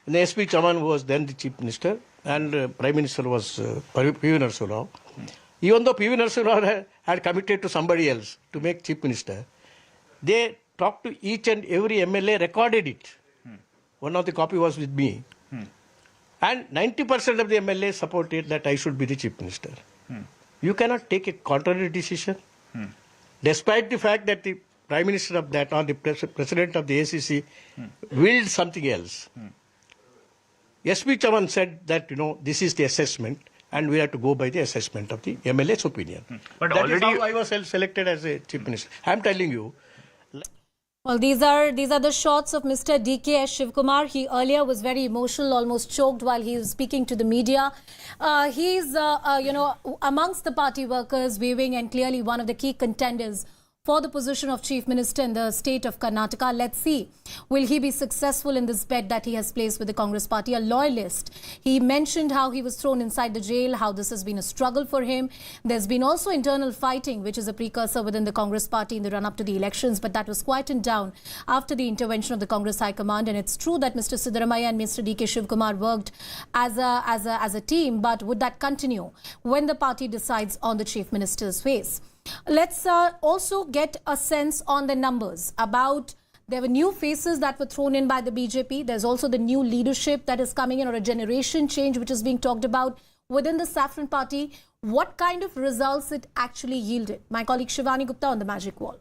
the SP Chaman, who was then the chief minister, and Prime Minister was P.V. Narasimha Rao. Even though P.V. Narasimha Rao had committed to somebody else to make chief minister, they talked to each and every MLA, recorded it. One of the copy was with me. And 90% of the MLAs supported that I should be the chief minister. You cannot take a contrary decision Despite the fact that the Prime Minister of that or the President of the ACC willed something else. S.B. Chavan said that, this is the assessment and we have to go by the assessment of the MLA's opinion. But that is already how I was selected as a Chief Minister. I am telling you. Well, these are the shots of Mr. D.K.S. Shivkumar. He earlier was very emotional, almost choked while he was speaking to the media. He's, amongst the party workers, waving and clearly one of the key contenders for the position of Chief Minister in the state of Karnataka. Let's see, will he be successful in this bet that he has placed with the Congress party? A loyalist. He mentioned how he was thrown inside the jail, how this has been a struggle for him. There's been also internal fighting, which is a precursor within the Congress party in the run-up to the elections, but that was quietened down after the intervention of the Congress High Command. And it's true that Mr. Siddaramaiah and Mr. D.K. Shivkumar worked as a team, but would that continue when the party decides on the Chief Minister's face? Let's also get a sense on the numbers about there were new faces that were thrown in by the BJP. There's also the new leadership that is coming in, or a generation change which is being talked about within the Saffron Party. What kind of results it actually yielded? My colleague Shivani Gupta on the Magic Wall.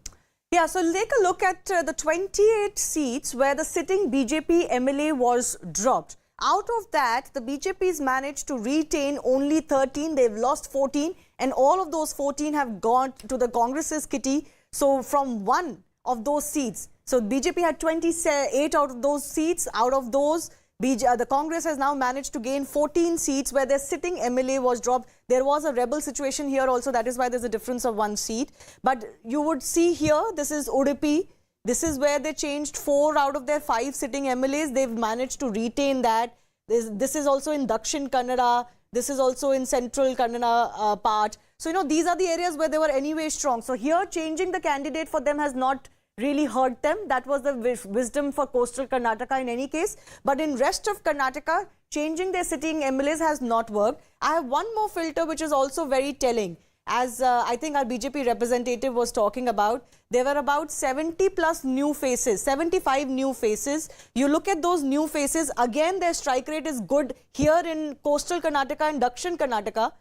Yeah, so take a look at the 28 seats where the sitting BJP MLA was dropped. Out of that, the BJP's managed to retain only 13. They've lost 14. And all of those 14 have gone to the Congress's kitty. So from one of those seats, so BJP had 28 out of those seats. Out of those, the Congress has now managed to gain 14 seats where their sitting MLA was dropped. There was a rebel situation here also. That is why there's a difference of 1 seat. But you would see here, this is Udupi. This is where they changed 4 out of their 5 sitting MLAs. They've managed to retain that. This is also in Dakshin Kannada. This is also in central Kannada part. So, these are the areas where they were anyway strong. So here, changing the candidate for them has not really hurt them. That was the wisdom for coastal Karnataka in any case. But in rest of Karnataka, changing their sitting MLAs has not worked. I have one more filter which is also very telling. As I think our BJP representative was talking about, there were about 70 plus new faces, 75 new faces. You look at those new faces, again their strike rate is good here in coastal Karnataka and Dakshin Karnataka,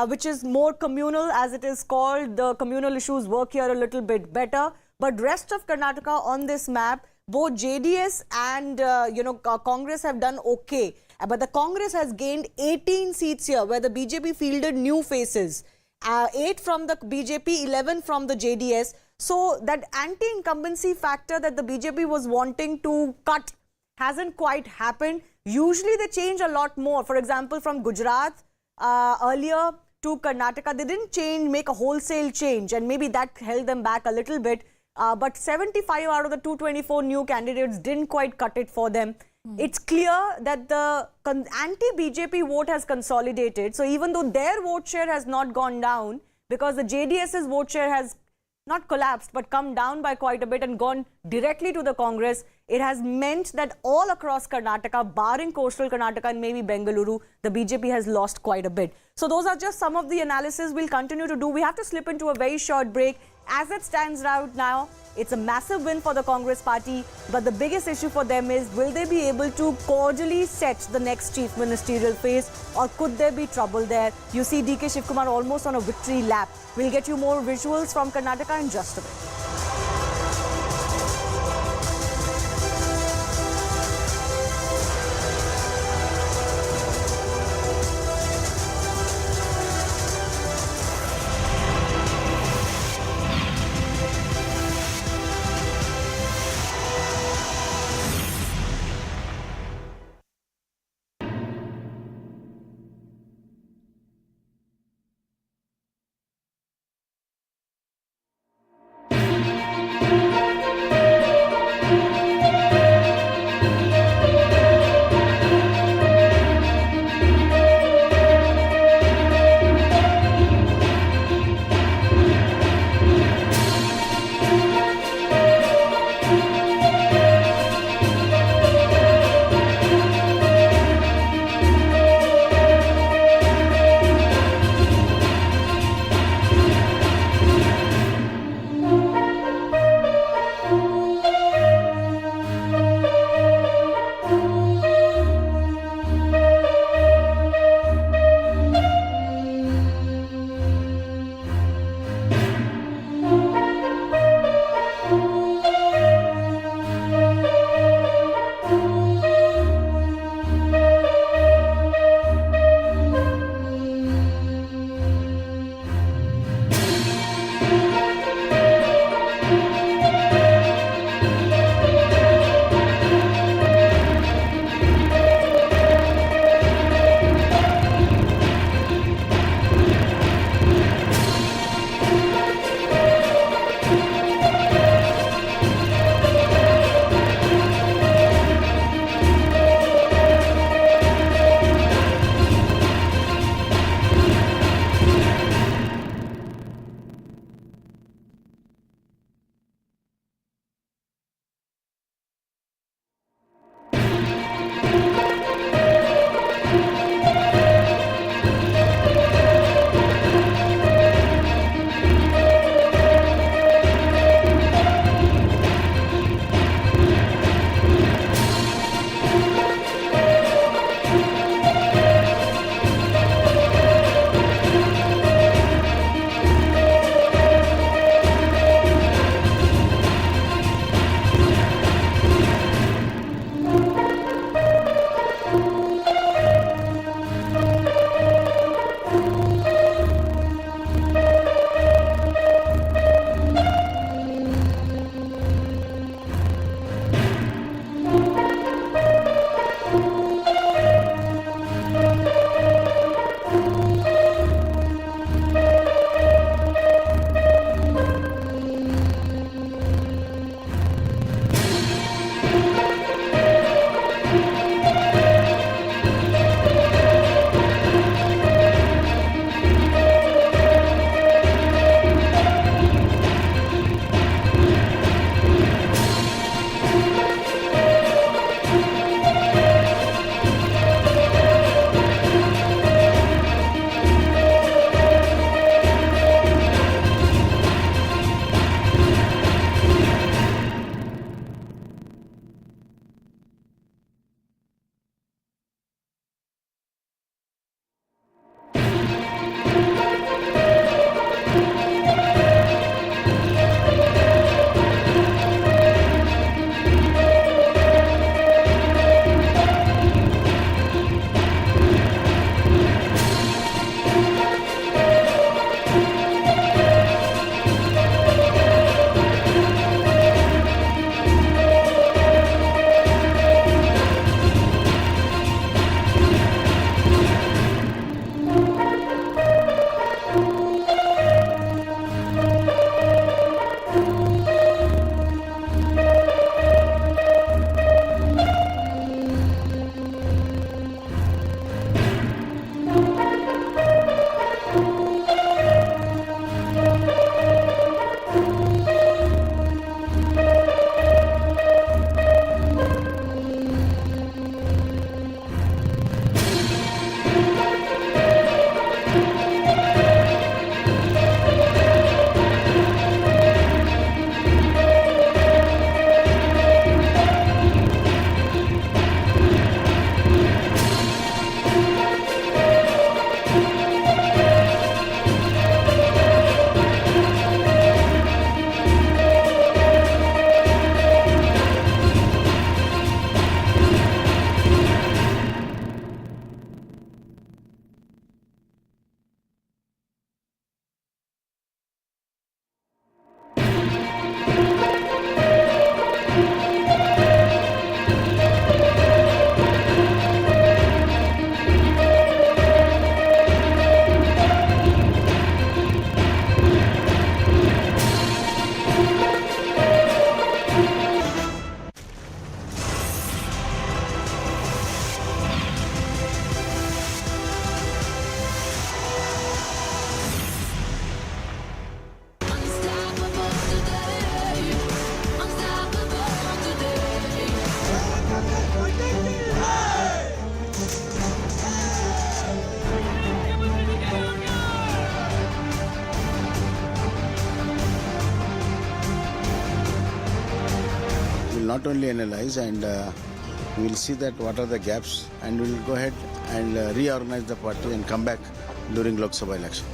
which is more communal as it is called. The communal issues work here a little bit better. But rest of Karnataka on this map, both JDS and Congress have done okay. But the Congress has gained 18 seats here where the BJP fielded new faces. 8 from the BJP, 11 from the JDS. So that anti-incumbency factor that the BJP was wanting to cut hasn't quite happened. Usually they change a lot more. For example, from Gujarat earlier to Karnataka, they didn't make a wholesale change, and maybe that held them back a little bit. But 75 out of the 224 new candidates didn't quite cut it for them. It's clear that the anti-BJP vote has consolidated. So even though their vote share has not gone down, because the JDS's vote share has not collapsed but come down by quite a bit and gone directly to the Congress, it has meant that all across Karnataka, barring coastal Karnataka and maybe Bengaluru, the BJP has lost quite a bit. So those are just some of the analysis we'll continue to do. We have to slip into a very short break. As it stands right now, it's a massive win for the Congress party, but the biggest issue for them is, will they be able to cordially set the next chief ministerial phase, or could there be trouble there? You see D.K. Shivkumar almost on a victory lap. We'll get you more visuals from Karnataka in just a bit. not only analyze and we will see that what are the gaps, and we will go ahead and reorganize the party and come back during Lok Sabha election.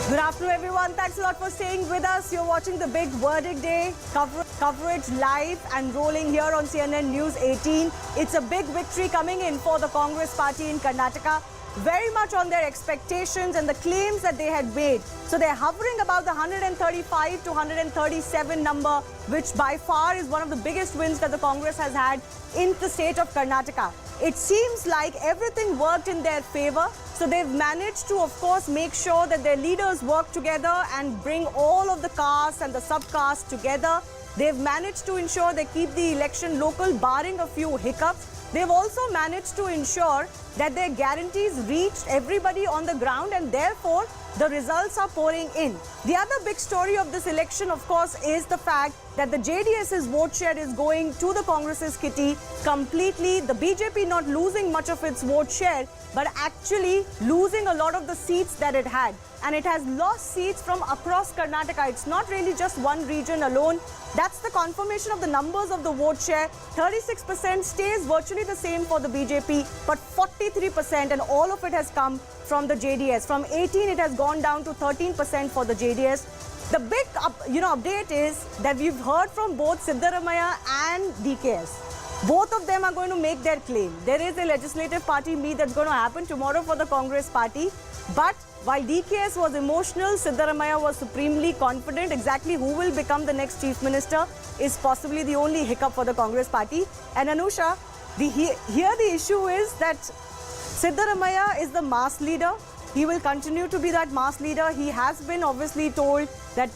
Good afternoon, everyone. Thanks a lot for staying with us. You're watching the big verdict day coverage live and rolling here on CNN News 18. It's a big victory coming in for the Congress party in Karnataka. Very much on their expectations and the claims that they had made. So they're hovering about the 135 to 137 number, which by far is one of the biggest wins that the Congress has had in the state of Karnataka. It seems like everything worked in their favor. So they've managed to, of course, make sure that their leaders work together and bring all of the castes and the sub-castes together. They've managed to ensure they keep the election local, barring a few hiccups. They've also managed to ensure that their guarantees reached everybody on the ground, and therefore the results are pouring in. The other big story of this election, of course, is the fact that the JDS's vote share is going to the Congress's kitty completely. The BJP not losing much of its vote share, but actually losing a lot of the seats that it had. And it has lost seats from across Karnataka. It's not really just one region alone. That's the confirmation of the numbers of the vote share. 36% stays virtually the same for the BJP, but 43%, and all of it has come from the JDS. From 18, it has gone down to 13% for the JDS. The big update is that we've heard from both Siddaramaiah and DKS. Both of them are going to make their claim. There is a legislative party meet that's going to happen tomorrow for the Congress party. But while DKS was emotional, Siddaramaiah was supremely confident. Exactly who will become the next chief minister is possibly the only hiccup for the Congress party. And Anusha, here the issue is that Siddaramaiah is the mass leader. He will continue to be that mass leader. He has been obviously told that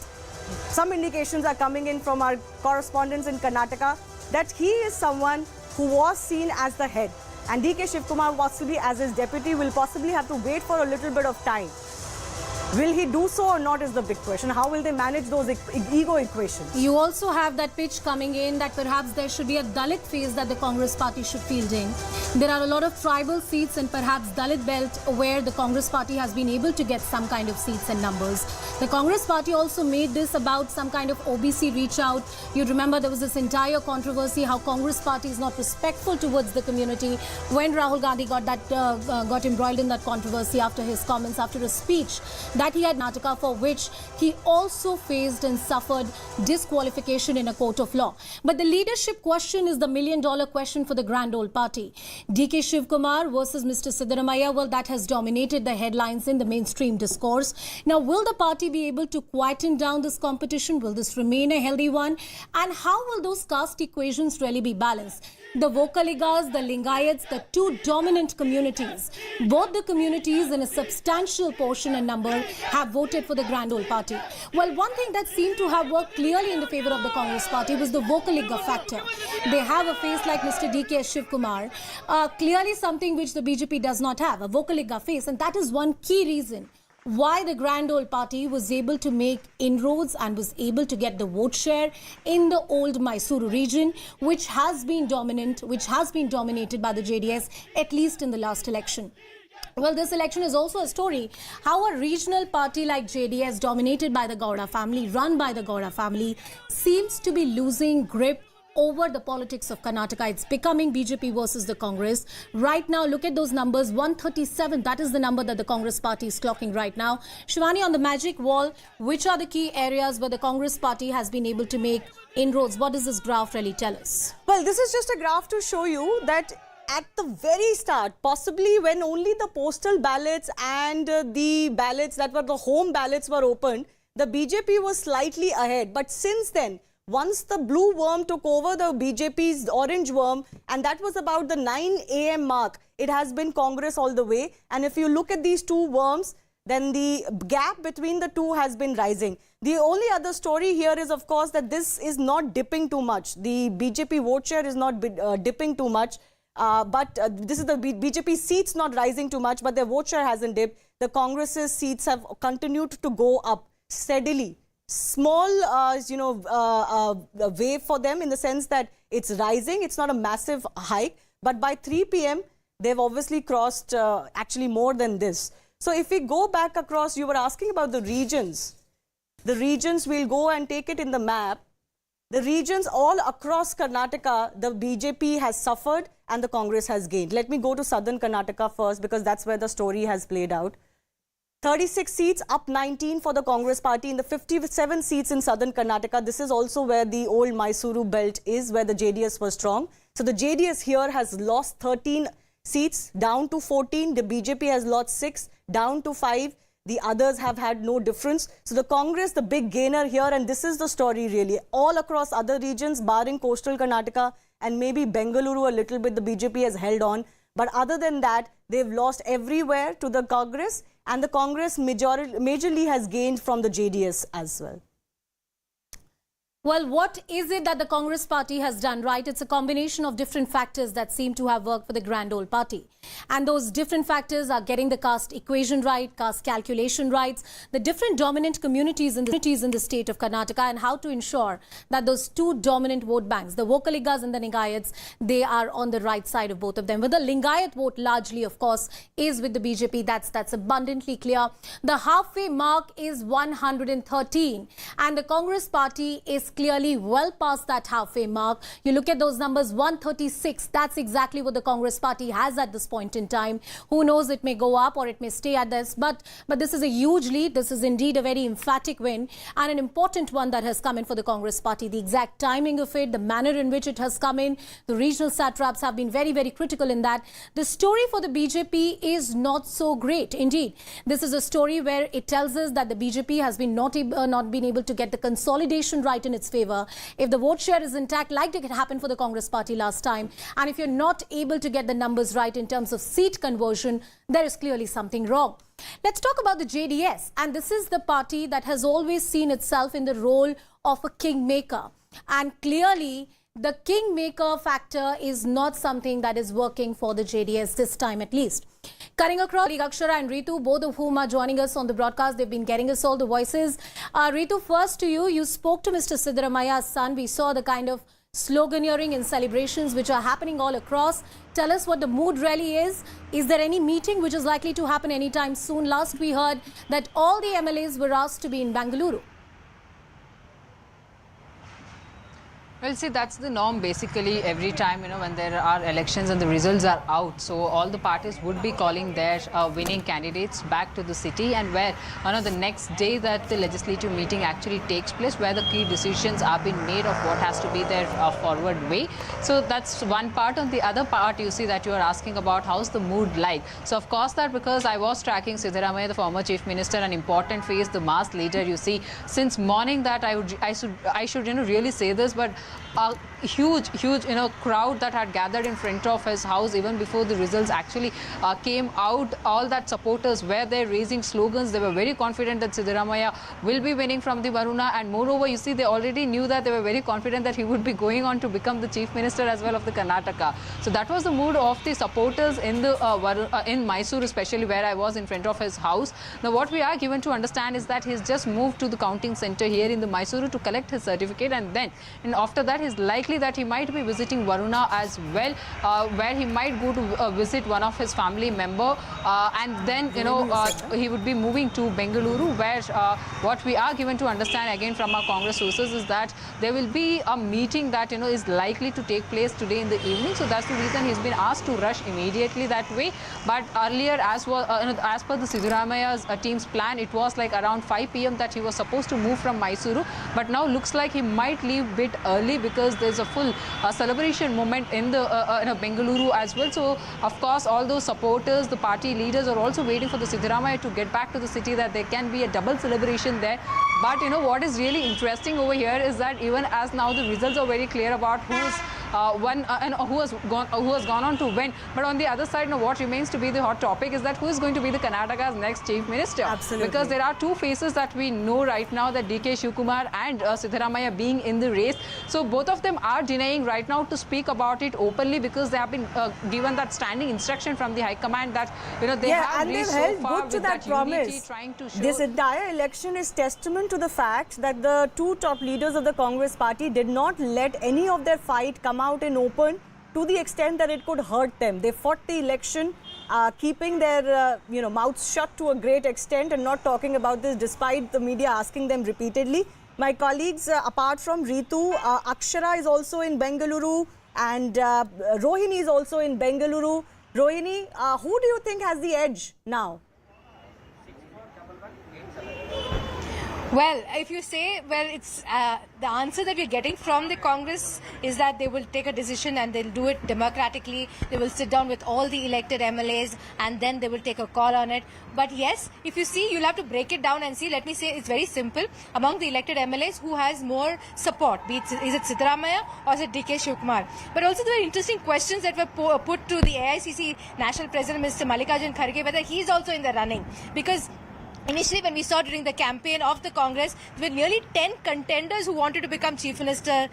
some indications are coming in from our correspondents in Karnataka that he is someone who was seen as the head. And DK Shivkumar possibly as his deputy will possibly have to wait for a little bit of time. Will he do so or not is the big question. How will they manage those ego equations? You also have that pitch coming in that perhaps there should be a Dalit phase that the Congress party should field in. There are a lot of tribal seats and perhaps Dalit belt where the Congress party has been able to get some kind of seats and numbers. The Congress party also made this about some kind of OBC reach out. You remember there was this entire controversy how Congress party is not respectful towards the community when Rahul Gandhi got embroiled in that controversy after his comments, after a speech that he had Karnataka, for which he also faced and suffered disqualification in a court of law. But the leadership question is the million-dollar question for the grand old party. DK Shivkumar versus Mr. Siddaramaiah, well, that has dominated the headlines in the mainstream discourse. Now, will the party be able to quieten down this competition? Will this remain a healthy one? And how will those caste equations really be balanced? The Vokaligas, the Lingayats, the two dominant communities, both the communities in a substantial portion and number have voted for the grand old party. Well, one thing that seemed to have worked clearly in the favor of the Congress party was the Vokaliga factor. They have a face like Mr. DK Shivkumar, clearly something which the BJP does not have, a Vokaliga face, and that is one key reason why the grand old party was able to make inroads and was able to get the vote share in the old Mysuru region, which has been dominated by the JDS, at least in the last election. Well, this election is also a story how a regional party like JDS, dominated by the Gowda family, run by the Gowda family, seems to be losing grip over the politics of Karnataka. It's becoming BJP versus the Congress. Right now, look at those numbers, 137. That is the number that the Congress party is clocking right now. Shivani, on the magic wall, which are the key areas where the Congress party has been able to make inroads? What does this graph really tell us? Well, this is just a graph to show you that at the very start, possibly when only the postal ballots and the ballots that were the home ballots were opened, the BJP was slightly ahead. But since then, once the blue worm took over the BJP's orange worm, and that was about the 9 a.m. mark, it has been Congress all the way. And if you look at these two worms, then the gap between the two has been rising. The only other story here is, of course, that this is not dipping too much. The BJP vote share is not dipping too much. This is the BJP seats not rising too much, but their vote share hasn't dipped. The Congress's seats have continued to go up steadily. Small, wave for them in the sense that it's rising. It's not a massive hike, but by 3 p.m. they've obviously crossed actually more than this. So if we go back across, you were asking about the regions. The regions, we'll go and take it in the map. The regions all across Karnataka, the BJP has suffered and the Congress has gained. Let me go to southern Karnataka first because that's where the story has played out. 36 seats, up 19 for the Congress party in the 57 seats in southern Karnataka. This is also where the old Mysuru belt is, where the JDS was strong. So the JDS here has lost 13 seats, down to 14. The BJP has lost 6, down to 5. The others have had no difference. So the Congress, the big gainer here, and this is the story really. All across other regions, barring coastal Karnataka and maybe Bengaluru a little bit, the BJP has held on. But other than that, they've lost everywhere to the Congress, and the Congress majorly has gained from the JDS as well. Well, what is it that the Congress party has done right? It's a combination of different factors that seem to have worked for the grand old party. And those different factors are getting the caste equation right, caste calculation rights, the different dominant communities in the state of Karnataka, and how to ensure that those two dominant vote banks, the Vokaligas and the Lingayats, they are on the right side of both of them. But the Lingayat vote largely, of course, is with the BJP. That's abundantly clear. The halfway mark is 113, and the Congress party is clearly well past that halfway mark. You look at those numbers, 136, that's exactly what the Congress party has at this point in time. Who knows, it may go up or it may stay at this, but this is a huge lead. This is indeed a very emphatic win and an important one that has come in for the Congress party. The exact timing of it, the manner in which it has come in, the regional satraps have been very, very critical in that. The story for the BJP is not so great. Indeed, this is a story where it tells us that the BJP has been not been able to get the consolidation right in its favor. If the vote share is intact, like it happened for the Congress party last time, and if you're not able to get the numbers right in terms of seat conversion, there is clearly something wrong. Let's talk about the JDS, and this is the party that has always seen itself in the role of a kingmaker, and clearly the kingmaker factor is not something that is working for the JDS this time at least. Cutting across, Akshara and Ritu, both of whom are joining us on the broadcast. They've been getting us all the voices. Ritu, first to you. You spoke to Mr. Siddaramaya's son. We saw the kind of sloganeering and celebrations which are happening all across. Tell us what the mood really is. Is there any meeting which is likely to happen anytime soon? Last we heard that all the MLAs were asked to be in Bengaluru. Well, see, that's the norm basically every time, when there are elections and the results are out. So all the parties would be calling their winning candidates back to the city, and where, the next day that the legislative meeting actually takes place, where the key decisions are being made of what has to be their forward way. So that's one part. On the other part, you see that you are asking about how's the mood like. So of course that, because I was tracking Siddaramaya, the former chief minister, an important face, the mass leader, you see, since morning that I should really say this, but a huge crowd that had gathered in front of his house even before the results actually came out. All that supporters were there raising slogans. They were very confident that Siddaramaya will be winning from the Varuna, and moreover, you see, they already knew that they were very confident that he would be going on to become the chief minister as well of the Karnataka. So that was the mood of the supporters in the in Mysuru, especially where I was in front of his house. Now what we are given to understand is that he's just moved to the counting center here in the Mysuru to collect his certificate, and after that is likely that he might be visiting Varuna as well, where he might go to visit one of his family member, and then he would be moving to Bengaluru, where what we are given to understand again from our Congress sources is that there will be a meeting that is likely to take place today in the evening. So that's the reason he's been asked to rush immediately that way. But earlier, as per the Siddaramaya's team's plan, it was like around 5 p.m. that he was supposed to move from Mysuru, but now looks like he might leave a bit early because there's a full celebration moment in the Bengaluru as well. So of course all those supporters, the party leaders are also waiting for the Siddaramaya to get back to the city, that there can be a double celebration there. But what is really interesting over here is that even as now the results are very clear about who's who has gone on to win. But on the other side, what remains to be the hot topic is that who is going to be the Karnataka's next chief minister? Absolutely. Because there are two faces that we know right now, that DK Shivkumar and Siddaramaiah being in the race. So both of them are denying right now to speak about it openly, because they have been given that standing instruction from the High Command that they have and reached they've so held far good to with that unity, promise. trying to show This entire election is testament to the fact that the two top leaders of the Congress party did not let any of their fight come out in open to the extent that it could hurt them. They fought the election, keeping their mouths shut to a great extent and not talking about this, despite the media asking them repeatedly. My colleagues, apart from Ritu, Akshara is also in Bengaluru, and Rohini is also in Bengaluru. Rohini, who do you think has the edge now? Well, if you say, it's the answer that we're getting from the Congress is that they will take a decision and they'll do it democratically. They will sit down with all the elected MLAs and then they will take a call on it. But yes, if you see, you'll have to break it down and see. Let me say it's very simple. Among the elected MLAs, who has more support? Is it Siddaramaiah or is it DK Shivkumar? But also there are interesting questions that were put to the AICC National President, Mr. Mallikarjun Kharge, whether he's also in the running. Because initially, when we saw during the campaign of the Congress, there were nearly 10 contenders who wanted to become Chief Minister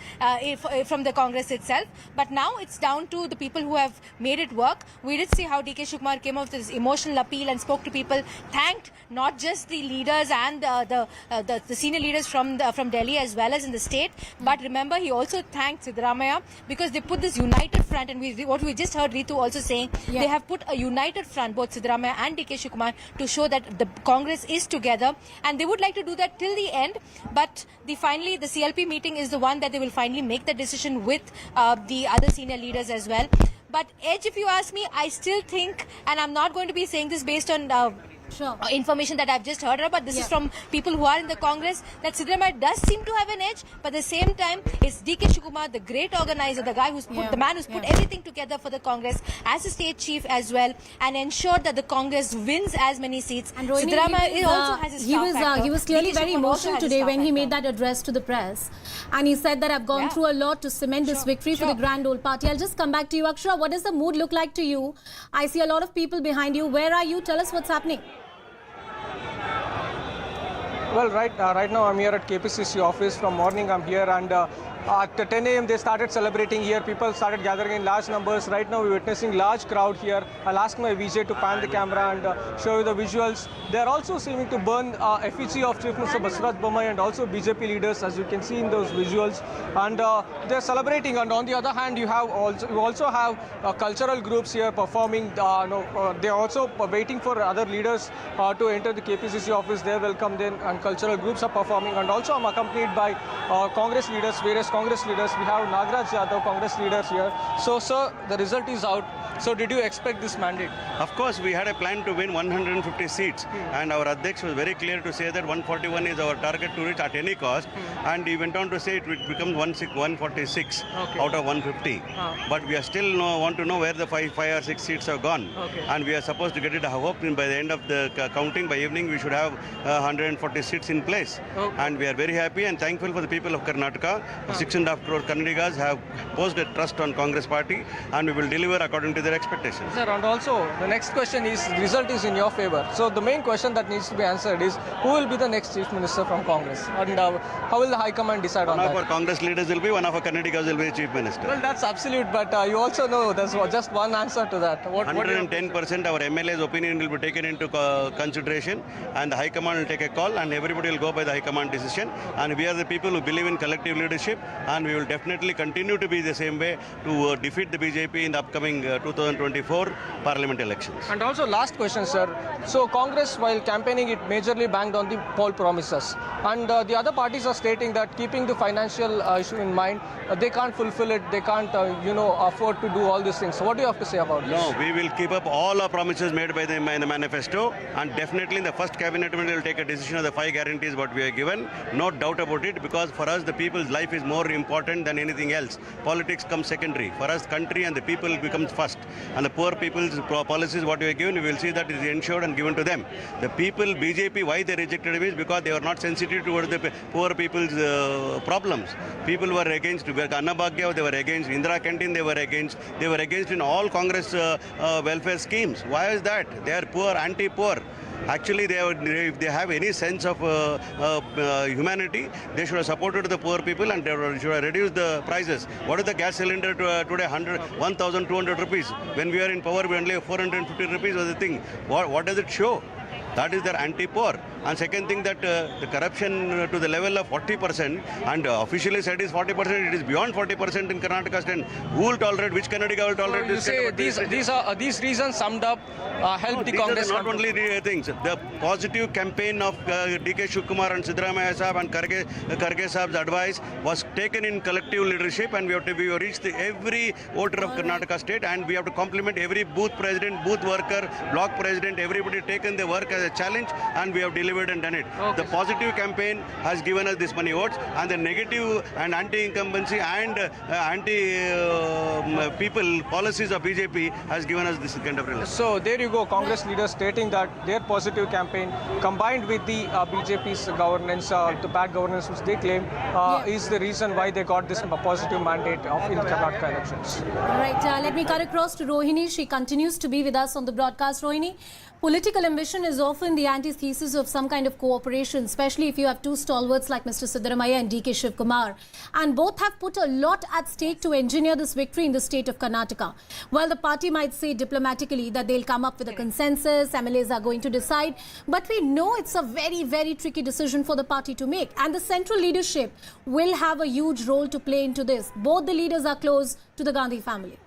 from the Congress itself. But now it's down to the people who have made it work. We did see how DK Shivkumar came up with this emotional appeal and spoke to people, thanked not just the leaders and the senior leaders from Delhi as well as in the state. But remember, he also thanked Siddaramaiah because they put this united front. And what we just heard Ritu also saying, they have put a united front, both Siddaramaiah and DK Shivkumar, to show that the Congress is together, and they would like to do that till the end. But finally the CLP meeting is the one that they will finally make the decision with the other senior leaders as well. But edge, if you ask me, I still think, and I'm not going to be saying this based on information that I've just heard about, but this is from people who are in the Congress, that Siddaramaiah does seem to have an edge, but at the same time, it's DK Shivkumar, the great organizer, the guy who's put, the man who's put everything together for the Congress as a state chief as well, and ensured that the Congress wins as many seats. And Rohini, Siddaramaiah also has his star factor. He was clearly DK very Shivkumar emotional also today when he made that address to the press, and he said that I've gone through a lot to cement this victory for the Grand Old Party. I'll just come back to you, Akshara. What does the mood look like to you? I see a lot of people behind you. Where are you? Tell us what's happening. Well, right now I'm here at KPCC office. From morning I'm here, and at 10 a.m. they started celebrating here. People started gathering in large numbers. Right now we're witnessing large crowd here. I'll ask my VJ to pan the camera and show you the visuals. They're also seeming to burn effigy of Chief Minister Basiraj Bommai and also BJP leaders, as you can see in those visuals. And they're celebrating. And on the other hand, you also have cultural groups here performing. They're also waiting for other leaders to enter the KPCC office. They're welcomed in, and cultural groups are performing. And also I'm accompanied by Congress leaders, various Congress leaders. We have Nagaraj Yadav, Congress leaders here. So, sir, the result is out. So, did you expect this mandate? Of course, we had a plan to win 150 seats, and our Adhyaksh was very clear to say that 141 is our target to reach at any cost, and he went on to say it will become 146 out of 150. But we are still want to know where the 5 or 6 seats have gone, and we are supposed to get it. I hope by the end of the counting, by evening, we should have 140 seats in place. And we are very happy and thankful for the people of Karnataka. 6.5 crore Kannadigas have posed a trust on Congress party, and we will deliver according to their expectations. Sir, and also the next question is, the result is in your favor. So the main question that needs to be answered is, who will be the next Chief Minister from Congress? And how will the High Command decide on that? One of our Congress leaders will be, one of our Kannadigas will be Chief Minister. Well, that's absolute, but you also know there's just one answer to that. 110% our MLA's opinion will be taken into consideration, and the High Command will take a call, and everybody will go by the High Command decision. And we are the people who believe in collective leadership, and we will definitely continue to be the same way to defeat the BJP in the upcoming 2024 Parliament elections. And also last question, sir. So Congress, while campaigning, it majorly banked on the poll promises. And the other parties are stating that, keeping the financial issue in mind, they can't fulfill it, they can't, afford to do all these things. So what do you have to say about this? No, we will keep up all our promises made by the manifesto, and definitely in the first cabinet we will take a decision of the 5 guarantees what we are given. No doubt about it, because for us the people's life is more important than anything else. Politics comes secondary. For us, country and the people becomes first. And the poor people's policies, what we have given, we will see that is ensured and given to them. The people, BJP, why they rejected him is because they were not sensitive towards the poor people's problems. People were against Annabhagya, they were against Indira Canteen, they were against in all Congress welfare schemes. Why is that? They are poor, anti-poor. Actually, if they have any sense of humanity, they should have supported the poor people and they should have reduced the prices. What is the gas cylinder today? 1,200 rupees. When we are in power, we only 450 rupees was the thing. What does it show? That is their anti-poor. And second thing, that the corruption to the level of 40%, and officially said is 40%, it is beyond 40% in Karnataka state. Who will tolerate, which Kannadiga will tolerate You this? say these reasons summed up help the These Congress. are not only things. The positive campaign of DK Shivkumar and Siddaramaiah Sahab and Kharge Sahab's advice was taken in collective leadership, and we have reached every voter of Karnataka state, and we have to compliment every booth president, booth worker, block president, everybody taken the work as a challenge, and we have delivered and done it. Okay. The positive campaign has given us this many votes, and the negative and anti-incumbency and anti-people policies of BJP has given us this kind of result. So there you go, Congress leaders stating that their positive campaign combined with the BJP's governance, the bad governance which they claim is the reason why they got this positive mandate in the Karnataka elections. All right, let me cut across to Rohini. She continues to be with us on the broadcast. Rohini, political ambition is often the antithesis of some kind of cooperation, especially if you have two stalwarts like Mr. Siddaramaiah and DK Shivkumar. And both have put a lot at stake to engineer this victory in the state of Karnataka. While the party might say diplomatically that they'll come up with a consensus, MLAs are going to decide, but we know it's a very, very tricky decision for the party to make. And the central leadership will have a huge role to play into this. Both the leaders are close to the Gandhi family.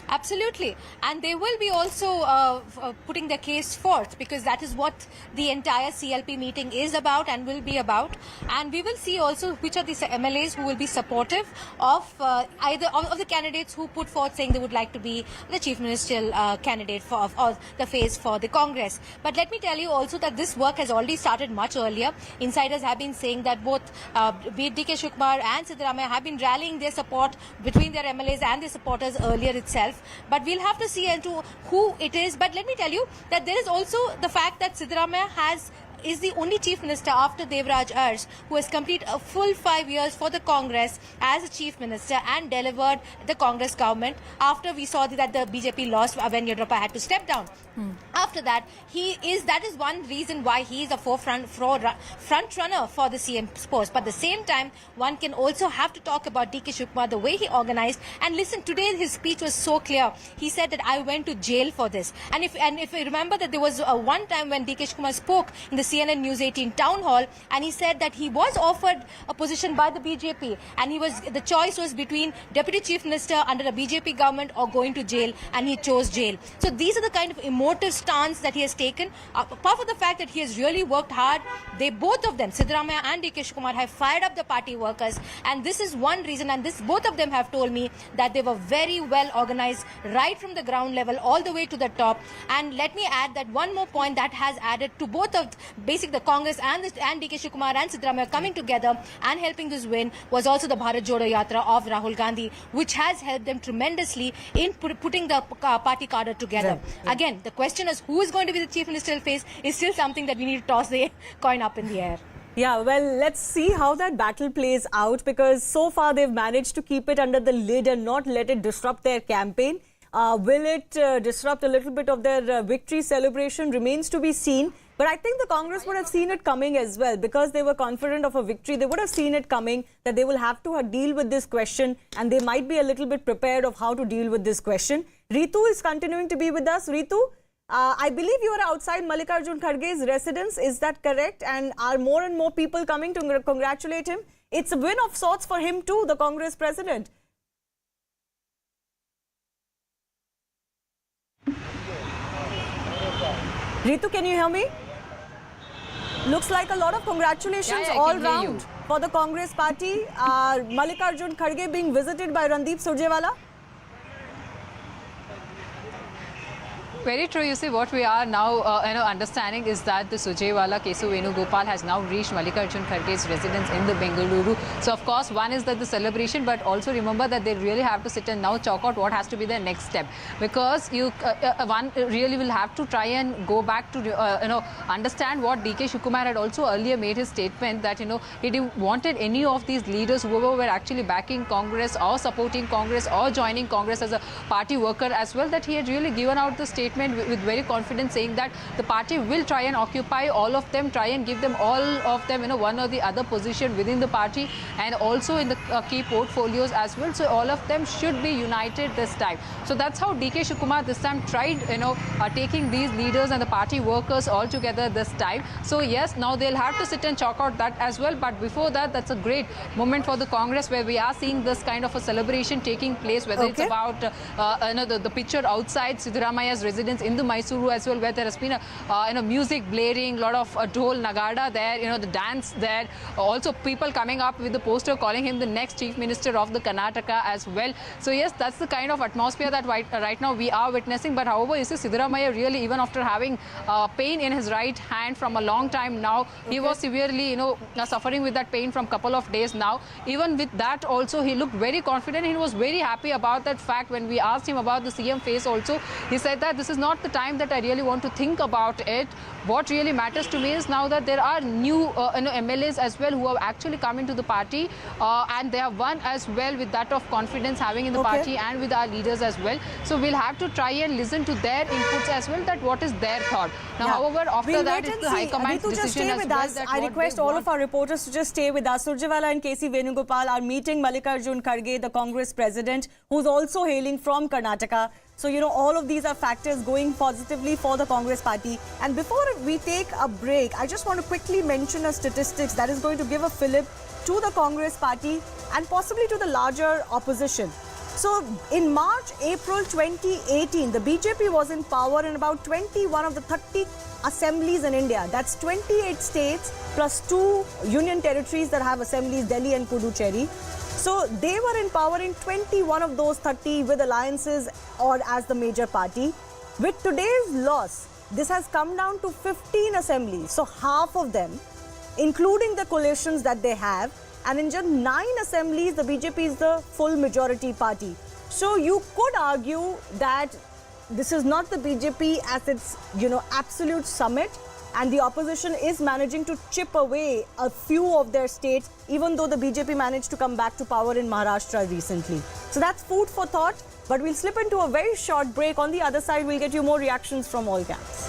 Absolutely. And they will be also putting their case forth, because that is what the entire CLP meeting is about and will be about. And we will see also which are the MLAs who will be supportive of either of the candidates who put forth saying they would like to be the chief ministerial candidate for or the face for the Congress. But let me tell you also that this work has already started much earlier. Insiders have been saying that both DK Shivkumar and Siddaramaiah have been rallying their support between their MLAs and their supporters earlier itself. But we'll have to see into who it is. But let me tell you that there is also the fact that Siddaramaiah is the only chief minister after Devraj Ars who has completed a full 5 years for the Congress as a chief minister and delivered the Congress government after we saw that the BJP lost when Yediyurappa had to step down. After that, that is one reason why he is a front runner for the CM post. But at the same time, one can also have to talk about DK Shivkumar, the way he organized. And listen, today his speech was so clear. He said that I went to jail for this. And if you remember that there was one time when DK Shivkumar spoke in the CNN News18 town hall, and he said that he was offered a position by the BJP, and the choice was between deputy chief minister under a BJP government or going to jail, and he chose jail. So these are the kind of emotive stance that he has taken. Apart from the fact that he has really worked hard, both of them, Siddaramaiah and DK Shivkumar, have fired up the party workers, and this is one reason. And both of them have told me that they were very well organized right from the ground level all the way to the top. And let me add that one more point that has added to both of the Congress and DK Shivkumar and Siddaramaiah coming together and helping this win was also the Bharat Jodo Yatra of Rahul Gandhi, which has helped them tremendously in putting the party cadre together. Right. Again, the question is who is going to be the chief ministerial face is still something that we need to toss the coin up in the air. Yeah, well, let's see how that battle plays out, because so far they've managed to keep it under the lid and not let it disrupt their campaign. Will it disrupt a little bit of their victory celebration remains to be seen. But I think the Congress would have seen it coming as well, because they were confident of a victory. They would have seen it coming, that they will have to deal with this question, and they might be a little bit prepared of how to deal with this question. Ritu is continuing to be with us. Ritu, I believe you are outside Mallikarjun Kharge's residence. Is that correct? And are more and more people coming to congratulate him? It's a win of sorts for him too, the Congress president. Ritu, can you hear me? Looks like a lot of congratulations all round for the Congress party. Mallikarjun Kharge being visited by Randeep Surjewala. Very true. You see, what we are now understanding is that the Sujaiwala Kesu Venugopal has now reached Mallikarjun Kharge's residence in the Bengaluru. So, of course, one is that the celebration, but also remember that they really have to sit and now chalk out what has to be their next step. Because one really will have to try and go back to, understand what DK Shivakumar had also earlier made his statement that, he didn't wanted any of these leaders, whoever were actually backing Congress or supporting Congress or joining Congress as a party worker as well, that he had really given out the statement with very confidence, saying that the party will try and occupy all of them, try and give them all of them, one or the other position within the party and also in the key portfolios as well. So all of them should be united this time. So that's how DK Shivakumar this time tried, taking these leaders and the party workers all together this time. So yes, now they'll have to sit and chalk out that as well. But before that, that's a great moment for the Congress, where we are seeing this kind of a celebration taking place, whether it's about the picture outside Siddaramaya's residence in the Mysuru as well, where there has been a music blaring, lot of dhol nagada there, the dance there, also people coming up with the poster calling him the next Chief Minister of the Karnataka as well. So yes, that's the kind of atmosphere that right now we are witnessing. But however, you see, Siddaramaiah really, even after having pain in his right hand from a long time now, he was severely suffering with that pain from couple of days now. Even with that also, he looked very confident. He was very happy about that fact. When we asked him about the CM face also, he said that this is not the time that I really want to think about it. What really matters to me is now that there are new MLAs as well who have actually come into the party, and they have won as well with that of confidence having in the party and with our leaders as well. So we'll have to try and listen to their inputs as well, that what is their thought. Now, however, after that, it's the High Command's decision as well. I request all of our reporters to just stay with us. Surjewala and KC Venugopal are meeting Mallikarjun Kharge, the Congress president, who's also hailing from Karnataka. So, all of these are factors going positively for the Congress party. And before we take a break, I just want to quickly mention a statistics that is going to give a fillip to the Congress party and possibly to the larger opposition. So, in March, April 2018, the BJP was in power in about 21 of the 30 assemblies in India. That's 28 states plus 2 union territories that have assemblies, Delhi and Puducherry. So they were in power in 21 of those 30 with alliances or as the major party. With today's loss, this has come down to 15 assemblies. So half of them, including the coalitions that they have, and in just 9 assemblies, the BJP is the full majority party. So you could argue that this is not the BJP at its, absolute summit, and the opposition is managing to chip away a few of their states, even though the BJP managed to come back to power in Maharashtra recently. So that's food for thought, but we'll slip into a very short break. On the other side, we'll get you more reactions from all camps.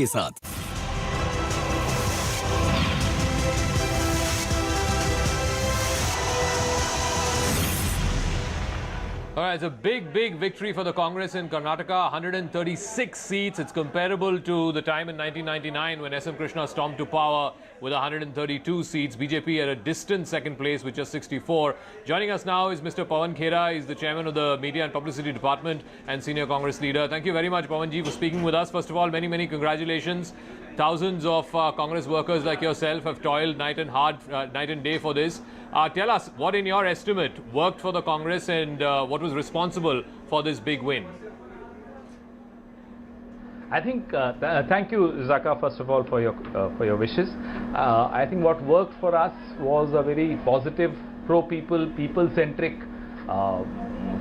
के साथ। All right, it's a big victory for the Congress in Karnataka. 136 seats. It's comparable to the time in 1999 when S.M. Krishna stormed to power with 132 seats. BJP at a distant second place with just 64. Joining us now is Mr. Pawan Khera. He's the chairman of the Media and Publicity Department and senior Congress leader. Thank you very much, Pawanji, for speaking with us. First of all, many congratulations. Thousands of Congress workers like yourself have toiled night and day for this. Tell us, what in your estimate worked for the Congress and what was responsible for this big win? I think, thank you, Zaka, first of all, for your wishes. I think what worked for us was a very positive, pro-people, people-centric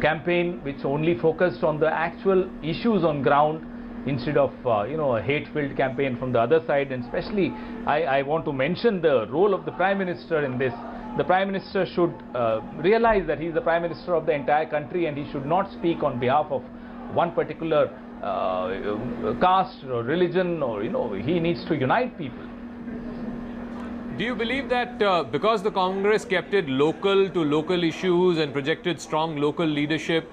campaign which only focused on the actual issues on ground instead of a hate-filled campaign from the other side. And especially, I want to mention the role of the Prime Minister in this. The Prime Minister should realize that he is the Prime Minister of the entire country and he should not speak on behalf of one particular caste or religion, or he needs to unite people. Do you believe that because the Congress kept it local to local issues and projected strong local leadership,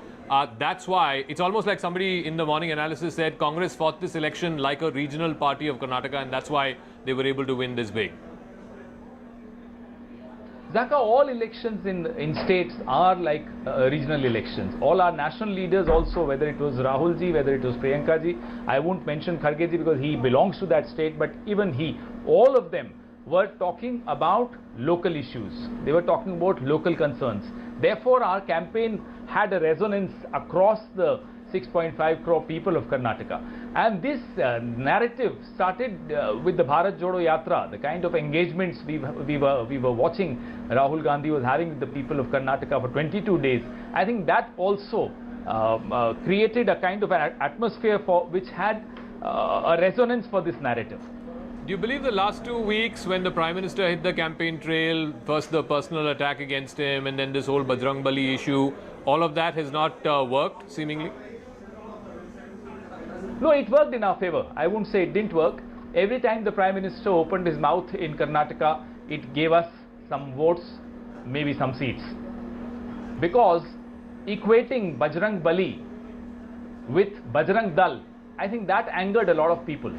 that's why it's almost like somebody in the morning analysis said Congress fought this election like a regional party of Karnataka, and that's why they were able to win this big? Zaka, all elections in states are like regional elections. All our national leaders also, whether it was Rahul ji, whether it was Priyanka ji, I won't mention Kharge ji because he belongs to that state, but even he, all of them were talking about local issues. They were talking about local concerns. Therefore, our campaign had a resonance across the 6.5 crore people of Karnataka. And this narrative started with the Bharat Jodo Yatra, the kind of engagements we were watching Rahul Gandhi was having with the people of Karnataka for 22 days. I think that also created a kind of an atmosphere which had a resonance for this narrative. Do you believe the last 2 weeks when the Prime Minister hit the campaign trail, first the personal attack against him and then this whole Bajrangbali issue, all of that has not worked, seemingly? No, it worked in our favor. I won't say it didn't work. Every time the Prime Minister opened his mouth in Karnataka, it gave us some votes, maybe some seats. Because equating Bajrang Bali with Bajrang Dal, I think that angered a lot of people.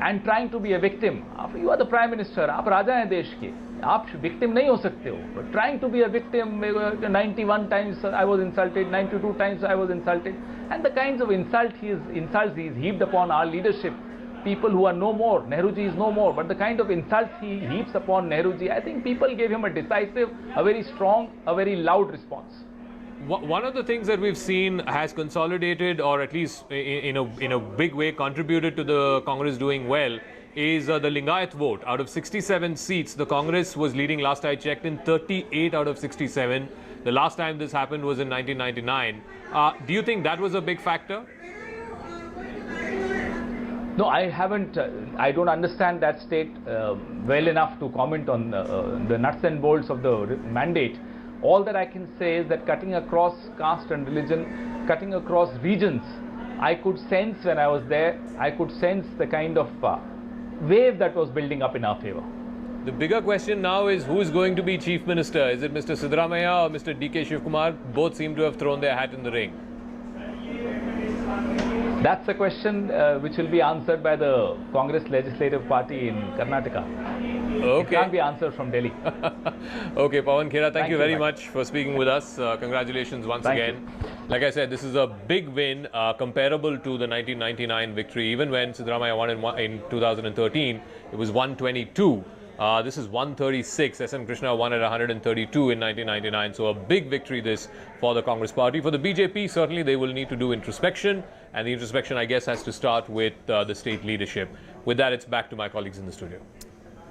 And trying to be a victim. You are the Prime Minister, आप राजा हैं देश के, आप victim नहीं हो सकते हो. But trying to be a victim, 91 times I was insulted, 92 times I was insulted. And the kinds of insults he's heaped upon our leadership, people who are no more, Nehruji is no more, but the kind of insults he heaps upon Nehruji, I think people gave him a decisive, a very strong, a very loud response. One of the things that we've seen has consolidated, or at least in a big way contributed to the Congress doing well, is the Lingayat vote. Out of 67 seats, the Congress was leading, last I checked, in 38 out of 67. The last time this happened was in 1999. Do you think that was a big factor? No, I haven't. I don't understand that state well enough to comment on the nuts and bolts of the mandate. All that I can say is that cutting across caste and religion, cutting across regions, I could sense when I was there, I could sense the kind of wave that was building up in our favor. The bigger question now is who is going to be Chief Minister? Is it Mr. Siddaramaiah or Mr. D.K. Shivkumar? Both seem to have thrown their hat in the ring. That's a question which will be answered by the Congress Legislative Party in Karnataka. Okay. It can't be answered from Delhi. Okay, Pawan Khera, thank you very much for speaking with us. Congratulations once again. Like I said, this is a big win comparable to the 1999 victory. Even when Siddaramaiah won in 2013, it was 122. This is 136. S.M. Krishna won at 132 in 1999. So a big victory this for the Congress party. For the BJP, certainly they will need to do introspection. And the introspection, I guess, has to start with the state leadership. With that, it's back to my colleagues in the studio.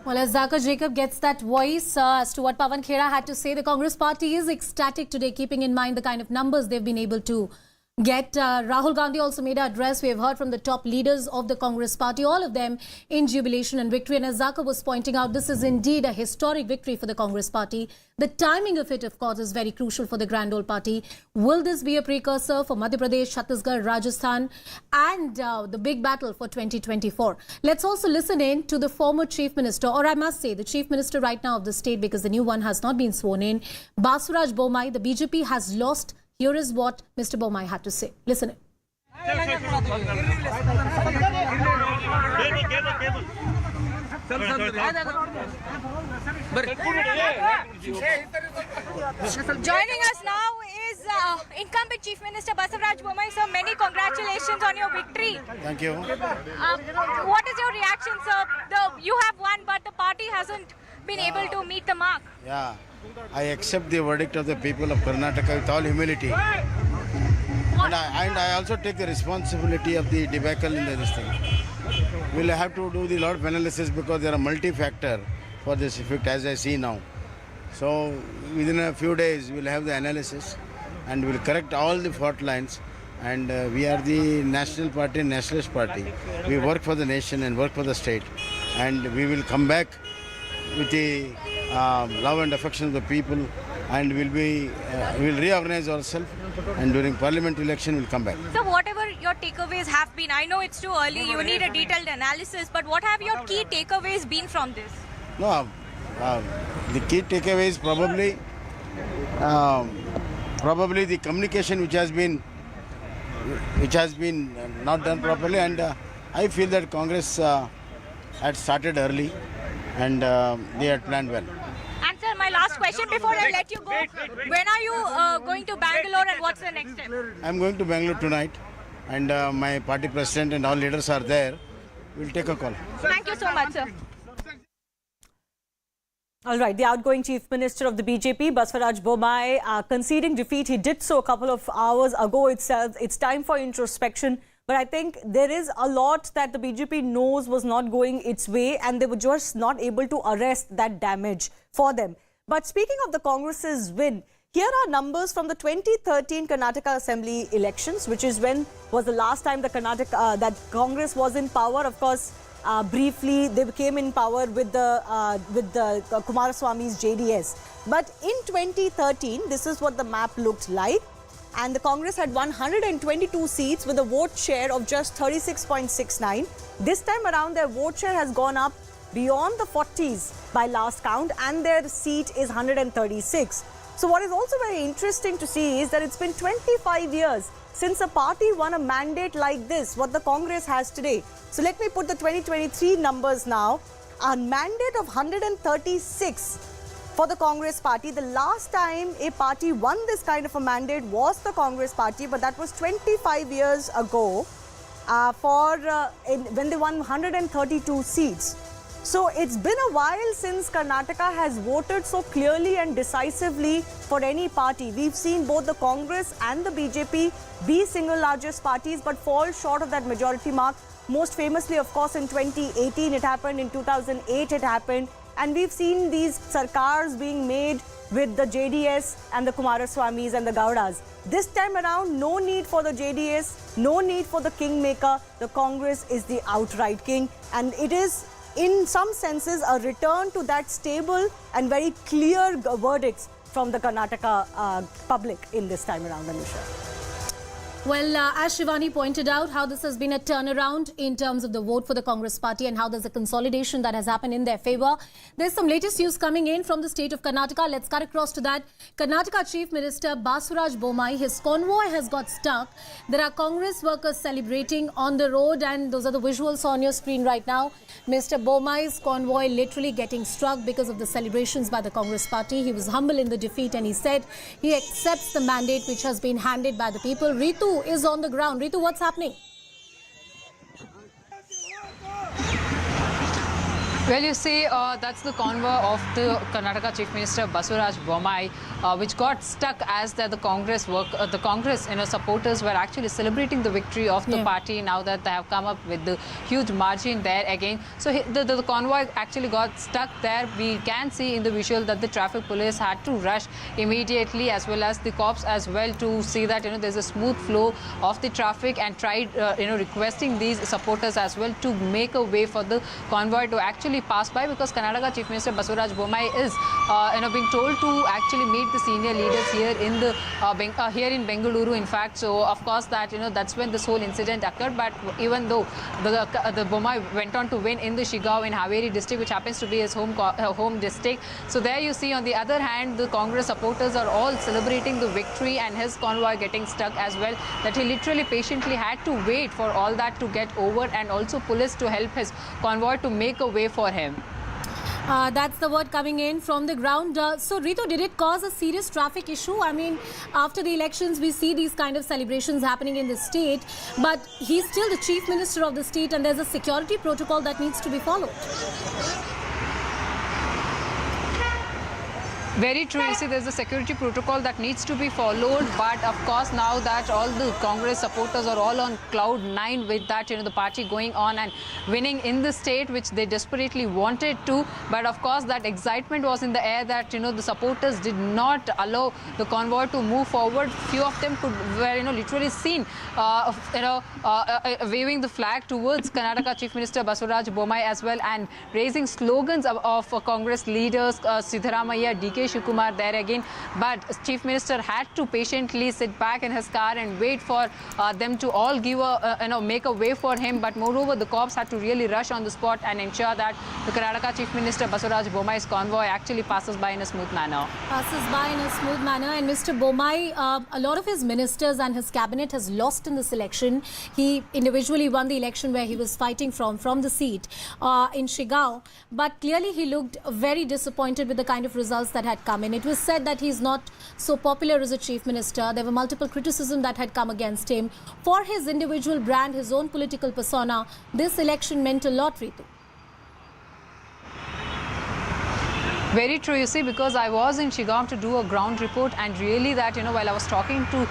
Well, as Zaka Jacob gets that voice as to what Pawan Khera had to say, the Congress party is ecstatic today, keeping in mind the kind of numbers they've been able to get. Rahul Gandhi also made an address. We have heard from the top leaders of the Congress party, all of them in jubilation and victory. And as Zaka was pointing out, this is indeed a historic victory for the Congress party. The timing of it, of course, is very crucial for the Grand Old Party. Will this be a precursor for Madhya Pradesh, Chhattisgarh, Rajasthan and the big battle for 2024? Let's also listen in to the former Chief Minister, or I must say the Chief Minister right now of the state, because the new one has not been sworn in, Basuraj Bommai. The BJP has lost. Here is what Mr. Bommai had to say. Listen in. Joining us now is incumbent Chief Minister Basuraj Bommai. Sir, many congratulations on your victory. Thank you. What is your reaction, sir? You have won, but the party hasn't been able to meet the mark. Yeah, I accept the verdict of the people of Karnataka with all humility. And I also take the responsibility of the debacle in this thing. We'll have to do the lot of analysis because there are multi-factor for this effect as I see now. So within a few days we'll have the analysis and we'll correct all the fault lines. And we are the national party, nationalist party. We work for the nation and work for the state. And we will come back with the love and affection of the people, and we'll reorganize ourselves, and during parliament election we'll come back. So whatever your takeaways have been, I know it's too early, you need a detailed analysis, but what have your key takeaways been from this? No, the key takeaways probably the communication which has been not done properly, and I feel that Congress had started early and they had planned well. And sir, my last question before I let you go, when are you going to Bangalore and what's the next step? I'm going to Bangalore tonight, and my party president and all leaders are there. We'll take a call. Thank you so much, sir. All right, the outgoing Chief Minister of the BJP, Basuraj Bommai, conceding defeat. He did so a couple of hours ago itself. It's time for introspection. But I think there is a lot that the BJP knows was not going its way, and they were just not able to arrest that damage for them. But speaking of the Congress's win, here are numbers from the 2013 Karnataka Assembly elections, which is when was the last time the that Congress was in power. Of course, briefly they came in power with the Kumaraswamy's JDS. But in 2013, this is what the map looked like. And the Congress had 122 seats with a vote share of just 36.69. This time around, their vote share has gone up beyond the 40s by last count, and their seat is 136. So what is also very interesting to see is that it's been 25 years since a party won a mandate like this, what the Congress has today. So let me put the 2023 numbers now. A mandate of 136 for the Congress party. The last time a party won this kind of a mandate was the Congress party, but that was 25 years ago when they won 132 seats. So it's been a while since Karnataka has voted so clearly and decisively for any party. We've seen both the Congress and the BJP be single largest parties but fall short of that majority mark. Most famously, of course, in 2018 it happened, in 2008 it happened. And we've seen these sarkars being made with the JDS and the Kumaraswamys and the Gowdas. This time around, no need for the JDS, no need for the kingmaker. The Congress is the outright king. And it is, in some senses, a return to that stable and very clear verdicts from the Karnataka public in this time around, Anusha. Well, as Shivani pointed out, how this has been a turnaround in terms of the vote for the Congress party and how there's a consolidation that has happened in their favor. There's some latest news coming in from the state of Karnataka. Let's cut across to that. Karnataka Chief Minister Basuraj Bommai, his convoy has got stuck. There are Congress workers celebrating on the road, and those are the visuals on your screen right now. Mr. Bommai's convoy literally getting struck because of the celebrations by the Congress party. He was humble in the defeat and he said he accepts the mandate which has been handed by the people. Ritu is on the ground. Ritu, what's happening? Well, you see, that's the convoy of the Karnataka Chief Minister Basuraj Bommai, which got stuck as the Congress supporters were actually celebrating the victory of the party now that they have come up with the huge margin there again. So the convoy actually got stuck there. We can see in the visual that the traffic police had to rush immediately, as well as the cops as well, to see that there's a smooth flow of the traffic, and tried requesting these supporters as well to make a way for the convoy to actually pass by, because Karnataka Chief Minister Basuraj Bommai is being told to actually meet the senior leaders here in the here in Bengaluru, in fact. So of course that that's when this whole incident occurred. But even though the Bommai went on to win in the Shigao in Haveri district, which happens to be his home district, so there you see, on the other hand, the Congress supporters are all celebrating the victory and his convoy getting stuck as well, that he literally patiently had to wait for all that to get over, and also police to help his convoy to make a way for him. That's the word coming in from the ground. So, Ritu, did it cause a serious traffic issue? I mean, after the elections, we see these kind of celebrations happening in the state, but he's still the chief minister of the state, and there's a security protocol that needs to be followed. Very true. You see, there's a security protocol that needs to be followed, but of course now that all the Congress supporters are all on cloud 9 with that, the party going on and winning in the state, which they desperately wanted to, but of course that excitement was in the air, that the supporters did not allow the convoy to move forward. Few of them were literally seen waving the flag towards Karnataka Chief Minister Basuraj Bommai as well, and raising slogans of Congress leaders, Siddaramaiah, DK Shivakumar there again. But Chief Minister had to patiently sit back in his car and wait for them to all give make a way for him. But moreover, the cops had to really rush on the spot and ensure that the Karnataka Chief Minister Basuraj Bommai's convoy actually passes by in a smooth manner. And Mr. Bommai, a lot of his ministers and his cabinet has lost in this election. He individually won the election where he was fighting from the seat in Shigao. But clearly he looked very disappointed with the kind of results that had come in. It was said that he's not so popular as a chief minister. There were multiple criticism that had come against him. For his individual brand, his own political persona, this election meant a lot, Ritu. Very true, you see, because I was in Shigam to do a ground report, and really that, while I was talking to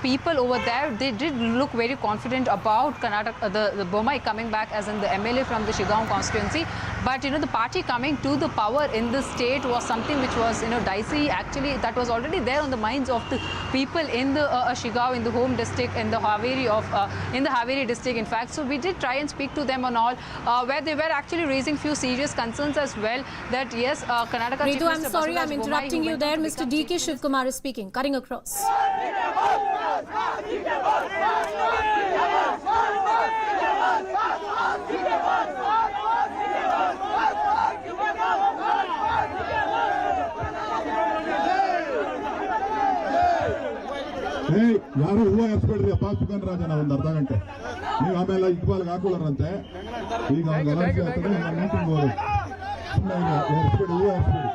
people over there, they did look very confident about Karnataka, the Bommai coming back as in the MLA from the Shigam constituency. But, the party coming to the power in the state was something which was, dicey. Actually, that was already there on the minds of the people in the Shigao, in the home district, in the Haveri district, in fact. So we did try and speak to them on all, where they were actually raising few serious concerns as well, that yes, Karnataka Ritu, I'm sorry, I'm interrupting you there. Mr. DK Shivakumar is speaking, cutting across. ಯಾರು ಹೂವು ಎಸ್ಬೇಡ್ರಿ ಅಪ್ಪ ಸುಖನ್ ರಾಜನ ಒಂದು ಅರ್ಧ ಗಂಟೆ ನೀವು ಆಮೇಲೆ ಇಕ್ಬಾಲ್ಗೆ ಹಾಕೊಳ್ಳಾರಂತೆ ಈಗ ಗಲಾಟೆ ಆಗ್ತದೆ ಮೀಟಿಂಗ್ ಹೋಗಿ ಸುಮ್ಮನೆ ಎಸ್ಬೇಡಿ ಹೂವು ಎಸ್ಬೇಡಿ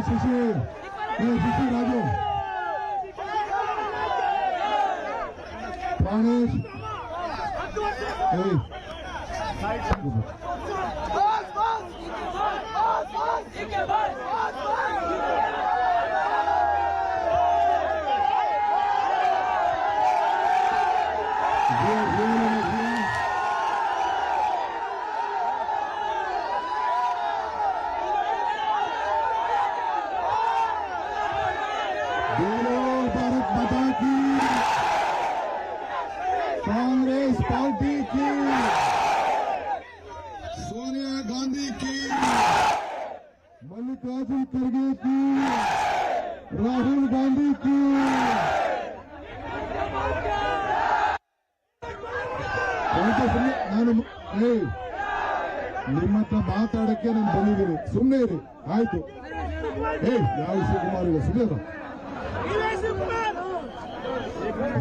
शिशी राजू प्राणेश कांग्रेस पार्टी की, सोनिया गांधी की, मल्लिकार्जुन खड़गे की, राहुल गांधी की, ನಿಮ್ಮ ಹತ್ರ ಮಾತಾಡಕ್ಕೆ ನಾನು ಬಂದಿದ್ದೀನಿ. ಸುಮ್ಮನೆ ಇರಿ, ಆಯ್ತು. ಯಾವ ಶಿವಕುಮಾರ್ ಇಲ್ಲ, ಸುಮ್ಮನೆ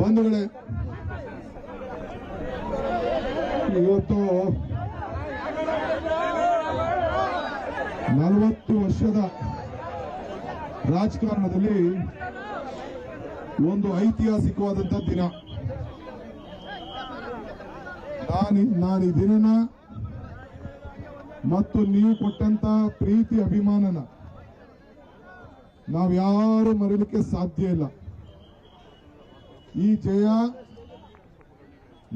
ಬಂಧುಗಳೇ, ಇವತ್ತು 40 ವರ್ಷದ ರಾಜಕಾರಣದಲ್ಲಿ ಒಂದು ಐತಿಹಾಸಿಕವಾದಂಥ ದಿನ. ನಾನು ಈ ದಿನನ ಮತ್ತು ನೀವು ಕೊಟ್ಟಂತ ಪ್ರೀತಿ ಅಭಿಮಾನನ ನಾವ್ಯಾರು ಮರೀಲಿಕ್ಕೆ ಸಾಧ್ಯ ಇಲ್ಲ. ಈ ಜಯ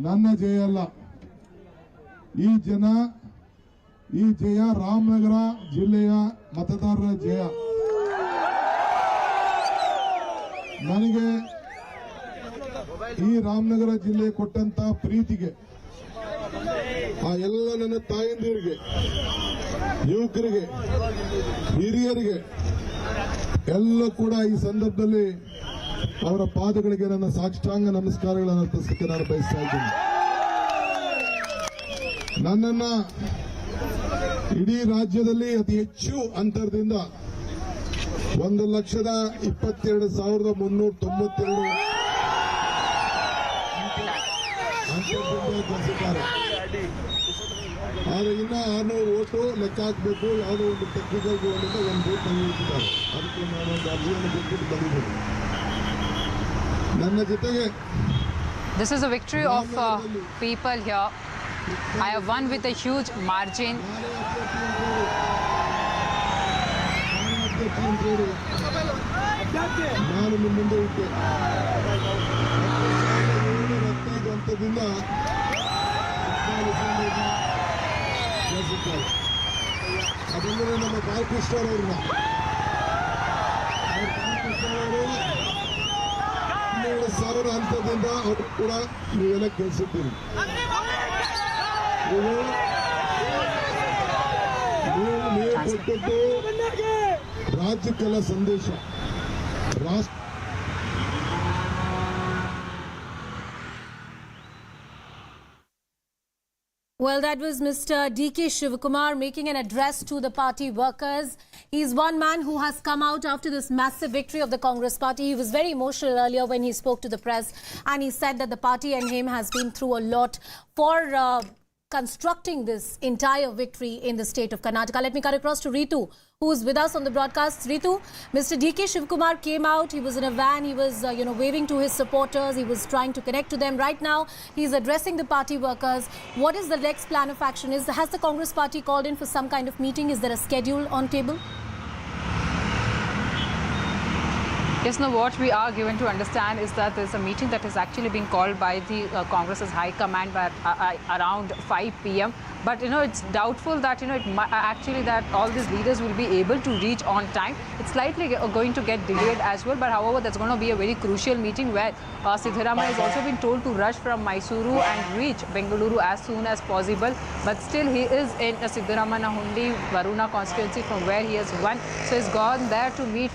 ನನ್ನ ಜಯ ಅಲ್ಲ, ಈ ಜಯ ರಾಮನಗರ ಜಿಲ್ಲೆಯ ಮತದಾರರ ಜಯ. ನನಗೆ ಈ ರಾಮನಗರ ಜಿಲ್ಲೆ ಕೊಟ್ಟಂತ ಪ್ರೀತಿಗೆ, ಆ ಎಲ್ಲ ನನ್ನ ತಾಯಂದಿರಿಗೆ, ಯುವಕರಿಗೆ, ಹಿರಿಯರಿಗೆ ಎಲ್ಲ ಕೂಡ ಈ ಸಂದರ್ಭದಲ್ಲಿ ಅವರ ಪಾದಗಳಿಗೆ ನನ್ನ ಸಾಷ್ಟಾಂಗ ನಮಸ್ಕಾರಗಳನ್ನು ಅರ್ಪಿಸಲಿಕ್ಕೆ ನಾನು ಬಯಸ್ತಾ ಇದ್ದೇನೆ. ನನ್ನನ್ನ ಇಡೀ ರಾಜ್ಯದಲ್ಲಿ ಅತಿ ಹೆಚ್ಚು ಅಂತರದಿಂದ 1,22,392 ಅಂತರದಿಂದ ಗೆಲ್ಲಿಸಿದ್ದಾರೆ. ಆದರೆ ಇನ್ನ 600 ಓಟು ಲೆಕ್ಕ ಹಾಕಬೇಕು. ಯಾವುದೋ ಒಂದು ಟೆಕ್ನಿಕಲ್ ಗೋಲ್ನಿಂದ ಒಂದು ಬೂತ್ ತಂದಿಟ್ಟಿದ್ದಾರೆ. ಅದಕ್ಕೆ ನಾನು ಒಂದು ಅರ್ಜಿಯನ್ನು ಬಿಟ್ಬಿಟ್ಟು ಬಂದಿದ್ದೀನಿ. ನನ್ನ ಜೊತೆಗೆ This is a victory of people here. I have won with a huge margin. ನಾನು ನಿಮ್ಮ ಮುಂದೆ ಇದ್ದೆ. 15 ಹಂತದಿಂದ ಅದೆಂದರೆ ನಮ್ಮ ಬಾಲಕೃಷ್ಣ ಅವ್ರನ್ನ 12,000 ಹಂತದಿಂದ ಅವರು ಕೂಡ ನೀವೆಲ್ಲ ಗೆಲ್ಸಿದ್ದೀರಿ. ನೀವು ಕೊಟ್ಟದ್ದು ರಾಜ್ಯಕ್ಕೆಲ್ಲ ಸಂದೇಶ. Well, that was Mr. D.K. Shivakumar making an address to the party workers. He's one man who has come out after this massive victory of the Congress party. He was very emotional earlier when he spoke to the press, and he said that the party and him has been through a lot for constructing this entire victory in the state of Karnataka. Let me cut across to Ritu, who is with us on the broadcast. Ritu, Mr. D.K. Shivakumar came out. He was in a van. He was, waving to his supporters. He was trying to connect to them. Right now, he's addressing the party workers. What is the next plan of action? Has the Congress party called in for some kind of meeting? Is there a schedule on table? Yes, no, what we are given to understand is that there's a meeting that is actually being called by the Congress's High Command by around 5 p.m. But, it's doubtful that, actually that all these leaders will be able to reach on time. It's slightly going to get delayed as well. But, however, that's going to be a very crucial meeting where Siddharamaiah has also been told to rush from Mysuru and reach Bengaluru as soon as possible. But still, he is in Siddharamaiah Hundi, Varuna constituency from where he has won. So, he's gone there to meet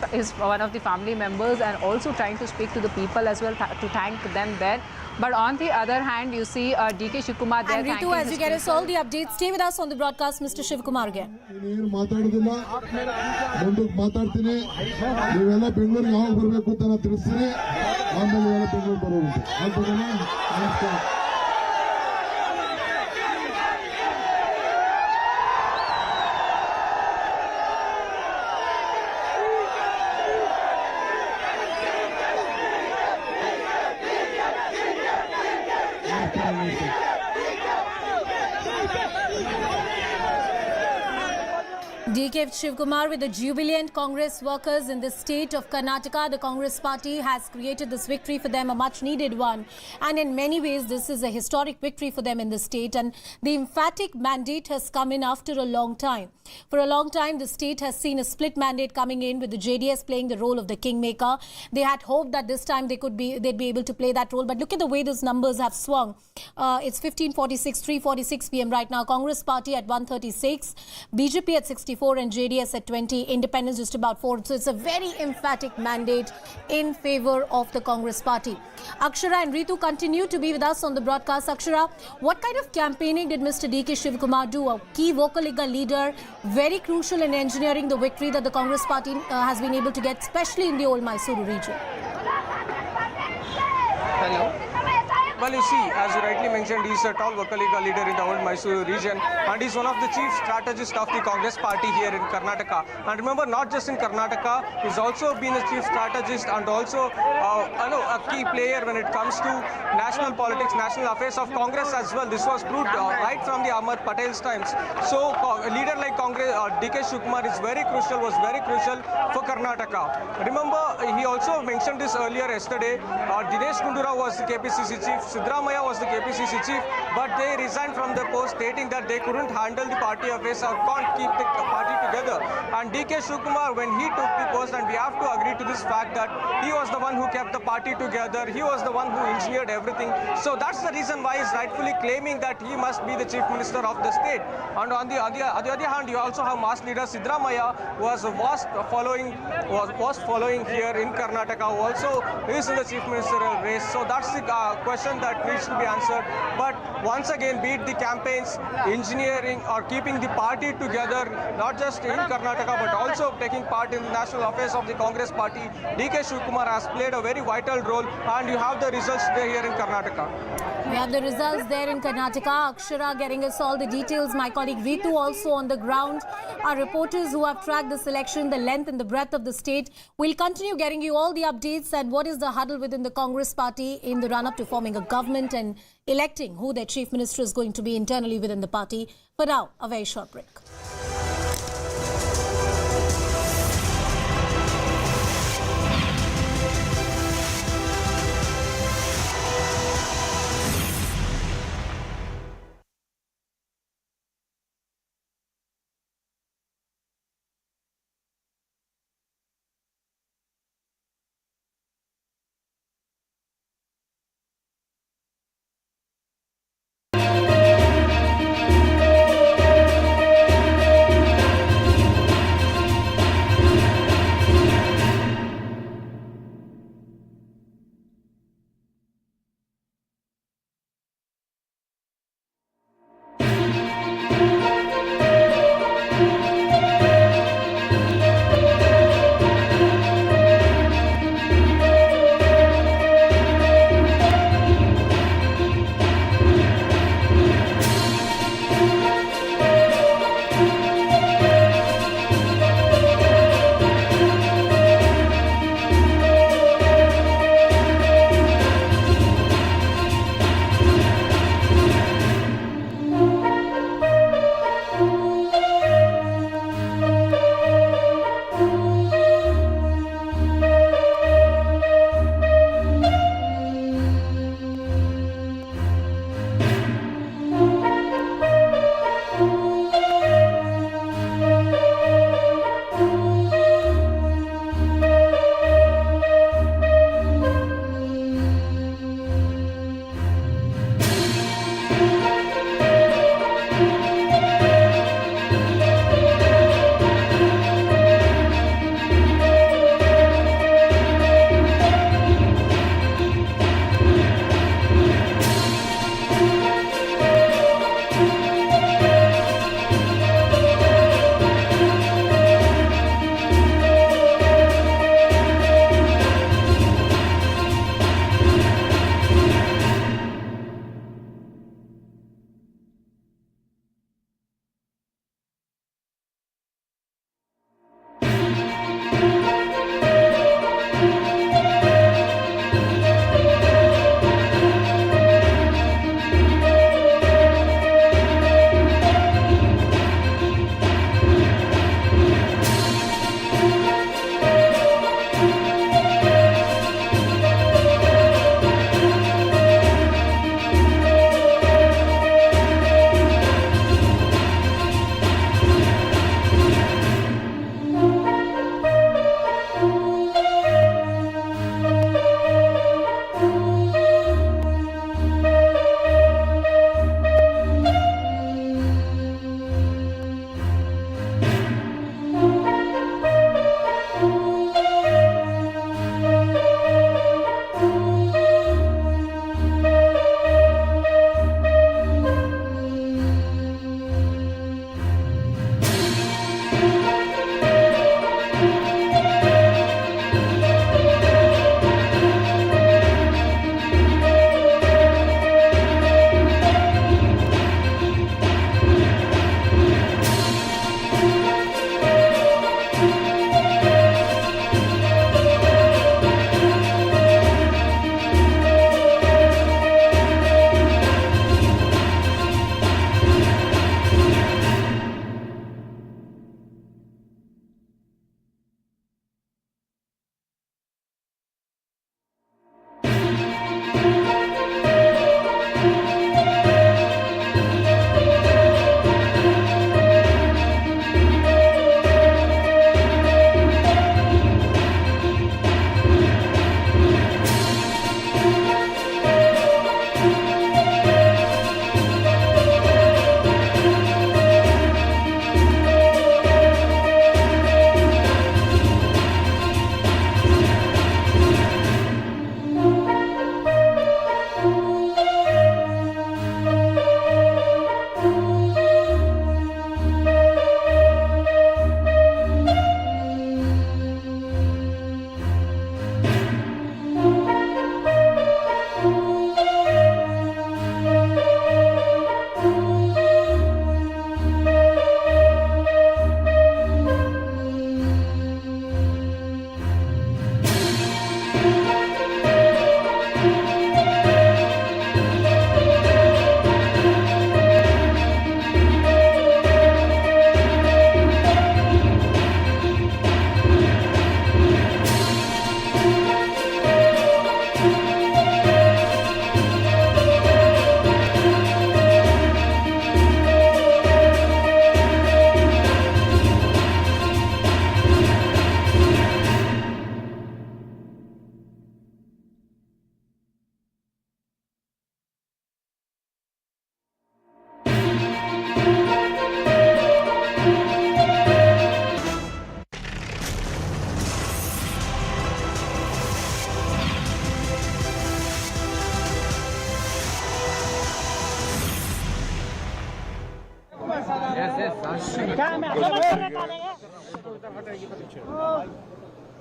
one of the family members and also trying to speak to the people as well to thank them there. But on the other hand, you see D.K. Shivakumar there. And Ritu, as you get us all the updates, stay with us on the broadcast, Mr. Shivakumar again. ಮಾತಾಡೋದಿಲ್ಲ, ಮುಂದಕ್ಕೆ ಮಾತಾಡ್ತೀನಿ. ನೀವೆಲ್ಲ ಬೆಂಗಳೂರಿಗೆ ಯಾವಾಗ ಬರಬೇಕು ಅಂತ ನಾನು ತಿಳಿಸ್ತೀನಿ. ಆಮೇಲೆ ನೀವೆಲ್ಲ ಬೆಂಗಳೂರು ಬರೋದು ಆಗ್ಬೋದಲ್ಲ? ನಮಸ್ಕಾರ. D.K. Shivakumar with the jubilant Congress workers in the state of Karnataka. The Congress party has created this victory for them, a much needed one. And in many ways, this is a historic victory for them in the state. And the emphatic mandate has come in after a long time. For a long time, the state has seen a split mandate coming in with the JDS playing the role of the kingmaker. They had hoped that this time they'd be able to play that role. But look at the way those numbers have swung. It's 15:46, 3:46 p.m. right now. Congress party at 136, BJP at 65. 24 and JDS at 20, independents just about 4. So it's a very emphatic mandate in favor of the Congress party. Akshara and Ritu continue to be with us on the broadcast. Akshara, what kind of campaigning did Mr. D.K. Shivkumar do? A key Vocaliga leader, very crucial in engineering the victory that the Congress party has been able to get, especially in the old Mysuru region. Hello. Well, you see, as you rightly mentioned, he's a tall Vocaliga leader in the old Mysuru region, and he's one of the chief strategists of the Congress party here in Karnataka. And remember, not just in Karnataka, he's also been a chief strategist and also a key player when it comes to national politics, national affairs of Congress as well. This was proved right from the Ahmad Patel's times. So, a leader like Congress, D.K. Shivkumar was very crucial for Karnataka. Remember, he also mentioned this earlier yesterday. Dinesh Gundura was the KPCC chief. Siddaramaiah was the KPCC chief, but they resigned from their post, stating that they couldn't handle the party affairs or can't keep the party together. And D.K. Shivkumar, when he took the post, and we have to agree to this fact that he was the one who kept the party together, he was the one who engineered everything. So that's the reason why he's rightfully claiming that he must be the chief minister of the state. And on the other hand, you also have mass leader Siddaramaiah, who was following here in Karnataka, who also is in the chief ministerial race. So that's the question that needs to be answered. But once again, be it the campaigns, engineering, or keeping the party together, not just in Karnataka but also taking part in the national affairs of the Congress party, D.K. Shivkumar has played a very vital role, and you have the results there here in Karnataka. We have the results there in Karnataka. Akshara getting us all the details. My colleague Ritu also on the ground. Our reporters who have tracked this election, the length and the breadth of the state. We'll continue getting you all the updates and what is the huddle within the Congress party in the run-up to forming a government and electing who their chief minister is going to be internally within the party. For now, a very short break.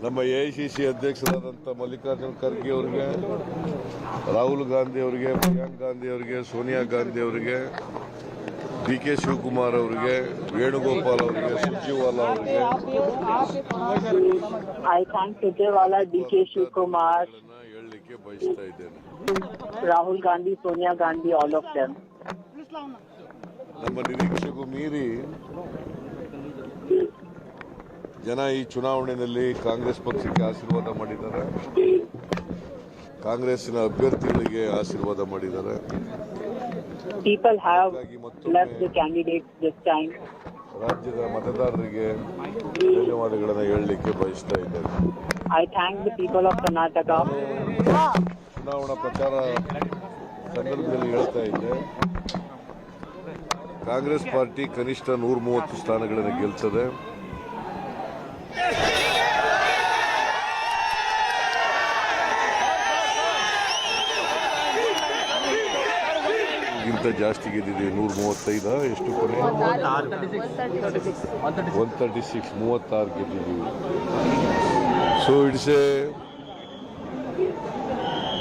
ನಮ್ಮ AICC ಅಧ್ಯಕ್ಷರಾದಂಥ ಮಲ್ಲಿಕಾರ್ಜುನ್ ಖರ್ಗೆ ಅವರಿಗೆ, ರಾಹುಲ್ ಗಾಂಧಿ ಅವರಿಗೆ, ಪ್ರಿಯಾಂಕ್ ಗಾಂಧಿ ಅವರಿಗೆ, ಸೋನಿಯಾ ಗಾಂಧಿ ಅವರಿಗೆ, DK Shivakumar ಅವರಿಗೆ, ವೇಣುಗೋಪಾಲ್ ಅವರಿಗೆ, ಸುರ್ಜೇವಾಲಾ ಅವರಿಗೆ, I thank Sujeewala, DK Shivkumar, ಹೇಳಲಿಕ್ಕೆ ಬಯಸ್ತಾ ಇದ್ದೇನೆ. Rahul Gandhi, Sonia Gandhi, all of them. ನಮ್ಮ ನಿರೀಕ್ಷೆಗೂ ಮೀರಿ ಜನ ಈ ಚುನಾವಣೆಯಲ್ಲಿ ಕಾಂಗ್ರೆಸ್ ಪಕ್ಷಕ್ಕೆ ಆಶೀರ್ವಾದ ಮಾಡಿದ್ದಾರೆ, ಕಾಂಗ್ರೆಸ್ಸಿನ ಅಭ್ಯರ್ಥಿಗಳಿಗೆ ಆಶೀರ್ವಾದ ಮಾಡಿದ್ದಾರೆ. People have left the candidates this time. ರಾಜ್ಯದ ಮತದಾರರಿಗೆ ಧನ್ಯವಾದಗಳನ್ನು ಹೇಳಲಿಕ್ಕೆ ಬಯಸ್ತಾ ಇದ್ದೇನೆ. I thank the people of Karnataka. ಚುನಾವಣಾ ಪ್ರಚಾರ ಸಂದರ್ಭದಲ್ಲಿ ಹೇಳ್ತಾ ಇದ್ದೆ, ಕಾಂಗ್ರೆಸ್ ಪಾರ್ಟಿ ಕನಿಷ್ಠ 130 ಸ್ಥಾನಗಳನ್ನು ಗೆಲ್ತದೆ. ಗಿಂತ ಜಾಸ್ತಿ ಗೆದ್ದಿದ್ದೀವಿ. 135 ಎಷ್ಟು ಕೊನೆ 136 36 ಗೆದ್ದಿದ್ದೀವಿ. So it's a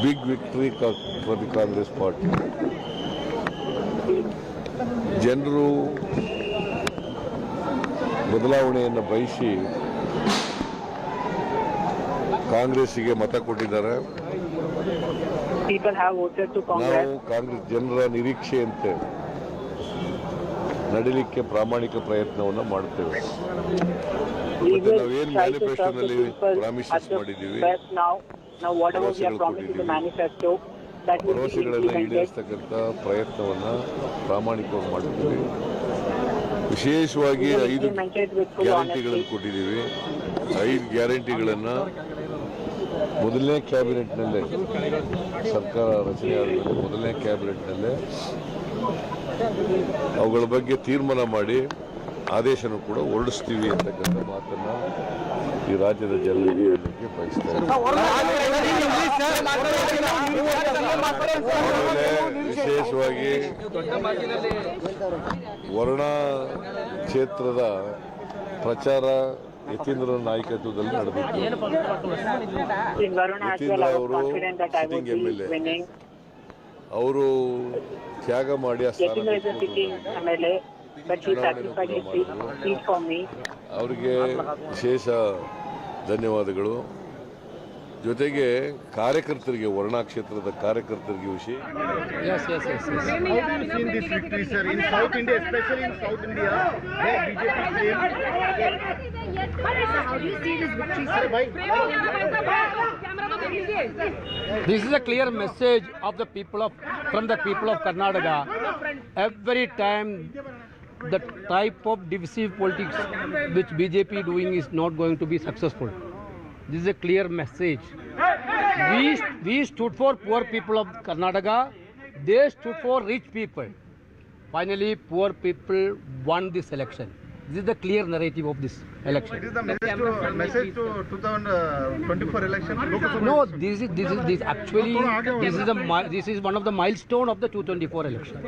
big victory for the Congress party. ಜನರು ಬದಲಾವಣೆಯನ್ನು ಬಯಸಿ ಕಾಂಗ್ರೆಸ್ಸಿಗೆ ಮತ ಕೊಟ್ಟಿದ್ದಾರೆ. People have voted to Congress. ನಾವು ಕಾಂಗ್ರೆಸ್ ಜನರ ನಿರೀಕ್ಷೆಯಂತೆ ನಡೀಲಿಕ್ಕೆ ಪ್ರಾಮಾಣಿಕ ಪ್ರಯತ್ನವನ್ನು ಮಾಡುತ್ತೇವೆ. ಮತ್ತೆ ನಾವೇನು ಮ್ಯಾನಿಫೆಸ್ಟೋನಲ್ಲಿ ಪ್ರಾಮಿಸಸ್ ಮಾಡಿದ್ದೀವಿ, Now whatever we have promised in the manifesto, that will be ಭರವಸೆಗಳನ್ನು implemented. ಈಡೇರಿಸತಕ್ಕಂಥ ಪ್ರಯತ್ನವನ್ನು ಪ್ರಾಮಾಣಿಕವಾಗಿ ಮಾಡಿದ್ದೀವಿ. ವಿಶೇಷವಾಗಿ 5 ಗ್ಯಾರಂಟಿಗಳನ್ನು ಕೊಟ್ಟಿದ್ದೀವಿ. 5 ಗ್ಯಾರಂಟಿಗಳನ್ನು ಮೊದಲನೇ ಕ್ಯಾಬಿನೆಟ್ನಲ್ಲೇ, ಸರ್ಕಾರ ರಚನೆ ಆದಮೇಲೆ ಮೊದಲನೇ ಕ್ಯಾಬಿನೆಟ್ನಲ್ಲೇ ಅವುಗಳ ಬಗ್ಗೆ ತೀರ್ಮಾನ ಮಾಡಿ ಆದೇಶನೂ ಕೂಡ ಹೊರಡಿಸ್ತೀವಿ ಅಂತಕ್ಕಂಥ ಮಾತನ್ನು ಈ ರಾಜ್ಯದ ಜನರಿಗೆ ಹೇಳಲಿಕ್ಕೆ ಬಯಸ್ತಾರೆ. ವಿಶೇಷವಾಗಿ ವರ್ಣಾ ಕ್ಷೇತ್ರದ ಪ್ರಚಾರ ಯತೀಂದ್ರ ನಾಯಕತ್ವದಲ್ಲಿ ನಡೆದಿತ್ತು. ಯತೀಂದ್ರ ಅವರು ಸಿಟ್ಟಿಂಗ್ MLA, ಅವರು ತ್ಯಾಗ ಮಾಡಿ ಆ ಸ್ಥಾನ ಅವರಿಗೆ ವಿಶೇಷ ಧನ್ಯವಾದಗಳು. ಜೊತೆಗೆ ಕಾರ್ಯಕರ್ತರಿಗೆ, ವರ್ಣಾ ಕ್ಷೇತ್ರದ ಕಾರ್ಯಕರ್ತರಿಗೆ ವಿಷಯ This is a clear message of the people from the people of Karnataka. Every time the type of divisive politics which BJP doing is not going to be successful. This is a clear message. We stood for poor people of Karnataka. They stood for rich people. Finally, poor people won this election. This is the clear narrative of this election. It is the message to 2024 election. No, this is one of the milestone of the 2024 election. Sir,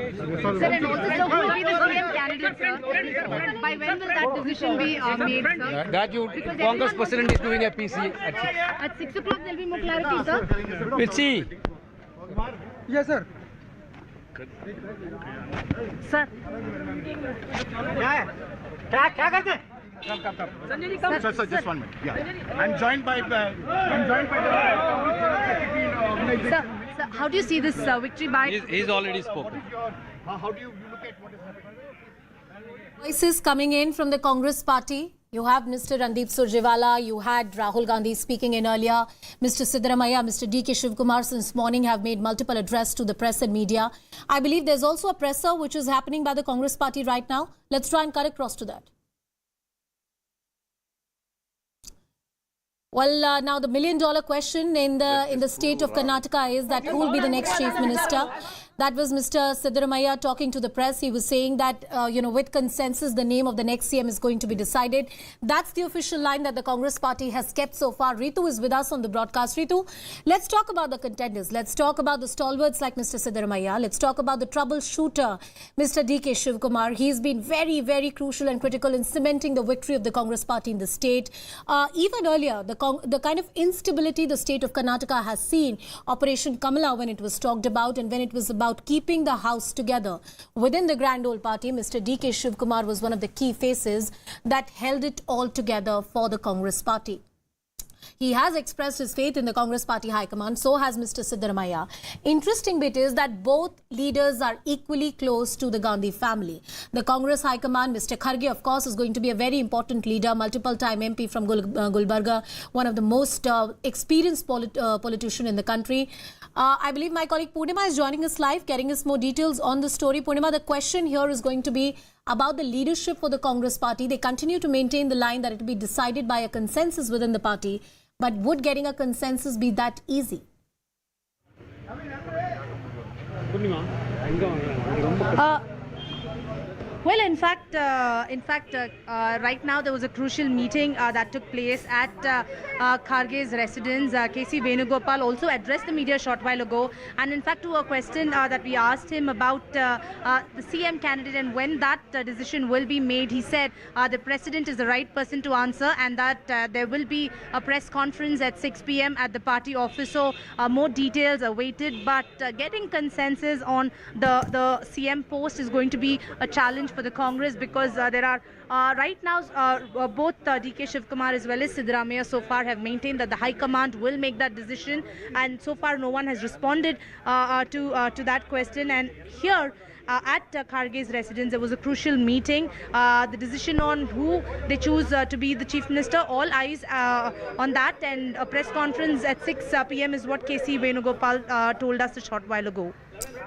and also, so who will be the CM candidate, sir? By when will that decision be made, sir? Congress president is doing a PC at 6. At 6 o'clock there will be more clarity, sir. We'll see. Yes, sir. Sir. Come. Sir, just 1 minute. Yeah. I'm joined by the Sir, how do you see this victory by? He's already spoken. How do you look at what is happening? Voices coming in from the Congress party. You have Mr. Randeep Surjewala, you had Rahul Gandhi speaking in earlier, Mr. Siddaramaiah, Mr. DK Shivkumar since morning have made multiple address to the press and media. I believe there's also a presser which is happening by the Congress party right now. Let's try and cut across to that. Well, now the $1 million question in the state of Karnataka is that who will be the next chief minister? That was Mr. Siddaramaiah talking to the press. He was saying that, with consensus, the name of the next CM is going to be decided. That's the official line that the Congress party has kept so far. Ritu is with us on the broadcast. Ritu, let's talk about the contenders. Let's talk about the stalwarts like Mr. Siddaramaiah. Let's talk about the troubleshooter, Mr. D.K. Shivkumar. He's been very, very crucial and critical in cementing the victory of the Congress party in the state. Even earlier, the kind of instability the state of Karnataka has seen, Operation Kamala, when it was talked about and when it was about keeping the house together within the grand old party, Mr. D.K. Shivkumar was one of the key faces that held it all together for the Congress party. He has expressed his faith in the Congress party high command. So has Mr. Siddaramaiah. Interesting bit is that both leaders are equally close to the Gandhi family. The Congress high command, Mr. Kharge, of course, is going to be a very important leader, multiple-time MP from Gulbarga, one of the most experienced politician in the country. I believe my colleague Purnima is joining us live, getting us more details on the story. Purnima, the question here is going to be about the leadership for the Congress party. They continue to maintain the line that it will be decided by a consensus within the party. But would getting a consensus be that easy? Well, in fact, right now there was a crucial meeting that took place at Kharge's residence. KC Venugopal also addressed the media a short while ago, and in fact, to a question that we asked him about the CM candidate and when that decision will be made, he said the president is the right person to answer, and that there will be a press conference at 6 p.m. at the party office. So more details are waited, but getting consensus on the CM post is going to be a challenge for the Congress, because there are right now both D.K. Shivkumar as well as Siddaramaiah so far have maintained that the High Command will make that decision, and so far no one has responded to that question. And here at Kharge's residence, there was a crucial meeting. The decision on who they choose to be the Chief Minister, all eyes on that, and a press conference at 6 p.m. is what KC Venugopal told us a short while ago.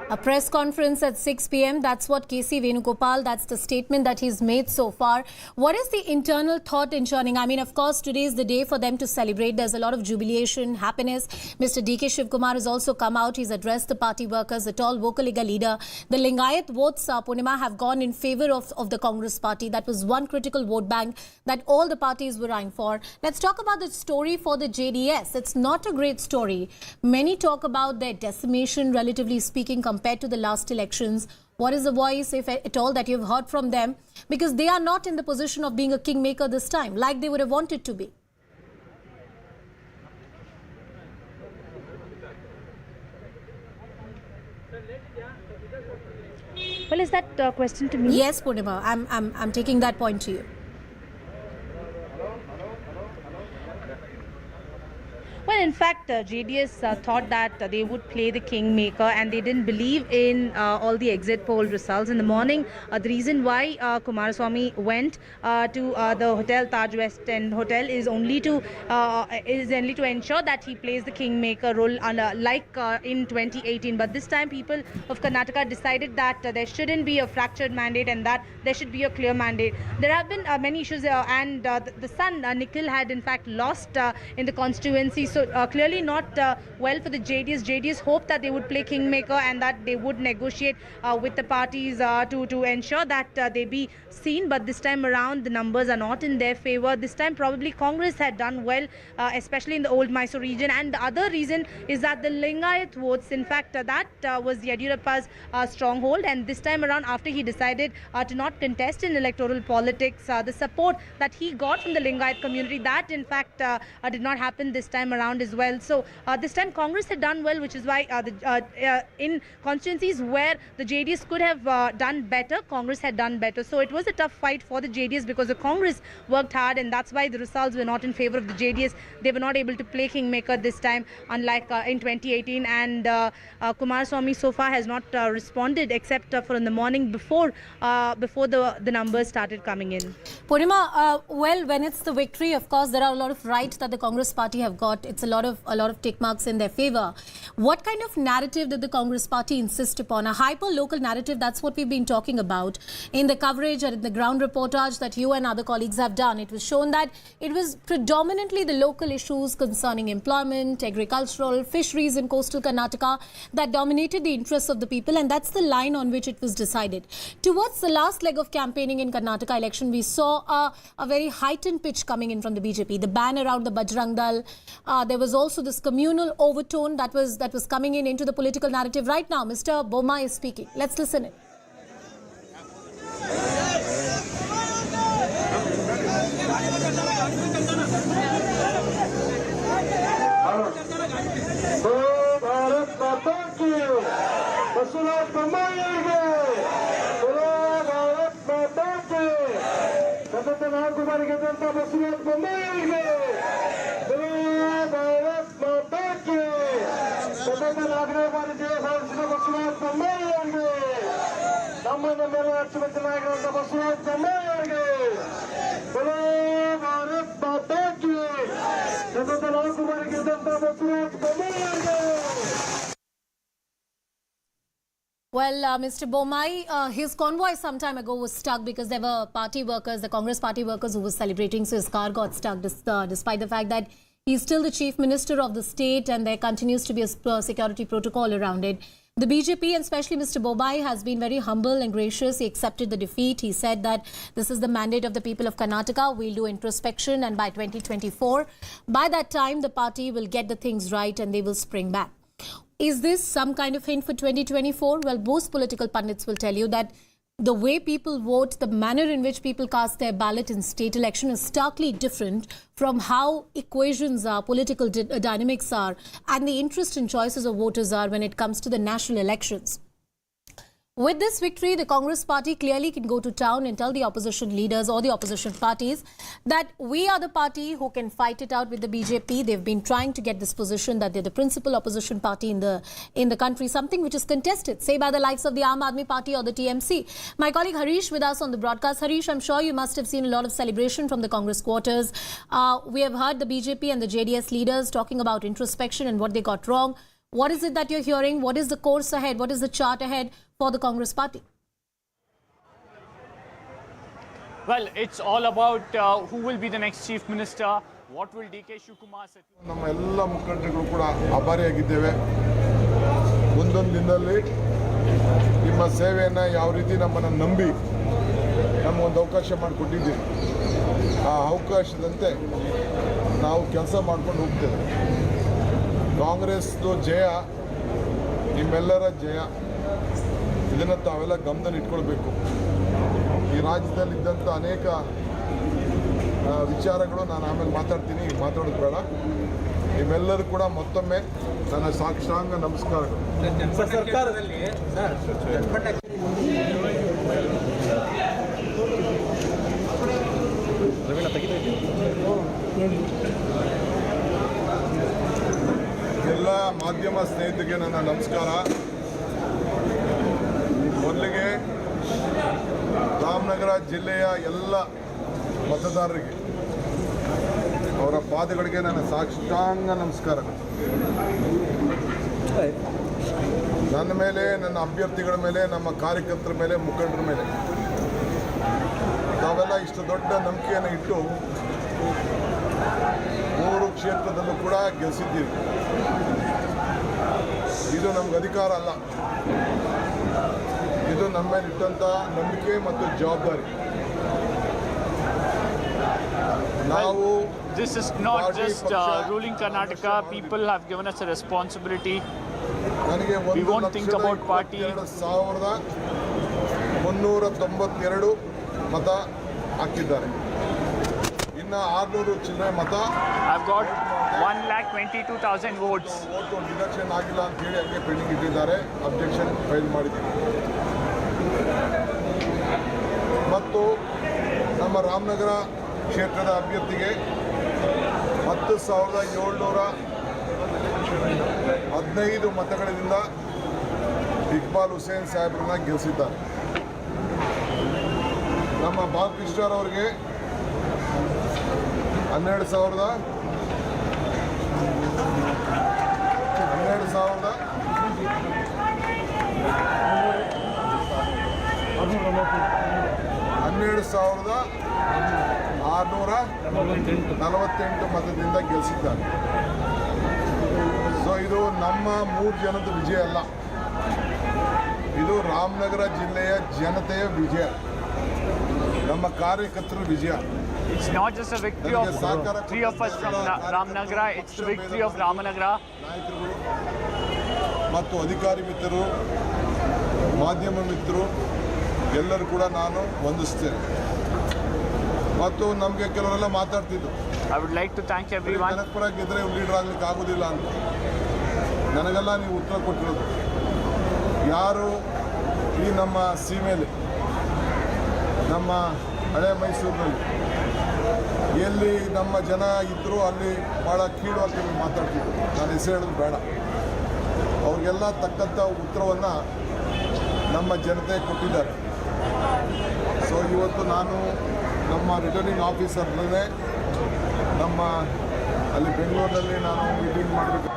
A press conference at 6 p.m. That's what KC Venugopal, that's the statement that he's made so far. What is the internal thought in churning? I mean, of course, today is the day for them to celebrate. There's a lot of jubilation, happiness. Mr. D.K. Shivkumar has also come out. He's addressed the party workers, the tall Vokaliga leader. The Lingayat votes, Purnima, have gone in favor of the Congress party. That was one critical vote bank that all the parties were eyeing for. Let's talk about the story for the JDS. It's not a great story. Many talk about their decimation, relatively speaking, compared to the last elections. What is the voice, if at all, that you've heard from them? Because they are not in the position of being a kingmaker this time, like they would have wanted to be. Well, is that question to me? Yes, Purnima, I'm taking that point to you. Well, in fact, JDS thought that they would play the kingmaker, and they didn't believe in all the exit poll results. In the morning, the reason why Kumaraswamy went to the hotel Taj West End Hotel is only to ensure that he plays the kingmaker role like in 2018. But this time, people of Karnataka decided that there shouldn't be a fractured mandate and that there should be a clear mandate. There have been many issues, and the son, Nikhil, had in fact lost in the constituency. So clearly not well for the JDS. JDS hoped that they would play kingmaker and that they would negotiate with the parties to ensure that they be seen. But this time around, the numbers are not in their favor. This time probably Congress had done well, especially in the old Mysore region. And the other reason is that the Lingayat votes, in fact, that was Yediyurappa's stronghold. And this time around, after he decided to not contest in electoral politics, the support that he got from the Lingayat community, that in fact did not happen this time around as well. So this time Congress had done well, which is why in constituencies where the JDS could have done better, Congress had done better. So it was a tough fight for the JDS because the Congress worked hard, and that's why the results were not in favor of the JDS. They were not able to play kingmaker this time, unlike in 2018. And Kumaraswamy so far has not responded, except for in the morning before the numbers started coming in. Purnima, well, when it's the victory, of course, there are a lot of rights that the Congress party have got. It's a lot of tick marks in their favor. What kind of narrative did the Congress party insist upon? A hyper-local narrative, that's what we've been talking about. In the coverage and in the ground reportage that you and other colleagues have done, it was shown that it was predominantly the local issues concerning employment, agricultural, fisheries in coastal Karnataka that dominated the interests of the people, and that's the line on which it was decided. Towards the last leg of campaigning in Karnataka election, we saw a very heightened pitch coming in from the BJP. The ban around the Bajrang Dal. There was also this communal overtone that was coming into the political narrative. Right now, Mr. Bommai is speaking. Let's listen in. Well, Mr. Bommai, his convoy some time ago was stuck because there were party workers, the Congress party workers who were celebrating, so his car got stuck despite the fact that he's still the chief minister of the state and there continues to be a security protocol around it. The BJP and especially Mr. Bommai has been very humble and gracious. He accepted the defeat. He said that this is the mandate of the people of Karnataka. We'll do introspection and by 2024, by that time, the party will get the things right and they will spring back. Is this some kind of hint for 2024? Well, most political pundits will tell you that the way people vote, the manner in which people cast their ballot in state election is starkly different from how equations are, political dynamics are, and the interest and choices of voters are when it comes to the national elections. With this victory, the Congress party clearly can go to town and tell the opposition leaders or the opposition parties that we are the party who can fight it out with the BJP. They've been trying to get this position that they're the principal opposition party in the country, something which is contested, say, by the likes of the Aam Aadmi Party or the TMC. My colleague Harish with us on the broadcast. Harish, I'm sure you must have seen a lot of celebration from the Congress quarters. We have heard the BJP and the JDS leaders talking about introspection and what they got wrong. What is it that you're hearing? What is the course ahead? What is the chart ahead for the Congress party? Well, it's all about who will be the next chief minister. What will DK Shivakumar say? ನಮ್ಮ ಎಲ್ಲ ಮುಖಂಡರುಗಳು ಕೂಡ ಆಭಾರಿಯಾಗಿದ್ದೇವೆ. ಮುಂದೊಂದು ದಿನದಲ್ಲಿ ನಿಮ್ಮ ಸೇವೆಯನ್ನು ಯಾವ ರೀತಿ ನಮ್ಮನ್ನು ನಂಬಿ ನಮಗೊಂದು ಅವಕಾಶ ಮಾಡಿಕೊಟ್ಟಿದ್ದೀರಿ, ಆ ಅವಕಾಶದಂತೆ ನಾವು ಕೆಲಸ ಮಾಡ್ಕೊಂಡು ಹೋಗ್ತೇವೆ. ಕಾಂಗ್ರೆಸ್ದು ಜಯ ನಿಮ್ಮೆಲ್ಲರ ಜಯ. ಇದನ್ನು ತಾವೆಲ್ಲ ಗಮನದಲ್ಲಿ ಇಟ್ಕೊಳ್ಬೇಕು. ಈ ರಾಜ್ಯದಲ್ಲಿದ್ದಂಥ ಅನೇಕ ವಿಚಾರಗಳು ನಾನು ಆಮೇಲೆ ಮಾತಾಡ್ತೀನಿ, ಈಗ ಮಾತಾಡೋದು ಬೇಡ. ನಿಮ್ಮೆಲ್ಲರೂ ಕೂಡ ಮತ್ತೊಮ್ಮೆ ನನ್ನ ಸಾಷ್ಟಾಂಗ ನಮಸ್ಕಾರಗಳು. ಸರ್ಕಾರದಲ್ಲಿ ಎಲ್ಲ ಮಾಧ್ಯಮ ಸ್ನೇಹಿತರಿಗೆ ನನ್ನ ನಮಸ್ಕಾರ. ಮೊದಲಿಗೆ ರಾಮನಗರ ಜಿಲ್ಲೆಯ ಎಲ್ಲ ಮತದಾರರಿಗೆ ಅವರ ಪಾದಗಳಿಗೆ ನನ್ನ ಸಾಷ್ಟಾಂಗ ನಮಸ್ಕಾರಗಳು. ನನ್ನ ಮೇಲೆ, ನನ್ನ ಅಭ್ಯರ್ಥಿಗಳ ಮೇಲೆ, ನಮ್ಮ ಕಾರ್ಯಕರ್ತರ ಮೇಲೆ, ಮುಖಂಡರ ಮೇಲೆ ತಾವೆಲ್ಲ ಇಷ್ಟು ದೊಡ್ಡ ನಂಬಿಕೆಯನ್ನು ಇಟ್ಟು 3 ಕ್ಷೇತ್ರದಲ್ಲೂ ಕೂಡ ಗೆಲ್ಲಿಸಿದ್ದೀವಿ. ಇದು ನಮ್ಗೆ ಅಧಿಕಾರ ಅಲ್ಲ, ಇದು ನಮ್ಮ ಮೇಲೆ ಇಟ್ಟಂಥ ನಂಬಿಕೆ ಮತ್ತು ಜವಾಬ್ದಾರಿ. ನಾವು This is not just ruling Karnataka. People have given us a responsibility. We won't think about party. 1,392 ಮತ ಹಾಕಿದ್ದಾರೆ. ಇನ್ನು 600 ಚಿಲ್ಲರೆ ಮತ. I've got 1,22,000 votes. ಡಿಡಕ್ಷನ್ ಆಗಿಲ್ಲ ಅಂತ ಹೇಳಿ ಹಂಗೆ ಪೆಂಡಿಂಗ್ ಇಟ್ಟಿದ್ದಾರೆ. ಅಬ್ಜೆಕ್ಷನ್ ಫೈಲ್ ಮಾಡಿದ್ದೀವಿ. ಮತ್ತು ನಮ್ಮ ರಾಮನಗರ ಕ್ಷೇತ್ರದ ಅಭ್ಯರ್ಥಿಗೆ 10,715 ಮತಗಳಿಂದ ಇಕ್ಬಾಲ್ ಹುಸೇನ್ ಸಾಹೇಬ್ರನ್ನ ಗೆಲ್ಲಿಸಿದ್ದಾರೆ. ನಮ್ಮ ಬಾಲಕೃಷ್ಣರವರಿಗೆ 12,000 12,648 ಮತದಿಂದ ಗೆಲ್ಲಿಸಿದ್ದಾರೆ. ಸೊ ಇದು ನಮ್ಮ 3 ಜನದ ವಿಜಯ ಅಲ್ಲ, ಇದು ರಾಮನಗರ ಜಿಲ್ಲೆಯ ಜನತೆಯ ವಿಜಯ, ನಮ್ಮ ಕಾರ್ಯಕರ್ತರ ವಿಜಯ. It's not just a victory of 3 of us from Ramnagara, it's the victory of Ramanagara. ಮತ್ತು ಅಧಿಕಾರಿ ಮಿತ್ರರು, ಮಾಧ್ಯಮ ಮಿತ್ರರು ಎಲ್ಲರೂ ಕೂಡ ನಾನು ವಂದಿಸ್ತೇನೆ. ಮತ್ತು ನಮಗೆ ಕೆಲವರೆಲ್ಲ ಮಾತಾಡ್ತಿದ್ರು, I would like to thank everyone. ಜನಪರ ಗೆದ್ರೆ ಲೀಡರ್ ಆಗ್ಲಿಕ್ಕೆ ಆಗೋದಿಲ್ಲ ಅಂತ. ನನಗೆಲ್ಲ ನೀವು ಉತ್ತರ ಕೊಟ್ಟಿರೋದು, ಯಾರು ಈ ನಮ್ಮ ಸೀಮೆಯಲ್ಲಿ, ನಮ್ಮ ಹಳೆ ಮೈಸೂರಿನಲ್ಲಿ ಎಲ್ಲಿ ನಮ್ಮ ಜನ ಇದ್ದರೂ ಅಲ್ಲಿ ಭಾಳ ಕೀಳಾಗಿ ಮಾತಾಡ್ತಿದ್ರು. ನಾನು ಹೆಸರು ಹೇಳೋದು ಬೇಡ. ಅವ್ರಿಗೆಲ್ಲ ತಕ್ಕಂಥ ಉತ್ತರವನ್ನು ನಮ್ಮ ಜನತೆ ಕೊಟ್ಟಿದ್ದಾರೆ. ಸೊ ಇವತ್ತು ನಾನು ನಮ್ಮ ರಿಟರ್ನಿಂಗ್ ಆಫೀಸರ್ನೇ ನಮ್ಮ ಅಲ್ಲಿ ಬೆಂಗಳೂರಿನಲ್ಲಿ ನಾನು ಮೀಟಿಂಗ್ ಮಾಡಬೇಕು.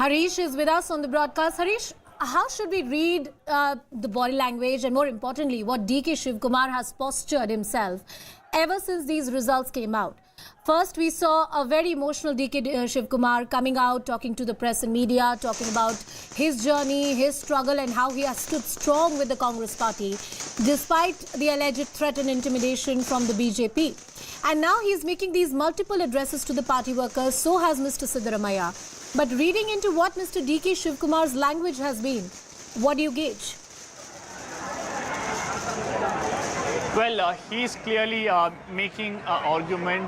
Harish is with us on the broadcast. Harish, how should we read the body language and more importantly what DK Shivkumar has postured himself ever since these results came out? First, we saw a very emotional DK Shivkumar coming out, talking to the press and media, talking about his journey, his struggle and how he has stood strong with the Congress party despite the alleged threat and intimidation from the BJP. And now he's making these multiple addresses to the party workers, so has Mr. Siddaramaiah. But reading into what Mr. DK Shivkumar's language has been, what do you gauge? Well, he's clearly making an argument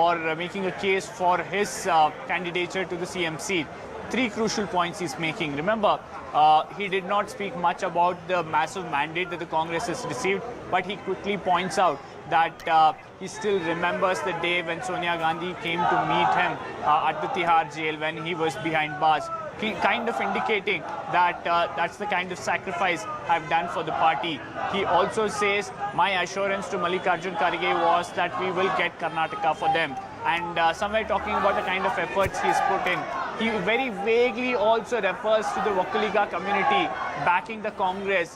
or making a case for his candidature to the CM seat. 3 crucial points he's making. Remember, he did not speak much about the massive mandate that the Congress has received, but he quickly points out that he still remembers the day when Sonia Gandhi came to meet him at the Tihar jail when he was behind bars. He kind of indicating that that's the kind of sacrifice I've done for the party. He also says, my assurance to Mallikarjun Kharge was that we will get Karnataka for them. And somewhere talking about the kind of efforts he's put in. He very vaguely also refers to the Vokkaliga community backing the Congress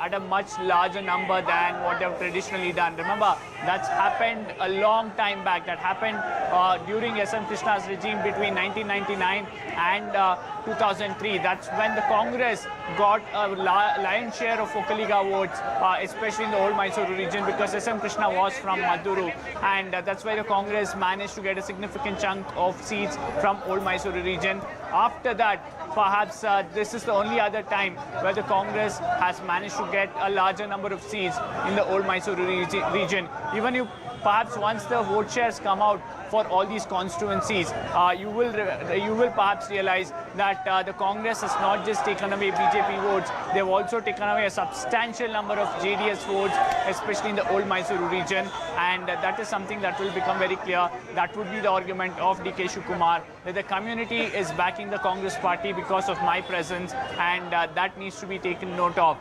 at a much larger number than what they've traditionally done. Remember, that's happened a long time back. That happened during SM Krishna's regime between 1999 and 2003. That's when the Congress got a lion's share of Vokkaliga votes, especially in the old Mysore region, because SM Krishna was from Maduru. And that's why the Congress managed to get a significant chunk of seats from old Mysore region. After that, perhaps this is the only other time where the Congress has managed to get a larger number of seats in the old Mysore region. Even if perhaps once the vote shares come out for all these constituencies, you will perhaps realize that the Congress has not just taken away BJP votes, they've also taken away a substantial number of JDS votes, especially in the old Mysuru region, and that is something that will become very clear. That would be the argument of DK Shivkumar, that the community is backing the Congress party because of my presence, and that needs to be taken note of.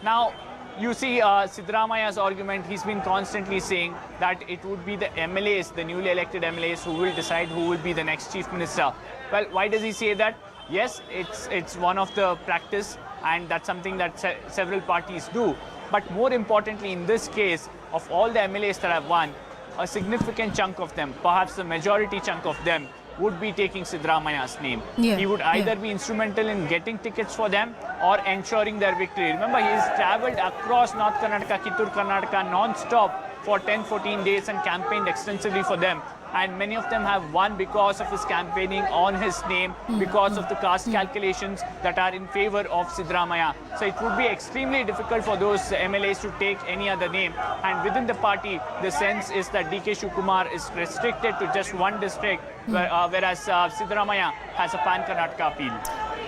Now, you see Siddaramaiah's argument, he's been constantly saying that it would be the MLAs, the newly elected MLAs, who will decide who will be the next chief minister. Well, why does he say that? Yes, it's one of the practice, and that's something that several parties do. But more importantly, in this case, of all the MLAs that have won, a significant chunk of them, perhaps the majority chunk of them, would be taking Siddaramaiah's name. He would either be instrumental in getting tickets for them or ensuring their victory. Remember, he's travelled across North Karnataka, Kittur Karnataka non-stop for 10-14 days and campaigned extensively for them. And many of them have won because of his campaigning on his name, because of the caste calculations that are in favor of Siddaramaiah. So it would be extremely difficult for those MLAs to take any other name. And within the party, the sense is that DK Shivkumar is restricted to just one district, whereas Siddaramaiah has a pan-Karnataka appeal.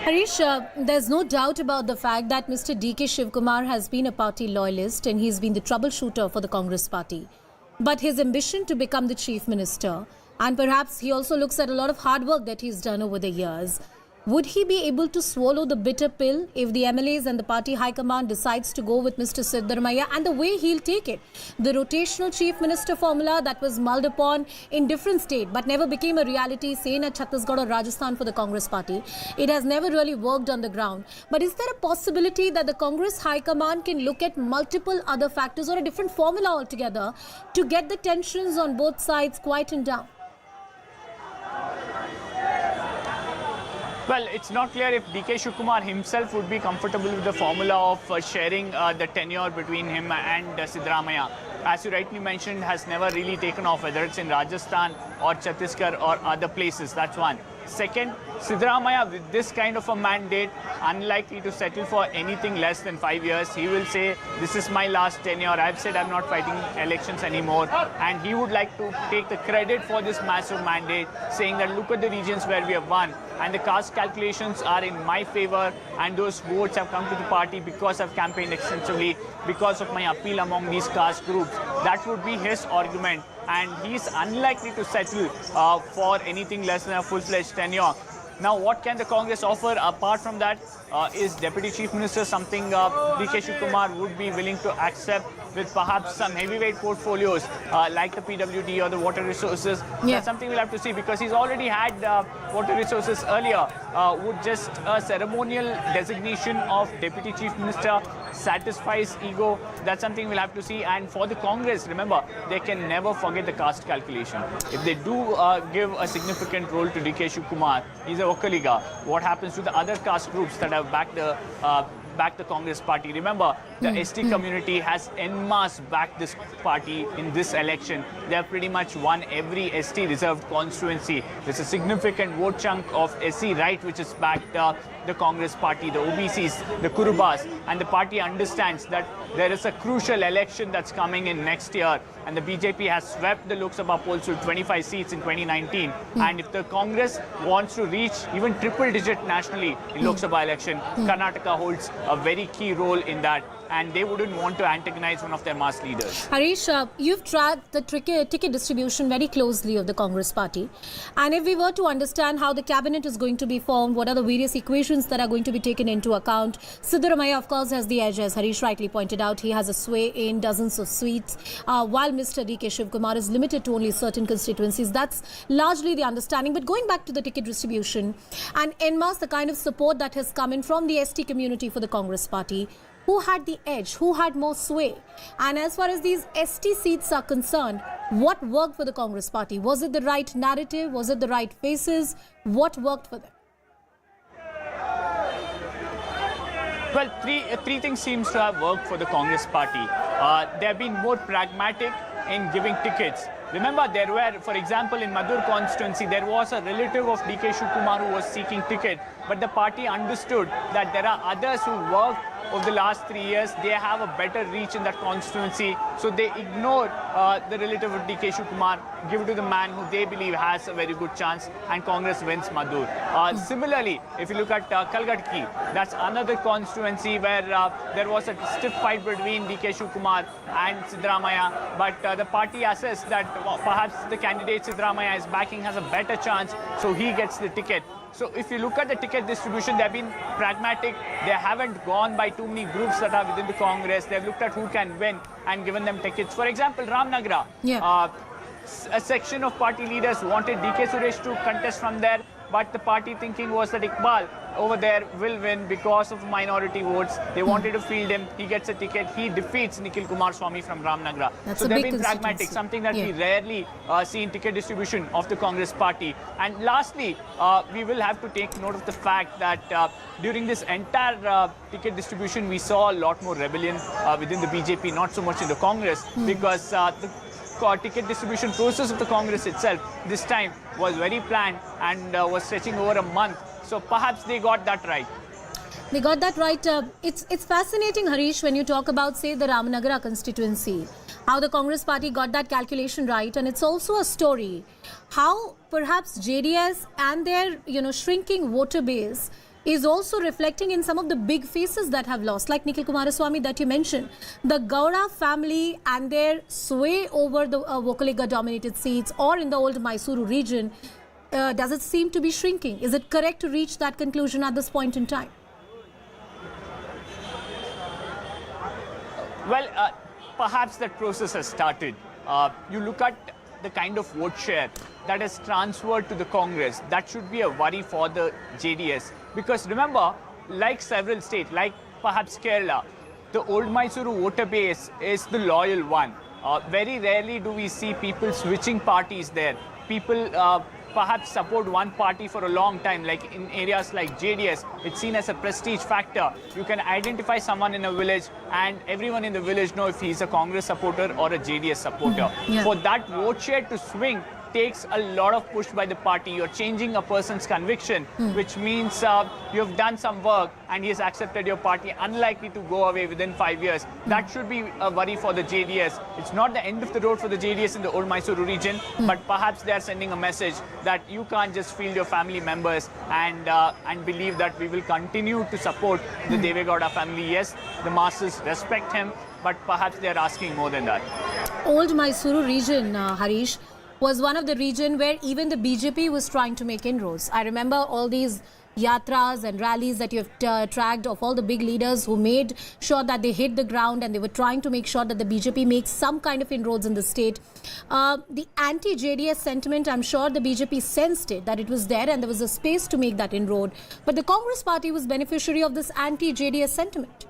Harish, there's no doubt about the fact that Mr. DK Shivkumar has been a party loyalist and he's been the troubleshooter for the Congress party. But his ambition to become the chief minister, and perhaps he also looks at a lot of hard work that he's done over the years, Would he be able to swallow the bitter pill if the MLAs and the party high command decides to go with Mr. Siddaramaiah and the way he'll take it? The rotational chief minister formula that was mulled upon in different states but never became a reality, say in Chhattisgarh or Rajasthan for the Congress party. It has never really worked on the ground. But is there a possibility that the Congress high command can look at multiple other factors or a different formula altogether to get the tensions on both sides quietened down? Well, it's not clear if DK Shivakumar himself would be comfortable with the formula of sharing the tenure between him and Siddaramaiah. As you rightly mentioned, has never really taken off, whether it's in Rajasthan or Chhattisgarh or other places. That's one. Second, Siddaramaiah, with this kind of a mandate, unlikely to settle for anything less than 5 years. He will say, this is my last tenure. I've said I'm not fighting elections anymore. And he would like to take the credit for this massive mandate, saying that look at the regions where we have won. And the caste calculations are in my favor. And those votes have come to the party because I've campaigned extensively, because of my appeal among these caste groups. That would be his argument. And he's unlikely to settle for anything less than a full-fledged tenure. Now, what can the Congress offer apart from that? Is Deputy Chief Minister something DK Shivakumar would be willing to accept, with perhaps some heavyweight portfolios like the PWD or the water resources? Yeah. That's something we'll have to see, because he's already had water resources earlier. Would just a ceremonial designation of Deputy Chief Minister satisfy his ego? That's something we'll have to see. And for the Congress, remember, they can never forget the caste calculation. If they do give a significant role to DK Shivakumar, he's a Okaliga. What happens to the other caste groups that have backed the Congress party? Remember, the ST community has en masse backed this party in this election. They have pretty much won every ST reserved constituency. There's a significant vote chunk of SC right which has backed the Congress party, the OBCs, the Kurubas, and the party understands that there is a crucial election that's coming in next year, and the BJP has swept the Lok Sabha polls to 25 seats in 2019. And if the Congress wants to reach even triple digit nationally in Lok Sabha election, Karnataka holds a very key role in that, and they wouldn't want to antagonize one of their mass leaders. Harish, you've tracked the ticket distribution very closely of the Congress party. And if we were to understand how the cabinet is going to be formed, what are the various equations that are going to be taken into account, Siddaramaiah, of course, has the edge, as Harish rightly pointed out. He has a sway in dozens of seats, while Mr. DK Shivakumar is limited to only certain constituencies. That's largely the understanding. But going back to the ticket distribution and en masse, the kind of support that has come in from the ST community for the Congress party, who had the edge? Who had more sway? And as far as these ST seats are concerned, what worked for the Congress party? Was it the right narrative? Was it the right faces? What worked for them? Well, three things seems to have worked for the Congress party. They have been more pragmatic in giving tickets. Remember, there were, for example, in Madur constituency, there was a relative of DK Shivakumar who was seeking ticket, but the party understood that there are others who worked over the last 3 years. They have a better reach in that constituency, so they ignored the relative of DK Shivakumar, give it to the man who they believe has a very good chance, and Congress wins Madur. Similarly, if you look at Kalgadki, that's another constituency where there was a stiff fight between DK Shivakumar and Siddaramaiah, but the party assessed that perhaps the candidate Siddaramaiah is backing has a better chance, so he gets the ticket. So if you look at the ticket distribution, they have been pragmatic. They haven't gone by too many groups that are within the Congress. They've looked at who can win and given them tickets. For example, Ramnagar, a section of party leaders wanted DK Suresh to contest from there, but the party thinking was that Iqbal over there will win because of minority votes. They wanted to field him. He gets a ticket. He defeats Nikhil Kumaraswamy from Ramnagar. So they've been pragmatic, something that we rarely see in ticket distribution of the Congress party. And lastly, we will have to take note of the fact that during this entire ticket distribution, we saw a lot more rebellion within the BJP, not so much in the Congress, because the ticket distribution process of the Congress itself this time was very planned and was stretching over a month. So perhaps they got that right. They got that right. It's fascinating, Harish, when you talk about, say, the Ramnagara constituency, how the Congress party got that calculation right. And it's also a story how perhaps JDS and their, shrinking voter base is also reflecting in some of the big faces that have lost, like Nikhil Kumaraswamy that you mentioned. The Gowda family and their sway over the Vokaliga dominated seats or in the old Mysuru region does it seem to be shrinking? Is it correct to reach that conclusion at this point in time? Well, perhaps that process has started. You look at the kind of vote share that has transferred to the Congress. That should be a worry for the JDS. Because remember, like several states, like perhaps Kerala, the old Mysuru voter base is the loyal one. Very rarely do we see people switching parties there. People perhaps support one party for a long time, like in areas like JDS. It's seen as a prestige factor. You can identify someone in a village and everyone in the village know if he's a Congress supporter or a JDS supporter. Yeah. For that vote share to swing takes a lot of push by the party. You're changing a person's conviction, which means you've done some work and he has accepted your party, unlikely to go away within 5 years. That should be a worry for the JDS. It's not the end of the road for the JDS in the old Mysuru region, but perhaps they're sending a message that you can't just field your family members and believe that we will continue to support the Devegowda family. Yes, the masses respect him, but perhaps they're asking more than that. Old Mysuru region, Harish, was one of the region where even the BJP was trying to make inroads. I remember all these yatras and rallies that you have tracked of all the big leaders who made sure that they hit the ground and they were trying to make sure that the BJP makes some kind of inroads in the state. The anti-JDS sentiment, I'm sure the BJP sensed it, that it was there and there was a space to make that inroad. But the Congress party was beneficiary of this anti-JDS sentiment.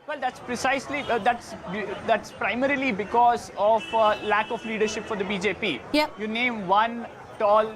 Well, that's precisely, that's primarily because of lack of leadership for the BJP. Yep. You name one tall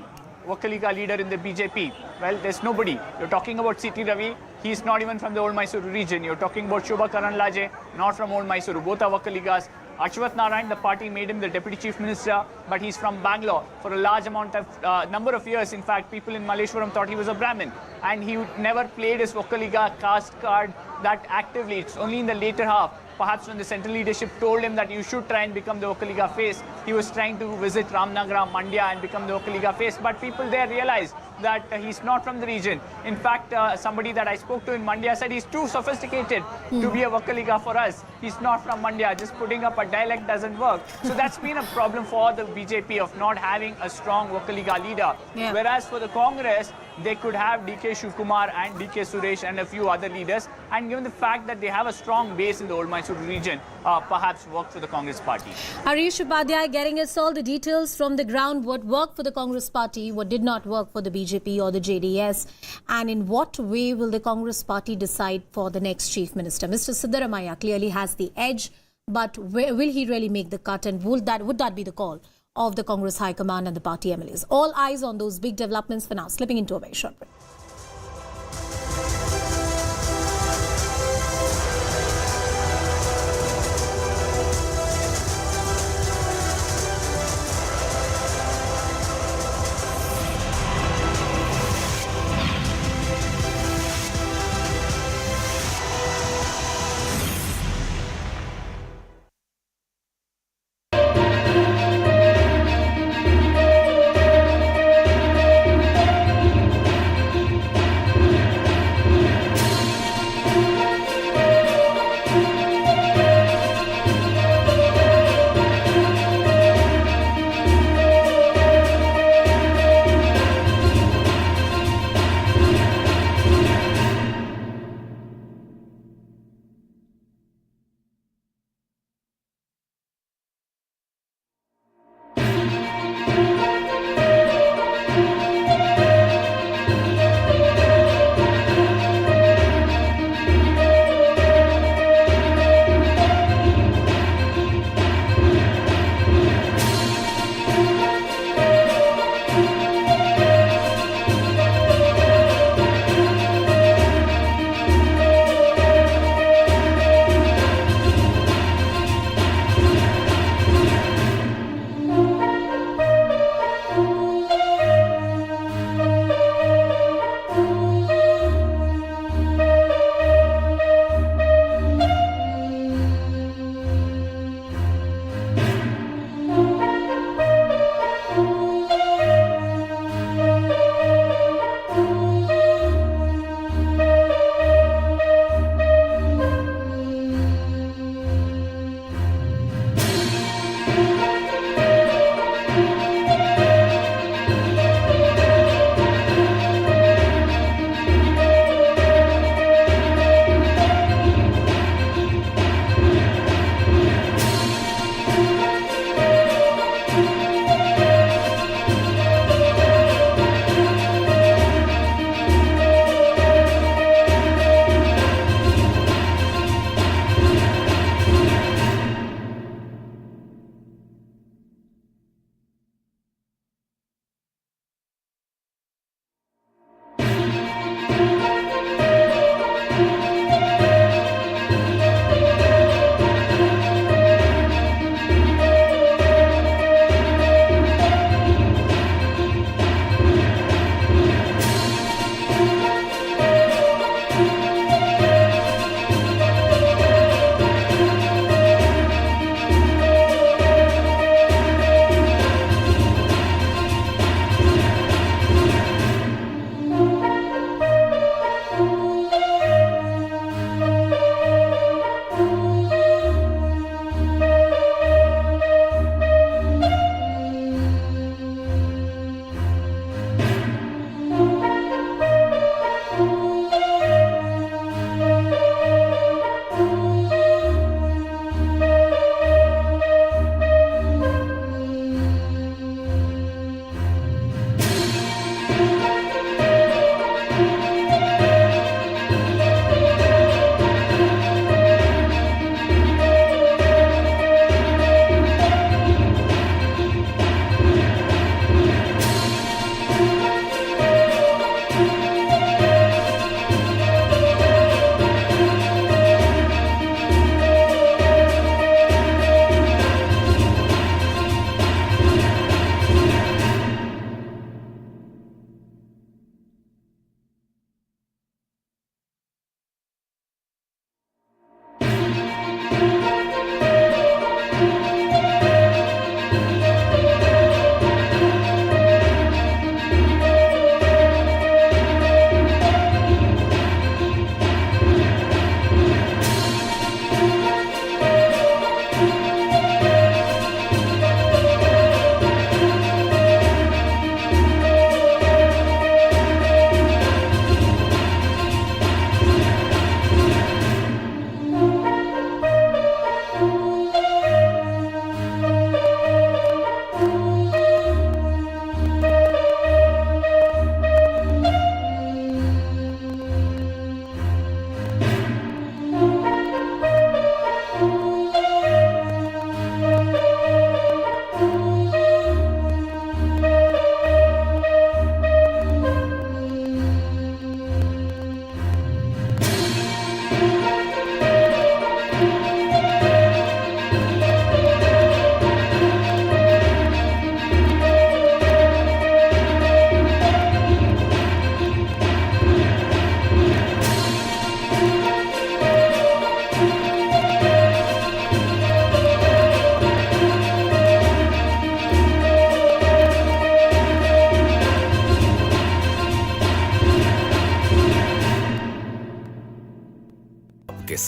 Vakaliga leader in the BJP. Well, there's nobody. You're talking about C.T. Ravi. He's not even from the old Mysuru region. You're talking about Shobha Karanlaje, not from old Mysuru. Both are Vakaligas. Ashwath Narayan, the party made him the deputy chief minister, but he's from Bangalore. For a large amount of number of years, in fact, people in Malleshwaram thought he was a Brahmin. And he never played his Vakaliga caste card that actively. It's only in the later half, perhaps when the central leadership told him that you should try and become the Vakaliga face, he was trying to visit Ramnagara, Mandya and become the Vakaliga face. But people there realized that he's not from the region. In fact, somebody that I spoke to in Mandya said he's too sophisticated to be a Vakaliga for us. He's not from Mandya. Just putting up a dialect doesn't work. So that's been a problem for the BJP of not having a strong Vakaliga leader. Yeah. Whereas for the Congress, they could have DK Shivkumar and DK Suresh and a few other leaders. And given the fact that they have a strong base in the old Mysuru region, perhaps work for the Congress party. Harish Upadhyay getting us all the details from the ground. What worked for the Congress party, what did not work for the BJP or the JDS, and in what way will the Congress party decide for the next chief minister? Mr. Siddaramaiah clearly has the edge, but will he really make the cut, and would that be the call of the Congress High Command and the party MLAs? All eyes on those big developments for now. Slipping into a very short break.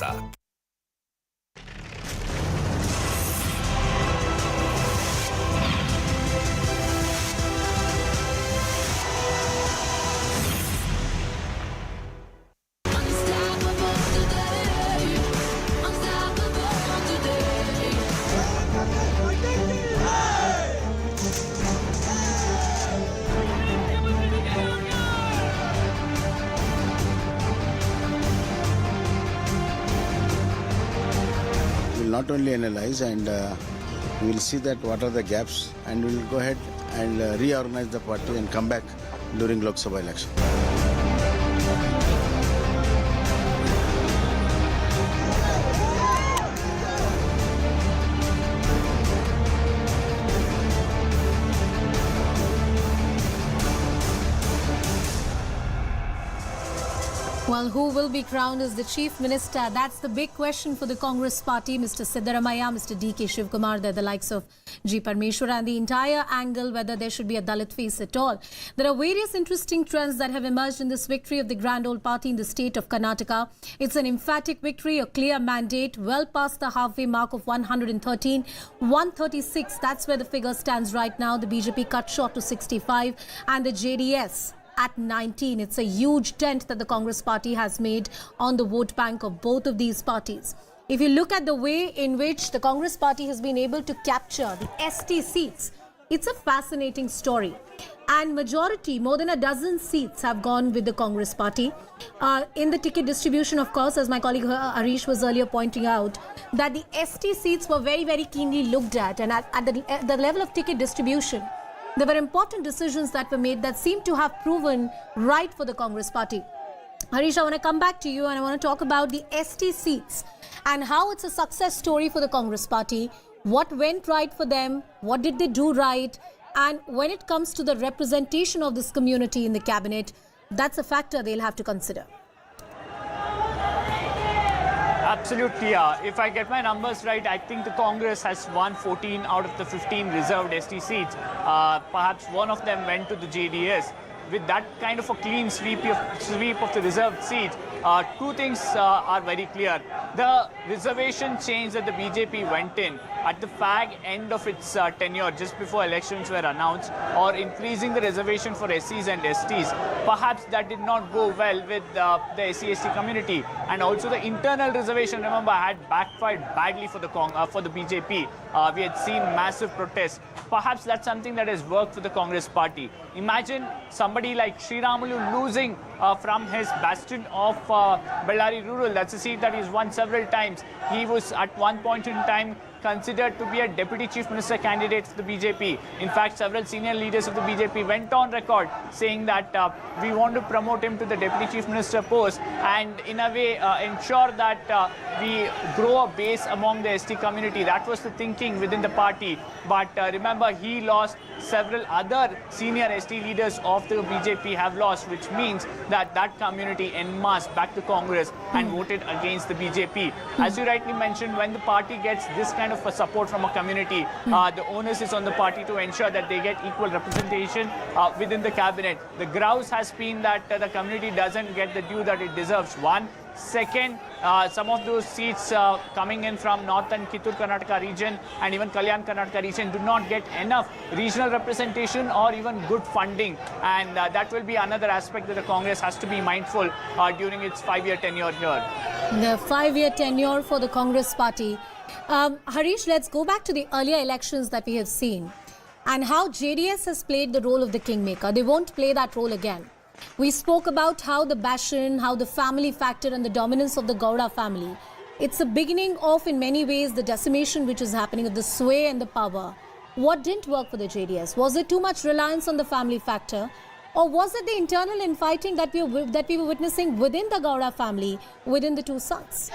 We'll not only analyze and we'll see that what are the gaps, and we'll go ahead and reorganize the party and come back during Lok Sabha election. Well, who will be crowned as the Chief Minister? That's the big question for the Congress party. Mr. Siddaramaiah, Mr. D.K. Shivkumar, they're the likes of G. Parmeshwar, and the entire angle whether there should be a Dalit face at all. There are various interesting trends that have emerged in this victory of the Grand Old Party in the state of Karnataka. It's an emphatic victory, a clear mandate, well past the halfway mark of 113, 136. That's where the figure stands right now. The BJP cut short to 65 and the JDS at 19. It's a huge dent that the Congress party has made on the vote bank of both of these parties. If you look at the way in which the Congress party has been able to capture the ST seats, it's a fascinating story. And majority, more than a dozen seats have gone with the Congress party. In the ticket distribution, of course, as my colleague Harish was earlier pointing out, that the ST seats were very, very keenly looked at. And at the level of ticket distribution, there were important decisions that were made that seem to have proven right for the Congress party. Harish, I want to come back to you and I want to talk about the ST seats and how it's a success story for the Congress party. What went right for them? What did they do right? And when it comes to the representation of this community in the cabinet, that's a factor they'll have to consider. Absolutely, yeah. If I get my numbers right, I think the Congress has won 14 out of the 15 reserved ST seats. Perhaps one of them went to the JDS. With that kind of a clean sweep of the reserved seats, two things are very clear. The reservation change that the BJP went in at the fag end of its tenure, just before elections were announced, or increasing the reservation for SCs and STs, perhaps that did not go well with the SC/ST community. And also the internal reservation, remember, had backfired badly for the BJP. We had seen massive protests. Perhaps that's something that has worked for the Congress party. Imagine somebody like Sri Ramulu losing from his bastion of Bellary Rural. That's a seat that he's won several times. He was at one point in time considered to be a deputy chief minister candidate for the BJP. In fact, several senior leaders of the BJP went on record saying that we want to promote him to the deputy chief minister post and in a way ensure that we grow a base among the ST community. That was the thinking within the party. But remember, he lost. Several other senior ST leaders of the BJP have lost, which means that that community en masse back to Congress and voted against the BJP. As you rightly mentioned, when the party gets this kind of a support from a community, the onus is on the party to ensure that they get equal representation within the cabinet. The grouse has been that the community doesn't get the due that it deserves. One. Second, some of those seats coming in from northern Kittur Karnataka region and even Kalyan Karnataka region do not get enough regional representation or even good funding, and that will be another aspect that the Congress has to be mindful during its 5-year tenure here. The 5-year tenure for the Congress party. Harish, let's go back to the earlier elections that we have seen and how JDS has played the role of the kingmaker. They won't play that role again. We spoke about how the bastion, how the family factor and the dominance of the Gowda family. It's a beginning of, in many ways, the decimation which is happening of the sway and the power. What didn't work for the JDS? Was it too much reliance on the family factor? Or was it the internal infighting that we were witnessing within the Gowda family, within the two sons?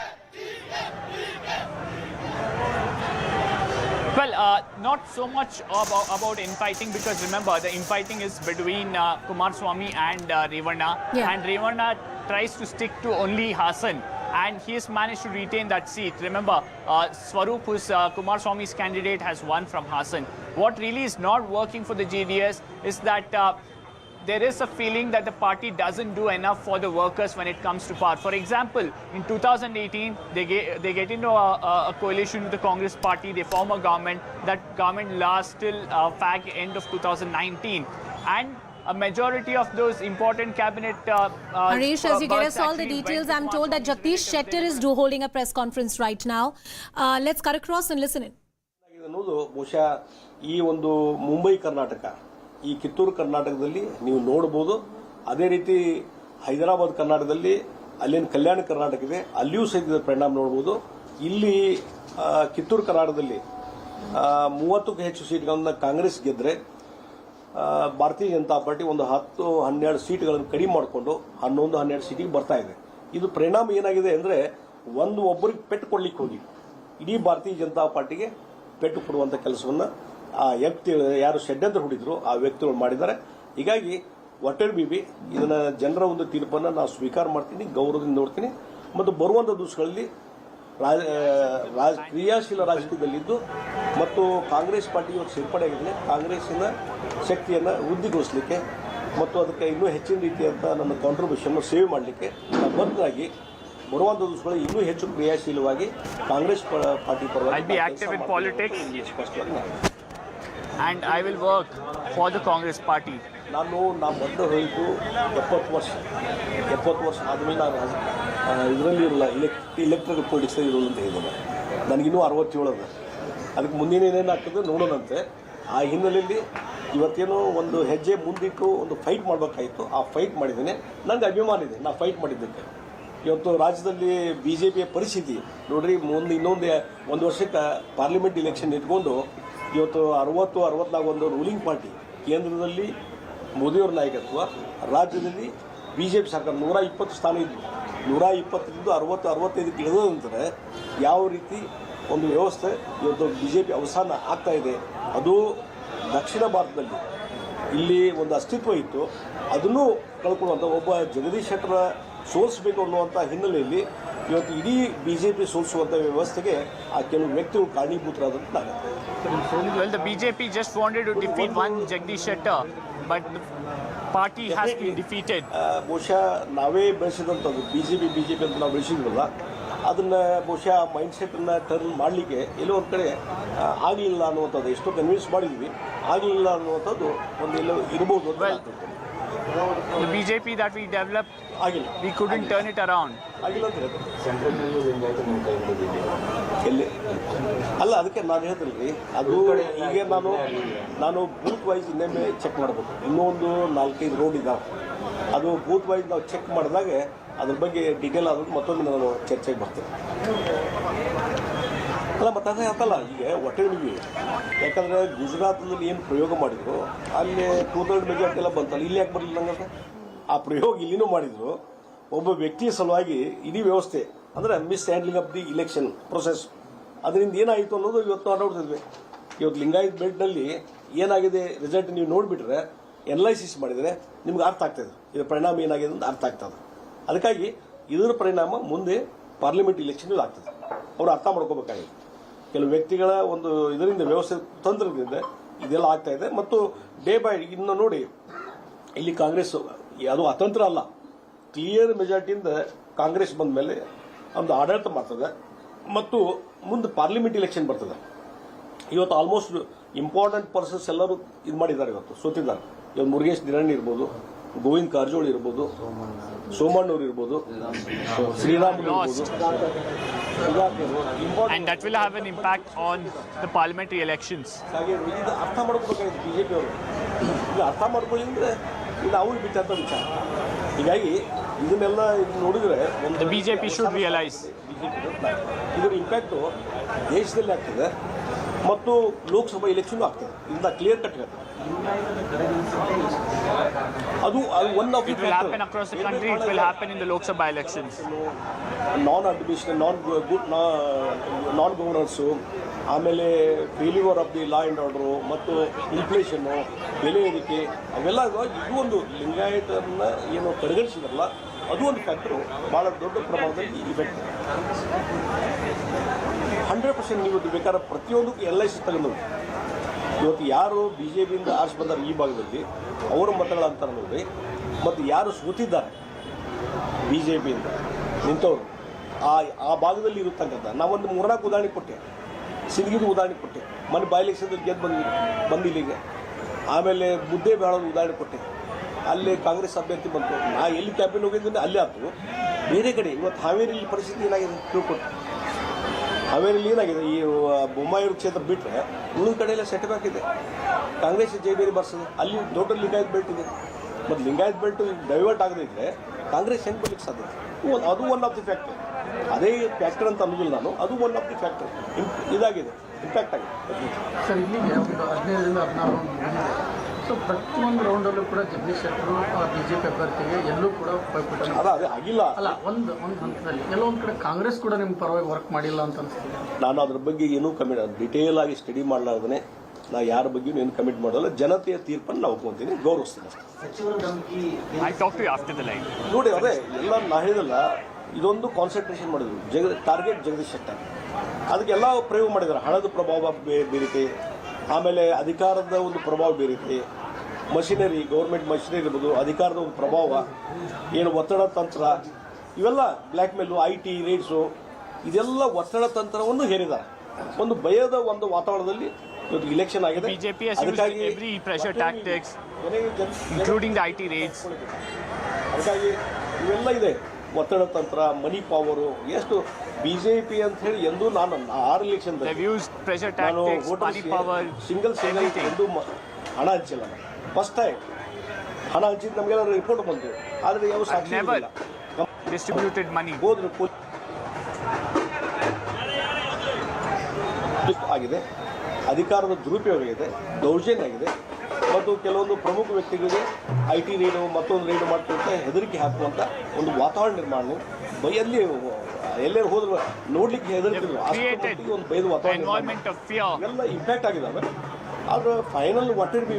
Well, not so much about infighting, because remember, the infighting is between Kumaraswamy and Revanna. Yeah. And Revanna tries to stick to only Hassan. And he has managed to retain that seat. Remember, Swaroop, who's Kumaraswamy's candidate, has won from Hassan. What really is not working for the JDS is that there is a feeling that the party doesn't do enough for the workers when it comes to power. For example, in 2018, they get into a coalition with the Congress party, they form a government. That government lasts till end of 2019. And a majority of those important cabinet Harish, as you get us all the actually details, went I'm told that Jagdish Shettar is holding a press conference right now. Let's cut across and listen in. ಅನ್ನೋದು ಬಹುಶಃ ಈ ಒಂದು ಮುಂಬೈ ಕರ್ನಾಟಕ, ಈ ಕಿತ್ತೂರು ಕರ್ನಾಟಕದಲ್ಲಿ ನೀವು ನೋಡಬಹುದು. ಅದೇ ರೀತಿ ಹೈದರಾಬಾದ್ ಕರ್ನಾಟಕದಲ್ಲಿ, ಅಲ್ಲಿನ ಕಲ್ಯಾಣ ಕರ್ನಾಟಕ ಇದೆ, ಅಲ್ಲಿಯೂ ಸಹಿತ ಪರಿಣಾಮ ನೋಡಬಹುದು. ಇಲ್ಲಿ ಕಿತ್ತೂರು ಕರ್ನಾಟಕದಲ್ಲಿ 30ಕ್ಕೂ ಹೆಚ್ಚು ಸೀಟ್ಗಳನ್ನು ಕಾಂಗ್ರೆಸ್ ಗೆದ್ರೆ ಭಾರತೀಯ ಜನತಾ ಪಾರ್ಟಿ ಒಂದು 10-12 ಸೀಟ್ಗಳನ್ನು ಕಡಿಮೆ ಮಾಡಿಕೊಂಡು 11-12 ಸೀಟಿಗೆ ಬರ್ತಾ ಇದೆ. ಇದು ಪರಿಣಾಮ ಏನಾಗಿದೆ ಅಂದ್ರೆ ಒಬ್ಬರಿಗೆ ಪೆಟ್ಟು ಕೊಡ್ಲಿಕ್ಕೆ ಹೋಗಿ ಇಡೀ ಭಾರತೀಯ ಜನತಾ ಪಾರ್ಟಿಗೆ ಪೆಟ್ಟು ಕೊಡುವಂತ ಕೆಲಸವನ್ನ ಆ ವ್ಯಕ್ತಿ ಯಾರು ಷಡ್ಯಂತ್ರ ಹೂಡಿದ್ರು ಆ ವ್ಯಕ್ತಿಗಳು ಮಾಡಿದ್ದಾರೆ. ಹೀಗಾಗಿ ವಾಟರ್ ಬಿಬಿ ಇದನ್ನ ಜನರ ಒಂದು ತೀರ್ಪನ್ನು ನಾವು ಸ್ವೀಕಾರ ಮಾಡ್ತೀನಿ, ಗೌರವದಿಂದ ನೋಡ್ತೀನಿ. ಮತ್ತು ಬರುವಂತ ದಿವಸಗಳಲ್ಲಿ ಕ್ರಿಯಾಶೀಲ ರಾಜಕೀಯದಲ್ಲಿದ್ದು ಮತ್ತು ಕಾಂಗ್ರೆಸ್ ಪಾರ್ಟಿ ಇವತ್ತು ಸೇರ್ಪಡೆಯಾಗಿದೆ. ಕಾಂಗ್ರೆಸ್ಸಿನ ಶಕ್ತಿಯನ್ನು ವೃದ್ಧಿಗೊಳಿಸಲಿಕ್ಕೆ ಮತ್ತು ಅದಕ್ಕೆ ಇನ್ನೂ ಹೆಚ್ಚಿನ ರೀತಿಯಂತ ನನ್ನ ಕಾಂಟ್ರಿಬ್ಯೂಷನ್ ಸೇವ್ ಮಾಡಲಿಕ್ಕೆ ನಾನು ಬದ್ಧರಾಗಿ ಬರುವಂತ ದಿವಸಗಳು ಇನ್ನೂ ಹೆಚ್ಚು ಕ್ರಿಯಾಶೀಲವಾಗಿ Congress party I'll be active in politics and I will work for the Congress party. ನಾ ಬಂದು ಹೋಯಿತು 70 ವರ್ಷ ಆದಮೇಲೆ ನಾನು ಇದರಲ್ಲಿ ಇರಲ್ಲ, ಇಲೆಕ್ಟ್ರಿಕ್ ಪೊಲಿಟಿಕ್ಸ್ ಇರೋಲ್ಲ ಅಂತ ಹೇಳಿದ್ದೇನೆ. ನನಗಿನ್ನೂ 67 ಅದ. ಅದಕ್ಕೆ ಮುಂದಿನ ಏನೇನಾಗ್ತದೆ ನೋಡೋಣಂತೆ. ಆ ಹಿನ್ನೆಲೆಯಲ್ಲಿ ಇವತ್ತೇನೋ ಒಂದು ಹೆಜ್ಜೆ ಮುಂದಿಟ್ಟು ಒಂದು ಫೈಟ್ ಮಾಡಬೇಕಾಯಿತು. ಆ ಫೈಟ್ ಮಾಡಿದ್ದೇನೆ. ನನಗೆ ಅಭಿಮಾನ ಇದೆ ನಾ ಫೈಟ್ ಮಾಡಿದ್ದಕ್ಕೆ. ಇವತ್ತು ರಾಜ್ಯದಲ್ಲಿ ಬಿಜೆಪಿಯ ಪರಿಸ್ಥಿತಿ ನೋಡ್ರಿ, ಇನ್ನೊಂದು ಒಂದು ವರ್ಷಕ್ಕೆ ಪಾರ್ಲಿಮೆಂಟ್ ಇಲೆಕ್ಷನ್ ಇಟ್ಕೊಂಡು ಇವತ್ತು 60-64 ಒಂದು ರೂಲಿಂಗ್ ಪಾರ್ಟಿ, ಕೇಂದ್ರದಲ್ಲಿ ಮೋದಿಯವರ ನಾಯಕತ್ವ, ರಾಜ್ಯದಲ್ಲಿ ಬಿಜೆಪಿ ಸರ್ಕಾರ 120 ಸ್ಥಾನ ಇದ್ದು 120ರಿಂದ 60-65ಕ್ಕೆ ಇಳಿದ ನಂತರ ಯಾವ ರೀತಿ ಒಂದು ವ್ಯವಸ್ಥೆ ಇವತ್ತು ಬಿಜೆಪಿ ಅವಸಾನ ಆಗ್ತಾ ಇದೆ. ಅದು ದಕ್ಷಿಣ ಭಾರತದಲ್ಲಿ ಇಲ್ಲಿ ಒಂದು ಅಸ್ತಿತ್ವ ಇತ್ತು, ಅದನ್ನು ಕಳ್ಕೊಳ್ಳುವಂಥ ಒಬ್ಬ ಜಗದೀಶ್ ಶೆಟ್ಟರ ಸೋಲಿಸಬೇಕು ಅನ್ನುವಂಥ ಹಿನ್ನೆಲೆಯಲ್ಲಿ ಇವತ್ತು ಇಡೀ ಬಿಜೆಪಿ ಸೋಲಿಸುವಂಥ ವ್ಯವಸ್ಥೆಗೆ ಆ ಕೆಲವು ವ್ಯಕ್ತಿಗಳು ಕಾರಣೀಭೂತರಾದಂತ ನಾನು. Well, the BJP just wanted to defeat one Jagdish Shettar, but the party has been defeated. ಬಹುಶಃ ನಾವೇ ಬೆಳೆಸಿದಂಥದ್ದು ಬಿಜೆಪಿ ಅಂತ ನಾವು ಬೆಳೆಸಿದ್ವಲ್ಲ, ಅದನ್ನ ಬಹುಶಃ ಮೈಂಡ್ ಸೆಟ್ಟನ್ನು ಟರ್ನ್ ಮಾಡಲಿಕ್ಕೆ ಎಲ್ಲೋ ಒಂದು ಕಡೆ ಆಗಲಿಲ್ಲ ಅನ್ನುವಂಥದ್ದು, ಎಷ್ಟೋ ಕನ್ವಿನ್ಸ್ ಮಾಡಿದ್ವಿ, ಆಗಲಿಲ್ಲ ಅನ್ನುವಂಥದ್ದು ಒಂದು ಎಲ್ಲೋ ಇರಬಹುದು ಅಂತ ಆಗ್ತದೆ. The BJP that we developed, we couldn't turn it around. ಎಲ್ಲಿ ಅಲ್ಲ, ಅದಕ್ಕೆ ನಾನು ಹೇಳ್ತೀನಿ ಅದು ಈಗ ನಾನು ಬೂತ್ ವೈಸ್ ಇನ್ನೊಮ್ಮೆ ಚೆಕ್ ಮಾಡಬೇಕು. ಇನ್ನೂ ಒಂದು 4-5 ರೋಡ್ ಇದ್ದಾವೆ, ಅದು ಬೂತ್ ವೈಸ್ ನಾವು ಚೆಕ್ ಮಾಡಿದಾಗ ಅದ್ರ ಬಗ್ಗೆ ಡೀಟೇಲ್ ಆದ್ರೂ ಮತ್ತೊಂದು ನಾನು ಚರ್ಚೆಗೆ ಬರ್ತೇನೆ. ಅಲ್ಲ ಮತ್ತೆ ಅದೇ ಆಗ್ತಲ್ಲ, ಈಗ ಒಟ್ಟೆ ಯಾಕಂದರೆ ಗುಜರಾತ್ನಲ್ಲಿ ಏನು ಪ್ರಯೋಗ ಮಾಡಿದ್ರು ಅಲ್ಲಿ 2/3 ಮೆಜಾರಿಟಿ ಎಲ್ಲ ಬಂತಲ್ಲ, ಇಲ್ಲಿ ಯಾಕೆ ಬರಲಿಲ್ಲ ಹಂಗಾದ್ರೆ? ಆ ಪ್ರಯೋಗ ಇಲ್ಲಿನೂ ಮಾಡಿದ್ರು. ಒಬ್ಬ ವ್ಯಕ್ತಿಯ ಸಲುವಾಗಿ ಇಡೀ ವ್ಯವಸ್ಥೆ ಅಂದರೆ miss handling of the election process, ಅದರಿಂದ ಏನಾಯಿತು ಅನ್ನೋದು ಇವತ್ತು ನಾವು ನೋಡ್ತಿದ್ವಿ. ಇವತ್ತು ಲಿಂಗಾಯತ್ ಬೆಲ್ಟ್ನಲ್ಲಿ ಏನಾಗಿದೆ ರಿಸಲ್ಟ್ ನೀವು ನೋಡಿಬಿಟ್ರೆ, ಎನಲೈಸಿಸ್ ಮಾಡಿದರೆ ನಿಮ್ಗೆ ಅರ್ಥ ಆಗ್ತದೆ ಇದರ ಪರಿಣಾಮ ಏನಾಗಿದೆ ಅಂತ ಅರ್ಥ ಆಗ್ತದೆ. ಅದಕ್ಕಾಗಿ ಇದರ ಪರಿಣಾಮ ಮುಂದೆ ಪಾರ್ಲಿಮೆಂಟ್ ಇಲೆಕ್ಷನ್ ಆಗ್ತದೆ. ಅವರು ಅರ್ಥ ಮಾಡ್ಕೋಬೇಕಾಗಿದೆ. ಕೆಲವು ವ್ಯಕ್ತಿಗಳ ಒಂದು ಇದರಿಂದ ವ್ಯವಸ್ಥೆ ತಂತ್ರದಿಂದ ಇದೆಲ್ಲ ಆಗ್ತಾ ಇದೆ. ಮತ್ತು ಡೇ ಬೈ ಇನ್ನು ನೋಡಿ, ಇಲ್ಲಿ ಕಾಂಗ್ರೆಸ್ ಅದು ಅತಂತ್ರ ಅಲ್ಲ, ಕ್ಲಿಯರ್ ಮೆಜಾರಿಟಿಯಿಂದ ಕಾಂಗ್ರೆಸ್ ಬಂದ ಮೇಲೆ ಒಂದು ಆಡಳಿತ ಮಾಡ್ತದೆ ಮತ್ತು ಮುಂದೆ ಪಾರ್ಲಿಮೆಂಟ್ ಇಲೆಕ್ಷನ್ ಬರ್ತದೆ. ಇವತ್ತು ಆಲ್ಮೋಸ್ಟ್ ಇಂಪಾರ್ಟೆಂಟ್ ಪರ್ಸನ್ಸ್ ಎಲ್ಲರೂ ಇದು ಮಾಡಿದ್ದಾರೆ, ಇವತ್ತು ಸೋತಿದ್ದಾರೆ. ಇವತ್ತು ಮುರುಗೇಶ್ ನಿರಾಣಿ ಇರ್ಬೋದು, ಗೋವಿಂದ್ ಕಾರಜೋಳ ಇರ್ಬೋದು, ಸೋಮಣ್ಣವ್ರು ಇರ್ಬೋದು, ಶ್ರೀರಾಮುಲು ಇರ್ಬೋದು. And that will have an impact on the parliamentary elections. ಇದು ಅರ್ಥ ಮಾಡ್ಕೋಬೇಕಾಗಿತ್ತು ಬಿಜೆಪಿ ಅವರು. ಈಗ ಅರ್ಥ ಮಾಡ್ಕೊಳ್ಳಿಂದ್ರೆ ಇದು ಅವ್ರಿಗೆ ಬಿಟ್ಟಂತ ವಿಚಾರ. ಹೀಗಾಗಿ ಇದನ್ನೆಲ್ಲ ನೋಡಿದ್ರೆ The BJP should realize ಇದರ ಇಂಪ್ಯಾಕ್ಟು ದೇಶದಲ್ಲಿ ಆಗ್ತದೆ ಮತ್ತು ಲೋಕಸಭಾ ಇಲೆಕ್ಷನ್ ಆಗ್ತದೆ. ಇದನ್ನ ಕ್ಲಿಯರ್ ಕಟ್ ಹೇಳ್ತಾರೆ. ಅದು one of it will happen across the country. It will happen in the Lok Sabha elections. non-admission, non-governance, ಆಮೇಲೆ failure of the law and order ಮತ್ತು ಇನ್ಫ್ಲೇಷನ್ನು, ಬೆಲೆ ಏರಿಕೆ, ಅವೆಲ್ಲ ಇದು ಒಂದು ಲಿಂಗಾಯತರನ್ನ ಏನು ಕಡೆಗಣಿಸಿದ್ರಲ್ಲ, ಅದು ಒಂದು ಫ್ಯಾಕ್ಟರು ಭಾಳ ದೊಡ್ಡ ಪ್ರಮಾಣದಲ್ಲಿ ಇಫೆಕ್ಟ್. 100% ನೀವು ಬೇಕಾದ್ರೆ ಪ್ರತಿಯೊಂದಕ್ಕೂ LIC ತಗೊಂಡು ಇವತ್ತು ಯಾರು BJPಯಿಂದ ಆರಿಸಿ ಬಂದಾರೆ ಈ ಭಾಗದಲ್ಲಿ ಅವರ ಮತಗಳ ಅಂತರ ನೋಡಿ, ಮತ್ತು ಯಾರು ಸೋತಿದ್ದಾರೆ BJPಯಿಂದ ನಿಂತವರು ಆ ಭಾಗದಲ್ಲಿ ಇರತಕ್ಕಂಥ ನಾವೊಂದು 3-4 ಉದಾಹರಣೆ ಕೊಟ್ಟೆ, ಸಿಂದಗಿದು ಉದಾಹರಣೆ ಕೊಟ್ಟೆ, ಮೊನ್ನೆ ಬೈ ಎಲೆಕ್ಷನ್ದಲ್ಲಿ ಗೆದ್ದು ಬಂದಿಲ್ಲಿಗೆ. ಆಮೇಲೆ ಮುದ್ದೆ ಬೇಳದ ಉದಾಹರಣೆ ಕೊಟ್ಟೆ, ಅಲ್ಲಿ ಕಾಂಗ್ರೆಸ್ ಅಭ್ಯರ್ಥಿ ಬಂತು. ನಾ ಎಲ್ಲಿ ಕ್ಯಾಂಪೇನ್ ಹೋಗಿದ್ದೀನಿ ಅಲ್ಲೇ ಆಯ್ತು. ಬೇರೆ ಕಡೆ ಇವತ್ತು ಹಾವೇರಿಯಲ್ಲಿ ಪರಿಸ್ಥಿತಿ ಏನಾಗಿದೆ ತಿಳ್ಕೊಟ್ಟು. ಹಾವೇರಿಯಲ್ಲಿ ಏನಾಗಿದೆ, ಈ ಬೊಮ್ಮಾಯಿ ಕ್ಷೇತ್ರ ಬಿಟ್ಟರೆ ಉಳಿದ ಕಡೆಯೆಲ್ಲ ಸೆಟ್ಬ್ಯಾಕ್ ಇದೆ. ಕಾಂಗ್ರೆಸ್ ಜೈಬೇರಿ ಬರ್ಸದೆ, ಅಲ್ಲಿ ದೊಡ್ಡ ಲಿಂಗಾಯತ್ ಬೆಲ್ಟ್ ಇದೆ. ಮತ್ತು ಲಿಂಗಾಯತ್ ಬೆಲ್ಟ್ ಡೈವರ್ಟ್ ಆಗದೇ ಇದ್ದರೆ ಕಾಂಗ್ರೆಸ್ ಹೆಂಗೆ ಬರ್ಲಿಕ್ಕೆ ಸಾಧ್ಯ? ಅದು ಒನ್ ಆಫ್ ದಿ ಫ್ಯಾಕ್ಟರ್. ಅದೇ ಫ್ಯಾಕ್ಟರ್ ಅಂತ ಅನ್ನೋದಿಲ್ಲ ನಾನು, ಅದು ಒನ್ ಆಫ್ ದಿ ಫ್ಯಾಕ್ಟರ್ ಇದಾಗಿದೆ, ಇಂಪ್ಯಾಕ್ಟ್ ಆಗಿದೆ. ಸರ್, ಇಲ್ಲಿಗೆ ಒಂದು 15ರಿಂದ 16 ರೌಂಡ್ ಮುಗಿದಿದೆ. ಸೊ ಪ್ರತಿಯೊಂದು ರೌಂಡಲ್ಲೂ ಕೂಡ ಜಗದೀಶ್ ಶೆಟ್ಟರು BJP ಅಭ್ಯರ್ಥಿಗೆ ಎಲ್ಲೂ ಕೂಡ ಅದೇ ಆಗಿಲ್ಲ. ಅಲ್ಲ, ಒಂದು ಹಂತದಲ್ಲಿ ಎಲ್ಲೊಂದು ಕಡೆ ಕಾಂಗ್ರೆಸ್ ಕೂಡ ನಿಮ್ಮ ಪರವಾಗಿ ವರ್ಕ್ ಮಾಡಿಲ್ಲ ಅಂತ ಅನಿಸ್ತಿದೆ. ನಾನು ಅದ್ರ ಬಗ್ಗೆ ಏನೂ ಕಮಿಟ್ ಡಿಟೇಲ್ ಆಗಿ ಸ್ಟಡಿ ಮಾಡಲಾರ್ದೇ ನಾ ಯಾರ ಬಗ್ಗೆ ಏನು ಕಮಿಟ್ ಮಾಡೋಲ್ಲ. ಜನತೆಯ ತೀರ್ಪನ್ನು ನಾವು ಒಪ್ಕೊಂತೀನಿ, ಗೌರವಿಸ್ತೀನಿ. ನೋಡಿ, ಅದೇ ಎಲ್ಲ ನಾ ಹೇಳಿದಲ್ಲ, ಇದೊಂದು ಕಾನ್ಸಂಟ್ರೇಷನ್ ಮಾಡಿದ್ರು. ಟಾರ್ಗೆಟ್ ಜಗದೀಶ್ ಶೆಟ್ಟರ್. ಅದಕ್ಕೆಲ್ಲ ಪ್ರಯೋಗ ಮಾಡಿದ್ದಾರೆ. ಹಣದ ಪ್ರಭಾವ ಬೇರಿತೆ, ಆಮೇಲೆ ಅಧಿಕಾರದ ಒಂದು ಪ್ರಭಾವ ಬೇರಿತೆ, ಮಷಿನರಿ, ಗೌರ್ಮೆಂಟ್ ಮಷಿನರಿ ಇರ್ಬೋದು, ಅಧಿಕಾರದ ಒಂದು ಪ್ರಭಾವ, ಏನು ಒತ್ತಡ ತಂತ್ರ, ಇವೆಲ್ಲ ಬ್ಲ್ಯಾಕ್ ಮೇಲು, IT ರೇಟ್ಸು, ಇದೆಲ್ಲ ಒತ್ತಡ ತಂತ್ರವನ್ನು ಹೇರಿದ್ದಾರೆ. ಒಂದು ಭಯದ ಒಂದು ವಾತಾವರಣದಲ್ಲಿ ಇವತ್ತು ಇಲೆಕ್ಷನ್ ಆಗಿದೆ. ಅದಕ್ಕಾಗಿ ಅದಕ್ಕಾಗಿ ಇವೆಲ್ಲ ಇದೆ, ಒತ್ತಡ ತಂತ್ರ, ಮನಿ ಪವರು. ಎಷ್ಟು BJP ಅಂತ ಹೇಳಿ ಎಂದೂ ನಾನು 6 ಎಲೆಕ್ಷನ್ ಸಿಂಗಲ್ ಎಂದು ಹಣ ಹಂಚಿಲ್ಲ. ಫಸ್ಟ್ ಟೈಮ್ ಹಣ ಹಂಚಿದ್ದು ನಮಗೆಲ್ಲ ರಿಪೋರ್ಟ್ ಬಂತು, ಆದರೆ ಯಾವ ಸಾಕ್ಷಿ ಡಿಸ್ಟ್ರಿಬ್ಯೂಟೆಡ್ ಮನಿ ಹೋದ್ರು ಆಗಿದೆ. ಅಧಿಕಾರದ ದುರುಪಯೋಗ ಇದೆ, ದೌರ್ಜನ್ಯ ಆಗಿದೆ, ಮತ್ತು ಕೆಲವೊಂದು ಪ್ರಮುಖ ವ್ಯಕ್ತಿಗಳಿಗೆ IT ರೇಡು ಮತ್ತೊಂದು ರೇಡು ಮಾಡ್ಕೊಂತ ಹೆದರಿಕೆ ಹಾಕುವಂಥ ಒಂದು ವಾತಾವರಣ ನಿರ್ಮಾಣ. ಎಲ್ಲಿ ಎಲ್ಲರೂ ಹೋದ್ರು ನೋಡ್ಲಿಕ್ಕೆ ಹೆದರ್ತಿದ್ರು, ಅಷ್ಟು ಒಂದು ಭಯದ ವಾತಾವರಣ ಎಲ್ಲ ಇಂಪ್ಯಾಕ್ಟ್ ಆಗಿದ್ದಾವೆ. ಆದ್ರೆ ಫೈನಲ್ ವಾಟ್ ಇಟ್ ಬಿ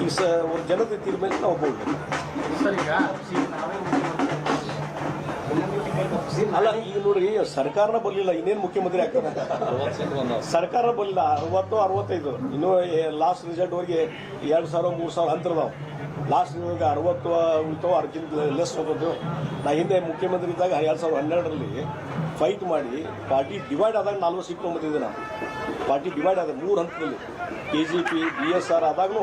ಈ ಒಂದು ಜನತೆ ತೀರ್ಮಾನ ನಾವು ಹೋಗ್ಬೇಕು. ಅಲ್ಲ, ಈಗ ನೋಡ್ರಿ, ಸರ್ಕಾರನ ಬರಲಿಲ್ಲ, ಇನ್ನೇನು ಮುಖ್ಯಮಂತ್ರಿ ಆಗ್ತಾರೆ? ಸರ್ಕಾರ ಬರಲಿಲ್ಲ, 60-65 ಇನ್ನೂ ಲಾಸ್ಟ್ ರಿಸಲ್ಟ್ವರೆಗೆ 2,000-3,000 ಅಂತರದಾವು. ಲಾಸ್ಟ್ ರಿಸಲ್ಟ್ಗೆ 60 ಉಳಿತಾವ, ಅದಕ್ಕಿಂತ ಲೆಸ್ ಹೋಗೋದು. ನಾ ಹಿಂದೆ ಮುಖ್ಯಮಂತ್ರಿ ಇದ್ದಾಗ 2012ರಲ್ಲಿ ಫೈಟ್ ಮಾಡಿ ಪಾರ್ಟಿ ಡಿವೈಡ್ ಆದಾಗ 40 ಸೀಟ್ ತೊಗೊಂಬಂದಿದ್ದೆ ನಾನು. ಪಾರ್ಟಿ ಡಿವೈಡ್ ಆದ 3 ಹಂತದಲ್ಲಿ KJP BSR ಆದಾಗೂ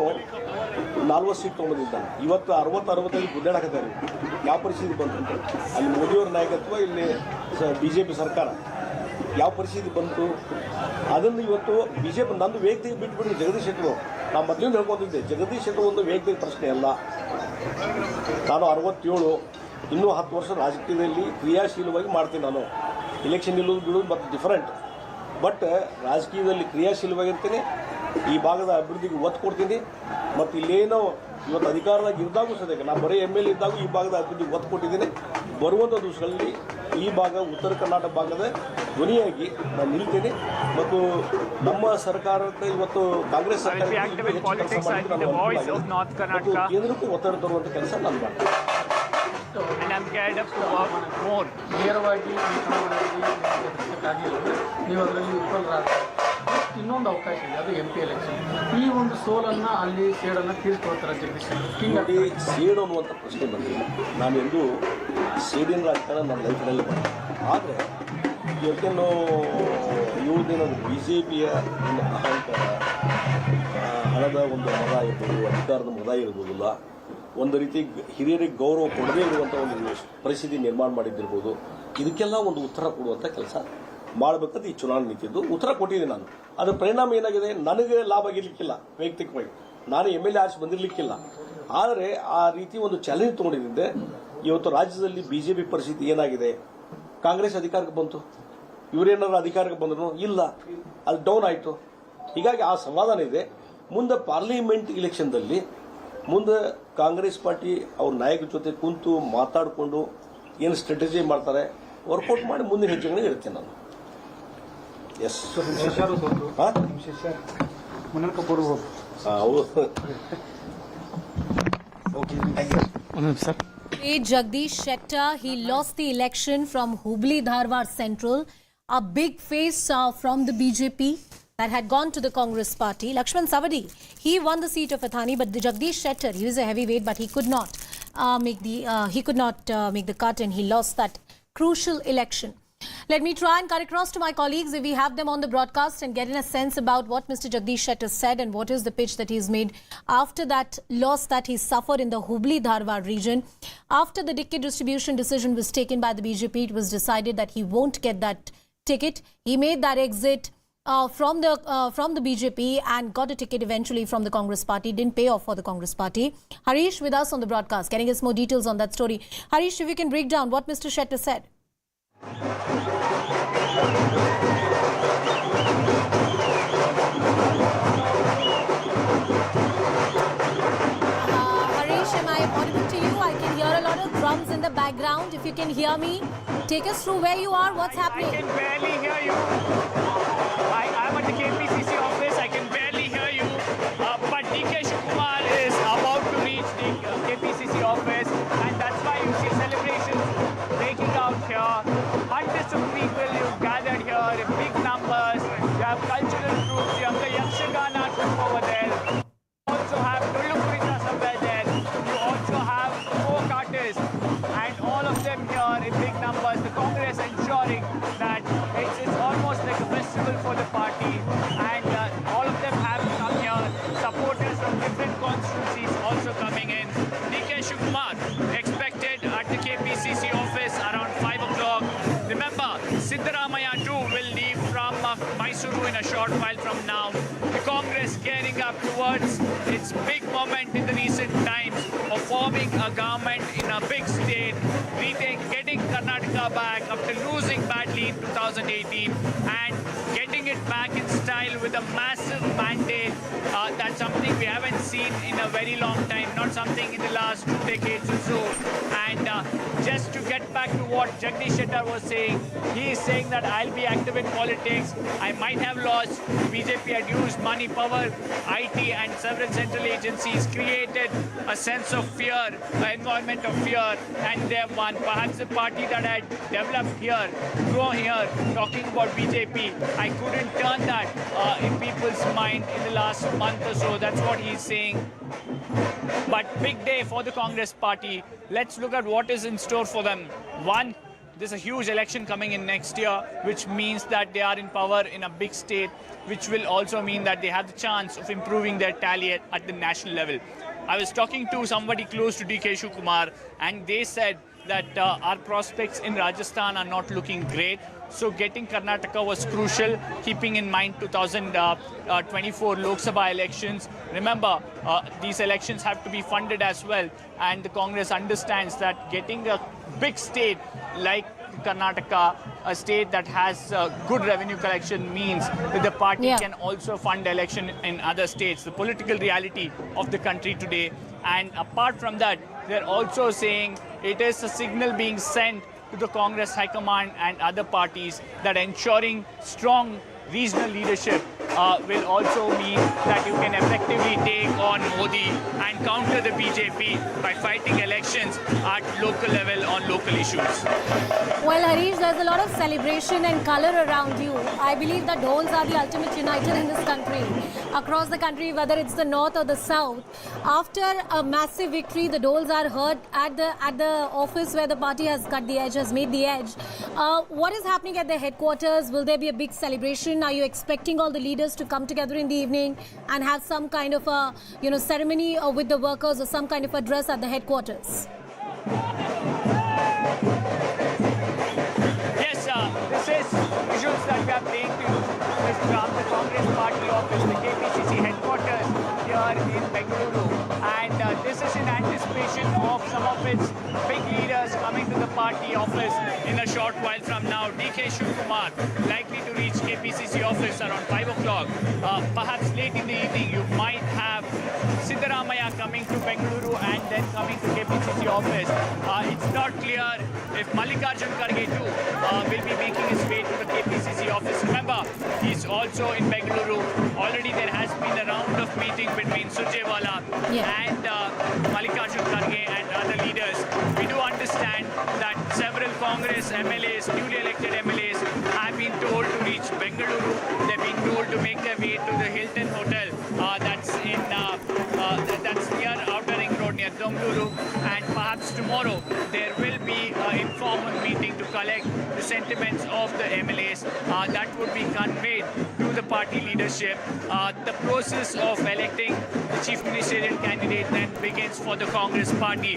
40 ಸೀಟ್ ತೊಗೊಂಬಂದಿದ್ದಾನೆ. ಇವತ್ತು 60-65 ಗುದ್ದಾಡಕತ್ತಾರೆ. ಯಾವ ಪರಿಸ್ಥಿತಿ ಬಂತು? ಅಲ್ಲಿ ಮೋದಿಯವರ ನಾಯಕತ್ವ, ಇಲ್ಲಿ BJP ಸರ್ಕಾರ ಯಾವ ಪರಿಸ್ಥಿತಿ ಬಂತು ಅದನ್ನು ಇವತ್ತು BJP ನಂದು ವೈಯಕ್ತಿಕ ಬಿಟ್ಬಿಟ್ಟು ಜಗದೀಶ್ ಶೆಟ್ಟರು. ನಾನು ಮೊದಲಿಂದ ಹೇಳ್ಕೊತಿದ್ದೆ, ಜಗದೀಶ್ ಶೆಟ್ಟರು ಒಂದು ವೈಯಕ್ತಿಕ ಪ್ರಶ್ನೆ ಅಲ್ಲ. ನಾನು 67, ಇನ್ನೂ 10 ವರ್ಷ ರಾಜಕೀಯದಲ್ಲಿ ಕ್ರಿಯಾಶೀಲವಾಗಿ ಮಾಡ್ತೀನಿ. ನಾನು ಇಲೆಕ್ಷನ್ ನಿಲ್ಲೋದು ಬಿಡೋದು ಮತ್ತು ಡಿಫರೆಂಟ್, ಬಟ್ ರಾಜಕೀಯದಲ್ಲಿ ಕ್ರಿಯಾಶೀಲವಾಗಿರ್ತೀನಿ. ಈ ಭಾಗದ ಅಭಿವೃದ್ಧಿಗೆ ಒತ್ತು ಕೊಡ್ತೀನಿ. ಮತ್ತು ಇಲ್ಲೇನೋ ಇವತ್ತು ಅಧಿಕಾರದಾಗ ಇದ್ದಾಗೂ ಸದ್ಯಕ್ಕೆ ನಾನು ಬರೀ MLA ಇದ್ದಾಗೂ ಈ ಭಾಗದ ಅಭಿವೃದ್ಧಿಗೆ ಒತ್ತು ಕೊಟ್ಟಿದ್ದೀನಿ. ಬರುವಂಥ ದಿವಸಗಳಲ್ಲಿ ಈ ಭಾಗ, ಉತ್ತರ ಕರ್ನಾಟಕ ಭಾಗದ ಧ್ವನಿಯಾಗಿ ನಾನು ನಿಲ್ತೀನಿ. ಮತ್ತು ನಮ್ಮ ಸರ್ಕಾರಕ್ಕೆ ಇವತ್ತು ಕಾಂಗ್ರೆಸ್ ಸರ್ಕಾರ ಕೇಂದ್ರಕ್ಕೂ ಒತ್ತಡ ತರುವಂಥ ಕೆಲಸ ನಾನು ಮಾಡ್ತೀನಿ. ನೇರವಾಗಿ ನೀವು ಅದರಲ್ಲಿ ವಿಫಲರಾದ ಇನ್ನೊಂದು ಅವಕಾಶ ಇದೆ, ಅದು MP ಎಲೆಕ್ಷನ್. ಈ ಒಂದು ಸೋಲನ್ನು ಅಲ್ಲಿ ಸೇಡನ್ನು ತೀರ್ಸ್ಕೊಳ್ತಾರೆ ಜಗದೀಶ್ ಶೆಟ್ಟರ್. ಸೇಡು ಅನ್ನುವಂಥ ಪ್ರಶ್ನೆ ಬಂದಿಲ್ಲ. ನಾನು ಎಂದೂ ಸೇಡಿನ ರಾಜಕಾರಣ ನನ್ನ ಲೈಫ್ನಲ್ಲಿ ಬಂದಿಲ್ಲ. ಆದರೆ ಇವತ್ತೇನು ಇವ್ರದ್ದೇನದು BJPಯ ಒಂದು ಅಹಂಕಾರ, ಹಣದ ಒಂದು ಮದ ಇರ್ಬೋದು, ಅಧಿಕಾರದ ಮದ ಇರ್ಬೋದಿಲ್ಲ, ಒಂದು ರೀತಿ ಹಿರಿಯರಿಗೆ ಗೌರವ ಕೊಡದೇ ಇರುವಂಥ ಒಂದು ಪರಿಸ್ಥಿತಿ ನಿರ್ಮಾಣ ಮಾಡಿದ್ದಿರ್ಬೋದು. ಇದಕ್ಕೆಲ್ಲ ಒಂದು ಉತ್ತರ ಕೊಡುವಂಥ ಕೆಲಸ ಮಾಡಬೇಕಂತ ಈ ಚುನಾವಣೆ ನಿಂತಿದ್ದು ಉತ್ತರ ಕೊಟ್ಟಿದ್ದೀನಿ ನಾನು. ಅದರ ಪರಿಣಾಮ ಏನಾಗಿದೆ, ನನಗೆ ಲಾಭ ಆಗಿರ್ಲಿಕ್ಕಿಲ್ಲ ವೈಯಕ್ತಿಕವಾಗಿ, ನಾನು MLA ಆರಿಸಿ ಬಂದಿರಲಿಕ್ಕಿಲ್ಲ. ಆದರೆ ಆ ರೀತಿ ಒಂದು ಚಾಲೆಂಜ್ ತೊಗೊಂಡಿದ್ದೆ. ಇವತ್ತು ರಾಜ್ಯದಲ್ಲಿ BJP ಪರಿಸ್ಥಿತಿ ಏನಾಗಿದೆ, ಕಾಂಗ್ರೆಸ್ ಅಧಿಕಾರಕ್ಕೆ ಬಂತು, ಇವರೇನಾದ್ರು ಅಧಿಕಾರಕ್ಕೆ ಬಂದ್ರು ಇಲ್ಲ, ಅದು ಡೌನ್ ಆಯಿತು. ಹೀಗಾಗಿ ಆ ಸಮಾಧಾನ ಇದೆ. ಮುಂದೆ ಪಾರ್ಲಿಮೆಂಟ್ ಇಲೆಕ್ಷನ್ದಲ್ಲಿ ಮುಂದೆ ಕಾಂಗ್ರೆಸ್ ಪಾರ್ಟಿ ಅವ್ರ ನಾಯಕರ ಜೊತೆ ಕುಂತು ಮಾತಾಡಿಕೊಂಡು ಏನು ಸ್ಟ್ರಾಟಜಿ ಮಾಡ್ತಾರೆ ವರ್ಕೌಟ್ ಮಾಡಿ ಮುಂದಿನ ಹೆಜ್ಜೆಗಳನ್ನ ಇಡ್ತೀನಿ ನಾನು. Yes Jagdish Shettar, he lost the election from Hubli Dharwad Central, a big face from the BJP. that had gone to the Congress party. Lakshman Savadi, he won the seat of Athani, but the Jagdish Shettar, he was a heavyweight, but he could not make the cut, and he lost that crucial election. Let me try and cut across to my colleagues if we have them on the broadcast and get in a sense about what Mr. Jagdish Shettar said and what is the pitch that he's made after that loss that he suffered in the Hubli-Dharwad region. After the ticket distribution decision was taken by the BJP, it was decided that he won't get that ticket. He made that exit from the BJP and got a ticket eventually from the Congress party. Didn't pay off for the Congress party. Harish with us on the broadcast, getting us more details on that story. Harish, if you can break down what Mr. Shettar said. Harish, am I audible to you? I can hear a lot of drums in the background. If you can hear me, take us through where you are. What's happening? I can barely hear you. I'm at the KPCC office. I can barely hear you. But DK Shivakumar is about to reach the KPCC office, and that's why you see celebrations breaking out here. Hundreds of people you've gathered here in big numbers. You have cultural groups. You have the Yakshagana troupe over there. You also have Tullukurita somewhere there. You also have folk artists, and all of them here in big numbers. The Congress ensuring that it's almost like a festival for the party, and all of them have come here. Supporters from different constituencies also coming in. DK Shivakumar expected at the KPCC office around 5 o'clock. Remember, Siddaramaiah too will leave from Mysuru in a short while from now. The Congress gearing up towards its big moment in the recent times of forming a government in a big state, getting Karnataka back after losing badly in 2018 and getting it back in style with a massive mandate. That's something we haven't seen in a very long time, not something in the last 2 decades or so. And just to get back to what Jagdish Shettar was saying, he is saying that I'll be active in politics. I might have lost. BJP had used money, power, IT and several central agencies, created a sense of fear, an environment of fear, and they have won. Perhaps the party that had developed here, grown here, talking about BJP, I couldn't turn that in people's mind in the last month or so. That's what he's saying. But big day for the Congress party. Let's look at what is in store for them. One, there's a huge election coming in next year, which means that they are in power in a big state, which will also mean that they have the chance of improving their tally at the national level. I was talking to somebody close to DK Shivakumar, and they said that our prospects in Rajasthan are not looking great. So getting Karnataka was crucial, keeping in mind 2024 Lok Sabha elections. Remember, these elections have to be funded as well. And the Congress understands that getting a big state like Karnataka, a state that has good revenue collection, means that the party can also fund election in other states. The political reality of the country today. And apart from that, they're also saying it is a signal being sent to the Congress High Command and other parties that ensuring strong regional leadership will also mean that you can effectively take on Modi and counter the BJP by fighting elections at local level on local issues. Well, Harish, there's a lot of celebration and color around you. I believe that dhols are the ultimate uniter in this country. Across the country, whether it's the north or the south, after a massive victory, the dhols are heard at the office where the party has cut the edge, has made the edge. What is happening at the headquarters? Will there be a big celebration? Are you expecting all the leaders to come together in the evening and have some kind of a ceremony with the workers or some kind of address at the headquarters? Yes, this is visuals that we are playing to you from the Congress Party office, the KPCC headquarters here in Bengaluru. And this is in anticipation of some of its big leaders coming to the party office in a short while from now. DK Shivakumar likely to reach KPCC office around 5 o'clock. Perhaps late in the evening, you might have Siddaramaiah coming to Bengaluru and then coming to KPCC office. It's not clear if Mallikarjun Kharge too will be making his way to the KPCC office. Remember, he's also in Bengaluru. Already there has been a round of meeting between Surjewala and Mallikarjun Kharge and other leaders. We do understand that several Congress MLAs, newly elected MLAs, have been told to reach Bengaluru. They've been told to make their Bengaluru, and perhaps tomorrow there will be an informal meeting to collect the sentiments of the MLAs that would be conveyed to the party leadership. The process of electing the chief ministerial candidate then begins for the Congress party.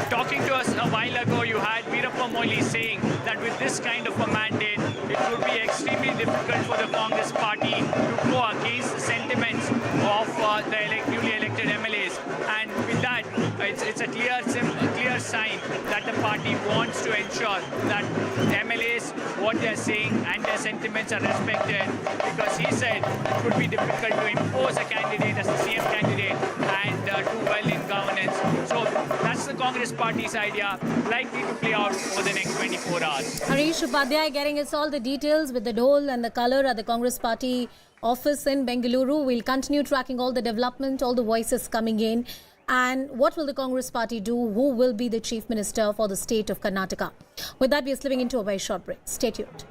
Talking to us a while ago, you had Veerappa Moily saying that with this kind of a mandate, it would be extremely difficult for the Congress party to go against the sentiments of the newly elected MLAs. And with that, it's a clear sign that the party wants to ensure that the MLAs, what they're saying and their sentiments are respected, because he said it would be difficult to impose a candidate as the CM candidate and do well in governance. So that's the Congress party's idea, likely to play out over the next 24 hours. Harish Upadhyay getting us all the details with the dole and the colour at the Congress party office in Bengaluru. We'll continue tracking all the development, all the voices coming in. And what will the Congress party do? Who will be the chief minister for the state of Karnataka? With that, we are slipping into a very short break. Stay tuned.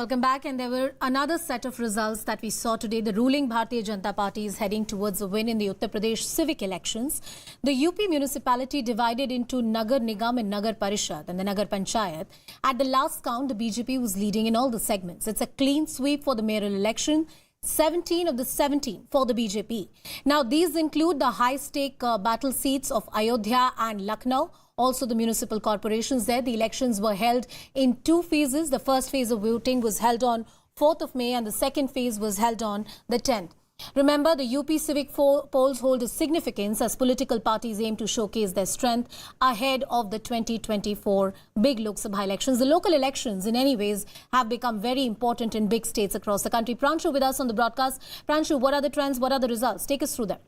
Welcome back. And there were another set of results that we saw today. The ruling Bharatiya Janata Party is heading towards a win in the Uttar Pradesh civic elections. The UP municipality divided into Nagar Nigam and Nagar Parishad and the Nagar Panchayat. At the last count, the BJP was leading in all the segments. It's a clean sweep for the mayoral election. 17 of the 17 for the BJP. Now, these include the high-stake battle seats of Ayodhya and Lucknow. Also, the municipal corporations there. The elections were held in 2 phases. The first phase of voting was held on 4th of May and the second phase was held on the 10th. Remember, the UP civic polls hold a significance as political parties aim to showcase their strength ahead of the 2024 big Lok Sabha elections. The local elections, in any ways, have become very important in big states across the country. Pranshu with us on the broadcast. Pranshu, what are the trends? What are the results? Take us through that.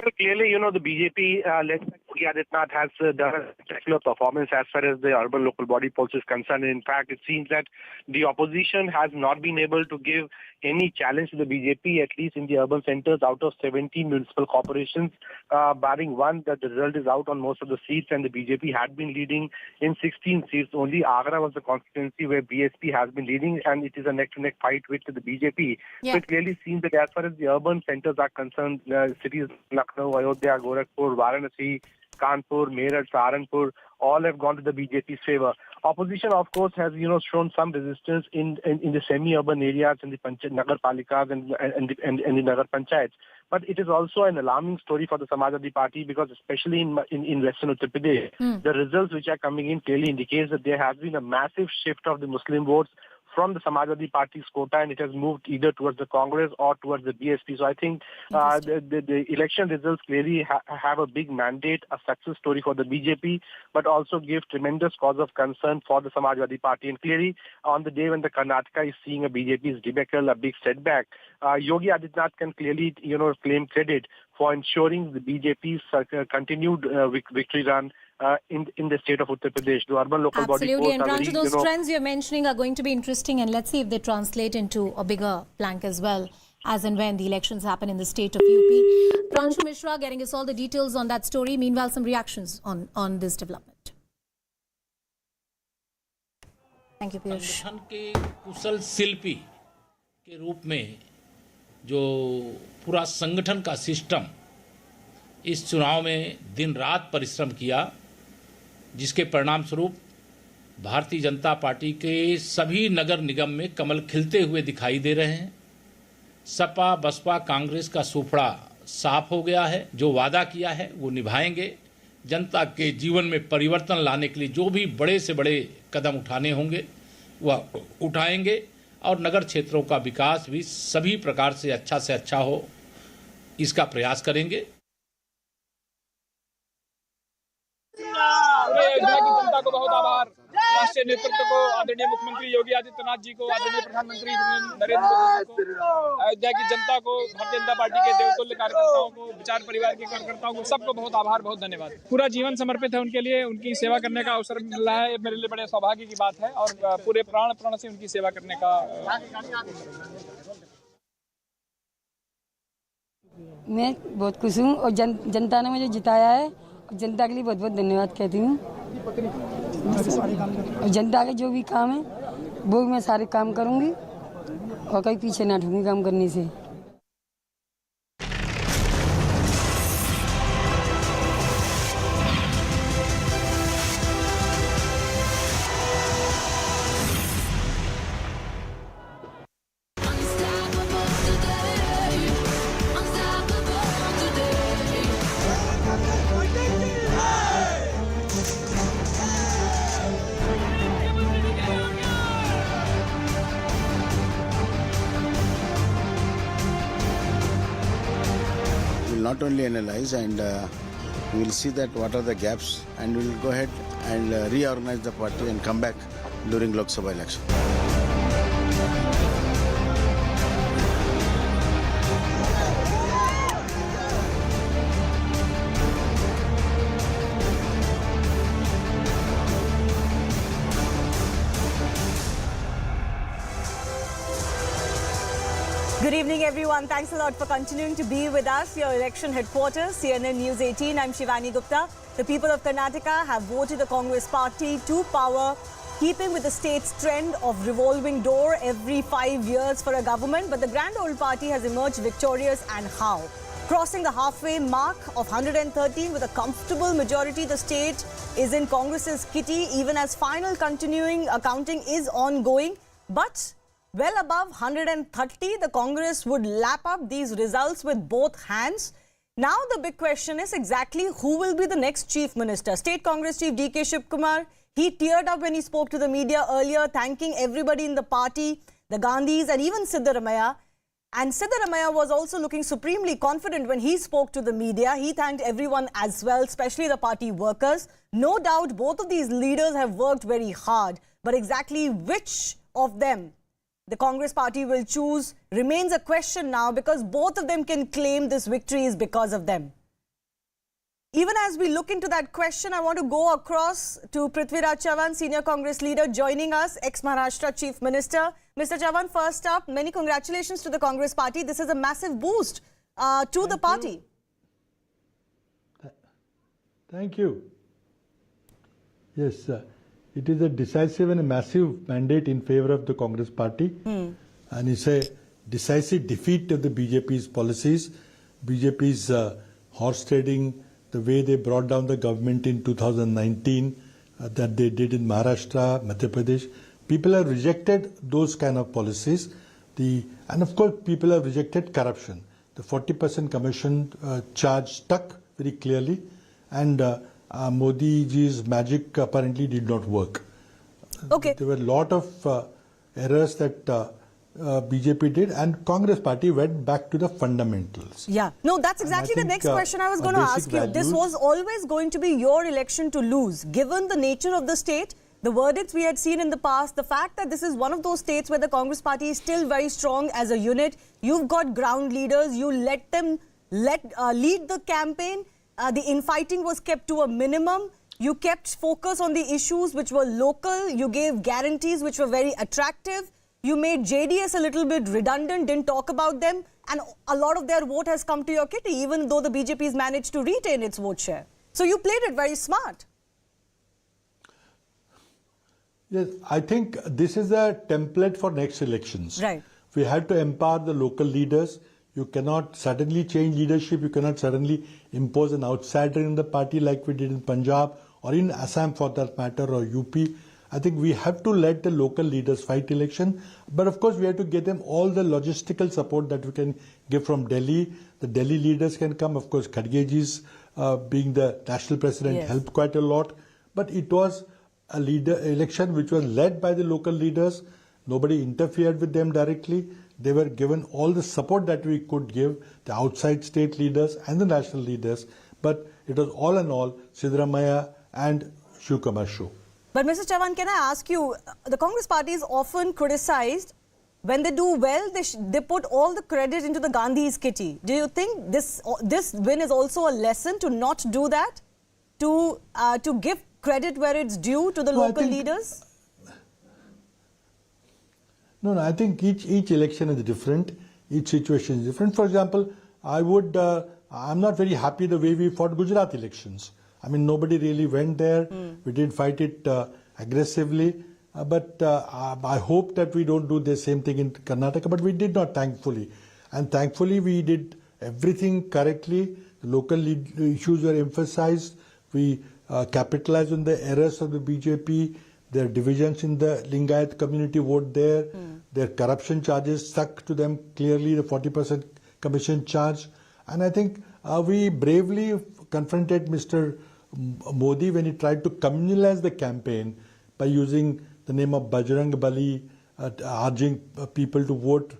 Well, clearly, the BJP, led by Yogi Adityanath, has done a spectacular performance as far as the urban local body polls is concerned. In fact, it seems that the opposition has not been able to give any challenge to the BJP, at least in the urban centers. Out of 17 municipal corporations, barring one, that the result is out on most of the seats, and the BJP had been leading in 16 seats. Only Agra was the constituency where BSP has been leading, and it is a neck-to-neck fight with the BJP. Yeah. So it clearly seems that as far as the urban centers are concerned, cities Lucknow, Ayodhya, Gorakhpur, Varanasi, Kanpur, Meerut, Saharanpur, all have gone to the BJP's favor. Opposition, of course, has shown some resistance in the semi-urban areas, in the Nagar Palikas and the Nagar Panchayats. But it is also an alarming story for the Samajwadi Party because, especially in Western Uttar Pradesh, the results which are coming in clearly indicates that there has been a massive shift of the Muslim votes from the Samajwadi Party's quota, and it has moved either towards the Congress or towards the BSP. So I think the election results clearly have a big mandate, a success story for the BJP, but also give tremendous cause of concern for the Samajwadi Party. And clearly, on the day when the Karnataka is seeing a BJP's debacle, a big setback, Yogi Adityanath can clearly, claim credit for ensuring the BJP's continued victory run in the state of Uttar Pradesh. The urban local body polls And are Pranshu, very, those trends you're mentioning are going to be interesting, and let's see if they translate into a bigger plank as well, as and when the elections happen in the state of UP. Pranshu Mishra getting us all the details on that story. Meanwhile, some reactions on this development. Thank you, Piyush. संगठन के कुशल शिल्पी के रूप में जो पूरा संगठन का system इस चुनाव में दिन रात परिश्रम किया, जिसके परिणाम स्वरूप भारतीय जनता पार्टी के सभी नगर निगम में कमल खिलते हुए दिखाई दे रहे हैं। सपा बसपा कांग्रेस का सूफड़ा साफ हो गया है। जो वादा किया है वो निभाएंगे। जनता के जीवन में परिवर्तन लाने के लिए जो भी बड़े से बड़े कदम उठाने होंगे वह उठाएंगे और नगर क्षेत्रों का विकास भी सभी प्रकार से अच्छा हो, इसका प्रयास करेंगे। अयोध्या की जनता को बहुत आभार, राष्ट्रीय नेतृत्व को, आदरणीय मुख्यमंत्री योगी आदित्यनाथ जी को, आदरणीय प्रधानमंत्री नरेंद्र मोदी जी को, अयोध्या की जनता को, भारतीय जनता पार्टी के देवतुल्य कार्यकर्ताओं को, विचार परिवार के कार्यकर्ताओं को, सबको बहुत आभार, बहुत धन्यवाद। पूरा जीवन समर्पित है उनके लिए, उनकी सेवा करने का अवसर मिल रहा है, मेरे लिए बड़े सौभाग्य की बात है और पूरे प्राण से उनकी सेवा करने का। मैं बहुत खुश हूँ और जनता ने मुझे जिताया है। जनता के लिए बहुत बहुत धन्यवाद कहती हूँ। जनता के जो भी काम है वो मैं सारे काम करूँगी और कहीं पीछे ना हटूँगी काम करने से। Not only analyze and we will see that what are the gaps, and we will go ahead and reorganize the party and come back during Lok Sabha election. Good evening, everyone. Thanks a lot for continuing to be with us. Your election headquarters, CNN News 18. I'm Shivani Gupta. The people of Karnataka have voted the Congress party to power keeping with the state's trend of revolving door every 5 years for a government. But the grand old party has emerged victorious, and how? Crossing the halfway mark of 113 with a comfortable majority, the state is in Congress's kitty, even as final continuing counting is ongoing. But well above 130, the Congress would lap up these results with both hands. Now the big question is exactly who will be the next Chief Minister. State Congress Chief D.K. Shivkumar, he teared up when he spoke to the media earlier, thanking everybody in the party, the Gandhis and even Siddaramaiah. And Siddaramaiah was also looking supremely confident when he spoke to the media. He thanked everyone as well, especially the party workers. No doubt both of these leaders have worked very hard. But exactly which of them the Congress party will choose remains a question now, because both of them can claim this victory is because of them. Even as we look into that question, I want to go across to Prithviraj Chavan, Senior Congress leader, joining us, ex-Maharashtra Chief Minister. Mr. Chavan, first up, many congratulations to the Congress party. This is a massive boost to the party. Thank you. Yes, it is a decisive and a massive mandate in favor of the Congress party. And it's a decisive defeat of the BJP's policies, BJP's horse trading, the way they brought down the government in 2019, that they did in Maharashtra, Madhya Pradesh. People have rejected those kind of policies. And of course, people have rejected corruption. The 40% commission charge stuck very clearly, and Modi ji's magic apparently did not work. Okay. There were a lot of errors that BJP did, and Congress party went back to the fundamentals. Yeah. No, that's exactly the next question I was going to ask you. This was always going to be your election to lose. Given the nature of the state, the verdicts we had seen in the past, the fact that this is one of those states where the Congress party is still very strong as a unit, you've got ground leaders, you let them lead the campaign. The infighting was kept to a minimum. You kept focus on the issues which were local. You gave guarantees which were very attractive. You made JDS a little bit redundant, didn't talk about them, and a lot of their vote has come to your kitty, even though the BJP has managed to retain its vote share. So you played it very smart. Yes, I think this is a template for next elections. Right. We have to empower the local leaders. You cannot suddenly change leadership. You cannot suddenly impose an outsider in the party like we did in Punjab or in Assam for that matter, or UP. I think we have to let the local leaders fight election. But of course, we have to give them all the logistical support that we can give from Delhi. The Delhi leaders can come. Of course, Khargeji's being the national president helped quite a lot. But it was a election which was led by the local leaders. Nobody interfered with them directly. They were given all the support that we could give, the outside state leaders and the national leaders. But it was all in all Siddaramaiah and Shivkumar show. But Mr. Chavan, can I ask you, the Congress party is often criticized. When they do well, they put all the credit into the Gandhis' kitty. Do you think this win is also a lesson to not do that? To give credit where it's due to the local leaders? No, I think each election is different. Each situation is different. For example, I'm not very happy the way we fought Gujarat elections. I mean, nobody really went there. We didn't fight it aggressively. But I hope that we don't do the same thing in Karnataka. But we did not, thankfully. And thankfully, we did everything correctly. The local issues were emphasized. We capitalized on the errors of the BJP. Their divisions in the Lingayat community vote there. Their corruption charges stuck to them clearly, the 40% commission charge. And I think we bravely confronted Mr. Modi when he tried to communalize the campaign by using the name of Bajrang Bali, urging people to vote.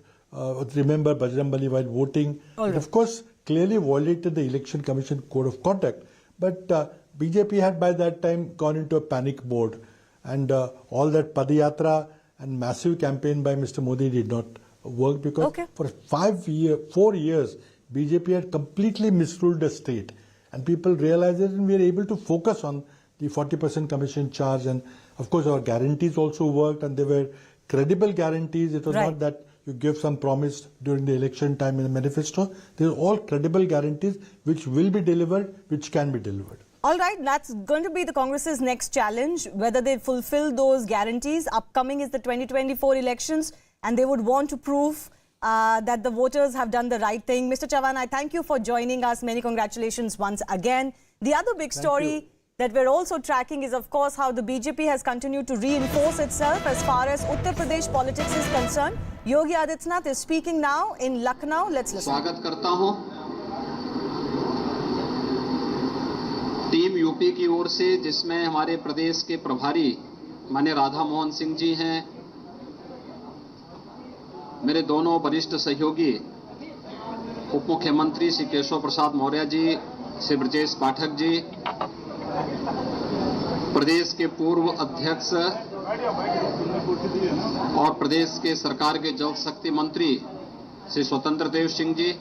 Remember Bajrang Bali while voting. It of course clearly violated the Election Commission Code of Conduct. But BJP had by that time gone into a panic mode. And all that Padayatra and massive campaign by Mr. Modi did not work because for 4 years, BJP had completely misruled the state. And people realized it, and we were able to focus on the 40% commission charge. And of course, our guarantees also worked, and they were credible guarantees. It was not that you give some promise during the election time in the manifesto. They were all credible guarantees which will be delivered, which can be delivered. All right, that's going to be the Congress's next challenge, whether they fulfill those guarantees. Upcoming is the 2024 elections, and they would want to prove that the voters have done the right thing. Mr. Chavan, I thank you for joining us. Many congratulations once again. The other big story that we're also tracking is, of course, how the BJP has continued to reinforce itself as far as Uttar Pradesh politics is concerned. Yogi Adityanath is speaking now in Lucknow. Let's listen. स्वागत करता हूं team UP की ओर से, जिसमें हमारे प्रदेश के प्रभारी माननीय राधा मोहन सिंह जी हैं, मेरे दोनों वरिष्ठ सहयोगी उप मुख्यमंत्री श्री केशव प्रसाद मौर्य जी, श्री ब्रजेश पाठक जी, प्रदेश के पूर्व अध्यक्ष और प्रदेश के सरकार के जल शक्ति मंत्री श्री स्वतंत्र देव सिंह जी,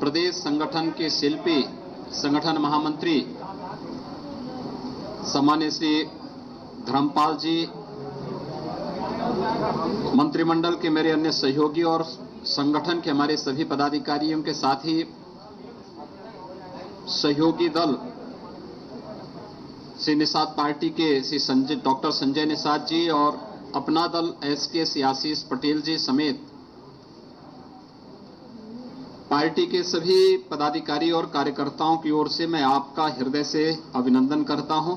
प्रदेश संगठन के शिल्पी, संगठन महामंत्री सम्मान्य श्री धर्मपाल जी, मंत्रिमंडल के मेरे अन्य सहयोगी और संगठन के हमारे सभी पदाधिकारियों के साथ ही सहयोगी दल श्री निषाद पार्टी के श्री डॉक्टर संजय निषाद जी और अपना दल एसके श्री आशीष पटेल जी समेत पार्टी के सभी पदाधिकारी और कार्यकर्ताओं की ओर से मैं आपका हृदय से अभिनंदन करता हूं।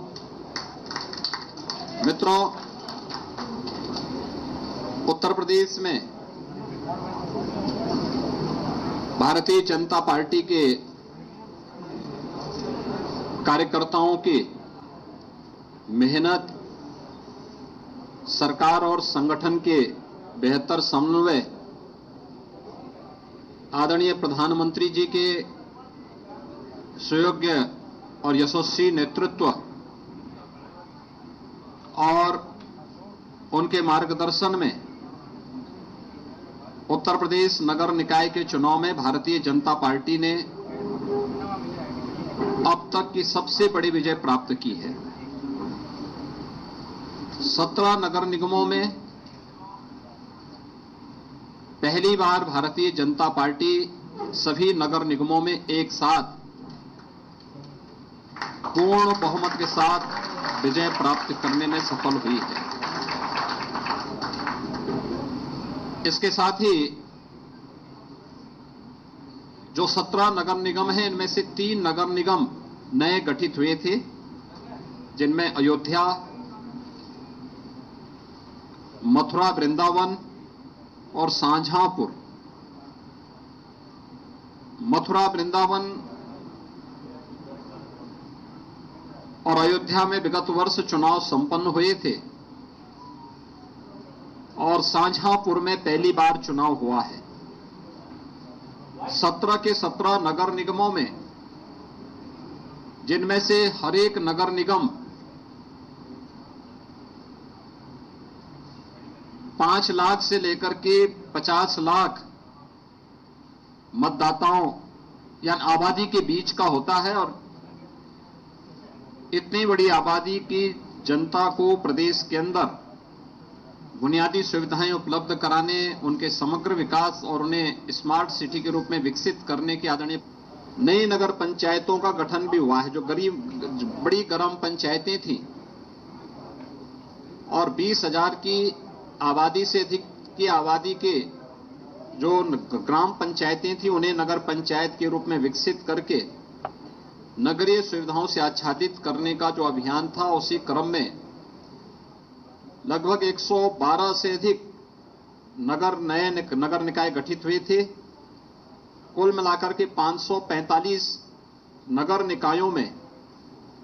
मित्रों, उत्तर प्रदेश में भारतीय जनता पार्टी के कार्यकर्ताओं की मेहनत, सरकार और संगठन के बेहतर समन्वय, आदरणीय प्रधानमंत्री जी के सुयोग्य और यशस्वी नेतृत्व और उनके मार्गदर्शन में उत्तर प्रदेश नगर निकाय के चुनाव में भारतीय जनता पार्टी ने अब तक की सबसे बड़ी विजय प्राप्त की है। 17 नगर निगमों में पहली बार भारतीय जनता पार्टी सभी नगर निगमों में एक साथ पूर्ण बहुमत के साथ विजय प्राप्त करने में सफल हुई है। इसके साथ ही जो 17 नगर निगम हैं, इनमें से 3 नगर निगम नए गठित हुए थे, जिनमें अयोध्या, मथुरा वृंदावन और शाहजहांपुर। मथुरा वृंदावन और अयोध्या में विगत वर्ष चुनाव संपन्न हुए थे और शाहजहांपुर में पहली बार चुनाव हुआ है। 17 के 17 नगर निगमों में, जिनमें से हर एक नगर निगम 5 लाख से लेकर के 50 लाख मतदाताओं या आबादी के बीच का होता है और इतनी बड़ी आबादी की जनता को प्रदेश के अंदर बुनियादी सुविधाएं उपलब्ध कराने, उनके समग्र विकास और उन्हें स्मार्ट सिटी के रूप में विकसित करने की आदरणीय नई नगर पंचायतों का गठन भी हुआ है, जो बड़ी ग्राम पंचायतें थीं और 20,000 की आबादी से अधिक की आबादी के जो ग्राम पंचायतें थी, उन्हें नगर पंचायत के रूप में विकसित करके नगरीय सुविधाओं से आच्छादित करने का जो अभियान था, उसी क्रम में लगभग 112 से अधिक नए नगर निकाय गठित हुए थे। कुल मिलाकर के 545 नगर निकायों में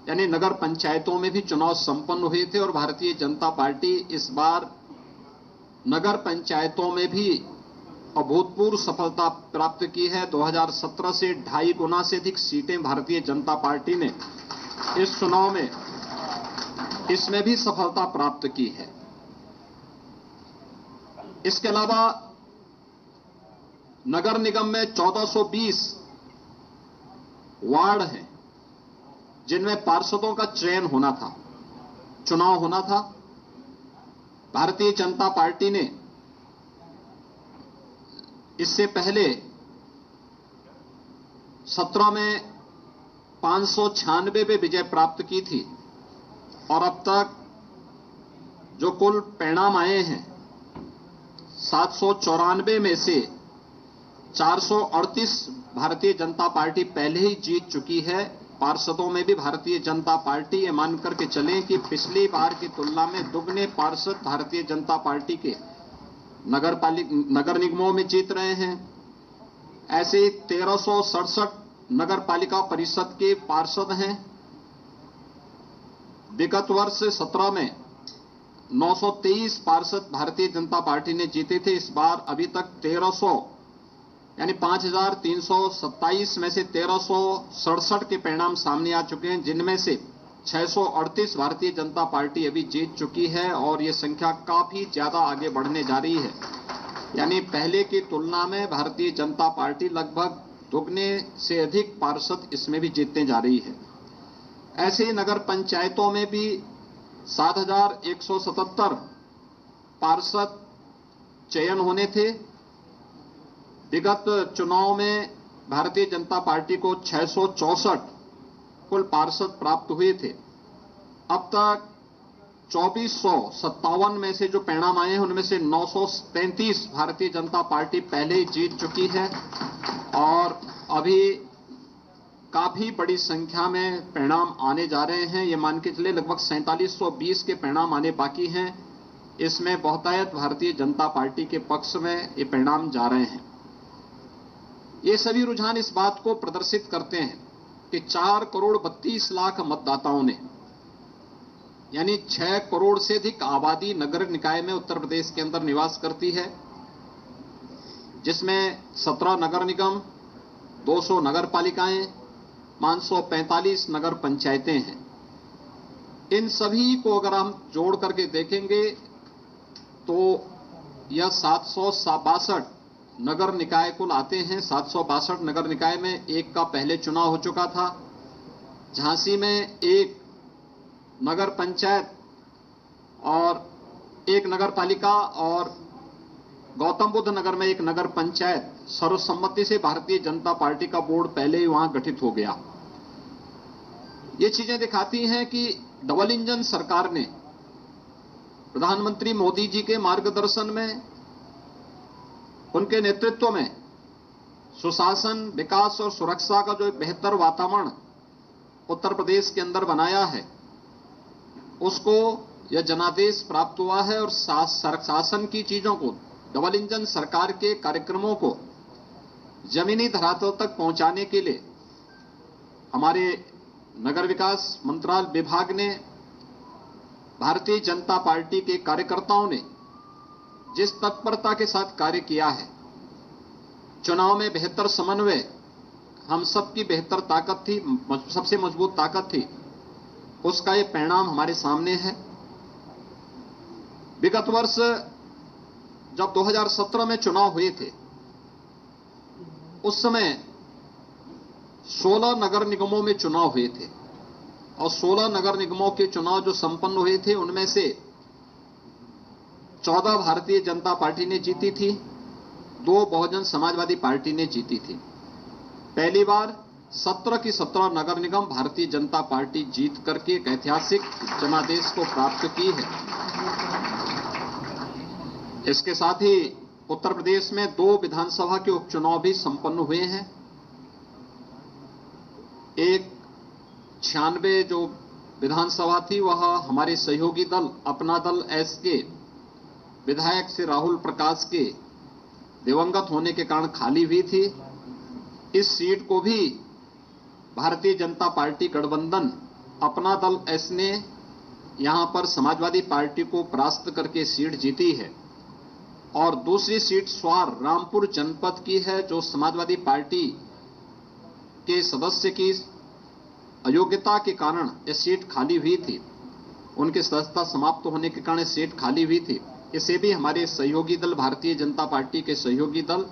यानी नगर पंचायतों में भी चुनाव संपन्न हुए थे और भारतीय जनता पार्टी इस बार नगर पंचायतों में भी अभूतपूर्व सफलता प्राप्त की है। 2017 से 2.5 गुना से अधिक सीटें भारतीय जनता पार्टी ने इस चुनाव में इसमें भी सफलता प्राप्त की है। इसके अलावा नगर निगम में 1420 वार्ड हैं, जिनमें पार्षदों का चयन होना था, चुनाव होना था। भारतीय जनता पार्टी ने इससे पहले 17 में 596 पे विजय प्राप्त की थी और अब तक जो कुल परिणाम आए हैं 794 में से 438 भारतीय जनता पार्टी पहले ही जीत चुकी है। पार्षदों में भी भारतीय जनता पार्टी ये मान करके चलें कि पिछली बार की तुलना में दुगने पार्षद भारतीय जनता पार्टी के नगर निगमों में जीत रहे हैं। ऐसे ही 1367 नगर पालिका परिषद के पार्षद हैं। विगत वर्ष 17 में 923 पार्षद भारतीय जनता पार्टी ने जीते थे। इस बार अभी तक 1300 यानी 5327 में से 1367 के परिणाम सामने आ चुके हैं, जिनमें से 638 भारतीय जनता पार्टी अभी जीत चुकी है और ये संख्या काफी ज्यादा आगे बढ़ने जा रही है। यानी पहले की तुलना में भारतीय जनता पार्टी लगभग दुगने से अधिक पार्षद इसमें भी जीतने जा रही है। ऐसे ही नगर पंचायतों में भी 7177 पार्षद चयन होने थे। विगत चुनाव में भारतीय जनता पार्टी को 664 कुल पार्षद प्राप्त हुए थे। अब तक 2457 में से जो परिणाम आए हैं उनमें से 933 भारतीय जनता पार्टी पहले ही जीत चुकी है और अभी काफी बड़ी संख्या में परिणाम आने जा रहे हैं। ये मान के चले लगभग 4720 के परिणाम आने बाकी हैं। इसमें बहुतायत भारतीय जनता पार्टी के पक्ष में ये परिणाम जा रहे हैं। ये सभी रुझान इस बात को प्रदर्शित करते हैं कि 4 करोड़ 32 लाख मतदाताओं ने यानी 6 करोड़ से अधिक आबादी नगर निकाय में उत्तर प्रदेश के अंदर निवास करती है, जिसमें 17 नगर निगम, 200 नगर पालिकाएं, 545 नगर पंचायतें हैं। इन सभी को अगर हम जोड़ करके देखेंगे तो यह 762 नगर निकाय कुल आते हैं। 762 नगर निकाय में एक का पहले चुनाव हो चुका था। झांसी में एक नगर पंचायत और एक नगर पालिका और गौतम बुद्ध नगर में एक नगर पंचायत सर्वसम्मति से भारतीय जनता पार्टी का बोर्ड पहले ही वहां गठित हो गया। ये चीजें दिखाती हैं कि डबल इंजन सरकार ने प्रधानमंत्री मोदी जी के मार्गदर्शन में, उनके नेतृत्व में सुशासन, विकास और सुरक्षा का जो एक बेहतर वातावरण उत्तर प्रदेश के अंदर बनाया है, उसको यह जनादेश प्राप्त हुआ है और शासन की चीजों को, डबल इंजन सरकार के कार्यक्रमों को जमीनी धरातल तक पहुंचाने के लिए हमारे नगर विकास मंत्रालय विभाग ने, भारतीय जनता पार्टी के कार्यकर्ताओं ने जिस तत्परता के साथ कार्य किया है, चुनाव में बेहतर समन्वय हम सबकी बेहतर ताकत थी, सबसे मजबूत ताकत थी, उसका ये परिणाम हमारे सामने है। विगत वर्ष जब 2017 में चुनाव हुए थे, उस समय 16 नगर निगमों में चुनाव हुए थे और 16 नगर निगमों के चुनाव जो संपन्न हुए थे उनमें से 14 भारतीय जनता पार्टी ने जीती थी, 2 बहुजन समाजवादी पार्टी ने जीती थी। पहली बार 17 की 17 नगर निगम भारतीय जनता पार्टी जीत करके एक ऐतिहासिक जनादेश को प्राप्त की है। इसके साथ ही उत्तर प्रदेश में 2 विधानसभा के उपचुनाव भी संपन्न हुए हैं। एक 96 जो विधानसभा थी वह हमारे सहयोगी दल अपना दल एस के विधायक से राहुल प्रकाश के दिवंगत होने के कारण खाली हुई थी। इस सीट को भी भारतीय जनता पार्टी गठबंधन अपना दल एस ने यहां पर समाजवादी पार्टी को परास्त करके सीट जीती है और दूसरी सीट स्वार रामपुर जनपद की है, जो समाजवादी पार्टी के सदस्य की अयोग्यता के कारण यह सीट खाली हुई थी, उनकी सदस्यता समाप्त होने के कारण सीट खाली हुई थी। इसे भी हमारे सहयोगी दल भारतीय जनता पार्टी के सहयोगी दल,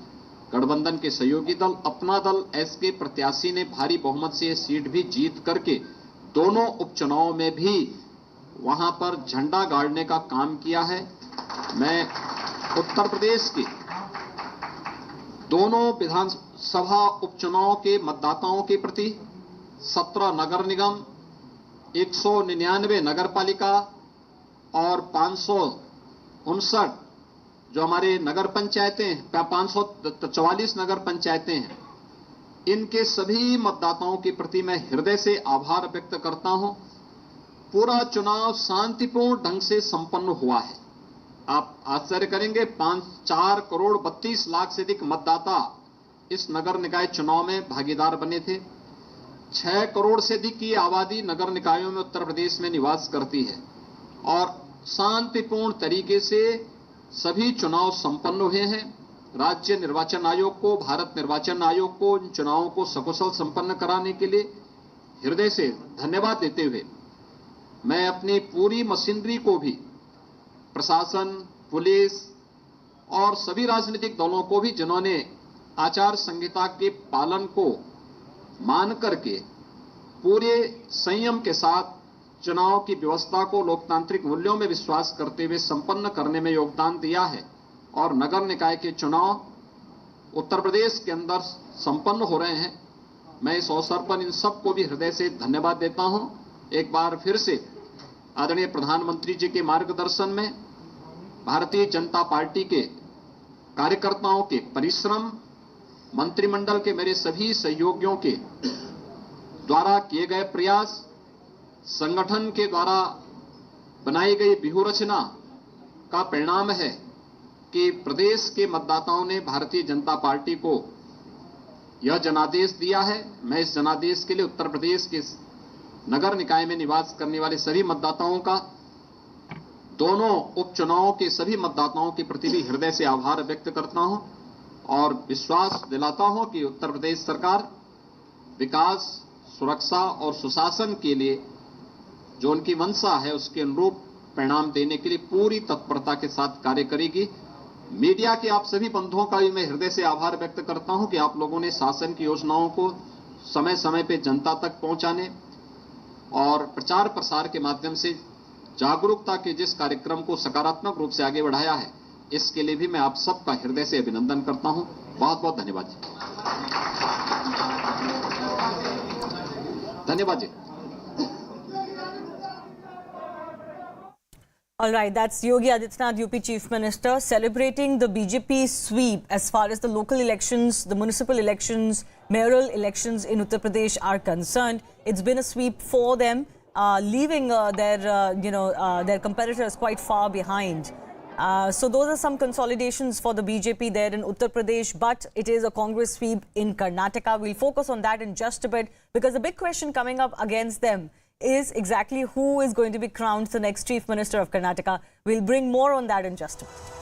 गठबंधन के सहयोगी दल अपना दल एस के प्रत्याशी ने भारी बहुमत से यह सीट भी जीत करके दोनों उपचुनावों में भी वहां पर झंडा गाड़ने का काम किया है। मैं उत्तर प्रदेश के दोनों विधानसभा उपचुनाव के मतदाताओं के प्रति, 17 नगर निगम, 199 नगर पालिका और 559 जो हमारे नगर पंचायतें, 544 नगर पंचायतें हैं, इनके सभी मतदाताओं के प्रति मैं हृदय से आभार व्यक्त करता हूं। पूरा चुनाव शांतिपूर्ण ढंग से संपन्न हुआ है। आप आश्चर्य करेंगे, 4 करोड़ 32 लाख से अधिक मतदाता इस नगर निकाय चुनाव में भागीदार बने थे। 6 करोड़ से अधिक की आबादी नगर निकायों में उत्तर प्रदेश में निवास करती है और शांतिपूर्ण तरीके से सभी चुनाव संपन्न हुए हैं। राज्य निर्वाचन आयोग को, भारत निर्वाचन आयोग को इन चुनावों को सकुशल संपन्न कराने के लिए हृदय से धन्यवाद देते हुए मैं अपनी पूरी मशीनरी को भी, प्रशासन, पुलिस और सभी राजनीतिक दलों को भी, जिन्होंने आचार संहिता के पालन को मान करके पूरे संयम के साथ चुनाव की व्यवस्था को लोकतांत्रिक मूल्यों में विश्वास करते हुए संपन्न करने में योगदान दिया है और नगर निकाय के चुनाव उत्तर प्रदेश के अंदर संपन्न हो रहे हैं। मैं इस अवसर पर इन सबको भी हृदय से धन्यवाद देता हूं। एक बार फिर से आदरणीय प्रधानमंत्री जी के मार्गदर्शन में भारतीय जनता पार्टी के कार्यकर्ताओं के परिश्रम, मंत्रिमंडल के मेरे सभी सहयोगियों के द्वारा किए गए प्रयास, संगठन के द्वारा बनाई गई व्यूहरचना का परिणाम है कि प्रदेश के मतदाताओं ने भारतीय जनता पार्टी को यह जनादेश दिया है। मैं इस जनादेश के लिए उत्तर प्रदेश के नगर निकाय में निवास करने वाले सभी मतदाताओं का, दोनों उपचुनावों के सभी मतदाताओं के प्रति भी हृदय से आभार व्यक्त करता हूं और विश्वास दिलाता हूं कि उत्तर प्रदेश सरकार विकास, सुरक्षा और सुशासन के लिए जो उनकी मंशा है उसके अनुरूप परिणाम देने के लिए पूरी तत्परता के साथ कार्य करेगी। मीडिया के आप सभी बंधुओं का भी मैं हृदय से आभार व्यक्त करता हूं कि आप लोगों ने शासन की योजनाओं को समय समय पर जनता तक पहुंचाने और प्रचार प्रसार के माध्यम से जागरूकता के जिस कार्यक्रम को सकारात्मक रूप से आगे बढ़ाया है, इसके लिए भी मैं आप सबका हृदय से अभिनंदन करता हूं। बहुत बहुत धन्यवाद जी। धन्यवाद जी। All right, that's Yogi Adityanath, UP Chief Minister, celebrating the BJP sweep as far as the local elections, the municipal elections, mayoral elections in Uttar Pradesh are concerned. It's been a sweep for them, leaving their competitors quite far behind. So those are some consolidations for the BJP there in Uttar Pradesh, but it is a Congress sweep in Karnataka. We'll focus on that in just a bit because the big question coming up against them is exactly who is going to be crowned the next Chief Minister of Karnataka. We'll bring more on that in just a bit.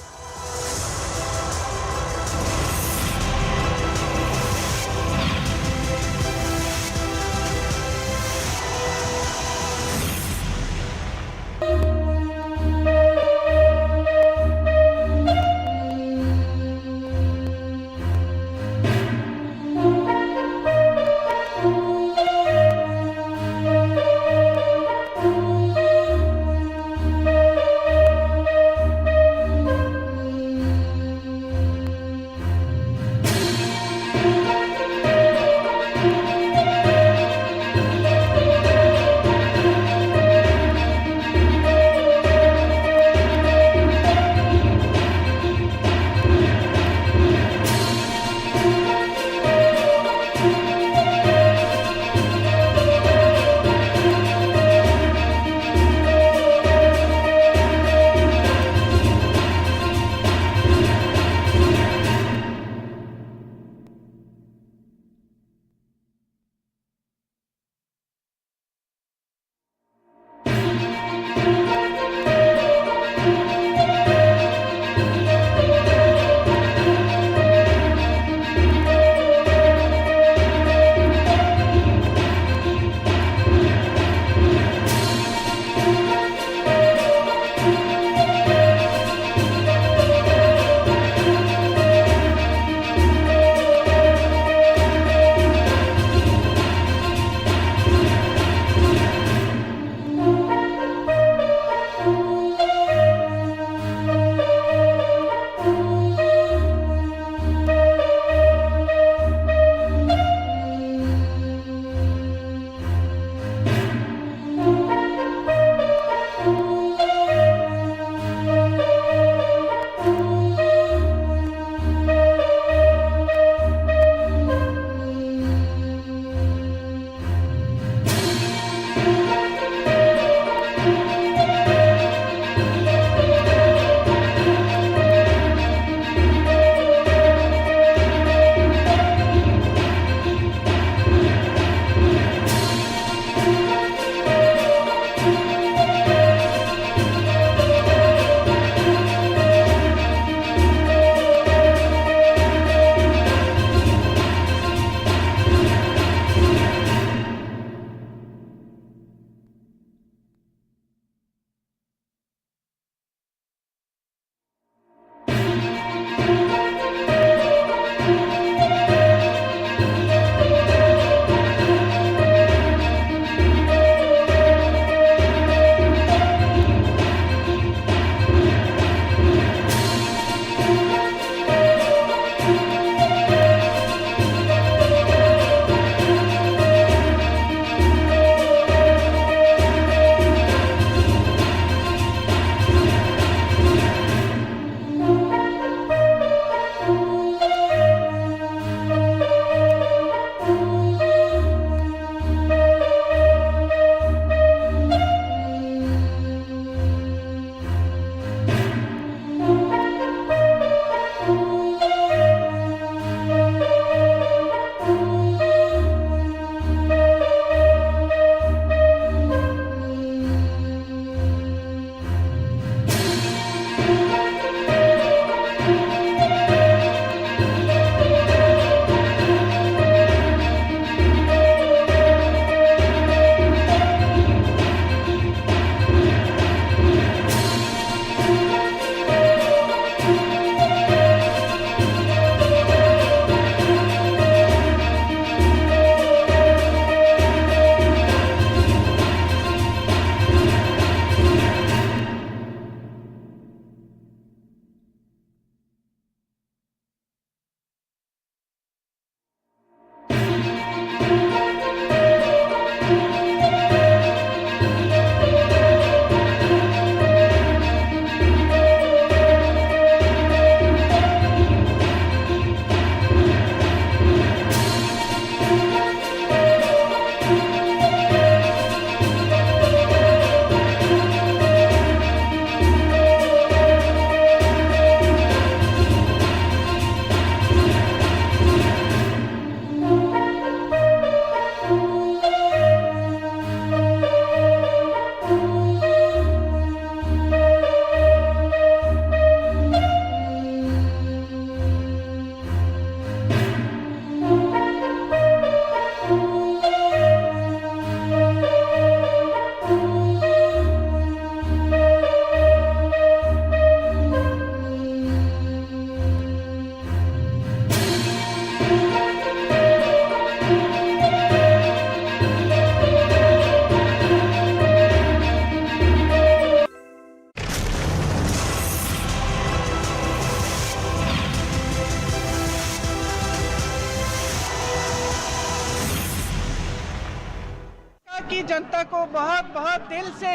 की जनता को बहुत बहुत दिल से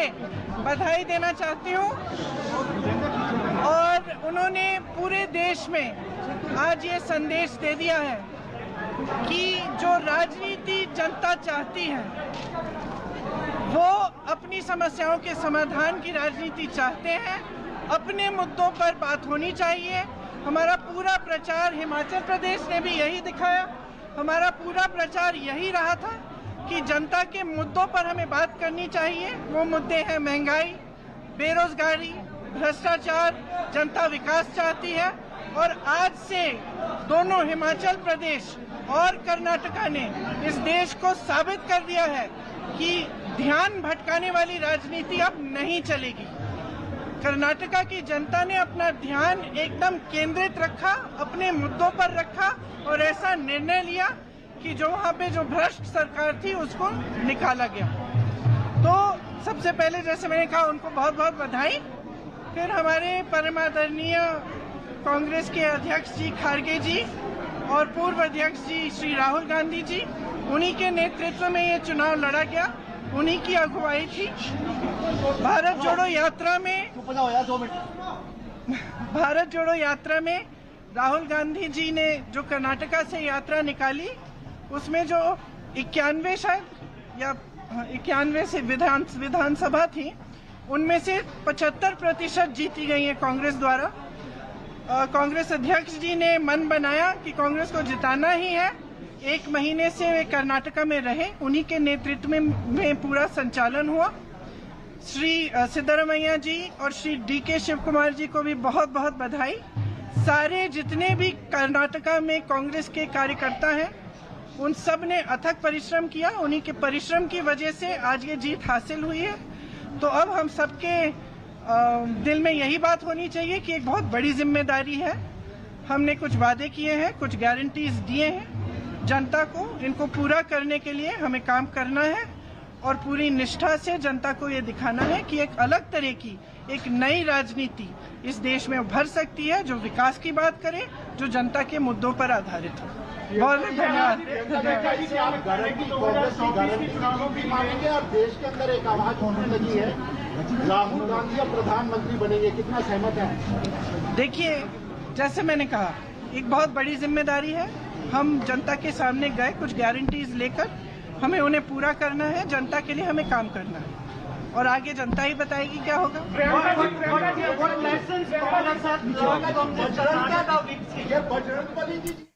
बधाई देना चाहती हूँ। और उन्होंने पूरे देश में आज ये संदेश दे दिया है कि जो राजनीति जनता चाहती है वो अपनी समस्याओं के समाधान की राजनीति चाहते हैं। अपने मुद्दों पर बात होनी चाहिए। हमारा पूरा प्रचार हिमाचल प्रदेश ने भी यही दिखाया। हमारा पूरा प्रचार यही रहा था कि जनता के मुद्दों पर हमें बात करनी चाहिए। वो मुद्दे हैं महंगाई, बेरोजगारी, भ्रष्टाचार। जनता विकास चाहती है और आज से दोनों हिमाचल प्रदेश और कर्नाटका ने इस देश को साबित कर दिया है कि ध्यान भटकाने वाली राजनीति अब नहीं चलेगी। कर्नाटका की जनता ने अपना ध्यान एकदम केंद्रित रखा, अपने मुद्दों पर रखा और ऐसा निर्णय लिया कि जो वहाँ पे जो भ्रष्ट सरकार थी उसको निकाला गया। तो सबसे पहले जैसे मैंने कहा उनको बहुत बहुत बधाई। फिर हमारे परमादरणीय कांग्रेस के अध्यक्ष जी खारगे जी और पूर्व अध्यक्ष जी श्री राहुल गांधी जी, उन्हीं के नेतृत्व में ये चुनाव लड़ा गया, उन्हीं की अगुवाई थी। भारत जोड़ो यात्रा में राहुल गांधी जी ने जो कर्नाटका से यात्रा निकाली उसमें जो 91 शायद या 91 से विधानसभा थी उनमें से 75% जीती गई है कांग्रेस द्वारा। कांग्रेस अध्यक्ष जी ने मन बनाया कि कांग्रेस को जिताना ही है। 1 महीने से वे कर्नाटका में रहे, उन्हीं के नेतृत्व में पूरा संचालन हुआ। श्री सिद्धरामैया जी और श्री DK शिव कुमार जी को भी बहुत बहुत बधाई। सारे जितने भी कर्नाटका में कांग्रेस के कार्यकर्ता हैं उन सब ने अथक परिश्रम किया। उन्हीं के परिश्रम की वजह से आज ये जीत हासिल हुई है। तो अब हम सबके दिल में यही बात होनी चाहिए कि एक बहुत बड़ी जिम्मेदारी है। हमने कुछ वादे किए हैं, कुछ गारंटीज दिए हैं जनता को, इनको पूरा करने के लिए हमें काम करना है और पूरी निष्ठा से जनता को ये दिखाना है कि एक अलग तरह की एक नई राजनीति इस देश में उभर सकती है, जो विकास की बात करे, जो जनता के मुद्दों पर आधारित हो। बहुत धन्यवाद। देश के अंदर एक आवाज होने लगी है, राहुल गांधी अब प्रधानमंत्री बनेंगे, कितना सहमत है? देखिए, जैसे मैंने कहा एक बहुत बड़ी जिम्मेदारी है। हम जनता के सामने गए कुछ गारंटीज लेकर, हमें उन्हें पूरा करना है। जनता के लिए हमें काम करना है और आगे जनता ही बताएगी क्या होगा।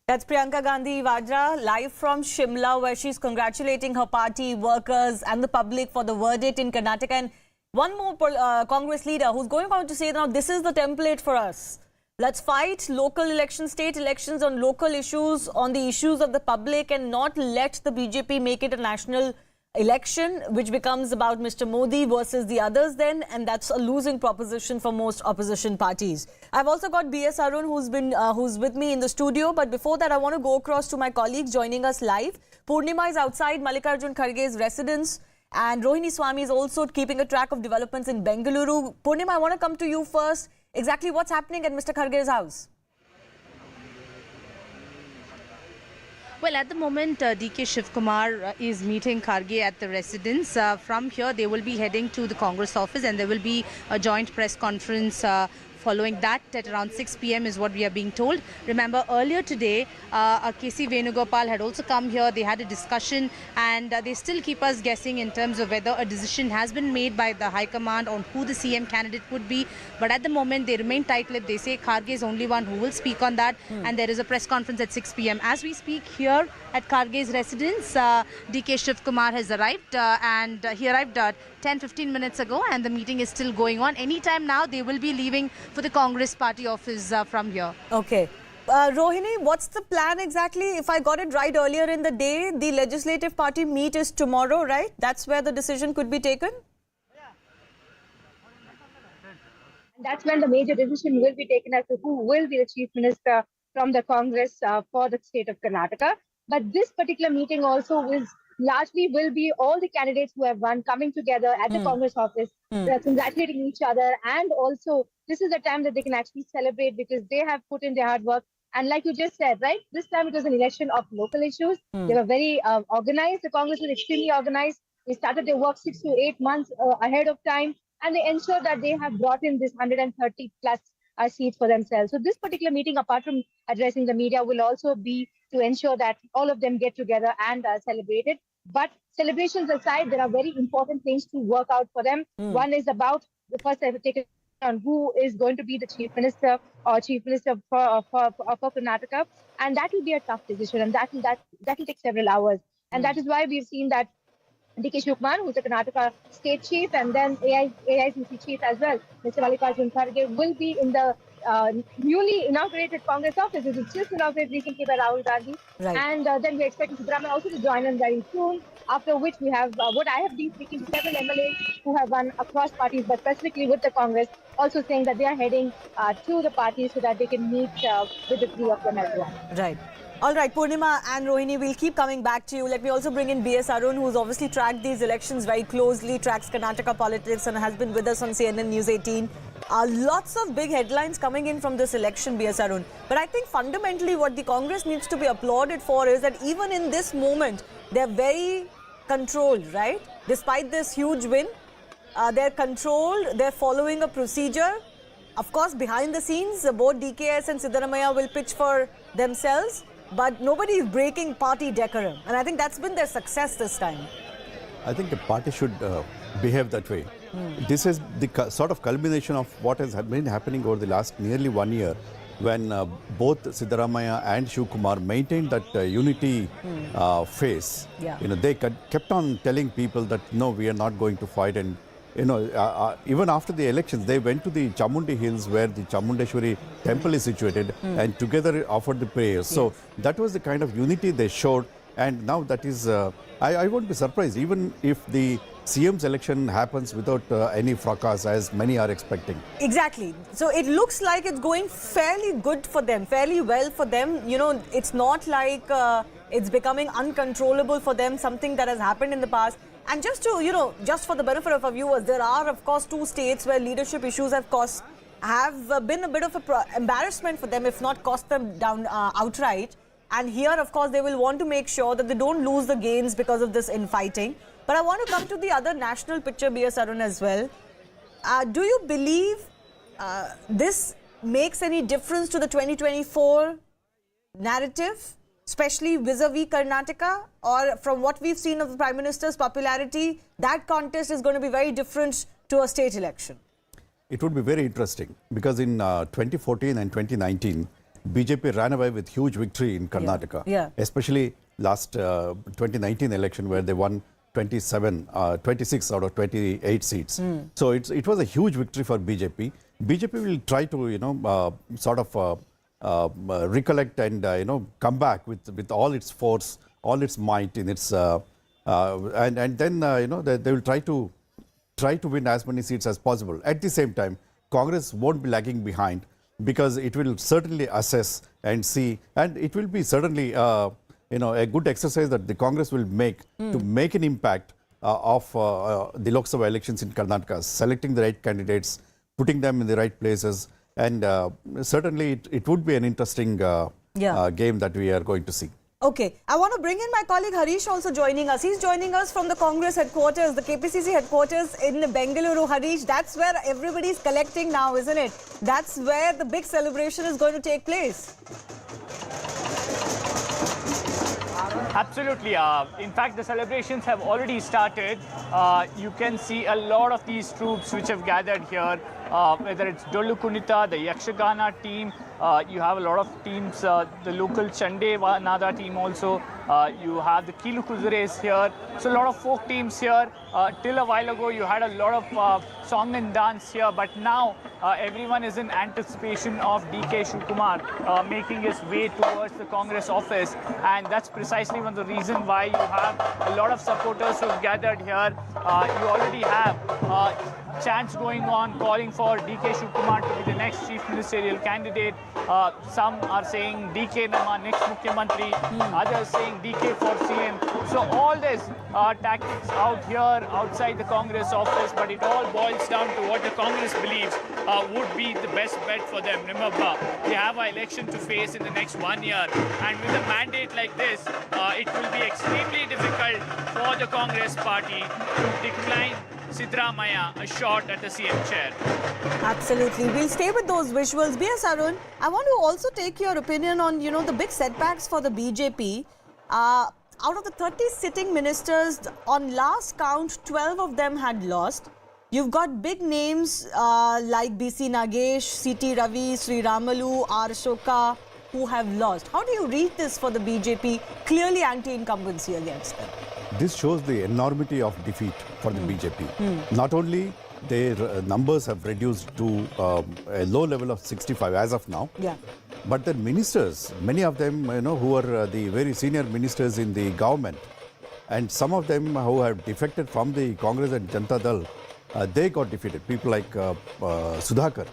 That's Priyanka Gandhi Vadra live from Shimla, where she's congratulating her party, workers and the public for the verdict in Karnataka. And one more Congress leader who's going on to say, now this is the template for us. Let's fight local elections, state elections on local issues, on the issues of the public, and not let the BJP make it a national election, which becomes about Mr. Modi versus the others then, and that's a losing proposition for most opposition parties. I've also got B.S. Arun who's with me in the studio, but before that I want to go across to my colleagues joining us live. Purnima is outside Mallikarjun Kharge's residence, and Rohini Swami is also keeping a track of developments in Bengaluru. Purnima, I want to come to you first. Exactly what's happening at Mr. Kharge's house? Well, at the moment, DK Shiv Kumar is meeting Kharge at the residence. From here, they will be heading to the Congress office and there will be a joint press conference following that at around 6 p.m. is what we are being told. Remember, earlier today, KC Venugopal had also come here. They had a discussion and they still keep us guessing in terms of whether a decision has been made by the High Command on who the CM candidate would be. But at the moment, they remain tight-lipped. They say Kharge is only one who will speak on that. And there is a press conference at 6 p.m. As we speak here at Kharge's residence, DK Shiv Kumar has arrived and he arrived 10-15 minutes ago and the meeting is still going on. Anytime now, they will be leaving for the Congress party office from here. Okay. Rohini, what's the plan exactly? If I got it right earlier in the day, the legislative party meet is tomorrow, right? That's where the decision could be taken? That's when the major decision will be taken as to who will be the chief minister from the Congress for the state of Karnataka. But this particular meeting also will be all the candidates who have won coming together at the Congress office, congratulating each other. And also, this is the time that they can actually celebrate because they have put in their hard work. And like you just said, right, this time it was an election of local issues. They were very organized. The Congress was extremely organized. They started their work 6 to 8 months ahead of time, and they ensure that they have brought in this 130 plus seats for themselves. So this particular meeting, apart from addressing the media, will also be to ensure that all of them get together and celebrate it. But celebrations aside, there are very important things to work out for them. One is about the first they have taken on who is going to be the chief minister or chief minister for Karnataka, and that will be a tough decision, and that will take several hours, and that is why we've seen that DK Shivkumar, who's the Karnataka state chief, and then AICC chief as well, Mr. Mallikarjun Kharge, will be in the newly inaugurated Congress office. It was just inaugurated recently by Rahul Gandhi. Right. And then we're expecting Siddharamaiah also to join us very soon, after which we have what I have been speaking to several MLAs who have run across parties, but specifically with the Congress, also saying that they are heading to the party so that they can meet with the three of them as well. Right. All right, Purnima and Rohini, we'll keep coming back to you. Let me also bring in B.S. Arun, who's obviously tracked these elections very closely, tracks Karnataka politics and has been with us on CNN News 18. Lots of big headlines coming in from this election, B.S. Arun. But I think fundamentally what the Congress needs to be applauded for is that even in this moment, they're very controlled, right? Despite this huge win, they're controlled, they're following a procedure. Of course, behind the scenes, both DKS and Siddharamaiah will pitch for themselves. But nobody is breaking party decorum. And I think that's been their success this time. I think the party should behave that way. This is the sort of culmination of what has been happening over the last nearly 1 year, when both Siddharamaiah and Shivkumar maintained that unity phase. Yeah. They kept on telling people that, no, we are not going to fight. And even after the elections, they went to the Chamundi Hills where the Chamundeshwari temple is situated and together offered the prayers. Yes. So that was the kind of unity they showed. And now that is, I won't be surprised even if the CM's election happens without any fracas, as many are expecting. Exactly. So it looks like it's going fairly good for them, fairly well for them. It's not like it's becoming uncontrollable for them, something that has happened in the past. And just to, just for the benefit of our viewers, there are, of course, 2 states where leadership issues have been a bit of an embarrassment for them, if not cost them down outright. And here, of course, they will want to make sure that they don't lose the gains because of this infighting. But I want to come to the other national picture, B.S. Arun, as well. Do you believe this makes any difference to the 2024 narrative, especially vis-a-vis Karnataka? Or from what we've seen of the Prime Minister's popularity, that contest is going to be very different to a state election? It would be very interesting because in 2014 and 2019, BJP ran away with huge victory in Karnataka. Yeah. Especially last 2019 election where they won 26 out of 28 seats. So it was a huge victory for BJP. BJP will try to, sort of recollect and, come back with all its force, all its might in its, and then, they will try to win as many seats as possible. At the same time, Congress won't be lagging behind because it will certainly assess and see, and it will be certainly, a good exercise that the Congress will make to make an impact of the Lok Sabha elections in Karnataka, selecting the right candidates, putting them in the right places, and certainly it would be an interesting game that we are going to see. Okay, I want to bring in my colleague Harish also joining us. He's joining us from the Congress headquarters, the KPCC headquarters in Bengaluru. Harish, that's where everybody's collecting now, isn't it? That's where the big celebration is going to take place. Absolutely. In fact, the celebrations have already started. You can see a lot of these troops which have gathered here, whether it's Dollu Kunita, the Yakshagana team. You have a lot of teams, the local Chande Nada team also. You have the Kilu Kuzures here. So a lot of folk teams here. Till a while ago, you had a lot of song and dance here. But now, everyone is in anticipation of DK Shivkumar making his way towards the Congress office. And that's precisely one of the reasons why you have a lot of supporters who have gathered here. You already have chants going on calling for DK Shivkumar to be the next chief ministerial candidate. Some are saying DK Nama next Mukhyamantri. Others saying DK for CM. So all this tactics out here, outside the Congress office, but it all boils down to what the Congress believes would be the best bet for them. Remember, they have an election to face in the next 1 year, and with a mandate like this, it will be extremely difficult for the Congress party to decline Sidramaya a shot at the CM chair. Absolutely. We'll stay with those visuals. B.S. Arun, I want to also take your opinion on, the big setbacks for the BJP. Out of the 30 sitting ministers, on last count, 12 of them had lost. You've got big names like B.C. Nagesh, C.T. Ravi, Sri Ramalu, R. Ashoka, who have lost. How do you read this for the BJP? Clearly anti-incumbency against them. This shows the enormity of defeat for the BJP. Not only their numbers have reduced to a low level of 65 as of now, but the ministers, many of them, who are the very senior ministers in the government, and some of them who have defected from the Congress and Janata Dal, they got defeated. People like Sudhakar,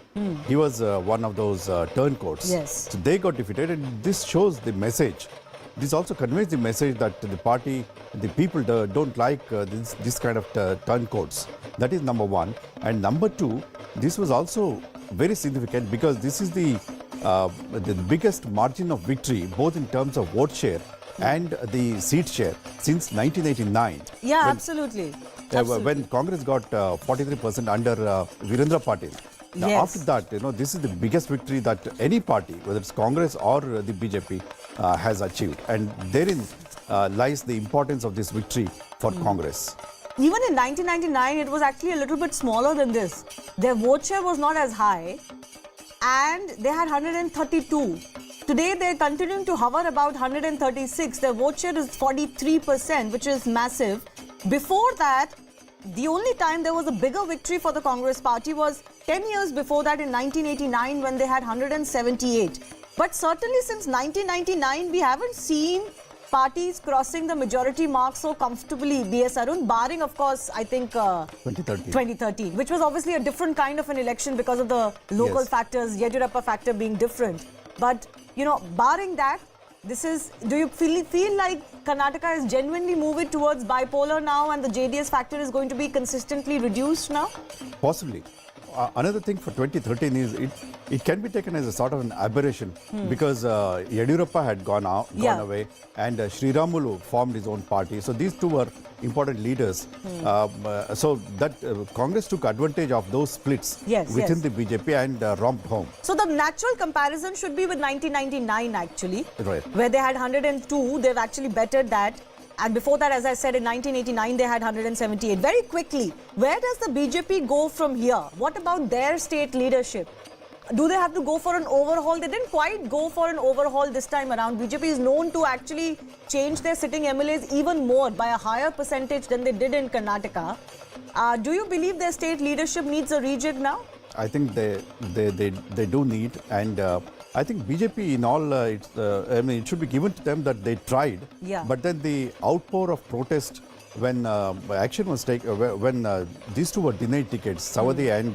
he was one of those turncoats. Yes. So they got defeated, and this shows the message. This also conveys the message that the party, the people don't like this kind of turncoats. That is number one. And number two, this was also very significant because this is the biggest margin of victory, both in terms of vote share and the seat share since 1989. Yeah, absolutely. When Congress got 43% under Virendra Patil. Now, Yes. after that, this is the biggest victory that any party, whether it's Congress or the BJP, has achieved. And therein lies the importance of this victory for Congress. Even in 1999, it was actually a little bit smaller than this. Their vote share was not as high, and they had 132. Today, they're continuing to hover about 136. Their vote share is 43%, which is massive. Before that, the only time there was a bigger victory for the Congress party was 10 years before that in 1989 when they had 178. But certainly since 1999, we haven't seen parties crossing the majority mark so comfortably, B.S. Arun, barring, of course, I think 2013, which was obviously a different kind of an election because of the local factors, Yediyurappa factor being different. But, barring that, do you feel like Karnataka is genuinely moving towards bipolar now and the JDS factor is going to be consistently reduced now? Possibly. Another thing for 2013 is it can be taken as a sort of an aberration because Yediyurappa had gone away and Sri Ramalu formed his own party. So these two were important leaders. So that Congress took advantage of those splits within the BJP and romped home. So the natural comparison should be with 1999 actually, right, where they had 102. They've actually bettered that. And before that, as I said, in 1989, they had 178. Very quickly, where does the BJP go from here? What about their state leadership? Do they have to go for an overhaul? They didn't quite go for an overhaul this time around. BJP is known to actually change their sitting MLAs even more by a higher percentage than they did in Karnataka. Do you believe their state leadership needs a rejig now? I think they do need, and I think BJP in all, it should be given to them that they tried. Yeah. But then the outpour of protest when action was taken, when these two were denied tickets, Sawadhi and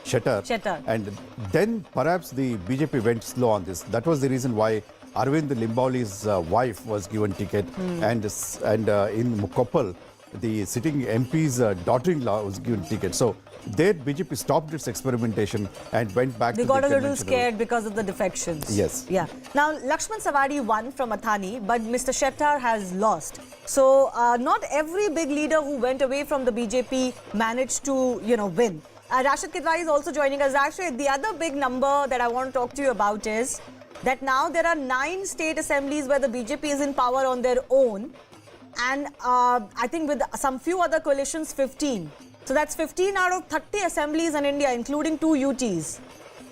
Shettar, and then perhaps the BJP went slow on this. That was the reason why Arvind Limbauli's wife was given ticket, and in Koppal, the sitting MP's daughter-in-law was given ticket. So there BJP stopped its experimentation and went back to the got a little scared because of the defections. Yes. Yeah. Now, Lakshman Sawadi won from Athani, but Mr. Shettar has lost. So, not every big leader who went away from the BJP managed to, win. Rashid Kidwai is also joining us. Rashid, the other big number that I want to talk to you about is that now there are 9 state assemblies where the BJP is in power on their own. And I think with some few other coalitions, 15. So that's 15 out of 30 assemblies in India, including 2 UTs.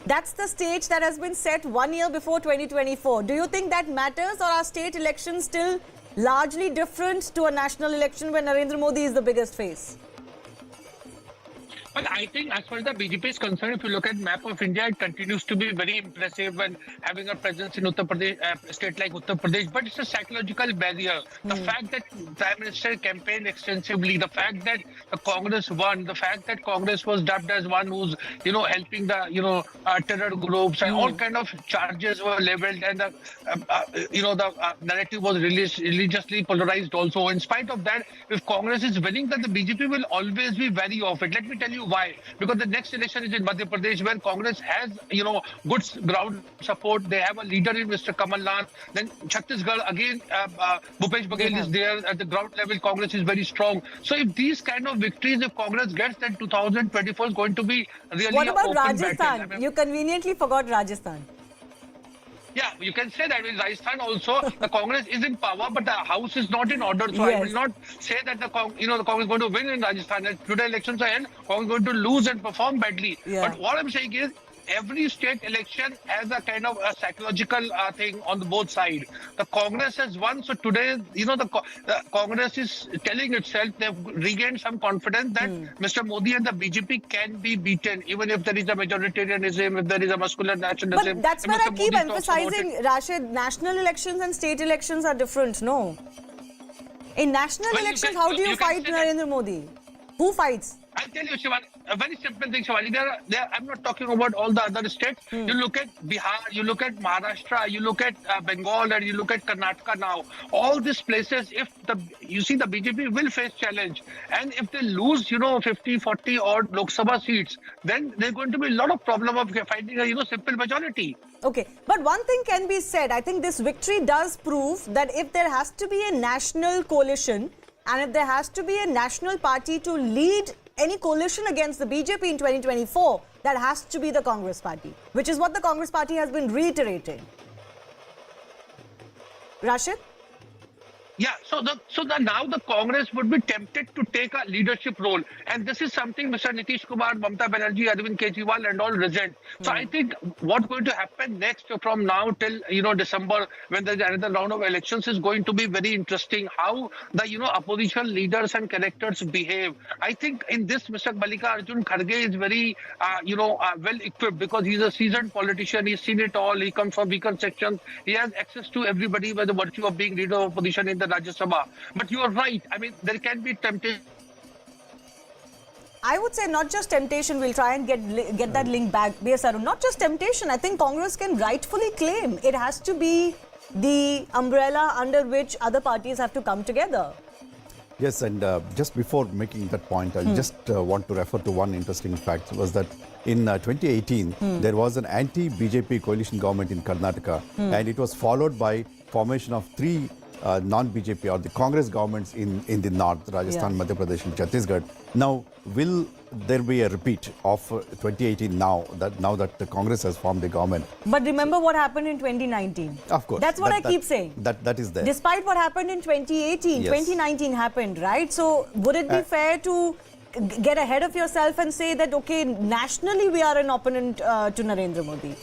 That's the stage that has been set 1 year before 2024. Do you think that matters, or are state elections still largely different to a national election when Narendra Modi is the biggest face? Well, I think as far as the BJP is concerned, if you look at map of India, it continues to be very impressive and having a presence in Uttar Pradesh, state like Uttar Pradesh. But it's a psychological barrier. The fact that Prime Minister campaigned extensively, the fact that the Congress won, the fact that Congress was dubbed as one who's helping the terror groups and all kind of charges were leveled, and the narrative was religiously polarized. Also, in spite of that, if Congress is winning, then the BJP will always be wary of it. Let me tell you why. Because the next election is in Madhya Pradesh, where Congress has, good ground support. They have a leader in Mr. Kamal Nath. Then Chhattisgarh, again, Bhupesh Baghel is there. At the ground level, Congress is very strong. So if these kind of victories, if Congress gets, then 2024 is going to be really What about open Rajasthan? battle. I mean, You conveniently forgot Rajasthan. yeah, you can say that in Rajasthan also the Congress is in power, but the house is not in order. So I will not say that the Congress is going to win in Rajasthan. As today elections are end, Congress is going to lose and perform badly. But what I'm saying is, every state election has a kind of a psychological thing on the both sides. The Congress has won, so today, the Congress is telling itself they've regained some confidence that Mr. Modi and the BJP can be beaten, even if there is a majoritarianism, if there is a muscular nationalism. But that's where I keep emphasizing, Rashid, national elections and state elections are different, no? In national elections, how do you fight Narendra Modi? Who fights? I'll tell you, Shivani, a very simple thing, Shivani. I'm not talking about all the other states. You look at Bihar, you look at Maharashtra, you look at Bengal, and you look at Karnataka now. All these places, you see the BJP will face challenge. And if they lose, 50, 40 odd Lok Sabha seats, then there's going to be a lot of problem of finding a, simple majority. Okay, but one thing can be said. I think this victory does prove that if there has to be a national coalition and if there has to be a national party to lead any coalition against the BJP in 2024, that has to be the Congress party, which is what the Congress party has been reiterating. Rashid? Yeah, so now the Congress would be tempted to take a leadership role, and this is something Mr. Nitish Kumar, Mamata Banerjee, Arvind Kejriwal, and all resent. So I think what's going to happen next from now till December, when there's another round of elections, is going to be very interesting. How the opposition leaders and characters behave. I think in this Mr. Mallikarjun Kharge is very well equipped, because he's a seasoned politician. He's seen it all. He comes from weaker sections. He has access to everybody by the virtue of being leader of opposition in the Rajya Sabha. But you are right. I mean, there can be temptation. I would say not just temptation. We'll try and get that link back. B.S. Arun, not just temptation. I think Congress can rightfully claim it has to be the umbrella under which other parties have to come together. Yes, and just before making that point, I just want to refer to one interesting fact, was that in 2018, there was an anti-BJP coalition government in Karnataka, and it was followed by formation of three non-BJP or the Congress governments in the north, Rajasthan, Madhya Pradesh and Chhattisgarh. Now, will there be a repeat of 2018 now that the Congress has formed the government? But remember what happened in 2019. Of course. That's what I keep saying. That is there. Despite what happened in 2018, 2019 happened, right? So would it be fair to get ahead of yourself and say that, okay, nationally we are an opponent to Narendra Modi?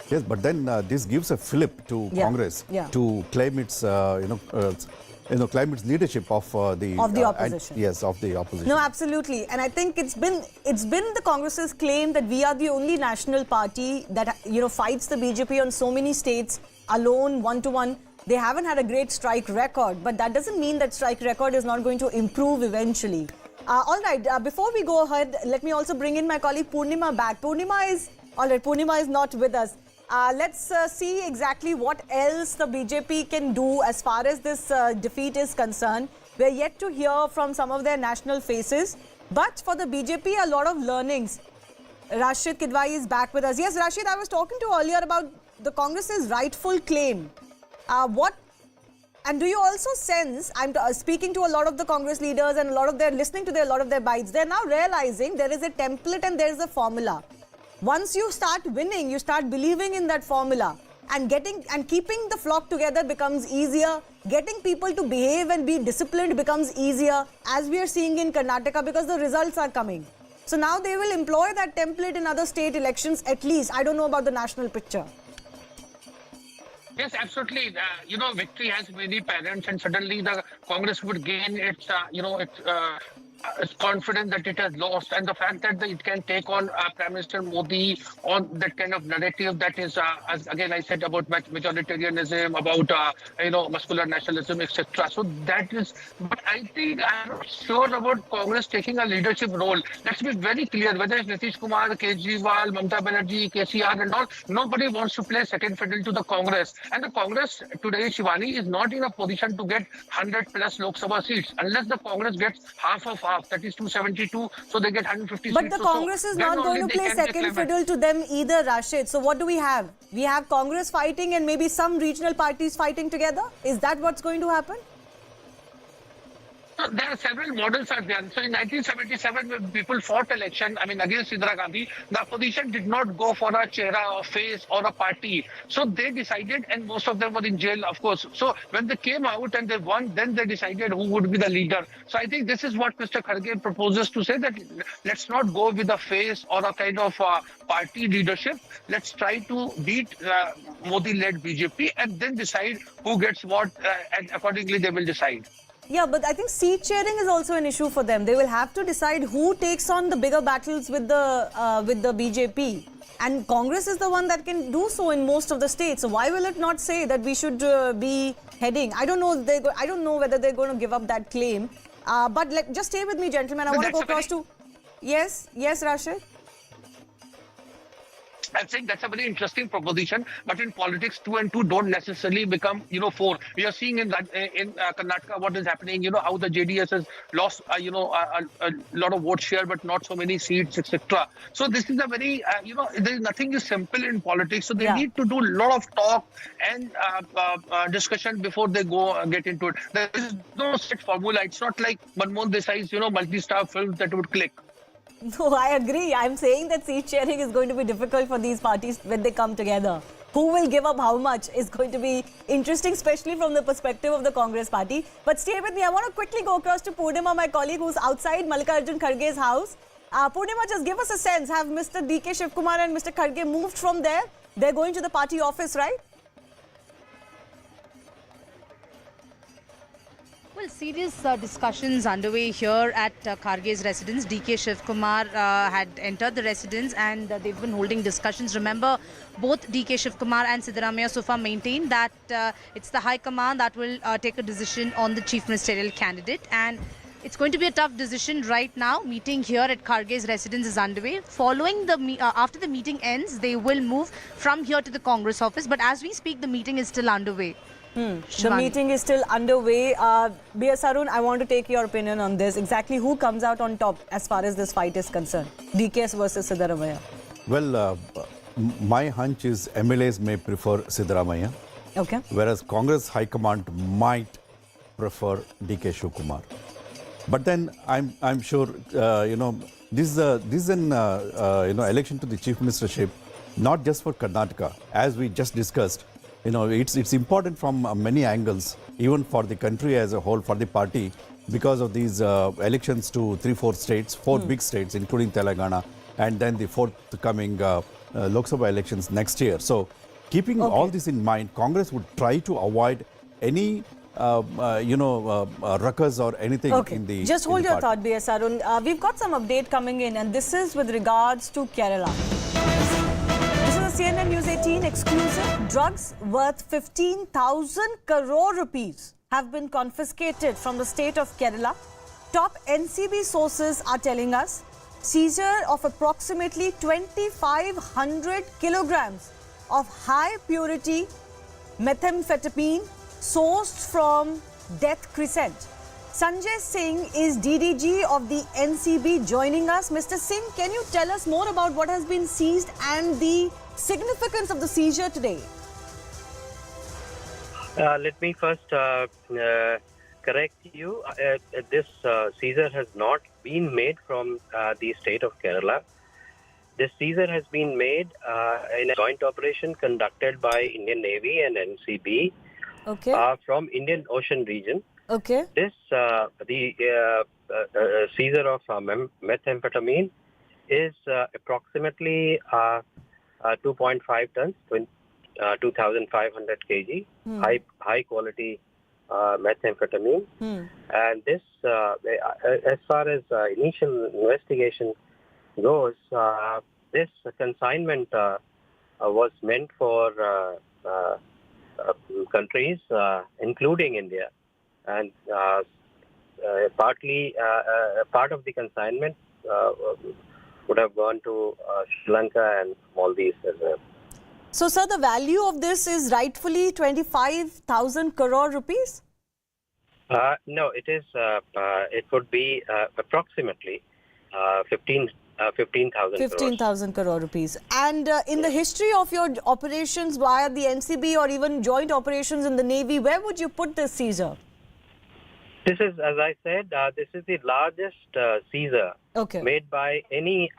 Yes, but then this gives a flip to Congress to claim its, claim its leadership of the opposition. Of the opposition. No, absolutely, and I think it's been the Congress's claim that we are the only national party that fights the BJP on so many states alone, one-to-one. They haven't had a great strike record, but that doesn't mean that strike record is not going to improve eventually. All right, before we go ahead, let me also bring in my colleague Purnima back. Purnima is not with us. Let's see exactly what else the BJP can do as far as this defeat is concerned. We're yet to hear from some of their national faces. But for the BJP, a lot of learnings. Rashid Kidwai is back with us. Yes, Rashid, I was talking to you earlier about the Congress's rightful claim. And do you also sense, I'm speaking to a lot of the Congress leaders and listening to a lot of their bites, they're now realizing there is a template and there is a formula. Once you start winning, you start believing in that formula, and keeping the flock together becomes easier. Getting people to behave and be disciplined becomes easier, as we are seeing in Karnataka, because the results are coming. So now they will employ that template in other state elections at least. I don't know about the national picture. Yes, absolutely. Victory has many parents, and suddenly the Congress would gain its confidence that it has lost, and the fact that it can take on Prime Minister Modi on that kind of narrative that is, as again I said, about majoritarianism, about muscular nationalism, etc. So that is, but I think I'm not sure about Congress taking a leadership role. Let's be very clear, whether it's Nitish Kumar, Kejriwal, Mamata Banerjee, KCR and all, nobody wants to play second fiddle to the Congress. And the Congress today, Shivani, is not in a position to get 100 plus Lok Sabha seats unless the Congress gets half of half, that is 272, so they get 150 But seats. the Congress is not going to play second fiddle to them either, Rashid. So what do we have? We have Congress fighting and maybe some regional parties fighting together? Is that what's going to happen? There are several models are there. So in 1977, when people fought election, against Indira Gandhi, the opposition did not go for a chehra, a face or a party. So they decided, and most of them were in jail, of course. So when they came out and they won, then they decided who would be the leader. So I think this is what Mr. Kharge proposes to say, that let's not go with a face or a kind of party leadership. Let's try to beat Modi-led BJP and then decide who gets what, and accordingly they will decide. Yeah, but I think seat sharing is also an issue for them. They will have to decide who takes on the bigger battles with the BJP. And Congress is the one that can do so in most of the states. So why will it not say that we should be heading? I don't know. I don't know whether they're going to give up that claim. But just stay with me, gentlemen. I want to go across to... Yes, Rashid. I'm saying that's a very interesting proposition, but in politics, 2 and 2 don't necessarily become, 4. We are seeing in Karnataka what is happening, how the JDS has lost, a lot of vote share, but not so many seats, etc. So this is a very, there is nothing is simple in politics. So they need to do a lot of talk and discussion before they go get into it. There is no set formula. It's not like Manmohan Desai's, multi-star films that would click. No, I agree. I'm saying that seat sharing is going to be difficult for these parties when they come together. Who will give up how much is going to be interesting, especially from the perspective of the Congress party. But stay with me. I want to quickly go across to Purnima, my colleague, who's outside Mallikarjun Kharge's house. Purnima, just give us a sense. Have Mr. D.K. Shivkumar and Mr. Kharge moved from there? They're going to the party office, right? Well, serious discussions underway here at Kharge's residence. D.K. Shivkumar had entered the residence and they've been holding discussions. Remember, both D.K. Shivkumar and Siddaramaiah so far maintain that it's the High Command that will take a decision on the chief ministerial candidate. And it's going to be a tough decision right now. Meeting here at Kharge's residence is underway. Following the after the meeting ends, they will move from here to the Congress office. But as we speak, the meeting is still underway. The meeting is still underway. B.S. Arun, I want to take your opinion on this. Exactly who comes out on top as far as this fight is concerned? DKS versus Siddaramaiah. Well, my hunch is MLAs may prefer Siddaramaiah. Okay. Whereas Congress High Command might prefer D.K. Shivkumar. But then I'm sure, this is an election to the chief ministership, not just for Karnataka. As we just discussed, it's important from many angles, even for the country as a whole, for the party, because of these elections to 3-4 states, 4 big states, including Telangana, and then the forthcoming Lok Sabha elections next year. So, keeping all this in mind, Congress would try to avoid any, ruckus or anything in the Just hold your party. thought, B.S. Arun. We've got some update coming in, and this is with regards to Kerala. CNN News 18 exclusive. Drugs worth 15,000 crore rupees have been confiscated from the state of Kerala. Top NCB sources are telling us seizure of approximately 2,500 kilograms of high purity methamphetamine sourced from Death Crescent. Sanjay Singh is DDG of the NCB joining us. Mr. Singh, can you tell us more about what has been seized and the significance of the seizure today? Let me first correct you. This seizure has not been made from the state of Kerala. This seizure has been made in a joint operation conducted by Indian Navy and NCB from Indian Ocean region. Okay. This the seizure of methamphetamine is approximately 2.5 tons, 2,500 kg, high quality methamphetamine. And this, as far as initial investigation goes, this consignment was meant for countries, including India, and partly part of the consignment would have gone to Sri Lanka and Maldives as well. So, sir, the value of this is rightfully 25,000 crore rupees? No, it is. It would be approximately 15,000 crores. 15,000 crore rupees. And in the history of your operations via the NCB or even joint operations in the Navy, where would you put this seizure? This is, as I said, this is the largest seizure made by any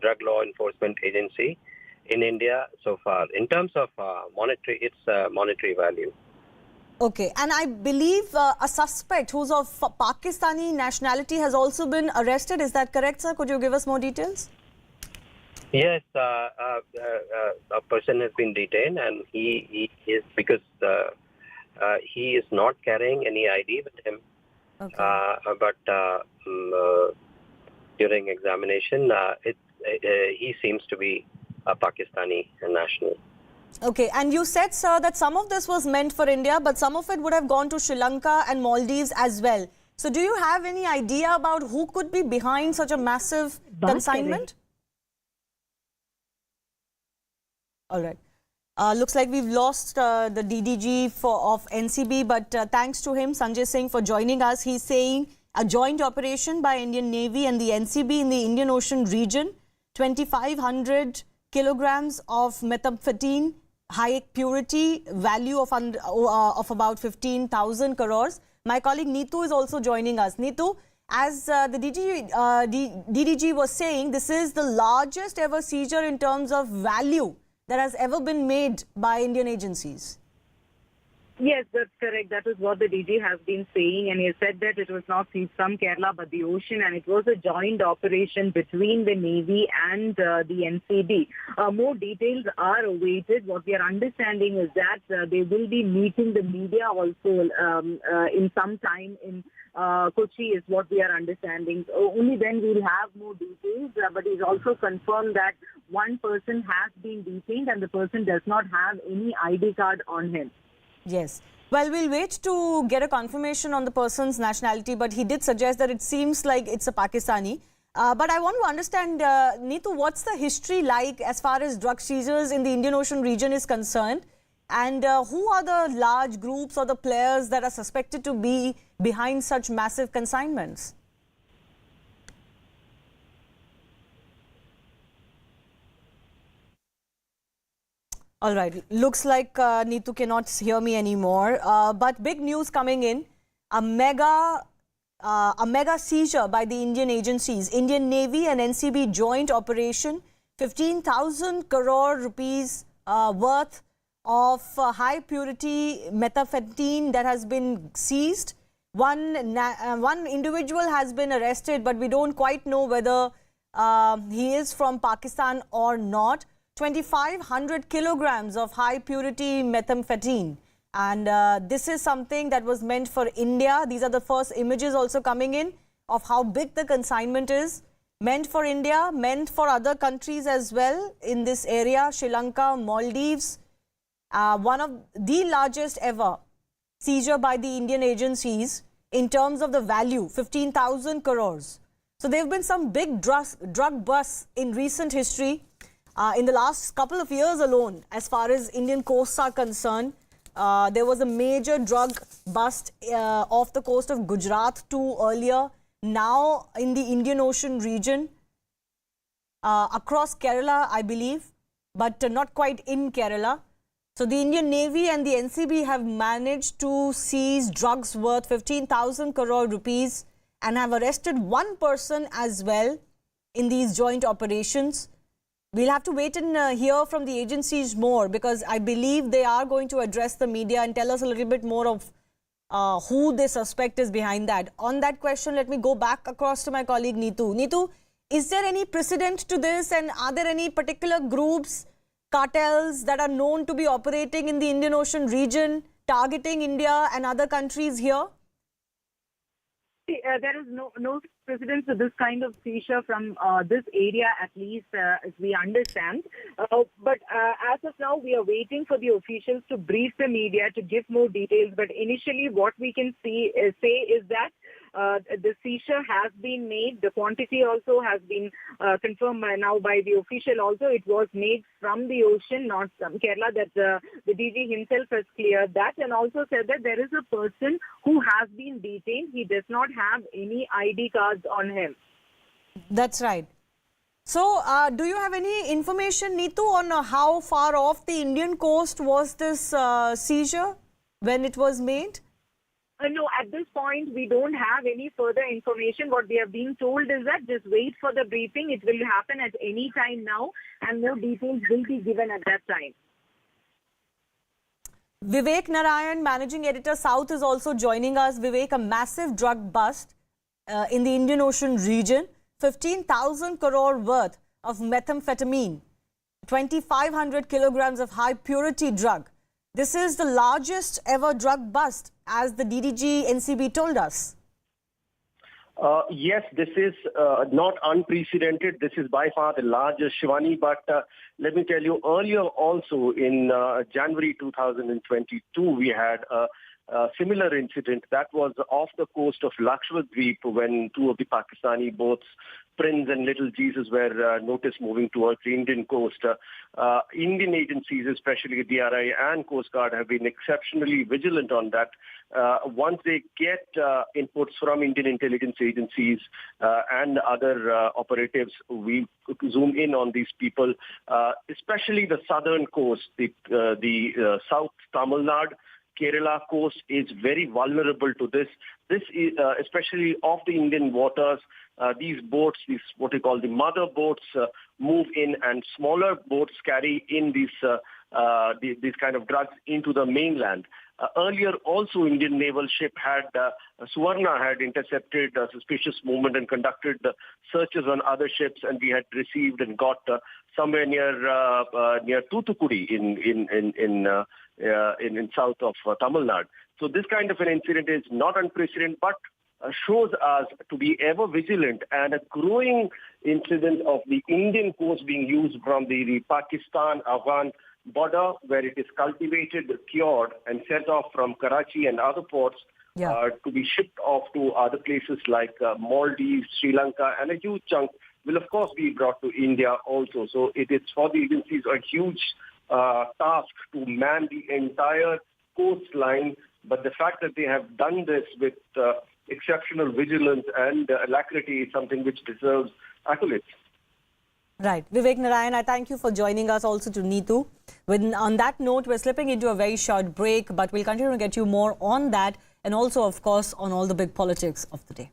drug law enforcement agency in India so far. In terms of monetary value. Okay, and I believe a suspect who's of Pakistani nationality has also been arrested. Is that correct, sir? Could you give us more details? Yes, a person has been detained, and he is because he is not carrying any ID with him. But during examination, he seems to be a Pakistani national. Okay, and you said, sir, that some of this was meant for India, but some of it would have gone to Sri Lanka and Maldives as well. So do you have any idea about who could be behind such a massive consignment? All right. Looks like we've lost the DDG of NCB, but thanks to him, Sanjay Singh, for joining us. He's saying a joint operation by Indian Navy and the NCB in the Indian Ocean region, 2,500 kilograms of methamphetamine, high purity, value of about 15,000 crores. My colleague Neetu is also joining us. Neetu, as the DDG was saying, this is the largest ever seizure in terms of value that has ever been made by Indian agencies. Yes, that's correct. That is what the DG has been saying, and he said that it was not seized from Kerala but the ocean, and it was a joint operation between the Navy and the NCB. More details are awaited. What we are understanding is that they will be meeting the media also in some time in Kochi is what we are understanding. So only then we will have more details, but he's also confirmed that one person has been detained and the person does not have any ID card on him. Yes. Well, we'll wait to get a confirmation on the person's nationality, but he did suggest that it seems like it's a Pakistani. But I want to understand, Neetu, what's the history like as far as drug seizures in the Indian Ocean region is concerned? And who are the large groups or the players that are suspected to be behind such massive consignments? All right. Looks like Neetu cannot hear me anymore. But big news coming in. A mega seizure by the Indian agencies. Indian Navy and NCB joint operation. 15,000 crore rupees worth of high purity methamphetamine that has been seized. One individual has been arrested, but we don't quite know whether he is from Pakistan or not. 2,500 kilograms of high purity methamphetamine. And this is something that was meant for India. These are the first images also coming in of how big the consignment is. Meant for India, meant for other countries as well in this area, Sri Lanka, Maldives. One of the largest ever seizure by the Indian agencies in terms of the value, 15,000 crores. So there have been some big drug busts in recent history. In the last couple of years alone, as far as Indian coasts are concerned, there was a major drug bust off the coast of Gujarat too earlier. Now in the Indian Ocean region, across Kerala, I believe, but not quite in Kerala. So the Indian Navy and the NCB have managed to seize drugs worth 15,000 crore rupees and have arrested one person as well in these joint operations. We'll have to wait and hear from the agencies more, because I believe they are going to address the media and tell us a little bit more of who they suspect is behind that. On that question, let me go back across to my colleague Neetu. Neetu, is there any precedent to this, and are there any particular groups, cartels that are known to be operating in the Indian Ocean region targeting India and other countries here? There is no precedence to this kind of seizure from this area, at least as we understand. But as of now, we are waiting for the officials to brief the media to give more details. But initially, what we can say is that the seizure has been made. The quantity also has been confirmed now by the official. Also, it was made from the ocean, not from Kerala. That the DG himself has cleared that, and also said that there is a person who has been detained. He does not have any ID cards on him. That's right. So, do you have any information, Neetu, on how far off the Indian coast was this seizure when it was made? No, at this point, we don't have any further information. What we have been told is that just wait for the briefing. It will happen at any time now, and more details will be given at that time. Vivek Narayan, Managing Editor, South, is also joining us. Vivek, a massive drug bust in the Indian Ocean region. 15,000 crore worth of methamphetamine, 2,500 kilograms of high purity drug. This is the largest ever drug bust, as the DDG NCB told us. Yes, this is not unprecedented. This is by far the largest, Shivani. But let me tell you, earlier also in January 2022, we had a similar incident that was off the coast of Lakshadweep when two of the Pakistani boats, Prince and Little Jesus, were noticed moving towards the Indian coast. Indian agencies, especially DRI and Coast Guard, have been exceptionally vigilant on that. Once they get inputs from Indian intelligence agencies and other operatives, we zoom in on these people, especially the southern coast, the South Tamil Nadu, Kerala coast is very vulnerable to this. This is especially off the Indian waters. These boats, these what we call the mother boats, move in, and smaller boats carry in these kind of drugs into the mainland. Earlier, also, Indian naval ship Suvarna had intercepted a suspicious movement and conducted searches on other ships, and we had received and got somewhere near Toothukudi in south of Tamil Nadu. So this kind of an incident is not unprecedented, but shows us to be ever vigilant, and a growing incident of the Indian coast being used from the Pakistan-Afghan border, where it is cultivated, cured, and sent off from Karachi and other ports to be shipped off to other places like Maldives, Sri Lanka, and a huge chunk will, of course, be brought to India also. So it is for the agencies a huge task to man the entire coastline, but the fact that they have done this with exceptional vigilance and alacrity is something which deserves accolades. Right. Vivek Narayan, I thank you for joining us, also to Neetu. On that note, we're slipping into a very short break, but we'll continue to get you more on that, and also, of course, on all the big politics of the day.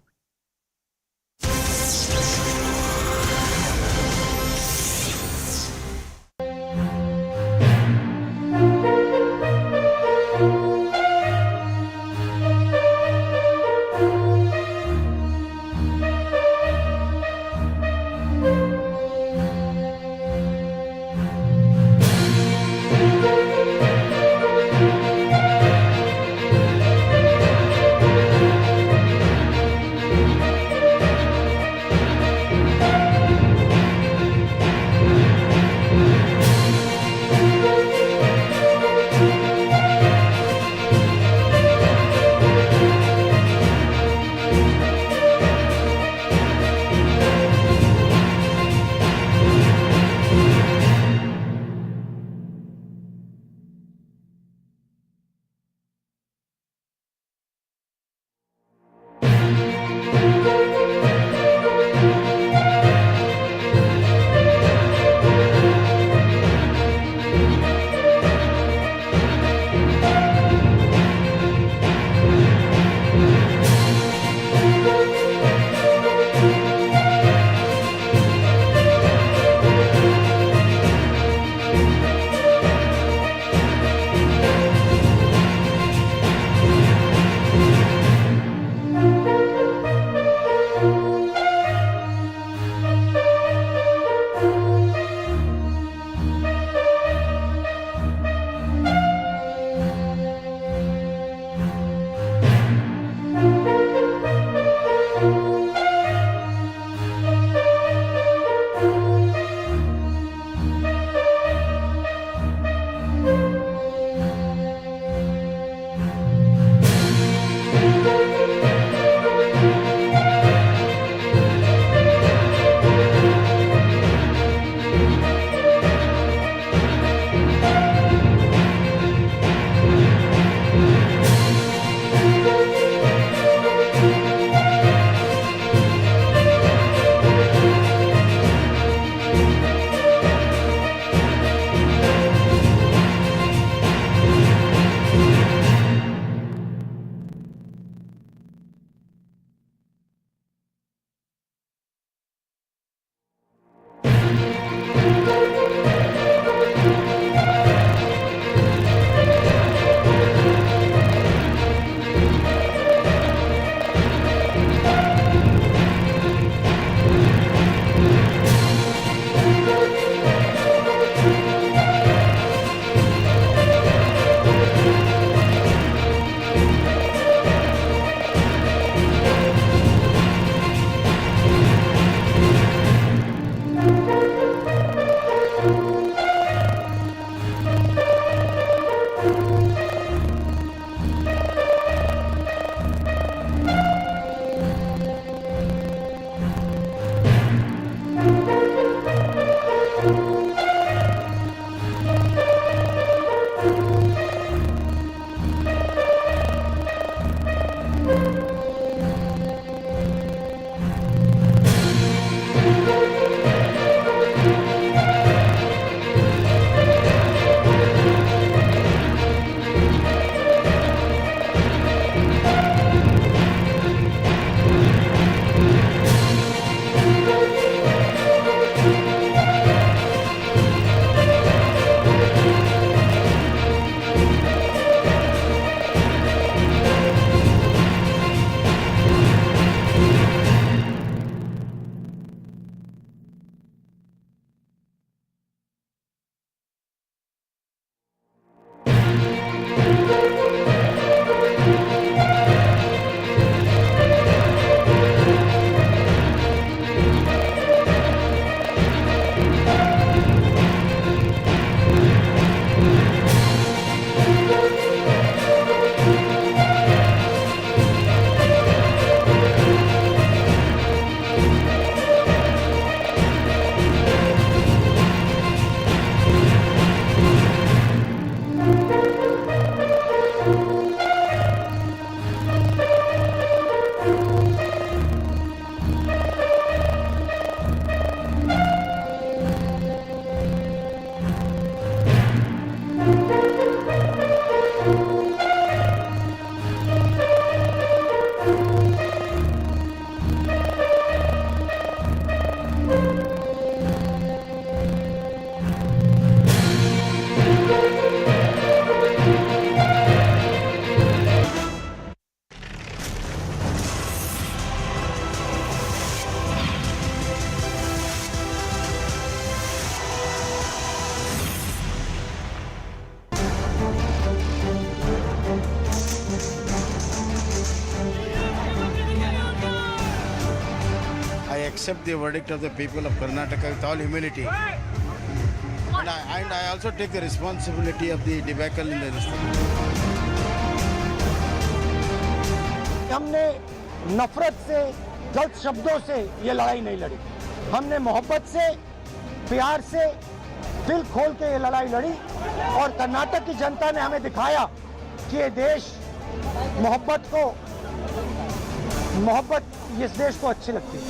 accept the verdict of the people of Karnataka with all humility. And I also take the responsibility of the debacle in the district. हमने नफरत से, गलत शब्दों से ये लड़ाई नहीं लड़ी। हमने मोहब्बत से, प्यार से, दिल खोल के ये लड़ाई लड़ी और कर्नाटक की जनता ने हमें दिखाया कि ये देश मोहब्बत इस देश को अच्छी लगती है।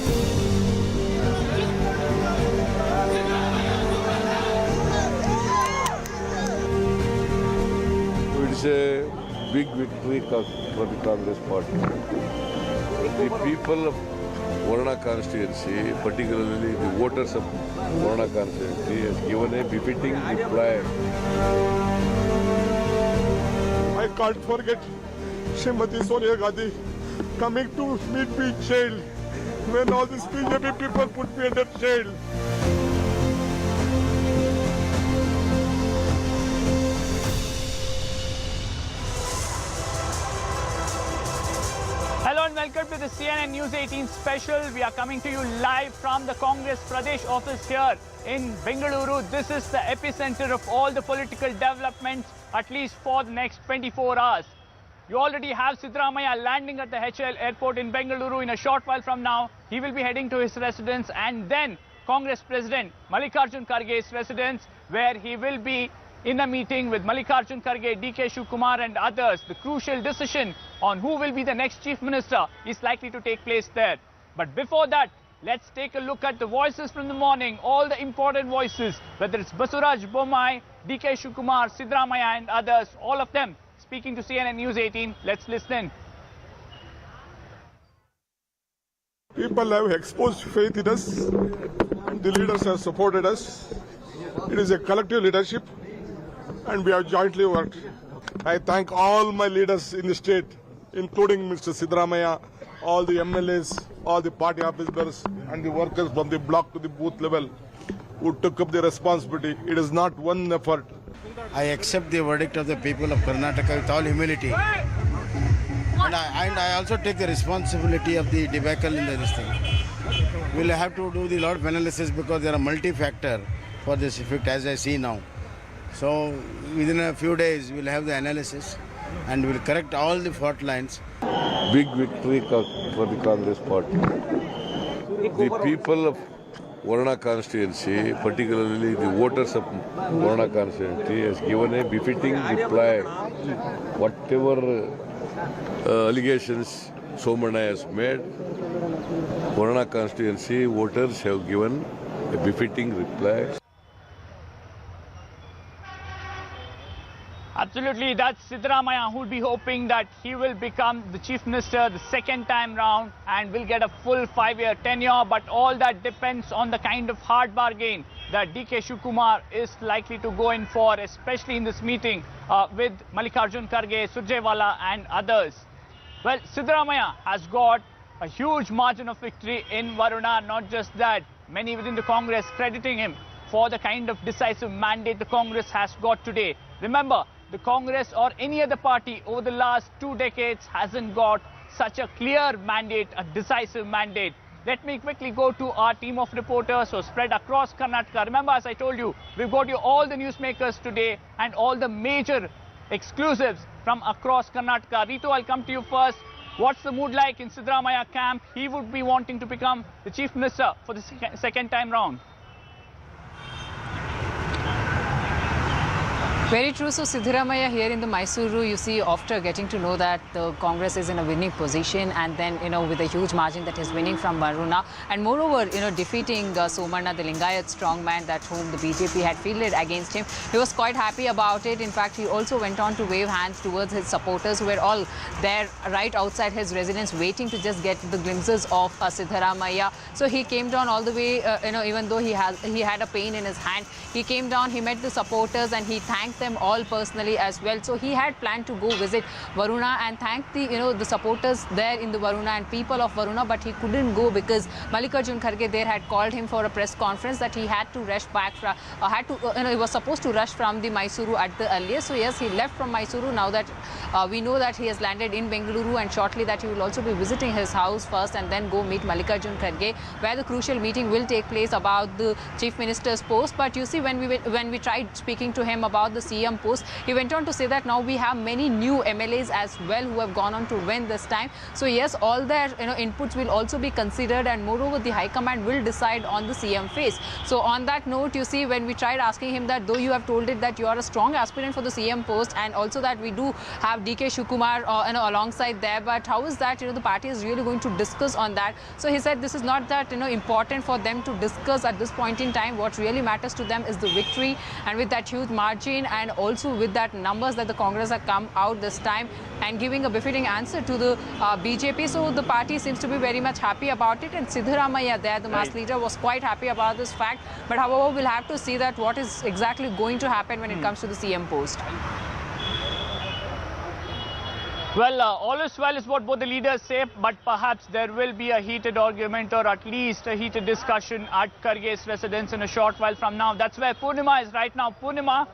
It's a big victory for the Congress party. The people of Varuna constituency, particularly the voters of Varuna constituency, has given a befitting reply. I can't forget Srimati Sonia Gandhi coming to meet me in jail when all these BJP people put me under jail. Hello and welcome to the CNN News 18 special. We are coming to you live from the Congress Pradesh office here in Bengaluru. This is the epicenter of all the political developments, at least for the next 24 hours. You already have Siddaramaiah landing at the HL airport in Bengaluru. In a short while from now, he will be heading to his residence, and then Congress President Mallikarjun Kharge's residence, where he will be in a meeting with Mallikarjun Kharge, DK Shivakumar and others. The crucial decision on who will be the next Chief Minister is likely to take place there. But before that, let's take a look at the voices from the morning, all the important voices, whether it's Basuraj Bommai, DK Shivakumar, Siddaramaiah and others, all of them speaking to CNN News 18. Let's listen. People have exposed faith in us and the leaders have supported us. It is a collective leadership and we have jointly worked. I thank all my leaders in the state, including Mr. Siddaramaiah, all the MLAs, all the party officers and the workers from the block to the booth level who took up the responsibility. It is not one effort. I accept the verdict of the people of Karnataka with all humility. And I also take the responsibility of the debacle in the district. We'll have to do the lot of analysis because there are multi-factor for this effect as I see now. So within a few days we'll have the analysis and we'll correct all the fault lines. Big victory for the Congress party. The people of Varuna constituency, particularly the voters of Varuna constituency, has given a befitting reply. Whatever allegations Somana has made, Varuna constituency voters have given a befitting reply. Absolutely, that's Siddaramaiah, who will be hoping that he will become the Chief Minister the second time round and will get a full 5-year tenure. But all that depends on the kind of hard bargain that DK Shivakumar is likely to go in for, especially in this meeting with Mallikarjun Kharge, Surjewala and others. Well, Siddaramaiah has got a huge margin of victory in Varuna. Not just that, many within the Congress crediting him for the kind of decisive mandate the Congress has got today. Remember, the Congress or any other party over the last 2 decades hasn't got such a clear mandate, a decisive mandate. Let me quickly go to our team of reporters who are spread across Karnataka. Remember, as I told you, we've got you all the newsmakers today and all the major exclusives from across Karnataka. Ritu, I'll come to you first. What's the mood like in Siddaramaiah camp? He would be wanting to become the Chief Minister for the second time round. Very true. So Siddaramaiah here in the Mysuru, you see, after getting to know that the Congress is in a winning position and then, with a huge margin that is winning from Varuna, and moreover, defeating Somana, the Lingayat strongman that whom the BJP had fielded against him, he was quite happy about it. In fact, he also went on to wave hands towards his supporters who were all there right outside his residence waiting to just get the glimpses of Siddaramaiah. So he came down all the way, even though he had a pain in his hand, he came down, he met the supporters and he thanked them all personally as well. So he had planned to go visit Varuna and thank the supporters there in the Varuna and people of Varuna, but he couldn't go because Mallikarjun Kharge there had called him for a press conference that he had to rush back from, he was supposed to rush from the Mysuru at the earliest. So yes, he left from Mysuru. Now that we know that he has landed in Bengaluru, and shortly that he will also be visiting his house first and then go meet Mallikarjun Kharge, where the crucial meeting will take place about the Chief Minister's post. But you see, when we tried speaking to him about the CM post, he went on to say that now we have many new MLAs as well who have gone on to win this time. So yes, all their inputs will also be considered, and moreover the High Command will decide on the CM face. So on that note, you see, when we tried asking him that though you have told it that you are a strong aspirant for the CM post, and also that we do have DK Shivakumar alongside there, but how is that the party is really going to discuss on that? So he said this is not that important for them to discuss at this point in time. What really matters to them is the victory, and with that huge margin and also with that numbers that the Congress have come out this time and giving a befitting answer to the BJP. So the party seems to be very much happy about it, and Siddharamaiah there, the mass leader, was quite happy about this fact. But however, we'll have to see that what is exactly going to happen when it comes to the CM post. Well, all is well is what both the leaders say, but perhaps there will be a heated argument or at least a heated discussion at Kharge's residence in a short while from now. That's where Purnima is right now. Purnima,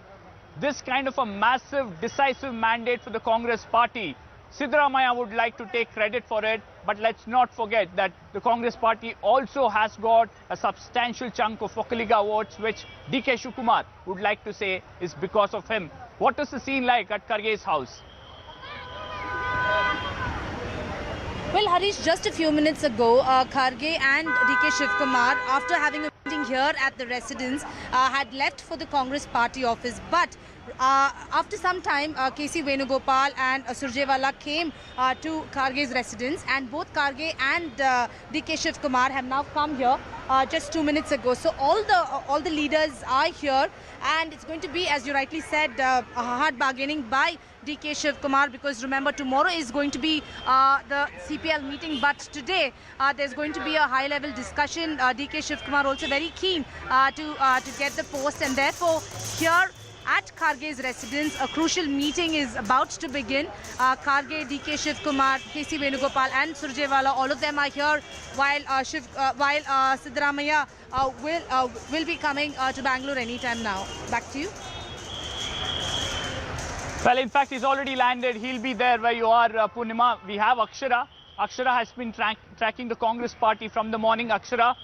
this kind of a massive, decisive mandate for the Congress party, Siddharamaiah would like to take credit for it, but let's not forget that the Congress party also has got a substantial chunk of Vokkaliga votes, which DK Shivakumar would like to say is because of him. What is the scene like at Kharge's house? Well, Harish, just a few minutes ago, Kharge and DK Shivakumar, after having a meeting here at the residence, had left for the Congress party office. But after some time, KC Venugopal and Surjewala came to Kharge's residence, and both Kharge and DK Shivakumar have now come here just 2 minutes ago. So all the leaders are here, and it's going to be, as you rightly said, hard bargaining by DK Shivakumar, because remember, tomorrow is going to be the CPL meeting, but today there's going to be a high-level discussion. DK Shivakumar also very keen to get the post, and therefore here at Kharge's residence, a crucial meeting is about to begin. Kharge, DK Shivakumar, KC Venugopal and Surjewala, all of them are here, while Siddharamaiah will be coming to Bangalore anytime now. Back to you. Well, in fact, he's already landed. He'll be there where you are, Purnima. We have Akshara. Akshara has been tracking the Congress party from the morning. Akshara,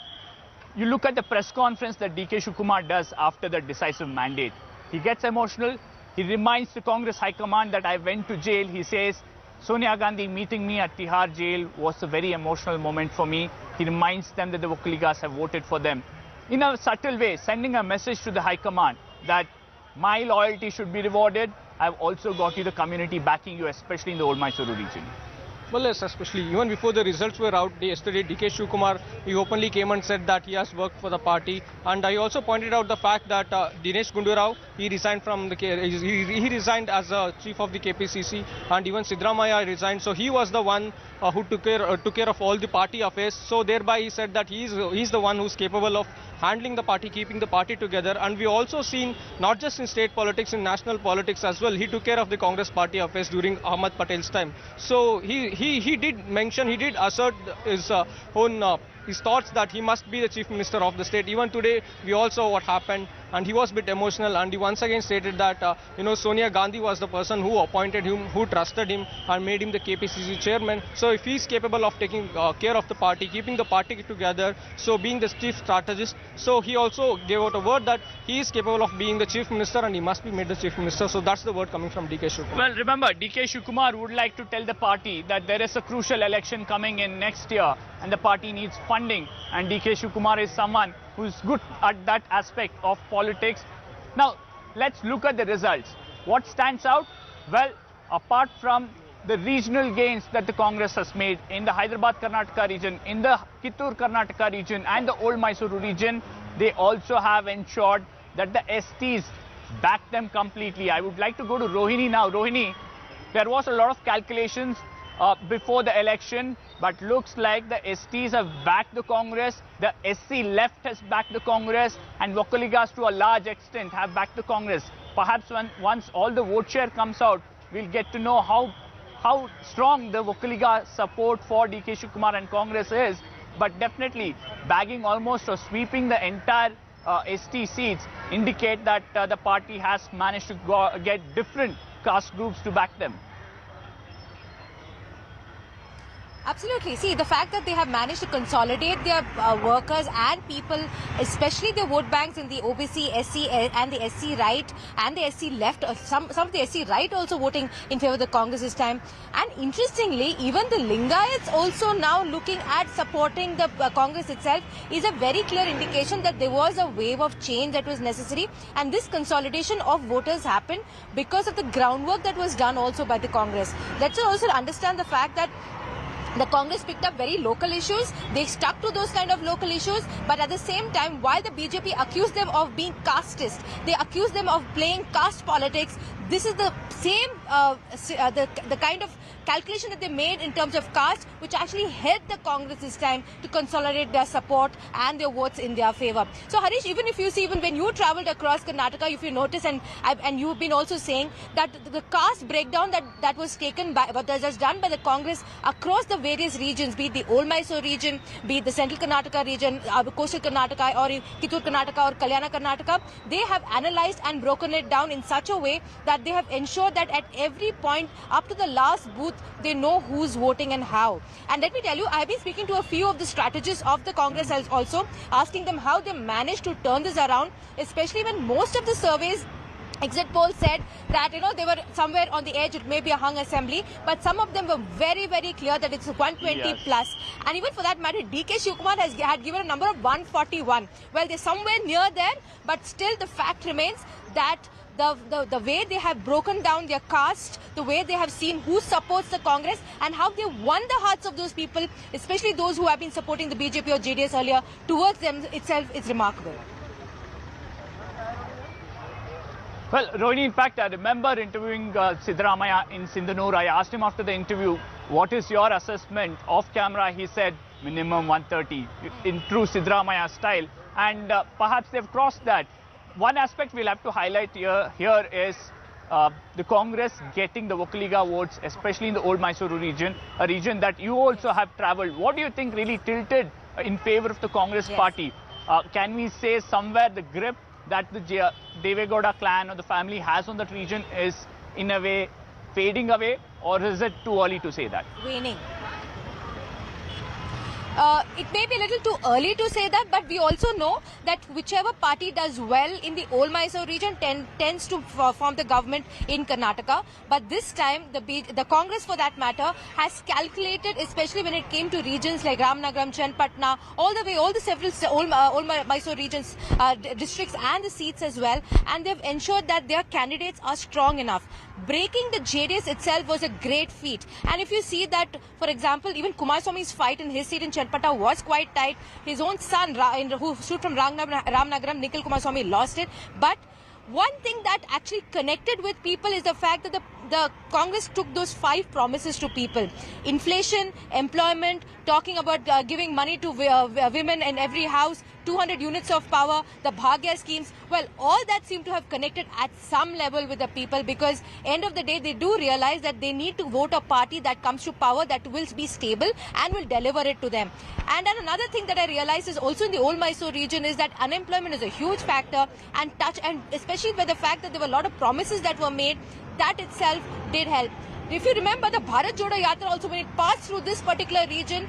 you look at the press conference that DK Shivakumar does after the decisive mandate. He gets emotional. He reminds the Congress High Command that I went to jail. He says, Sonia Gandhi meeting me at Tihar jail was a very emotional moment for me. He reminds them that the Vokkaligas have voted for them. In a subtle way, sending a message to the High Command that my loyalty should be rewarded. I've also got you the community backing you, especially in the old Mysuru region. Well, yes, especially even before the results were out yesterday, DK Shivakumar, he openly came and said that he has worked for the party. And I also pointed out the fact that Dinesh Gundurao, he resigned from the he resigned as chief of the KPCC, and even Siddharamaiah resigned. So he was the one who took care of all the party affairs. So thereby he said that he's the one who's capable of handling the party, keeping the party together. And we also seen, not just in state politics, in national politics as well, he took care of the Congress party affairs during Ahmad Patel's time. So he did mention, he did assert his own his thoughts that he must be the chief minister of the state. Even today, we all saw what happened, and he was a bit emotional, and he once again stated that Sonia Gandhi was the person who appointed him, who trusted him, and made him the KPCC chairman. So if he is capable of taking care of the party, keeping the party together, so being the chief strategist, so he also gave out a word that he is capable of being the chief minister, and he must be made the chief minister. So that's the word coming from DK Shivakumar. Well, remember, DK Shivakumar would like to tell the party that there is a crucial election coming in next year, and the party needs funding, and DK Shivakumar is someone who's good at that aspect of politics. Now, let's look at the results. What stands out? Well, apart from the regional gains that the Congress has made in the Hyderabad Karnataka region, in the Kittur Karnataka region and the old Mysuru region, they also have ensured that the STs back them completely. I would like to go to Rohini now. Rohini, there was a lot of calculations before the election, but looks like the STs have backed the Congress, the SC left has backed the Congress, and Vokkaligas to a large extent have backed the Congress. perhaps once all the vote share comes out, we'll get to know how strong the Vokaliga support for DK Shivakumar and Congress is. But definitely bagging almost or sweeping the entire ST seats indicate that the party has managed to get different caste groups to back them. Absolutely. See, the fact that they have managed to consolidate their workers and people, especially their vote banks in the OBC, SC and the SC right and the SC left, some of the SC right also voting in favor of the Congress this time. And interestingly, even the Lingayats also now looking at supporting the Congress itself is a very clear indication that there was a wave of change that was necessary. And this consolidation of voters happened because of the groundwork that was done also by the Congress. Let's also understand the fact that the Congress picked up very local issues. They stuck to those kind of local issues. But at the same time, while the BJP accused them of being casteist, they accused them of playing caste politics. This is the same, the kind of calculation that they made in terms of caste, which actually helped the Congress this time to consolidate their support and their votes in their favor. So Harish, even if you see, even when you traveled across Karnataka, if you notice, and you've been also saying that the caste breakdown that was taken by, that was done by the Congress across the various regions, be it the Old Mysore region, be it the Central Karnataka region, Coastal Karnataka or Kittur Karnataka or Kalyana Karnataka, they have analyzed and broken it down in such a way that they have ensured that at every point up to the last booth, they know who's voting and how. And let me tell you, I've been speaking to a few of the strategists of the Congress also, asking them how they managed to turn this around, especially when most of the surveys, exit polls said that, they were somewhere on the edge, it may be a hung assembly, but some of them were very, very clear that it's 120 plus. And even for that matter, DK Shivakumar had given a number of 141. Well, they're somewhere near there, but still the fact remains that the way they have broken down their caste, the way they have seen who supports the Congress and how they won the hearts of those people, especially those who have been supporting the BJP or JDS earlier, towards them itself is remarkable. Well, Rohini, in fact, I remember interviewing Siddaramaiah in Sindhanur. I asked him after the interview, what is your assessment? Off camera, he said minimum 130 in true Siddaramaiah style. And perhaps they've crossed that. One aspect we'll have to highlight here is the Congress getting the Vokaliga votes, especially in the Old Mysore region, a region that you also have travelled. What do you think really tilted in favour of the Congress party? Can we say somewhere the grip that the Devegowda clan or the family has on that region is in a way fading away, or is it too early to say that? Waning. It may be a little too early to say that, but we also know that whichever party does well in the Old Mysore region tends to form the government in Karnataka. But this time, the Congress, for that matter, has calculated, especially when it came to regions like Ramnagaram, Chenpatna, all the several Old Mysore regions, districts and the seats as well, and they've ensured that their candidates are strong enough. Breaking the JDS itself was a great feat. And if you see that, for example, even Kumaraswamy's fight in his seat in Chenpatna was quite tight. His own son, who stood from Ramnagaram, Nikhil Kumaraswamy, lost it. But one thing that actually connected with people is the fact that the Congress took those 5 promises to people. Inflation, employment, talking about giving money to women in every house, 200 units of power, the Bhagya schemes. Well, all that seemed to have connected at some level with the people, because end of the day, they do realize that they need to vote a party that comes to power that will be stable and will deliver it to them. And then another thing that I realized is also in the Old Mysore region is that unemployment is a huge factor, and especially by the fact that there were a lot of promises that were made, that itself did help. If you remember, the Bharat Jodo Yatra also, when it passed through this particular region,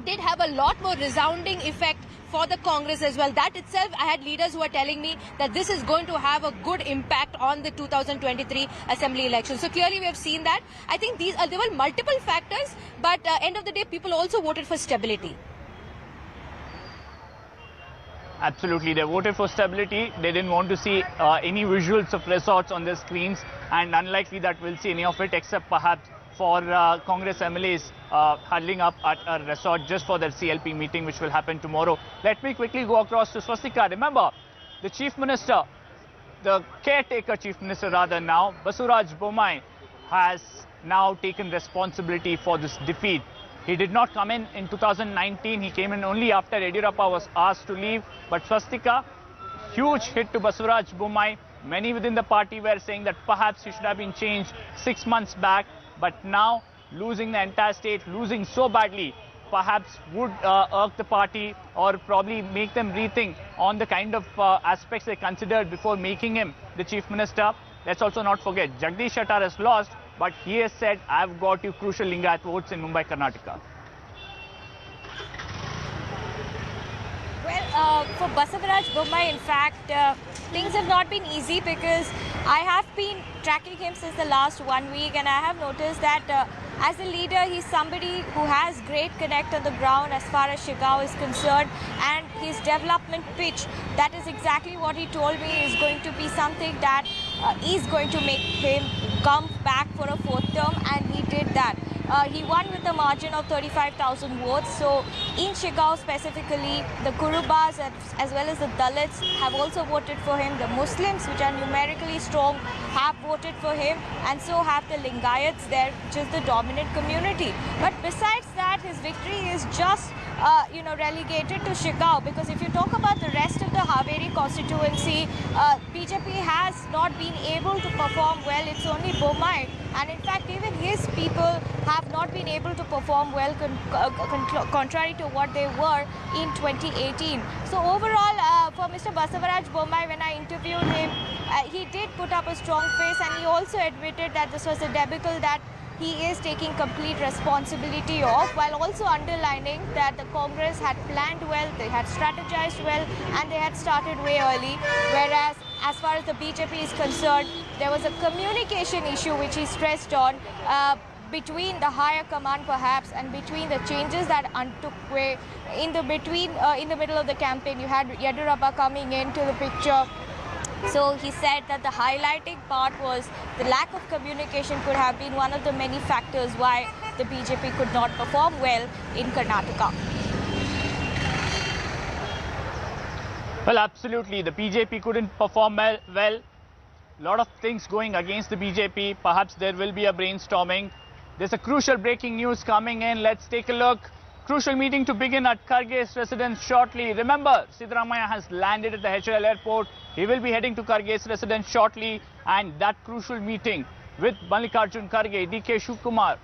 did have a lot more resounding effect for the Congress as well. That itself, I had leaders who were telling me that this is going to have a good impact on the 2023 assembly election. So clearly we have seen that. I think there were multiple factors, but end of the day, people also voted for stability. Absolutely, they voted for stability. They didn't want to see any visuals of resorts on their screens, and unlikely that we'll see any of it, except perhaps for Congress MLAs huddling up at a resort just for their CLP meeting, which will happen tomorrow. Let me quickly go across to Swastika. Remember, the Chief Minister, the caretaker Chief Minister rather now, Basuraj Bommai, has now taken responsibility for this defeat. He did not come in 2019. He came in only after Yediyurappa was asked to leave. But Swastika, huge hit to Basuraj Bommai. Many within the party were saying that perhaps he should have been changed 6 months back, but now losing the entire state, losing so badly, perhaps would irk the party or probably make them rethink on the kind of aspects they considered before making him the chief minister. Let's also not forget, Jagdish Shettar has lost, but he has said, I've got you crucial Lingayat votes in Mumbai, Karnataka. Well, for Basavaraj Bommai, in fact, things have not been easy because I have been tracking him since the last 1 week, and I have noticed that as a leader, he's somebody who has great connect on the ground as far as Shigao is concerned, and his development pitch, that is exactly what he told me is going to be something that is going to make him come back for a 4th term, and he did that. He won with a margin of 35,000 votes. So in Shigao specifically, the Kurubas as well as the Dalits have also voted for him. The Muslims, which are numerically strong, have voted for him, and so have the Lingayats there, which is the dominant community. But besides that, his victory is just relegated to Shigao, because if you talk about the rest of the Haveri constituency, BJP has not been able to perform well. It's only Bommai, and in fact even his people have not been able to perform well contrary to what they were in 2018. So overall, for Mr. Basavaraj Bommai, when I interviewed him, he did put up a strong face, and he also admitted that this was a debacle that he is taking complete responsibility of, while also underlining that the Congress had planned well, they had strategized well, and they had started way early. Whereas as far as the BJP is concerned, there was a communication issue which he stressed on between the higher command perhaps, and between the changes that undertook way in the middle of the campaign. You had Yedurappa coming into the picture. So he said that the highlighting part was the lack of communication could have been one of the many factors why the BJP could not perform well in Karnataka. Well, absolutely. The BJP couldn't perform well. A lot of things going against the BJP. Perhaps there will be a brainstorming. There's a crucial breaking news coming in. Let's take a look. Crucial meeting to begin at Kharge's residence shortly. Remember, Siddaramaiah has landed at the HLL airport. He will be heading to Kharge's residence shortly, and that crucial meeting with Mallikarjun Kharge, DK Shivkumar,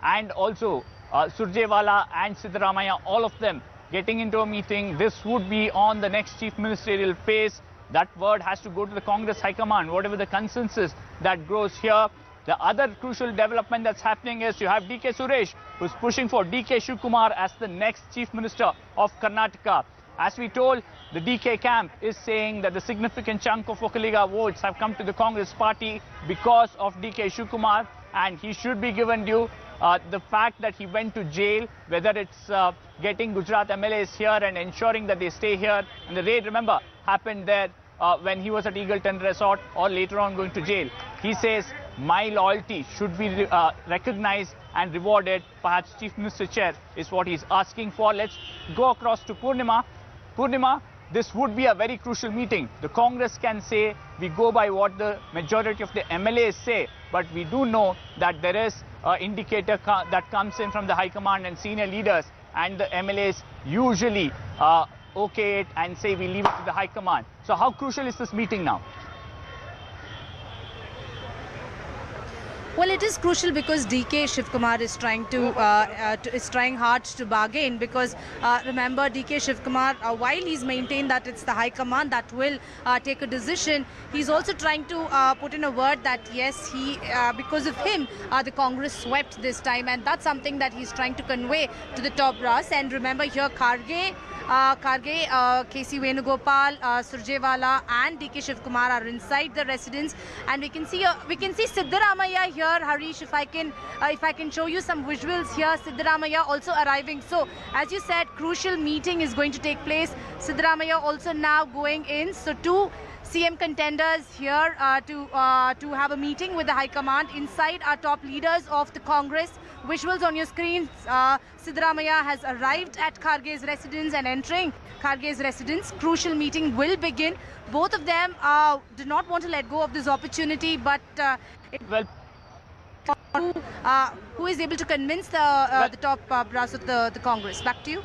and also Surjewala and Siddaramaiah, all of them getting into a meeting. This would be on the next chief ministerial phase. That word has to go to the Congress High Command, whatever the consensus that grows here. The other crucial development that's happening is you have DK Suresh, who's pushing for DK Shivkumar as the next chief minister of Karnataka. As we told, the DK camp is saying that the significant chunk of Okaliga votes have come to the Congress party because of DK Shivkumar, and he should be given due. The fact that he went to jail, whether it's getting Gujarat MLAs here and ensuring that they stay here, and the raid, remember, happened there when he was at Eagleton Resort, or later on going to jail. He says, my loyalty should be recognized and rewarded. Perhaps Chief Minister Chair is what he's asking for. Let's go across to Purnima. Purnima, this would be a very crucial meeting. The Congress can say we go by what the majority of the MLAs say, but we do know that there is an indicator that comes in from the High Command and senior leaders, and the MLAs usually okay it and say we leave it to the High Command. So how crucial is this meeting now? Well, it is crucial because DK Shivkumar is trying hard to bargain, because remember, DK Shivkumar, while he's maintained that it's the High Command that will take a decision, he's also trying to put in a word that yes, because of him, the Congress swept this time, and that's something that he's trying to convey to the top brass. And remember here, Kharge, KC Venugopal, Surjewala and DK Shivkumar are inside the residence, and we can see Siddaramaiah here. Harish, if I can show you some visuals here, Siddaramaiah also arriving. So as you said, crucial meeting is going to take place. Siddaramaiah also now going in. So two CM contenders here to have a meeting with the High Command. Inside are top leaders of the Congress. Visuals on your screen. Siddaramaiah has arrived at Kharge's residence and entering Kharge's residence. Crucial meeting will begin. Both of them do not want to let go of this opportunity, but who is able to convince the top brass of the Congress? Back to you.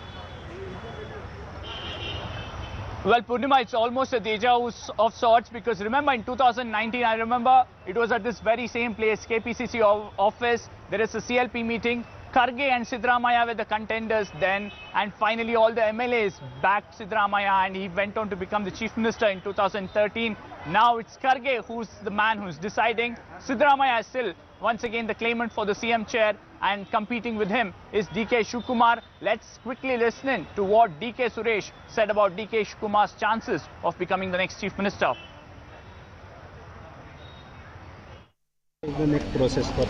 Well, Purnima, it's almost a deja vu of sorts, because remember in 2019, I remember it was at this very same place, KPCC office. There is a CLP meeting. Kharge and Siddaramaiah were the contenders then, and finally all the MLAs backed Siddaramaiah and he went on to become the Chief Minister in 2013. Now it's Kharge who's the man who's deciding. Siddaramaiah is still once again the claimant for the CM chair, and competing with him is DK Shivakumar. Let's quickly listen in to what DK Suresh said about DK Shivakumar's chances of becoming the next Chief Minister. The next process for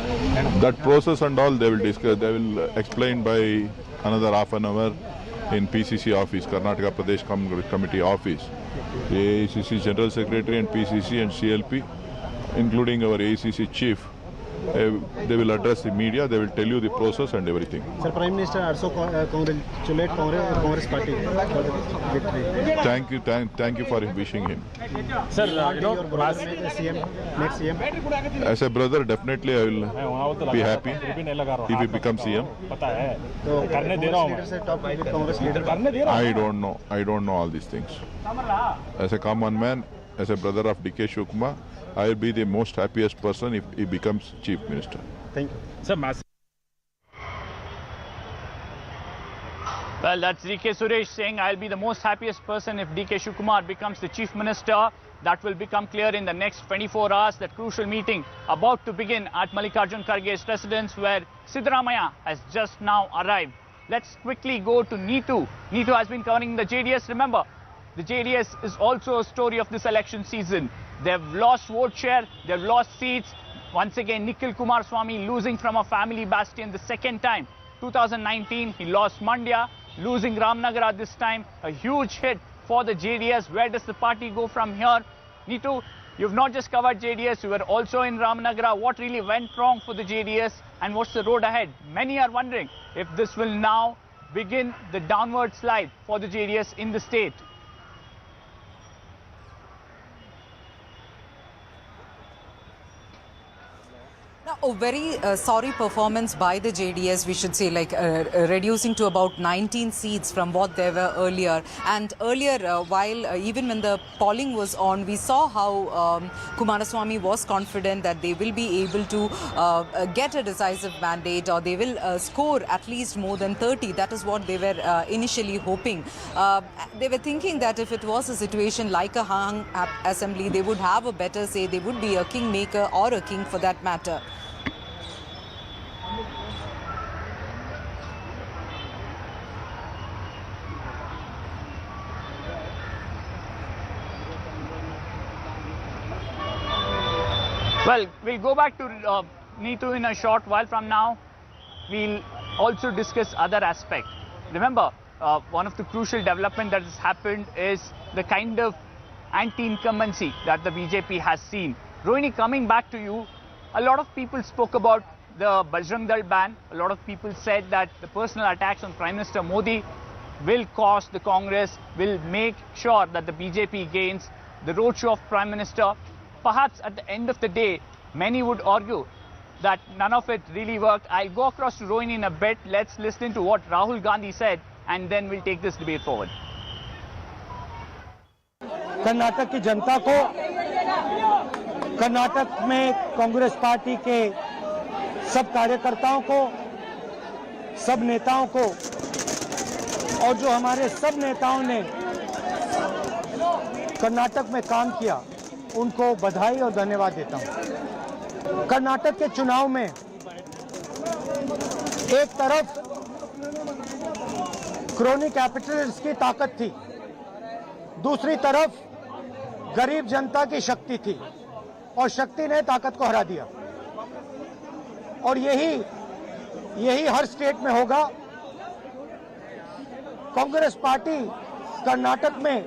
that process and all they will discuss, they will explain by another half an hour in PCC office, Karnataka Pradesh Committee office. The AICC General Secretary and PCC and CLP, including our AICC chief, they will address the media, they will tell you the process and everything. Sir, Prime Minister also congratulate Congress party for the victory. Thank you for wishing him. Sir, CM, next CM. As a brother, definitely I will be happy if he becomes CM. I don't know all these things. As a common man, as a brother of DK Shivakumar, I will be the most happiest person if he becomes Chief Minister. Thank you. Sir, well, that's DK Suresh saying I'll be the most happiest person if DK Shivakumar becomes the Chief Minister. That will become clear in the next 24 hours. That crucial meeting about to begin at Mallikarjun Kharge's residence, where Siddaramaiah has just now arrived. Let's quickly go to Neetu. Neetu has been covering the JDS. Remember, the JDS is also a story of this election season. They've lost vote share, they've lost seats. Once again, Nikhil Kumaraswamy losing from a family bastion the second time. 2019, he lost Mandya, losing Ramnagara this time. A huge hit for the JDS. Where does the party go from here? Neetu, you've not just covered JDS, you were also in Ramnagara. What really went wrong for the JDS and what's the road ahead? Many are wondering if this will now begin the downward slide for the JDS in the state. A very sorry performance by the JDS, we should say, like reducing to about 19 seats from what they were earlier. And earlier, while even when the polling was on, we saw how Kumaraswamy was confident that they will be able to get a decisive mandate, or they will score at least more than 30. That is what they were initially hoping. They were thinking that if it was a situation like a hung assembly, they would have a better say, they would be a kingmaker or a king for that matter. Well, we'll go back to Neetu in a short while from now. We'll also discuss other aspects. Remember, one of the crucial developments that has happened is the kind of anti-incumbency that the BJP has seen. Rohini, coming back to you, a lot of people spoke about the Bajrang Dal ban. A lot of people said that the personal attacks on Prime Minister Modi will cost the Congress, will make sure that the BJP gains the roadshow of Prime Minister. Perhaps at the end of the day, many would argue that none of it really worked. I'll go across to Rohini in a bit. Let's listen to what Rahul Gandhi said, and then we'll take this debate forward. Karnataka की जनता को, कर्नाटक में Congress party के सब कार्यकर्ताओं को, सब नेताओं को, और जो हमारे सब नेताओं ने कर्नाटक में काम किया, उनको बधाई और धन्यवाद देता हूं। कर्नाटक के चुनाव में एक तरफ क्रोनी कैपिटलिस्ट की ताकत थी, दूसरी तरफ गरीब जनता की शक्ति थी, और शक्ति ने ताकत को हरा दिया। और यही हर स्टेट में होगा। कांग्रेस पार्टी कर्नाटक में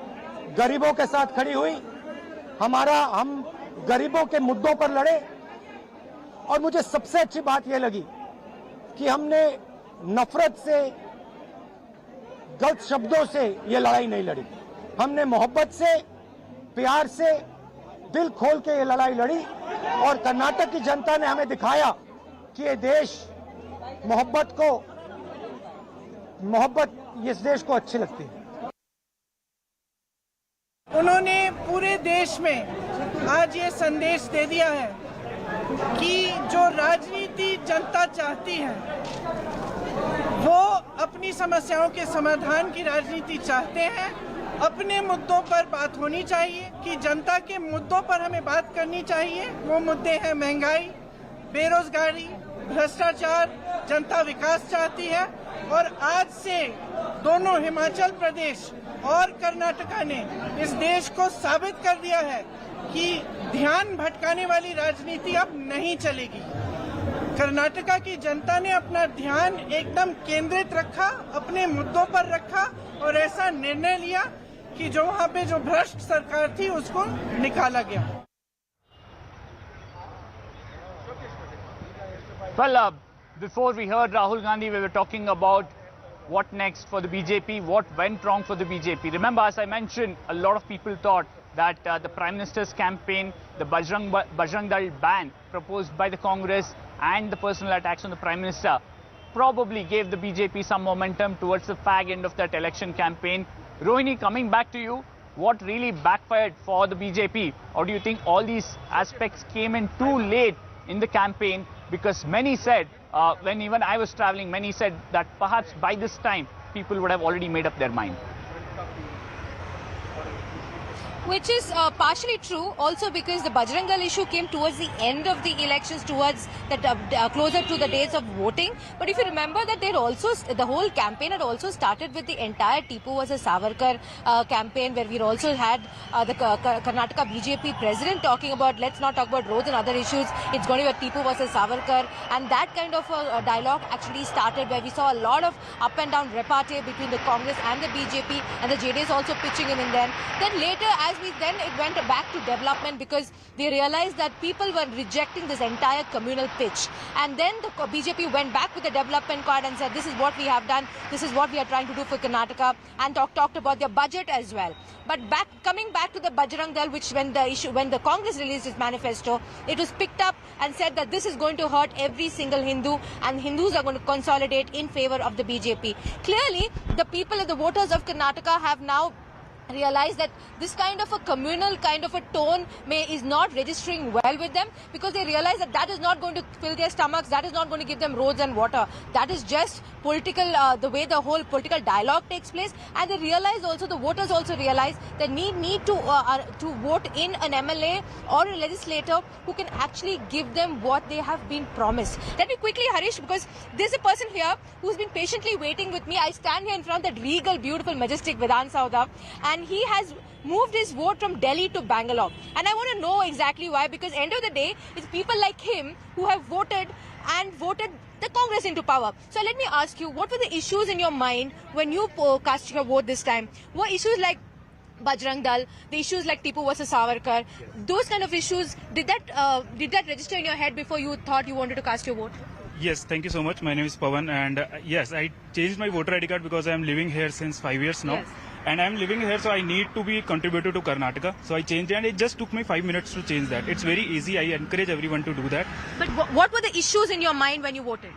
गरीबों के साथ खड़ी हुई, हम गरीबों के मुद्दों पर लड़े, और मुझे सबसे अच्छी बात यह लगी कि हमने नफरत से, गलत शब्दों से ये लड़ाई नहीं लड़ी। हमने मोहब्बत से, प्यार से, दिल खोल के ये लड़ाई लड़ी, और कर्नाटक की जनता ने हमें दिखाया कि ये देश मोहब्बत इस देश को अच्छी लगती है। उन्होंने पूरे देश में आज ये संदेश दे दिया है कि जो राजनीति जनता चाहती है वो अपनी समस्याओं के समाधान की राजनीति चाहते हैं। अपने मुद्दों पर बात होनी चाहिए कि जनता के मुद्दों पर हमें बात करनी चाहिए। वो मुद्दे हैं महंगाई, बेरोजगारी, भ्रष्टाचार। जनता विकास चाहती है और आज से दोनों हिमाचल प्रदेश और कर्नाटका ने इस देश को साबित कर दिया है कि ध्यान भटकाने वाली राजनीति अब नहीं चलेगी। कर्नाटका की जनता ने अपना ध्यान एकदम केंद्रित रखा, अपने मुद्दों पर रखा और ऐसा निर्णय लिया कि जो वहाँ पे जो भ्रष्ट सरकार थी उसको निकाला गया। Well, before we heard Rahul Gandhi, we were talking about what next for the BJP, what went wrong for the BJP. Remember, as I mentioned, a lot of people thought that the Prime Minister's campaign, the Bajrang Dal ban proposed by the Congress and the personal attacks on the Prime Minister probably gave the BJP some momentum towards the fag end of that election campaign. Rohini, coming back to you, what really backfired for the BJP? Or do you think all these aspects came in too late in the campaign? Because many said, when even I was traveling, many said that perhaps by this time, people would have already made up their mind. Which is partially true, also because the Bajrang Dal issue came towards the end of the elections, towards that closer to the days of voting. But if you remember that the whole campaign had also started with the entire Tipu versus Savarkar campaign, where we also had the Karnataka BJP president talking about, let's not talk about roads and other issues, it's going to be a Tipu versus Savarkar. And that kind of dialogue actually started, where we saw a lot of up and down repartee between the Congress and the BJP, and the JDS also pitching in then. Then later, then it went back to development, because they realized that people were rejecting this entire communal pitch. And then the BJP went back with the development card and said, this is what we have done, this is what we are trying to do for Karnataka, and talked about their budget as well. But coming back to the Bajrang Dal, which when the Congress released its manifesto, it was picked up and said that this is going to hurt every single Hindu, and Hindus are going to consolidate in favor of the BJP. Clearly, the people of the voters of Karnataka have now realize that this kind of a communal kind of a tone is not registering well with them, because they realize that that is not going to fill their stomachs, that is not going to give them roads and water. That is just political, the way the whole political dialogue takes place. And they realize also, the voters also realize that need to vote in an MLA or a legislator who can actually give them what they have been promised. Let me quickly, Harish, because there's a person here who's been patiently waiting with me. I stand here in front of that regal, beautiful, majestic Vedant Sauda, and he has moved his vote from Delhi to Bangalore. And I want to know exactly why, because end of the day, it's people like him who have voted the Congress into power. So let me ask you, what were the issues in your mind when you cast your vote this time? Were issues like Bajrang Dal, the issues like Tipu versus Savarkar, those kind of issues, did that register in your head before you thought you wanted to cast your vote? Yes, thank you so much. My name is Pawan, and yes, I changed my voter ID card because I am living here since 5 years now. Yes. And I am living here, so I need to be contributor to Karnataka. So I changed, and it just took me 5 minutes to change that. It's very easy. I encourage everyone to do that. But what were the issues in your mind when you voted?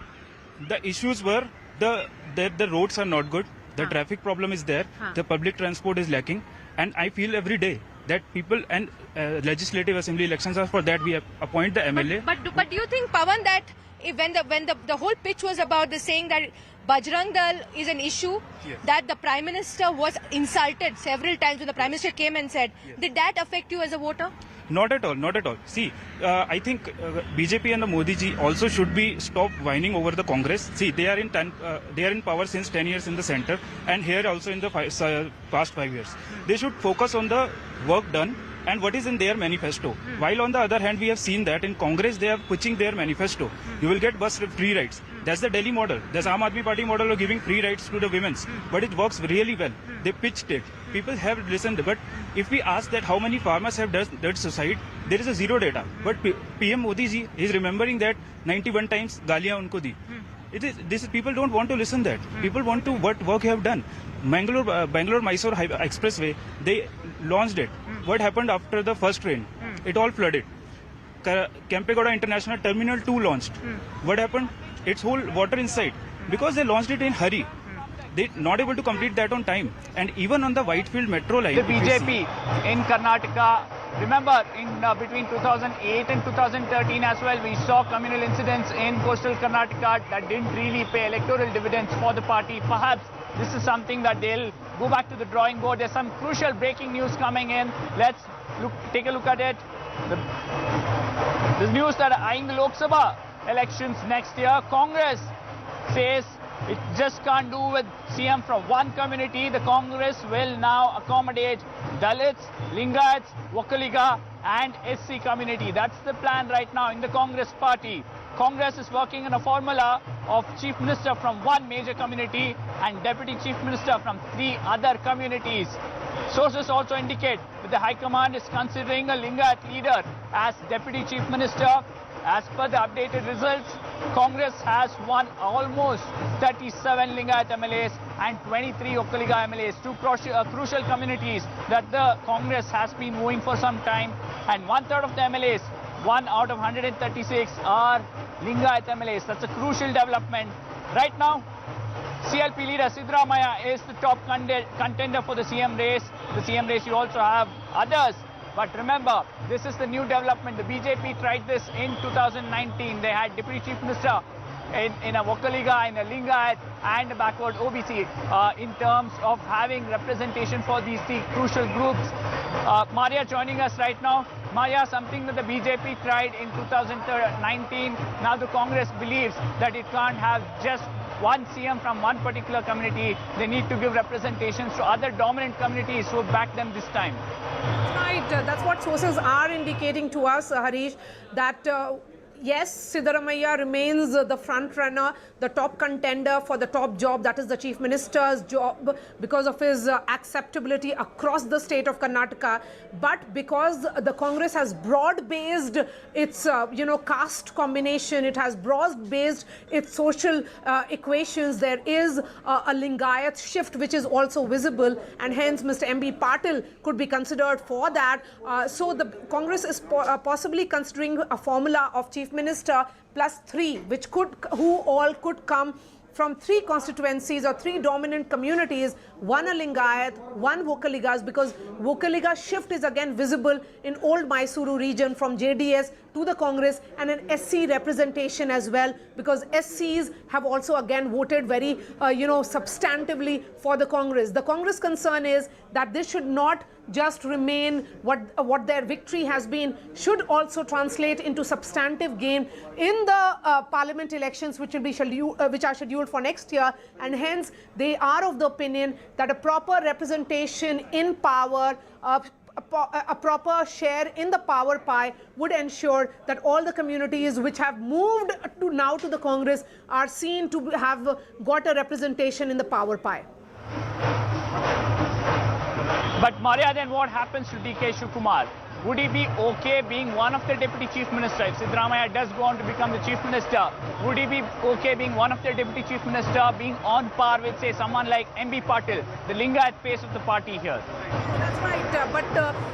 The issues were the roads are not good. The traffic problem is there. The public transport is lacking. And I feel every day that people and legislative assembly elections are for that. We appoint the MLA. But do you think, Pawan, that when the whole pitch was about the saying that Bajrang Dal is an issue, yes, that the Prime Minister was insulted several times when the Prime Minister came and said, yes, did that affect you as a voter? Not at all, not at all. See, I think BJP and the Modi ji also should be stop whining over the Congress. See, they are in power since 10 years in the center, and here also in the past 5 years. They should focus on the work done and what is in their manifesto. While on the other hand, we have seen that in Congress they are pushing their manifesto. You will get bus free rides. That's the Delhi model. That's Aam Aadmi Party model of giving free rides to the women's. But it works really well. They pitched it. People have listened. But if we ask that how many farmers have done suicide, there is a zero data. But PM Modi ji is remembering that 91 times Galiyan unko di. People don't want to listen that. People want to what work you have done. Bangalore-Mysore Expressway, they launched it. What happened after the first train? It all flooded. Kempegowda International Terminal 2 launched. What happened? It's whole water inside. Because they launched it in hurry. they not able to complete that on time. And even on the Whitefield metro line, The BJP in Karnataka, remember in between 2008 and 2013 as well, we saw communal incidents in coastal Karnataka that didn't really pay electoral dividends for the party. Perhaps this is something that they'll go back to the drawing board. There's some crucial breaking news coming in. Let's take a look at it. This news that eyeing the Lok Sabha elections next year, Congress says it just can't do with CM from one community. The Congress will now accommodate Dalits, Lingayats, Vokkaliga and SC community. That's the plan right now in the Congress party. Congress is working on a formula of Chief Minister from one major community and Deputy Chief Minister from 3 other communities. Sources also indicate that the High Command is considering a Lingayat leader as Deputy Chief Minister. As per the updated results, Congress has won almost 37 Lingayat MLAs and 23 Vokkaliga MLAs, 2 crucial communities that the Congress has been moving for some time, and 1/3 of the MLAs, 1 out of 136 are Lingayat MLAs. That's a crucial development. Right now, CLP leader Siddaramaiah is the top contender for the CM race. The CM race, you also have others. But remember, this is the new development. The BJP tried this in 2019. They had Deputy Chief Minister in a Vokkaliga, in a Lingayat and a backward OBC in terms of having representation for these 3 crucial groups. Maria joining us right now. Maria, something that the BJP tried in 2019. Now the Congress believes that it can't have just one CM from one particular community. They need to give representations to other dominant communities who back them this time. That's right. That's what sources are indicating to us, Harish, that yes, Siddaramaiah remains the front runner, the top contender for the top job, that is the Chief Minister's job, because of his acceptability across the state of Karnataka. But because the Congress has broad-based its, caste combination, it has broad-based its social equations, there is a Lingayat shift which is also visible, and hence Mr. M.B. Patil could be considered for that. So the Congress is possibly considering a formula of Chief Minister plus 3, who all could come from 3 constituencies or 3 dominant communities, 1 a Lingayat, 1 Vokkaligas, because Vokkaliga shift is again visible in old Mysuru region from JDS to the Congress, and an SC representation as well, because SCs have also again voted very, substantively for the Congress. The Congress concern is that this should not just remain what their victory has been, should also translate into substantive gain in the parliament elections which are scheduled for next year, and hence they are of the opinion that a proper representation in power, a proper share in the power pie would ensure that all the communities which have moved to the Congress are seen to have got a representation in the power pie. But Maria, then what happens to DK Shivakumar? Would he be okay being one of the Deputy Chief Minister? If Siddaramaiah does go on to become the Chief Minister, would he be okay being one of the Deputy Chief Minister, being on par with, say, someone like M.B. Patil, the Lingayat face of the party here? That's right, but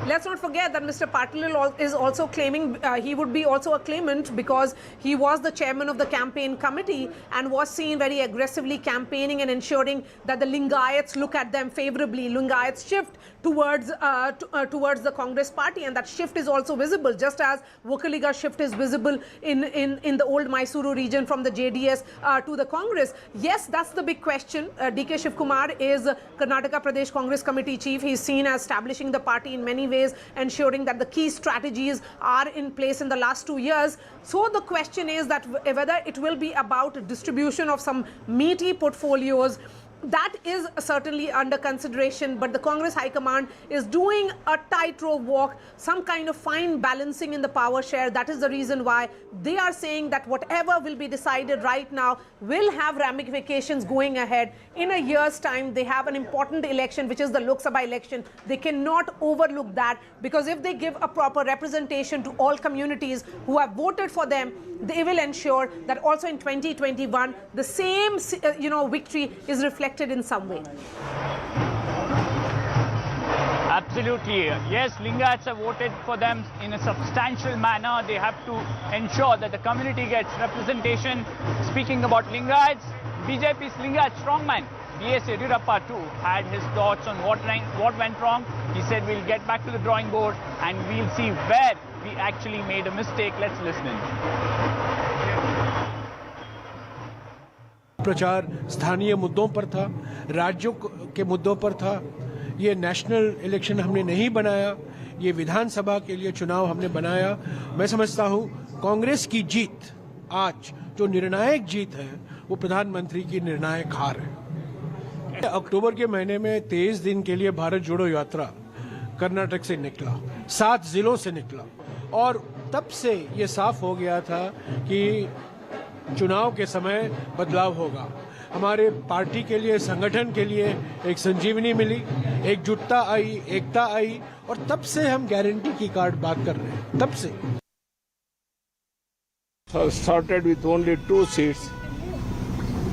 let's not forget that Mr. Patil is also claiming, he would be also a claimant because he was the chairman of the campaign committee and was seen very aggressively campaigning and ensuring that the Lingayats look at them favorably. Lingayats shift towards the Congress party, and that shift is also visible, just as Vokkaliga shift is visible in the old Mysuru region from the JDS to the Congress. Yes, that's the big question. DK Shivakumar is Karnataka Pradesh Congress Committee Chief. He's seen as establishing the party in many ways, ensuring that the key strategies are in place in the last 2 years. So the question is that whether it will be about distribution of some meaty portfolios. That is certainly under consideration, but the Congress High Command is doing a tightrope walk, some kind of fine balancing in the power share. That is the reason why they are saying that whatever will be decided right now will have ramifications going ahead. In a year's time, they have an important election, which is the Lok Sabha election. They cannot overlook that, because if they give a proper representation to all communities who have voted for them, they will ensure that also in 2021, the same victory is reflected in some way. Absolutely. Yes, Lingayats have voted for them in a substantial manner. They have to ensure that the community gets representation. Speaking about Lingayats, BJP's Lingayat strongman, B.S. Yediyurappa too, had his thoughts on what went wrong. He said we'll get back to the drawing board and we'll see where we actually made a mistake. Let's listen in. प्रचार स्थानीय मुद्दों पर था, राज्यों के मुद्दों पर था। ये नेशनल इलेक्शन हमने नहीं बनाया, ये विधानसभा के लिए चुनाव हमने बनाया। मैं समझता हूँ कांग्रेस की जीत आज जो निर्णायक जीत है वो प्रधानमंत्री की निर्णायक हार है। अक्टूबर के महीने में 23 दिन के लिए भारत जोड़ो यात्रा कर्नाटक से निकला, 7 जिलों से निकला और तब से ये साफ हो गया था कि चुनाव के समय बदलाव होगा। हमारे पार्टी के लिए, संगठन के लिए एक संजीवनी मिली, एकजुटता आई, एकता आई और तब से हम गारंटी की कार्ड बात कर रहे हैं, तब से। Started with only 2 seats.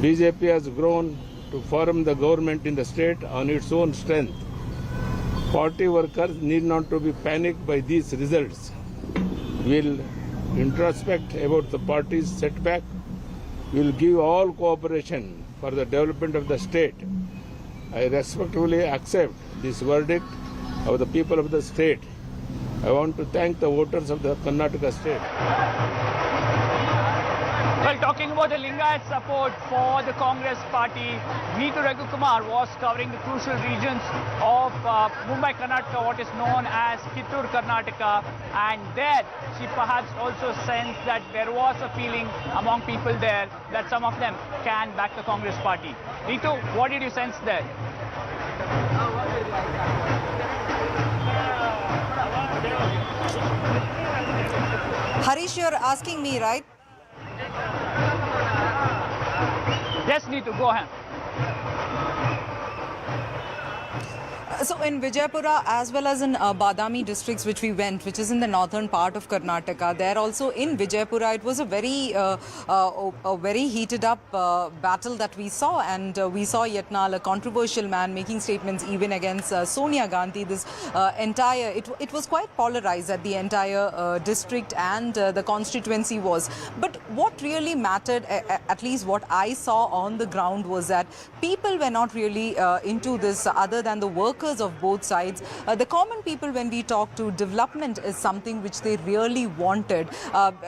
BJP has grown to form the government in the state on its own strength. Party workers need not to be panicked by these results. We'll introspect about the party's setback. We'll give all cooperation for the development of the state. I respectfully accept this verdict of the people of the state. I want to thank the voters of the Karnataka state. Well, talking about the Lingayat support for the Congress party, Neetu Raghukumar was covering the crucial regions of Mumbai, Karnataka, what is known as Kittur, Karnataka, and there she perhaps also sensed that there was a feeling among people there that some of them can back the Congress party. Neetu, what did you sense there? Harish, you're asking me, right? Yes, Neetu, go ahead. So in Vijaypura as well as in Badami districts which we went, which is in the northern part of Karnataka, there also in Vijaypura it was a very heated up battle that we saw, and we saw Yatnal, a controversial man, making statements even against Sonia Gandhi. This it was quite polarized at the entire district and the constituency was. But what really mattered, at least what I saw on the ground, was that people were not really into this other than the workers of both sides. The common people, when we talk to, development is something which they really wanted.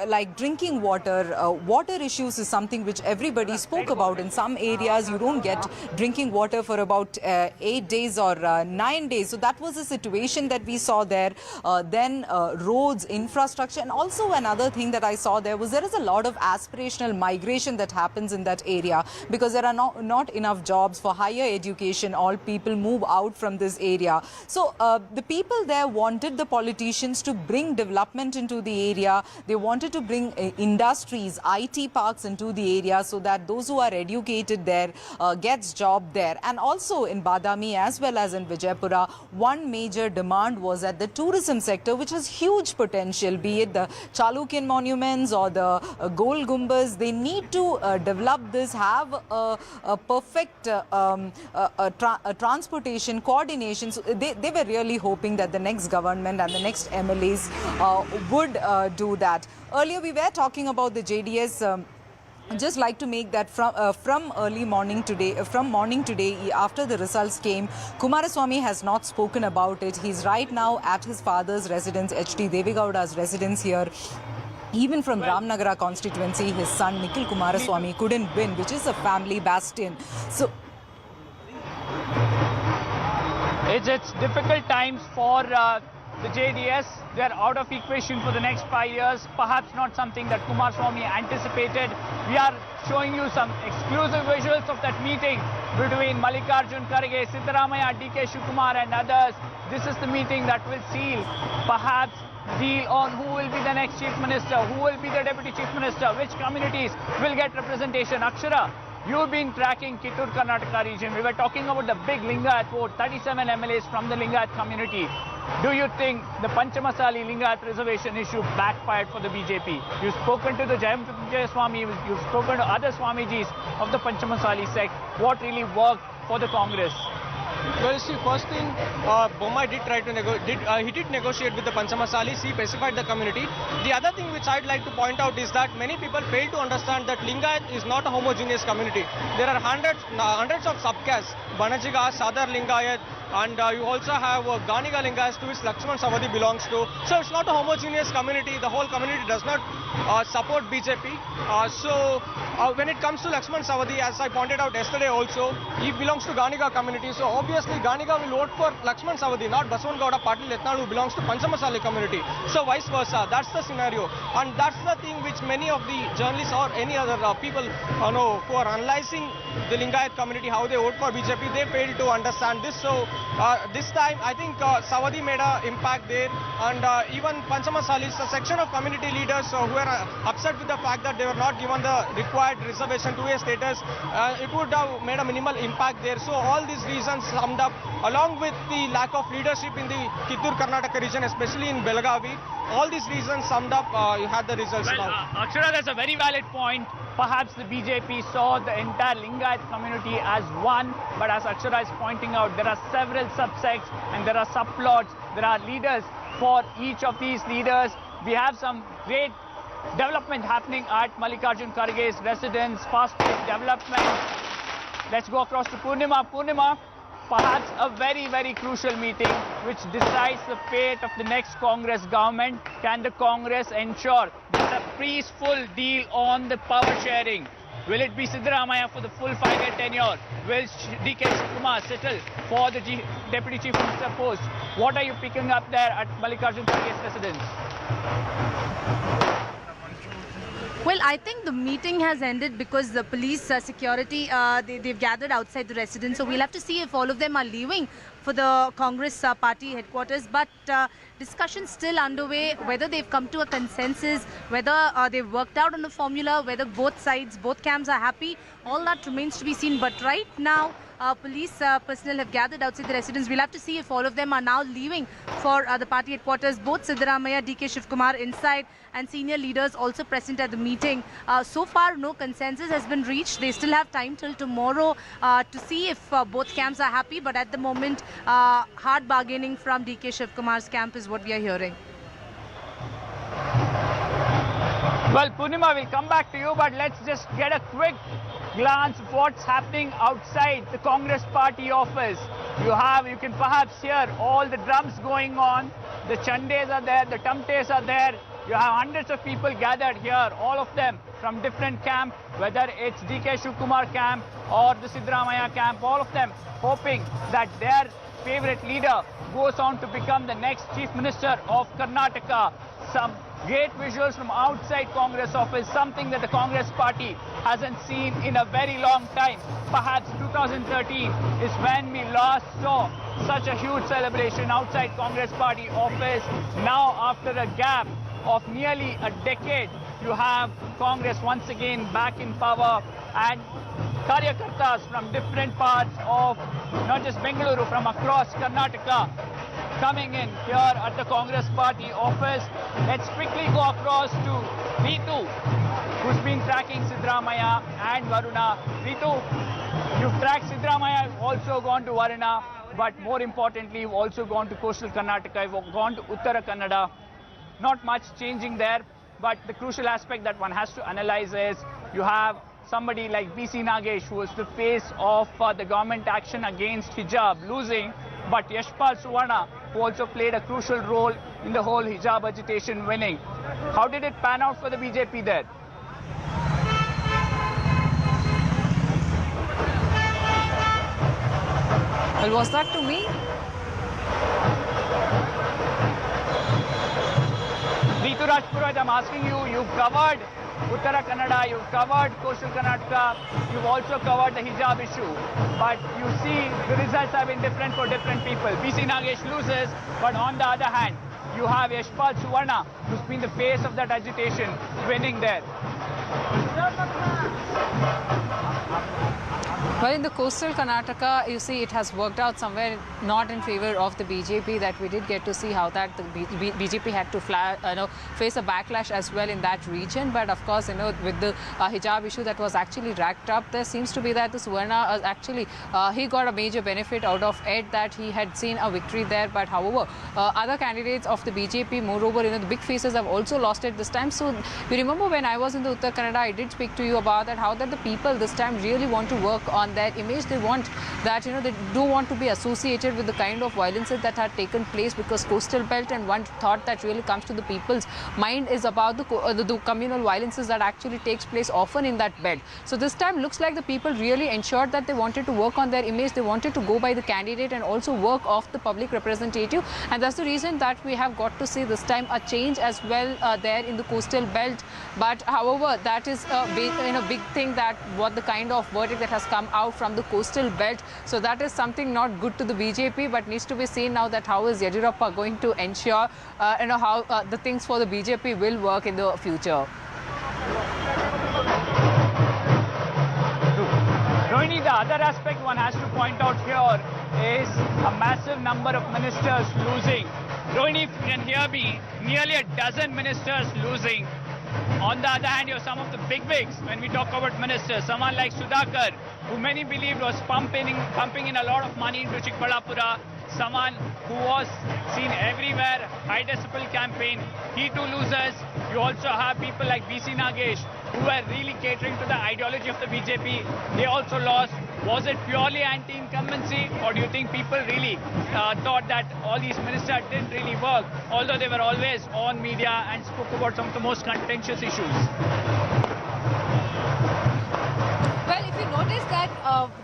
Like drinking water, water issues is something which everybody spoke about. In some areas you don't get drinking water for about 8 days or 9 days. So that was the situation that we saw there. Then roads, infrastructure, and also another thing that I saw there is a lot of aspirational migration that happens in that area because there are not enough jobs for higher education. All people move out from this area. So the people there wanted the politicians to bring development into the area. They wanted to bring industries, IT parks into the area so that those who are educated there gets job there. And also in Badami as well as in Vijaypura, one major demand was at the tourism sector, which has huge potential, be it the Chalukyan monuments or the Gol Gumbaz. They need to develop this, have a perfect transportation coordination. So they were really hoping that the next government and the next MLAs would do that. Earlier we were talking about the JDS. Just like to make that from early morning today, after the results came, Kumaraswamy has not spoken about it. He's right now at his father's residence, H.D. Devegowda's residence here. Even from Ramnagara constituency, his son Nikhil Kumaraswamy couldn't win, which is a family bastion. So it's difficult times for the JDS. They're out of equation for the next 5 years. Perhaps not something that Kumaraswamy anticipated. We are showing you some exclusive visuals of that meeting between Mallikarjun Kharge, Siddaramaiah, D.K. Shivakumar and others. This is the meeting that will seal perhaps deal on who will be the next chief minister, who will be the deputy chief minister, which communities will get representation. Akshara, you've been tracking Kittur Karnataka region. We were talking about the big Lingayat vote, 37 MLAs from the Lingayat community. Do you think the Panchamasali Lingayat reservation issue backfired for the BJP? You've spoken to the Jayam Swami, you've spoken to other Swamijis of the Panchamasali sect. What really worked for the Congress? Well, see, first thing, Bommai did try to he did negotiate with the Panchamasalis. He pacified the community. The other thing which I'd like to point out is that many people fail to understand that Lingayat is not a homogeneous community. There are hundreds of subcastes. Banajiga, Sadar Lingayat, and you also have Ganiga Lingayat, to which Lakshman Savadi belongs to. So it's not a homogeneous community. The whole community does not support BJP. When it comes to Lakshman Savadi, as I pointed out yesterday also, he belongs to Ganiga community. So obviously Ganiga will vote for Lakshman Savadi, not Baswangowda Patil Etnal, who belongs to Panchamasali community. So vice versa. That's the scenario. And that's the thing which many of the journalists or any other people who are analyzing the Lingayat community, how they vote for BJP, they fail to understand this. So this time I think Savadi made an impact there, and even Panchamasalis, a section of community leaders who were upset with the fact that they were not given the required reservation 2A status, it would have made a minimal impact there. So all these reasons summed up, along with the lack of leadership in the Kittur Karnataka region, especially in Belagavi, all these reasons summed up, you had the results now. Akshara, that's a very valid point. Perhaps the BJP saw the entire Lingayat community as one, but as Akshara is pointing out, there are several subsects and there are subplots. There are leaders for each of these leaders. We have some great development happening at Mallikarjun Kharge's residence, fast-paced development. Let's go across to Purnima. Purnima, perhaps a very, very crucial meeting which decides the fate of the next Congress government. Can the Congress ensure there's a peaceful deal on the power sharing? Will it be Siddaramaiah for the full 5-year tenure? Will D.K. Shivakumar settle for the Deputy Chief Minister post? What are you picking up there at Mallikarjun Kharge's residence? Well, I think the meeting has ended because the police security, they've gathered outside the residence. So we'll have to see if all of them are leaving for the Congress party headquarters. But discussions still underway, whether they've come to a consensus, whether they've worked out on the formula, whether both sides, both camps are happy, all that remains to be seen. But right now, police personnel have gathered outside the residence. We'll have to see if all of them are now leaving for the party headquarters. Both Siddaramaiah, D.K. Shivakumar inside, and senior leaders also present at the meeting. So far, no consensus has been reached. They still have time till tomorrow to see if both camps are happy. But at the moment, hard bargaining from D.K. Shivakumar's camp is what we are hearing. Well, Purnima, we'll come back to you, but let's just get a quick glance of what's happening outside the Congress party office. You can perhaps hear all the drums going on. The chandes are there, the tamtes are there. You have hundreds of people gathered here, all of them from different camps, whether it's D.K. Shivakumar camp or the Siddaramaiah camp, all of them hoping that their favorite leader goes on to become the next Chief Minister of Karnataka. Some great visuals from outside Congress office, something that the Congress party hasn't seen in a very long time. Perhaps 2013 is when we last saw such a huge celebration outside Congress party office. Now, after a gap of nearly a decade, you have Congress once again back in power, and Karyakartas from different parts of not just Bengaluru, from across Karnataka coming in here at the Congress party office. Let's quickly go across to Ritu, who's been tracking Siddaramaiah and Varuna. Ritu, you've tracked Siddaramaiah, you've also gone to Varuna, but more importantly, you've also gone to coastal Karnataka, you've gone to Uttara Kannada. Not much changing there, but the crucial aspect that one has to analyze is you have somebody like B.C. Nagesh, who was the face of the government action against hijab, losing, but Yashpal Suvarna, who also played a crucial role in the whole hijab agitation, winning. How did it pan out for the BJP there? Well, was that to me? Ritu Rajpurohit, I'm asking you, you've covered Uttara Kannada, you've covered coastal Karnataka, you've also covered the hijab issue. But you see the results have been different for different people. B.C. Nagesh loses, but on the other hand, you have Yashpal Suvarna, who's been the face of that agitation, winning there. Well, in the coastal Karnataka, you see it has worked out somewhere not in favor of the BJP, that we did get to see how that the BJP had to face a backlash as well in that region. But of course, with the hijab issue that was actually racked up, there seems to be that the Suvarna actually, he got a major benefit out of it, that he had seen a victory there. But however, other candidates of the BJP, moreover, the big faces have also lost it this time. So you remember when I was in the Uttar Kannada, I did speak to you about that, how that the people this time really want to work on their image. They want that, they don't want to be associated with the kind of violences that had taken place, because coastal belt, and one thought that really comes to the people's mind is about the communal violences that actually takes place often in that belt. So this time looks like the people really ensured that they wanted to work on their image. They wanted to go by the candidate and also work off the public representative, and that's the reason that we have got to see this time a change as well there in the coastal belt. But however, that is a big thing, that what the kind of verdict that has come out from the coastal belt. So that is something not good to the BJP, but needs to be seen now that how is Yediyurappa going to ensure how the things for the BJP will work in the future. Rohini, the other aspect one has to point out here is a massive number of ministers losing. Rohini, if you can hear me, nearly a dozen ministers losing. On the other hand, you have some of the bigwigs. When we talk about ministers, someone like Sudhakar, who many believed was pumping in a lot of money into Chikbalapura, someone who was seen everywhere, high decibel campaign, he too loses. You also have people like BC Nagesh, who were really catering to the ideology of the BJP. They also lost. Was it purely anti-incumbency, or do you think people really thought that all these ministers didn't really work, although they were always on media and spoke about some of the most contentious issues? Well, if you notice that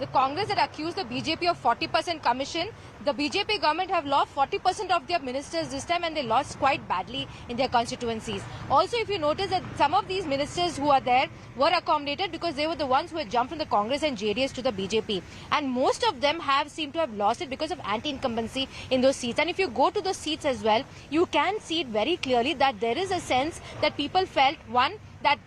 the Congress had accused the BJP of 40% commission, the BJP government have lost 40% of their ministers this time, and they lost quite badly in their constituencies. Also, if you notice that some of these ministers who are there were accommodated because they were the ones who had jumped from the Congress and JDS to the BJP. And most of them seem to have lost it because of anti-incumbency in those seats. And if you go to those seats as well, you can see it very clearly that there is a sense that people felt, one, that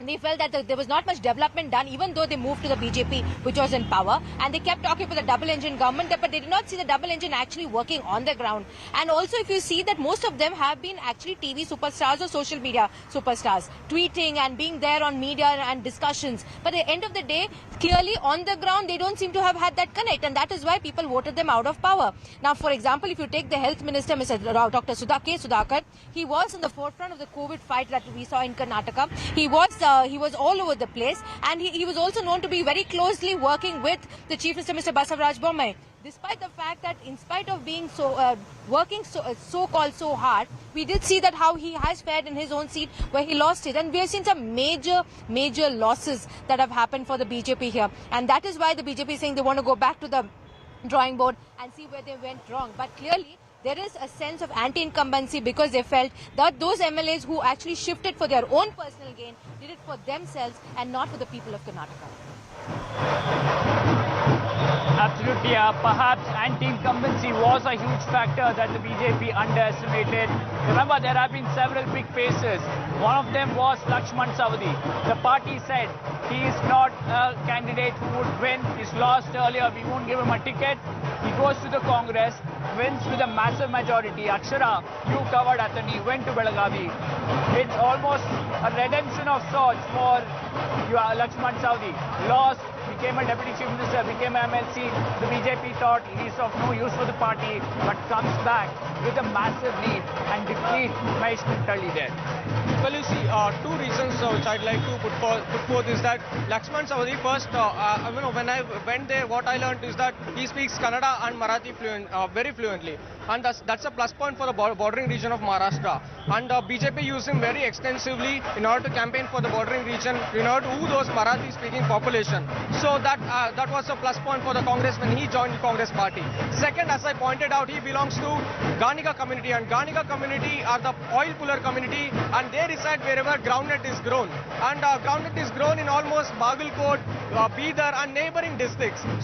they felt that there was not much development done, even though they moved to the BJP, which was in power, and they kept talking about the double engine government, but they did not see the double engine actually working on the ground. And also, if you see that most of them have been actually TV superstars or social media superstars, tweeting and being there on media and discussions. But at the end of the day, clearly on the ground, they don't seem to have had that connect, and that is why people voted them out of power. Now, for example, if you take the health minister, Dr. Sudhakar, he was in the forefront of the COVID fight that we saw in Karnataka. He was all over the place, and he was also known to be very closely working with the Chief Minister, Mr. Basavaraj Bommai. Despite the fact that in spite of being working so-called so hard, we did see that how he has fared in his own seat where he lost it. And we have seen some major losses that have happened for the BJP here. And that is why the BJP is saying they want to go back to the drawing board and see where they went wrong. But clearly, there is a sense of anti-incumbency because they felt that those MLAs who actually shifted for their own personal gain did it for themselves and not for the people of Karnataka. Absolutely, perhaps anti-incumbency was a huge factor that the BJP underestimated. Remember, there have been several big faces. One of them was Lakshman Sawadee. The party said he is not a candidate who would win. He's lost earlier. We won't give him a ticket. He goes to the Congress, wins with a massive majority. Akshara, you covered Athani, went to Belagavi. It's almost a redemption of sorts for Lakshman Sawadee. Lost, became a deputy chief minister, became a MLC. The BJP thought he's of no use for the party, but comes back with a massive lead and defeat Mahesh Kuntali there. Well, you see, two reasons which I'd like to put forth is that Lakshman Sawadee first, when I went there, what I learned is that he speaks Kannada and Marathi very fluently. And that's a plus point for the bordering region of Maharashtra. And BJP used him very extensively in order to campaign for the bordering region, in order to woo those Marathi-speaking population. So that was a plus point for the Congress when he joined the Congress party. Second, as I pointed out, he belongs to Ganika community, and Ganika community are the oil puller community, and they reside wherever groundnut is grown. And groundnut is grown in almost Bagalkot, Bidar and neighboring districts. So